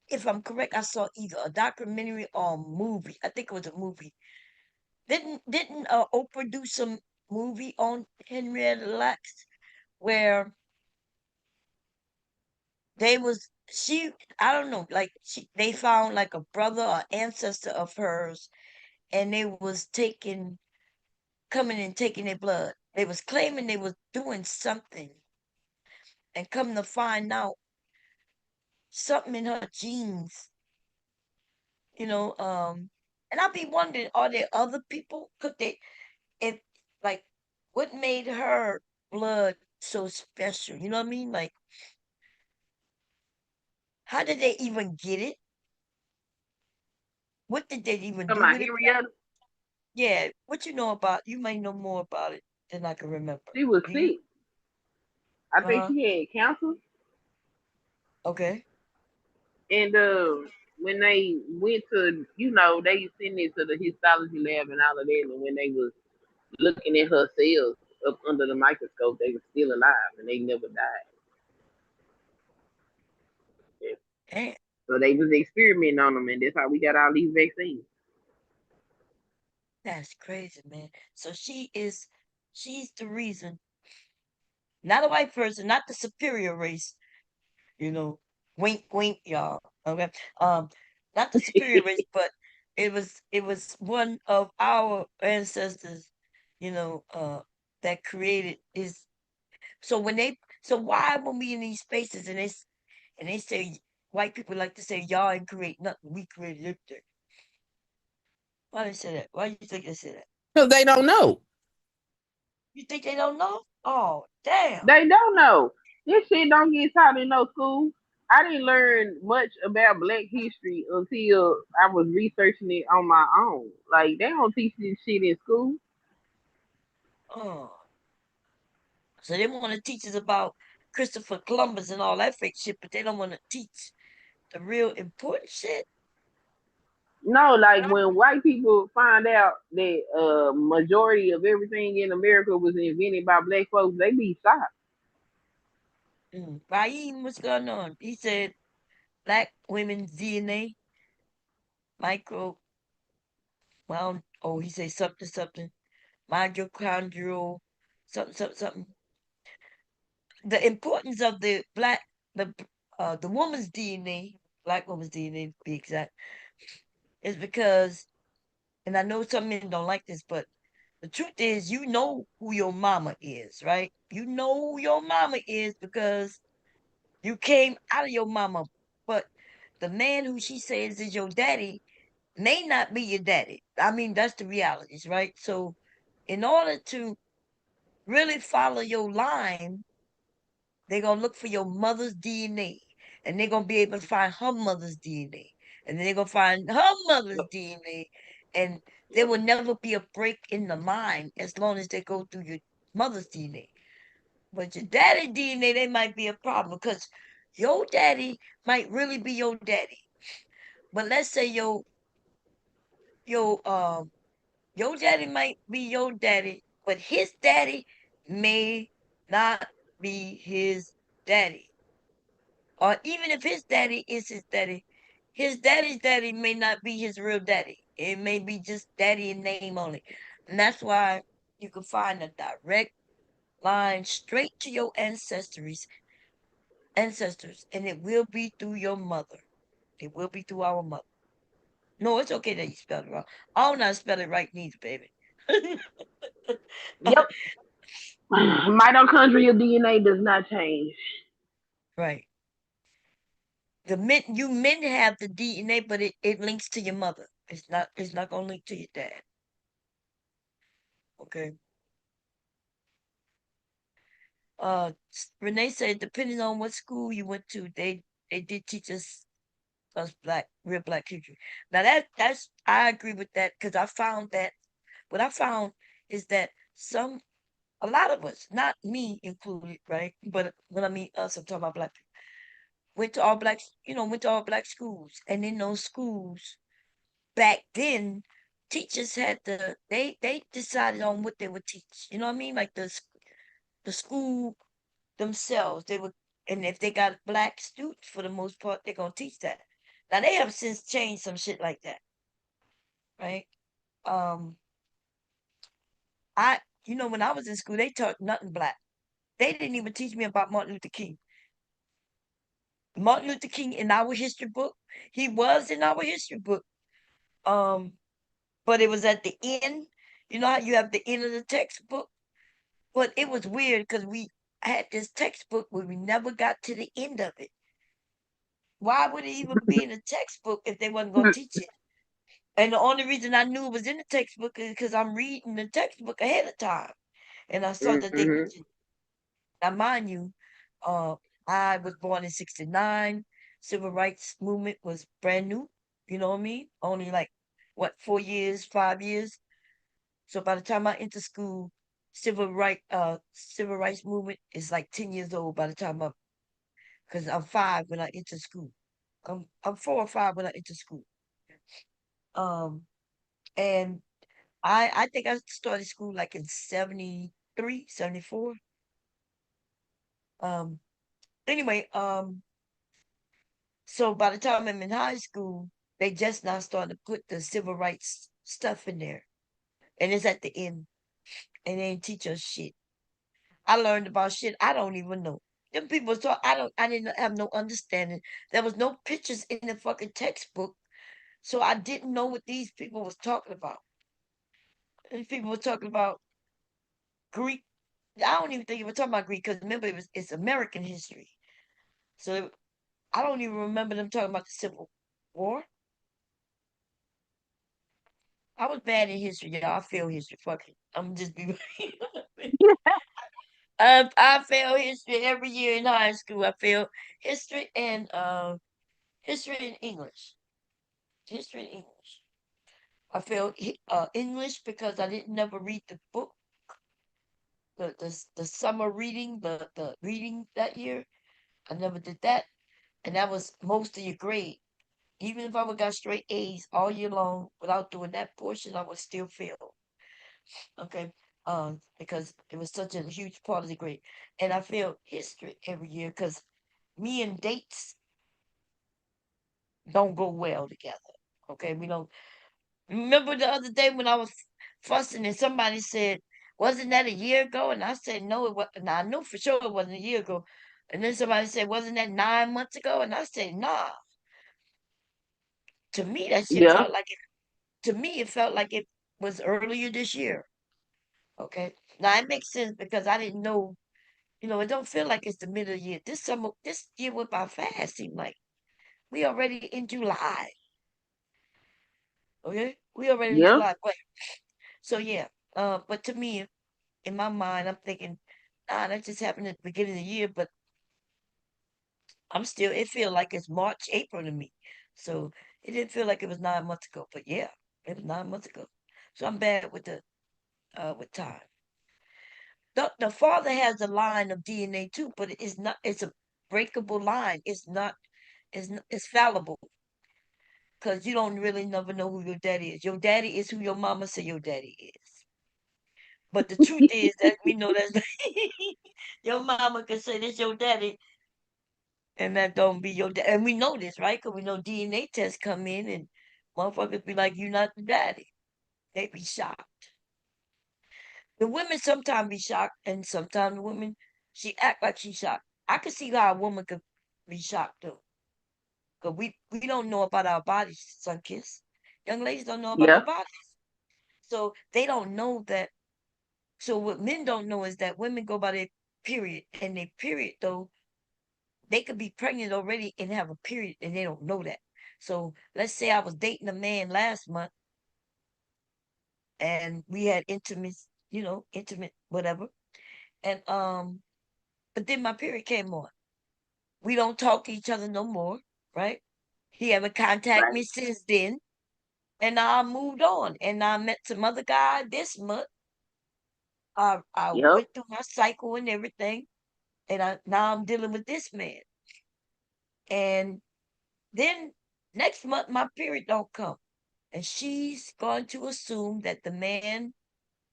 [SPEAKER 1] if I'm correct, I saw either a documentary or a movie. I think it was a movie. Didn't Oprah do some movie on Henrietta Lacks where they was she I don't know like they found like a brother or ancestor of hers and they was coming and taking their blood. They was claiming they was doing something and come to find out something in her genes, you know, and I'll be wondering, are there other people? Could they if like what made her blood so special? You know what I mean? Like how did they even get it? What did they even
[SPEAKER 6] Come
[SPEAKER 1] do
[SPEAKER 6] on,
[SPEAKER 1] with it?
[SPEAKER 6] Henrietta,
[SPEAKER 1] Yeah, what you know about you might know more about it than I can remember.
[SPEAKER 6] she was
[SPEAKER 1] Do you?
[SPEAKER 6] sick. I think
[SPEAKER 1] Uh-huh.
[SPEAKER 6] she had cancer,
[SPEAKER 1] Okay.
[SPEAKER 6] and when they went to, they sent it to the histology lab and all of that, and when they was looking at her cells up under the microscope, they were still alive and they never died. Yeah.
[SPEAKER 1] Damn,
[SPEAKER 6] So they was experimenting on them, and that's how we got all these vaccines.
[SPEAKER 1] that's crazy, man. So she's the reason, not a white person, not the superior race, you know. Wink wink, y'all. Okay. Um, not the superior race, but it was one of our ancestors, that created is so why when we in these spaces and they say white people like to say y'all ain't create nothing, we created everything. Why they say that? Why you think they say that?
[SPEAKER 6] Because they don't know.
[SPEAKER 1] You think they don't know? Oh, damn.
[SPEAKER 6] They don't know. This shit don't get taught in no school. I didn't learn much about Black history until I was researching it on my own. Like they don't teach this shit in school.
[SPEAKER 1] Oh. So they want to teach us about Christopher Columbus and all that fake shit, but they don't want to teach the real important shit.
[SPEAKER 6] No, like when white people find out that majority of everything in America was invented by black folks, they be shocked.
[SPEAKER 1] Raheem, what's going on? He said black women's DNA, micro, well, oh, he said something, something, mitochondrial, something, something, something. The importance of the woman's DNA, black woman's DNA to be exact, is because, and I know some men don't like this, but the truth is, you know who your mama is, right? You know who your mama is because you came out of your mama. But the man who she says is your daddy may not be your daddy. I mean, that's the realities, right? So, in order to really follow your line, they're gonna look for your mother's DNA, and they're gonna be able to find her mother's DNA, and then they're gonna find her mother's DNA, and there will never be a break in the line as long as they go through your mother's DNA. But your daddy DNA, they might be a problem because your daddy might really be your daddy. But let's say your your daddy might be your daddy, but his daddy may not be his daddy. Or even if his daddy is his daddy's daddy may not be his real daddy. It may be just daddy in name only. And that's why you can find a direct line straight to your ancestors, and it will be through your mother. It will be through our mother. No, it's okay that you spelled it wrong. I don't know how to spell it right neither, baby.
[SPEAKER 6] Yep. Mitochondrial DNA does not change.
[SPEAKER 1] Right. You men have the DNA, but it links to your mother. It's not gonna link to your dad. Okay. Renee said, depending on what school you went to, they did teach us black real black history. Now that's I agree with that because I found that what I found is that a lot of us, not me included, right? But when I mean us, I'm talking about black people, went to all black schools, and in those schools back then, teachers had they decided on what they would teach. You know what I mean? Like the school themselves, they would, and if they got black students for the most part, they're gonna teach that. Now they have since changed some shit like that, right? Um, I when I was in school, they taught nothing black. They didn't even teach me about Martin Luther King. Martin Luther King in our history book, he was in our history book. Um, but it was at the end. You know how you have the end of the textbook? But it was weird because we had this textbook where we never got to the end of it. Why would it even be in a textbook if they wasn't going to teach it? And the only reason I knew it was in the textbook is because I'm reading the textbook ahead of time. And I saw that they
[SPEAKER 6] Mm-hmm.
[SPEAKER 1] mentioned. Now, mind you, uh, I was born in '69. Civil rights movement was brand new. You know what I mean? Only like, what, 4 years, 5 years? So by the time I enter school, civil rights movement is like 10 years old by the time because I'm 5 when I enter school. I'm 4 or 5 when I enter school. Um, and I think I started school like in 73, 74. Um, anyway, so by the time I'm in high school, they just now starting to put the civil rights stuff in there. And it's at the end. And they ain't teach us shit. I learned about shit I don't even know. Them people talk I didn't have no understanding. There was no pictures in the fucking textbook. So I didn't know what these people was talking about. These people were talking about Greek. I don't even think it was talking about Greek because remember it's American history. So I don't even remember them talking about the Civil War. I was bad in history, y'all. I failed history. Fuck it. I'm just be. I failed history every year in high school. I failed history and history and English. History and English. I failed English because I didn't never read the book, the summer reading, the reading that year. I never did that, and that was most of your grade. Even if I would got straight A's all year long without doing that portion, I would still fail. Okay, because it was such a huge part of the grade, and I failed history every year because me and dates don't go well together. Okay, we don't. Remember the other day when I was fussing and somebody said, "Wasn't that a year ago?" And I said, "No, it wasn't." Now I know for sure it wasn't a year ago. And then somebody said, "Wasn't that 9 months ago?" And I said, "Nah." To me, that shit
[SPEAKER 6] Yeah.
[SPEAKER 1] felt like it. To me, it felt like it was earlier this year. Okay, now it makes sense because I didn't know. It don't feel like it's the middle of the year. This year went by fast. Seemed like we already in July. Okay, we already in
[SPEAKER 6] Yeah.
[SPEAKER 1] July. But so yeah. But to me, in my mind, I'm thinking, that just happened at the beginning of the year. But it feels like it's March, April to me. So it didn't feel like it was 9 months ago. But yeah, it was 9 months ago. So I'm bad with time. The father has a line of DNA too, but it's not. It's a breakable line. It's not. It's fallible because you don't really never know who your daddy is. Your daddy is who your mama say your daddy is. But the truth is that we know that your mama can say this your daddy, and that don't be your dad. And we know this, right? Because we know DNA tests come in, and motherfuckers be like, "You not the daddy." They be shocked. The women sometimes be shocked, and sometimes the women she act like she shocked. I can see how a woman could be shocked though, because we don't know about our bodies, sun kiss. Young ladies don't know about our
[SPEAKER 6] Yeah.
[SPEAKER 1] bodies, so they don't know that. So what men don't know is that women go by their period, and their period though they could be pregnant already and have a period, and they don't know that. So let's say I was dating a man last month, and we had intimate, intimate whatever, and But then my period came on. We don't talk to each other no more, right? He haven't contacted
[SPEAKER 6] Right.
[SPEAKER 1] me since then. And I moved on. And I met some other guy this month. I
[SPEAKER 6] Yep.
[SPEAKER 1] went through my cycle and everything. And now I'm dealing with this man. And then next month my period don't come. And she's going to assume that the man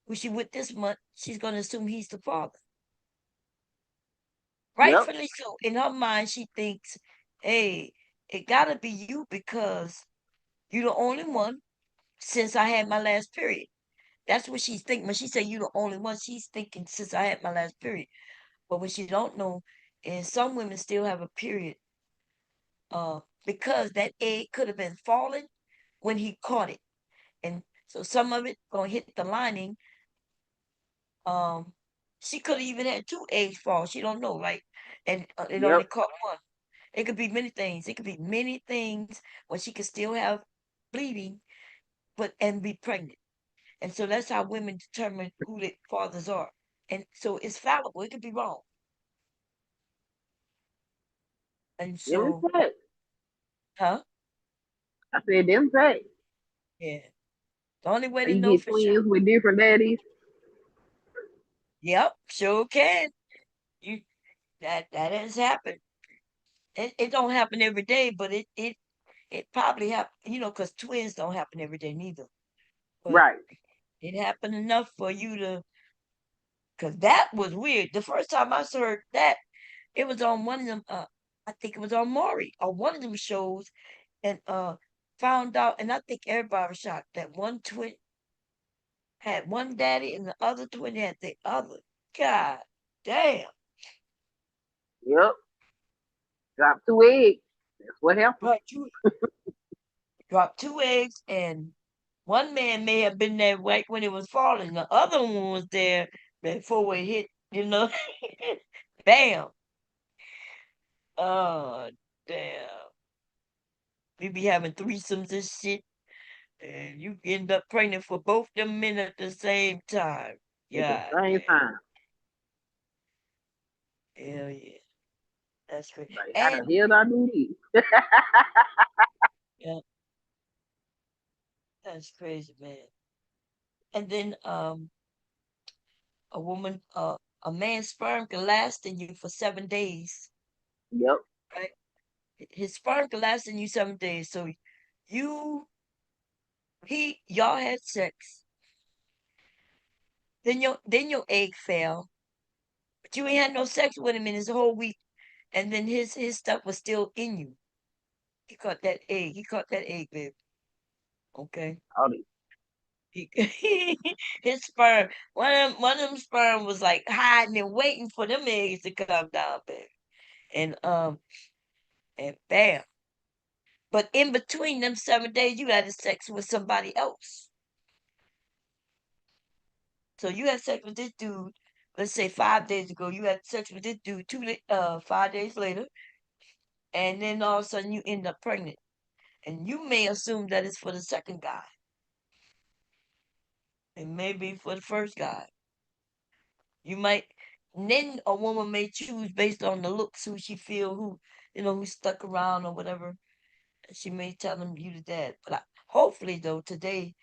[SPEAKER 1] who she with this month, she's going to assume he's the father.
[SPEAKER 6] Yep.
[SPEAKER 1] Rightfully so. In her mind, she thinks, hey, it gotta be you because you're the only one since I had my last period. That's what she's thinking. When she said you the only one, she's thinking since I had my last period. But what she don't know is some women still have a period because that egg could have been falling when he caught it. And so some of it gonna hit the lining. Um, she could have even had two eggs fall. She don't know, right? And it only
[SPEAKER 6] Yep.
[SPEAKER 1] caught one. It could be many things. It could be many things where she could still have bleeding, but and be pregnant. And so that's how women determine who their fathers are. And so it's fallible. It could be wrong. And
[SPEAKER 6] Them is
[SPEAKER 1] so,
[SPEAKER 6] facts.
[SPEAKER 1] huh?
[SPEAKER 6] I said them facts.
[SPEAKER 1] Yeah. The only way to
[SPEAKER 6] You
[SPEAKER 1] know
[SPEAKER 6] get
[SPEAKER 1] for sure.
[SPEAKER 6] twins with different daddies.
[SPEAKER 1] Yep, sure can. You that has happened. It don't happen every day, but it probably happen. Because twins don't happen every day neither. But
[SPEAKER 6] Right.
[SPEAKER 1] it happened enough for you to. Because that was weird. The first time I heard that, it was on one of them. I think it was on Maury or one of them shows, and found out. And I think everybody was shocked that one twin had one daddy and the other twin had the other. God damn!
[SPEAKER 6] Yep. Drop two eggs. That's what happened.
[SPEAKER 1] Right, you dropped two eggs, and one man may have been there right when it was falling. The other one was there before it hit. Bam! Oh damn! We be having threesomes and shit. And you end up pregnant for both them men at the same time.
[SPEAKER 6] At the
[SPEAKER 1] God
[SPEAKER 6] same
[SPEAKER 1] damn.
[SPEAKER 6] time.
[SPEAKER 1] Hell yeah. That's great.
[SPEAKER 6] Like, how
[SPEAKER 1] And
[SPEAKER 6] the hell did I do this?
[SPEAKER 1] yeah, that's crazy, man. And then a woman a man's sperm can last in you for 7 days.
[SPEAKER 6] Yep.
[SPEAKER 1] Right? His sperm can last in you 7 days. So you y'all had sex. Then your egg fell. But you ain't had no sex with him in his whole week. And then his stuff was still in you. He caught that egg. He caught that egg, babe. Okay.
[SPEAKER 6] All this.
[SPEAKER 1] He, his sperm. One of them sperm was like hiding and waiting for them eggs to come down, baby. And bam. But in between them 7 days, you had sex with somebody else. So you had sex with this dude. Let's say 5 days ago, you had sex with this dude 5 days later, and then all of a sudden you end up pregnant, and you may assume that it's for the second guy, and maybe for the first guy. You might, and then a woman may choose based on the looks who she feel who stuck around or whatever. And she may tell them you the dad. But hopefully though today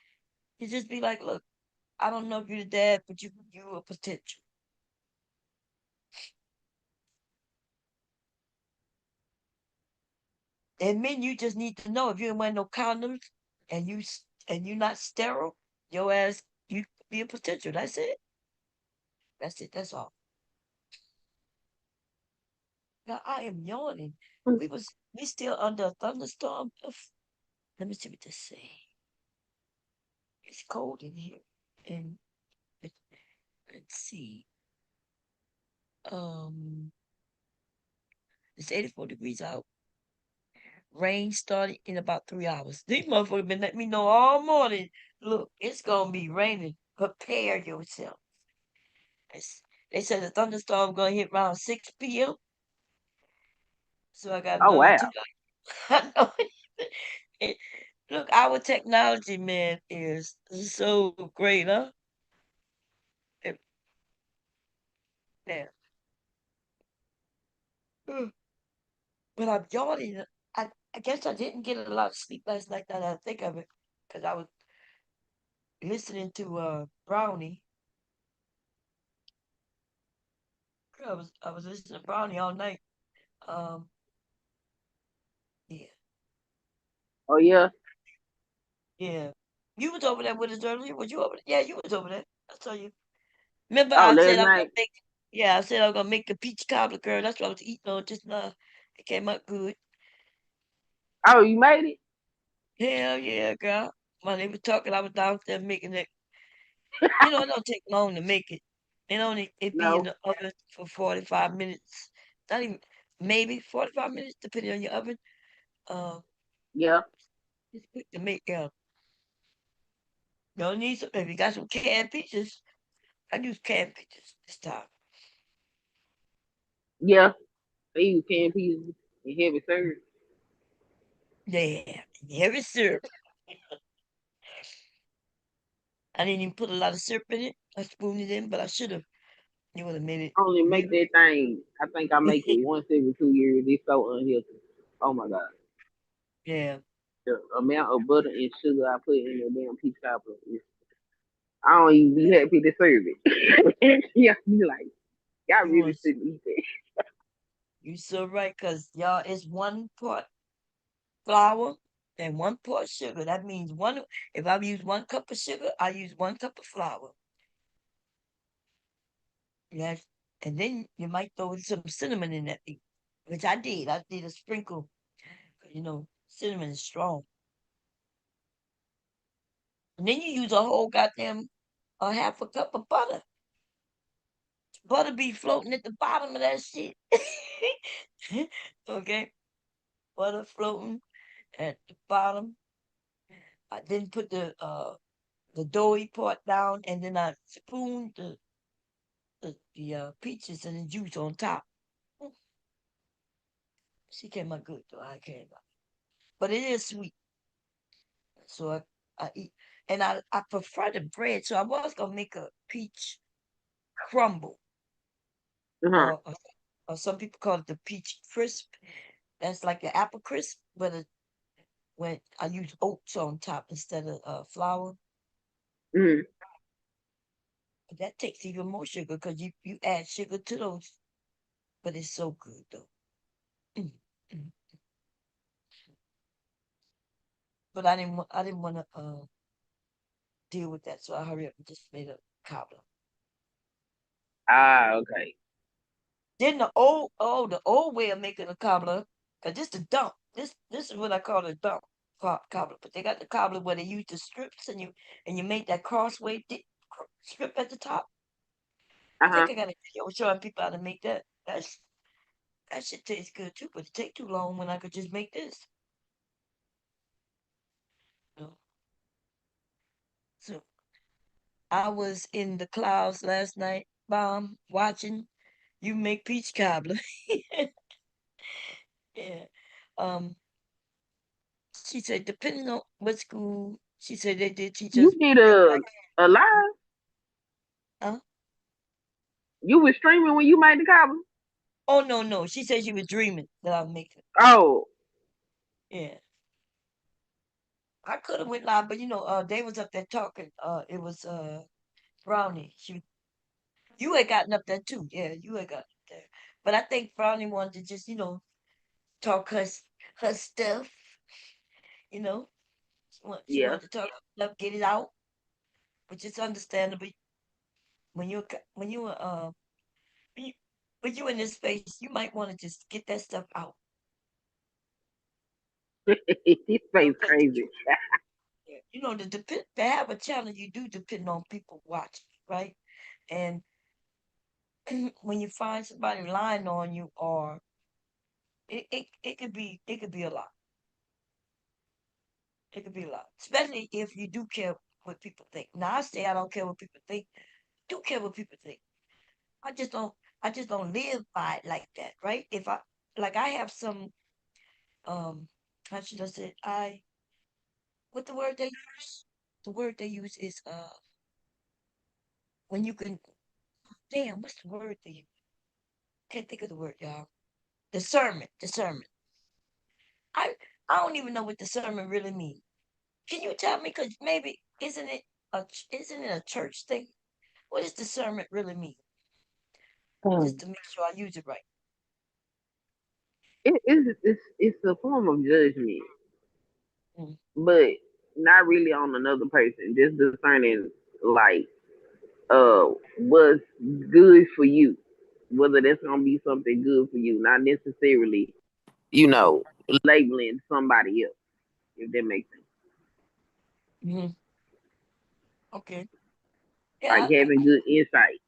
[SPEAKER 1] you just be like, look, I don't know if you're the dad, but you a potential. And men, you just need to know if you ain't wearing no condoms and you not sterile, your ass you be a potential. That's it. That's it. That's all. Now I am yawning. We still under a thunderstorm. Let me see what this say. It's cold in here. And let's see. Um, it's 84 degrees out. Rain started in about 3 hours. These motherfuckers been letting me know all morning. Look, it's gonna be raining. Prepare yourself. It's, they said the thunderstorm gonna hit around 6 p.m. So I got
[SPEAKER 6] Oh
[SPEAKER 1] another
[SPEAKER 6] wow.
[SPEAKER 1] 2 hours. I know it. Look, our technology, man, is so great, huh? It, yeah. But I'm yawning. I guess I didn't get a lot of sleep last night now that I think of it. Because I was listening to Brownie. I was listening to Brownie all night. Um yeah.
[SPEAKER 6] Oh yeah.
[SPEAKER 1] Yeah. You was over there with us earlier. Was you over there? Yeah, you was over there. I saw you. Remember
[SPEAKER 6] Oh,
[SPEAKER 1] I
[SPEAKER 6] last
[SPEAKER 1] said I was gonna
[SPEAKER 6] night.
[SPEAKER 1] make yeah, I said I was gonna make the peach cobbler, girl. That's what I was eating on just now. It came out good.
[SPEAKER 6] Oh, you made it?
[SPEAKER 1] Hell yeah, girl. While they were talking, I was downstairs making it. It don't take long to make it. It be in
[SPEAKER 6] No.
[SPEAKER 1] the oven for 45 minutes. Not even maybe 45 minutes, depending on your oven. Um,
[SPEAKER 6] Yeah.
[SPEAKER 1] it's quick to make. You don't need some. If you got some canned peaches, I use canned peaches this time.
[SPEAKER 6] Yeah. They use canned peas and heavy syrup.
[SPEAKER 1] Yeah, heavy syrup. I didn't even put a lot of syrup in it. I spooned it in, but I should have. You would have made it
[SPEAKER 6] I only make
[SPEAKER 1] really.
[SPEAKER 6] that thing. I think I make it once every 2 years. It's so unhealthy. Oh my god.
[SPEAKER 1] Yeah,
[SPEAKER 6] The amount of butter and sugar I put in the damn peach cobbler is I don't even be happy to serve it. Yeah, be like, y'all
[SPEAKER 1] you
[SPEAKER 6] really
[SPEAKER 1] was
[SPEAKER 6] shouldn't eat that.
[SPEAKER 1] you so right, cause y'all it's 1 part flour and 1 part sugar. That means one. If I use 1 cup of sugar, I use 1 cup of flour. Yes, and then you might throw some cinnamon in that thing, which I did. I did a sprinkle. 'Cause, cinnamon is strong. And then you use a whole goddamn a half a cup of butter. Butter be floating at the bottom of that shit. Okay, butter floating at the bottom. I then put the doughy part down, and then I spooned the peaches and the juice on top. Mm, she came out good though. I can't lie. But it is sweet, so I eat. And I prefer the bread, so I was gonna make a peach crumble,
[SPEAKER 6] Uh-huh.
[SPEAKER 1] or or some people call it the peach crisp. That's like the apple crisp, but when I use oats on top instead of flour.
[SPEAKER 6] Mm.
[SPEAKER 1] But that takes even more sugar because you add sugar to those. But it's so good though. Mm, mm. But I didn't want to deal with that, so I hurry up and just made a cobbler.
[SPEAKER 6] Ah, okay.
[SPEAKER 1] Then the old way of making a cobbler, cause this the dump. This is what I call a dump cobbler. But they got the cobbler where they use the strips and you make that crossway strip at the top. I
[SPEAKER 6] Uh-huh.
[SPEAKER 1] think I got a video showing people how to make that. That shit tastes good too, but it take too long when I could just make this. You know? So I was in the clouds last night, bomb, watching you make peach cobbler. Yeah. Um, she said, depending on what school, she said they did teach
[SPEAKER 6] You
[SPEAKER 1] us
[SPEAKER 6] did
[SPEAKER 1] maybe like,
[SPEAKER 6] a live?
[SPEAKER 1] huh?
[SPEAKER 6] You was streaming when you made the cobbler?
[SPEAKER 1] Oh no, no. She said she was dreaming that I'd make it.
[SPEAKER 6] Oh.
[SPEAKER 1] Yeah. I could have went live, but they was up there talking. It was Brownie. You had gotten up there too. Yeah, you had gotten up there. But I think Brownie wanted to just, talk her stuff, you know. She
[SPEAKER 6] Yeah.
[SPEAKER 1] wanted to talk her stuff, get it out, which is understandable when when you when you in this space, you might want to just get that stuff out.
[SPEAKER 6] This face
[SPEAKER 1] 'Cause
[SPEAKER 6] crazy.
[SPEAKER 1] to have a channel, you do depend on people watching, right? And when you find somebody lying on you, or it could be a lot. It could be a lot, especially if you do care what people think. Now I say I don't care what people think. Do care what people think. I just don't. I just don't live by it like that, right? If I like, I have some. How should I say it? What the word they use? The word they use is when you can. Damn, what's the word they use? Can't think of the word, y'all. Discernment. Discernment. I I don't even know what discernment really means. Can you tell me? Because maybe isn't it a church thing? What does discernment really mean? Just
[SPEAKER 6] Um,
[SPEAKER 1] to make sure I use it right.
[SPEAKER 6] it's a form of judgment,
[SPEAKER 1] Mm,
[SPEAKER 6] but not really on another person. Just discerning like what's good for you, whether that's gonna be something good for you, not necessarily, labeling somebody else. If that makes sense,
[SPEAKER 1] hmm. Okay.
[SPEAKER 6] like
[SPEAKER 1] Yeah.
[SPEAKER 6] having good insight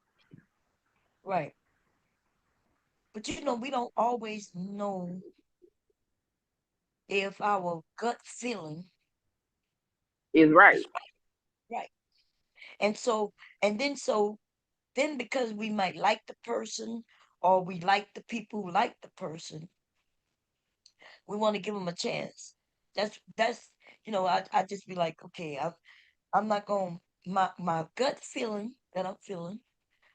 [SPEAKER 1] Right. But we don't always know if our gut feeling
[SPEAKER 6] is right,
[SPEAKER 1] is right. Right. And so, and then so, then because we might like the person or we like the people who like the person, we want to give them a chance. That's I just be like, okay, I'm not going my gut feeling that I'm feeling.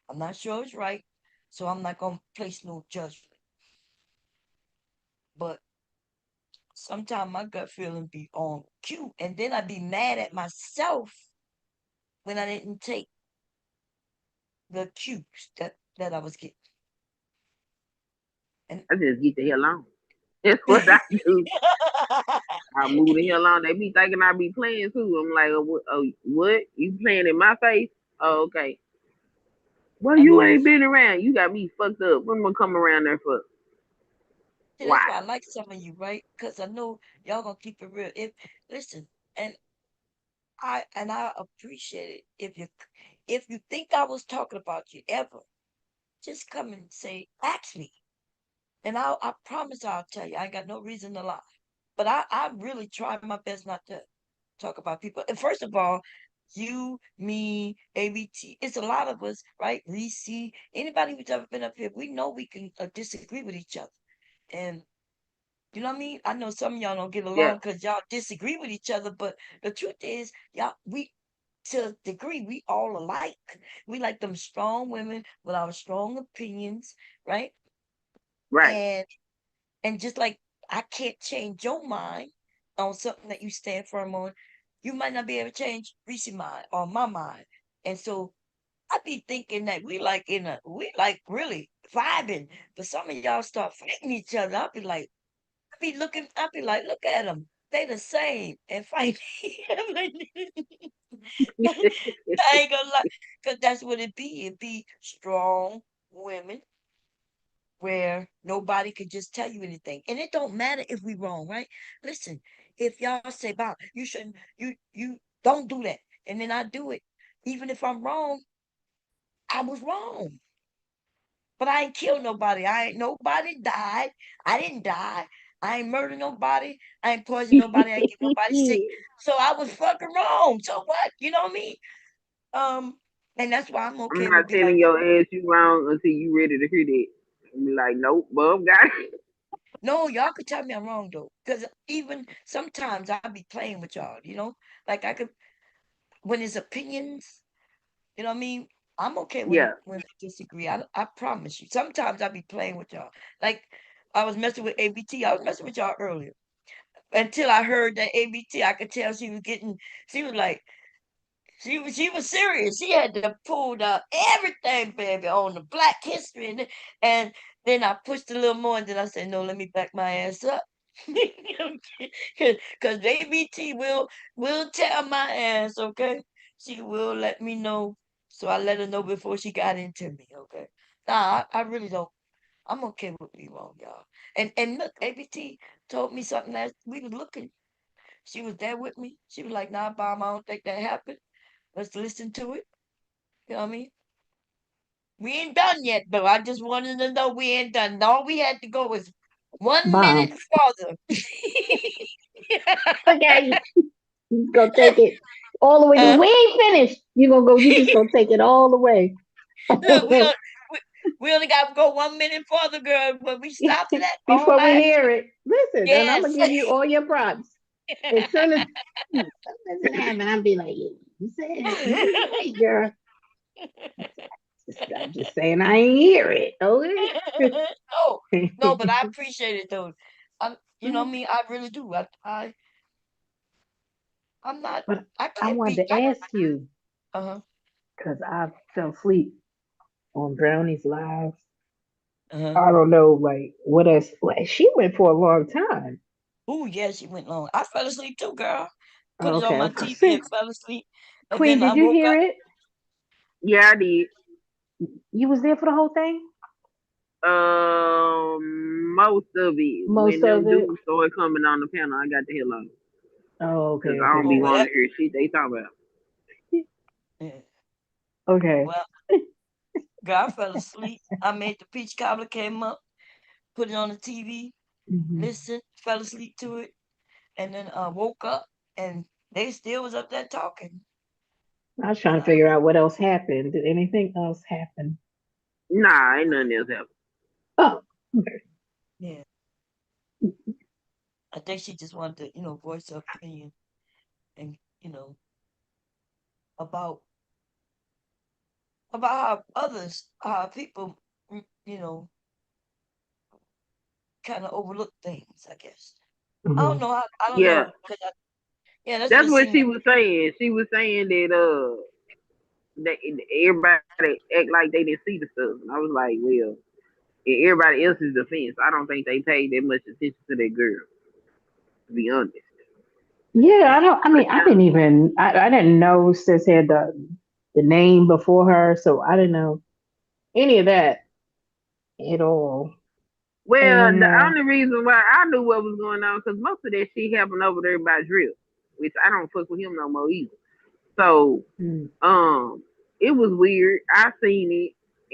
[SPEAKER 1] I'm not sure it's right, so I'm not gonna place no judgment. But sometimes my gut feeling be on cue, and then I be mad at myself when I didn't take the cues that I was getting. And
[SPEAKER 6] I just get the hell on. That's what I do. I move the hell on. They be thinking I be playing too. I'm like, what? You playing in my face? Oh, okay. Well,
[SPEAKER 1] I
[SPEAKER 6] you
[SPEAKER 1] mean,
[SPEAKER 6] ain't been around. You got me fucked up. What am I come around there for?
[SPEAKER 1] see, that's
[SPEAKER 6] Why?
[SPEAKER 1] why I like some of you, right? Because I know y'all gonna keep it real. If listen, and I appreciate it if you think I was talking about you ever, just come and say, ask me. And I promise I'll tell you. I ain't got no reason to lie. But I really try my best not to talk about people. And first of all, you, me, ABT, it's a lot of us, right? Reese, anybody who's ever been up here, we know we can disagree with each other. And you know what I mean? I know some of y'all don't get
[SPEAKER 6] Yeah,
[SPEAKER 1] along because y'all disagree with each other, but the truth is, y'all, we, to a degree, we all alike. We like them strong women with our strong opinions, right?
[SPEAKER 6] right.
[SPEAKER 1] And just like I can't change your mind on something that you stand firm on, you might not be able to change Reese's mind or my mind. And so I be thinking that we like really vibing, but some of y'all start fighting each other. I'll be like, look at them. They the same and fight. I ain't gonna lie, because that's what it be. It be strong women where nobody could just tell you anything. And it don't matter if we wrong, right? Listen, if y'all say, Bob, you shouldn't, you don't do that. And then I do it. Even if I'm wrong, I was wrong. But I ain't killed nobody. Nobody died. I didn't die. I ain't murdered nobody. I ain't poisoned nobody. I ain't get nobody sick. So I was fucking wrong. So what? You know what I mean? Um, and that's why I'm
[SPEAKER 6] I'm
[SPEAKER 1] okay
[SPEAKER 6] not
[SPEAKER 1] with be like,
[SPEAKER 6] telling your ass you wrong until you ready to hear that. And be like, nope, Bub got it.
[SPEAKER 1] no, y'all could tell me I'm wrong though. Because even sometimes I'll be playing with y'all. Like I could when it's opinions, you know what I mean? I'm okay
[SPEAKER 6] Yeah,
[SPEAKER 1] when we disagree. I promise you. Sometimes I'll be playing with y'all. Like I was messing with ABT. I was messing with y'all earlier. Until I heard that ABT, I could tell she was like, she was serious. She had to pull the everything, baby, on the Black history, and then I pushed a little more, and then I said, "No, let me back my ass up," because ABT will tell my ass. Okay, she will let me know. So I let her know before she got into me. Okay, nah, I really don't. I'm okay with being wrong, y'all. And look, ABT told me something that we was looking. She was there with me. She was like, "Nah, Bob, I don't think that happened. Let's listen to it." You know what I mean? We ain't done yet, though. I just wanted to know we ain't done. All we had to go was 1 minute
[SPEAKER 8] Bob,
[SPEAKER 1] further.
[SPEAKER 8] look at you. You gonna take it all the way.
[SPEAKER 1] uh,
[SPEAKER 8] We ain't finished. You gonna go. You just gonna take it all the way.
[SPEAKER 1] look, we, we only got to go 1 minute further, girl. But we stopped it at all
[SPEAKER 8] Before we
[SPEAKER 1] that.
[SPEAKER 8] hear it, listen, and I'm
[SPEAKER 1] Yes.
[SPEAKER 8] gonna give you all your props. As soon as something happen, I'll be like, "You said it. You was right, girl." I'm just saying I ain't hear it. Okay.
[SPEAKER 1] No, but I appreciate it though. You know me, I really do. I'm not.
[SPEAKER 8] But
[SPEAKER 1] I
[SPEAKER 8] I
[SPEAKER 1] can't be.
[SPEAKER 8] wanted to ask you
[SPEAKER 1] Uh-huh.
[SPEAKER 8] because I fell asleep on Brownie's live.
[SPEAKER 1] Uh-huh.
[SPEAKER 8] I don't know, like what else. Well, she went for a long time.
[SPEAKER 1] Oh yeah, she went long. I fell asleep too, girl. Put it on
[SPEAKER 8] Okay, I
[SPEAKER 1] my
[SPEAKER 8] was gonna
[SPEAKER 1] TV and
[SPEAKER 8] say,
[SPEAKER 1] fell asleep, and
[SPEAKER 8] Queen,
[SPEAKER 1] then I
[SPEAKER 8] did you
[SPEAKER 1] woke
[SPEAKER 8] hear
[SPEAKER 1] up.
[SPEAKER 8] it?
[SPEAKER 6] Yeah, I did.
[SPEAKER 8] You was there for the whole thing,
[SPEAKER 6] Most of it.
[SPEAKER 8] most
[SPEAKER 6] When
[SPEAKER 8] of
[SPEAKER 6] them
[SPEAKER 8] it.
[SPEAKER 6] dudes started coming on the panel, I got the hell on.
[SPEAKER 8] Oh,
[SPEAKER 6] Cause
[SPEAKER 8] okay,
[SPEAKER 6] I
[SPEAKER 8] okay,
[SPEAKER 6] don't
[SPEAKER 1] Oh
[SPEAKER 6] be
[SPEAKER 1] well,
[SPEAKER 8] okay,
[SPEAKER 6] wanting
[SPEAKER 1] that.
[SPEAKER 6] to hear shit they talk about.
[SPEAKER 1] Yeah.
[SPEAKER 8] okay.
[SPEAKER 1] Well, girl, I fell asleep. I made the peach cobbler came up, put it on the TV,
[SPEAKER 8] Hmm.
[SPEAKER 1] listened, fell asleep to it, and then woke up, and they still was up there talking.
[SPEAKER 8] I was
[SPEAKER 1] And
[SPEAKER 8] trying to figure out what else happened. Did anything else happen?
[SPEAKER 6] Nah, ain't nothing else happening.
[SPEAKER 8] Oh, okay.
[SPEAKER 1] yeah, I think she just wanted to, voice her opinion and about how others, how people, you know, kind of overlook things. I guess I don't
[SPEAKER 8] Hmm.
[SPEAKER 1] know. I don't
[SPEAKER 6] Yeah,
[SPEAKER 1] know because yeah, that's what
[SPEAKER 6] that's
[SPEAKER 1] it
[SPEAKER 6] what
[SPEAKER 1] seemed
[SPEAKER 6] she
[SPEAKER 1] like.
[SPEAKER 6] was saying. She was saying that that everybody act like they didn't see the stuff. And I was like, well, in everybody else's defense, I don't think they paid that much attention to that girl. To be honest,
[SPEAKER 8] Yeah,
[SPEAKER 1] Yeah,
[SPEAKER 8] I don't. I mean, I didn't even. I didn't know sis had the name before her, so I didn't know any of that at all.
[SPEAKER 6] well,
[SPEAKER 8] And
[SPEAKER 6] the only reason why I knew what was going on because most of that shit happened over there by Drip, which I don't fuck with him no more either. So,
[SPEAKER 8] mm,
[SPEAKER 6] um, it was weird. I seen it,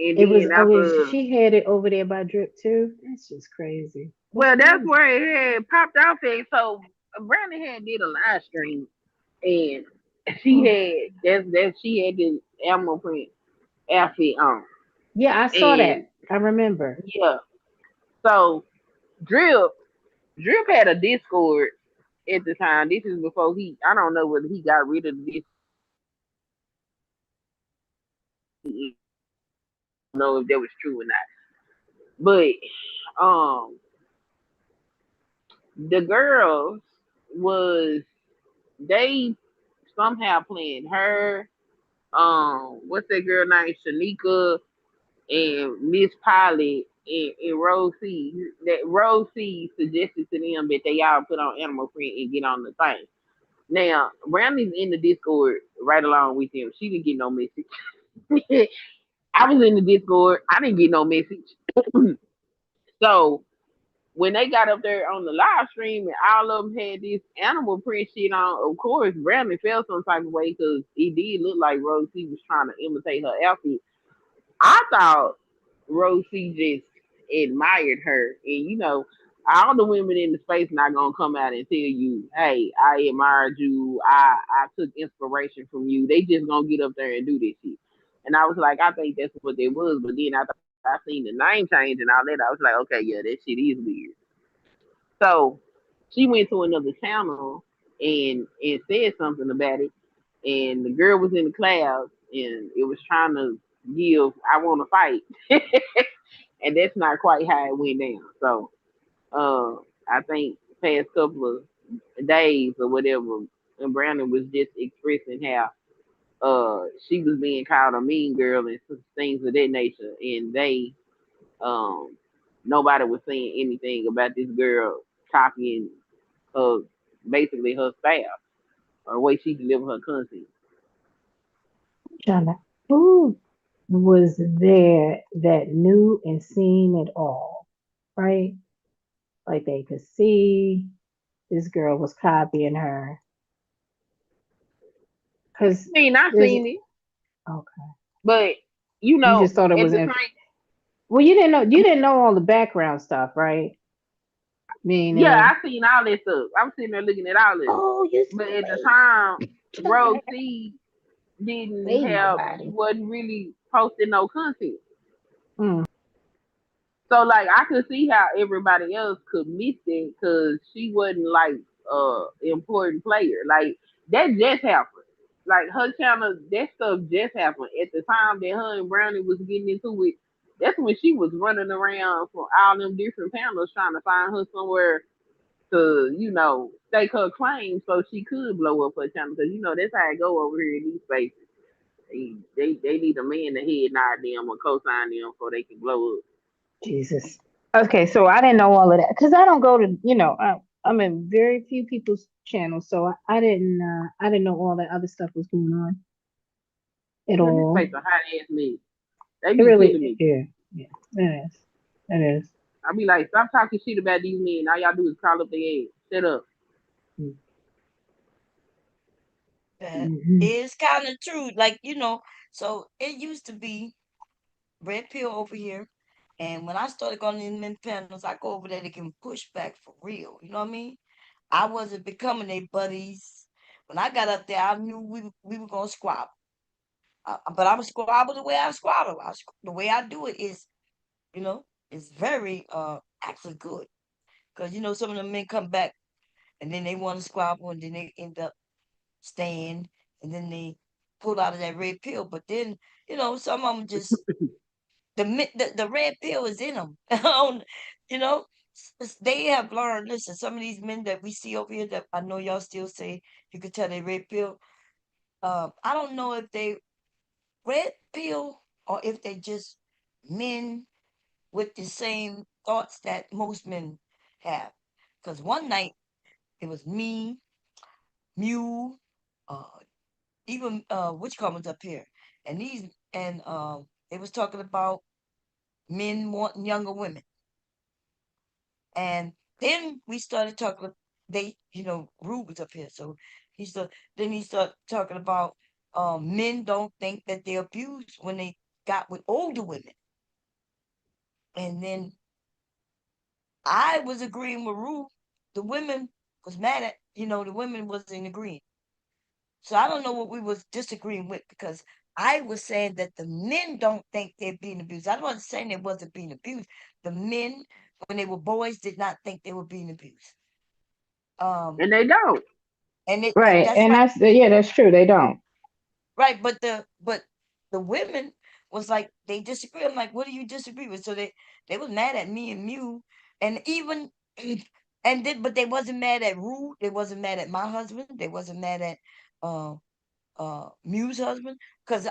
[SPEAKER 6] and
[SPEAKER 8] it was.
[SPEAKER 6] then
[SPEAKER 8] Oh,
[SPEAKER 6] after,
[SPEAKER 8] she had it over there by Drip too. That's just crazy. What's
[SPEAKER 6] well, that's
[SPEAKER 8] crazy?
[SPEAKER 6] where it had popped off at. So, Brandon had did a live stream, and she
[SPEAKER 8] Oh,
[SPEAKER 6] had that's she had the animal print outfit on,
[SPEAKER 8] yeah, I saw
[SPEAKER 6] and
[SPEAKER 8] that. I remember.
[SPEAKER 6] yeah, so Drip Drip had a Discord at the time. This is before he. I don't know whether he got rid of the Discord or he still had it. I don't know if that was true or not. But um, the girls was they somehow playing her. What's that girl name? Shanika and Miss Pilot and Rosie. That Rosie suggested to them that they all put on animal print and get on the thing. Now, Brownie's in the Discord right along with him. She didn't get no message. I was in the Discord. I didn't get no message. So when they got up there on the live stream and all of them had this animal print shit on, of course, Brownie felt some type of way because it did look like Rosie was trying to imitate her outfit. I thought Rosie just admired her, and all the women in the space not gonna come out and tell you, "Hey, I admired you. I took inspiration from you." They just gonna get up there and do this shit. And I was like, I think that's what it was. But then after I seen the name change and all that, I was like, okay, yeah, that shit is weird. So she went to another channel and said something about it, and the girl was in the class and it was trying to give I want to fight. And that's not quite how it went down. So I think past couple of days or whatever, and Brandon was just expressing how she was being called a mean girl and some things of that nature, and they um nobody was saying anything about this girl copying her basically her style or the way she delivered her content.
[SPEAKER 8] Trying to, who was there that knew and seen it all, right? Like they could see this girl was copying her. Cause
[SPEAKER 6] I mean, I
[SPEAKER 8] there's
[SPEAKER 6] seen it,
[SPEAKER 8] okay.
[SPEAKER 6] but
[SPEAKER 8] You just thought it
[SPEAKER 6] at
[SPEAKER 8] was
[SPEAKER 6] the
[SPEAKER 8] in.
[SPEAKER 6] same,
[SPEAKER 8] Well, you didn't know all the background stuff, right?
[SPEAKER 6] yeah,
[SPEAKER 8] Meaning,
[SPEAKER 6] I seen all that stuff. I'm sitting there looking at all this,
[SPEAKER 8] oh, you
[SPEAKER 6] but at the
[SPEAKER 8] wait,
[SPEAKER 6] time,
[SPEAKER 8] trying
[SPEAKER 6] Rose
[SPEAKER 8] to
[SPEAKER 6] C didn't
[SPEAKER 8] say
[SPEAKER 6] have, she
[SPEAKER 8] nobody.
[SPEAKER 6] wasn't really posting no content.
[SPEAKER 8] Mm.
[SPEAKER 6] So like I could see how everybody else could miss it because she wasn't like important player. Like that just happened. Like her channel, that stuff just happened at the time that her and Brownie was getting into it. That's when she was running around for all them different panels trying to find her somewhere to, stake her claim so she could blow up her channel. Because that's how it go over here in these spaces. They need a man to head nod them or co-sign them before they can blow up.
[SPEAKER 8] Jesus. Okay, so I didn't know all of that because I don't go to, I'm in very few people's channels, so I didn't know all that other stuff was going on at
[SPEAKER 6] Well, this
[SPEAKER 8] all.
[SPEAKER 6] place a hot ass mess. They
[SPEAKER 8] It
[SPEAKER 6] be
[SPEAKER 8] really,
[SPEAKER 6] killing me.
[SPEAKER 8] yeah, yeah, it is. It is.
[SPEAKER 6] I be like, stop talking shit about these men. All y'all do is call up their ass. Shut up.
[SPEAKER 1] That
[SPEAKER 8] Mm-hmm.
[SPEAKER 1] is kind of true. Like, so it used to be red pill over here. And when I started going in men panels, I go over there to give them pushback for real. You know what I mean? I wasn't becoming their buddies. When I got up there, I knew we were going to squabble. But I'm a squabble the way I squabble. The way I do it is, you know, it's very actually good. Because, some of the men come back and then they want to squabble and then they end up staying and then they pull out of that red pill. But then, some of them just the red pill is in them. you know, they have learned. Listen, some of these men that we see over here that I know y'all still say you could tell they red pill. I don't know if they red pill or if they just men with the same thoughts that most men have. Because one night it was me, Mew, uh, even which comments up here, and they was talking about men wanting younger women. And then we started talking. Rube was up here, so he started. Then he started talking about men don't think that they're abused when they got with older women. And then I was agreeing with Rube. The women was mad at the women wasn't agreeing. So I don't know what we was disagreeing with because I was saying that the men don't think they're being abused. I wasn't saying they wasn't being abused. The men, when they were boys, did not think they were being abused. Um,
[SPEAKER 6] And they don't.
[SPEAKER 8] Right,
[SPEAKER 1] that's
[SPEAKER 8] and
[SPEAKER 1] right,
[SPEAKER 8] that's true. They don't.
[SPEAKER 1] right. But the women was like they disagree. I'm like, what do you disagree with? So they was mad at me and Mew, and even but they wasn't mad at Rue. They wasn't mad at my husband. They wasn't mad at uh Mew's husband because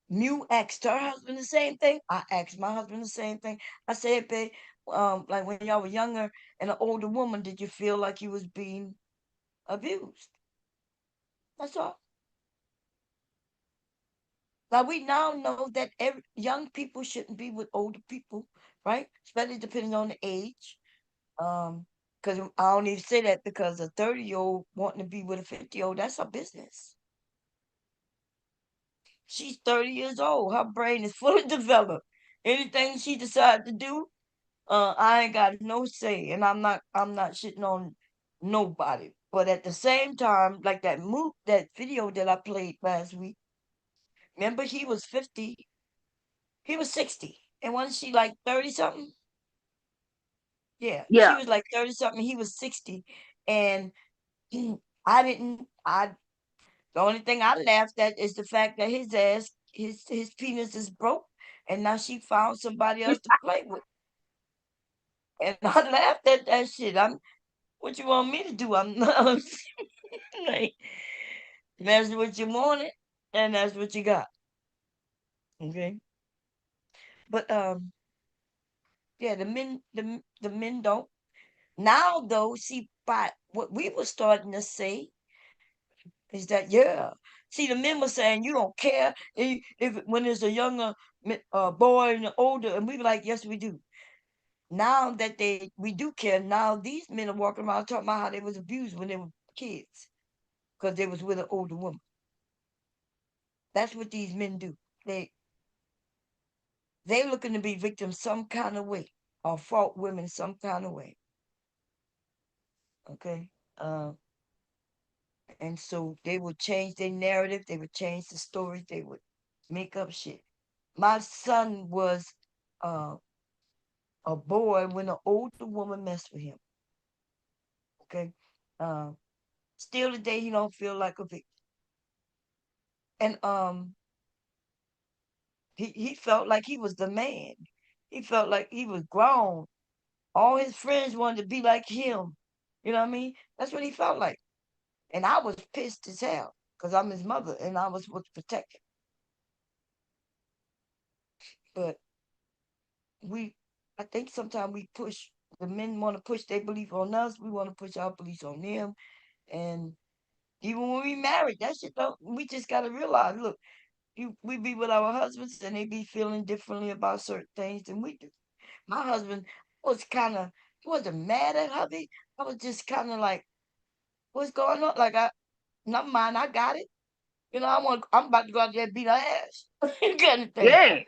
[SPEAKER 1] Mew asked her husband the same thing. I asked my husband the same thing. I said, babe, like when y'all were younger and an older woman, did you feel like you was being abused? That's all. Now we now know that young people shouldn't be with older people, right? Especially depending on the age. Because I don't even say that because a 30-year-old wanting to be with a 50-year-old, that's her business. She's 30 years old. Her brain is fully developed. Anything she decides to do, I ain't got no say, and I'm not shitting on nobody. But at the same time, like that video that I played last week, remember he was 50, he was 60, and wasn't she like 30 something? Yeah, she
[SPEAKER 6] Yeah.
[SPEAKER 1] was like 30 something. He was 60, and I didn't. The only thing I laughed at is the fact that his penis is broke, and now she found somebody else to play with. And I laughed at that shit. What you want me to do? I'm not like that's what you wanted, and that's what you got. Okay, but yeah, the men don't now though. See, but what we were starting to say is that yeah. See, the men were saying you don't care if when there's a younger boy and an older, and we were like, yes, we do. Now that we do care, now these men are walking around talking about how they was abused when they were kids because they was with an older woman. That's what these men do. They looking to be victims some kind of way or fault women some kind of way. Okay. And so they would change their narrative, they would change the stories, they would make up shit. My son was uh, a boy when an older woman messed with him. Okay. Uh, Still today he don't feel like a victim. And he felt like he was the man. He felt like he was grown. All his friends wanted to be like him. You know what I mean? That's what he felt like. And I was pissed as hell because I'm his mother and I was supposed to protect him. But I think sometimes we push, the men want to push their belief on us. We want to push our beliefs on them. And even when we married, that shit don't, we just got to realize, look, we be with our husbands and they be feeling differently about certain things than we do. My husband was kind of, he wasn't mad at hubby. I was just kind of like, what's going on? Like, never mind, I got it. I'm about to go out there and beat her ass. kind of thing.
[SPEAKER 6] Yeah.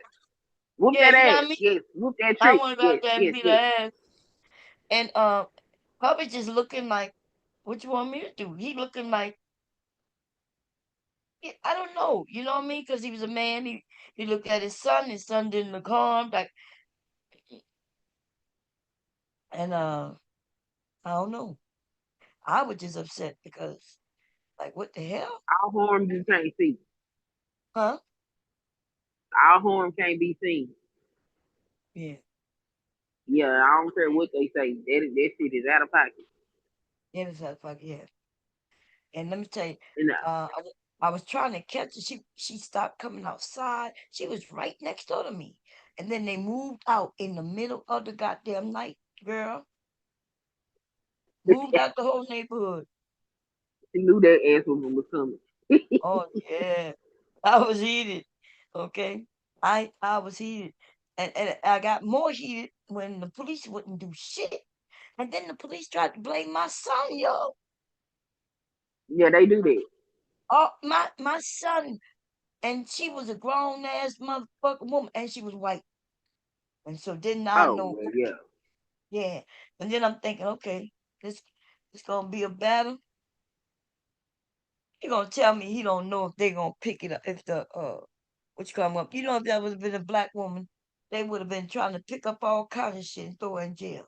[SPEAKER 6] Whoop
[SPEAKER 1] Yeah,
[SPEAKER 6] that
[SPEAKER 1] you know
[SPEAKER 6] ass.
[SPEAKER 1] what I mean?
[SPEAKER 6] Yes. Whoop that
[SPEAKER 1] I
[SPEAKER 6] trick.
[SPEAKER 1] want to go out
[SPEAKER 6] Yes.
[SPEAKER 1] there and
[SPEAKER 6] Yes.
[SPEAKER 1] beat her
[SPEAKER 6] Yes.
[SPEAKER 1] ass. And hubby just looking like, what you want me to do? He looking like, I don't know. You know what I mean? Because he was a man. He looked at his son. His son didn't look harmed. Like, and I don't know. I was just upset because, like, what the hell?
[SPEAKER 6] Our harm you can't see.
[SPEAKER 1] Huh?
[SPEAKER 6] Our harm can't be seen.
[SPEAKER 1] Yeah.
[SPEAKER 6] Yeah, I don't care what they say. That shit is out of pocket.
[SPEAKER 1] Yeah, that's how the fuck, yeah. And let me tell you,
[SPEAKER 6] And
[SPEAKER 1] I was trying to catch her. She stopped coming outside. She was right next door to me. And then they moved out in the middle of the goddamn night, girl. Moved out the whole neighborhood.
[SPEAKER 6] she knew that ass was coming.
[SPEAKER 1] Oh yeah. I was heated. Okay. I was heated. And I got more heated when the police wouldn't do shit. And then the police tried to blame my son, yo.
[SPEAKER 6] Yeah, they do that.
[SPEAKER 1] Oh, my son. And she was a grown ass motherfucking woman, and she was white. And so then I
[SPEAKER 6] Oh,
[SPEAKER 1] know,
[SPEAKER 6] well,
[SPEAKER 1] okay,
[SPEAKER 6] yeah.
[SPEAKER 1] yeah. And then I'm thinking, okay, this it's gonna be a battle. He gonna tell me he don't know if they gonna pick it up if the what you come up. You know, if that would have been a black woman, they would have been trying to pick up all kinds of shit and throw her in jail.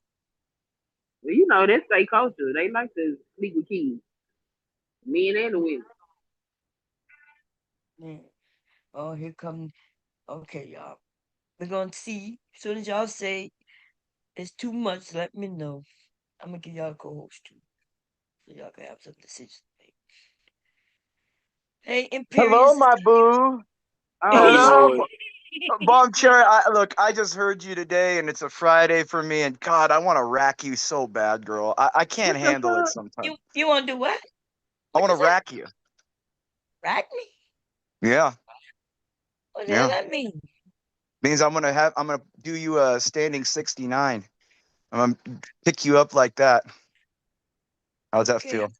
[SPEAKER 6] Well, that's their culture. They like to sleep with kids, men and the women.
[SPEAKER 1] Yeah. Oh, here come. Okay, y'all. We're gonna see. As soon as y'all say it's too much, let me know. I'm gonna give y'all a co-host too, so y'all can have some decisions to make. Hey,
[SPEAKER 9] Hello,
[SPEAKER 1] Imperious.
[SPEAKER 9] my boo.
[SPEAKER 6] Oh
[SPEAKER 9] Hello,
[SPEAKER 6] Lord.
[SPEAKER 9] Bomb Cherry. Look, I just heard you today, and it's a Friday for me. And God, I want to rack you so bad, girl. I can't
[SPEAKER 6] What the
[SPEAKER 9] handle it
[SPEAKER 6] fuck?
[SPEAKER 9] sometimes.
[SPEAKER 1] You want to do what?
[SPEAKER 9] I
[SPEAKER 1] What
[SPEAKER 9] want to
[SPEAKER 1] is that?
[SPEAKER 9] rack you.
[SPEAKER 1] Rack me?
[SPEAKER 9] Yeah,
[SPEAKER 1] What the hell
[SPEAKER 9] yeah.
[SPEAKER 1] that mean?
[SPEAKER 9] Means I'm gonna do you a standing 69. I'm gonna pick you up like that. How's that
[SPEAKER 1] Okay,
[SPEAKER 9] feel?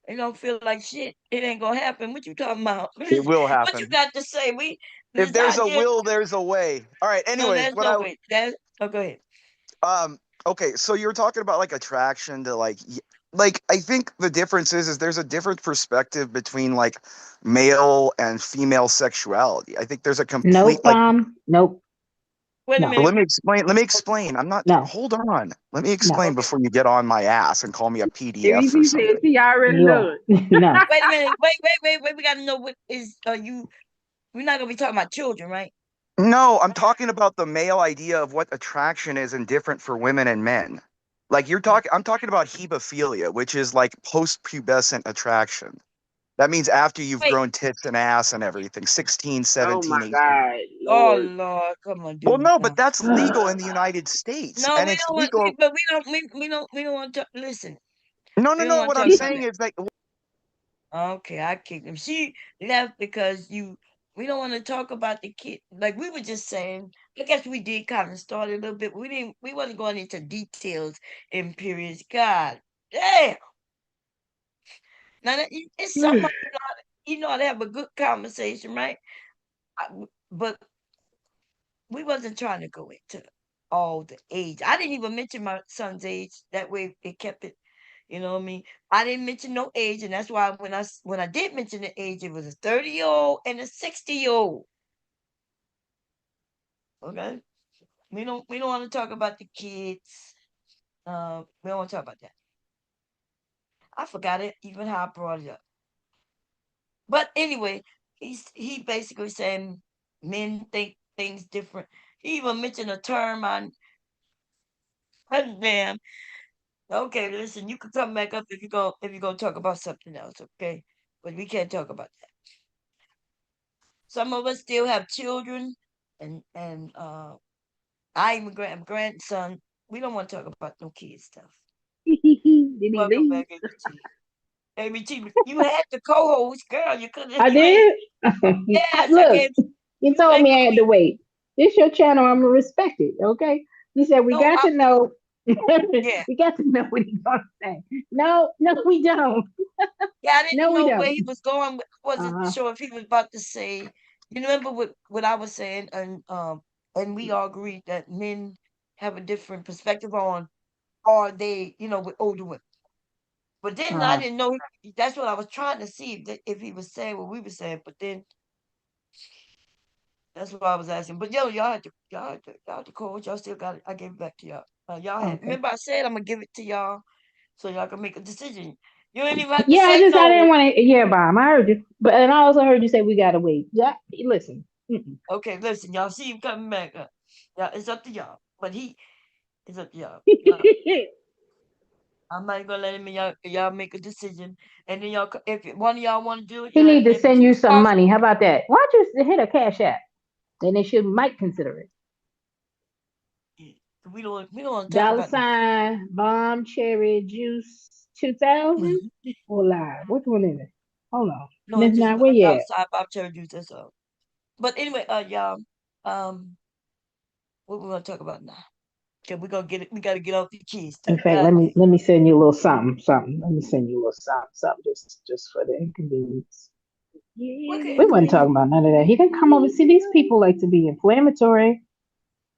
[SPEAKER 1] it don't feel like shit. It ain't gonna happen. What you talking about?
[SPEAKER 9] It will
[SPEAKER 1] What you
[SPEAKER 9] happen.
[SPEAKER 1] got to say?
[SPEAKER 9] If
[SPEAKER 1] This
[SPEAKER 9] there's a
[SPEAKER 1] idea.
[SPEAKER 9] will, there's a way. All right.
[SPEAKER 1] No,
[SPEAKER 9] Anyways,
[SPEAKER 1] there's
[SPEAKER 9] what
[SPEAKER 1] no
[SPEAKER 9] I
[SPEAKER 1] way. That's oh, go ahead.
[SPEAKER 9] Um, okay, so you were talking about like attraction to like I think the difference is there's a different perspective between like male and female sexuality. I think there's a complete
[SPEAKER 8] Nope,
[SPEAKER 9] like
[SPEAKER 8] nope,
[SPEAKER 1] Wait a
[SPEAKER 8] no,
[SPEAKER 1] minute.
[SPEAKER 9] let me explain. I'm not
[SPEAKER 8] no,
[SPEAKER 9] hold on. Let me
[SPEAKER 8] no.
[SPEAKER 9] explain
[SPEAKER 1] Okay.
[SPEAKER 9] before you get on my ass and call me a PDF or
[SPEAKER 6] ABC said
[SPEAKER 9] something.
[SPEAKER 6] she already
[SPEAKER 8] You are
[SPEAKER 6] done.
[SPEAKER 8] no.
[SPEAKER 1] Wait a minute. Wait. We gotta know what is you. We're not gonna be talking about children, right?
[SPEAKER 9] No, I'm talking about the male idea of what attraction is and different for women and men. Like I'm talking about hebephilia, which is like post-pubescent attraction. That means after you've
[SPEAKER 1] Wait.
[SPEAKER 9] grown tits and ass and everything, 16,
[SPEAKER 6] Oh
[SPEAKER 9] 17,
[SPEAKER 6] my
[SPEAKER 9] 18.
[SPEAKER 6] God,
[SPEAKER 1] Oh
[SPEAKER 6] Lord.
[SPEAKER 1] Lord, come on,
[SPEAKER 9] Well,
[SPEAKER 1] dude.
[SPEAKER 9] no, but
[SPEAKER 1] No.
[SPEAKER 9] that's legal in the United States.
[SPEAKER 1] No,
[SPEAKER 9] And
[SPEAKER 1] we
[SPEAKER 9] it's
[SPEAKER 1] don't want.
[SPEAKER 9] legal.
[SPEAKER 1] But we don't want to listen.
[SPEAKER 9] No, no,
[SPEAKER 1] We don't
[SPEAKER 9] no.
[SPEAKER 1] want
[SPEAKER 9] What
[SPEAKER 1] to
[SPEAKER 9] I'm
[SPEAKER 1] talk about
[SPEAKER 9] saying
[SPEAKER 1] that.
[SPEAKER 9] is like,
[SPEAKER 1] Okay, I kicked him. She left because you. We don't want to talk about the kid. Like we were just saying. I guess we did kind of start a little bit. We didn't. We wasn't going into details in periods. God damn. Now it's something you know how to have a good conversation, right? But we wasn't trying to go into all the age. I didn't even mention my son's age. That way it kept it. You know what I mean? I didn't mention no age, and that's why when I did mention the age, it was a 30-year-old and a 60-year-old. Okay, we don't want to talk about the kids. We don't want to talk about that. I forgot it even how I brought it up. But anyway, he basically saying men think things different. He even mentioned a term on damn. Okay, listen, you can come back up if you're gonna talk about something else, okay? But we can't talk about that. Some of us still have children, and I even grandson. We don't want to talk about no kid stuff.
[SPEAKER 6] Did he
[SPEAKER 1] Welcome
[SPEAKER 6] leave?
[SPEAKER 1] back, ABT. ABT, you had the co-host, girl. You couldn't.
[SPEAKER 6] I
[SPEAKER 1] You ain't.
[SPEAKER 6] did.
[SPEAKER 1] Yes, I
[SPEAKER 6] Look,
[SPEAKER 1] gave.
[SPEAKER 6] you
[SPEAKER 1] You
[SPEAKER 6] told
[SPEAKER 1] ain't
[SPEAKER 6] me I had to
[SPEAKER 1] queen.
[SPEAKER 6] wait. This your channel. I'm gonna respect it. Okay. You said we
[SPEAKER 1] No,
[SPEAKER 6] got to know.
[SPEAKER 1] yeah,
[SPEAKER 6] We got to know what he's gonna say. No, no, we don't.
[SPEAKER 1] yeah. I
[SPEAKER 6] No,
[SPEAKER 1] didn't
[SPEAKER 6] we
[SPEAKER 1] know where
[SPEAKER 6] don't.
[SPEAKER 1] he was going. I wasn't
[SPEAKER 6] Uh-huh.
[SPEAKER 1] sure if he was about to say. You remember what I was saying, and we all agreed that men have a different perspective on are they, with older women. But then I
[SPEAKER 6] Uh,
[SPEAKER 1] didn't know. That's what I was trying to see if he was saying what we were saying. But then that's what I was asking. But y'all had the code. Y'all still got it. I gave it back to y'all. Y'all had.
[SPEAKER 6] okay.
[SPEAKER 1] Remember I said I'm gonna give it to y'all so y'all can make a decision. You ain't even have to
[SPEAKER 6] Yeah,
[SPEAKER 1] say
[SPEAKER 6] I
[SPEAKER 1] no.
[SPEAKER 6] didn't want to. Yeah, Bob, I heard you, but and I also heard you say we gotta wait. Yeah, listen. Mm-mm.
[SPEAKER 1] Okay, listen, y'all see him coming back. Yeah, it's up to y'all. But it's up to y'all. Y'all, I'm not gonna let him. Y'all make a decision, and then if one of y'all want to do it,
[SPEAKER 6] He
[SPEAKER 1] y'all
[SPEAKER 6] need to
[SPEAKER 1] maybe
[SPEAKER 6] send you some
[SPEAKER 1] sponsor.
[SPEAKER 6] money. How about that? Why don't you hit a cash app? Then they should might consider it.
[SPEAKER 1] We don't want to talk
[SPEAKER 6] Dollar
[SPEAKER 1] about no.
[SPEAKER 6] sign bomb cherry juice 2000 or live. Which one is it? Hold on,
[SPEAKER 1] No,
[SPEAKER 6] Miss
[SPEAKER 1] it's just
[SPEAKER 6] Nine, where you at?
[SPEAKER 1] outside Bob cherry juice. That's all. But anyway, y'all, what we gonna talk about now? Okay, we're gonna get it. We gotta get off the kids
[SPEAKER 6] In
[SPEAKER 1] stuff.
[SPEAKER 6] fact,
[SPEAKER 1] God dang.
[SPEAKER 6] let me send you a little something. Let me send you a little something just for the inconvenience.
[SPEAKER 1] What can
[SPEAKER 6] We wasn't
[SPEAKER 1] inconvenience?
[SPEAKER 6] talking about none of that. He didn't come over. See, these people like to be inflammatory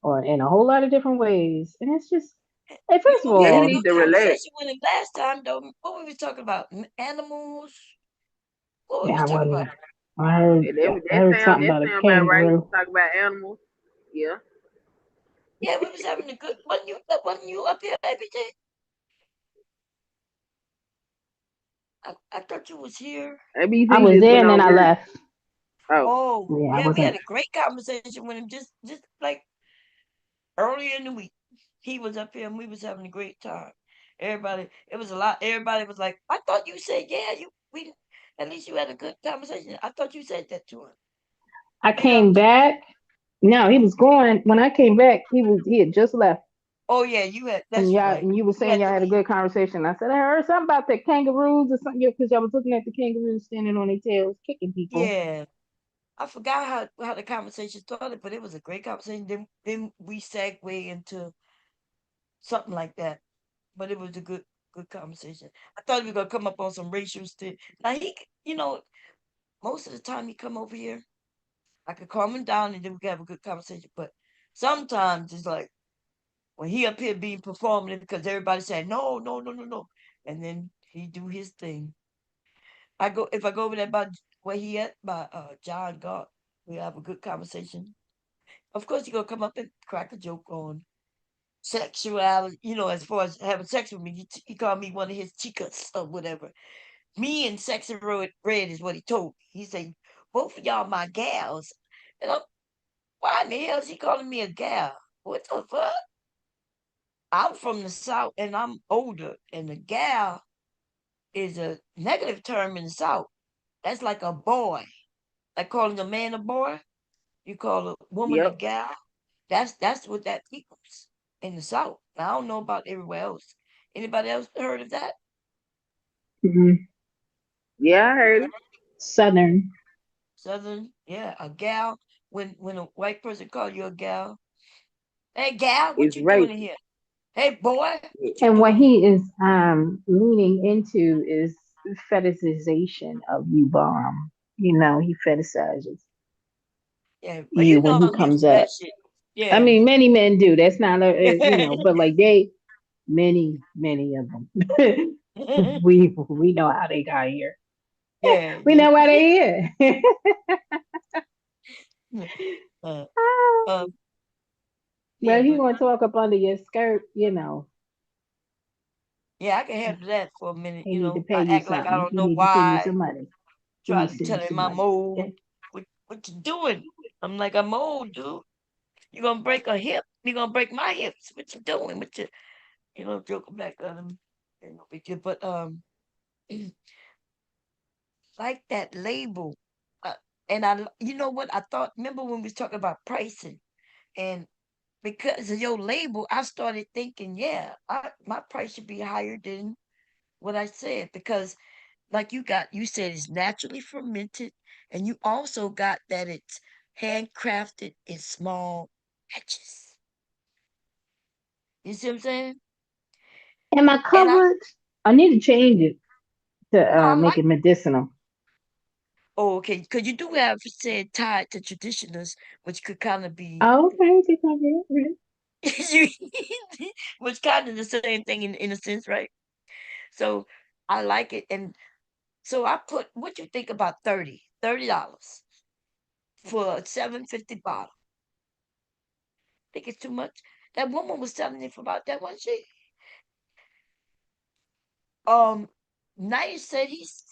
[SPEAKER 6] or in a whole lot of different ways, and it's just. Hey,
[SPEAKER 1] You
[SPEAKER 6] first of
[SPEAKER 1] know, we
[SPEAKER 6] all,
[SPEAKER 1] had
[SPEAKER 6] yeah,
[SPEAKER 1] a
[SPEAKER 6] he
[SPEAKER 1] good
[SPEAKER 6] need to relax.
[SPEAKER 1] conversation with him last time, though. What were we talking about? Animals? What were we
[SPEAKER 6] Yeah, I
[SPEAKER 1] talking
[SPEAKER 6] wasn't.
[SPEAKER 1] about?
[SPEAKER 6] I heard something
[SPEAKER 3] That
[SPEAKER 6] about a
[SPEAKER 3] sound about right.
[SPEAKER 6] kangaroo.
[SPEAKER 3] Talk about animals. Yeah.
[SPEAKER 1] Yeah, we was having a good. Wasn't you up here, ABJ? I thought you was here.
[SPEAKER 6] I
[SPEAKER 3] ABC
[SPEAKER 6] was
[SPEAKER 3] just
[SPEAKER 6] there
[SPEAKER 3] been
[SPEAKER 6] and then
[SPEAKER 3] on
[SPEAKER 6] I
[SPEAKER 3] mute.
[SPEAKER 6] left.
[SPEAKER 3] Oh,
[SPEAKER 1] Oh,
[SPEAKER 6] Yeah, I
[SPEAKER 1] yeah, we had
[SPEAKER 6] wasn't.
[SPEAKER 1] a great conversation with him just like earlier in the week. He was up here and we was having a great time. It was a lot. Everybody was like, I thought you said, yeah, at least you had a good conversation. I thought you said that to him.
[SPEAKER 6] I
[SPEAKER 1] You know?
[SPEAKER 6] came back. No, he was going. When I came back, he had just left.
[SPEAKER 1] Oh, yeah, that's right.
[SPEAKER 6] And you were
[SPEAKER 1] You
[SPEAKER 6] saying
[SPEAKER 1] had
[SPEAKER 6] y'all
[SPEAKER 1] to
[SPEAKER 6] had a
[SPEAKER 1] leave.
[SPEAKER 6] good conversation. I said I heard something about the kangaroos or something because y'all was looking at the kangaroos standing on their tails, kicking people.
[SPEAKER 1] Yeah. I forgot how the conversation started, but it was a great conversation. Then we segue into something like that. But it was a good conversation. I thought we were gonna come up on some racial stuff. Now most of the time he come over here, I could calm him down and then we could have a good conversation. But sometimes it's like when he up here being performative because everybody saying no, no, no, no, no, and then he do his thing. If I go over there by where he at by John God, we have a good conversation. Of course, he gonna come up and crack a joke on sexuality. As far as having sex with me, he called me one of his chicas or whatever. Me and Sex and Red is what he told me. He said, both of y'all my gals. And why in the hell is he calling me a gal? What the fuck? I'm from the South and I'm older. And a gal is a negative term in the South. That's like a boy. Like calling a man a boy. You call a woman a
[SPEAKER 3] yep.
[SPEAKER 1] gal. That's what that equals in the South. Now, I don't know about everywhere else. Anybody else heard of that?
[SPEAKER 6] Mm-hmm.
[SPEAKER 3] Yeah, I heard it.
[SPEAKER 6] Southern.
[SPEAKER 1] Southern, yeah, a gal. When a white person call you a gal, hey gal, what
[SPEAKER 3] It's
[SPEAKER 1] you doing in
[SPEAKER 3] racist.
[SPEAKER 1] here? Hey boy,
[SPEAKER 3] Yeah.
[SPEAKER 1] what you
[SPEAKER 6] And what
[SPEAKER 1] doing in here?
[SPEAKER 6] he is leaning into is fetishization of you, bomb. He fetishizes
[SPEAKER 1] Yeah, well
[SPEAKER 6] you when he
[SPEAKER 1] I'm used
[SPEAKER 6] comes
[SPEAKER 1] to that
[SPEAKER 6] up.
[SPEAKER 1] shit.
[SPEAKER 6] I
[SPEAKER 1] Yeah.
[SPEAKER 6] mean, many men do. That's not but like many of them. We know how they got here.
[SPEAKER 1] Yeah,
[SPEAKER 6] We know why they here.
[SPEAKER 1] uh,
[SPEAKER 6] Ah,
[SPEAKER 1] um,
[SPEAKER 6] well,
[SPEAKER 1] yeah,
[SPEAKER 6] he
[SPEAKER 1] but
[SPEAKER 6] gonna talk up under your skirt.
[SPEAKER 1] yeah, I can handle that for a minute.
[SPEAKER 6] He need to pay
[SPEAKER 1] I
[SPEAKER 6] you
[SPEAKER 1] act like I
[SPEAKER 6] something.
[SPEAKER 1] don't
[SPEAKER 6] He
[SPEAKER 1] know
[SPEAKER 6] need to send you
[SPEAKER 1] why.
[SPEAKER 6] some money. He
[SPEAKER 1] Try
[SPEAKER 6] need to
[SPEAKER 1] to
[SPEAKER 6] send
[SPEAKER 1] tell
[SPEAKER 6] you some
[SPEAKER 1] him I'm
[SPEAKER 6] money.
[SPEAKER 1] old.
[SPEAKER 6] Okay.
[SPEAKER 1] What you doing? I'm like I'm old, dude. You're gonna break a hip. You're gonna break my hips. What you doing? What you joking back at him? No big deal. But like that label. Uh, and you know what? I thought. Remember when we was talking about pricing, and because of your label, I started thinking, yeah, my price should be higher than what I said because, like you said it's naturally fermented, and you also got that it's handcrafted in small batches. You see what I'm saying?
[SPEAKER 8] Am I
[SPEAKER 1] And
[SPEAKER 8] covered? I need to change it to
[SPEAKER 1] no, I
[SPEAKER 8] make
[SPEAKER 1] like.
[SPEAKER 8] it medicinal.
[SPEAKER 1] Oh, okay, because you do have said tied to traditionals, which could kind of be,
[SPEAKER 8] Oh, okay, take cover it.
[SPEAKER 1] which kind of the same thing in a sense, right? So I like it, and so I put. What you think about $30 for a 750 bottle? Think it's too much? That woman was telling me for about that one. Um, Nice said he's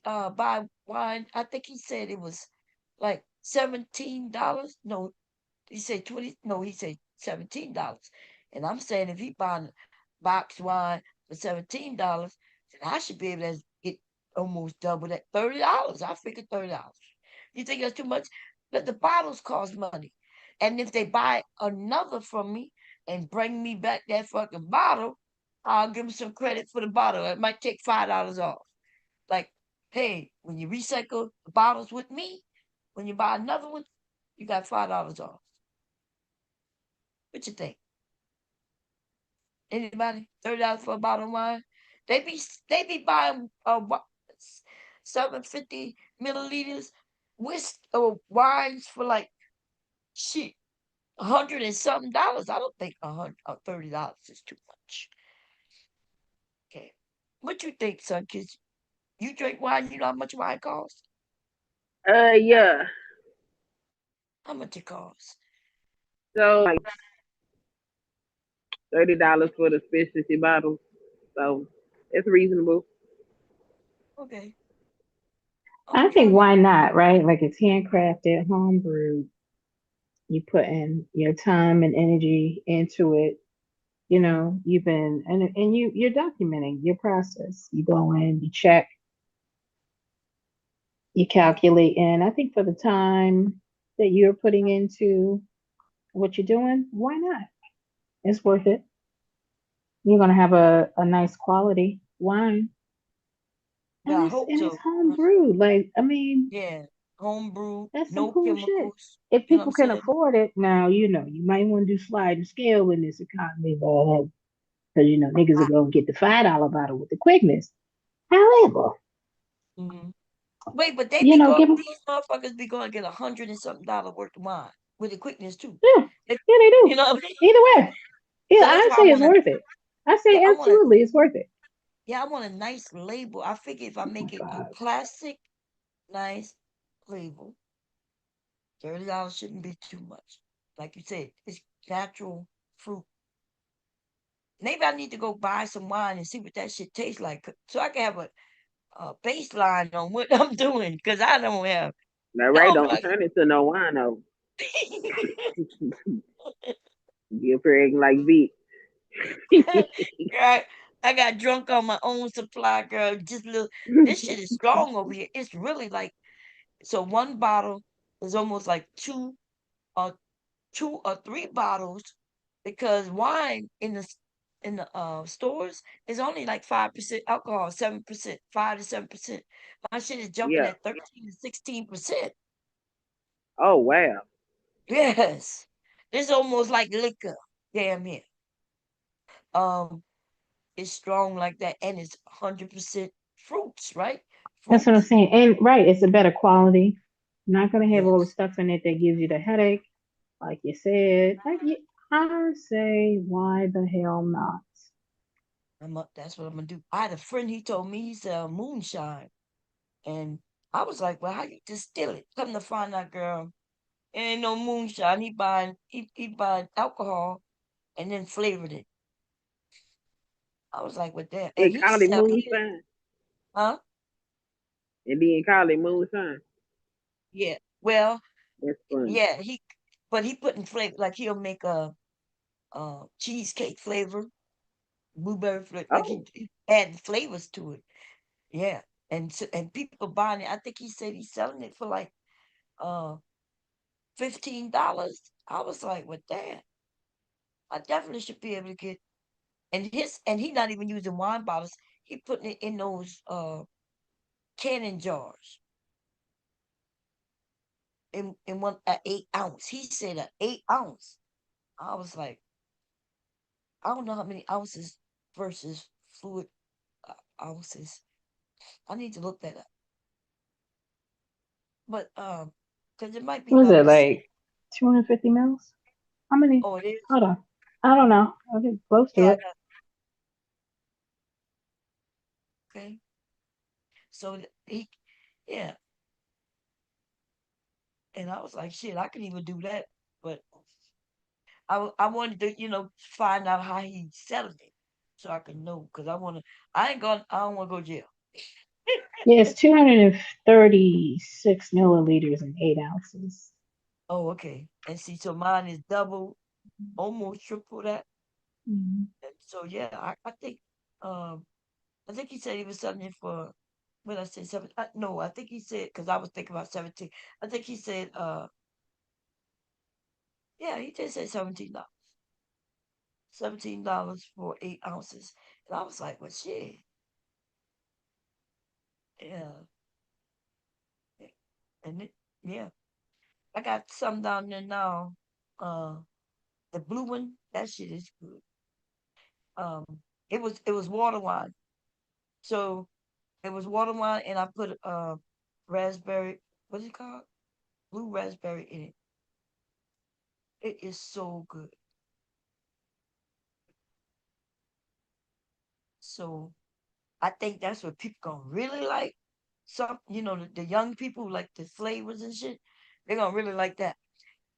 [SPEAKER 1] buy wine. I think he said it was like $17. No, he said 20. No, he said $17. And I'm saying if he buying box wine for $17, then I should be able to get almost double that $30. I figured $30. You think that's too much? But the bottles cost money. And if they buy another from me and bring me back that fucking bottle, I'll give them some credit for the bottle. It might take $5 off. Like, hey, when you recycle the bottles with me, when you buy another one, you got $5 off. What you think? Anybody? $30 for a bottle of wine? They be buying 750 milliliters wines for like shit, $100 and something dollars. I don't think $30 is too much. Okay, what you think, son? Cause you drink wine, you know how much wine costs?
[SPEAKER 6] Yeah.
[SPEAKER 1] How much it costs?
[SPEAKER 6] So like $30 for the specialty bottle. So it's reasonable.
[SPEAKER 1] Okay,
[SPEAKER 8] I
[SPEAKER 1] I'm
[SPEAKER 8] think
[SPEAKER 1] trying to.
[SPEAKER 8] why not, right? Like it's handcrafted, home you put in your time and energy into it. You've been and you're documenting your process. You go in, you check, you
[SPEAKER 1] Yep.
[SPEAKER 8] calculate, and I think for the time that you're putting into what you're doing, why not? It's worth it. You're gonna have a nice quality wine,
[SPEAKER 1] Well,
[SPEAKER 8] and
[SPEAKER 1] I
[SPEAKER 8] it's
[SPEAKER 1] hope
[SPEAKER 8] and it's
[SPEAKER 1] so.
[SPEAKER 8] home brewed. Like I mean,
[SPEAKER 1] Yeah, homebrew,
[SPEAKER 8] that's some
[SPEAKER 1] no
[SPEAKER 8] cool shit.
[SPEAKER 1] chemicals.
[SPEAKER 8] If
[SPEAKER 1] You know what I'm
[SPEAKER 8] people can
[SPEAKER 1] saying?
[SPEAKER 8] afford it, now you might want to do slide and scale in this economy, but because niggas are
[SPEAKER 1] I,
[SPEAKER 8] gonna get the $5 bottle with the quickness. However,
[SPEAKER 1] mhm. Wait, but
[SPEAKER 8] give them.
[SPEAKER 1] these motherfuckers be going to get $100 and something dollar worth of wine with the quickness too.
[SPEAKER 8] Yeah,
[SPEAKER 1] They,
[SPEAKER 8] yeah, they
[SPEAKER 1] you
[SPEAKER 8] do.
[SPEAKER 1] know what I mean?
[SPEAKER 8] Either way, yeah,
[SPEAKER 1] So that's
[SPEAKER 8] I
[SPEAKER 1] why I
[SPEAKER 8] say it's
[SPEAKER 1] want to.
[SPEAKER 8] worth it. I
[SPEAKER 1] Yeah,
[SPEAKER 8] say
[SPEAKER 1] I want to.
[SPEAKER 8] absolutely, it's worth it.
[SPEAKER 1] Yeah, I want a nice label. I figure if I
[SPEAKER 8] Oh
[SPEAKER 1] make it a
[SPEAKER 8] God,
[SPEAKER 1] classic, nice label, $30 shouldn't be too much. Like you said, it's natural fruit. Maybe I need to go buy some wine and see what that shit tastes like, so I can have a baseline on what I'm doing. Because I don't have
[SPEAKER 6] That Ray
[SPEAKER 1] no
[SPEAKER 6] don't turn into no wino. You're pregnant like Vic.
[SPEAKER 1] girl, I got drunk on my own supply, girl. Just little. This shit is strong over here. It's really like so. One bottle is almost like or two or three bottles, because wine in the stores is only like 5% alcohol, 7%, 5 to 7%. My shit is jumping
[SPEAKER 6] Yeah.
[SPEAKER 1] at 13 to 16%.
[SPEAKER 6] Oh wow.
[SPEAKER 1] Yes, it's almost like liquor. Damn it. Um, it's strong like that, and it's 100% fruits, right?
[SPEAKER 8] that's what I'm
[SPEAKER 1] Fruits.
[SPEAKER 8] saying. And right, it's a better quality. Not gonna have all the
[SPEAKER 1] Yes,
[SPEAKER 8] stuff in it that gives you the headache, like you said. I say, why the hell not?
[SPEAKER 1] that's what I'm gonna do. I had a friend. He told me he sell moonshine, and I was like, "Well, how you distill it?" Come to find out, girl, it ain't no moonshine. He buying alcohol and then flavored it. I was like, "What that?"
[SPEAKER 6] They
[SPEAKER 1] And
[SPEAKER 6] call it
[SPEAKER 1] he
[SPEAKER 6] moonshine.
[SPEAKER 1] huh?
[SPEAKER 6] And then call it moonshine.
[SPEAKER 1] Yeah. Well,
[SPEAKER 6] That's funny.
[SPEAKER 1] yeah, but he put in flavor, like he'll make a cheesecake flavor, blueberry flavor, like
[SPEAKER 6] Oh,
[SPEAKER 1] he add flavors to it. Yeah, and people buying it. I think he said he's selling it for like uh $15. I was like, well, damn, I definitely should be able to get. And he not even using wine bottles. He putting it in those canning jars in one 8 ounce. He said 8 ounce. I was like, I don't know how many ounces versus fluid ounces. I need to look that up. But because it might be
[SPEAKER 8] Was
[SPEAKER 1] about
[SPEAKER 8] it
[SPEAKER 1] the same.
[SPEAKER 8] like 250 mils? How many?
[SPEAKER 1] Oh, it is.
[SPEAKER 8] Hold on. I don't know. I think close to
[SPEAKER 1] Yeah, I
[SPEAKER 8] it.
[SPEAKER 1] got okay. So he, yeah, and I was like, shit, I can even do that. But I wanted to, find out how he selling it, so I can know because I want to. I don't want to go to jail.
[SPEAKER 8] Yeah, it's 236 milliliters and 8 ounces.
[SPEAKER 1] Oh, okay. And see, so mine is double, almost triple that.
[SPEAKER 8] Mhm.
[SPEAKER 1] And so yeah, um I think he said he was selling it for what I said seven. No, I think he said because I was thinking about 17. I think he said yeah, he did say $17. $17 for 8 ounces. And I was like, well shit. Yeah. And yeah. I got some down there now. Uh the blue one, that shit is good. Um it was water wine. So it was water wine and I put raspberry, what's it called? Blue raspberry in it. It is so good. So I think that's what people gonna really like. Some, the young people who like the flavors and shit, they're gonna really like that.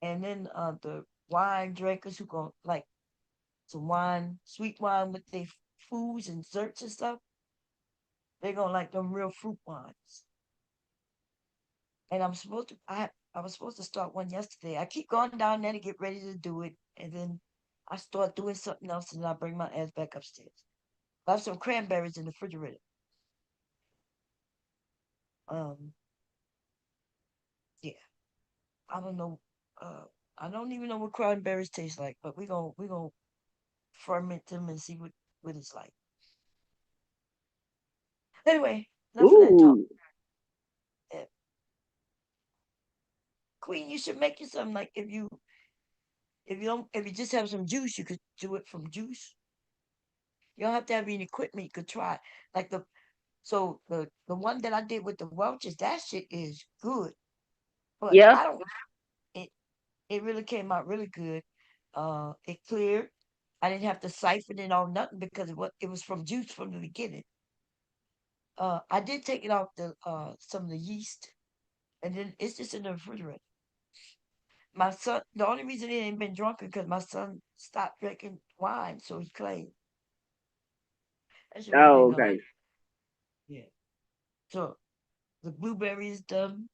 [SPEAKER 1] And then the wine drinkers who gonna like some wine, sweet wine with their foods and desserts and stuff, they're gonna like them real fruit wines. And I was supposed to start one yesterday. I keep going down there to get ready to do it, and then I start doing something else, and I bring my ass back upstairs. I have some cranberries in the refrigerator. Um, yeah, I don't know. Uh, I don't even know what cranberries taste like, but we gonna ferment them and see what it's like. Anyway, enough of that talk.
[SPEAKER 6] ooh,
[SPEAKER 1] Uh, Queen, you should make you something like if you just have some juice, you could do it from juice. You don't have to have any equipment. You could try like the one that I did with the Welch's. That shit is good, but
[SPEAKER 6] yeah.
[SPEAKER 1] I don't. It it really came out really good. It cleared. I didn't have to siphon it or nothing because it was from juice from the beginning. I did take it off the some of the yeast, and then it's just in the refrigerator. My son, the only reason he ain't been drunk is because my son stopped drinking wine, so he claimed that should would have
[SPEAKER 6] Oh,
[SPEAKER 1] been nice.
[SPEAKER 6] okay.
[SPEAKER 1] Yeah. So the blueberry is done.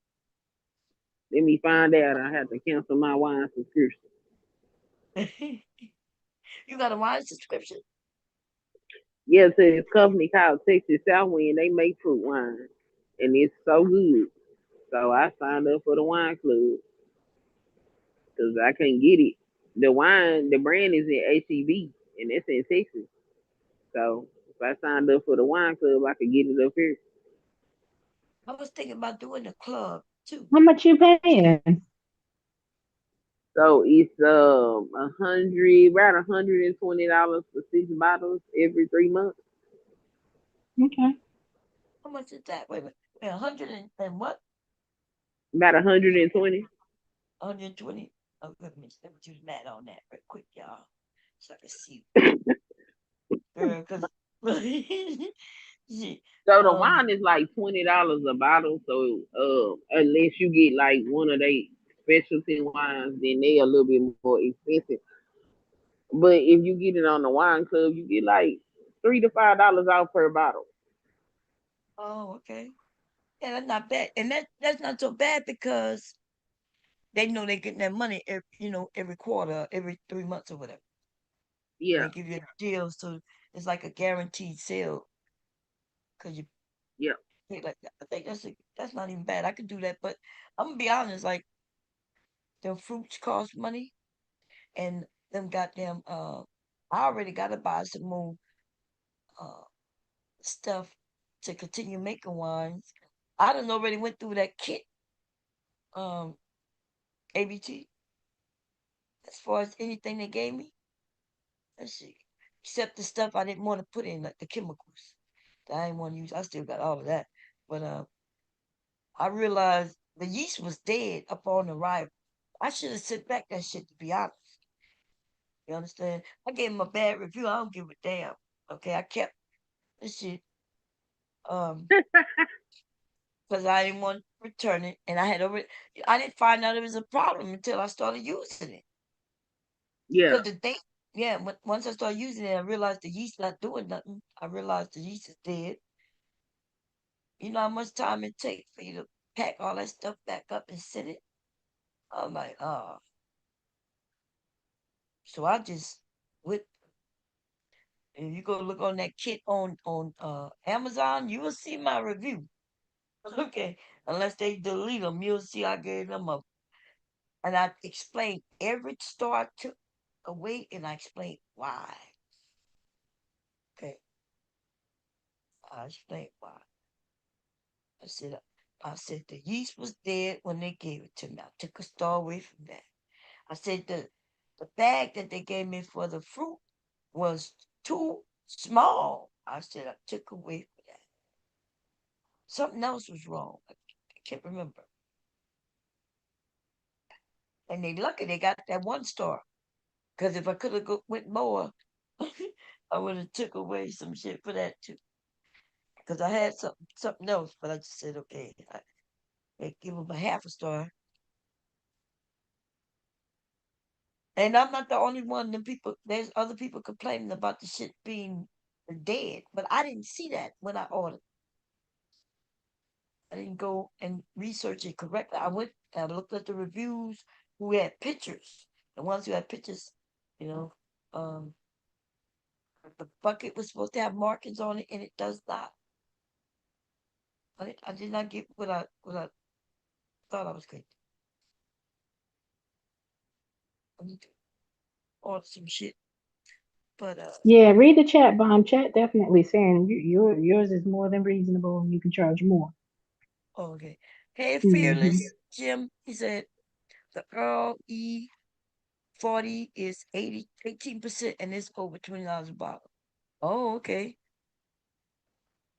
[SPEAKER 6] Let me find out. I have to cancel my wine subscription.
[SPEAKER 1] You got a wine subscription?
[SPEAKER 6] Yeah, to this company called Texas Southwind. They make fruit wine, and it's so good. So I signed up for the wine club because I couldn't get it. The brand is in HEB, and it's in Texas. So if I signed up for the wine club, I could get it up here.
[SPEAKER 1] I was thinking about doing a club too.
[SPEAKER 8] How much you paying?
[SPEAKER 6] So it's about $120 for 6 bottles every 3 months.
[SPEAKER 8] Okay.
[SPEAKER 1] How much is that? Wait, 100 and what?
[SPEAKER 6] About 120.
[SPEAKER 1] 120? Oh, let me do the math on that real quick, y'all, so I can see. Because
[SPEAKER 6] So the
[SPEAKER 1] um,
[SPEAKER 6] wine is like $20 a bottle. So unless you get like one of they specialty wines, then they a little bit more expensive. But if you get it on the wine club, you get like $3 to $5 off per bottle.
[SPEAKER 1] oh, okay, yeah, that's not bad, and that's not so bad because they know they're getting their money every quarter, every 3 months or whatever.
[SPEAKER 6] Yeah,
[SPEAKER 1] They give you a deal, so it's like a guaranteed sale because you
[SPEAKER 6] yeah,
[SPEAKER 1] pay like that. I think that's not even bad. I could do that, but I'm gonna be honest, like them fruits cost money, and them goddamn I already gotta buy some more uh stuff to continue making wines. I done already went through that kit, um, ABT, as far as anything they gave me. Let's see. Except the stuff I didn't want to put in, like the chemicals that I didn't want to use. I still got all of that. But I realized the yeast was dead upon arrival. I should have sent back that shit, to be honest. You understand? I gave him a bad review. I don't give a damn. Okay, I kept this shit because I didn't want to return it, and I didn't find out it was a problem until I started using it.
[SPEAKER 6] yeah.
[SPEAKER 1] Because the thing, yeah, once I started using it, I realized the yeast not doing nothing. I realized the yeast is dead. You know how much time it takes for you to pack all that stuff back up and sit it? I'm like, oh. So I just with if you go look on that kit on Amazon, you will see my review. Okay, unless they delete them, you'll see I gave them a, and I explained every store I took away, and I explained why. Okay, I explained why. I said, I said the yeast was dead when they gave it to me. I took a star away from that. I said the bag that they gave me for the fruit was too small. I said I took away from that. Something else was wrong. I can't remember. And they lucky they got that one star. Because if I could have went more, I would have took away some shit for that too. Because I had something else, but I just said okay. I give them a half a star. And I'm not the only one. Them people, there's other people complaining about the shit being dead, but I didn't see that when I ordered. I didn't go and research it correctly. I went and I looked at the reviews who had pictures. The ones who had pictures, you know, um, the bucket was supposed to have markings on it, and it does not. I did not get what I thought I was going to. I need to order some shit, but
[SPEAKER 8] Yeah, read the chat bomb. Chat definitely saying yours is more than reasonable and you can charge more.
[SPEAKER 1] oh, okay. Hey,
[SPEAKER 8] Hmm.
[SPEAKER 1] fearless Jim, he said the Earl E40 is 18%, and it's over $20 a bottle. Oh, okay.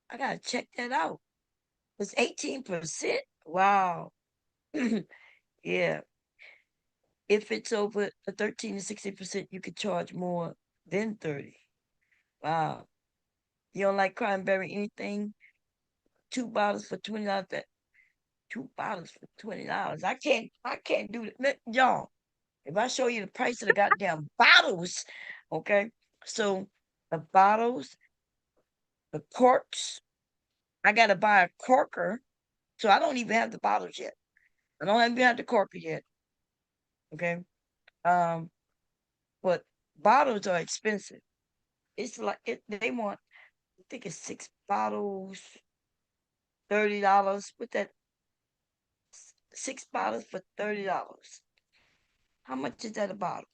[SPEAKER 1] I gotta check that out. It's 18%. Wow. Yeah. If it's over the 13 to 60%, you could charge more than 30. Wow. You don't like cranberry anything? Two bottles for $20. That 2 bottles for $20. I can't do that. Y'all, if I show you the price of the goddamn bottles, okay? So the bottles, the corks, I gotta buy a corker. So I don't even have the bottles yet. I don't even have the corker yet. Okay. Um, but bottles are expensive. It's like they want, I think it's 6 bottles, $30. With that 6 bottles for $30. How much is that a bottle?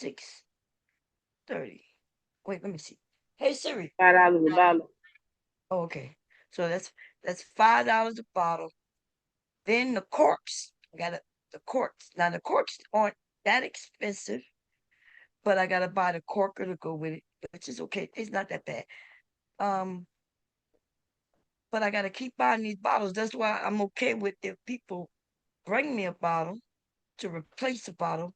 [SPEAKER 1] 6.30. Wait, let me see. Hey Siri.
[SPEAKER 6] $5 a bottle.
[SPEAKER 1] Oh, okay. So that's $5 a bottle. Then the corks. I got the corks. Now the corks aren't that expensive, but I gotta buy the corker to go with it, which is okay. It's not that bad. Um, but I gotta keep buying these bottles. That's why I'm okay with if people bring me a bottle to replace a bottle,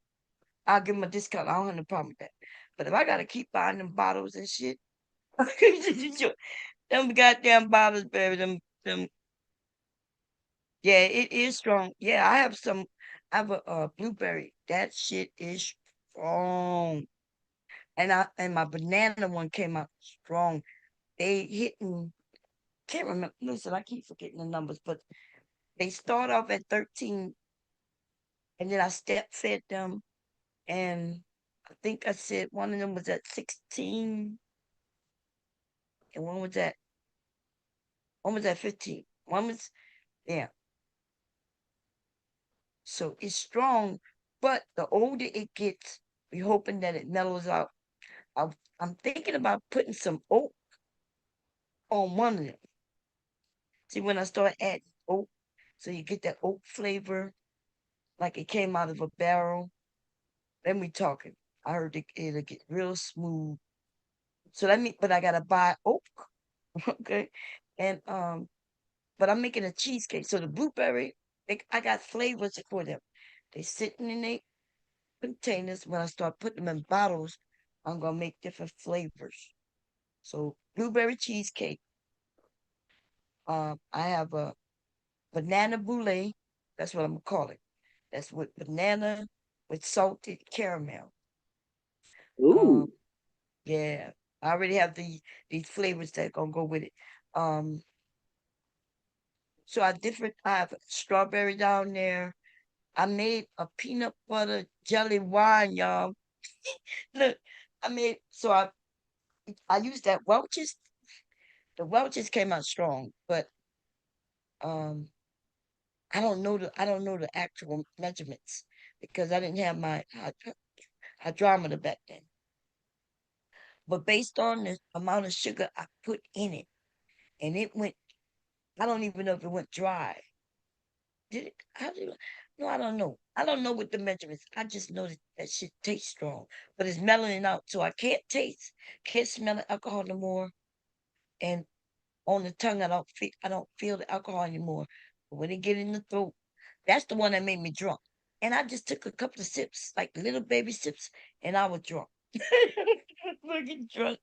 [SPEAKER 1] I'll give them a discount. I don't have no problem with that. But if I gotta keep buying them bottles and shit, them goddamn bottles, baby, them. Yeah, it is strong. Yeah, I have some. I have a blueberry. That shit is strong. And my banana one came out strong. They hitting. Can't remember. Listen, I keep forgetting the numbers, but they start off at 13. and then I step fed them, and I think I said one of them was at 16, and one was at 15. One was yeah. So it's strong, but the older it gets, we're hoping that it mellows out. I, I'm thinking about putting some oat on one of them. See, when I start adding oat, so you get that oat flavor, like it came out of a barrel. Then we talking. I heard it'll get real smooth. So but I gotta buy oat, okay? And but I'm making a cheesecake. So the blueberry, I got flavors for them. They sitting in their containers. When I start putting them in bottles, I'm gonna make different flavors. So blueberry cheesecake. I have a banana brulee. That's what I'm gonna call it. That's with banana with salted caramel. Um,
[SPEAKER 6] Ooh.
[SPEAKER 1] yeah, I already have these flavors that gonna go with it. Um, so I have strawberry down there. I made a peanut butter jelly wine, y'all. Look, I used that Welch's. The Welch's came out strong, but um I don't know the actual measurements because I didn't have my hydrometer back then. But based on the amount of sugar I put in it, and it went, I don't even know if it went dry. Did it? How did it? No, I don't know. I don't know what the measurements. I just know that shit tastes strong, but it's mellowing out, so I can't smell the alcohol no more. And on the tongue, I don't feel the alcohol anymore. But when it get in the throat, that's the one that made me drunk. And I just took a couple of sips, like little baby sips, and I was drunk. Fucking drunk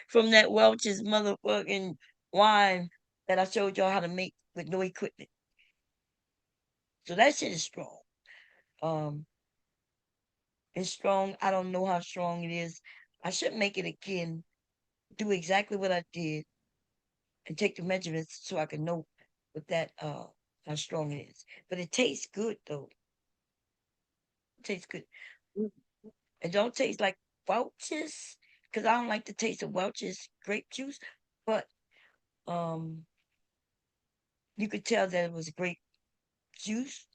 [SPEAKER 1] from that Welch's motherfucking wine that I showed y'all how to make with no equipment. So that shit is strong. Um, it's strong. I don't know how strong it is. I should make it again, do exactly what I did, and take the measurements so I can know what that how strong it is. But it tastes good though. It tastes good. It don't taste like Welch's because I don't like the taste of Welch's grape juice, but um you could tell that it was grape juice,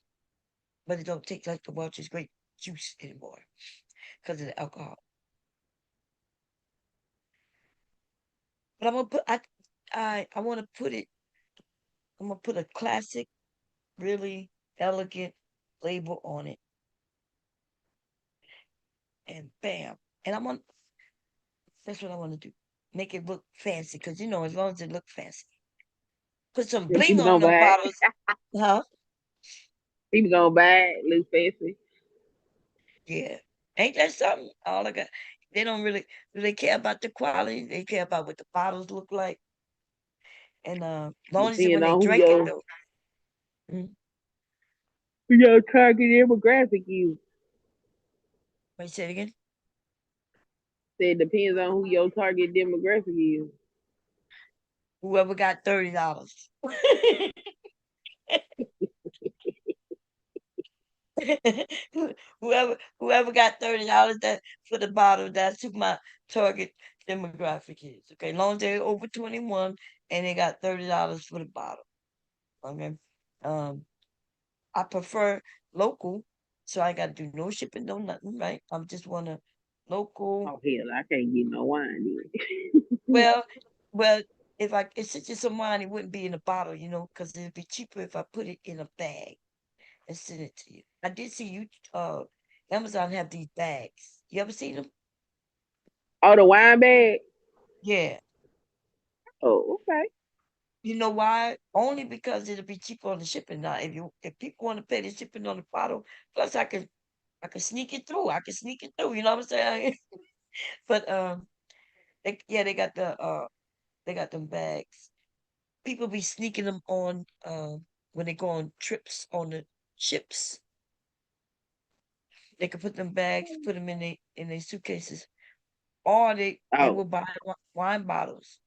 [SPEAKER 1] but it don't taste like the Welch's grape juice anymore because of the alcohol. But I want to put it. I'm gonna put a classic, really elegant label on it, and bam. And that's what I want to do. Make it look fancy, because as long as it look fancy. Put some
[SPEAKER 6] And
[SPEAKER 1] bling
[SPEAKER 6] people
[SPEAKER 1] on
[SPEAKER 6] gonna
[SPEAKER 1] them
[SPEAKER 6] buy it.
[SPEAKER 1] bottles. Huh?
[SPEAKER 6] People gonna buy it, look fancy.
[SPEAKER 1] Yeah. Ain't that something? All I got. They don't really do they care about the quality. They care about what the bottles look like. And long as
[SPEAKER 6] Depending
[SPEAKER 1] when they
[SPEAKER 6] on
[SPEAKER 1] drink it though. Mm,
[SPEAKER 6] who your target demographic is.
[SPEAKER 1] wait, say it again.
[SPEAKER 6] Say it depends on who your target demographic is.
[SPEAKER 1] Whoever got $30. whoever got $30 that for the bottle, that's who my target demographic is. Okay, long as they're over 21 and they got $30 for the bottle. Okay. Um, I prefer local, so I gotta do no shipping, no nothing, right? I'm just want a local.
[SPEAKER 6] Oh hell, I can't get no wine then.
[SPEAKER 1] Well, well, if it's just some wine, it wouldn't be in a bottle, because it'd be cheaper if I put it in a bag and send it to you. I did see Amazon have these bags. You ever seen them?
[SPEAKER 6] Oh, the wine bag.
[SPEAKER 1] Yeah.
[SPEAKER 6] Oh, okay.
[SPEAKER 1] You know why? Only because it'll be cheaper on the shipping now. If people want to pay the shipping on the bottle, plus I can sneak it through. I can sneak it through. You know what I'm saying? But they got them bags. People be sneaking them on when they go on trips on the ships. They can put them bags, put them in their suitcases, or they will
[SPEAKER 6] Oh,
[SPEAKER 1] buy wine bottles,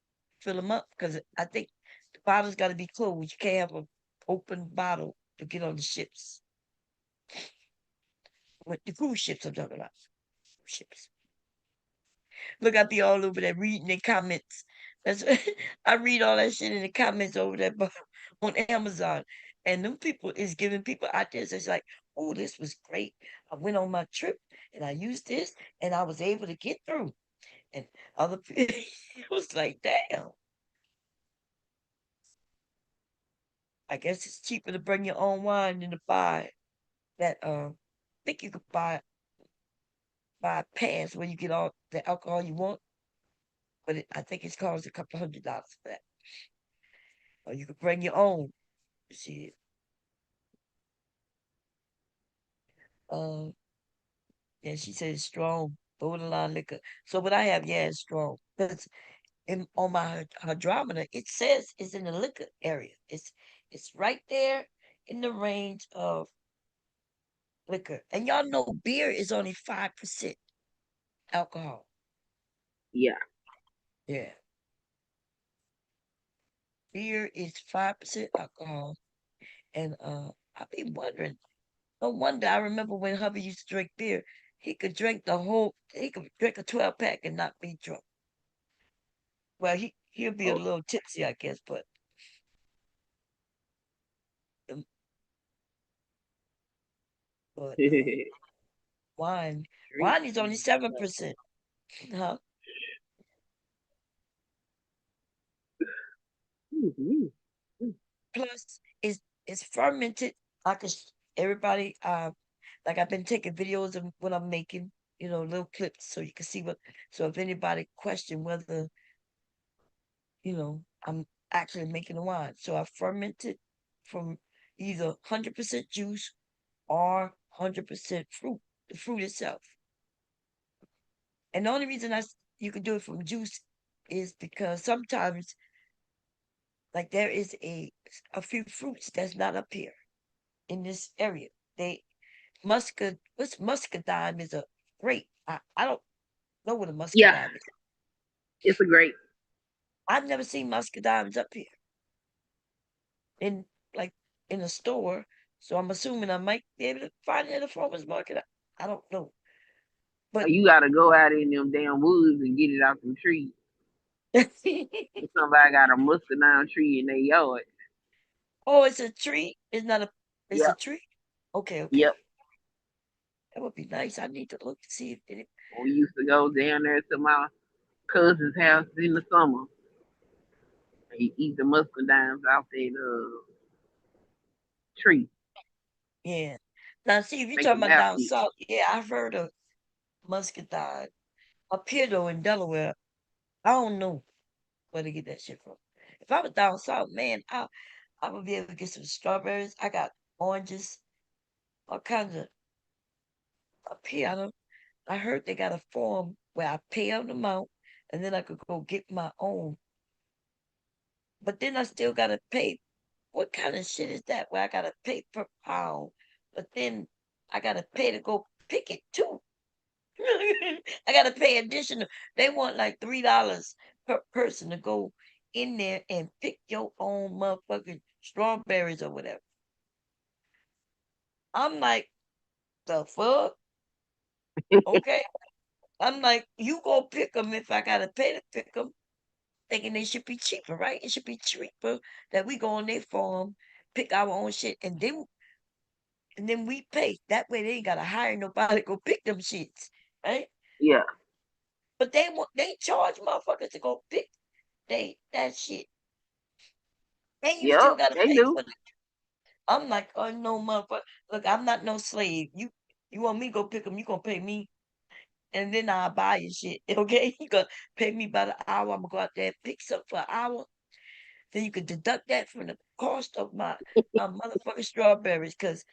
[SPEAKER 1] fill them up because I think the bottles got to be closed. You can't have an open bottle to get on the ships. With the cruise ships I'm talking about. Ships. Look, I be all over there reading the comments. That's I read all that shit in the comments over there on Amazon. And them people is giving people ideas. It's like, oh, this was great. I went on my trip and I used this and I was able to get through. And other people, it was like, damn. I guess it's cheaper to bring your own wine than to buy that. I think you could buy a pass where you get all the alcohol you want, but I think it's costs a couple $100 for that. Or you could bring your own. See, um, yeah, she said it's strong, borderline liquor. So what I have, yeah, it's strong. Because on my hydrometer, it says it's in the liquor area. It's right there in the range of liquor. And y'all know beer is only 5% alcohol.
[SPEAKER 6] Yeah.
[SPEAKER 1] Yeah. Beer is 5% alcohol. And I be wondering, no wonder I remember when hubby used to drink beer, he could drink a 12 pack and not be drunk. Well, he'll be a
[SPEAKER 6] Oh.
[SPEAKER 1] little tipsy, I guess, um, but wine
[SPEAKER 6] Street
[SPEAKER 1] wine is only 7%. Huh?
[SPEAKER 6] Mhm.
[SPEAKER 1] Plus, it's fermented. I could everybody like I've been taking videos of what I'm making, little clips so you can see what. So if anybody question whether I'm actually making the wine, so I ferment it from either 100% juice or 100% fruit, the fruit itself. And the only reason you can do it from juice is because sometimes, like there is a few fruits that's not up here in this area. They what's muscadine is a grape. I don't know what a
[SPEAKER 6] Yeah,
[SPEAKER 1] muscadine is.
[SPEAKER 6] it's a great.
[SPEAKER 1] I've never seen muscadines up here in like in a store. So I'm assuming I might be able to find it at a farmer's market. I don't know. But
[SPEAKER 6] You gotta go out in them damn woods and get it out them trees. If somebody got a muscadine tree in their yard.
[SPEAKER 1] oh, it's a tree. It's a
[SPEAKER 6] Yep,
[SPEAKER 1] tree. Okay, okay.
[SPEAKER 6] yep.
[SPEAKER 1] That would be nice. I need to look to see if it.
[SPEAKER 6] We used to go down there to my cousin's house in the summer and eat the muscadines out that tree.
[SPEAKER 1] Yeah. Now, see, if you're
[SPEAKER 6] Make a
[SPEAKER 1] talking about
[SPEAKER 6] mouth
[SPEAKER 1] down
[SPEAKER 6] itch.
[SPEAKER 1] south, yeah, I've heard of muscadine. Up here, though, in Delaware, I don't know where to get that shit from. If I was down south, man, I would be able to get some strawberries. I got oranges, all kinds of up here. I heard they got a form where I pay out the amount and then I could go get my own. But then I still gotta pay. What kind of shit is that? Where I gotta pay per pound, but then I gotta pay to go pick it too. I gotta pay additional. They want like $3 per person to go in there and pick your own motherfucking strawberries or whatever. I'm like, the fuck? Okay. I'm like, you go pick them if I gotta pay to pick them. Thinking they should be cheaper, right? It should be cheaper that we go on their farm, pick our own shit, and then we pay. That way they ain't gotta hire nobody to go pick them shits, right?
[SPEAKER 6] Yeah,
[SPEAKER 1] But they charge motherfuckers to go pick that shit. And you still
[SPEAKER 6] yep,
[SPEAKER 1] gotta
[SPEAKER 6] they
[SPEAKER 1] pay
[SPEAKER 6] do.
[SPEAKER 1] for it. I'm like, oh no, motherfucker. Look, I'm not no slave. You want me to go pick them, you gonna pay me. And then I'll buy your shit. Okay? You gonna pay me by the hour. I'm gonna go out there and pick something for an hour. Then you could deduct that from the cost of my motherfucking strawberries. Cause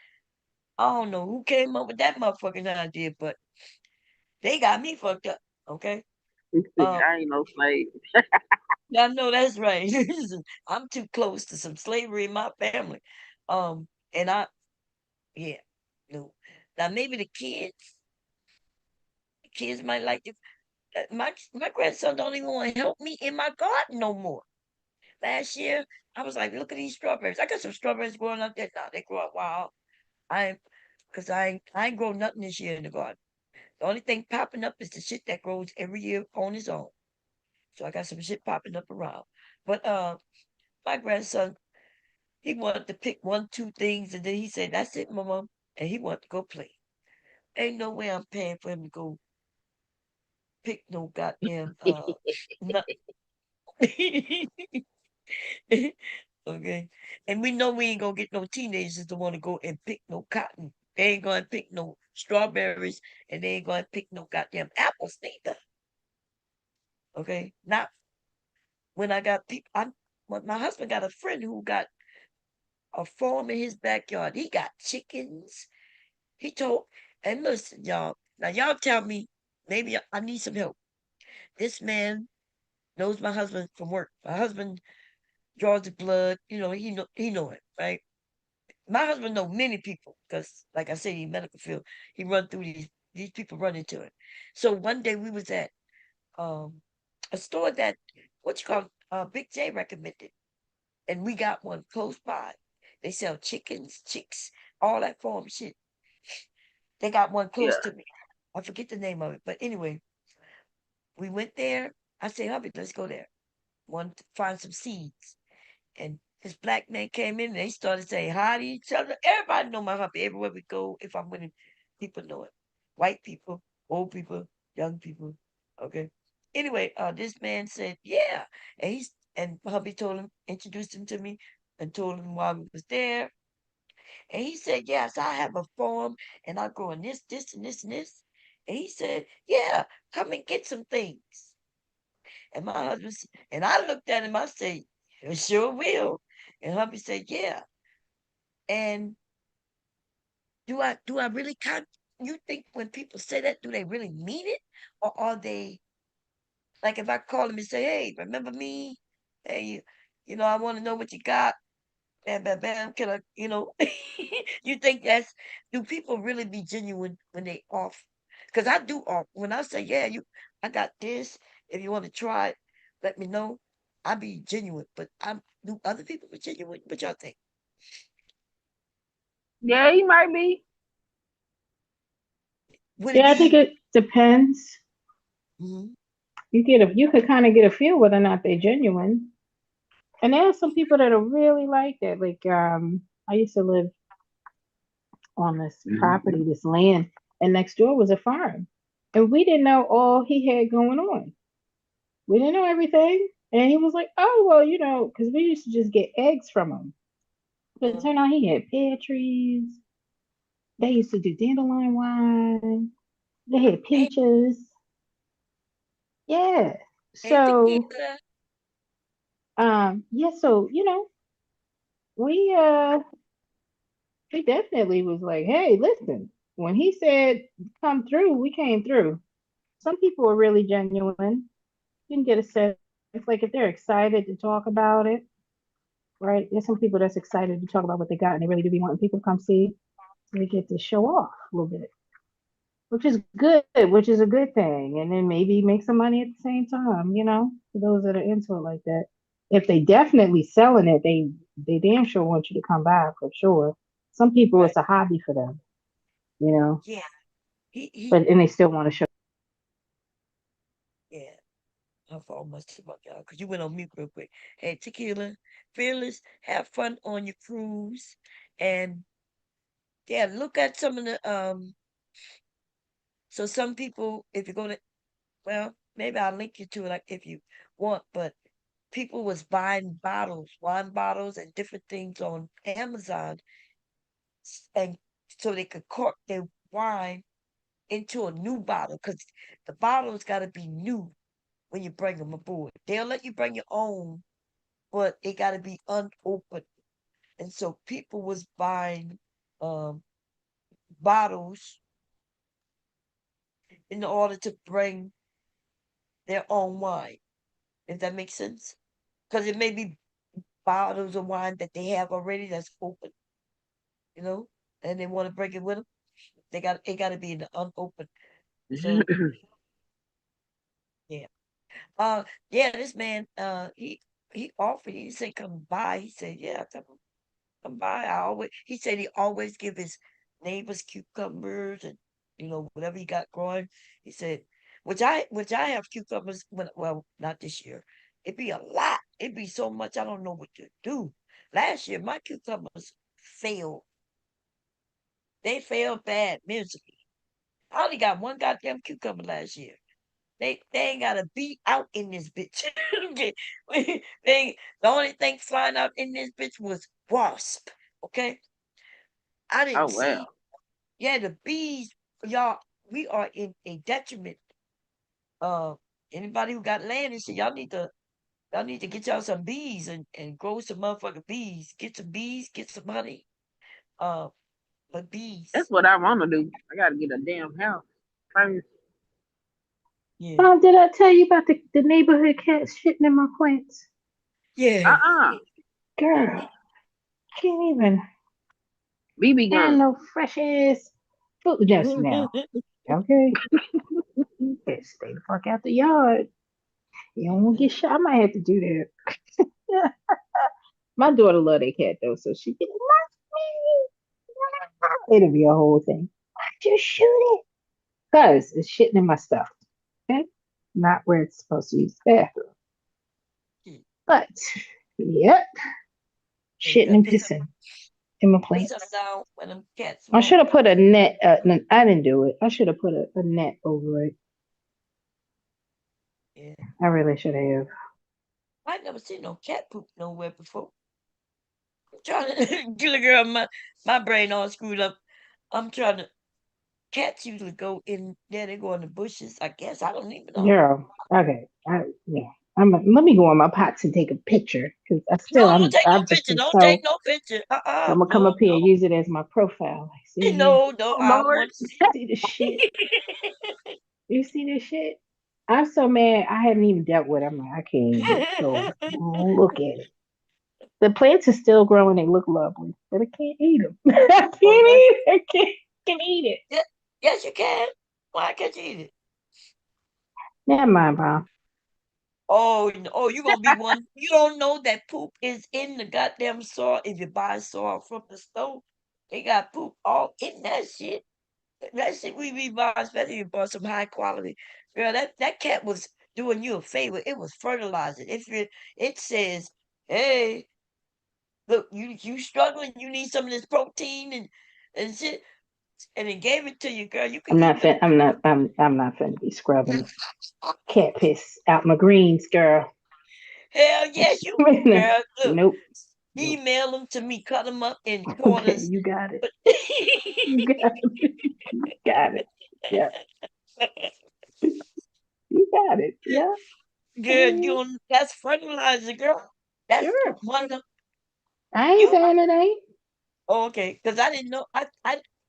[SPEAKER 1] I don't know who came up with that motherfucking idea, but they got me fucked up. Okay? Um,
[SPEAKER 6] I ain't no slave.
[SPEAKER 1] I know that's right. I'm too close to some slavery in my family. And yeah, no. Now maybe the kids might like to. My grandson don't even want to help me in my garden no more. Last year, I was like, look at these strawberries. I got some strawberries growing up there. Now they grow up wild. I because I ain't grown nothing this year in the garden. The only thing popping up is the shit that grows every year on its own. So I got some shit popping up around. But my grandson, he wanted to pick one, two things, and then he said, "That's it, mama," and he wanted to go play. Ain't no way I'm paying for him to go pick no goddamn nut. Okay. And we know we ain't gonna get no teenagers to want to go and pick no cotton. They ain't gonna pick no strawberries, and they ain't gonna pick no goddamn apples neither. Okay. Not when I got people. When my husband got a friend who got a farm in his backyard. He got chickens. He told, and listen, y'all. Now y'all tell me, maybe I need some help. This man knows my husband from work. My husband draws the blood. He know it, right? My husband know many people because, like I said, in medical field, he run through these people run into it. So one day we was at um a store that what you call Big J recommended, and we got one close by. They sell chickens, chicks, all that farm shit. They got one close
[SPEAKER 6] Yeah.
[SPEAKER 1] to me. I forget the name of it, but anyway, we went there. I said, "Hubby, let's go there. Want to find some seeds." And this black man came in and they started saying hi to each other. Everybody know my hubby. Everywhere we go, if I'm with him, people know it. White people, old people, young people. Okay. Anyway, this man said, "Yeah." And hubby told him, introduced him to me and told him why we was there. And he said, "Yes, I have a farm and I'm growing this, and this, and this." And he said, "Yeah, come and get some things." And my husband, and I looked at him, I said, "You sure will." And hubby said, "Yeah." And do I really count? You think when people say that, do they really mean it? Or are they like if I call them and say, "Hey, remember me? Hey, I want to know what you got." Bam, bam, bam. Can I, you think do people really be genuine when they off? Because I do off. When I say, "Yeah, I got this. If you want to try it, let me know." I be genuine, but do other people be genuine? What y'all think?
[SPEAKER 6] Yeah, he might be.
[SPEAKER 1] Would it
[SPEAKER 8] Yeah, I think
[SPEAKER 1] be?
[SPEAKER 8] it depends.
[SPEAKER 1] Mhm.
[SPEAKER 8] You could kind of get a feel whether or not they're genuine. And there are some people that are really like that. Like I used to live on this property, this land, and next door was a farm. And we didn't know all he had going on. We didn't know everything. And he was like, "Oh, well, because we used to just get eggs from him." But it
[SPEAKER 1] Uh,
[SPEAKER 8] turned out he had pear trees. They used to do dandelion wine. They had
[SPEAKER 1] hey,
[SPEAKER 8] peaches. Yeah.
[SPEAKER 1] hey,
[SPEAKER 8] So,
[SPEAKER 1] tequila.
[SPEAKER 8] yeah, so, we we definitely was like, "Hey, listen, when he said come through, we came through." Some people are really genuine. You can get a sense, like if they're excited to talk about it, right? There's some people that's excited to talk about what they got and they really do be wanting people to come see. So they get to show off a little bit, which is good, which is a good thing. And then maybe make some money at the same time, for those that are into it like that. If they definitely selling it, they damn sure want you to come by for sure. Some people
[SPEAKER 1] Right.
[SPEAKER 8] it's a hobby for them, you know,
[SPEAKER 1] Yeah. He.
[SPEAKER 8] and they still want to show.
[SPEAKER 1] Yeah. I thought much about y'all because you went on mute real quick. Hey, tequila, fearless. Have fun on your cruise, and yeah, look at some of the So some people, if you're gonna, well, maybe I'll link you to it like if you want, but people was buying bottles, wine bottles, and different things on Amazon, and so they could cork their wine into a new bottle because the bottle's got to be new when you bring them aboard. They'll let you bring your own, but it got to be unopened. And so people was buying um, bottles in order to bring their own wine, if that makes sense. Because it may be bottles of wine that they have already that's open, you know, and they want to bring it with them. It got to be in the unopened. So yeah, yeah. This man, he offered. He said, "Come by." He said, "Yeah, come by." He said he always give his neighbor's cucumbers and whatever he got growing. He said, which I have cucumbers well, not this year. It'd be a lot. It'd be so much I don't know what to do. Last year my cucumbers failed. They failed bad, miserably. I only got one goddamn cucumber last year. They ain't got a bee out in this bitch. Okay. The only thing flying out in this bitch was wasp. Okay. I
[SPEAKER 6] Oh
[SPEAKER 1] didn't
[SPEAKER 6] well.
[SPEAKER 1] see. Yeah, the bees, y'all. We are in a detriment. Uh, Anybody who got land and shit, y'all need to get y'all some bees and grow some motherfucking bees. Get some bees, get some honey. Uh, but
[SPEAKER 6] That's
[SPEAKER 1] bees.
[SPEAKER 6] what I want to do. I gotta get a damn house first.
[SPEAKER 1] Yeah,
[SPEAKER 8] Mom, did I tell you about the neighborhood cats shitting in my plants?
[SPEAKER 1] yeah.
[SPEAKER 8] Girl, can't even
[SPEAKER 6] BB
[SPEAKER 8] find
[SPEAKER 6] gun.
[SPEAKER 8] no fresh ass food just now. Okay? Better stay the fuck out the yard. You don't want to get shot. I might have to do that. My daughter love that cat though, so she be like, it'll be a whole thing. Why'd you shoot it? Cause it's shitting in my stuff. Okay? Not where it's supposed to use the bathroom. But yep,
[SPEAKER 1] Yeah, you
[SPEAKER 8] shitting
[SPEAKER 1] gotta
[SPEAKER 8] and pissing in my
[SPEAKER 1] put something
[SPEAKER 8] plants.
[SPEAKER 1] down when them cats
[SPEAKER 8] I
[SPEAKER 1] want.
[SPEAKER 8] should have put a net. No, I didn't do it. I should have put a net over it.
[SPEAKER 1] Yeah.
[SPEAKER 8] I really should have.
[SPEAKER 1] I never seen no cat poop nowhere before. I'm trying to get a girl, my brain all screwed up. I'm trying to cats usually go in there, they go in the bushes, I guess. I don't even know.
[SPEAKER 8] Girl, okay. Yeah. Let me go on my pots and take a picture because
[SPEAKER 1] No, don't take no
[SPEAKER 8] I've just
[SPEAKER 1] picture.
[SPEAKER 8] been
[SPEAKER 1] Don't take
[SPEAKER 8] so.
[SPEAKER 1] no picture.
[SPEAKER 8] I'm gonna come
[SPEAKER 1] No,
[SPEAKER 8] up here and
[SPEAKER 1] no.
[SPEAKER 8] use it as my profile. Like, see here.
[SPEAKER 1] No,
[SPEAKER 6] Oh
[SPEAKER 1] I
[SPEAKER 6] Lord.
[SPEAKER 1] want to see.
[SPEAKER 8] See the shit. You see this shit? I'm so mad. I haven't even dealt with it. I'm like, I can't even go look at it. The plants are still growing. They look lovely, but I can't eat them. I can't
[SPEAKER 1] Oh, that's
[SPEAKER 8] eat it. I can't eat it.
[SPEAKER 1] yeah, yes, you can. Why can't you eat it?
[SPEAKER 8] Never mind, Bob.
[SPEAKER 1] Oh, you gonna be one. You don't know that poop is in the goddamn soil. If you buy soil from the store, they got poop all in that shit. That shit we be buying, especially if you bought some high quality. Girl, that cat was doing you a favor. It was fertilizing. It says, hey, look, you struggling, you need some of this protein and shit, and it gave it to you, girl. You could eat them.
[SPEAKER 8] I'm not finna be scrubbing cat piss out my greens, girl.
[SPEAKER 1] Hell yes, you girl. Look,
[SPEAKER 8] Nope. Nope.
[SPEAKER 1] email them to me, cut them up in
[SPEAKER 8] Okay,
[SPEAKER 1] quarters.
[SPEAKER 8] you got it. You got it. You got it. Yeah. You got it. Yeah.
[SPEAKER 1] Girl,
[SPEAKER 8] Mhm.
[SPEAKER 1] that's fertilizer, girl. That's
[SPEAKER 8] Sure.
[SPEAKER 1] one of the
[SPEAKER 8] I ain't
[SPEAKER 1] you.
[SPEAKER 8] saying it ain't.
[SPEAKER 1] Oh, okay, because I didn't know. You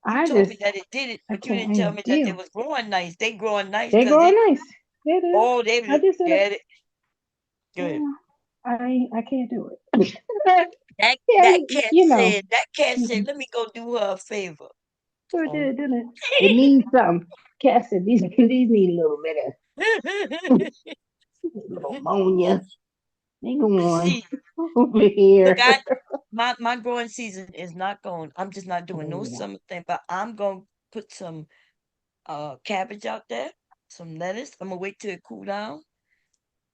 [SPEAKER 8] I
[SPEAKER 1] told me
[SPEAKER 8] just
[SPEAKER 1] that it did it,
[SPEAKER 8] I
[SPEAKER 1] but you
[SPEAKER 8] can't
[SPEAKER 1] didn't tell
[SPEAKER 8] even
[SPEAKER 1] me that they
[SPEAKER 8] deal.
[SPEAKER 1] was growing nice. They growing nice
[SPEAKER 8] They
[SPEAKER 1] because
[SPEAKER 8] growing
[SPEAKER 1] they.
[SPEAKER 8] nice. It is.
[SPEAKER 1] Oh, they
[SPEAKER 8] I
[SPEAKER 1] look.
[SPEAKER 8] just said it.
[SPEAKER 1] Get it. Good.
[SPEAKER 8] Yeah, I can't do it.
[SPEAKER 1] That
[SPEAKER 8] Yeah,
[SPEAKER 1] that cat
[SPEAKER 8] you know.
[SPEAKER 1] said. That cat said,
[SPEAKER 8] Mm-mm.
[SPEAKER 1] "Let me go do her a favor."
[SPEAKER 8] Sure
[SPEAKER 1] Oh.
[SPEAKER 8] did, didn't it? It needs something. Cat said these need a little bit of a little ammonia. They go on
[SPEAKER 1] See,
[SPEAKER 8] over
[SPEAKER 1] look,
[SPEAKER 8] here.
[SPEAKER 1] my growing season is not going. I'm just not doing no
[SPEAKER 8] Oh yeah.
[SPEAKER 1] summer thing, but I'm gonna put some cabbage out there, some lettuce. I'm gonna wait till it cool down,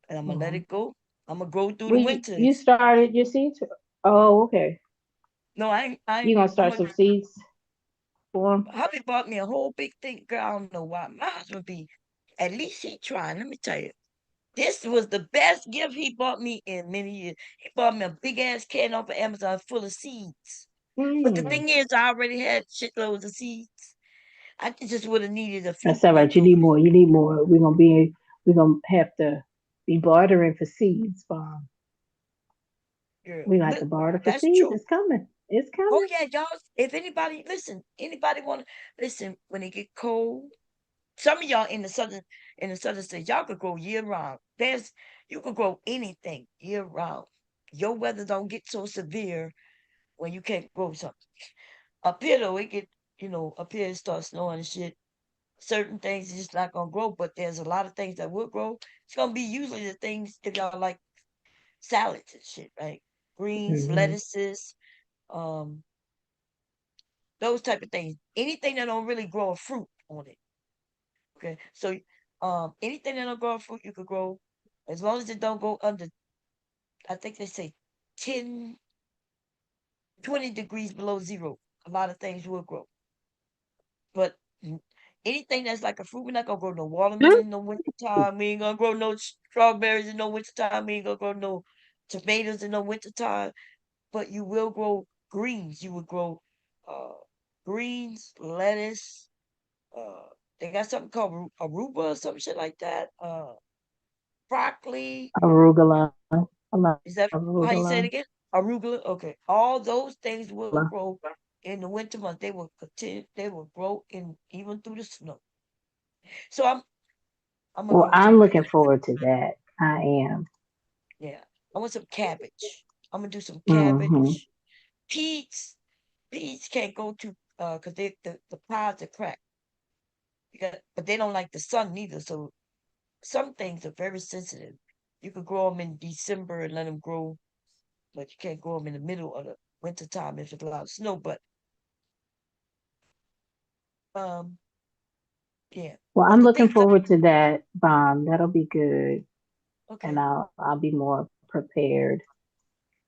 [SPEAKER 1] and I'm gonna let
[SPEAKER 8] Mhm.
[SPEAKER 1] it go. I'm gonna grow through the
[SPEAKER 8] Well, you
[SPEAKER 1] winters.
[SPEAKER 8] started your seeds. Oh, okay.
[SPEAKER 1] No,
[SPEAKER 8] You gonna
[SPEAKER 1] I'm
[SPEAKER 8] start
[SPEAKER 1] gonna.
[SPEAKER 8] some seeds for 'em?
[SPEAKER 1] Hubby bought me a whole big thing, girl. I don't know why. My husband be, at least he trying. Let me tell you, this was the best gift he bought me in many years. He bought me a big ass can off of Amazon full of seeds. But the
[SPEAKER 8] Mm.
[SPEAKER 1] thing is, I already had shitloads of seeds. I just would have needed a few
[SPEAKER 8] That's all right.
[SPEAKER 1] left
[SPEAKER 8] You
[SPEAKER 1] over.
[SPEAKER 8] need more. You need more. We're gonna have to be bartering for seeds, Bob.
[SPEAKER 1] Girl,
[SPEAKER 8] We got to barter for
[SPEAKER 1] that's
[SPEAKER 8] seeds.
[SPEAKER 1] true.
[SPEAKER 8] It's coming. It's
[SPEAKER 1] Oh
[SPEAKER 8] coming.
[SPEAKER 1] yeah, y'all. If anybody listen, anybody want to listen when it get cold. Some of y'all in the southern states, y'all could grow year round. You could grow anything year round. Your weather don't get so severe when you can't grow something. Up here though, it get up here it starts snowing and shit. Certain things is just not gonna grow, but there's a lot of things that will grow. It's gonna be usually the things if y'all like salads and shit, right? Greens,
[SPEAKER 8] Hmm.
[SPEAKER 1] lettuces, um, those type of things. Anything that don't really grow a fruit on it. Okay, so anything that don't grow a fruit, you could grow as long as it don't go under. I think they say 10, 20 degrees below zero. A lot of things will grow, but anything that's like a fruit, we're not gonna grow no watermelon in no wintertime. We ain't gonna grow no strawberries in no wintertime. We ain't gonna grow no tomatoes in no wintertime. But you will grow greens. You will grow uh, greens, lettuce. Uh, they got something called arugula or some shit like that. Broccoli.
[SPEAKER 8] Arugula. I love
[SPEAKER 1] Is that how you say it
[SPEAKER 8] arugula.
[SPEAKER 1] again? Arugula. Okay. All those things will grow in the winter months. They will continue. They will grow in even through the snow. So I'm gonna
[SPEAKER 8] Well,
[SPEAKER 1] grow some.
[SPEAKER 8] I'm looking forward to that. I am.
[SPEAKER 1] Yeah, I want some cabbage. I'm gonna do some
[SPEAKER 8] Hmm.
[SPEAKER 1] cabbage. Peas can't go to because the pods are cracked. But they don't like the sun neither. So some things are very sensitive. You could grow them in December and let them grow, but you can't grow them in the middle of the winter time if there's a lot of snow. But um, yeah.
[SPEAKER 8] Well,
[SPEAKER 1] Well,
[SPEAKER 8] I'm
[SPEAKER 1] the
[SPEAKER 8] looking
[SPEAKER 1] things that
[SPEAKER 8] forward to that bomb. That'll be good, and
[SPEAKER 1] okay.
[SPEAKER 8] I'll be more prepared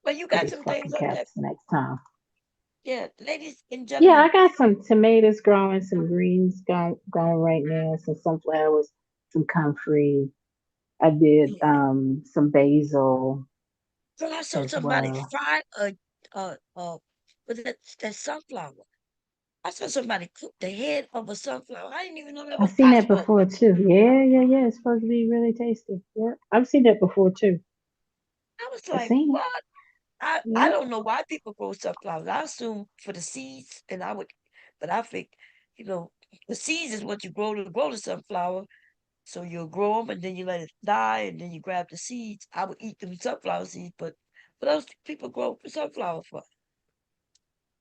[SPEAKER 1] Well, you
[SPEAKER 8] for
[SPEAKER 1] got
[SPEAKER 8] these
[SPEAKER 1] some things
[SPEAKER 8] fucking
[SPEAKER 1] up there.
[SPEAKER 8] cats next time.
[SPEAKER 1] Yeah, ladies and
[SPEAKER 8] Yeah, I
[SPEAKER 1] gentlemen.
[SPEAKER 8] got some tomatoes growing, some greens growing right now, some sunflowers, some comfrey. I did
[SPEAKER 1] Yeah.
[SPEAKER 8] some basil
[SPEAKER 1] Girl, I saw
[SPEAKER 8] as
[SPEAKER 1] somebody
[SPEAKER 8] well.
[SPEAKER 1] fry was that sunflower? I saw somebody cook the head of a sunflower. I didn't even know that
[SPEAKER 8] I've
[SPEAKER 1] was
[SPEAKER 8] seen that
[SPEAKER 1] possible.
[SPEAKER 8] before too. Yeah, yeah, yeah. It's supposed to be really tasty. Yeah, I've seen that before too.
[SPEAKER 1] I was
[SPEAKER 8] I've
[SPEAKER 1] like,
[SPEAKER 8] seen it.
[SPEAKER 1] what? I
[SPEAKER 8] Yeah,
[SPEAKER 1] don't know why people grow sunflowers. I assume for the seeds, and but I think, you know, the seeds is what you grow the sunflower. So you'll grow them, and then you let it die, and then you grab the seeds. I would eat them sunflower seeds, but what else do people grow sunflower for?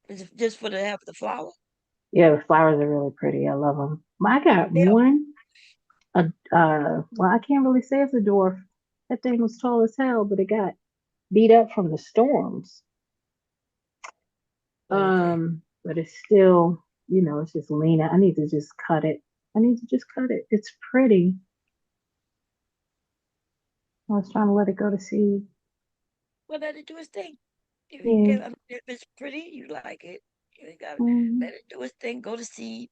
[SPEAKER 1] Is it just for to have the flower?
[SPEAKER 8] yeah. The flowers are really pretty. I love them. I got
[SPEAKER 1] They are.
[SPEAKER 8] one. Well, I can't really say it's a dwarf. That thing was tall as hell, but it got beat up from the storms.
[SPEAKER 1] Oh, okay.
[SPEAKER 8] But it's still, it's just leaning. I need to just cut it. I need to just cut it. It's pretty. I was trying to let it go to seed.
[SPEAKER 1] Well, let it do its thing.
[SPEAKER 8] Yeah.
[SPEAKER 1] I mean, if it's pretty, you like it. You ain't gotta
[SPEAKER 8] Hmm.
[SPEAKER 1] let it do its thing. Go to seed,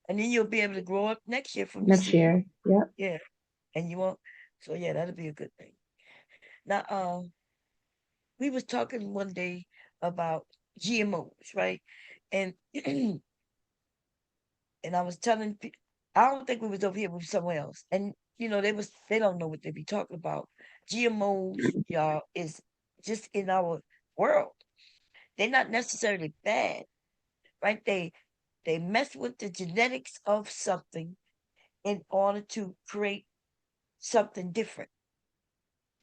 [SPEAKER 1] and then you'll be able to grow up next year from the
[SPEAKER 8] Next
[SPEAKER 1] seed.
[SPEAKER 8] year. Yep.
[SPEAKER 1] Yeah, and you won't. So yeah, that'll be a good thing. Now, we was talking one day about GMOs, right? And and I was telling people, I don't think we was over here, we was somewhere else. And they don't know what they be talking about. GMOs, y'all, is just in our world. They're not necessarily bad, right? They mess with the genetics of something in order to create something different.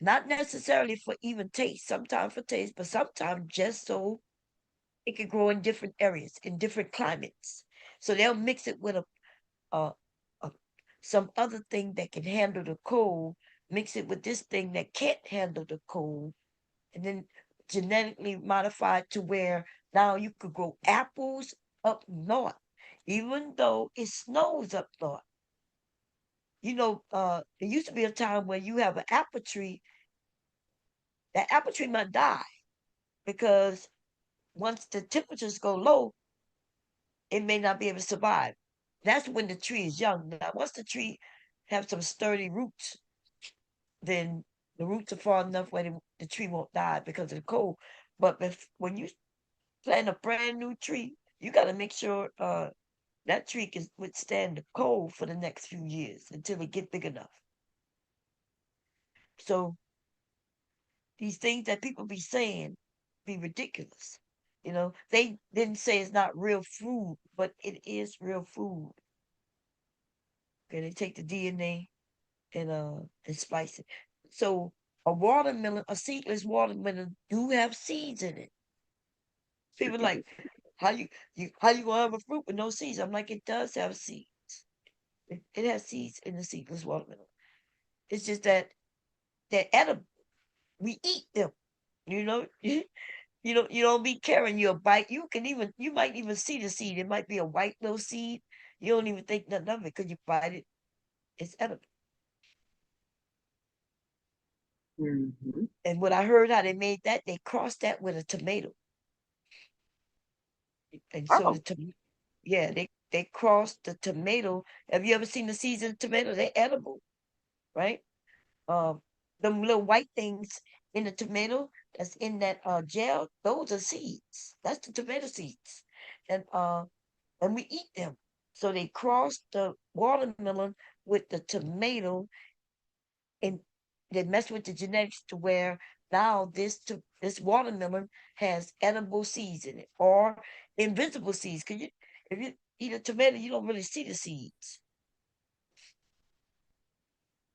[SPEAKER 1] Not necessarily for even taste, sometimes for taste, but sometimes just so it can grow in different areas, in different climates. So they'll mix it with a, a some other thing that can handle the cold, mix it with this thing that can't handle the cold, and then genetically modify it to where now you could grow apples up north, even though it snows up north. There used to be a time where you have an apple tree, that apple tree might die because once the temperatures go low, it may not be able to survive. That's when the tree is young. Now, once the tree have some sturdy roots, then the roots are far enough where the tree won't die because of the cold. But when you plant a brand new tree, you got to make sure that tree can withstand the cold for the next few years until it get big enough. So these things that people be saying be ridiculous. They didn't say it's not real food, but it is real food. Okay, they take the DNA and splice it. So a seedless watermelon do have seeds in it. People like, how you gonna have a fruit with no seeds? I'm like, it does have seeds. It has seeds in the seedless watermelon. It's just that they're edible. We eat them. You know, You don't be carrying your bite. You might even see the seed. It might be a white little seed. You don't even think nothing of it because you bite it. It's edible.
[SPEAKER 6] Mm-hmm.
[SPEAKER 1] And what I heard how they made that, they crossed that with a tomato. And so
[SPEAKER 6] Oh,
[SPEAKER 1] yeah, they crossed the tomato. Have you ever seen the seeds of tomato? They're edible, right? Um, them little white things in the tomato that's in that gel, those are seeds. That's the tomato seeds. And and we eat them. So they crossed the watermelon with the tomato, and they mess with the genetics to where now this watermelon has edible seeds in it or invisible seeds. Cause if you eat a tomato, you don't really see the seeds.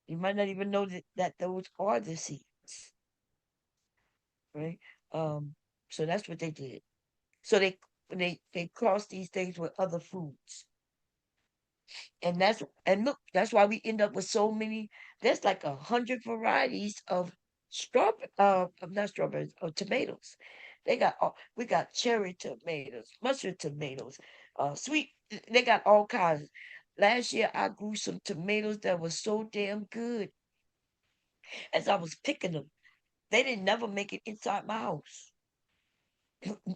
[SPEAKER 1] You might not even know that those are the seeds, right? Um, so that's what they did. So they crossed these things with other foods. And look, that's why we end up with so many. There's like 100 varieties of not strawberries, of tomatoes. We got cherry tomatoes, mustard tomatoes, sweet. They got all kinds. Last year I grew some tomatoes that were so damn good. As I was picking them, they didn't never make it inside my house.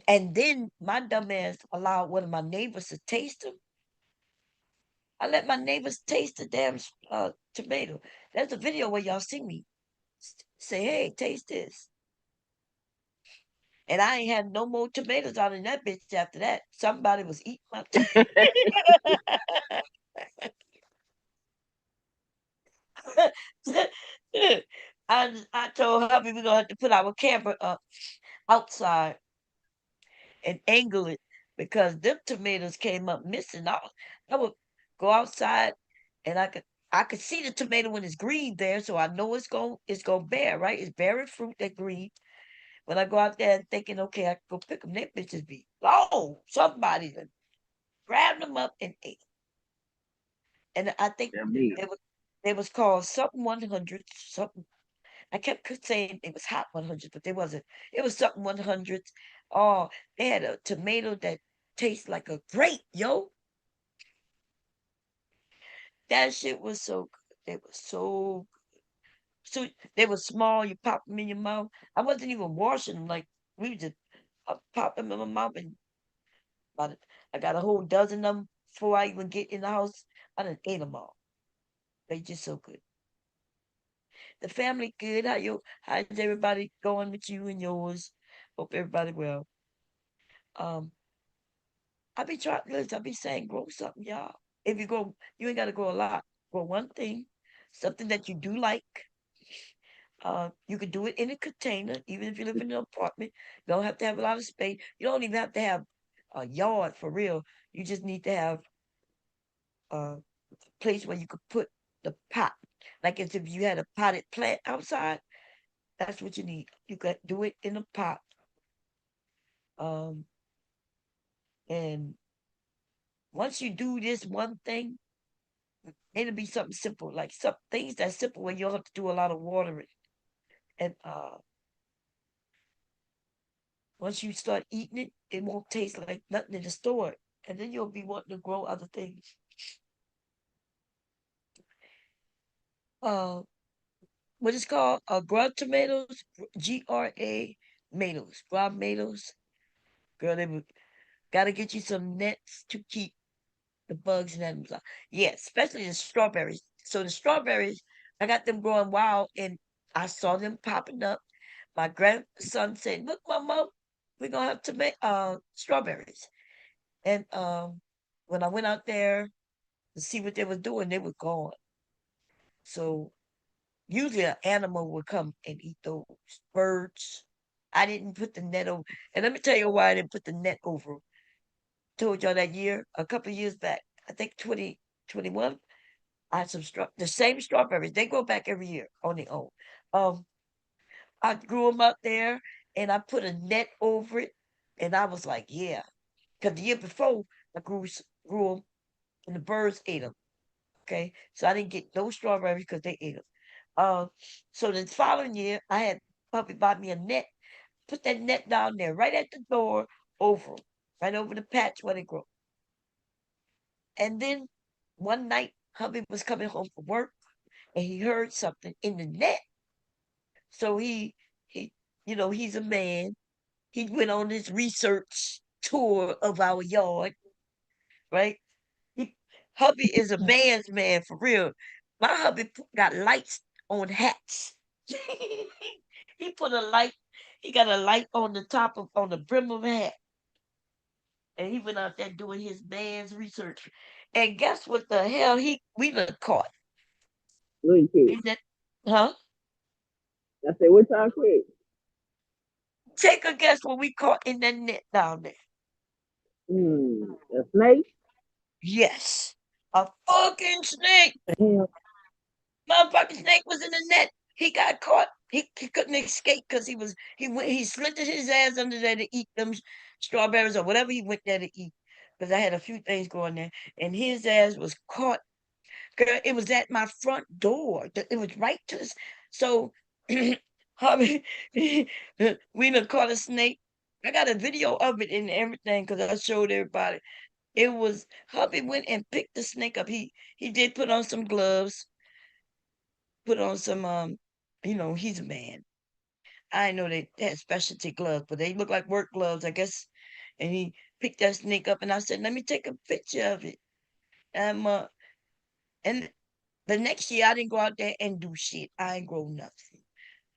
[SPEAKER 1] And then my dumb ass allowed one of my neighbors to taste them. I let my neighbors taste the damn tomato. There's a video where y'all see me say, "Hey, taste this." And I ain't had no more tomatoes out in that bitch after that. Somebody was eating my I told hubby we're gonna have to put our camera up outside and angle it because them tomatoes came up missing. I would go outside and I could see the tomato when it's green there, so I know it's gonna bear, right? It's bearing fruit that green. When I go out there and thinking, okay, I can go pick them, that bitches be somebody done grabbed them up and ate 'em. And I think
[SPEAKER 6] damn me.
[SPEAKER 1] they was called something 100 something. I kept saying it was hot 100, but they wasn't. It was something 100. Oh, they had a tomato that tastes like a grape, yo. That shit was so good. They were so they were small. You pop them in your mouth. I wasn't even washing them. Like we just pop them in my mouth, and about it, I got a whole dozen of them before I even get in the house. I done ate them all. They just so good. The family good. How's everybody going with you and yours? Hope everybody well. Um, I be trying. Listen, I be saying, grow something, y'all. If you grow, you ain't got to grow a lot. Grow one thing, something that you do like. You could do it in a container, even if you live in an apartment. You don't have to have a lot of space. You don't even have to have a yard for real. You just need to have a place where you could put the pot. Like as if you had a potted plant outside, that's what you need. You could do it in a pot. Um, and once you do this one thing, it'll be something simple, like some things that's simple where you don't have to do a lot of watering. And once you start eating it, it won't taste like nothing in the store. And then you'll be wanting to grow other things. Uh, what is called grub tomatoes, GRA tomatoes, grub tomatoes. Girl, gotta get you some nets to keep the bugs and animals out. Yeah, especially the strawberries. So the strawberries, I got them growing wild, and I saw them popping up. My grandson said, "Look, Mama, we're gonna have to make strawberries." And when I went out there to see what they were doing, they were gone. So usually an animal would come and eat those birds. I didn't put the net over, and let me tell you why I didn't put the net over 'em. Told y'all that year, a couple of years back, I think 2021. I had the same strawberries. They grow back every year on their own. Um, I grew them up there, and I put a net over it, and I was like, yeah, because the year before I grew them, and the birds ate them. Okay, so I didn't get no strawberries because they ate them. So the following year, I had puppy bought me a net. Put that net down there, right at the door, right over the patch where they grow. And then one night, hubby was coming home from work, and he heard something in the net. So he, he's a man. He went on this research tour of our yard, right? He, hubby is a man's man for real. My hubby got lights on hats. he put a light. He got a light on the top of on the brim of a hat, and he went out there doing his man's research. And guess what the hell we done caught?
[SPEAKER 6] Look
[SPEAKER 1] He
[SPEAKER 6] at
[SPEAKER 1] said, huh?
[SPEAKER 6] I said, what y'all quick?
[SPEAKER 1] Take a guess what we caught in that net down there.
[SPEAKER 6] A snake?
[SPEAKER 1] Yes, a fucking snake.
[SPEAKER 6] Damn.
[SPEAKER 1] Motherfucking snake was in the net. He got caught. He couldn't escape because he slipped his ass under there to eat them strawberries or whatever he went there to eat. Because I had a few things going there, and his ass was caught. Girl, it was at my front door. It was right to this. So, hubby, we done caught a snake. I got a video of it and everything because I showed everybody. It was hubby went and picked the snake up. He did put on some gloves, put on some he's a man. I know they had specialty gloves, but they look like work gloves, I guess. And he picked that snake up, and I said, "Let me take a picture of it." And the next year, I didn't go out there and do shit. I ain't grow nothing.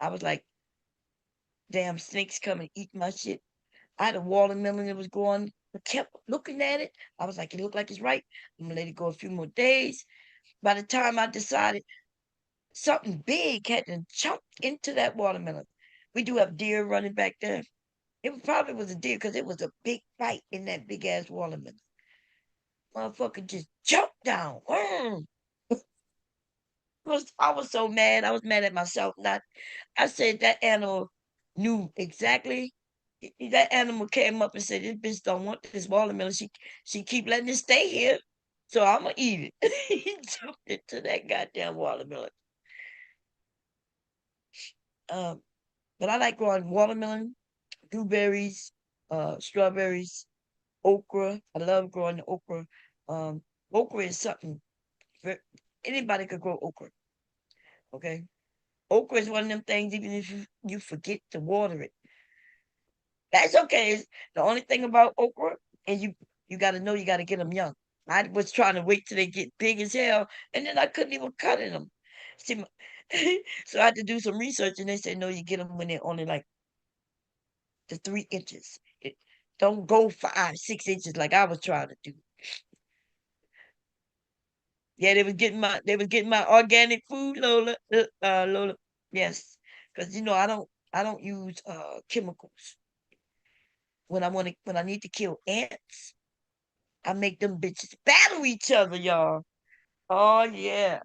[SPEAKER 1] I was like, "Damn snakes come and eat my shit." I had a watermelon that was growing. I kept looking at it. I was like, "It looked like it's right. I'm gonna let it go a few more days." By the time I decided something big had to jump into that watermelon. We do have deer running back there. It probably was a deer because it was a big fight in that big ass watermelon. Motherfucker just jumped down. I was so mad. I was mad at myself. Not. I said that animal knew exactly. That animal came up and said, "This bitch don't want this watermelon. She keep letting it stay here, so I'm gonna eat it." He jumped into that goddamn watermelon. Um, but I like growing watermelon, blueberries, strawberries, okra. I love growing okra. Um, Okra is something anybody could grow okra. Okay, okra is one of them things. Even if you forget to water it, that's okay. The only thing about okra, and you got to know you got to get them young. I was trying to wait till they get big as hell, and then I couldn't even cut in them. See, so I had to do some research, and they said no, you get them when they're only like the 3 inches. Don't go 5, 6 inches like I was trying to do. Yeah, they was getting my organic food, Lola. Lola. Yes, because I don't use chemicals when I need to kill ants. I make them bitches battle each other, y'all. Oh yeah,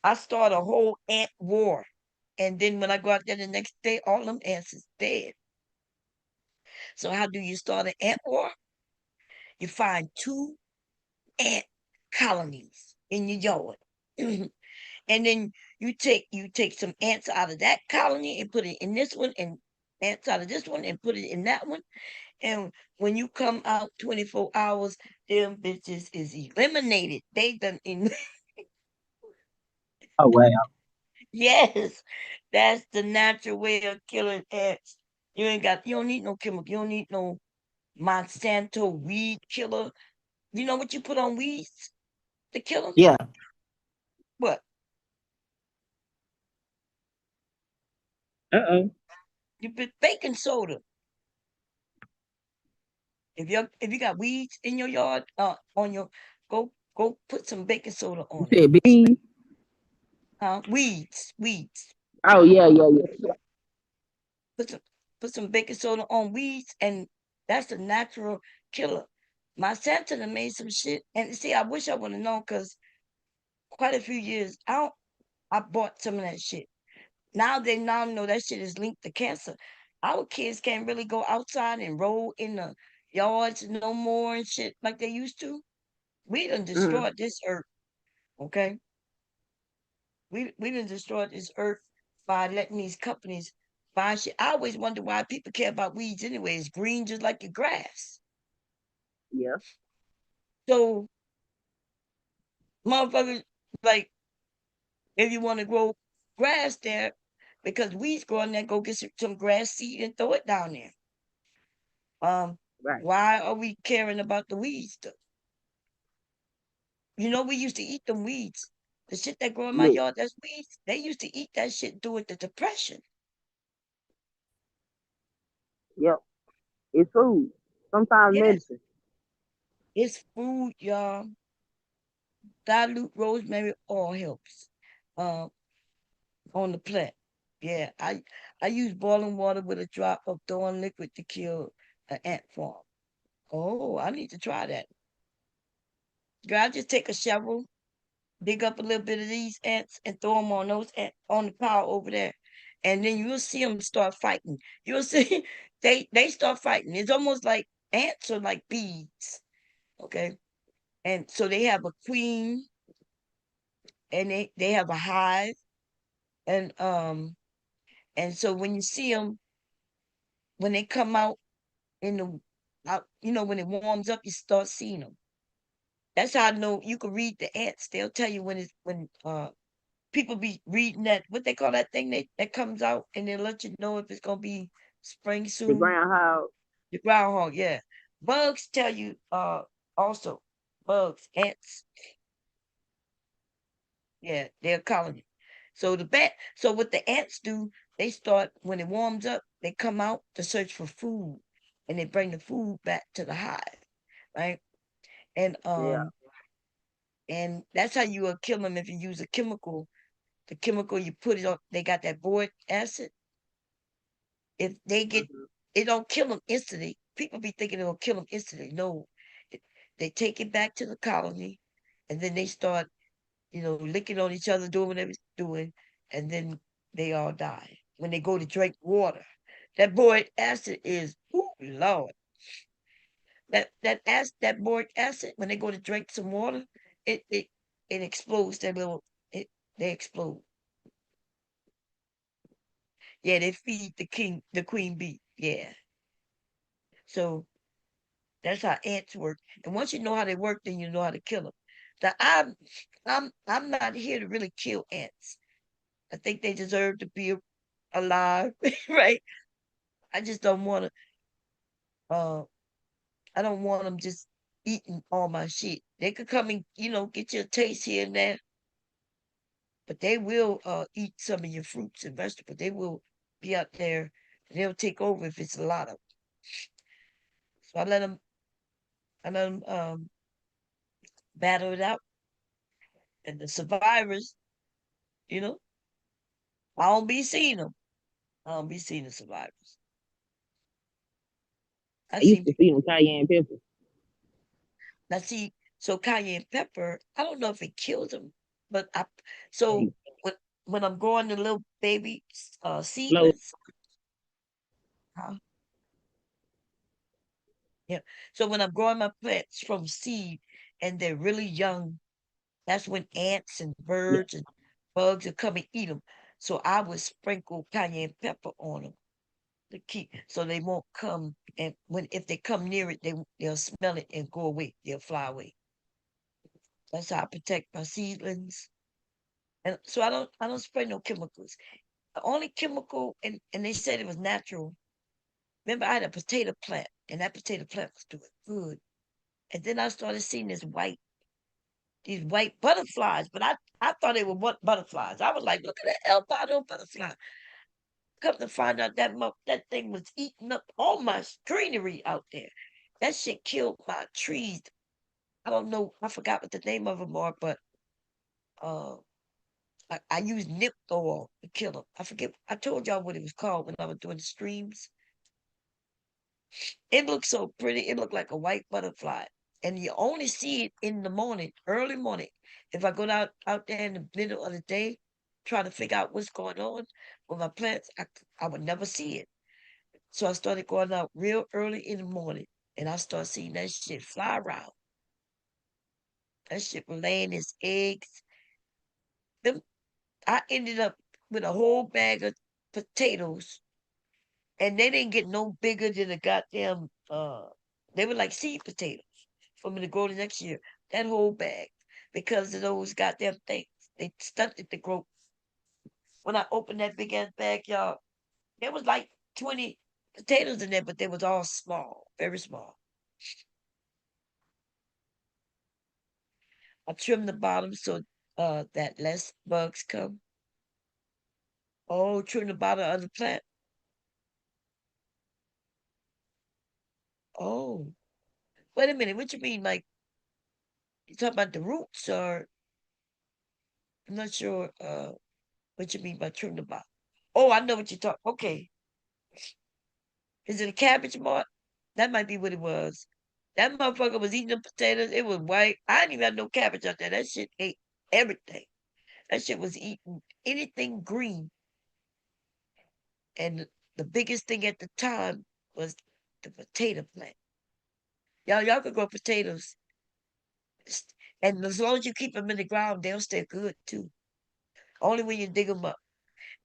[SPEAKER 1] I start a whole ant war, and then when I go out there the next day, all them ants is dead. So how do you start an ant war? You find two ant colonies in your yard. And then you take some ants out of that colony and put it in this one, and ants out of this one and put it in that one. And when you come out 24 hours, them bitches is eliminated. They done
[SPEAKER 6] Oh wow.
[SPEAKER 1] yes, that's the natural way of killing ants. You don't need no chemical. You don't need no Monsanto weed killer. You know what you put on weeds to kill them?
[SPEAKER 6] Yeah.
[SPEAKER 1] What?
[SPEAKER 6] Uh-oh.
[SPEAKER 1] You put baking soda. If you got weeds in your yard, on your go put some baking soda
[SPEAKER 6] You
[SPEAKER 1] on it.
[SPEAKER 6] said beans?
[SPEAKER 1] Weeds.
[SPEAKER 6] Oh yeah.
[SPEAKER 1] Put some put some baking soda on weeds, and that's a natural killer. My Santa done made some shit, and see, I wish I would have known because quite a few years out, I bought some of that shit. Now they now know that shit is linked to cancer. Our kids can't really go outside and roll in the yards no more and shit like they used to. We done
[SPEAKER 6] Mm-hmm.
[SPEAKER 1] destroyed this earth. Okay, we done destroyed this earth by letting these companies fine shit. I always wonder why people care about weeds anyway. It's green just like your grass.
[SPEAKER 6] Yeah.
[SPEAKER 1] So, motherfuckers, like, if you want to grow grass there, because weeds growing there, go get some grass seed and throw it down there.
[SPEAKER 6] Right.
[SPEAKER 1] Why are we caring about the weeds though? You know, we used to eat them weeds. The shit that grow in my
[SPEAKER 6] Look.
[SPEAKER 1] yard, that's weeds. They used to eat that shit during the depression.
[SPEAKER 6] Yep. It's food. Sometimes
[SPEAKER 1] Yes,
[SPEAKER 6] medicine.
[SPEAKER 1] it's food, y'all. Dilute rosemary oil helps. Um, on the plant. Yeah, I use boiling water with a drop of Dawn liquid to kill an ant farm. Oh, I need to try that. Girl, I just take a shovel, dig up a little bit of these ants, and throw them on those ants on the pile over there, and then you'll see them start fighting. You'll see they start fighting. It's almost like ants are like bees, okay? And so they have a queen, and they have a hive, and so when you see them, when they come out in the out, when it warms up, you start seeing them. That's how I know you can read the ants. They'll tell you when people be reading that what they call that thing that comes out and they'll let you know if it's gonna be spring
[SPEAKER 6] The
[SPEAKER 1] soon.
[SPEAKER 6] groundhog.
[SPEAKER 1] The groundhog, yeah. Bugs tell you also. Bugs, ants, yeah, they're colony. So what the ants do, they start when it warms up, they come out to search for food and they bring the food back to the hive, right? And
[SPEAKER 6] Yeah.
[SPEAKER 1] that's how you will kill them if you use a chemical. The chemical you put it on, they got that boric acid. If they get,
[SPEAKER 6] Mhm.
[SPEAKER 1] it don't kill them instantly. People be thinking it'll kill them instantly. No, it, they take it back to the colony, and then they start, licking on each other, doing whatever it's doing, and then they all die when they go to drink water. That boric acid is, oh Lord, that boric acid when they go to drink some water, it it it explodes their little, it they explode. Yeah, they feed the queen bee. Yeah, so that's how ants work. And once you know how they work, then you know how to kill them. Now I'm not here to really kill ants. I think they deserve to be alive, right? I just don't want to. I don't want them just eating all my shit. They could come and get you a taste here and there, but they will eat some of your fruits and vegetables. They will be out there and they'll take over if it's a lot of them. So I let them battle it out. And the survivors, you know, I don't be seeing them. I don't be seeing the survivors. I
[SPEAKER 6] I used
[SPEAKER 1] see,
[SPEAKER 6] to see them cayenne pepper.
[SPEAKER 1] I see. So cayenne pepper, I don't know if it kills them, but so
[SPEAKER 6] Hey,
[SPEAKER 1] when when I'm growing the little baby
[SPEAKER 6] slow.
[SPEAKER 1] seedlings, huh? Yeah. So when I'm growing my plants from seed and they're really young, that's when ants and
[SPEAKER 6] Yeah.
[SPEAKER 1] birds and bugs will come and eat them. So I would sprinkle cayenne pepper on them to keep so they won't come, and when if they come near it, they'll smell it and go away. They'll fly away. That's how I protect my seedlings. And so I don't spray no chemicals. The only chemical, and they said it was natural. Remember, I had a potato plant, and that potato plant was doing good. And then I started seeing these white butterflies, but I thought they were butterflies. I was like, look at that albino butterfly. Come to find out that thing was eating up all my greenery out there. That shit killed my trees. I don't know. I forgot what the name of them are, but uh, I used nip oil to kill them. I forget. I told y'all what it was called when I was doing the streams. It looked so pretty. It looked like a white butterfly, and you only see it in the morning, early morning. If I go out there in the middle of the day, trying to figure out what's going on with my plants, I would never see it. So I started going out real early in the morning, and I started seeing that shit fly around. That shit was laying its eggs. Them, I ended up with a whole bag of potatoes and they didn't get no bigger than a goddamn. They were like seed potatoes for me to grow the next year. That whole bag, because of those goddamn things, they stunted the growth. When I opened that big ass bag, y'all, there was like 20 potatoes in there, but they was all small, very small. I trimmed the bottom so that less bugs come. Oh, trim the bottom of the plant. Oh, wait a minute. What you mean, like you talking about the roots, or I'm not sure what you mean by trim the bottom. Oh, I know what you're talking. Okay, is it a cabbage mart? That might be what it was. That motherfucker was eating the potatoes. It was white. I didn't even have no cabbage out there. That shit ate everything. That shit was eating anything green. And the biggest thing at the time was the potato plant. Y'all could grow potatoes. And as long as you keep them in the ground, they'll stay good too. Only when you dig them up.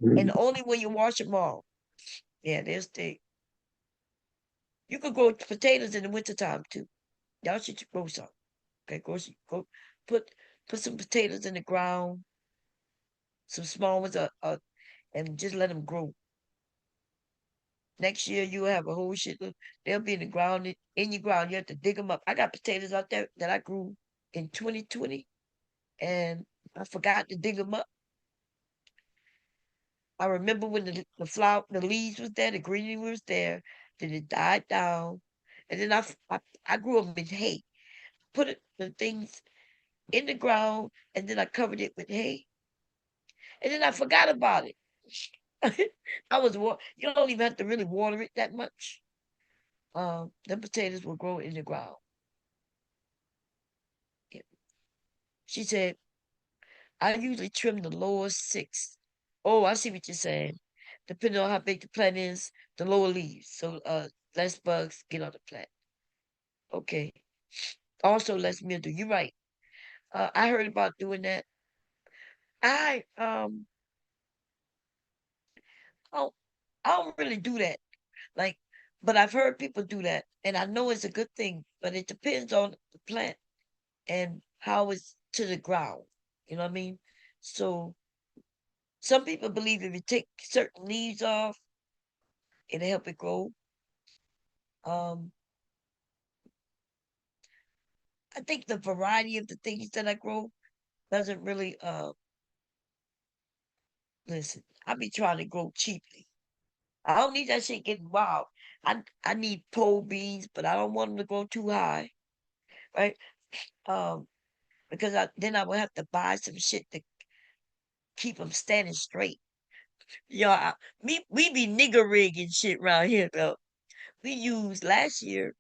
[SPEAKER 1] And only when you wash them off. Yeah, they'll stay. You could grow potatoes in the wintertime too. Y'all should grow some. Okay, go put put some potatoes in the ground, some small ones, and just let them grow. Next year you'll have a whole shit. They'll be in the ground, in your ground. You have to dig them up. I got potatoes out there that I grew in 2020, and I forgot to dig them up. I remember when the leaves was there, the greenery was there, then it died down, and then I grew them in hay. The things in the ground, and then I covered it with hay, and then I forgot about it. You don't even have to really water it that much. The potatoes will grow in the ground. Yeah. She said, I usually trim the lower six. Oh, I see what you're saying. Depending on how big the plant is, the lower leaves. So less bugs get on the plant. Okay. Also less mildew. You're right. I heard about doing that. I oh I don't really do that. Like, but I've heard people do that, and I know it's a good thing, but it depends on the plant and how it's to the ground. You know what I mean? So some people believe if you take certain leaves off, it'll help it grow. Um, I think the variety of the things that I grow doesn't really listen. I be trying to grow cheaply. I don't need that shit getting wild. I need pole beans, but I don't want them to grow too high, right? Um, because then I will have to buy some shit to keep them standing straight. Yeah, we be nigger rigging shit around here though. We used last year.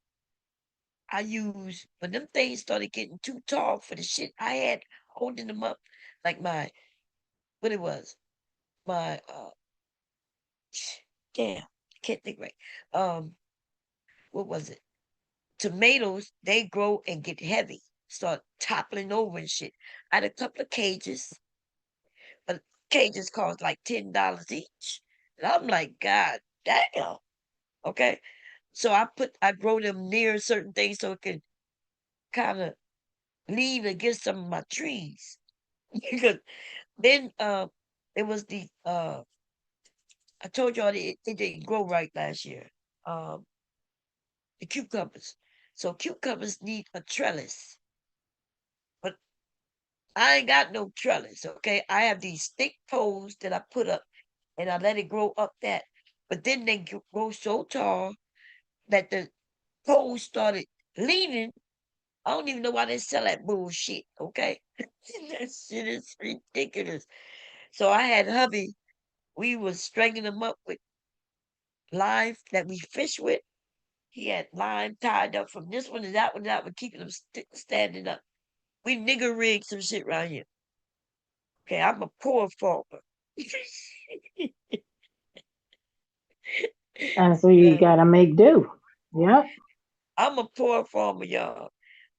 [SPEAKER 1] I used when them things started getting too tall for the shit I had holding them up, like my what it was, my damn, I can't think right. Um, what was it? Tomatoes, they grow and get heavy, start toppling over and shit. I had a couple of cages, but cages cost like $10 each. And I'm like, God damn. Okay. So I grow them near certain things so it can kind of lean against some of my trees. Because then it was I told y'all it didn't grow right last year. Um the cucumbers. So cucumbers need a trellis. But I ain't got no trellis, okay? I have these thick poles that I put up and I let it grow up that. But then they grow so tall that the poles started leaning. I don't even know why they sell that bullshit, okay? That shit is ridiculous. So I had hubby, we was stringing them up with line that we fish with. He had line tied up from this one to that one to that one, keeping them standing up. We nigger rigged some shit around here. Okay, I'm a poor farmer.
[SPEAKER 8] And so you gotta make do. Yep.
[SPEAKER 1] I'm a poor farmer, y'all.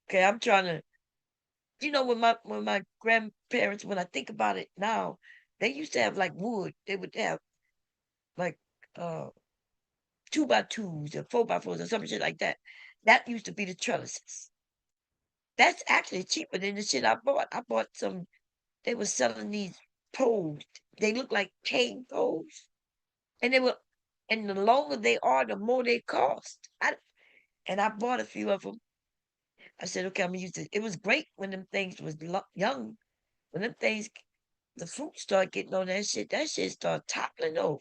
[SPEAKER 1] Okay, I'm trying to. When my grandparents, when I think about it now, they used to have like wood. They would have like uh 2x2s or 4x4s or some shit like that. That used to be the trellises. That's actually cheaper than the shit I bought. I bought some. They were selling these poles. They look like cane poles, and they were. And the longer they are, the more they cost. And I bought a few of them. I said, okay, I'm gonna use it. It was great when them things was young. When them things, the fruit start getting on that shit start toppling over.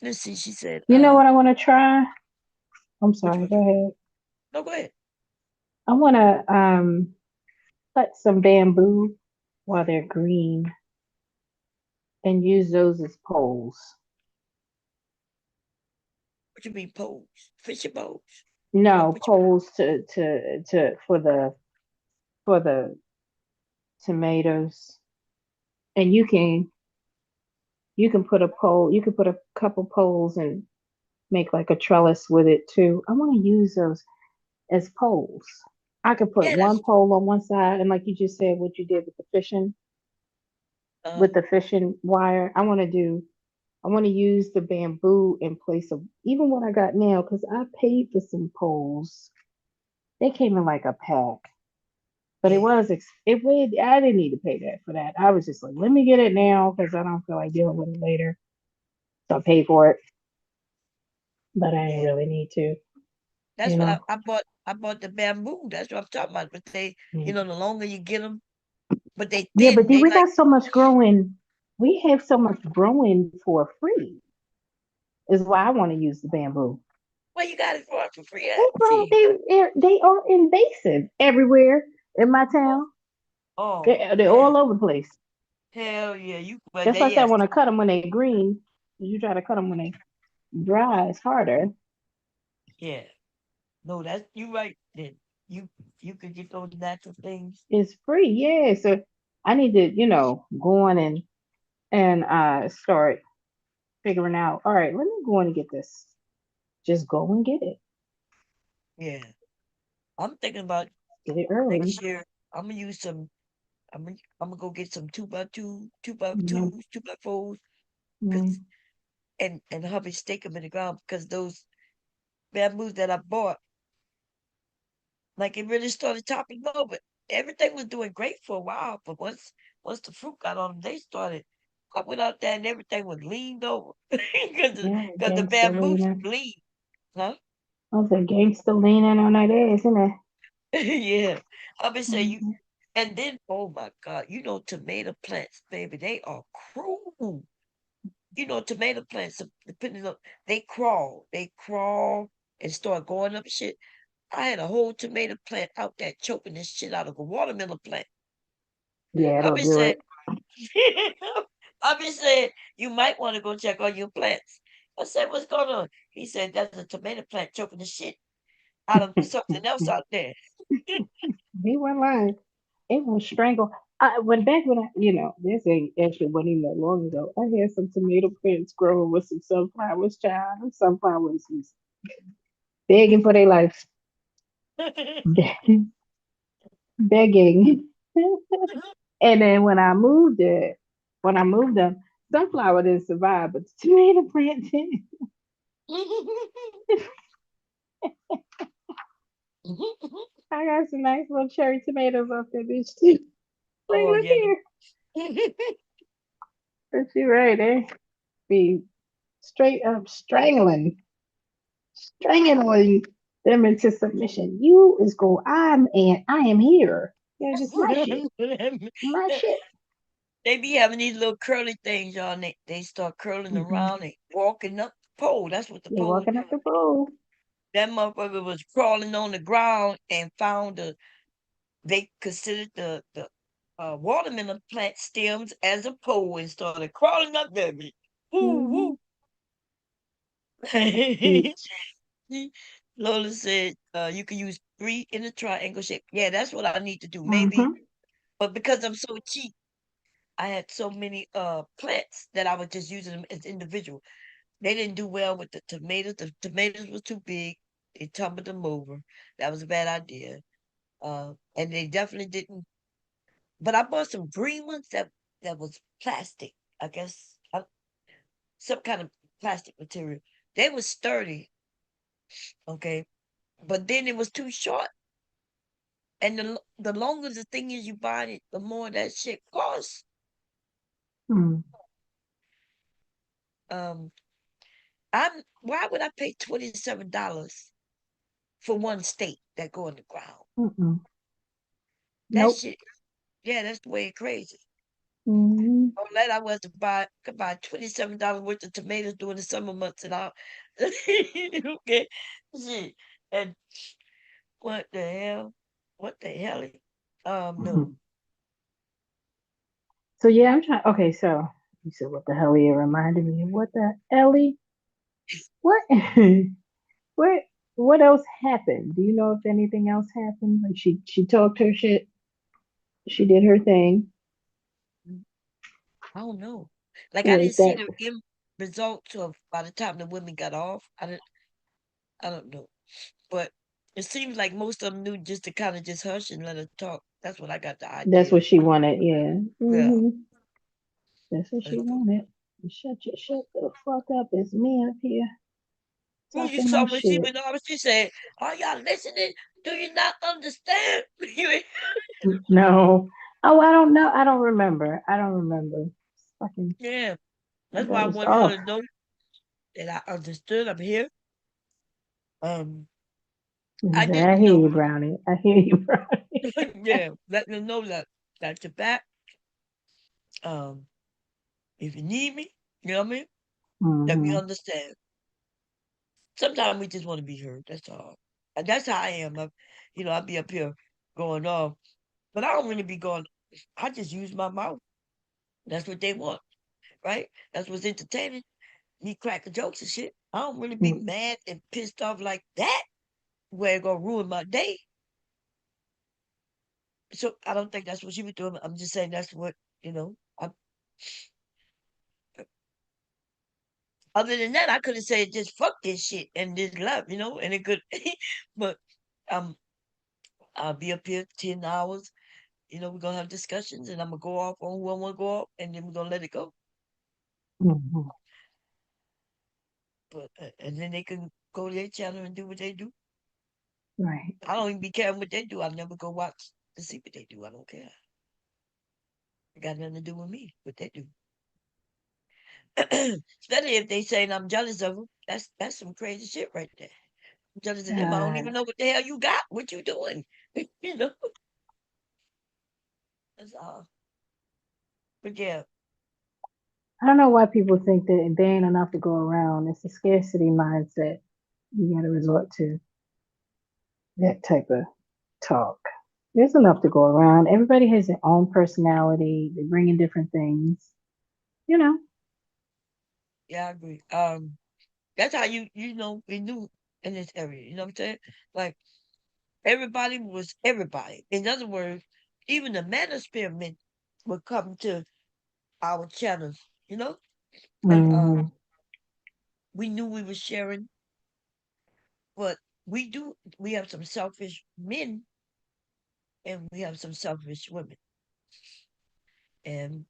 [SPEAKER 1] Let's see. She said,
[SPEAKER 8] You know what I want to try? I'm
[SPEAKER 1] which
[SPEAKER 8] sorry.
[SPEAKER 1] one?
[SPEAKER 8] Go ahead.
[SPEAKER 1] No, go ahead.
[SPEAKER 8] I want to cut some bamboo while they're green and use those as poles.
[SPEAKER 1] What you mean poles? Fishing poles?
[SPEAKER 8] No,
[SPEAKER 1] What you
[SPEAKER 8] poles to for the tomatoes. And you can put a pole, you can put a couple poles and make like a trellis with it too. I want to use those as poles. I could put
[SPEAKER 1] Yeah,
[SPEAKER 8] one
[SPEAKER 1] that's
[SPEAKER 8] pole on one side, and like you just said, what you did
[SPEAKER 1] uh
[SPEAKER 8] with the fishing wire. I want to use the bamboo in place of even what I got now because I paid for some poles. They came in like a pack, but it
[SPEAKER 1] yeah.
[SPEAKER 8] was it would I didn't need to pay that for that. I was just like, let me get it now because I don't feel like dealing with it later. So I paid for it, but I didn't
[SPEAKER 1] Yeah.
[SPEAKER 8] really need to,
[SPEAKER 1] That's
[SPEAKER 8] you
[SPEAKER 1] what
[SPEAKER 8] know.
[SPEAKER 1] I bought. I bought the bamboo. That's what I'm talking about. But they,
[SPEAKER 8] Yeah,
[SPEAKER 1] the longer you get them, but they
[SPEAKER 8] yeah, but
[SPEAKER 1] thin.
[SPEAKER 8] then
[SPEAKER 1] They
[SPEAKER 8] we
[SPEAKER 1] like,
[SPEAKER 8] got so much growing. We have so much growing for free. Is why I want to use the bamboo.
[SPEAKER 1] well, you got it for free.
[SPEAKER 8] They grow.
[SPEAKER 1] See.
[SPEAKER 8] They are invasive everywhere in my
[SPEAKER 1] Oh,
[SPEAKER 8] town.
[SPEAKER 1] oh
[SPEAKER 8] They're
[SPEAKER 1] man.
[SPEAKER 8] all over the place.
[SPEAKER 1] Hell yeah. But
[SPEAKER 8] That's why
[SPEAKER 1] they,
[SPEAKER 8] I said I
[SPEAKER 1] yes.
[SPEAKER 8] want to cut them when they're green. You try to cut them when they dry, it's harder.
[SPEAKER 1] Yeah. No, that's you right. Then you you could get those natural things.
[SPEAKER 8] It's free, yeah. So I need to, go on and start figuring out. All right, let me go on and get this. Just go and get it.
[SPEAKER 1] Yeah. I'm thinking about
[SPEAKER 8] Get it early.
[SPEAKER 1] next year. I'm gonna use some. I'm gonna go get some 2x2, two by
[SPEAKER 8] Mm-hmm.
[SPEAKER 1] twos, 2x4s,
[SPEAKER 8] Mm-hmm.
[SPEAKER 1] cause and hubby stake them in the ground because those bamboos that I bought, like it really started toppling over. Everything was doing great for a while, but once the fruit got on them, they started. I went out there and everything was leaned over because
[SPEAKER 8] Yeah,
[SPEAKER 1] the
[SPEAKER 8] gangster
[SPEAKER 1] bamboos
[SPEAKER 8] leaning.
[SPEAKER 1] lean, huh?
[SPEAKER 8] I was a gangster leaning on that ass, isn't it?
[SPEAKER 1] Yeah, I been saying you.
[SPEAKER 8] Mm-hmm.
[SPEAKER 1] And then, oh my God, tomato plants, baby, they are cruel. Tomato plants, depending on, they crawl and start going up shit. I had a whole tomato plant out there choking this shit out of a watermelon plant.
[SPEAKER 8] Yeah,
[SPEAKER 1] I've
[SPEAKER 8] it'll
[SPEAKER 1] been
[SPEAKER 8] do
[SPEAKER 1] saying,
[SPEAKER 8] it.
[SPEAKER 1] I've been saying, you might want to go check on your plants. I said, what's going on? He said, there's a tomato plant choking the shit out of something else out there.
[SPEAKER 8] He wasn't lying. It will strangle. When this ain't actually wasn't even that long ago. I had some tomato plants growing with some sunflowers, child. Them sunflowers was begging for their life, begging, begging. And then when I moved them, sunflower didn't survive, but the tomato plant did. I got some nice little cherry tomatoes off that bitch too. Like,
[SPEAKER 1] Oh
[SPEAKER 8] look
[SPEAKER 1] yeah.
[SPEAKER 8] here, but you right there. Be straight up strangling them into submission. You is go. I am here. Yeah, this is my shit. My shit.
[SPEAKER 1] They be having these little curly things on it. They start curling
[SPEAKER 8] Mm-hmm.
[SPEAKER 1] around and walking up the pole. That's what the
[SPEAKER 8] You're
[SPEAKER 1] pole.
[SPEAKER 8] walking up the pole.
[SPEAKER 1] That motherfucker was crawling on the ground and found they considered the watermelon plant stems as a pole and started crawling up there.
[SPEAKER 8] Mm-hmm.
[SPEAKER 1] Woo woo.
[SPEAKER 8] Bitch.
[SPEAKER 1] Lola said, you can use 3 in a triangle shape. Yeah, that's what I need to do. Maybe,
[SPEAKER 8] Mm-hmm.
[SPEAKER 1] but because I'm so cheap, I had so many plants that I was just using them as individual. They didn't do well with the tomatoes. The tomatoes were too big. They tumbled them over. That was a bad idea. And they definitely didn't. But I bought some green ones that was plastic. I guess some kind of plastic material. They was sturdy, okay, but then it was too short. And the longer the thing is you buy it, the more that shit costs.
[SPEAKER 8] Mm.
[SPEAKER 1] Um, why would I pay $27 for one steak that go in the ground?
[SPEAKER 8] Mm-mm.
[SPEAKER 1] That
[SPEAKER 8] Nope.
[SPEAKER 1] shit, yeah, that's the way it crazy.
[SPEAKER 8] Mm-hmm.
[SPEAKER 1] All that I was to could buy $27 worth of tomatoes during the summer months and all. Okay, shit. And what the hell? What the hell? No.
[SPEAKER 8] Mm-hmm. So yeah, I'm trying. Okay, so you said what the hell? It reminded me of what the Ellie. What? what? What else happened? Do you know if anything else happened? Like she talked her shit. She did her thing.
[SPEAKER 1] I don't know. Like I
[SPEAKER 8] Like
[SPEAKER 1] didn't see
[SPEAKER 8] that.
[SPEAKER 1] the end results of by the time the women got off. I don't know. But it seems like most of them knew just to kind of just hush and let her talk. That's what I got the
[SPEAKER 8] That's
[SPEAKER 1] idea
[SPEAKER 8] what
[SPEAKER 1] of.
[SPEAKER 8] she wanted. Yeah.
[SPEAKER 1] Yeah.
[SPEAKER 8] Hmm. That's what she
[SPEAKER 1] That's
[SPEAKER 8] wanted. Shut the fuck up. It's me up here
[SPEAKER 1] Who you
[SPEAKER 8] talking my
[SPEAKER 1] saw when she
[SPEAKER 8] shit.
[SPEAKER 1] went off, she said, "Are y'all listening? Do you not understand?" You ain't-
[SPEAKER 8] No. Oh, I don't know. I don't remember. I don't remember. Fucking,
[SPEAKER 1] yeah.
[SPEAKER 8] my
[SPEAKER 1] That's why
[SPEAKER 8] butt
[SPEAKER 1] I
[SPEAKER 8] was
[SPEAKER 1] wanted her
[SPEAKER 8] off.
[SPEAKER 1] to know that I understood. I'm here. Um, I
[SPEAKER 8] I
[SPEAKER 1] didn't
[SPEAKER 8] hear
[SPEAKER 1] know.
[SPEAKER 8] you, Brownie. I hear you, Brownie.
[SPEAKER 1] Yeah, let them know that you're back. Um, if you need me, you know what I mean? That we
[SPEAKER 8] Hmm.
[SPEAKER 1] understand. Sometimes we just want to be heard. That's all. And that's how I am. I'll be up here going off, but I don't really be going. I just use my mouth. That's what they want, right? That's what's entertaining. Me cracking jokes and shit. I don't really be mad and pissed off like that, where it gonna ruin my day. So I don't think that's what she was doing. I'm just saying that's what you know. I, other than that, I could have said just fuck this shit and just love, and it could. But um, I'll be up here 10 hours. We're gonna have discussions, and I'm gonna go off on who I want to go off, and then we're gonna let it go.
[SPEAKER 8] Hmm.
[SPEAKER 1] But and then they can go to their channel and do what they do.
[SPEAKER 8] Right.
[SPEAKER 1] I don't even be caring what they do. I never go watch to see what they do. I don't care. It got nothing to do with me. What they do. Especially if they saying I'm jealous of them. That's some crazy shit right there. I'm jealous of them. I don't
[SPEAKER 8] Uh,
[SPEAKER 1] even know what the hell you got. What you doing? you know. That's all. But yeah,
[SPEAKER 8] I don't know why people think that there ain't enough to go around. It's a scarcity mindset. You got to resort to that type of talk. There's enough to go around. Everybody has their own personality. They bring in different things. You know.
[SPEAKER 1] yeah, I agree. That's how we knew in this area. You know what I'm saying? Like everybody was everybody. In other words, even the manosphere men would come to our channels. And
[SPEAKER 8] Hmm.
[SPEAKER 1] we knew we were sharing, but we have some selfish men and we have some selfish women, and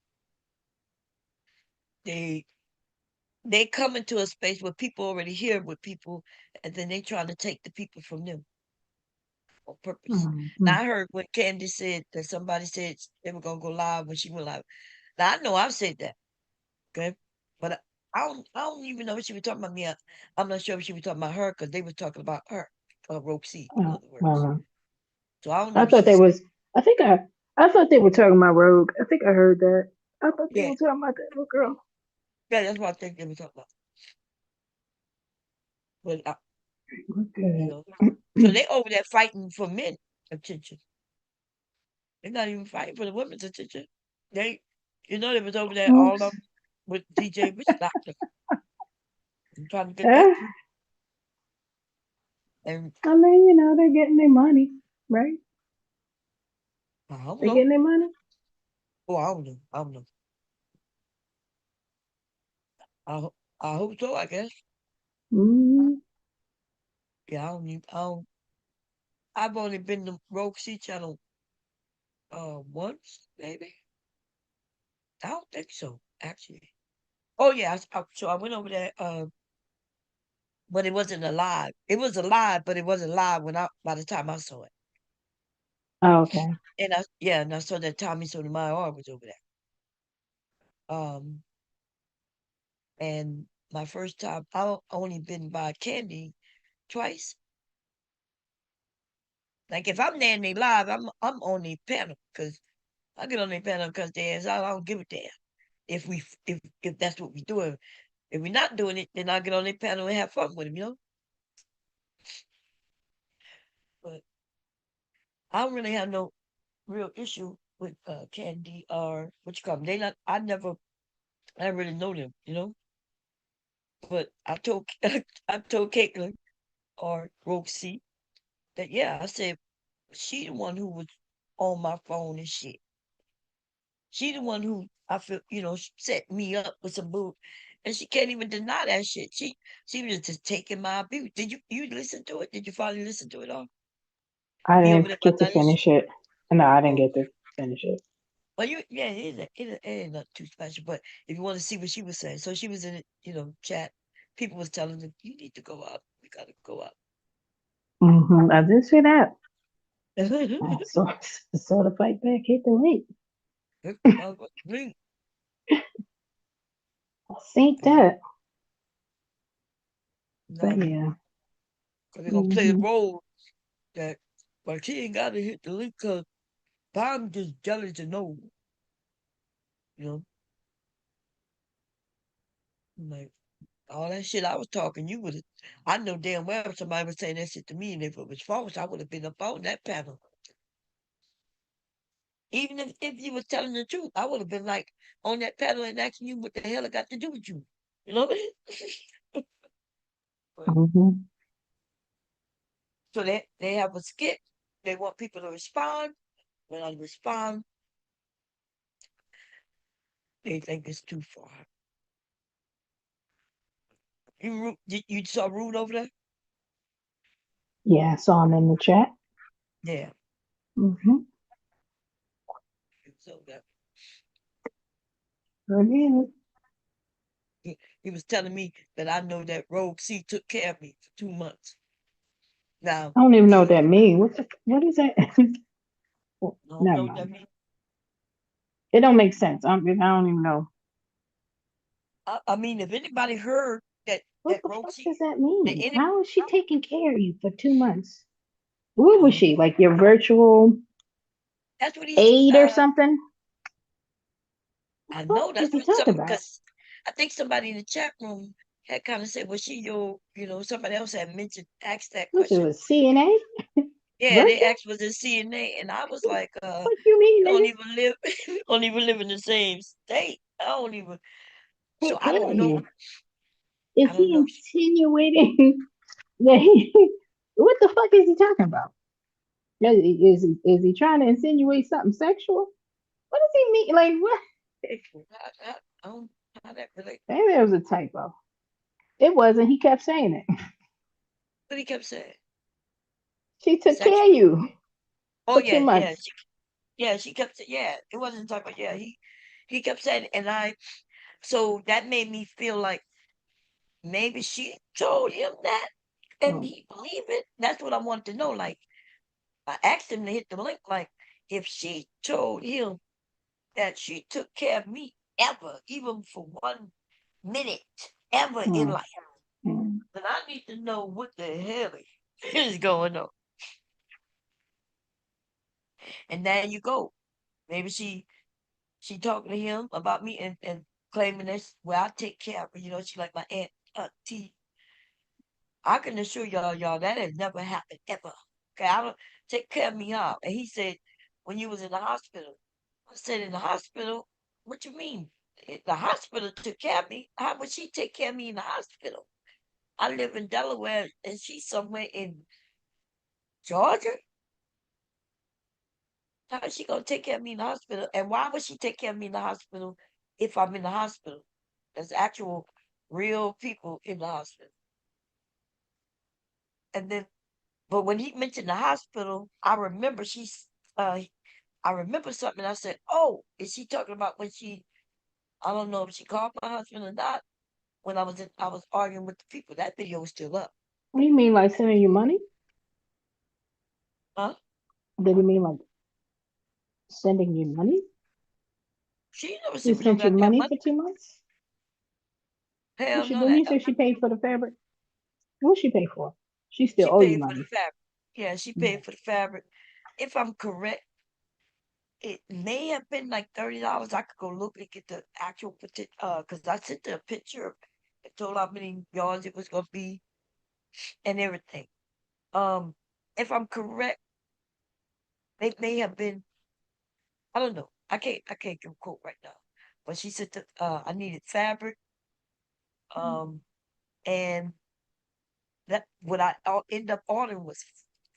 [SPEAKER 1] they they come into a space where people already here with people, and then they trying to take the people from them on purpose.
[SPEAKER 8] Hmm.
[SPEAKER 1] Now I heard when Candy said that somebody said they were gonna go live when she went live. Now I know I've said that, okay, but I don't even know if she was talking about me. I'm not sure if she was talking about her because they were talking about her, Rope C, in other words.
[SPEAKER 8] Uh,
[SPEAKER 1] So I don't know
[SPEAKER 8] I
[SPEAKER 1] if
[SPEAKER 8] thought they
[SPEAKER 1] she's
[SPEAKER 8] was. I think I thought they were talking about Rogue. I think I heard that. I thought they
[SPEAKER 1] yeah,
[SPEAKER 8] were talking about that little girl.
[SPEAKER 1] yeah. That's what I think they were talking about. But you
[SPEAKER 8] Good.
[SPEAKER 1] know, so they over there fighting for men attention. They're not even fighting for the women's attention. They, they was over there all
[SPEAKER 8] Oops.
[SPEAKER 1] up with DJ Witch Doctor and trying to get that
[SPEAKER 8] Eh,
[SPEAKER 1] too. And
[SPEAKER 8] I mean, they're getting their money, right?
[SPEAKER 1] I don't
[SPEAKER 8] They're
[SPEAKER 1] know.
[SPEAKER 8] getting their money.
[SPEAKER 1] Oh, I don't know. I don't know. I hope so. I guess.
[SPEAKER 8] Mm,
[SPEAKER 1] Yeah, I don't. I've only been to Rogue C channel once, maybe. I don't think so, actually. Oh yeah, so I went over there, but it wasn't alive. It was alive, but it wasn't live by the time I saw it.
[SPEAKER 8] Oh, okay.
[SPEAKER 1] And I saw that Tommy Sotomayor was over there. Um, and my first time, I've only been by Candy twice. Like if I'm there and they live, I'm on the panel because I get on the panel because I don't give a damn if that's what we doing. If we're not doing it, then I get on the panel and have fun with them, you know. But I don't really have no real issue with Candy or what you call them. They not. I really know them, you know. But I told Caitlin or Roxy that yeah, I said she the one who was on my phone and shit. She the one who I feel, set me up with some boo, and she can't even deny that shit. She was just taking my abuse. Did you listen to it? Did you finally listen to it all?
[SPEAKER 8] I
[SPEAKER 1] Be over
[SPEAKER 8] didn't
[SPEAKER 1] there by
[SPEAKER 8] get to
[SPEAKER 1] Danish?
[SPEAKER 8] finish it. No, I didn't
[SPEAKER 1] Oh,
[SPEAKER 8] get to finish it.
[SPEAKER 1] well, yeah, it ain't not too special. But if you want to see what she was saying, so she was in it, chat. People was telling her, you need to go up. We gotta go up.
[SPEAKER 8] I did see that. So the fight back hit the link.
[SPEAKER 1] Ring.
[SPEAKER 8] I seen
[SPEAKER 1] Yeah,
[SPEAKER 8] that. But
[SPEAKER 1] no,
[SPEAKER 8] yeah.
[SPEAKER 1] because they're gonna play the
[SPEAKER 8] hmm
[SPEAKER 1] role that, but she ain't gotta hit the link because I'm just jealous to know, you know, like all that shit I was talking, you would have. I know damn well if somebody was saying that shit to me, and if it was false, I would have been up on that panel. Even if you were telling the truth, I would have been like on that panel and asking you what the hell it got to do with you. You know? But,
[SPEAKER 8] hmm
[SPEAKER 1] so they have a skit. They want people to respond. When I respond, they think it's too far. You saw Rude over there?
[SPEAKER 8] Yeah, I saw him in the chat.
[SPEAKER 1] Yeah.
[SPEAKER 8] Mm-hmm.
[SPEAKER 1] So that
[SPEAKER 8] Brilliant.
[SPEAKER 1] he was telling me that I know that Rogue C took care of me for 2 months. Now
[SPEAKER 8] I don't even know what
[SPEAKER 1] he
[SPEAKER 8] that means. What is that? Well,
[SPEAKER 1] I don't
[SPEAKER 8] never
[SPEAKER 1] know what that
[SPEAKER 8] mind.
[SPEAKER 1] means.
[SPEAKER 8] It don't make sense. I don't even know.
[SPEAKER 1] I mean, if anybody heard that
[SPEAKER 8] What
[SPEAKER 1] that
[SPEAKER 8] the
[SPEAKER 1] Rogue
[SPEAKER 8] fuck
[SPEAKER 1] C,
[SPEAKER 8] does that
[SPEAKER 1] that
[SPEAKER 8] mean?
[SPEAKER 1] any
[SPEAKER 8] How is she taking care of you for 2 months? What was
[SPEAKER 1] um,
[SPEAKER 8] she? Like your virtual
[SPEAKER 1] that's what he's
[SPEAKER 8] aide or something?
[SPEAKER 1] I
[SPEAKER 8] What
[SPEAKER 1] know
[SPEAKER 8] is
[SPEAKER 1] that's
[SPEAKER 8] he
[SPEAKER 1] what
[SPEAKER 8] talking
[SPEAKER 1] some
[SPEAKER 8] about?
[SPEAKER 1] because I think somebody in the chat room had kind of said, "Was she your?" Somebody else had mentioned asked that
[SPEAKER 8] What she
[SPEAKER 1] question.
[SPEAKER 8] was CNA
[SPEAKER 1] Yeah, they
[SPEAKER 8] virtual?
[SPEAKER 1] asked was it CNA, and I was like,
[SPEAKER 8] What you
[SPEAKER 1] we
[SPEAKER 8] mean,
[SPEAKER 1] don't
[SPEAKER 8] nigga?
[SPEAKER 1] even live, we don't even live in the same state. I don't even. So
[SPEAKER 8] Take care of you.
[SPEAKER 1] I
[SPEAKER 8] Is
[SPEAKER 1] don't
[SPEAKER 8] he
[SPEAKER 1] know.
[SPEAKER 8] insinuating that he? What the fuck is he talking about? Is he trying to insinuate something sexual? What does he mean? Like what?
[SPEAKER 1] I don't how that relate.
[SPEAKER 8] Maybe there was a typo. It wasn't. He kept saying it.
[SPEAKER 1] But he kept saying
[SPEAKER 8] She took care
[SPEAKER 1] sexual.
[SPEAKER 8] of you
[SPEAKER 1] Oh
[SPEAKER 8] for two
[SPEAKER 1] yeah, yeah,
[SPEAKER 8] months.
[SPEAKER 1] she kept saying yeah. It wasn't talking. Yeah, he kept saying, it, and so that made me feel like maybe she told him that, and
[SPEAKER 8] Mm,
[SPEAKER 1] he believed it. That's what I wanted to know. Like I asked him to hit the link. Like if she told him that she took care of me ever, even for 1 minute, ever in
[SPEAKER 8] mm,
[SPEAKER 1] life,
[SPEAKER 8] mm,
[SPEAKER 1] then I need to know what the hell is going on. And there you go. Maybe she talking to him about me and claiming this. Well, I take care of her. She like my aunt T. I can assure y'all that has never happened ever. Okay, I don't take care of me how. And he said, when you was in the hospital. I said, in the hospital? What you mean? The hospital took care of me. How would she take care of me in the hospital? I live in Delaware and she's somewhere in Georgia. How is she gonna take care of me in the hospital? And why would she take care of me in the hospital if I'm in the hospital? There's actual real people in the hospital. And then but when he mentioned the hospital, uh I remember something. I said, "Oh, is she talking about when she I don't know if she called my husband or not. When I was arguing with the people, that video was still up.
[SPEAKER 8] What do you mean, like sending you money?
[SPEAKER 1] Huh?
[SPEAKER 8] Did he mean like sending you money?
[SPEAKER 1] She never
[SPEAKER 8] He
[SPEAKER 1] sent me no
[SPEAKER 8] sent you
[SPEAKER 1] goddamn
[SPEAKER 8] money
[SPEAKER 1] money.
[SPEAKER 8] for 2 months? What
[SPEAKER 1] Hell
[SPEAKER 8] she
[SPEAKER 1] no,
[SPEAKER 8] did?
[SPEAKER 1] that
[SPEAKER 8] You say she paid for the fabric? What she pay for? She still
[SPEAKER 1] she
[SPEAKER 8] owe you
[SPEAKER 1] paid for the
[SPEAKER 8] money.
[SPEAKER 1] fabric. Yeah, she paid for the fabric. If I'm correct, it may have been like $30. I could go look and get the actual because I sent her a picture and told her how many yards it was gonna be and everything. Um, if I'm correct, they may have been. I don't know. I can't give a quote right now. But she said that I needed fabric. Um, and that what I'll end up ordering was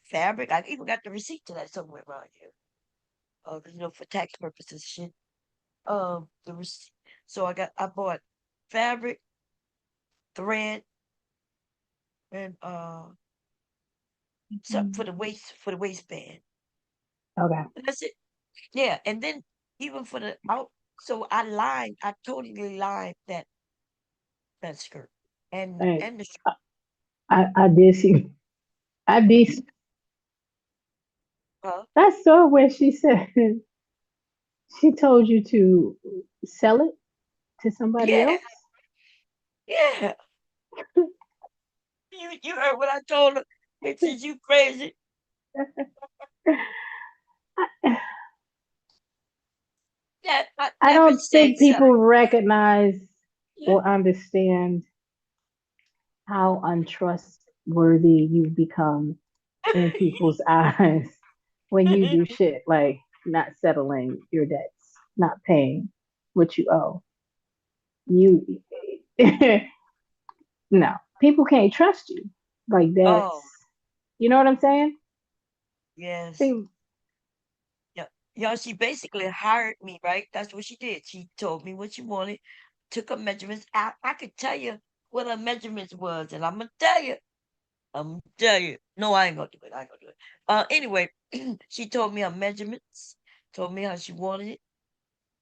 [SPEAKER 1] fabric. I even got the receipt to that somewhere around here. 'Cause, for tax purposes, shit. The receipt. So I bought fabric, thread, and something
[SPEAKER 8] Mhm.
[SPEAKER 1] for the waistband.
[SPEAKER 8] Okay.
[SPEAKER 1] And that's it. Yeah, and then even for the out. So I totally lined that skirt
[SPEAKER 8] Hey,
[SPEAKER 1] and the shirt.
[SPEAKER 8] I did see. I did.
[SPEAKER 1] Huh?
[SPEAKER 8] I saw where she said she told you to sell it to somebody
[SPEAKER 1] Yeah,
[SPEAKER 8] else.
[SPEAKER 1] yeah. You heard what I told her. Bitches, you crazy. Yeah, I
[SPEAKER 8] I
[SPEAKER 1] never
[SPEAKER 8] don't
[SPEAKER 1] said
[SPEAKER 8] think
[SPEAKER 1] sell it.
[SPEAKER 8] people recognize
[SPEAKER 1] Yeah.
[SPEAKER 8] or understand how untrustworthy you've become in people's eyes when you do shit like not settling your debts, not paying what you owe. You no, people can't trust you. Like that's,
[SPEAKER 1] Oh,
[SPEAKER 8] you know what I'm saying?
[SPEAKER 1] yes.
[SPEAKER 8] Think,
[SPEAKER 1] Yeah. Yeah, she basically hired me, right? That's what she did. She told me what she wanted, took her measurements. I could tell you what her measurements was, and I'm gonna tell you. I'm gonna tell you. No, I ain't gonna do it. I ain't gonna do it. Anyway, she told me her measurements, told me how she wanted it.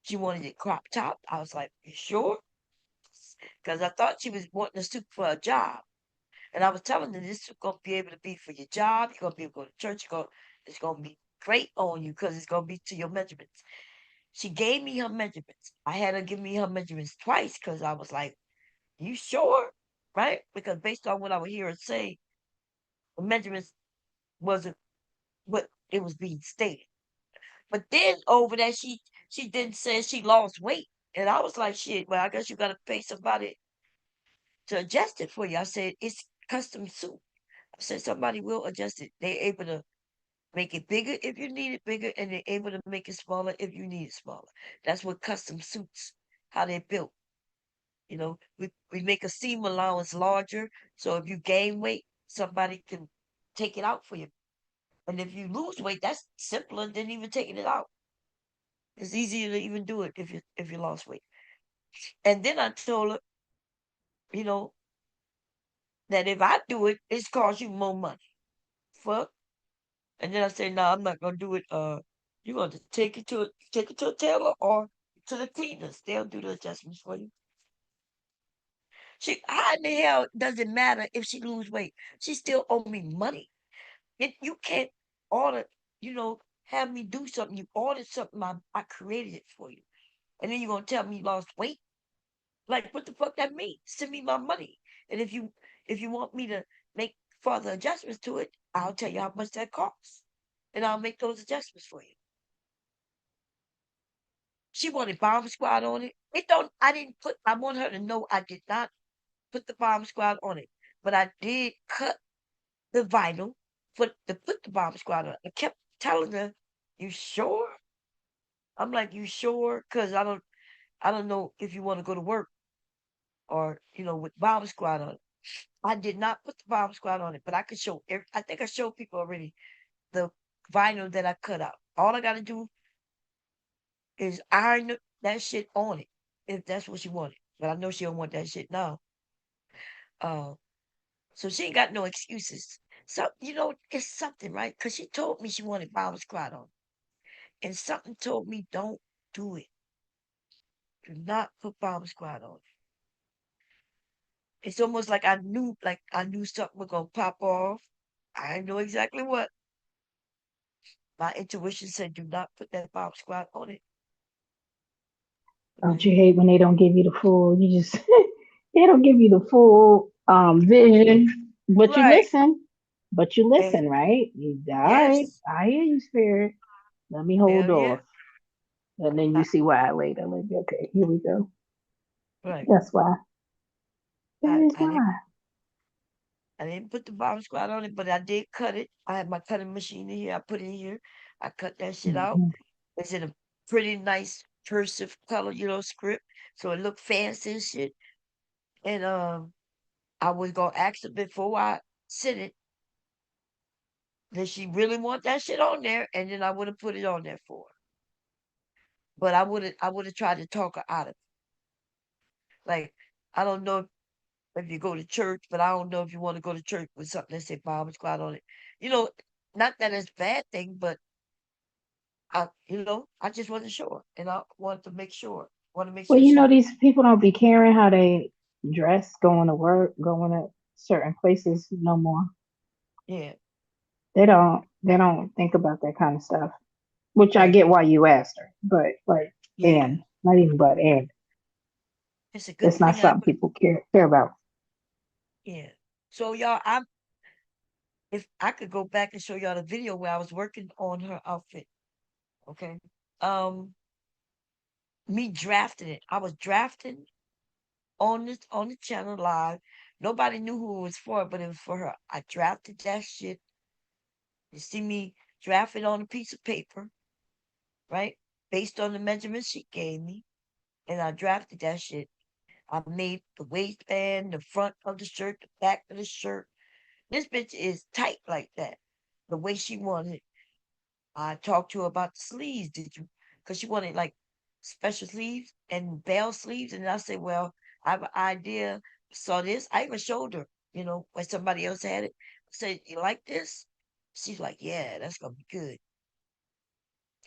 [SPEAKER 1] She wanted it crop top. I was like, you sure? Because I thought she was wanting a suit for a job. And I was telling her this is gonna be able to be for your job. You're gonna be able to go to church. It's gonna be great on you because it's gonna be to your measurements. She gave me her measurements. I had her give me her measurements twice because I was like, "You sure?" Right? Because based on what I would hear her say, the measurements wasn't what it was being stated. But then over that, she didn't say she lost weight, and I was like, "Shit, well, I guess you gotta pay somebody to adjust it for you." I said, "It's custom suit." I said, "Somebody will adjust it. They're able to make it bigger if you need it bigger, and they're able to make it smaller if you need it smaller. That's what custom suits, how they're built. We make a seam allowance larger, so if you gain weight, somebody can take it out for you. And if you lose weight, that's simpler than even taking it out. It's easier to even do it if you lost weight. And then I told her, you know, that if I do it, it's cost you more money. Fuck. And then I said, no, I'm not gonna do it. You got to take it to a tailor or to the cleaners. They'll do the adjustments for you. How in the hell does it matter if she lose weight? She still owe me money. You can't order, have me do something. You ordered something, I created it for you. And then you're gonna tell me you lost weight? Like what the fuck that mean? Send me my money. And if you want me to make further adjustments to it, I'll tell you how much that costs. And I'll make those adjustments for you. She wanted bomb squad on it. I want her to know I did not put the bomb squad on it. But I did cut the vinyl to put the bomb squad on. I kept telling her, "You sure?" I'm like, "You sure?" Because I don't know if you want to go to work or with bomb squad on it. I did not put the bomb squad on it, but I could show. I think I showed people already the vinyl that I cut out. All I got to do is iron that shit on it if that's what she wanted. But I know she don't want that shit now. Uh, so she ain't got no excuses. So it's something, right? Because she told me she wanted bomb squad on, and something told me don't do it. Do not put bomb squad on it. It's almost like I knew something was gonna pop off. I didn't know exactly what. My intuition said, "Do not put that bomb squad on it."
[SPEAKER 8] Don't
[SPEAKER 1] Okay.
[SPEAKER 8] you hate when they don't give you the full? You just they don't give you the full vision, but you
[SPEAKER 1] Right.
[SPEAKER 8] listen. But you
[SPEAKER 1] And
[SPEAKER 8] listen, right? You, all right,
[SPEAKER 1] yes,
[SPEAKER 8] I hear you, spirit. Let me hold
[SPEAKER 1] hell yeah.
[SPEAKER 8] off, and then you
[SPEAKER 1] I,
[SPEAKER 8] see why later. Like, okay, here we go.
[SPEAKER 1] right.
[SPEAKER 8] That's why. That
[SPEAKER 1] I,
[SPEAKER 8] is
[SPEAKER 1] I didn't
[SPEAKER 8] why.
[SPEAKER 1] I didn't put the bomb squad on it, but I did cut it. I had my cutting machine in here. I put it in here. I cut that shit out.
[SPEAKER 8] Hmm.
[SPEAKER 1] It's in a pretty nice cursive color, script. So it looked fancy and shit. And I was gonna ask her before I sent it, did she really want that shit on there? And then I would have put it on there for her. But I would have tried to talk her out of it. Like, I don't know if you go to church, but I don't know if you want to go to church with something that say Bible squad on it. You know, not that it's a bad thing, but I just wasn't sure, and I wanted to make sure. Want to make
[SPEAKER 8] Well,
[SPEAKER 1] sure
[SPEAKER 8] you know,
[SPEAKER 1] she,
[SPEAKER 8] these people don't be caring how they dress, going to work, going to certain places no more.
[SPEAKER 1] yeah,
[SPEAKER 8] They don't. They don't think about that kind of stuff. Which I
[SPEAKER 1] right,
[SPEAKER 8] get why you asked her, but like,
[SPEAKER 1] yeah.
[SPEAKER 8] and not even but and
[SPEAKER 1] It's a good
[SPEAKER 8] it's not
[SPEAKER 1] thing I
[SPEAKER 8] something
[SPEAKER 1] would,
[SPEAKER 8] people care about.
[SPEAKER 1] yeah. So y'all, if I could go back and show y'all the video where I was working on her outfit, okay? Um, me drafting it. I was drafting on the channel live. Nobody knew who it was for, but it was for her. I drafted that shit. You see me draft it on a piece of paper, right? Based on the measurements she gave me, and I drafted that shit. I made the waistband, the front of the shirt, the back of the shirt. This bitch is tight like that, the way she wanted it. I talked to her about the sleeves. Did you? Because she wanted like special sleeves and bell sleeves. And I said, well, I have an idea. Saw this. I even showed her, when somebody else had it. I said, you like this? She's like, yeah, that's going to be good.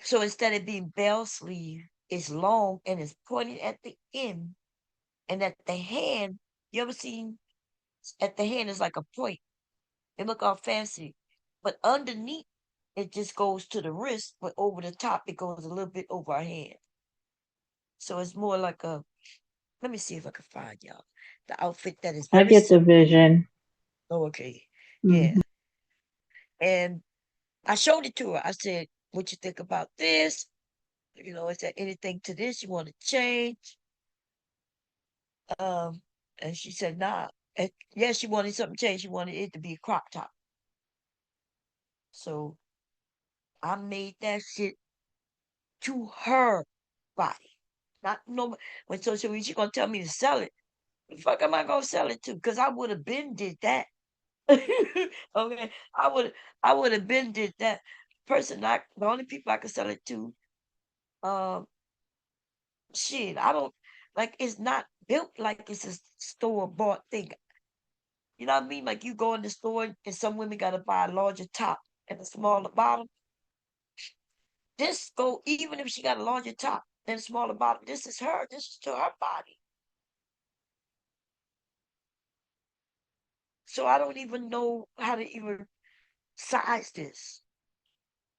[SPEAKER 1] So instead of being bell sleeve, it's long and it's pointed at the end. And at the hand, you ever seen at the hand is like a point. It look all fancy. But underneath, it just goes to the wrist, but over the top, it goes a little bit over our hand. So it's more like let me see if I can find y'all the outfit that is
[SPEAKER 8] I
[SPEAKER 1] very
[SPEAKER 8] get the
[SPEAKER 1] simple.
[SPEAKER 8] vision.
[SPEAKER 1] Oh, okay. Yeah.
[SPEAKER 8] Hmm.
[SPEAKER 1] And I showed it to her. I said, what you think about this? Is there anything to this you want to change? Um, and she said, nah. And yeah, she wanted something changed. She wanted it to be a crop top. So I made that shit to her body. Not no when social media, she gonna tell me to sell it. The fuck am I gonna sell it to? Because I would have been did that. Okay. I would have been did that. The only people I could sell it to, um, shit, I don't like it's not built like it's a store bought thing. You know what I mean? Like you go in the store and some women gotta buy a larger top and a smaller bottom. This go even if she got a larger top and a smaller bottom, this is her. This is to her body. So I don't even know how to even size this.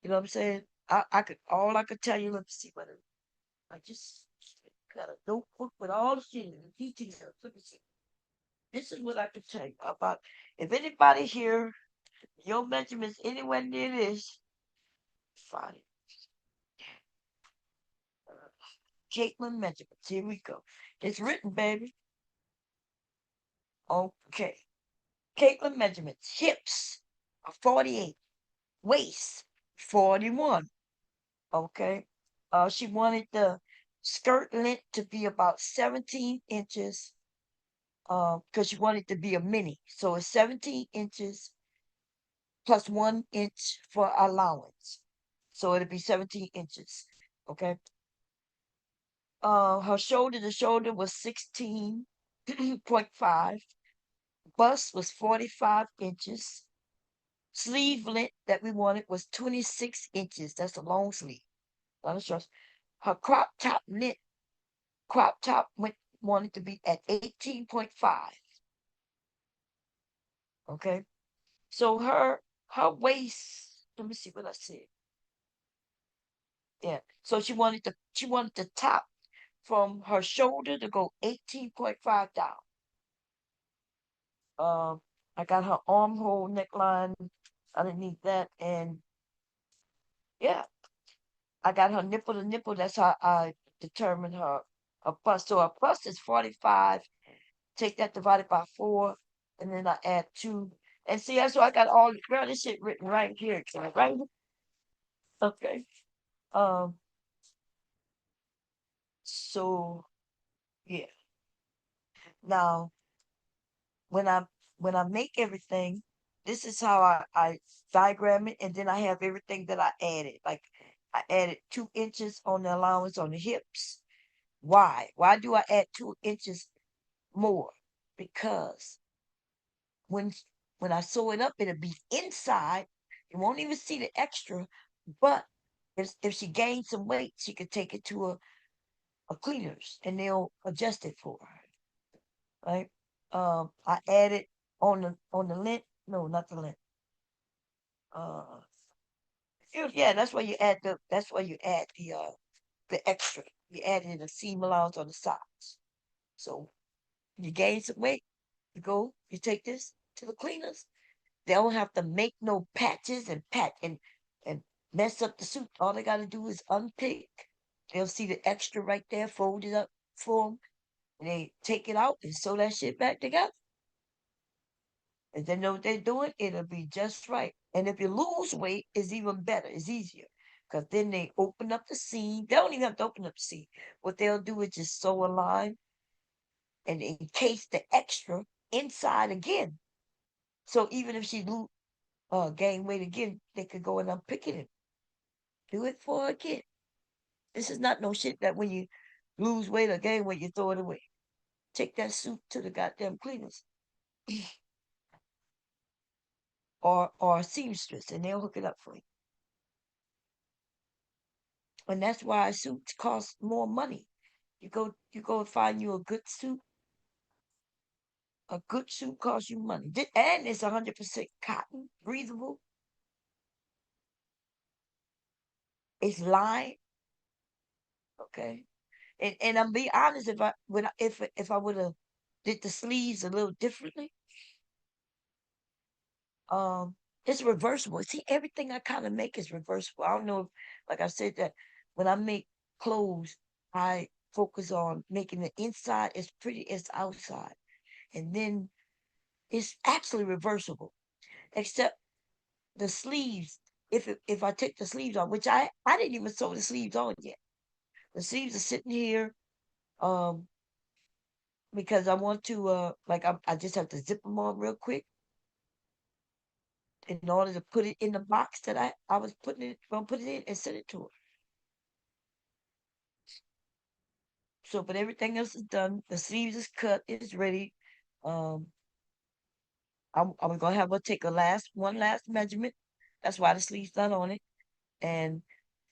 [SPEAKER 1] You know what I'm saying? I could all I could tell you. Let me see what I just got a notebook with all the shit and the details. Let me see. This is what I could tell you about. If anybody here, your measurements anywhere near this, fine. Caitlin measurements. Here we go. It's written, baby. Okay. Caitlin measurements. Hips are 48. Waist 41. Okay. She wanted the skirt length to be about 17 inches. Because she wanted to be a mini. So it's 17 inches plus 1 inch for allowance. So it'll be 17 inches. Okay. Her shoulder to shoulder was 16.5. Bust was 45 inches. Sleeve length that we wanted was 26 inches. That's a long sleeve. Not a short. Her crop top length crop top wanted to be at 18.5. Okay. So her waist, let me see what I said. Yeah. So she wanted the top from her shoulder to go 18.5 down. Um, I got her armhole neckline underneath that, and yeah, I got her nipple to nipple. That's how I determine her bust. So her bust is 45. Take that divided by 4, and then I add 2. And see, that's why I got all girl, this shit written right here, right? Okay. Um. So yeah. Now when I when I make everything, this is how I diagram it, and then I have everything that I added. Like I added 2 inches on the allowance on the hips. Why? Why do I add 2 inches more? Because when when I sew it up, it'll be inside. You won't even see the extra. But if she gains some weight, she could take it to a cleaners and they'll adjust it for her. Right? I added on the lint. No, not the lint. Uh, yeah, that's why you add the extra. You add in the seam allowance on the sides. So you gain some weight, you take this to the cleaners. They don't have to make no patches and and mess up the suit. All they gotta do is unpick. They'll see the extra right there, folded up for them, and they take it out and sew that shit back together. If they know what they're doing, it'll be just right. And if you lose weight, it's even better. It's easier. Because then they open up the seam. They don't even have to open up the seam. What they'll do is just sew a line and encase the extra inside again. So even if she gain weight again, they could go and unpick it and do it for her again. This is not no shit that when you lose weight or gain weight, you throw it away. Take that suit to the goddamn cleaners or a seamstress and they'll hook it up for you. And that's why suits cost more money. You go and find you a good suit. A good suit costs you money. And it's 100% cotton, breathable. It's lined. Okay. And I'm be honest, if I would have did the sleeves a little differently, um, it's reversible. See, everything I kind of make is reversible. I don't know if, like I said, that when I make clothes, I focus on making the inside as pretty as the outside. And then it's actually reversible, except the sleeves. If I take the sleeves on, which I didn't even sew the sleeves on yet. The sleeves are sitting here, um, because I want to like I just have to zip them on real quick in order to put it in the box that I was gonna put it in and send it to her. So, but everything else is done. The sleeves is cut. It's ready. Um, I'm gonna have her take one last measurement. That's why the sleeves done on it, and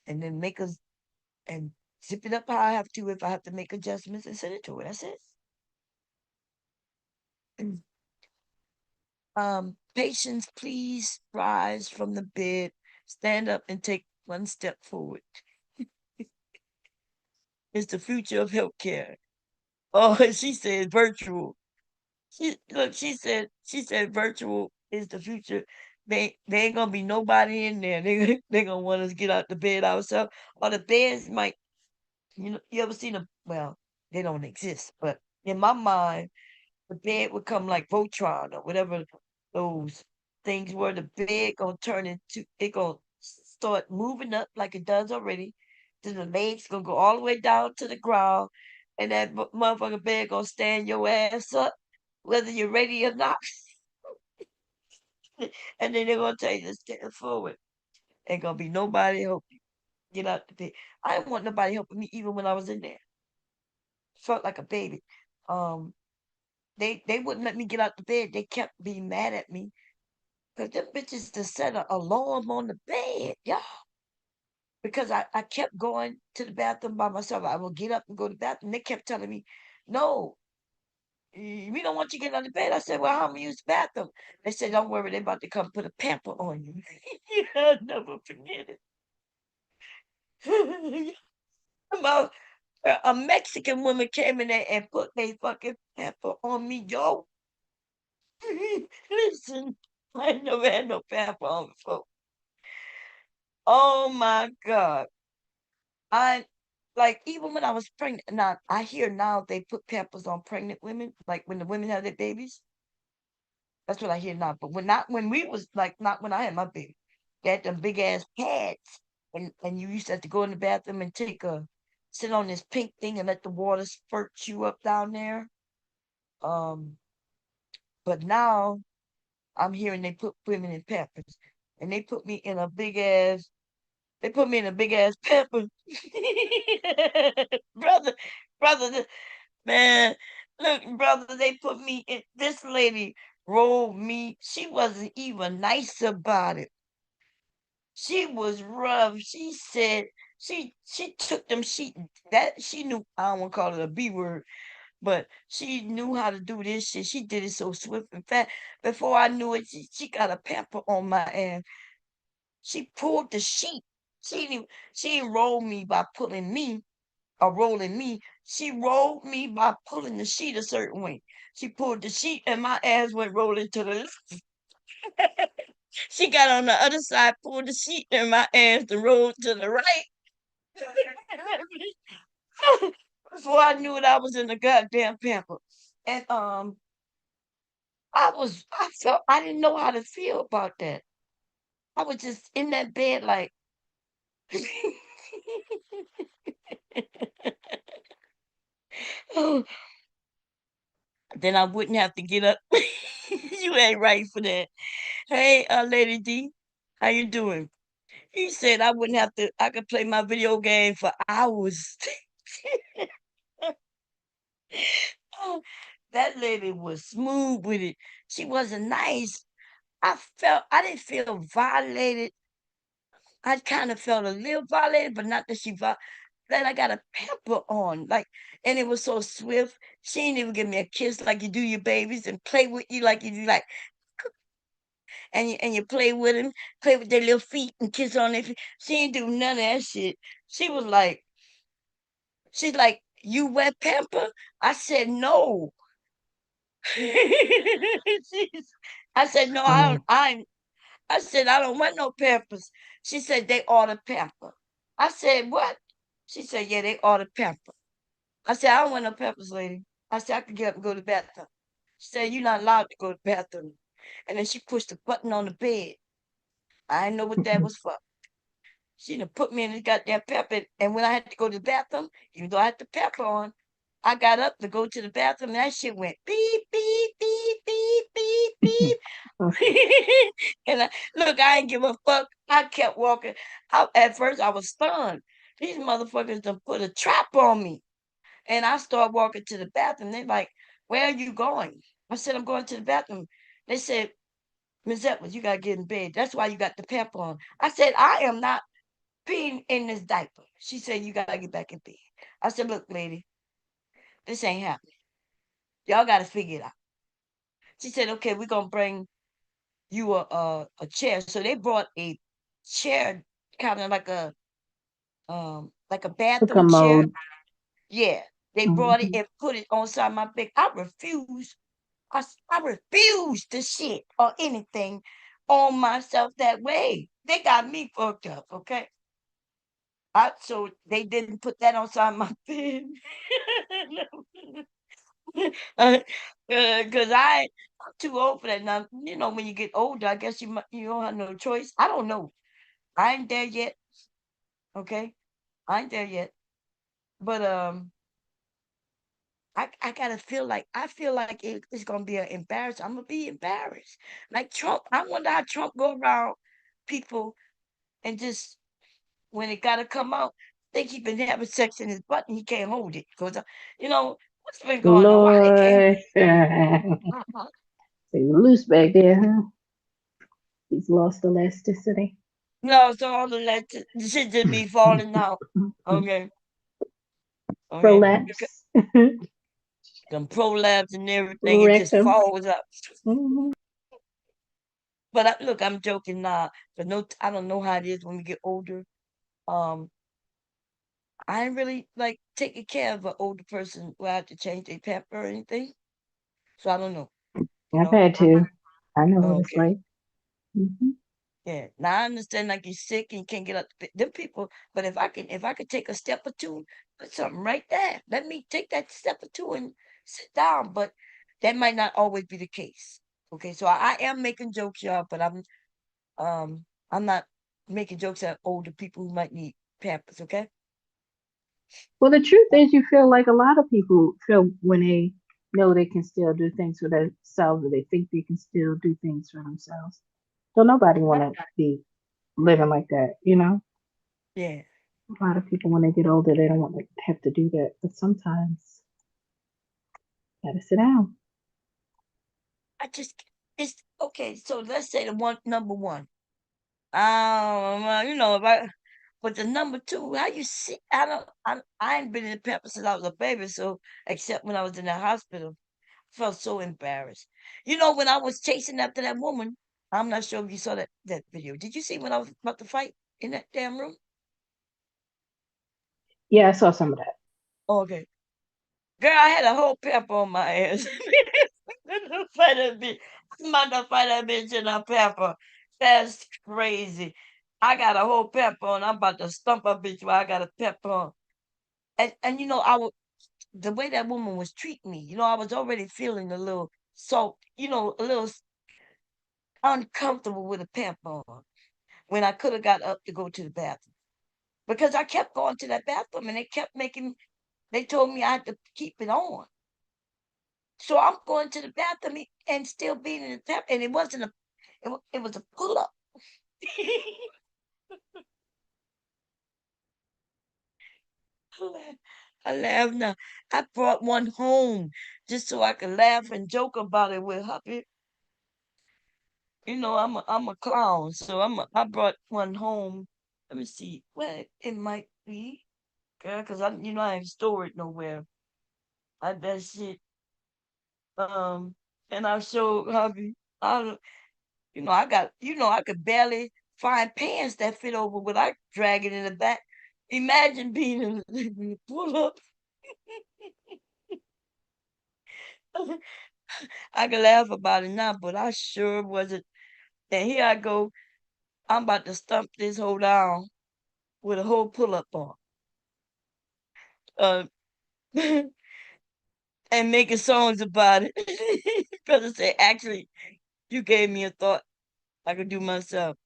[SPEAKER 1] then make us and zip it up how I have to if I have to make adjustments and send it to her. That's it. Patience, please rise from the bed, stand up, and take one step forward. It's the future of healthcare. Oh, she said virtual. She said virtual is the future. They ain't gonna be nobody in there. They gonna want us to get out the bed ourselves. Or the beds might, you ever seen them? Well, they don't exist, but in my mind, the bed would come like Voltron or whatever those things were. The bed gonna turn into it gonna start moving up like it does already. Then the legs gonna go all the way down to the ground, and that motherfucking bed gonna stand your ass up, whether you're ready or not. And then they're gonna tell you to stand forward. Ain't gonna be nobody help you get out the bed. I didn't want nobody helping me even when I was in there. Felt like a baby. Um, they wouldn't let me get out the bed. They kept being mad at me because them bitches just set an alarm on the bed, y'all. because I kept going to the bathroom by myself. I would get up and go to the bathroom. They kept telling me, no, we don't want you getting out of bed. I said, well, how am I use the bathroom? They said, don't worry, they're about to come put a pamper on you. I'll never forget it. About a Mexican woman came in there and put a fucking pamper on me, yo. Listen, I ain't never had no pamper on before. Oh my God. I like even when I was pregnant. Now I hear now they put pampers on pregnant women, like when the women have their babies. That's what I hear now. But when we was like not when I had my baby. They had them big ass pads, and you used to have to go in the bathroom and take a sit on this pink thing and let the water spurt you up down there. Um, but now I'm hearing they put women in pampers, and they put me in a big ass. They put me in a big ass pamper, brother, brother. Man, look, brother, they put me in. This lady rolled me. She wasn't even nice about it. She was rough. She said she took them. She knew. I don't want to call it a B word, but she knew how to do this shit. She did it so swift and fast. Before I knew it, she got a pamper on my ass. She pulled the sheet. She didn't roll me by pulling me or rolling me. She rolled me by pulling the sheet a certain way. She pulled the sheet and my ass went rolling to the left. She got on the other side, pulled the sheet and my ass to roll to the right. Before I knew it, I was in the goddamn pamper. And I felt I didn't know how to feel about that. I was just in that bed like then I wouldn't have to get up. You ain't right for that. Hey, Lady D, how you doing? He said I wouldn't have to. I could play my video game for hours. Oh, that lady was smooth with it. She wasn't nice. I didn't feel violated. I kind of felt a little violated, but not that that I got a pepper on, like, and it was so swift. She didn't even give me a kiss like you do your babies and play with you like you do, like, and you play with them, play with their little feet and kiss on their feet. She didn't do none of that shit. She was like, she's like, you wet pamper? I said no. I said no. I don't. I said I don't want no pampers. She said they order pamper. I said what? She said yeah, they order pamper. I said I don't want no pampers, lady. I said I could get up and go to the bathroom. She said you're not allowed to go to the bathroom. And then she pushed the button on the bed. I didn't know what that was for. She done put me in the goddamn pepper. And when I had to go to the bathroom, even though I had the pepper on, I got up to go to the bathroom and that shit went beep, beep, beep, beep, beep, beep. And look, I ain't give a fuck. I kept walking. At first, I was stunned. These motherfuckers done put a trap on me. And I start walking to the bathroom. They're like, where are you going? I said, I'm going to the bathroom. They said, Miss Edwards, you got to get in bed. That's why you got the pepper on. I said, I am not being in this diaper. She said, you got to get back in bed. I said, look, lady, this ain't happening. Y'all got to figure it out. She said, okay, we're going to bring you a chair. So they brought a chair, kind of like a
[SPEAKER 8] The
[SPEAKER 1] bathroom chair.
[SPEAKER 8] commode.
[SPEAKER 1] Yeah, they brought it
[SPEAKER 8] Mhm.
[SPEAKER 1] and put it on side my bed. I refuse. I refuse to shit or anything on myself that way. They got me fucked up, okay? So they didn't put that on side my bed. Because I'm too old for that now. You know, when you get older, I guess you don't have no choice. I don't know. I ain't there yet. Okay, I ain't there yet. But I gotta feel like I feel like it's gonna be an embarrassment. I'm gonna be embarrassed. Like Trump, I wonder how Trump go around people and just when it gotta come out, think he been having sex in his butt and he can't hold it because what's been going on? Why they can't?
[SPEAKER 8] Lord. He's loose back there, huh? He's lost elasticity.
[SPEAKER 1] No, so all of that shit just be falling out. Okay. Okay.
[SPEAKER 8] Prolapse.
[SPEAKER 1] Them prolapse and everything, it just
[SPEAKER 8] Rectum.
[SPEAKER 1] falls out.
[SPEAKER 8] Mhm.
[SPEAKER 1] But look, I'm joking now. But no, I don't know how it is when we get older. Um, I ain't really like taking care of an older person where I have to change their pamper or anything. So I don't know. You
[SPEAKER 8] I've
[SPEAKER 1] know.
[SPEAKER 8] had to. I know what it's
[SPEAKER 1] Okay.
[SPEAKER 8] like. Hmm.
[SPEAKER 1] Yeah. Now I understand like you're sick and you can't get up to them people. But if I could take a step or two, put something right there. Let me take that step or two and sit down. But that might not always be the case. Okay. So I am making jokes, y'all, but I'm not making jokes at older people who might need pampers. Okay.
[SPEAKER 8] Well, the truth is, you feel like a lot of people feel when they know they can still do things for themselves, or they think they can still do things for themselves. So nobody want to be living like that, you know?
[SPEAKER 1] Yeah.
[SPEAKER 8] A lot of people, when they get older, they don't want to have to do that. But sometimes, you gotta sit down.
[SPEAKER 1] I just it's okay. So let's say the one number one. If I but the number two, how you see? I ain't been in the pamper since I was a baby. So except when I was in the hospital, I felt so embarrassed. When I was chasing after that woman, I'm not sure if you saw that video. Did you see when I was about to fight in that damn room?
[SPEAKER 8] Yeah, I saw some of that.
[SPEAKER 1] Oh, okay. Girl, I had a whole pepper on my ass. Fight that bitch. I'm about to fight that bitch in a pepper. That's crazy. I got a whole pepper on. I'm about to stump a bitch while I got a pepper on. And the way that woman was treating me, I was already feeling a little salt, a little uncomfortable with a pamper on when I could have got up to go to the bathroom. Because I kept going to that bathroom and they told me I had to keep it on. So I'm going to the bathroom and still being in the tap, and it wasn't it was a pull up. I laugh now. I brought one home just so I could laugh and joke about it with Huppy. I'm a clown, so I brought one home. Let me see where it might be, girl, because I ain't store it nowhere. I that shit. And I showed Hubby. I I could barely find pants that fit over without dragging in the back. Imagine being in the pull up. I can laugh about it now, but I sure wasn't. And here I go. I'm about to stump this whole down with a whole pull up on. Uh, and making songs about it. Because I say, actually, you gave me a thought I could do myself.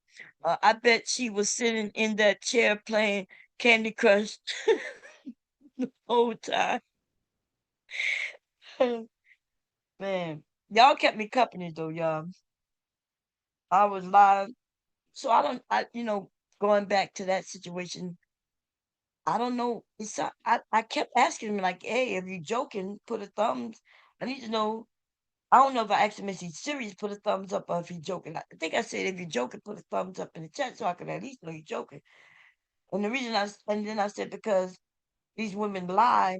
[SPEAKER 1] I bet she was sitting in that chair playing Candy Crush the whole time. Man, y'all kept me company though, y'all. I was live, so going back to that situation. I don't know. I kept asking him like, "Hey, if you joking, put a thumbs. I need to know." I don't know if I asked him if he's serious, put a thumbs up, or if he's joking. I think I said if you're joking, put a thumbs up in the chat so I can at least know you're joking. And then I said because these women lie,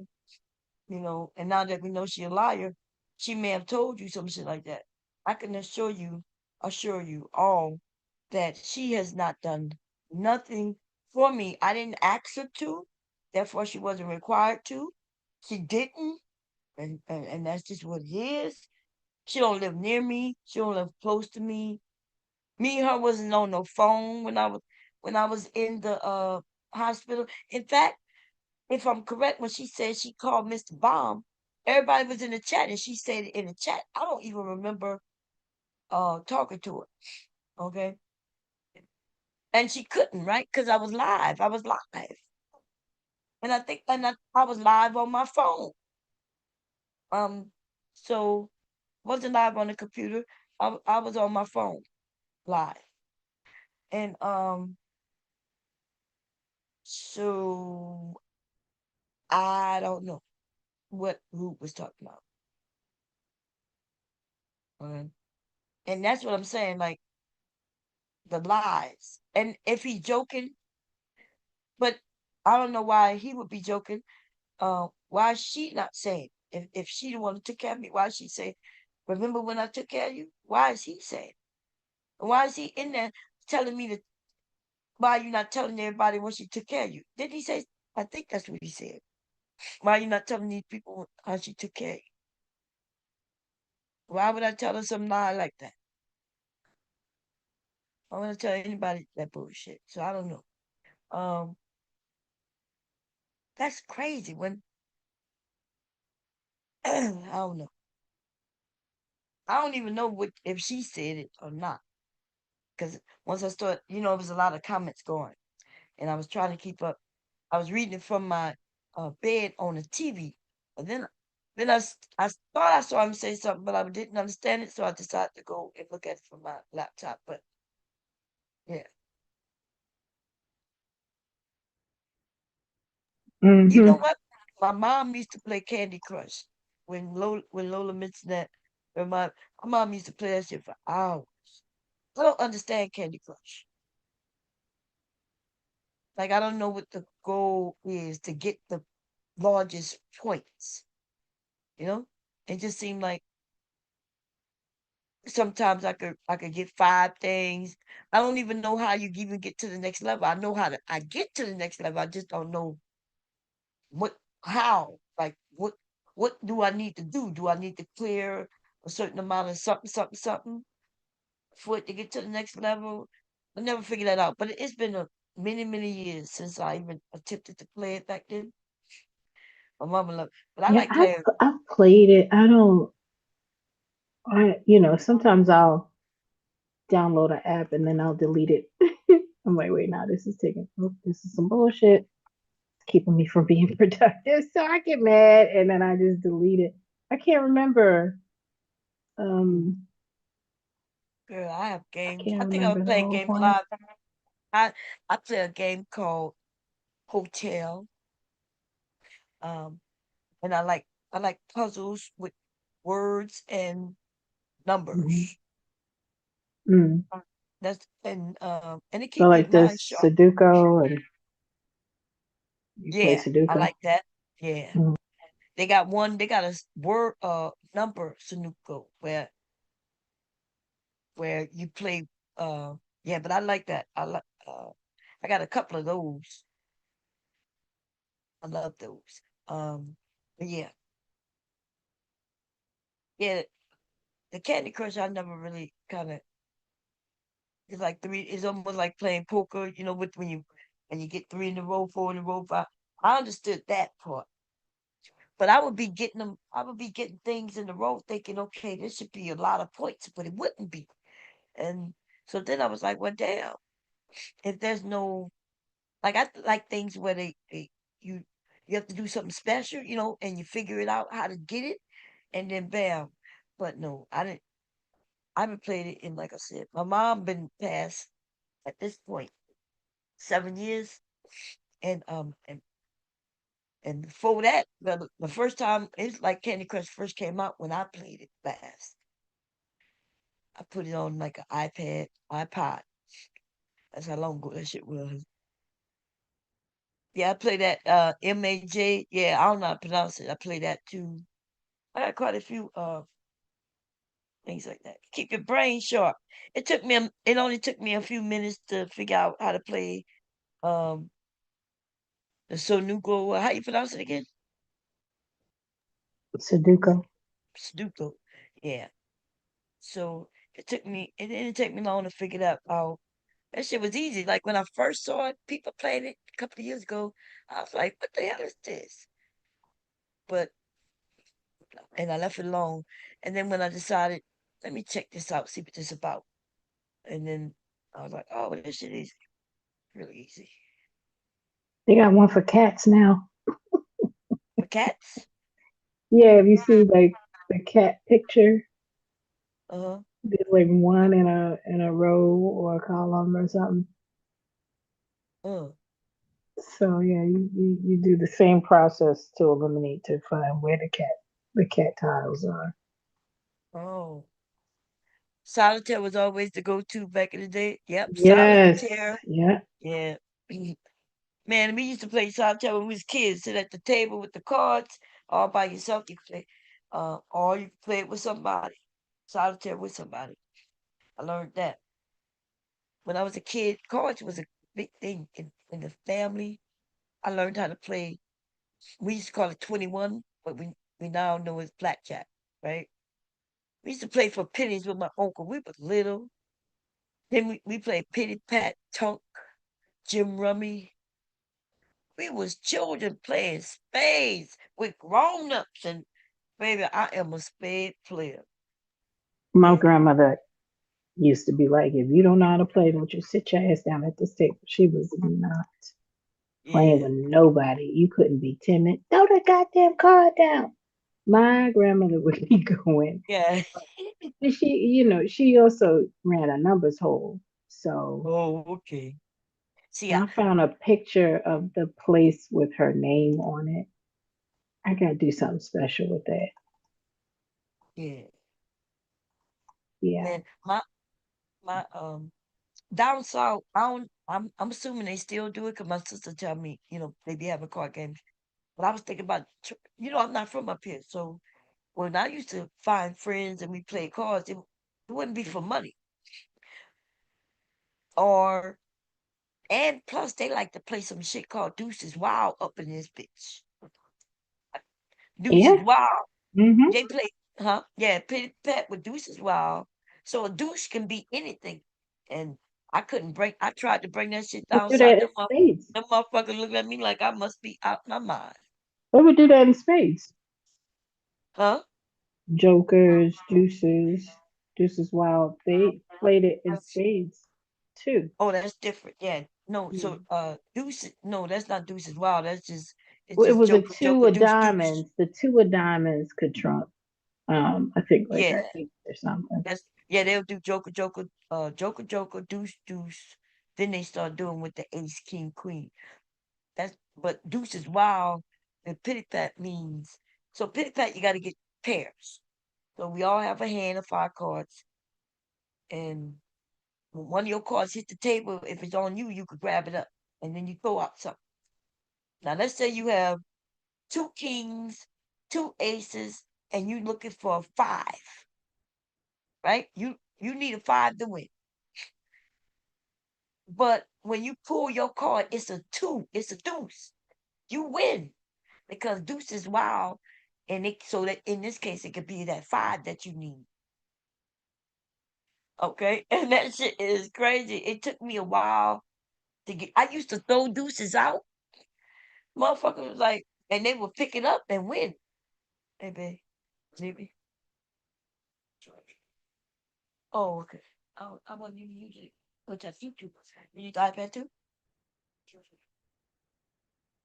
[SPEAKER 1] and now that we know she a liar, she may have told you some shit like that. I can assure you all that she has not done nothing for me. I didn't ask her to, therefore she wasn't required to. She didn't, and that's just what it is. She don't live near me. She don't live close to me. Me and her wasn't on no phone when I was in the hospital. In fact, if I'm correct, when she said she called Mr. Bomb, everybody was in the chat and she said it in the chat. I don't even remember talking to her. Okay. And she couldn't, right? Because I was live. I was live. And I was live on my phone. Um, so wasn't live on the computer. I was on my phone live. And so I don't know what Root was talking about. Okay. And that's what I'm saying. Like, the lies. And if he's joking, but I don't know why he would be joking. Why is she not saying? If she the one who took care of me, why is she saying, remember when I took care of you? Why is he saying? And why is he in there telling me to, why are you not telling everybody when she took care of you? Did he say, I think that's what he said. Why are you not telling these people how she took care of you? Why would I tell her some lie like that? I want to tell anybody that bullshit. So I don't know. Um, that's crazy. When I don't know. I don't even know what if she said it or not. Because once I started, there was a lot of comments going, and I was trying to keep up. I was reading it from my bed on the TV, but then I thought I saw him say something, but I didn't understand it, so I decided to go and look at it from my laptop. But yeah, you know
[SPEAKER 8] Mm-hmm.
[SPEAKER 1] what? My mom used to play Candy Crush when Lola mentioned that. My mom used to play that shit for hours. I don't understand Candy Crush. Like I don't know what the goal is to get the largest points. You know, it just seemed like sometimes I could get 5 things. I don't even know how you even get to the next level. I know how to I get to the next level. I just don't know what how. Like what do I need to do? Do I need to clear a certain amount of something, something, something for it to get to the next level? I never figured that out. But it's been a many, many years since I even attempted to play it back then. My mama loved, but I
[SPEAKER 8] Yeah,
[SPEAKER 1] like playing.
[SPEAKER 8] I've played it. I don't. Sometimes I'll download an app and then I'll delete it. I'm like, wait, now this is this is some bullshit. It's keeping me from being productive. So I get mad and then I just delete it. I can't remember. Um,
[SPEAKER 1] Girl, I have
[SPEAKER 8] I
[SPEAKER 1] games. I
[SPEAKER 8] can't
[SPEAKER 1] think I was
[SPEAKER 8] remember the
[SPEAKER 1] playing
[SPEAKER 8] whole
[SPEAKER 1] games
[SPEAKER 8] point.
[SPEAKER 1] live. I play a game called Hotel. Um, and I like puzzles with words and
[SPEAKER 8] Mm-hmm.
[SPEAKER 1] numbers.
[SPEAKER 8] Mm.
[SPEAKER 1] And it
[SPEAKER 8] So
[SPEAKER 1] keep your
[SPEAKER 8] like
[SPEAKER 1] mind
[SPEAKER 8] this
[SPEAKER 1] sharp.
[SPEAKER 8] Sudoku and you play
[SPEAKER 1] Yeah, I
[SPEAKER 8] Sudoku.
[SPEAKER 1] like that. Yeah.
[SPEAKER 8] Mm.
[SPEAKER 1] They got a word number Sunuko where you play yeah, but I like that. I got a couple of those. I love those. But yeah. Yeah, the Candy Crush I never really kinda it's like three. It's almost like playing poker. With when you get three in a row, four in a row, five. I understood that part, but I would be getting them. I would be getting things in a row, thinking, okay, this should be a lot of points, but it wouldn't be. And so then I was like, well, damn. If there's no like, I like things where you you have to do something special, and you figure it out how to get it, and then bam. But no, I didn't. I haven't played it in like I said. My mom been passed at this point 7 years. And before that, the first time it's like Candy Crush first came out when I played it last. I put it on like an iPod. That's how long ago that shit was. Yeah, I play that MAJ. Yeah, I don't know how to pronounce it. I play that too. I got quite a few things like that. Keep your brain sharp. It only took me a few minutes to figure out how to play um the Sonuko. How you pronounce it again?
[SPEAKER 8] Sudoku.
[SPEAKER 1] Sudoku. Yeah. So it didn't take me long to figure that out. That shit was easy. Like when I first saw it, people playing it a couple of years ago, I was like, what the hell is this? But and I left it alone. And then when I decided, let me check this out, see what this about. And then I was like, oh, this shit is really easy.
[SPEAKER 8] They got one for cats now.
[SPEAKER 1] For cats?
[SPEAKER 8] Yeah, if you see like the cat picture,
[SPEAKER 1] Uh-huh.
[SPEAKER 8] there's like one in a row or a column or something.
[SPEAKER 1] Uh.
[SPEAKER 8] So yeah, you do the same process to eliminate to find where the cat tiles are.
[SPEAKER 1] Oh. Solitaire was always the go-to back in the day. Yep,
[SPEAKER 8] Yes.
[SPEAKER 1] solitaire.
[SPEAKER 8] Yeah.
[SPEAKER 1] Yeah. Man, we used to play solitaire when we was kids. Sit at the table with the cards, all by yourself. You could play, or you could play it with somebody. Solitaire with somebody. I learned that when I was a kid. Cards was a big thing in the family. I learned how to play. We used to call it 21, but we now know it's blackjack, right? We used to play for pennies with my uncle. We were little. Then we played Pitty Pat, Tunk, Jim Rummy. We was children playing spades with grown-ups, and baby, I am a spade player.
[SPEAKER 8] My
[SPEAKER 1] Yeah,
[SPEAKER 8] grandmother used to be like, if you don't know how to play, don't you sit your ass down at this table. She was not playing
[SPEAKER 1] yeah,
[SPEAKER 8] with nobody. You couldn't be timid. Throw the goddamn card down. My grandmother would be going.
[SPEAKER 1] yeah.
[SPEAKER 8] And she also ran a numbers hole. So
[SPEAKER 1] Oh, okay. See,
[SPEAKER 8] I found a picture of the place with her name on it. I gotta do something special with that.
[SPEAKER 1] yeah,
[SPEAKER 8] Yeah.
[SPEAKER 1] man, my down south. I don't. I'm assuming they still do it because my sister tell me, they be having card games. But I was thinking about, I'm not from up here, so when I used to find friends and we play cards, it wouldn't be for money. Or and plus they like to play some shit called Deuces Wild up in this bitch. Deuces
[SPEAKER 8] Yeah.
[SPEAKER 1] Wild.
[SPEAKER 8] Hmm.
[SPEAKER 1] They play, huh? Yeah, pit pat with Deuces Wild. So a douche can be anything. And I tried to bring that shit
[SPEAKER 8] We
[SPEAKER 1] down
[SPEAKER 8] do that
[SPEAKER 1] south.
[SPEAKER 8] in spades.
[SPEAKER 1] Them motherfuckers look at me like I must be out my mind.
[SPEAKER 8] We would do that in spades.
[SPEAKER 1] Huh?
[SPEAKER 8] Jokers, deuces, deuces wild. They played it in spades too.
[SPEAKER 1] Oh, that's different. Yeah. No,
[SPEAKER 8] Yeah.
[SPEAKER 1] so Deuces, no, that's not Deuces Wild. It's
[SPEAKER 8] Well, it
[SPEAKER 1] just
[SPEAKER 8] was a
[SPEAKER 1] Joker,
[SPEAKER 8] two
[SPEAKER 1] Joker,
[SPEAKER 8] of
[SPEAKER 1] Deuce, Deuce.
[SPEAKER 8] diamonds. The two of diamonds could trump. I think like
[SPEAKER 1] Yeah.
[SPEAKER 8] a ace or something.
[SPEAKER 1] They'll do Joker, Joker, Joker, Joker, Deuce, Deuce. Then they start doing with the Ace, King, Queen. But Deuce is wild. And Pity Pat means Pity Pat you got to get pairs. So we all have a hand of 5 cards, and when one of your cards hit the table, if it's on you, you could grab it up, and then you throw out something. Now let's say you have 2 kings, 2 aces, and you looking for a 5, right? You need a 5 to win. But when you pull your card, it's a 2, it's a deuce. You win because deuce is wild, and so that in this case it could be that 5 that you need. Okay, and that shit is crazy. It took me a while to get. I used to throw deuces out, motherfuckers was like, and they would pick it up and win. Hey, babe, maybe. Oh, okay. I want you to use it. What's that YouTube? You use the iPad too?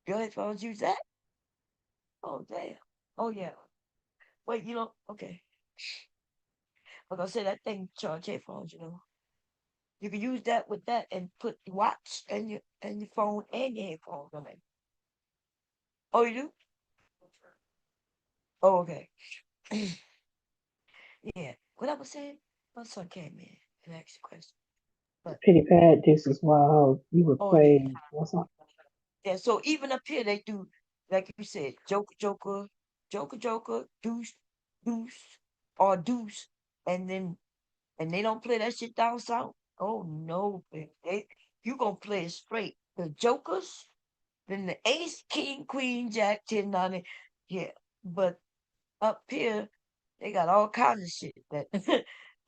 [SPEAKER 1] Your headphones use that? Oh, damn. Oh, yeah. Wait, okay. Like I said, that thing charge headphones. You can use that with that and put your watch and your phone and your headphones on it. Oh, you do? Oh, okay. Yeah. What I was saying, my son came in and asked a question. But
[SPEAKER 8] Pity pat, deuces wild. You would
[SPEAKER 1] oh yeah.
[SPEAKER 8] play. What's up?
[SPEAKER 1] Yeah, so even up here they do, like you said, Joker, Joker, Joker, Joker, Deuce, Deuce, or Deuce, and then and they don't play that shit down south. Oh no, baby. You gonna play it straight. The Jokers, then the Ace, King, Queen, Jack, 10, 9. Yeah, but up here they got all kinds of shit that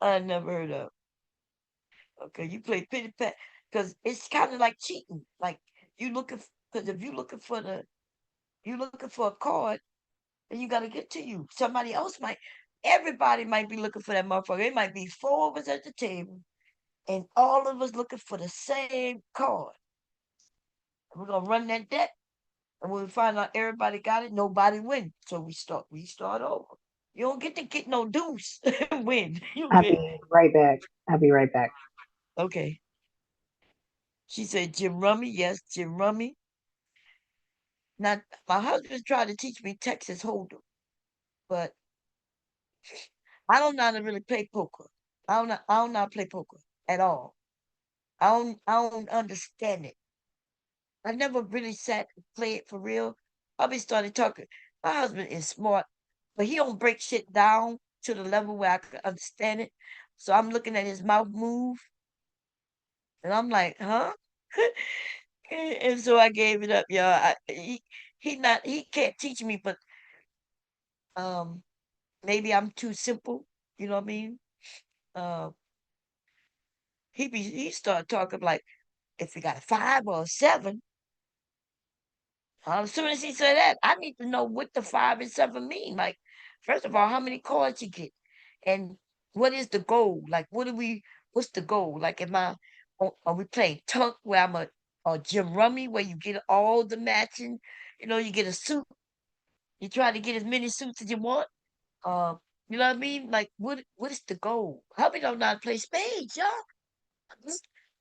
[SPEAKER 1] I never heard of. Okay, you play pity pat because it's kind of like cheating. Like you looking because if you looking for a card, then you gotta get to you. Somebody else might. Everybody might be looking for that motherfucker. It might be 4 of us at the table, and all of us looking for the same card. We're gonna run that deck, and when we find out everybody got it, nobody win. So we start over. You don't get to get no deuce win. You
[SPEAKER 8] I'll
[SPEAKER 1] get
[SPEAKER 8] be right back. I'll be right back.
[SPEAKER 1] okay. She said Jim Rummy, yes, Jim Rummy. Now my husband tried to teach me Texas Hold'em, but I don't know how to really play poker. I don't know how to play poker at all. I don't understand it. I never really sat and played it for real. I be started talking. My husband is smart, but he don't break shit down to the level where I can understand it. So I'm looking at his mouth move, and I'm like, huh? And so I gave it up, y'all. He can't teach me, but um maybe I'm too simple. You know what I mean? Uh, he started talking like if you got a 5 or a 7. As soon as he said that, I need to know what the 5 and 7 mean. Like, first of all, how many cards you get, and what is the goal? Like, what's the goal? Like, are we playing Tunk where I'm a or Jim Rummy where you get all the matching? You get a suit. You try to get as many suits as you want. Uh, you know what I mean? Like, what is the goal? How we don't know how to play spades, y'all?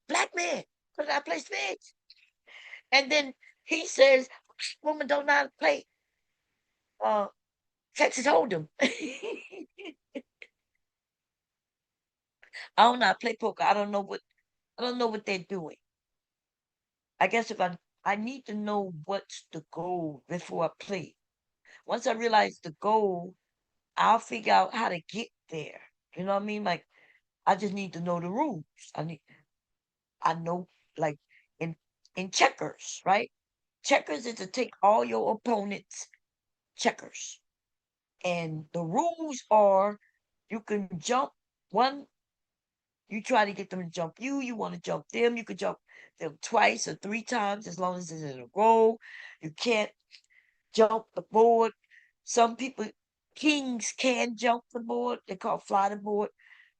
[SPEAKER 1] Black man, because I play spades. And then he says, woman don't know how to play uh Texas Hold'em. I don't know how to play poker. I don't know what they're doing. I guess if I need to know what's the goal before I play. Once I realize the goal, I'll figure out how to get there. You know what I mean? Like I just need to know the rules. I know like in in checkers, right? Checkers is to take all your opponent's checkers. And the rules are you can jump one, you try to get them to jump you, you want to jump them, you could jump them twice or 3 times as long as it's in a row. You can't jump the board. Some people, kings can jump the board. They call fly the board.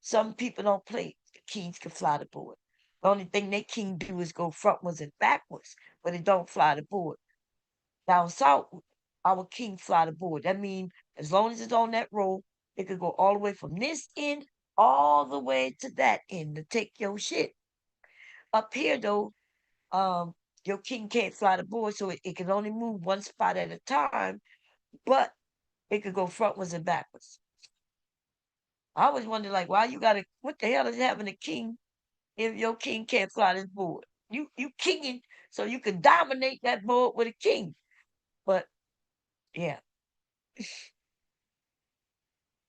[SPEAKER 1] Some people don't play. The kings can fly the board. The only thing they king do is go frontwards and backwards, but it don't fly the board. Down south, our king fly the board. That means as long as it's on that row, it could go all the way from this end all the way to that end to take your shit. Up here though, um, your king can't fly the board, so it can only move one spot at a time, but it could go frontwards and backwards. I always wonder, like, why you gotta? What the hell is having a king if your king can't fly this board? You kinging so you can dominate that board with a king. But yeah,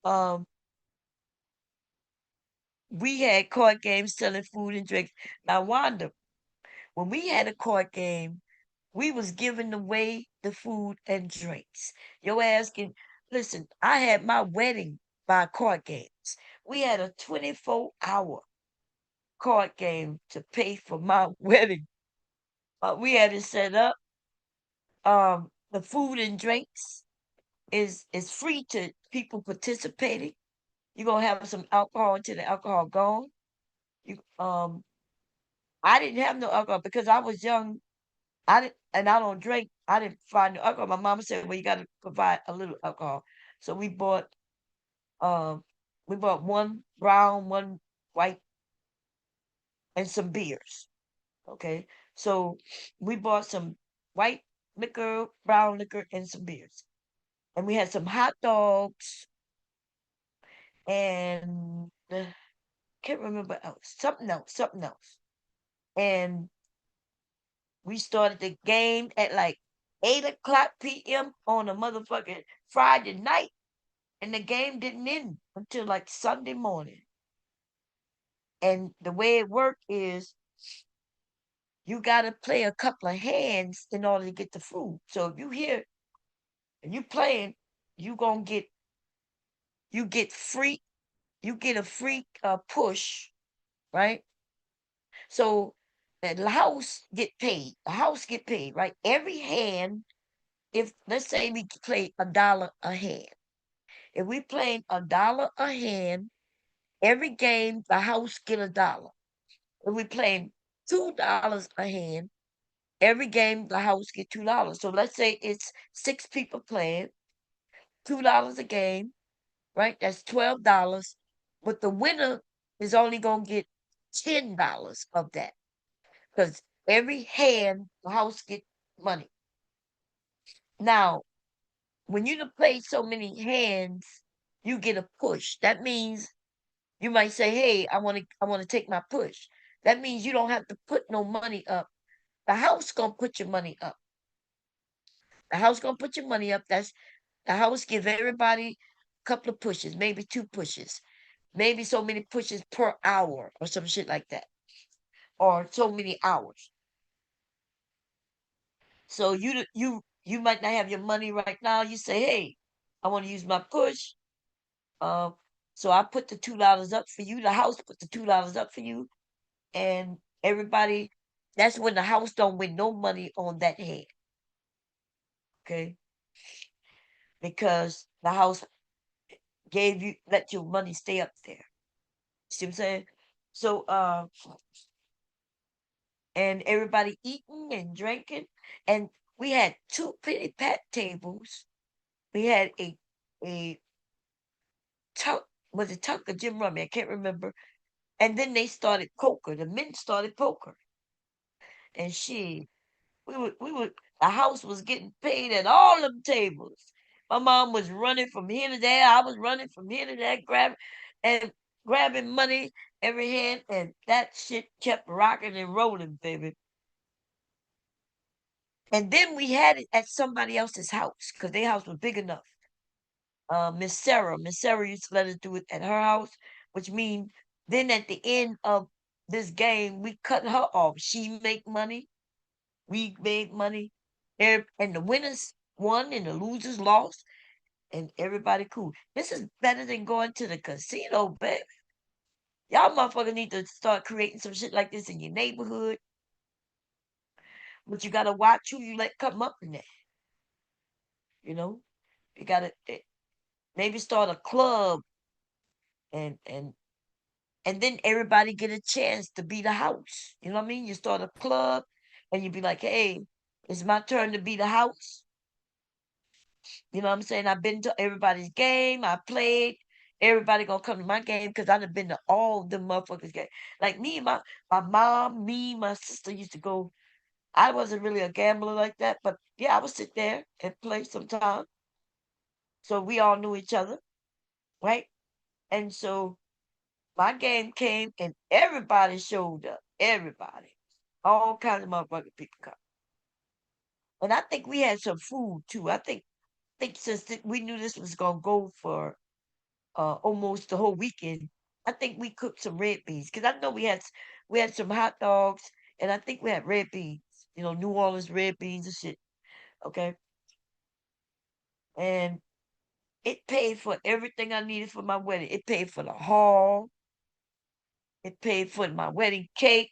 [SPEAKER 1] um, we had card games selling food and drinks. Now, Wanda, when we had a card game, we was giving away the food and drinks. Your ass can listen. I had my wedding by card games. We had a 24-hour card game to pay for my wedding. We had it set up. The food and drinks is free to people participating. You're gonna have some alcohol until the alcohol gone. You I didn't have no alcohol because I was young. I didn't, and I don't drink. I didn't find no alcohol. My mama said, "Well, you got to provide a little alcohol." So um, we bought one brown, one white, and some beers. Okay, so we bought some white liquor, brown liquor, and some beers, and we had some hot dogs and can't remember else, something else, and we started the game at like 8 o'clock p.m. on a motherfucking Friday night, and the game didn't end until like Sunday morning. And the way it worked is you got to play a couple of hands in order to get the food. So if you here and you playing, you gonna you get free, you get a free push, right? So the house get paid. The house get paid, right? Every hand. If let's say we play $1 a hand, if we playing $1 a hand, every game the house get $1. If we playing $2 a hand, every game the house get $2. So let's say it's 6 people playing, $2 a game, right? That's $12. But the winner is only gonna get $10 of that because every hand the house get money. Now, when you play so many hands, you get a push. That means You might say, "Hey, I want to take my push." That means you don't have to put no money up. The house gonna put your money up. The house gonna put your money up. That's the house give everybody a couple of pushes, maybe 2 pushes, maybe so many pushes per hour or some shit like that, or so many hours. So you might not have your money right now. You say, "Hey, I want to use my push." Um, so I put the $2 up for you. The house put the $2 up for you, and everybody. That's when the house don't win no money on that hand, okay? Because the house gave you let your money stay up there. See what I'm saying? So and everybody eating and drinking, and we had 2 penny pat tables. We had a tuck was it tuck or Jim Rummy? I can't remember. And then they started poker. The men started poker, and we were the house was getting paid at all them tables. My mom was running from here to there. I was running from here to there, grabbing money every hand, and that shit kept rocking and rolling, baby. And then we had it at somebody else's house because their house was big enough. Miss Sarah used to let us do it at her house, which means then at the end of this game, we cut her off. She make money, we made money, and the winners won and the losers lost, and everybody cool. This is better than going to the casino, baby. Y'all motherfuckers need to start creating some shit like this in your neighborhood, but you gotta watch who you let come up in there. You know, you gotta maybe start a club, and and and then everybody get a chance to be the house. You know what I mean? You start a club, and you be like, "Hey, it's my turn to be the house." You know what I'm saying? I've been to everybody's game. I played. Everybody gonna come to my game because I done been to all the motherfuckers' game. Like me and my mom, my sister used to go. I wasn't really a gambler like that, but yeah, I would sit there and play sometime. So we all knew each other, right? And so my game came and everybody showed up. Everybody. All kinds of motherfucking people come. And I think we had some food too. I think since we knew this was gonna go for almost the whole weekend, I think we cooked some red beans because I know we had some hot dogs, and I think we had red beans. New Orleans red beans and shit. Okay, and it paid for everything I needed for my wedding. It paid for the hall. It paid for my wedding cake.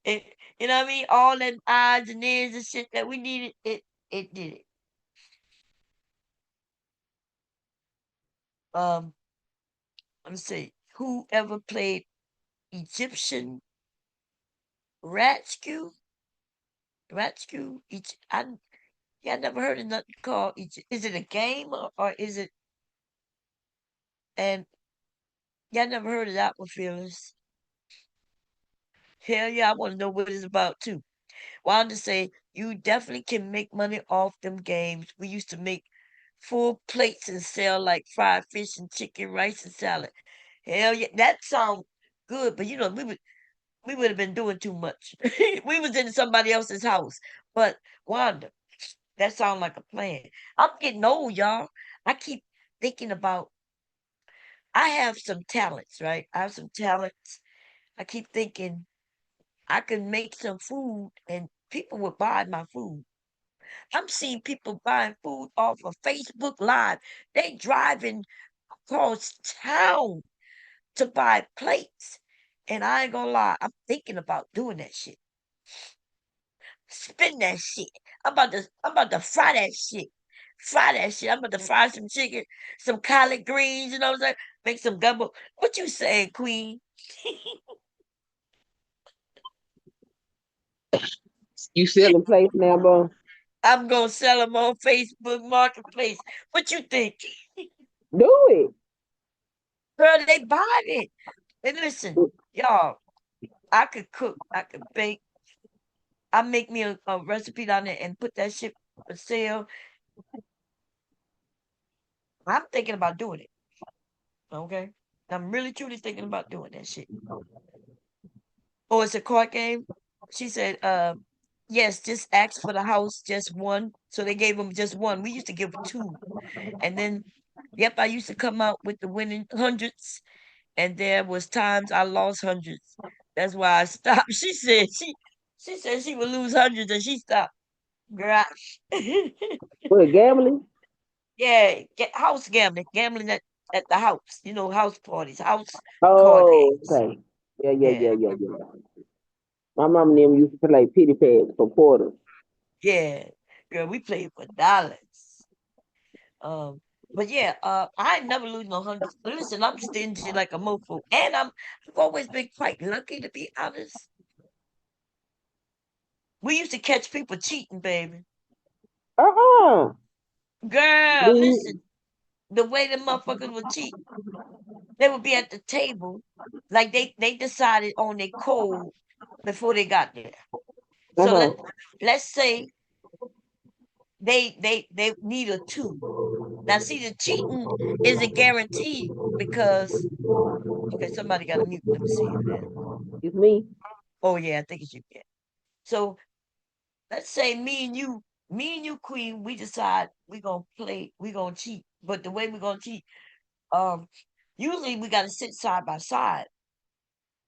[SPEAKER 1] it, you know what I mean? All them odds and ends and shit that we needed. It did it. Um, let me see. Whoever played Egyptian Ratskew? Ratskew? Yeah, I never heard of nothing called Egypt. Is it a game or is it? And yeah, I never heard of that one, Fearless. Hell yeah, I want to know what it's about too. Wanted to say you definitely can make money off them games. We used to make full plates and sell like fried fish and chicken, rice and salad. Hell yeah, that sounds good, but we would have been doing too much. We was in somebody else's house. But Wanda, that sounds like a plan. I'm getting old, y'all. I keep thinking about I have some talents, right? I have some talents. I keep thinking I can make some food and people would buy my food. I'm seeing people buying food off of Facebook Live. They driving across town to buy plates. And I ain't gonna lie, I'm thinking about doing that shit. Spin that shit. I'm about to fry that shit. Fry that shit. I'm about to fry some chicken, some collard greens, you know what I'm saying? Make some gumbo. What you saying, Queen?
[SPEAKER 6] You selling plates now, bro?
[SPEAKER 1] I'm gonna sell them on Facebook Marketplace. What you think?
[SPEAKER 6] Do it.
[SPEAKER 1] Girl, they buy it. And listen, y'all, I could cook, I could bake. I make me a recipe down there and put that shit for sale. I'm thinking about doing it. Okay. I'm really truly thinking about doing that shit. Oh, it's a card game. She said, yes, just ask for the house, just one. So they gave them just one. We used to give two. And then, yep, I used to come out with the winning hundreds. And there was times I lost hundreds. That's why I stopped. She said she would lose hundreds and she stopped. Girl.
[SPEAKER 6] What, gambling?
[SPEAKER 1] Yeah, house gambling, gambling at the house. House parties, house card
[SPEAKER 6] Oh,
[SPEAKER 1] games.
[SPEAKER 6] okay. Yeah, yeah,
[SPEAKER 1] Yeah,
[SPEAKER 6] yeah, yeah, yeah. My mom and them used to play pity pads for quarters.
[SPEAKER 1] yeah. Girl, we played for dollars. Um, but yeah, I ain't never lose no hundreds. But listen, I'm stingy like a mofo, and I've always been quite lucky to be honest. We used to catch people cheating, baby.
[SPEAKER 6] Uh-uh.
[SPEAKER 1] Girl,
[SPEAKER 6] Then
[SPEAKER 1] listen, the way the motherfuckers would cheat, they would be at the table, like they decided on their code before they got there. So
[SPEAKER 6] uh-huh.
[SPEAKER 1] let's say they need a two. Now see the cheating isn't guaranteed because okay, somebody got to mute. Let me see who that.
[SPEAKER 6] It's me.
[SPEAKER 1] Oh yeah, I think it's you. Yeah. So let's say me and you, Queen, we decide we gonna cheat. But the way we're gonna cheat, um, usually we gotta sit side by side.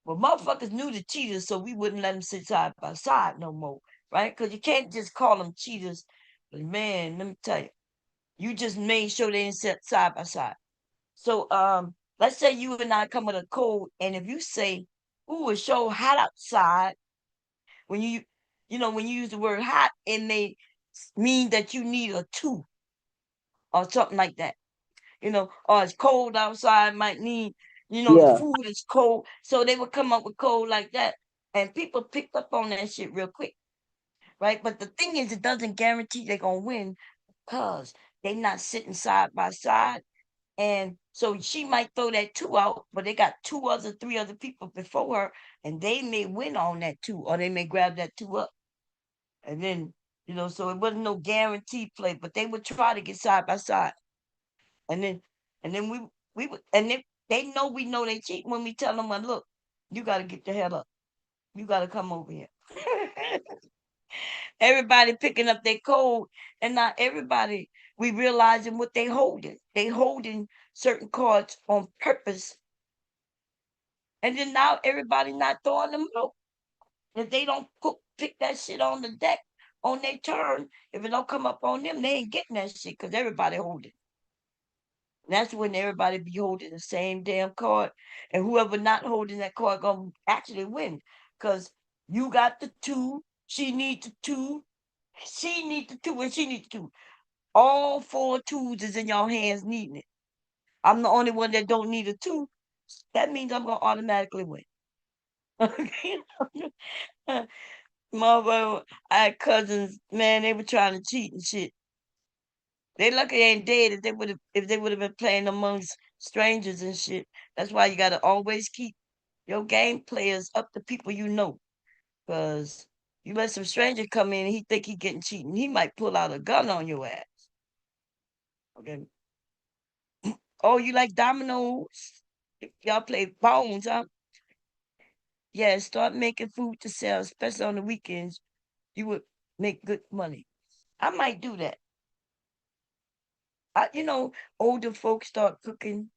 [SPEAKER 1] Well, motherfuckers knew the cheaters, so we wouldn't let them sit side by side no more, right? Because you can't just call them cheaters. But man, let me tell you, you just made sure they didn't sit side by side. So let's say you and I come with a code, and if you say, "Ooh, it's so hot outside," when when you use the word hot, it may mean that you need a two or something like that. Or it's cold outside might mean, the
[SPEAKER 6] Yeah.
[SPEAKER 1] food is cold. So they would come up with code like that. And people picked up on that shit real quick, right? But the thing is, it doesn't guarantee they're gonna win because they're not sitting side by side. And so she might throw that two out, but they got three other people before her, and they may win on that two, or they may grab that two up. And then, so it wasn't no guaranteed play, but they would try to get side by side. And then we would and they know they cheat when we tell them, well, look, you gotta get the hell up. You gotta come over here. Everybody picking up their code, and not everybody we realizing what they holding. They holding certain cards on purpose, and then now everybody not throwing them out. If they don't pick that shit on the deck on their turn, if it don't come up on them, they ain't getting that shit because everybody holding. And that's when everybody be holding the same damn card, and whoever not holding that card gonna actually win because you got the two, she needs the two, she needs the two, and she needs the two. All four twos is in your hands needing it. I'm the only one that don't need a two. That means I'm gonna automatically win. Okay. Motherfucker, I had cousins, man, they were trying to cheat and shit. They lucky they ain't dead if they would have been playing amongst strangers and shit. That's why you gotta always keep your game players up to people you know. Cause you let some stranger come in and he think he getting cheating, he might pull out a gun on your ass. Okay. Oh, you like dominoes? Y'all play bones, huh? Yeah, start making food to sell, especially on the weekends. You would make good money. I might do that. Older folks start cooking,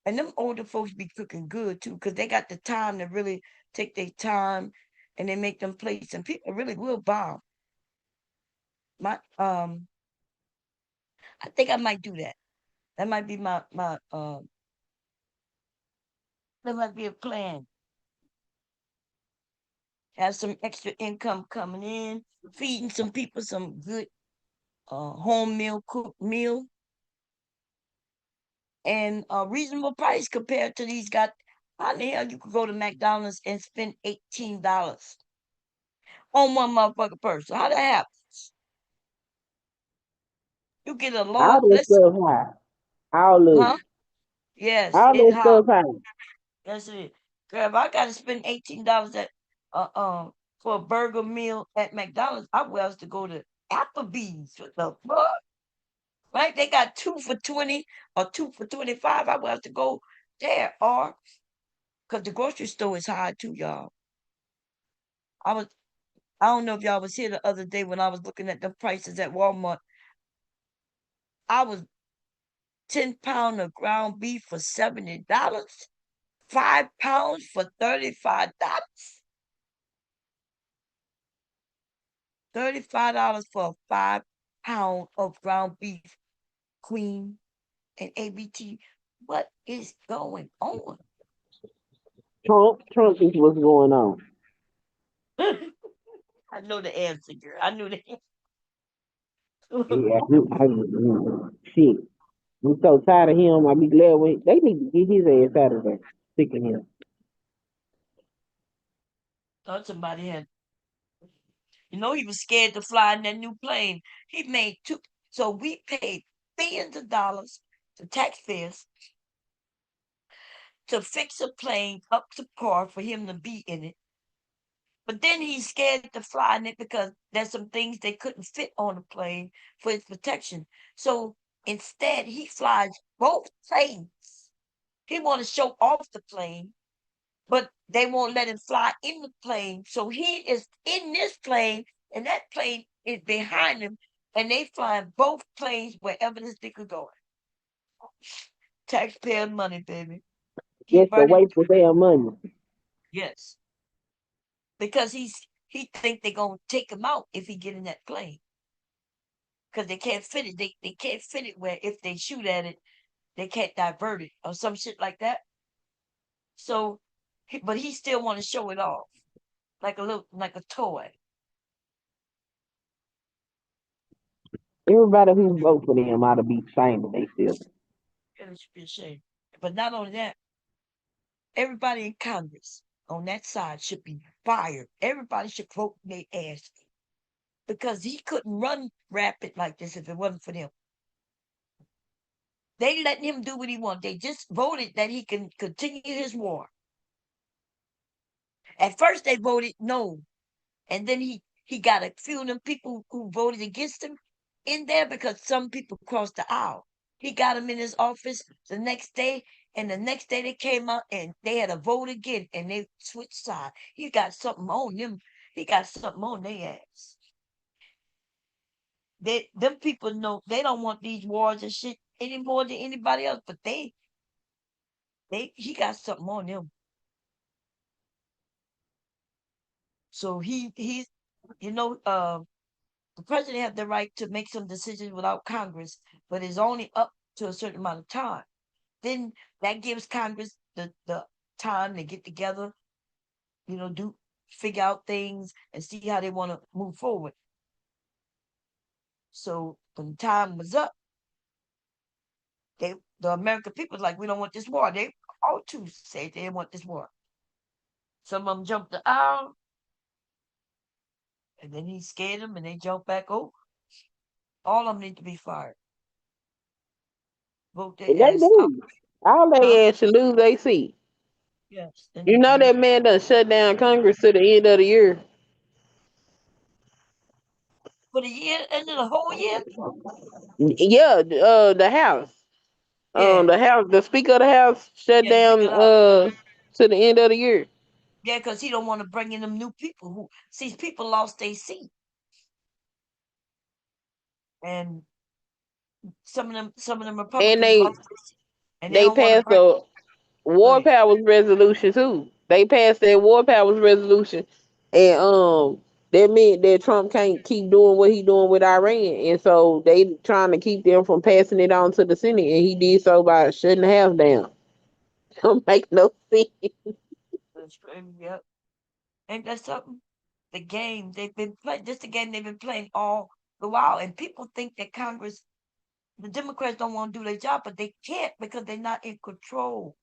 [SPEAKER 1] and them older folks be cooking good too, because they got the time to really take their time, and they make them plates, and people really will buy 'em. My I think I might do that. That might be that might be a plan. Have some extra income coming in, feeding some people some good home meal cooked meal, and a reasonable price compared to these guys. How the hell you could go to McDonald's and spend $18 on one motherfucking person? How that happen? You get a large,
[SPEAKER 6] All that
[SPEAKER 1] let's,
[SPEAKER 6] stuff high. All of
[SPEAKER 1] huh?
[SPEAKER 6] it.
[SPEAKER 1] Yes,
[SPEAKER 6] All
[SPEAKER 1] it
[SPEAKER 6] that
[SPEAKER 1] hot.
[SPEAKER 6] stuff high.
[SPEAKER 1] That's it. Girl, if I gotta spend $18 at for a burger meal at McDonald's, I will have to go to Applebee's. What the fuck? Right? They got two for 20 or two for 25. I will have to go there are, because the grocery store is high too, y'all. I don't know if y'all was here the other day when I was looking at the prices at Walmart. I was 10 pound of ground beef for $70, 5 pounds for $35. $35 for a 5 pound of ground beef, Queen and ABT. What is going on?
[SPEAKER 6] Trump is what's going on.
[SPEAKER 1] I know the answer, girl. I knew the answer.
[SPEAKER 6] Yeah, shit. I'm so tired of him. I be glad when they need to get his ass out of there. Sick of him.
[SPEAKER 1] Thought somebody had, he was scared to fly in that new plane. He made two. So we paid billions of dollars to taxpayers to fix a plane up to par for him to be in it. But then he's scared to fly in it because there's some things they couldn't fit on the plane for its protection. So instead, he flies both planes. He want to show off the plane, but they won't let him fly in the plane. So he is in this plane, and that plane is behind him, and they flying both planes wherever this nigga going. Taxpayer money, baby. He
[SPEAKER 6] Just to
[SPEAKER 1] burning.
[SPEAKER 6] wait for their money.
[SPEAKER 1] Yes, because he think they're gonna take him out if he get in that plane because they can't fit it. They can't fit it where if they shoot at it, they can't divert it or some shit like that. So, but he still want to show it off like a toy.
[SPEAKER 6] Everybody who vote for them ought to be ashamed of themselves.
[SPEAKER 1] It should be a shame. But not only that, everybody in Congress on that side should be fired. Everybody should vote their ass because he couldn't run rapid like this if it wasn't for them. They letting him do what he wants. They just voted that he can continue his war. At first, they voted no, and then he got a few of them people who voted against him in there because some people crossed the aisle. He got them in his office the next day, and the next day they came out and they had a vote again, and they switched sides. He got something on them. He got something on their ass. Them people know they don't want these wars and shit any more than anybody else, but he got something on them. So he's the president have the right to make some decisions without Congress, but it's only up to a certain amount of time. Then that gives Congress the time to get together, do figure out things and see how they want to move forward. So when time was up, the American people was like, we don't want this war. They all too say they didn't want this war. Some of them jumped the aisle, and then he scared them, and they jumped back over. All of them need to be fired. Vote
[SPEAKER 6] And
[SPEAKER 1] their
[SPEAKER 6] they
[SPEAKER 1] ass out.
[SPEAKER 6] do. All
[SPEAKER 1] Huh?
[SPEAKER 6] they ass should lose they seat.
[SPEAKER 1] Yes, they
[SPEAKER 6] You
[SPEAKER 1] need to
[SPEAKER 6] know
[SPEAKER 1] lose.
[SPEAKER 6] that man done shut down Congress to the end of the year.
[SPEAKER 1] For the year, end of the whole year?
[SPEAKER 6] Yeah, the House.
[SPEAKER 1] Yeah.
[SPEAKER 6] The Speaker of the House shut
[SPEAKER 1] Yeah, the
[SPEAKER 6] down
[SPEAKER 1] Speaker of the House.
[SPEAKER 6] to the end of the year.
[SPEAKER 1] Yeah, because he don't want to bring in them new people who see people lost their seat. And some of them
[SPEAKER 6] And
[SPEAKER 1] Republicans lost their seat. And they
[SPEAKER 6] they
[SPEAKER 1] don't want to
[SPEAKER 6] passed
[SPEAKER 1] bring.
[SPEAKER 6] the
[SPEAKER 1] Go
[SPEAKER 6] War
[SPEAKER 1] ahead.
[SPEAKER 6] Powers resolution too. They passed that War Powers resolution, and that meant that Trump can't keep doing what he doing with Iran, and so they trying to keep them from passing it on to the Senate, and he did so by shutting the House down. Don't make no sense.
[SPEAKER 1] That's crazy. Yep. Ain't that something? The game they've been playing. This the game they've been playing all the while. And people think that Congress, the Democrats don't want to do their job, but they can't because they're not in control.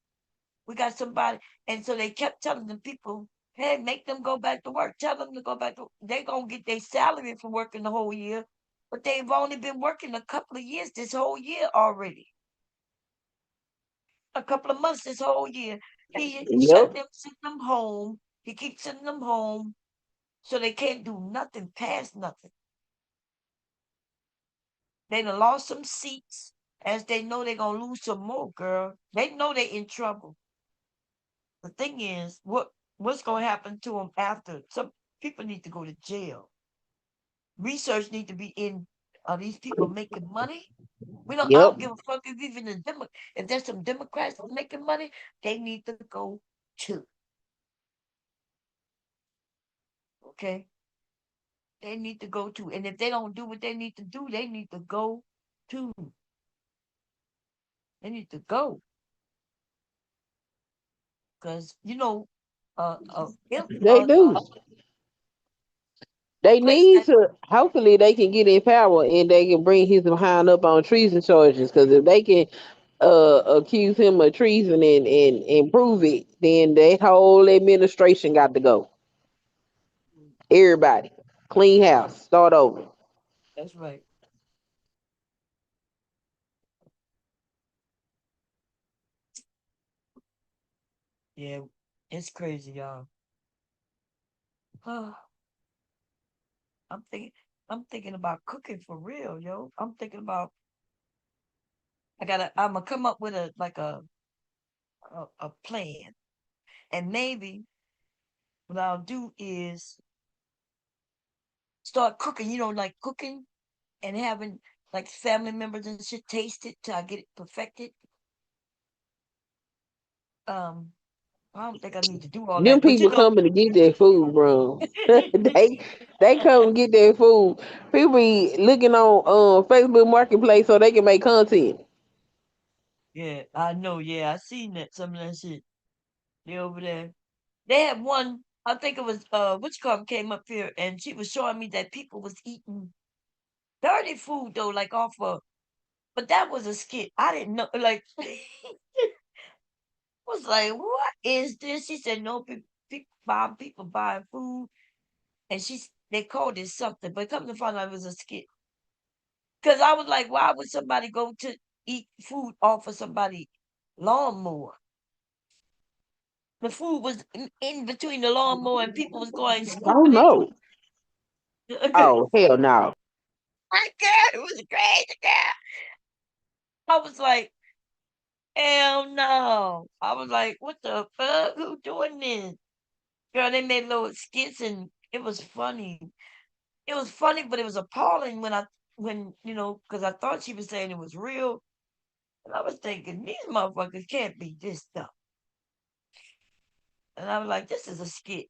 [SPEAKER 1] We got somebody, and so they kept telling the people, "Hey, make them go back to work. Tell them to go back to. They're gonna get their salary for working the whole year, but they've only been working a couple of years this whole year already. A couple of months this whole year. He
[SPEAKER 6] Yep.
[SPEAKER 1] shut them, sent them home. He keeps sending them home, so they can't do nothing, pass nothing. They done lost some seats. As they know they're gonna lose some more, girl. They know they in trouble. The thing is, what's gonna happen to them after? Some people need to go to jail. Research need to be in. Are these people making money? We don't. I
[SPEAKER 6] Yep.
[SPEAKER 1] don't give a fuck if even if there's some Democrats making money, they need to go too. Okay, they need to go too. And if they don't do what they need to do, they need to go too. They need to go because if
[SPEAKER 6] They do.
[SPEAKER 1] a
[SPEAKER 6] They
[SPEAKER 1] place
[SPEAKER 6] need
[SPEAKER 1] that
[SPEAKER 6] to. Hopefully, they can get in power and they can bring his behind up on treason charges. Because if they can accuse him of treason and prove it, then that whole administration got to go. Everybody, clean house, start over.
[SPEAKER 1] that's right. Yeah, it's crazy, y'all. I'm thinking I'm thinking about cooking for real, yo. I'm thinking about I'm gonna come up with a plan. And maybe what I'll do is start cooking, like cooking and having like family members and shit taste it till I get it perfected. Um, I don't think I need to do all
[SPEAKER 6] Them
[SPEAKER 1] that, but
[SPEAKER 6] people coming to get their food, bro. They come and get their food. People be looking on Facebook Marketplace so they can make content.
[SPEAKER 1] yeah, I know. Yeah, I seen that some of that shit. They over there. They had one. I think it was which come came up here and she was showing me that people was eating dirty food though, like off of. But that was a skit. I didn't know. Like, was like, what is this? She said, no, people buying food, and they called it something, but come to find out it was a skit. Because I was like, why would somebody go to eat food off of somebody lawnmower? The food was in between the lawnmower, and people was going
[SPEAKER 6] Oh
[SPEAKER 1] scooping it.
[SPEAKER 6] no. Oh hell no.
[SPEAKER 1] My God, it was crazy. Girl. I was like, hell no. I was like, what the fuck? Who doing this? Girl, they made little skits and it was funny. It was funny, but it was appalling because I thought she was saying it was real. And I was thinking, these motherfuckers can't be this stuff. And I was like, this is a skit.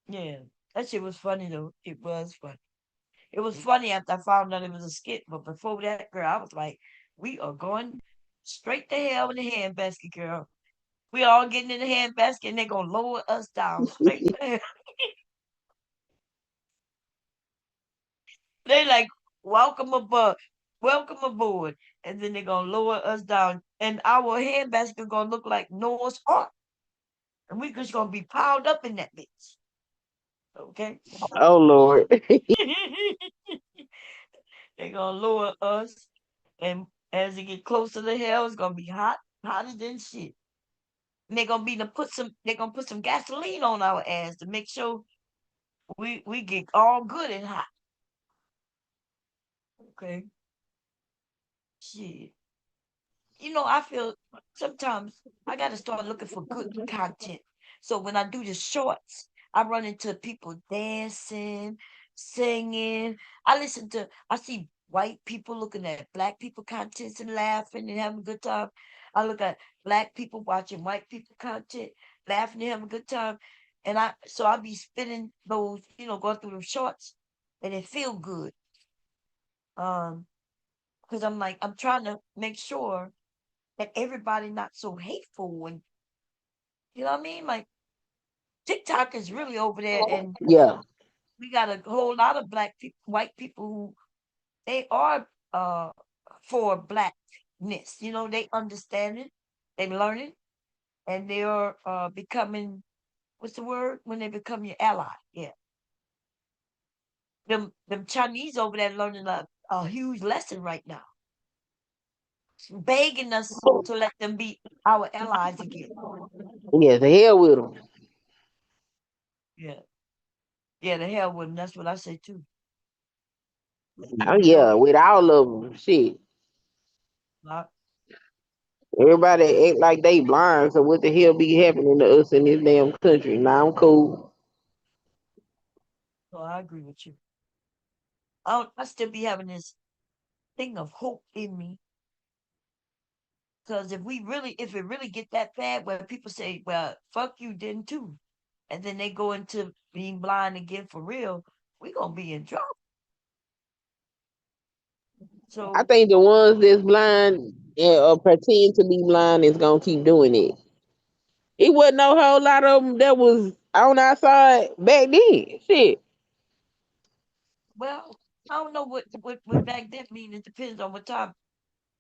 [SPEAKER 1] Yeah. That shit was funny though. It was funny. It was funny after I found out it was a skit, but before that, girl, I was like, we are going straight to hell in the handbasket, girl. We all getting in the handbasket and they're gonna lower us down straight to hell. They like, welcome aboard, welcome aboard. And then they're gonna lower us down. And our handbasket gonna look like Noah's Ark. And we just gonna be piled up in that bitch. Okay?
[SPEAKER 6] Oh Lord.
[SPEAKER 1] They're gonna lower us. And as it get closer to hell, it's gonna be hot, hotter than shit. And they're gonna put some gasoline on our ass to make sure we get all good and hot. Okay. Shit. I feel sometimes I got to start looking for good content. So when I do the shorts, I run into people dancing, singing. I see white people looking at black people contents and laughing and having a good time. I look at black people watching white people content, laughing and having a good time. So I be spinning those, going through the shorts and it feel good. Um, because I'm trying to make sure that everybody not so hateful and you know what I mean? Like TikTok is really over there and
[SPEAKER 6] Yeah.
[SPEAKER 1] we got a whole lot of black people, white people who they are for blackness. They understand it, they learn it, and they are becoming what's the word? When they become your ally. Yeah. Them Chinese over there learning a huge lesson right now. Begging us to let them be our allies again.
[SPEAKER 6] Yeah, the hell with them.
[SPEAKER 1] Yeah. Yeah, the hell with them. That's what I say too.
[SPEAKER 6] Oh
[SPEAKER 1] You know,
[SPEAKER 6] yeah, with all of them. Shit.
[SPEAKER 1] Like,
[SPEAKER 6] Everybody act like they blind, so what the hell be happening to us in this damn country? Now I'm cool.
[SPEAKER 1] so I agree with you. I still be having this thing of hope in me because if it really get that bad, where people say, "Well, fuck you," then too, and then they go into being blind again for real, we gonna be in trouble.
[SPEAKER 6] I
[SPEAKER 1] So,
[SPEAKER 6] think the ones that's blind or pretend to be blind is gonna keep doing it. It wasn't no whole lot of them that was on our side back then. Shit.
[SPEAKER 1] well, I don't know what back then mean. It depends on what time.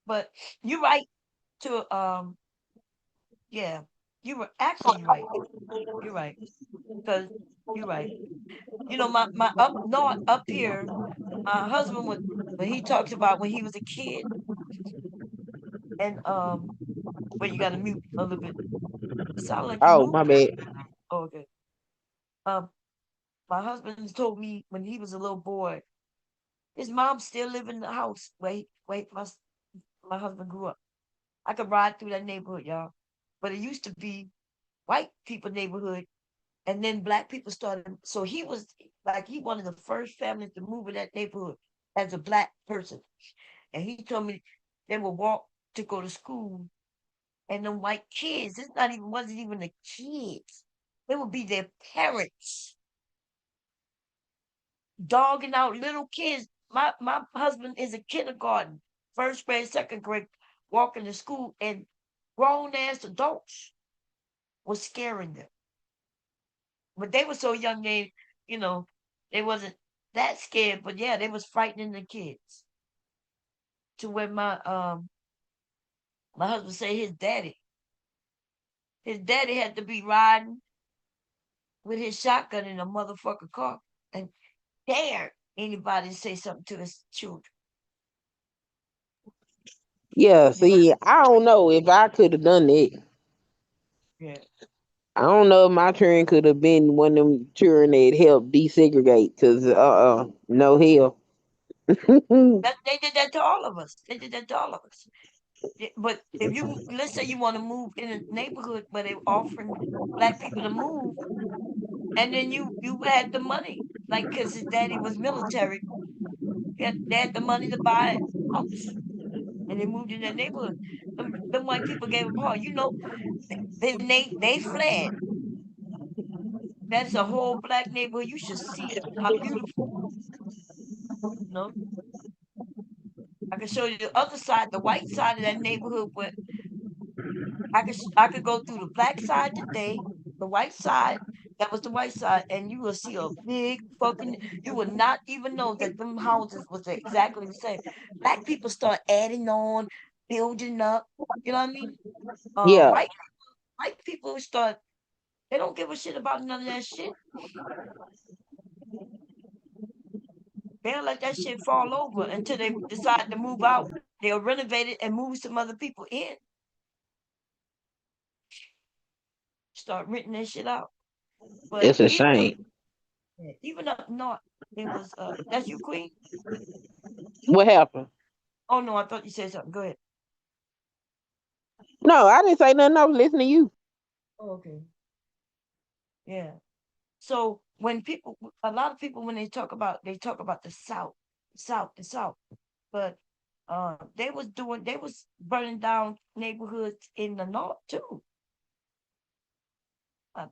[SPEAKER 1] But you're right to yeah, you're right. You're right because you're right. You know, my up north up here, my husband would when he talks about when he was a kid and well you got to mute a little bit. It sounds like you
[SPEAKER 6] Oh,
[SPEAKER 1] moved.
[SPEAKER 6] my bad.
[SPEAKER 1] Oh, okay. Um, my husband told me when he was a little boy, his mom still lived in the house where my husband grew up. I could ride through that neighborhood, y'all. But it used to be white people neighborhood, and then black people started. So he was like he one of the first families to move in that neighborhood as a black person. And he told me they would walk to go to school, and the white kids, it's not even wasn't even the kids. It would be their parents dogging out little kids. My husband is a kindergarten, first grade, second grade, walking to school, and grown ass adults was scaring them. But they were so young you know, they wasn't that scared, but yeah, they was frightening the kids. To where my husband say his daddy had to be riding with his shotgun in a motherfucking car and dare anybody to say something to his children.
[SPEAKER 6] Yeah,
[SPEAKER 1] You know,
[SPEAKER 6] see, I don't know if I could have done that.
[SPEAKER 1] yeah.
[SPEAKER 6] I don't know if my children could have been one of them children that helped desegregate. Cause no hell.
[SPEAKER 1] That they did that to all of us. They did that to all of us. Yeah, but if you let's say you want to move in a neighborhood where they're offering black people to move, and then you had the money, like because his daddy was military, they had the money to buy a house, and they moved in that neighborhood. Them white people gave them hard. You know, then they fled. That's a whole black neighborhood. You should see how beautiful. You know, I can show you the other side, the white side of that neighborhood, where I could go through the black side today, the white side. That was the white side, and you will see a big fucking. You would not even know that them houses was exactly the same. Black people start adding on, building up. You know what I mean?
[SPEAKER 6] Yeah.
[SPEAKER 1] White people start. They don't give a shit about none of that shit. They'll let that shit fall over until they decide to move out. They'll renovate it and move some other people in. Start renting that shit out. But
[SPEAKER 6] It's a shame.
[SPEAKER 1] even up north, it was that's you, Queen.
[SPEAKER 6] What happened?
[SPEAKER 1] Oh no, I thought you said something. Go ahead.
[SPEAKER 6] No, I didn't say nothing. I was listening to you.
[SPEAKER 1] Oh, okay. Yeah. So when a lot of people, when they talk about the South, but they was burning down neighborhoods in the North too. Uh,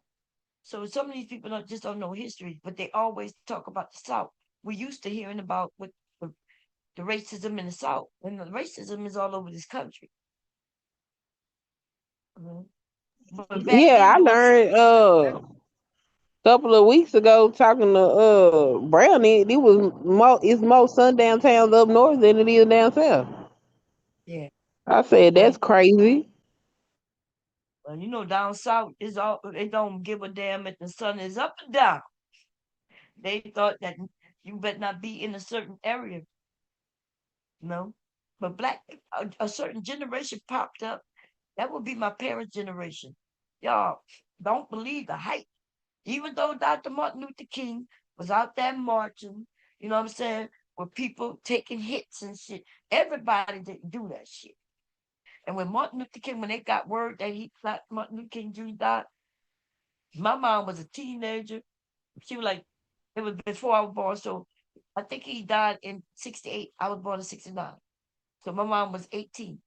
[SPEAKER 1] so some of these people don't know history, but they always talk about the South. We used to hearing about what the racism in the South, and the racism is all over this country. Mhm. But back
[SPEAKER 6] Yeah,
[SPEAKER 1] then,
[SPEAKER 6] I learned couple of weeks ago talking to Brownie, it's more sundown towns up north than it is down south.
[SPEAKER 1] yeah,
[SPEAKER 6] I said
[SPEAKER 1] well,
[SPEAKER 6] that's crazy.
[SPEAKER 1] you know, down south is all they don't give a damn if the sun is up and down. They thought that you better not be in a certain area, you know. But a certain generation popped up. That would be my parents' generation. Y'all don't believe the hype. Even though Dr. Martin Luther King was out there marching, you know what I'm saying, with people taking hits and shit. Everybody didn't do that shit. And when Martin Luther King, when they got word that Martin Luther King Jr. died, my mom was a teenager. She was like, it was before I was born. So I think he died in 68. I was born in 69. So my mom was 18.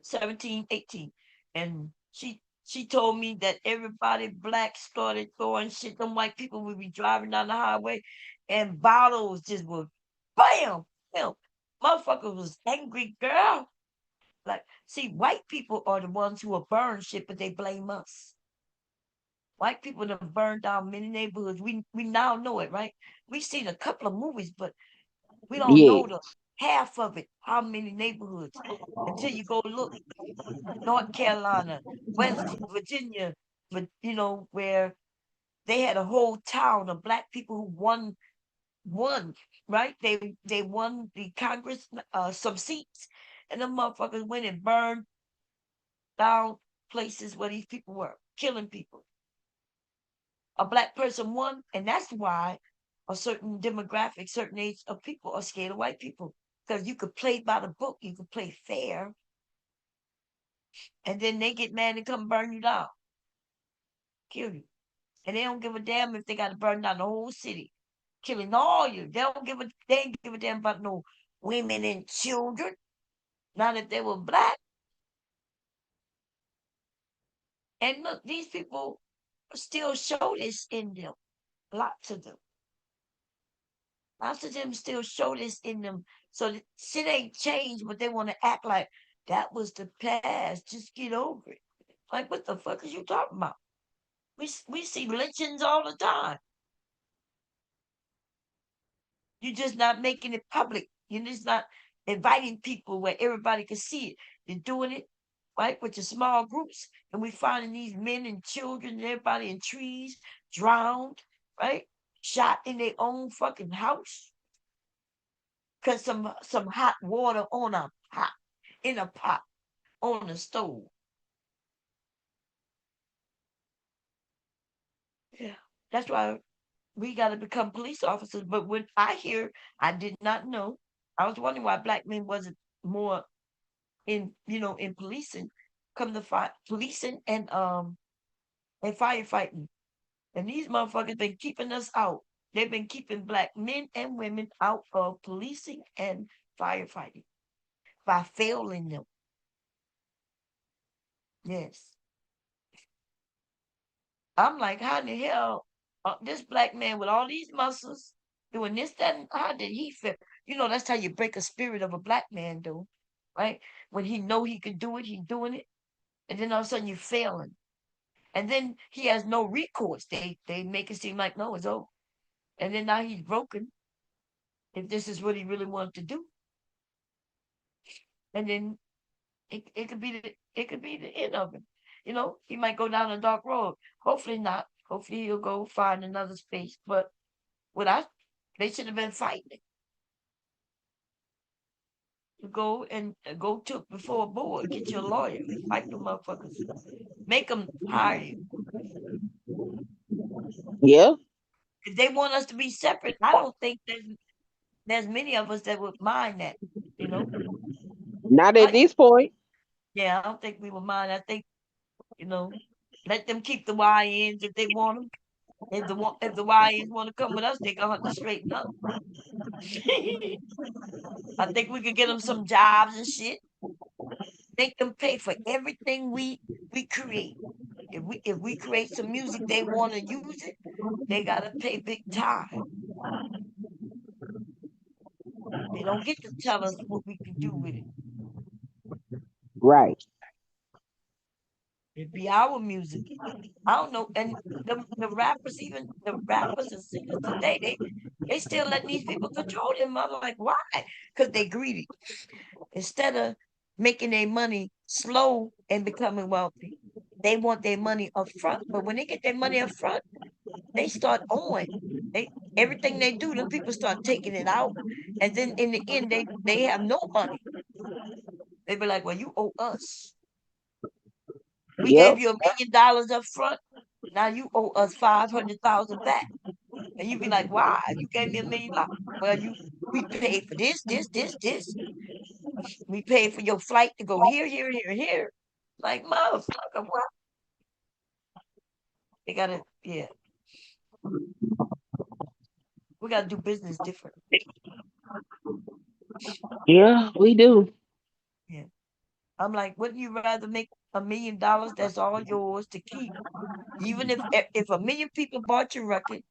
[SPEAKER 1] 17, 18. And she told me that everybody black started throwing shit. Them white people would be driving down the highway and bottles just would bam, bam. Motherfuckers was angry, girl. Like, see, white people are the ones who will burn shit, but they blame us. White people have burned down many neighborhoods. We now know it, right? We've seen a couple of movies, but we don't
[SPEAKER 6] Yeah.
[SPEAKER 1] know the half of it. How many neighborhoods? Until you go look, North Carolina, West Virginia, but where they had a whole town of black people who won, right? They won the Congress some seats, and the motherfuckers went and burned down places where these people were killing people. A black person won, and that's why a certain demographic, certain age of people are scared of white people. Because you could play by the book, you could play fair, and then they get mad and come burn you down, kill you. And they don't give a damn if they got to burn down the whole city, killing all you. They ain't give a damn about no women and children. Not if they were black. And look, these people still show this in them. Lots of them. Lots of them still show this in them. So the shit ain't changed, but they want to act like that was the past. Just get over it. Like, what the fuck is you talking about? We see lynchings all the time. You're just not making it public. You're just not inviting people where everybody can see it. You're doing it, right, with your small groups. And we finding these men and children and everybody in trees, drowned, right? Shot in their own fucking house. Because some hot water on a pot, in a pot, on the stove. Yeah. That's why we got to become police officers. But when I hear, I did not know. I was wondering why black men wasn't more in policing. Come to fight policing and firefighting. And these motherfuckers been keeping us out. They've been keeping black men and women out of policing and firefighting by failing them. Yes. I'm like, how in the hell this black man with all these muscles doing this, that, and how did he feel? That's how you break a spirit of a black man, though, right? When he know he can do it, he doing it, and then all of a sudden you're failing, and then he has no recourse. They make it seem like no, it's over, and then now he's broken. If this is what he really wanted to do, and then it could be the end of him. He might go down a dark road. Hopefully not. Hopefully he'll go find another space. But they should have been fighting. You go and go to before a board, get your lawyer, fight the motherfuckers, make them hire you.
[SPEAKER 6] Yeah.
[SPEAKER 1] If they want us to be separate, I don't think there's many of us that would mind that. You know,
[SPEAKER 6] Not at
[SPEAKER 1] I,
[SPEAKER 6] this point.
[SPEAKER 1] yeah, I don't think we would mind. I think let them keep the YNs if they want them. If the YNs want to come with us, they gonna have to straighten up. I think we could get them some jobs and shit. Make them pay for everything we create. If we create some music, they want to use it. They gotta pay big time. They don't get to tell us what we can do with it.
[SPEAKER 6] Right.
[SPEAKER 1] It be our music. I don't know. And the rappers, even the rappers and singers today, they still letting these people control them. I'm like, why? Because they greedy. Instead of making their money slow and becoming wealthy, they want their money up front. But when they get their money up front, they start owing. Everything they do, them people start taking it out. And then in the end, they have no money. They be like, well, you owe us. We gave
[SPEAKER 6] Yep.
[SPEAKER 1] you $1 million up front. Now you owe us 500,000 back. And you be like, why? You gave me $1 million. Well, We paid for this. We paid for your flight to go here, here, here, here. Like, motherfucker, what? They gotta, yeah. We gotta do business different.
[SPEAKER 6] Yeah, we do.
[SPEAKER 1] Yeah. I'm like, wouldn't you rather make $1 million that's all yours to keep? Even if 1 million people bought your record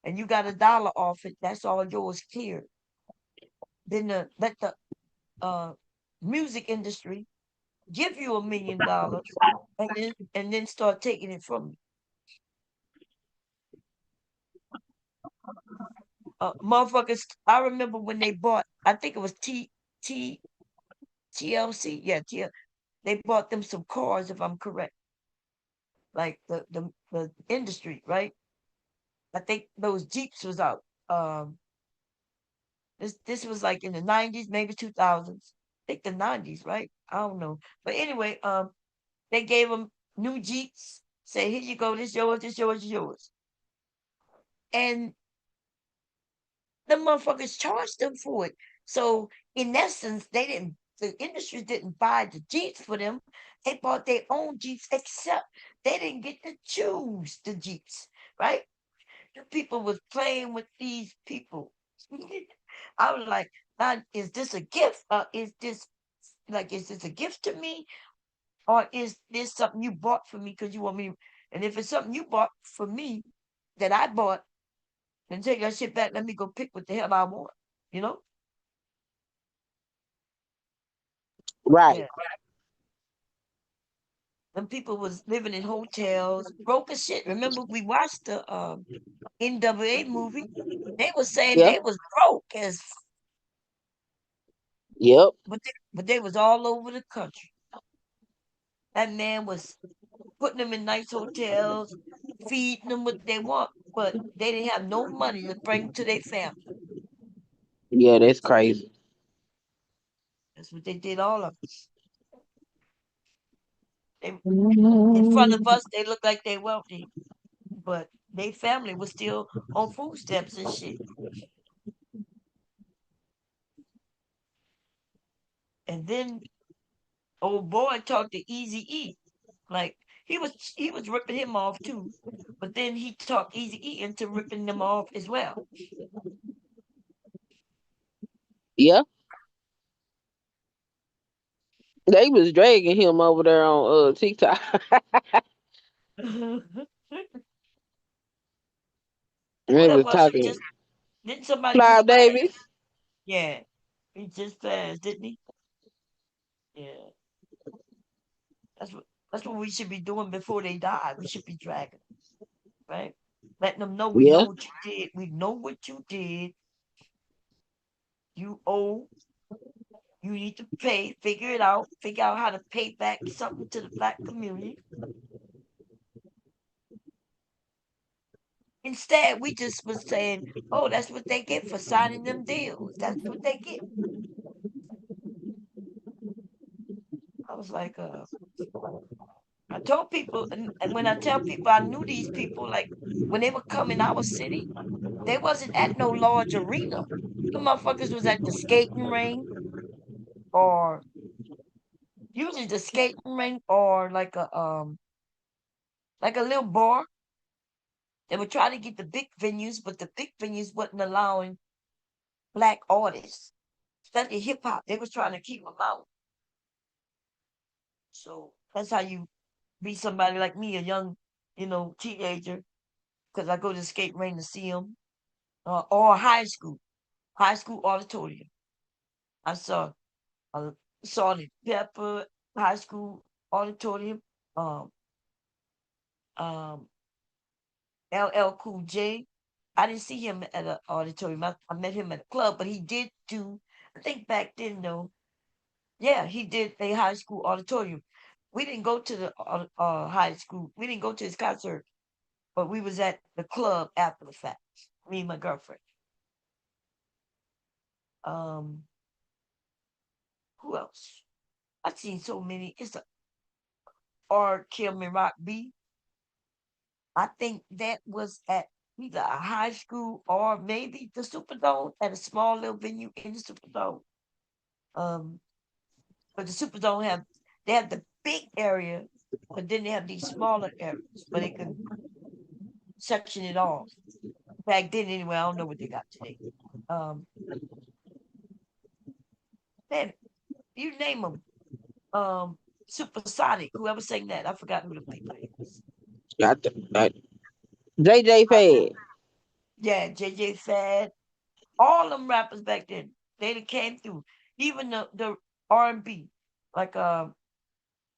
[SPEAKER 1] and you got $1 off it, that's all yours clear. Then let the uh music industry give you $1 million and then start taking it from you. Motherfuckers, I remember when they bought, I think it was T TLC, yeah, they bought them some cars, if I'm correct, like the industry, right? I think those Jeeps was out. This was like in the 90s, maybe 2000s. I think the 90s, right? I don't know, but anyway, they gave them new Jeeps. Say, here you go, this yours, this yours, this yours, and the motherfuckers charged them for it. So in essence, the industry didn't buy the Jeeps for them. They bought their own Jeeps, except they didn't get to choose the Jeeps, right? The people was playing with these people. I was like, now, is this a gift? Is this a gift to me? Or is this something you bought for me because you want me? And if it's something you bought for me that I bought, then take that shit back. Let me go pick what the hell I want. You know?
[SPEAKER 6] Right.
[SPEAKER 1] Yeah. Them people was living in hotels, broke as shit. Remember, we watched the NWA movie. They was saying
[SPEAKER 6] Yeah.
[SPEAKER 1] they was broke as,
[SPEAKER 6] Yep.
[SPEAKER 1] but they was all over the country. That man was putting them in nice hotels, feeding them what they want, but they didn't have no money to bring to their family.
[SPEAKER 6] Yeah, that's crazy.
[SPEAKER 1] That's what they did. All of us. They, in front of us, they look like they wealthy, but their family was still on food stamps and shit. And then old boy talked to Easy E, like he was ripping him off too, but then he talked Easy E into ripping them off as well.
[SPEAKER 6] Yeah. They was dragging him over there on TikTok.
[SPEAKER 1] Who
[SPEAKER 6] They
[SPEAKER 1] that
[SPEAKER 6] was
[SPEAKER 1] was? He
[SPEAKER 6] talking.
[SPEAKER 1] didn't somebody
[SPEAKER 6] Clive
[SPEAKER 1] just pass?
[SPEAKER 6] Davis.
[SPEAKER 1] Yeah, he just passed, didn't he? Yeah, that's what we should be doing before they die. We should be dragging, right? Letting them know we know
[SPEAKER 6] Yeah.
[SPEAKER 1] what you did. We know what you did. You owe. You need to pay. Figure it out. Figure out how to pay back something to the black community. Instead, we just was saying, "Oh, that's what they get for signing them deals. That's what they get." I was like, I told people, and when I tell people I knew these people, like when they would come in our city, they wasn't at no large arena. The motherfuckers was at the skating ring, or usually the skating ring, or like a little bar. They would try to get the big venues, but the big venues wasn't allowing black artists, especially hip hop. They was trying to keep them out. So that's how you be somebody like me, a young, teenager, because I go to the skate ring to see them, or high school auditorium. I saw the Pepper High School auditorium. Um, um, LL Cool J. I didn't see him at an auditorium. I met him at a club, but he did do. I think back then, though, yeah, he did a high school auditorium. We didn't go to the high school. We didn't go to his concert, but we was at the club after the fact. Me and my girlfriend. Um, who else? I've seen so many. It's a R. Kilman Rock B. I think that was at either a high school or maybe the Superdome at a small little venue in the Superdome. But the Superdome they have the big area, but then they have these smaller areas where they can section it off. Back then, anyway, I don't know what they got today. Man, you name them. Supersonic, whoever sang that, I forgot who the people is.
[SPEAKER 10] JJ Fad.
[SPEAKER 1] Yeah, JJ Fad. All them rappers back then, they came through. Even the R&B, like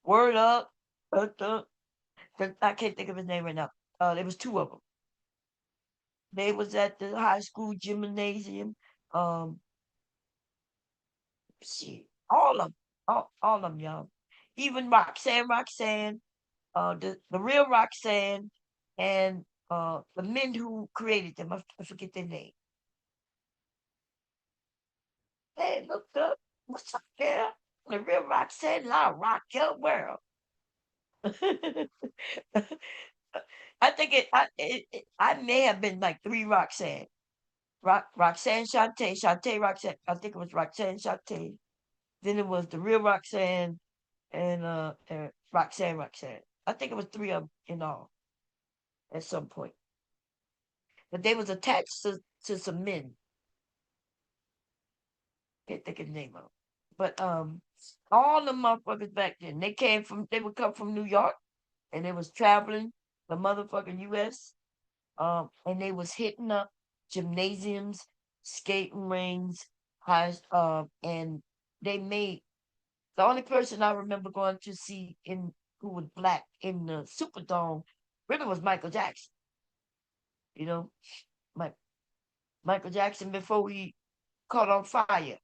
[SPEAKER 1] Word Up, I can't think of his name right now. There was two of them. They was at the high school gymnasium. Um, shit, all of them, all of them, y'all. Even Roxanne, the real Roxanne, and the men who created them. I forget their name. Hey, look up. What's up, girl? The real Roxanne, I rock your world. I think I may have been like three Roxanne. Roxanne Shante, Roxanne. I think it was Roxanne Shante. Then it was the real Roxanne and Roxanne. I think it was three of them in all at some point. But they was attached to some men. Can't think of the name of them. But all the motherfuckers back then, they would come from New York and they was traveling the motherfucking US. And they was hitting up gymnasiums, skating rings, and they made the only person I remember going to see in who was black in the Superdome really was Michael Jackson. You know, Michael Jackson before he caught on fire.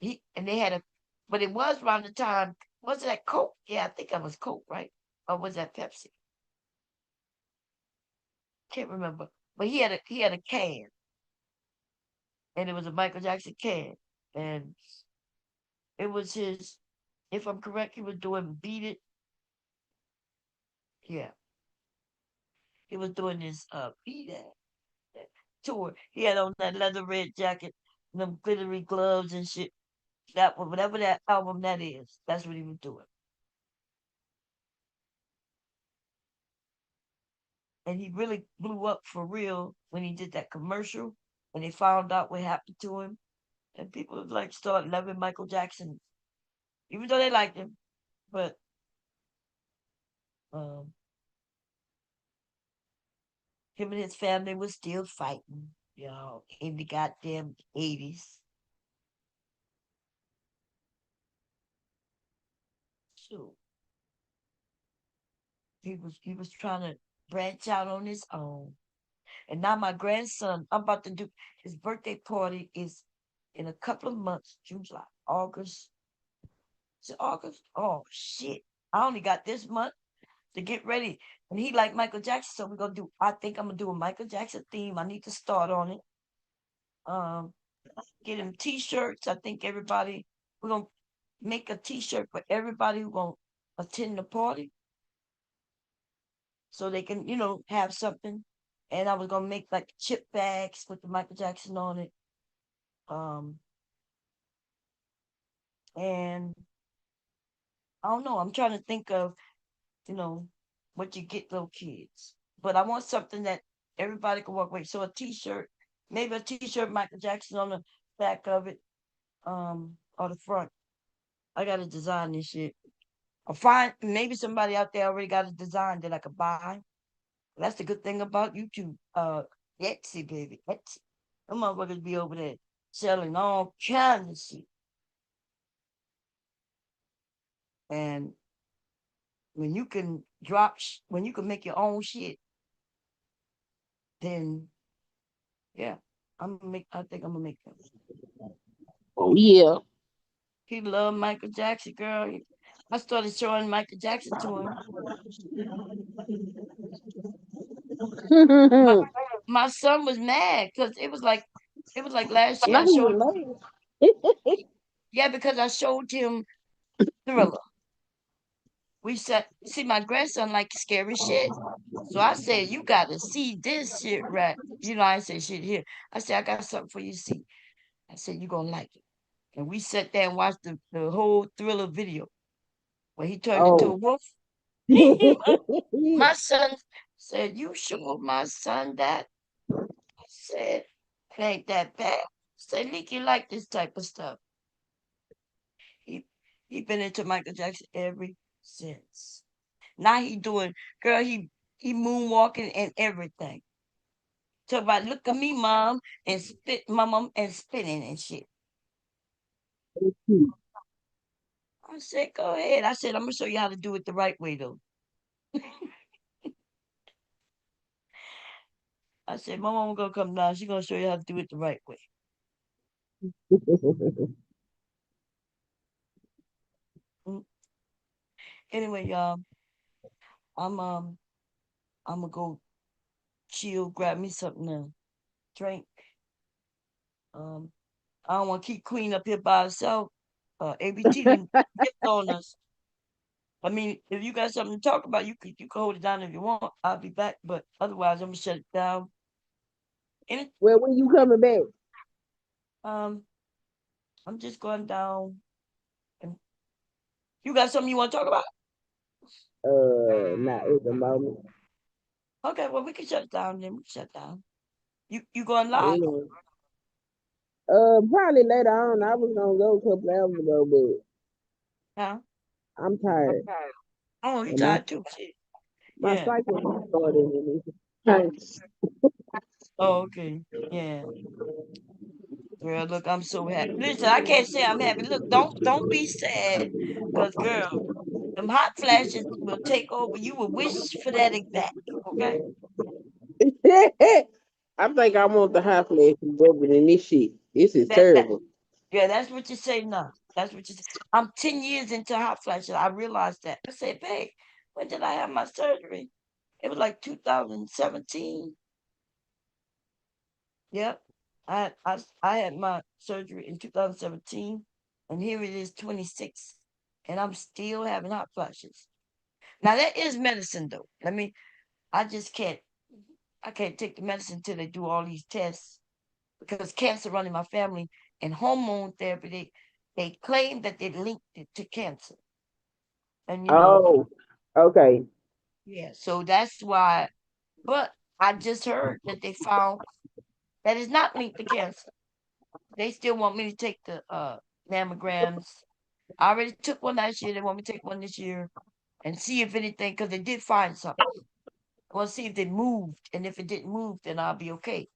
[SPEAKER 1] They had but it was around the time. Was it that Coke? Yeah, I think that was Coke, right? Or was that Pepsi? Can't remember. But he had a can, and it was a Michael Jackson can, and it was his. If I'm correct, he was doing Beat It. Yeah, he was doing his Beat It tour. He had on that leather red jacket, and them glittery gloves and shit. That whatever that album that is, that's what he was doing. And he really blew up for real when he did that commercial. And they found out what happened to him, and people like started loving Michael Jackson, even though they liked him. But um, him and his family was still fighting, in the goddamn 80s. So he was trying to branch out on his own. And now my grandson, I'm about to do his birthday party is in a couple of months, June, July, August. Is it August? Oh shit. I only got this month to get ready. And he like Michael Jackson, so I think I'm gonna do a Michael Jackson theme. I need to start on it. Um, get him t-shirts. I think we're gonna make a t-shirt for everybody who gonna attend the party. So they can, have something. And I was gonna make like chip bags with the Michael Jackson on it. Um, and I don't know. I'm trying to think of, you know, what you get little kids. But I want something that everybody can walk away. So a t-shirt, maybe a t-shirt Michael Jackson on the back of it, or the front. I gotta design this shit. I'll find maybe somebody out there already got a design that I could buy. That's the good thing about YouTube. Etsy, baby. Etsy. Them motherfuckers be over there selling all kinds of shit. And when you can when you can make your own shit, then yeah, I think I'm gonna make them.
[SPEAKER 10] Oh yeah.
[SPEAKER 1] He loved Michael Jackson, girl. I started showing Michael Jackson to him. My, my son was mad because it was like last year
[SPEAKER 10] Now
[SPEAKER 1] I
[SPEAKER 10] he
[SPEAKER 1] showed
[SPEAKER 10] was
[SPEAKER 1] yeah, because I showed him Thriller. we said, see, my grandson like scary shit. So I said, you got to see this shit, right? I said, shit here. I said, I got something for you to see. I said, you going to like it. And we sat there and watched the whole Thriller video where he turned into a
[SPEAKER 10] Oh.
[SPEAKER 1] wolf. My son said, you showed my son that? I said, it ain't that bad. I said, Leaky like this type of stuff. He he been into Michael Jackson ever since. Now he doing, girl, he moonwalking and everything. Talk about look at me, mom, and spit mama and spinning and shit. I said, go ahead. I said, I'm gonna show you how to do it the right way though. I said, my mama gonna come down, she gonna show you how to do it the right way. Mm. Anyway, y'all, I'm um I'm gonna go chill, grab me something to drink. Um, I don't want to keep Queen up here by herself. ABT done dipped on us. I mean, if you got something to talk about, you can hold it down if you want. I'll be back, but otherwise, I'm gonna shut it down. And
[SPEAKER 10] Well, when you coming back?
[SPEAKER 1] um, I'm just going down. And you got something you want to talk about?
[SPEAKER 10] Not at the moment.
[SPEAKER 1] Okay, well we can shut it down. Then we can shut it down. You going live?
[SPEAKER 10] You know. Probably later on. I was gonna go a couple hours ago, but
[SPEAKER 1] Huh?
[SPEAKER 10] I'm tired.
[SPEAKER 1] Oh, you
[SPEAKER 10] And my
[SPEAKER 1] tired too? Shit.
[SPEAKER 10] my
[SPEAKER 1] Yeah.
[SPEAKER 10] cycle started and it's hurts.
[SPEAKER 1] Oh, okay. Yeah. Girl, look, I'm so happy. Listen, I can't say I'm happy. Look, don't be sad, cause girl, them hot flashes will take over. You will wish for that exactly. Okay.
[SPEAKER 10] I think I want the high flash better than this shit. This is
[SPEAKER 1] That
[SPEAKER 10] terrible.
[SPEAKER 1] yeah, that's what you say now. That's what you say. I'm 10 years into hot flashes. I realized that. I said, babe, when did I have my surgery? It was like 2017. Yep. I had my surgery in 2017, and here it is 26, and I'm still having hot flashes. Now that is medicine though. I just I can't take the medicine till they do all these tests because cancer run in my family and hormone therapy they claim that they linked it to cancer. And
[SPEAKER 10] Oh, okay.
[SPEAKER 1] yeah, so that's why, but I just heard that they found that it's not linked to cancer. They still want me to take the mammograms. I already took one last year. They want me to take one this year and see if anything, because they did find something. I want to see if they moved, and if it didn't move, then I'll be okay.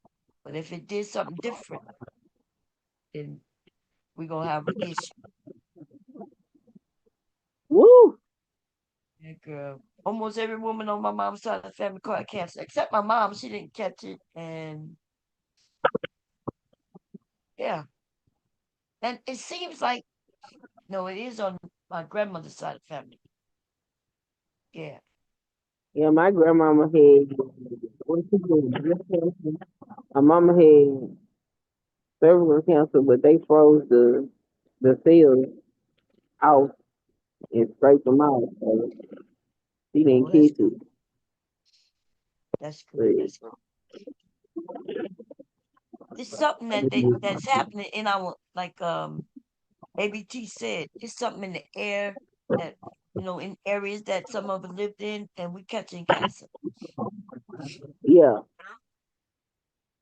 [SPEAKER 1] But if it did something different, then we're gonna have an issue.
[SPEAKER 10] Woo.
[SPEAKER 1] Yeah, girl. Almost every woman on my mom's side of the family caught cancer, except my mom. She didn't catch it, and yeah. And it seems like no, it is on my grandmother's side of the family. Yeah.
[SPEAKER 10] Yeah, my grandmama had what she did, breast cancer. My mama had cervical cancer, but they froze the cells off and scraped them out. So she didn't
[SPEAKER 1] Oh, that's
[SPEAKER 10] catch
[SPEAKER 1] good.
[SPEAKER 10] it.
[SPEAKER 1] That's good.
[SPEAKER 10] But
[SPEAKER 1] That's good. It's something that's happening in our like ABT said. It's something in the air that in areas that some of us lived in, and we catching cancer.
[SPEAKER 10] yeah,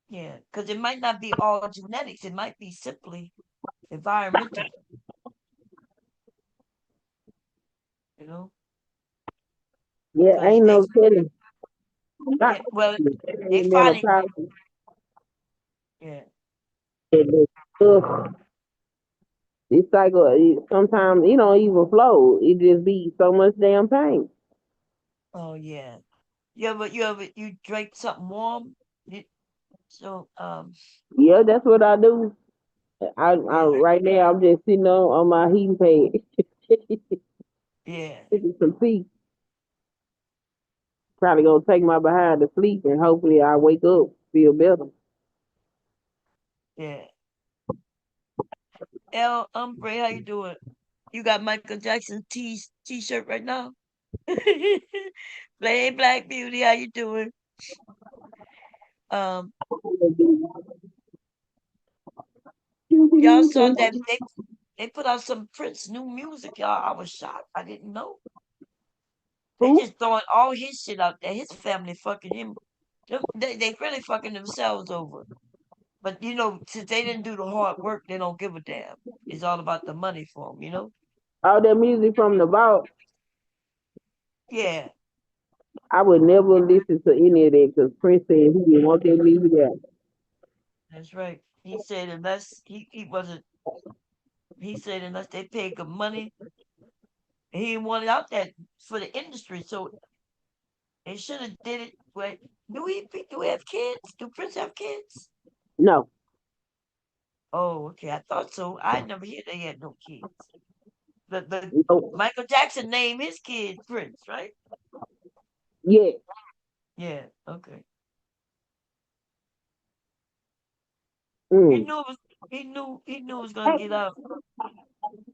[SPEAKER 1] Yeah, because it might not be all genetics. It might be simply environmental. You know,
[SPEAKER 10] yeah,
[SPEAKER 1] because
[SPEAKER 10] ain't no telling. Not
[SPEAKER 1] well, they finally
[SPEAKER 10] menopause.
[SPEAKER 1] yeah
[SPEAKER 10] Ugh. This cycle, sometimes you don't even flow. It just be so much damn pain.
[SPEAKER 1] oh yeah. You drink something warm? You, so
[SPEAKER 10] Yeah, that's what I do. I
[SPEAKER 1] yeah
[SPEAKER 10] right now I'm just sitting on my heating pad,
[SPEAKER 1] yeah
[SPEAKER 10] taking some tea, trying to go take my behind to sleep, and hopefully I wake up feel better.
[SPEAKER 1] yeah. El Umbre, how you doing? You got Michael Jackson T-shirt right now? Hey, Black Beauty, how you doing? Um, y'all saw that they put out some Prince new music, y'all. I was shocked. I didn't know. They
[SPEAKER 10] Who?
[SPEAKER 1] just throwing all his shit out there. His family fucking him. They really fucking themselves over. But since they didn't do the hard work, they don't give a damn. It's all about the money for them.
[SPEAKER 10] All that music from the vault.
[SPEAKER 1] Yeah,
[SPEAKER 10] I would never listen to any of that because Prince said he didn't want that music out.
[SPEAKER 1] that's right. He said unless he wasn't. He said unless they paid good money, he didn't want it out there for the industry. So they should have did it. But do we have kids? Do Prince have kids?
[SPEAKER 10] No,
[SPEAKER 1] Oh, okay. I thought so. I never hear they had no kids. The
[SPEAKER 10] no,
[SPEAKER 1] Michael Jackson named his kid Prince, right?
[SPEAKER 10] yeah.
[SPEAKER 1] Yeah. Okay. He
[SPEAKER 10] Mm,
[SPEAKER 1] knew it was. He knew it was gonna get out.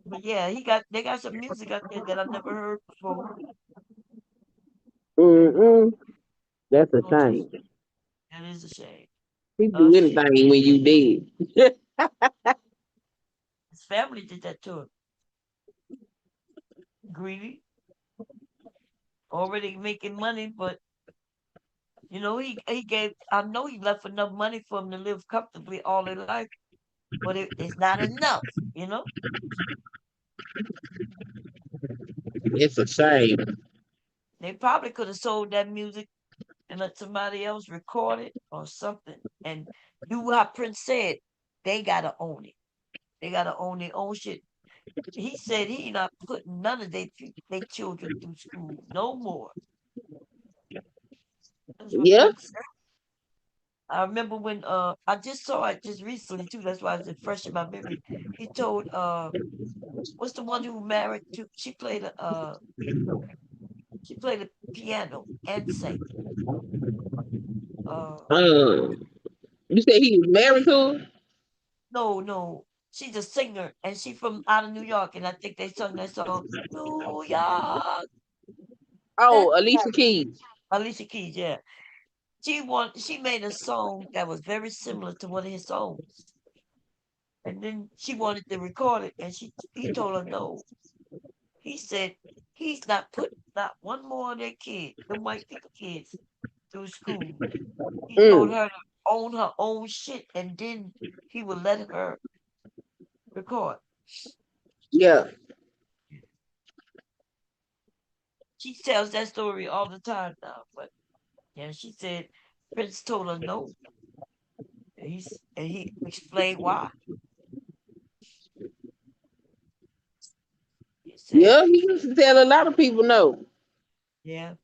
[SPEAKER 1] But yeah, they got some music out there that I've never heard before.
[SPEAKER 10] mm. That's a
[SPEAKER 1] Oh,
[SPEAKER 10] shame.
[SPEAKER 1] that is a shame.
[SPEAKER 10] He do
[SPEAKER 1] Shit.
[SPEAKER 10] anything when you dead.
[SPEAKER 1] His family did that to him. Greedy, already making money, but he gave. I know he left enough money for him to live comfortably all their life, but it's not enough. You know,
[SPEAKER 10] It's a shame.
[SPEAKER 1] they probably could have sold that music and let somebody else record it or something and do what Prince said. They gotta own it. They gotta own their own shit. He said he not putting none of their children through school no more. That's what
[SPEAKER 10] Yeah.
[SPEAKER 1] Prince said. I remember when I just saw it just recently too. That's why it's fresh in my memory. He told what's the one who married to she played the piano and sang. Uh
[SPEAKER 10] You say he was married to her?
[SPEAKER 1] no, she's a singer and she from out of New York and I think they sung that song New York. That
[SPEAKER 10] Oh, Alicia Keys.
[SPEAKER 1] Alicia Keys, yeah. She made a song that was very similar to one of his songs. And then she wanted to record it and he told her no. He said he's not putting not one more of their kids, the white people kids, through school. He told
[SPEAKER 10] Mm,
[SPEAKER 1] her to own her own shit and then he would let her record.
[SPEAKER 10] yeah.
[SPEAKER 1] She tells that story all the time now, but yeah, she said Prince told her no. And he explained why. He said,
[SPEAKER 10] Yeah, he used to tell a lot of people no.
[SPEAKER 1] yeah,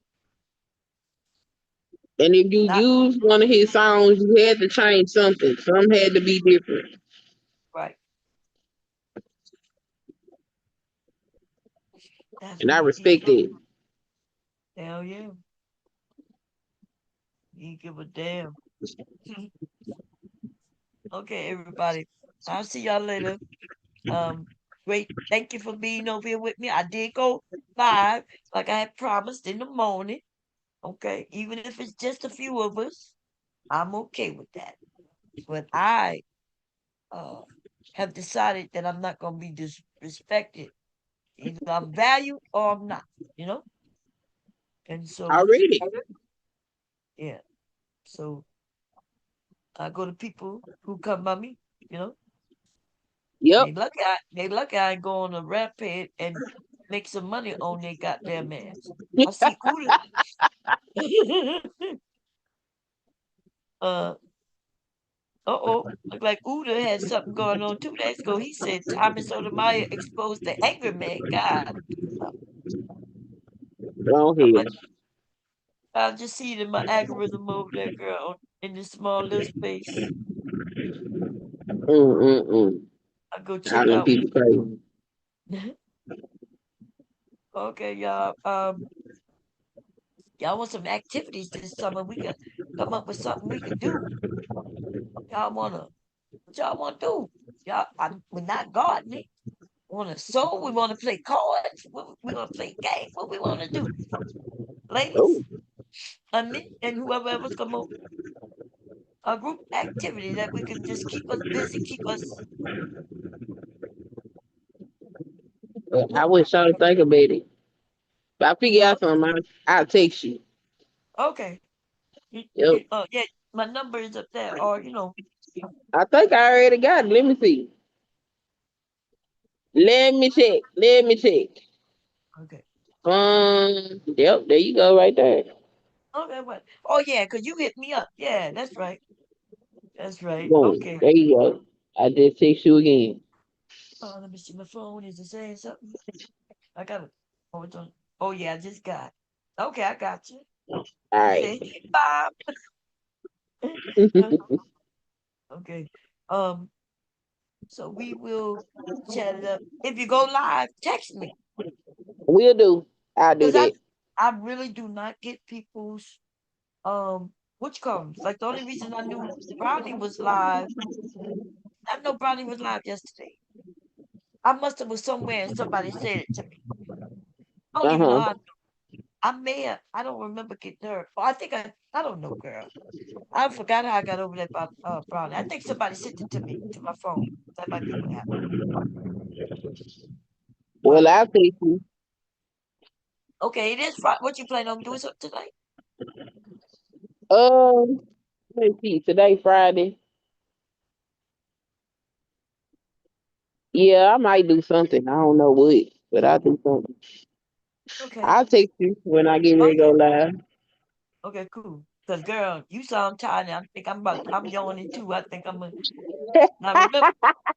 [SPEAKER 10] And if you
[SPEAKER 1] not
[SPEAKER 10] use one of his songs, you had to change something. Some had to be different.
[SPEAKER 1] right. That's
[SPEAKER 10] And I
[SPEAKER 1] what he
[SPEAKER 10] respect it.
[SPEAKER 1] hell yeah. He give a damn. Okay, everybody. I'll see y'all later. Um, great. Thank you for being over here with me. I did go live like I had promised in the morning. Okay, even if it's just a few of us, I'm okay with that. But I uh have decided that I'm not gonna be disrespected. Either I'm valued or I'm not, you know? And
[SPEAKER 10] I
[SPEAKER 1] so
[SPEAKER 10] read it.
[SPEAKER 1] yeah. So I go to people who come by me, you know.
[SPEAKER 10] Yep.
[SPEAKER 1] They lucky I ain't go on a rampage and make some money on their goddamn ass. I see Uda uh look like Uda had something going on 2 days ago. He said Thomas Sotomayor exposed the angry man. God.
[SPEAKER 10] Go
[SPEAKER 1] I'm
[SPEAKER 10] ahead.
[SPEAKER 1] like, I just see it in my algorithm over there, girl, in this small little space.
[SPEAKER 10] Mm.
[SPEAKER 1] I go
[SPEAKER 10] All
[SPEAKER 1] check
[SPEAKER 10] them
[SPEAKER 1] out.
[SPEAKER 10] people crazy.
[SPEAKER 1] Okay, y'all. Y'all want some activities this summer? We could come up with something we could do. Y'all wanna? What y'all wanna do? We're not gardening. Want to sew? We want to play cards? We want to play games? What we want to do, ladies?
[SPEAKER 10] Oh,
[SPEAKER 1] And whoever else come up, a group activity that we can just keep us busy, keep us.
[SPEAKER 10] I wish I would think about it. If I figure
[SPEAKER 1] Huh?
[SPEAKER 10] out something, I'll text you.
[SPEAKER 1] Okay.
[SPEAKER 10] Yep.
[SPEAKER 1] Yeah, my number is up there, or
[SPEAKER 10] I think I already got it. Let me see. Let me check. Let me check.
[SPEAKER 1] okay.
[SPEAKER 10] Yep, there you go, right there.
[SPEAKER 1] Okay, what? Oh yeah, cause you hit me up. Yeah, that's right. That's right.
[SPEAKER 10] Boom.
[SPEAKER 1] Okay.
[SPEAKER 10] There you go. I just text you again.
[SPEAKER 1] Let me see. My phone is it saying something? I got it. Oh, it's on. Oh yeah, I just got it. Okay, I got you.
[SPEAKER 10] All
[SPEAKER 1] You
[SPEAKER 10] right.
[SPEAKER 1] say, hey, Bob. Okay. Um. So we will chat it up. If you go live, text me,
[SPEAKER 10] Will do. I'll do
[SPEAKER 1] cause
[SPEAKER 10] that.
[SPEAKER 1] I really do not get people's which comes. Like the only reason I knew Brownie was live, I know Brownie was live yesterday. I must have was somewhere and somebody said it to me. I don't even know
[SPEAKER 10] Uh-huh.
[SPEAKER 1] how. I may have. I don't remember getting her. Oh, I think I don't know, girl. I forgot how I got over that about Brownie. I think somebody sent it to me to my phone. That might be what happened.
[SPEAKER 10] Well,
[SPEAKER 1] But
[SPEAKER 10] I'll text you.
[SPEAKER 1] okay, it is Friday. What you planning on doing something tonight?
[SPEAKER 10] Um, let me see. Today Friday. Yeah, I might do something. I don't know what, but I'll do something.
[SPEAKER 1] Okay.
[SPEAKER 10] I'll text you when I get
[SPEAKER 1] Oh
[SPEAKER 10] ready to
[SPEAKER 1] yeah.
[SPEAKER 10] go live.
[SPEAKER 1] Okay, cool. Cause girl, you sound tired. And I think I'm yawning too. I think I'm gonna now remember.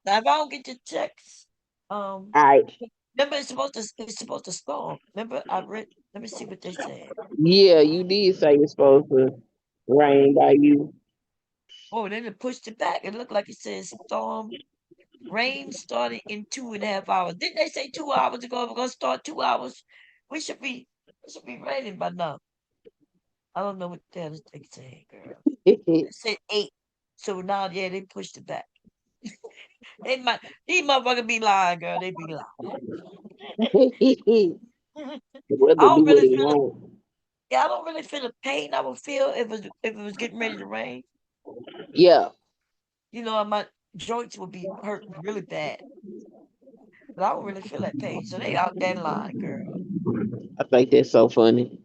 [SPEAKER 1] Now if I don't get your text, um,
[SPEAKER 10] All right.
[SPEAKER 1] remember it's supposed to storm. Remember I read. Let me see what they said.
[SPEAKER 10] Yeah, you did say it's supposed to rain by you.
[SPEAKER 1] Oh, then it pushed it back. It looked like it says storm rain starting in 2.5 hours. Didn't they say 2 hours ago? We're gonna start 2 hours. We should be it should be raining by now. I don't know what the hell they saying, girl. It said 8. So now yeah, they pushed it back. They might these motherfuckers be lying, girl. They be lying.
[SPEAKER 10] The
[SPEAKER 1] I
[SPEAKER 10] weather
[SPEAKER 1] don't
[SPEAKER 10] do what
[SPEAKER 1] really
[SPEAKER 10] it
[SPEAKER 1] feel it.
[SPEAKER 10] wants.
[SPEAKER 1] Yeah, I don't really feel the pain I would feel if it was getting ready to rain.
[SPEAKER 10] Yeah,
[SPEAKER 1] My joints would be hurting really bad. But I don't really feel that pain. So they out there lying, girl.
[SPEAKER 10] I think that's so funny.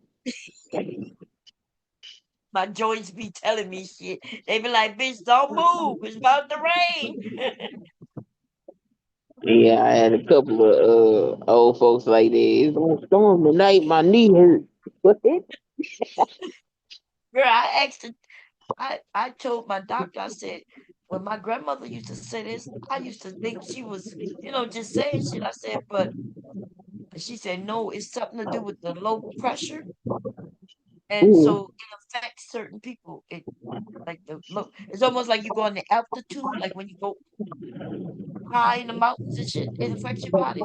[SPEAKER 1] My joints be telling me shit. They be like, bitch, don't move. It's about to rain.
[SPEAKER 10] Yeah, I had a couple of old folks like that. It's gonna storm tonight. My knee hurt. What?
[SPEAKER 1] Girl, I told my doctor, I said, when my grandmother used to say this, I used to think she was, just saying shit. I said, but she said, no, it's something to do with the low pressure. And
[SPEAKER 10] Mm,
[SPEAKER 1] so it affects certain people. It like the low, it's almost like you go on the altitude, like when you go high in the mountains and shit, it affects your body.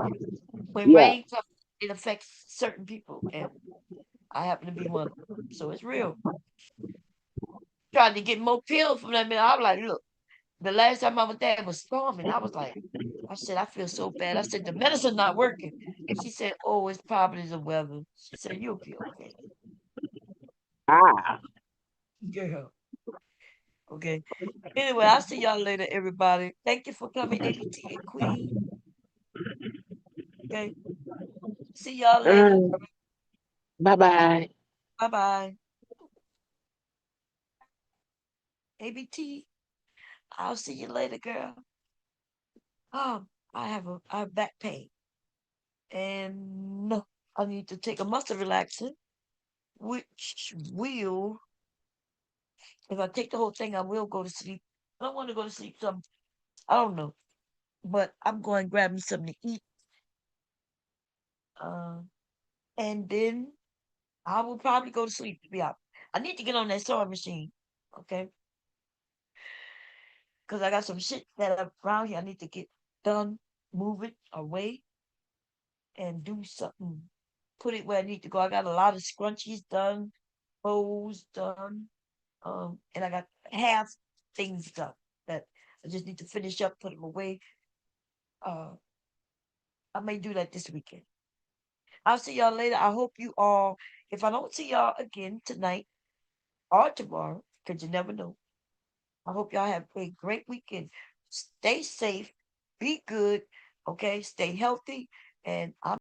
[SPEAKER 1] When
[SPEAKER 10] yeah.
[SPEAKER 1] rain comes, it affects certain people. And I happen to be one of them. So it's real. Trying to get more pills from them. And I'm like, look, the last time I was there it was storming. I said, I feel so bad. I said, the medicine not working. She said, oh, it's probably the weather. She said, you'll be okay.
[SPEAKER 10] Ah.
[SPEAKER 1] Girl. Okay. Anyway, I'll see y'all later, everybody. Thank you for coming, ABT and Queen. Okay. See y'all later.
[SPEAKER 10] Bye bye.
[SPEAKER 1] Bye bye. ABT. I'll see you later, girl. I have back pain. And no, I need to take a muscle relaxant, which will, if I take the whole thing, I will go to sleep. I don't want to go to sleep. I don't know, but I'm going to grab me something to eat. Uh, and then I will probably go to sleep. To be honest, I need to get on that sewing machine, okay? Because I got some shit that around here I need to get done, move it away, and do something. Put it where I need to go. I got a lot of scrunchies done, bows done, and I got half things done that I just need to finish up, put them away. Uh, I may do that this weekend. I'll see y'all later. I hope you all, if I don't see y'all again tonight or tomorrow, because you never know, I hope y'all have a great weekend. Stay safe, be good, okay? Stay healthy, and I'm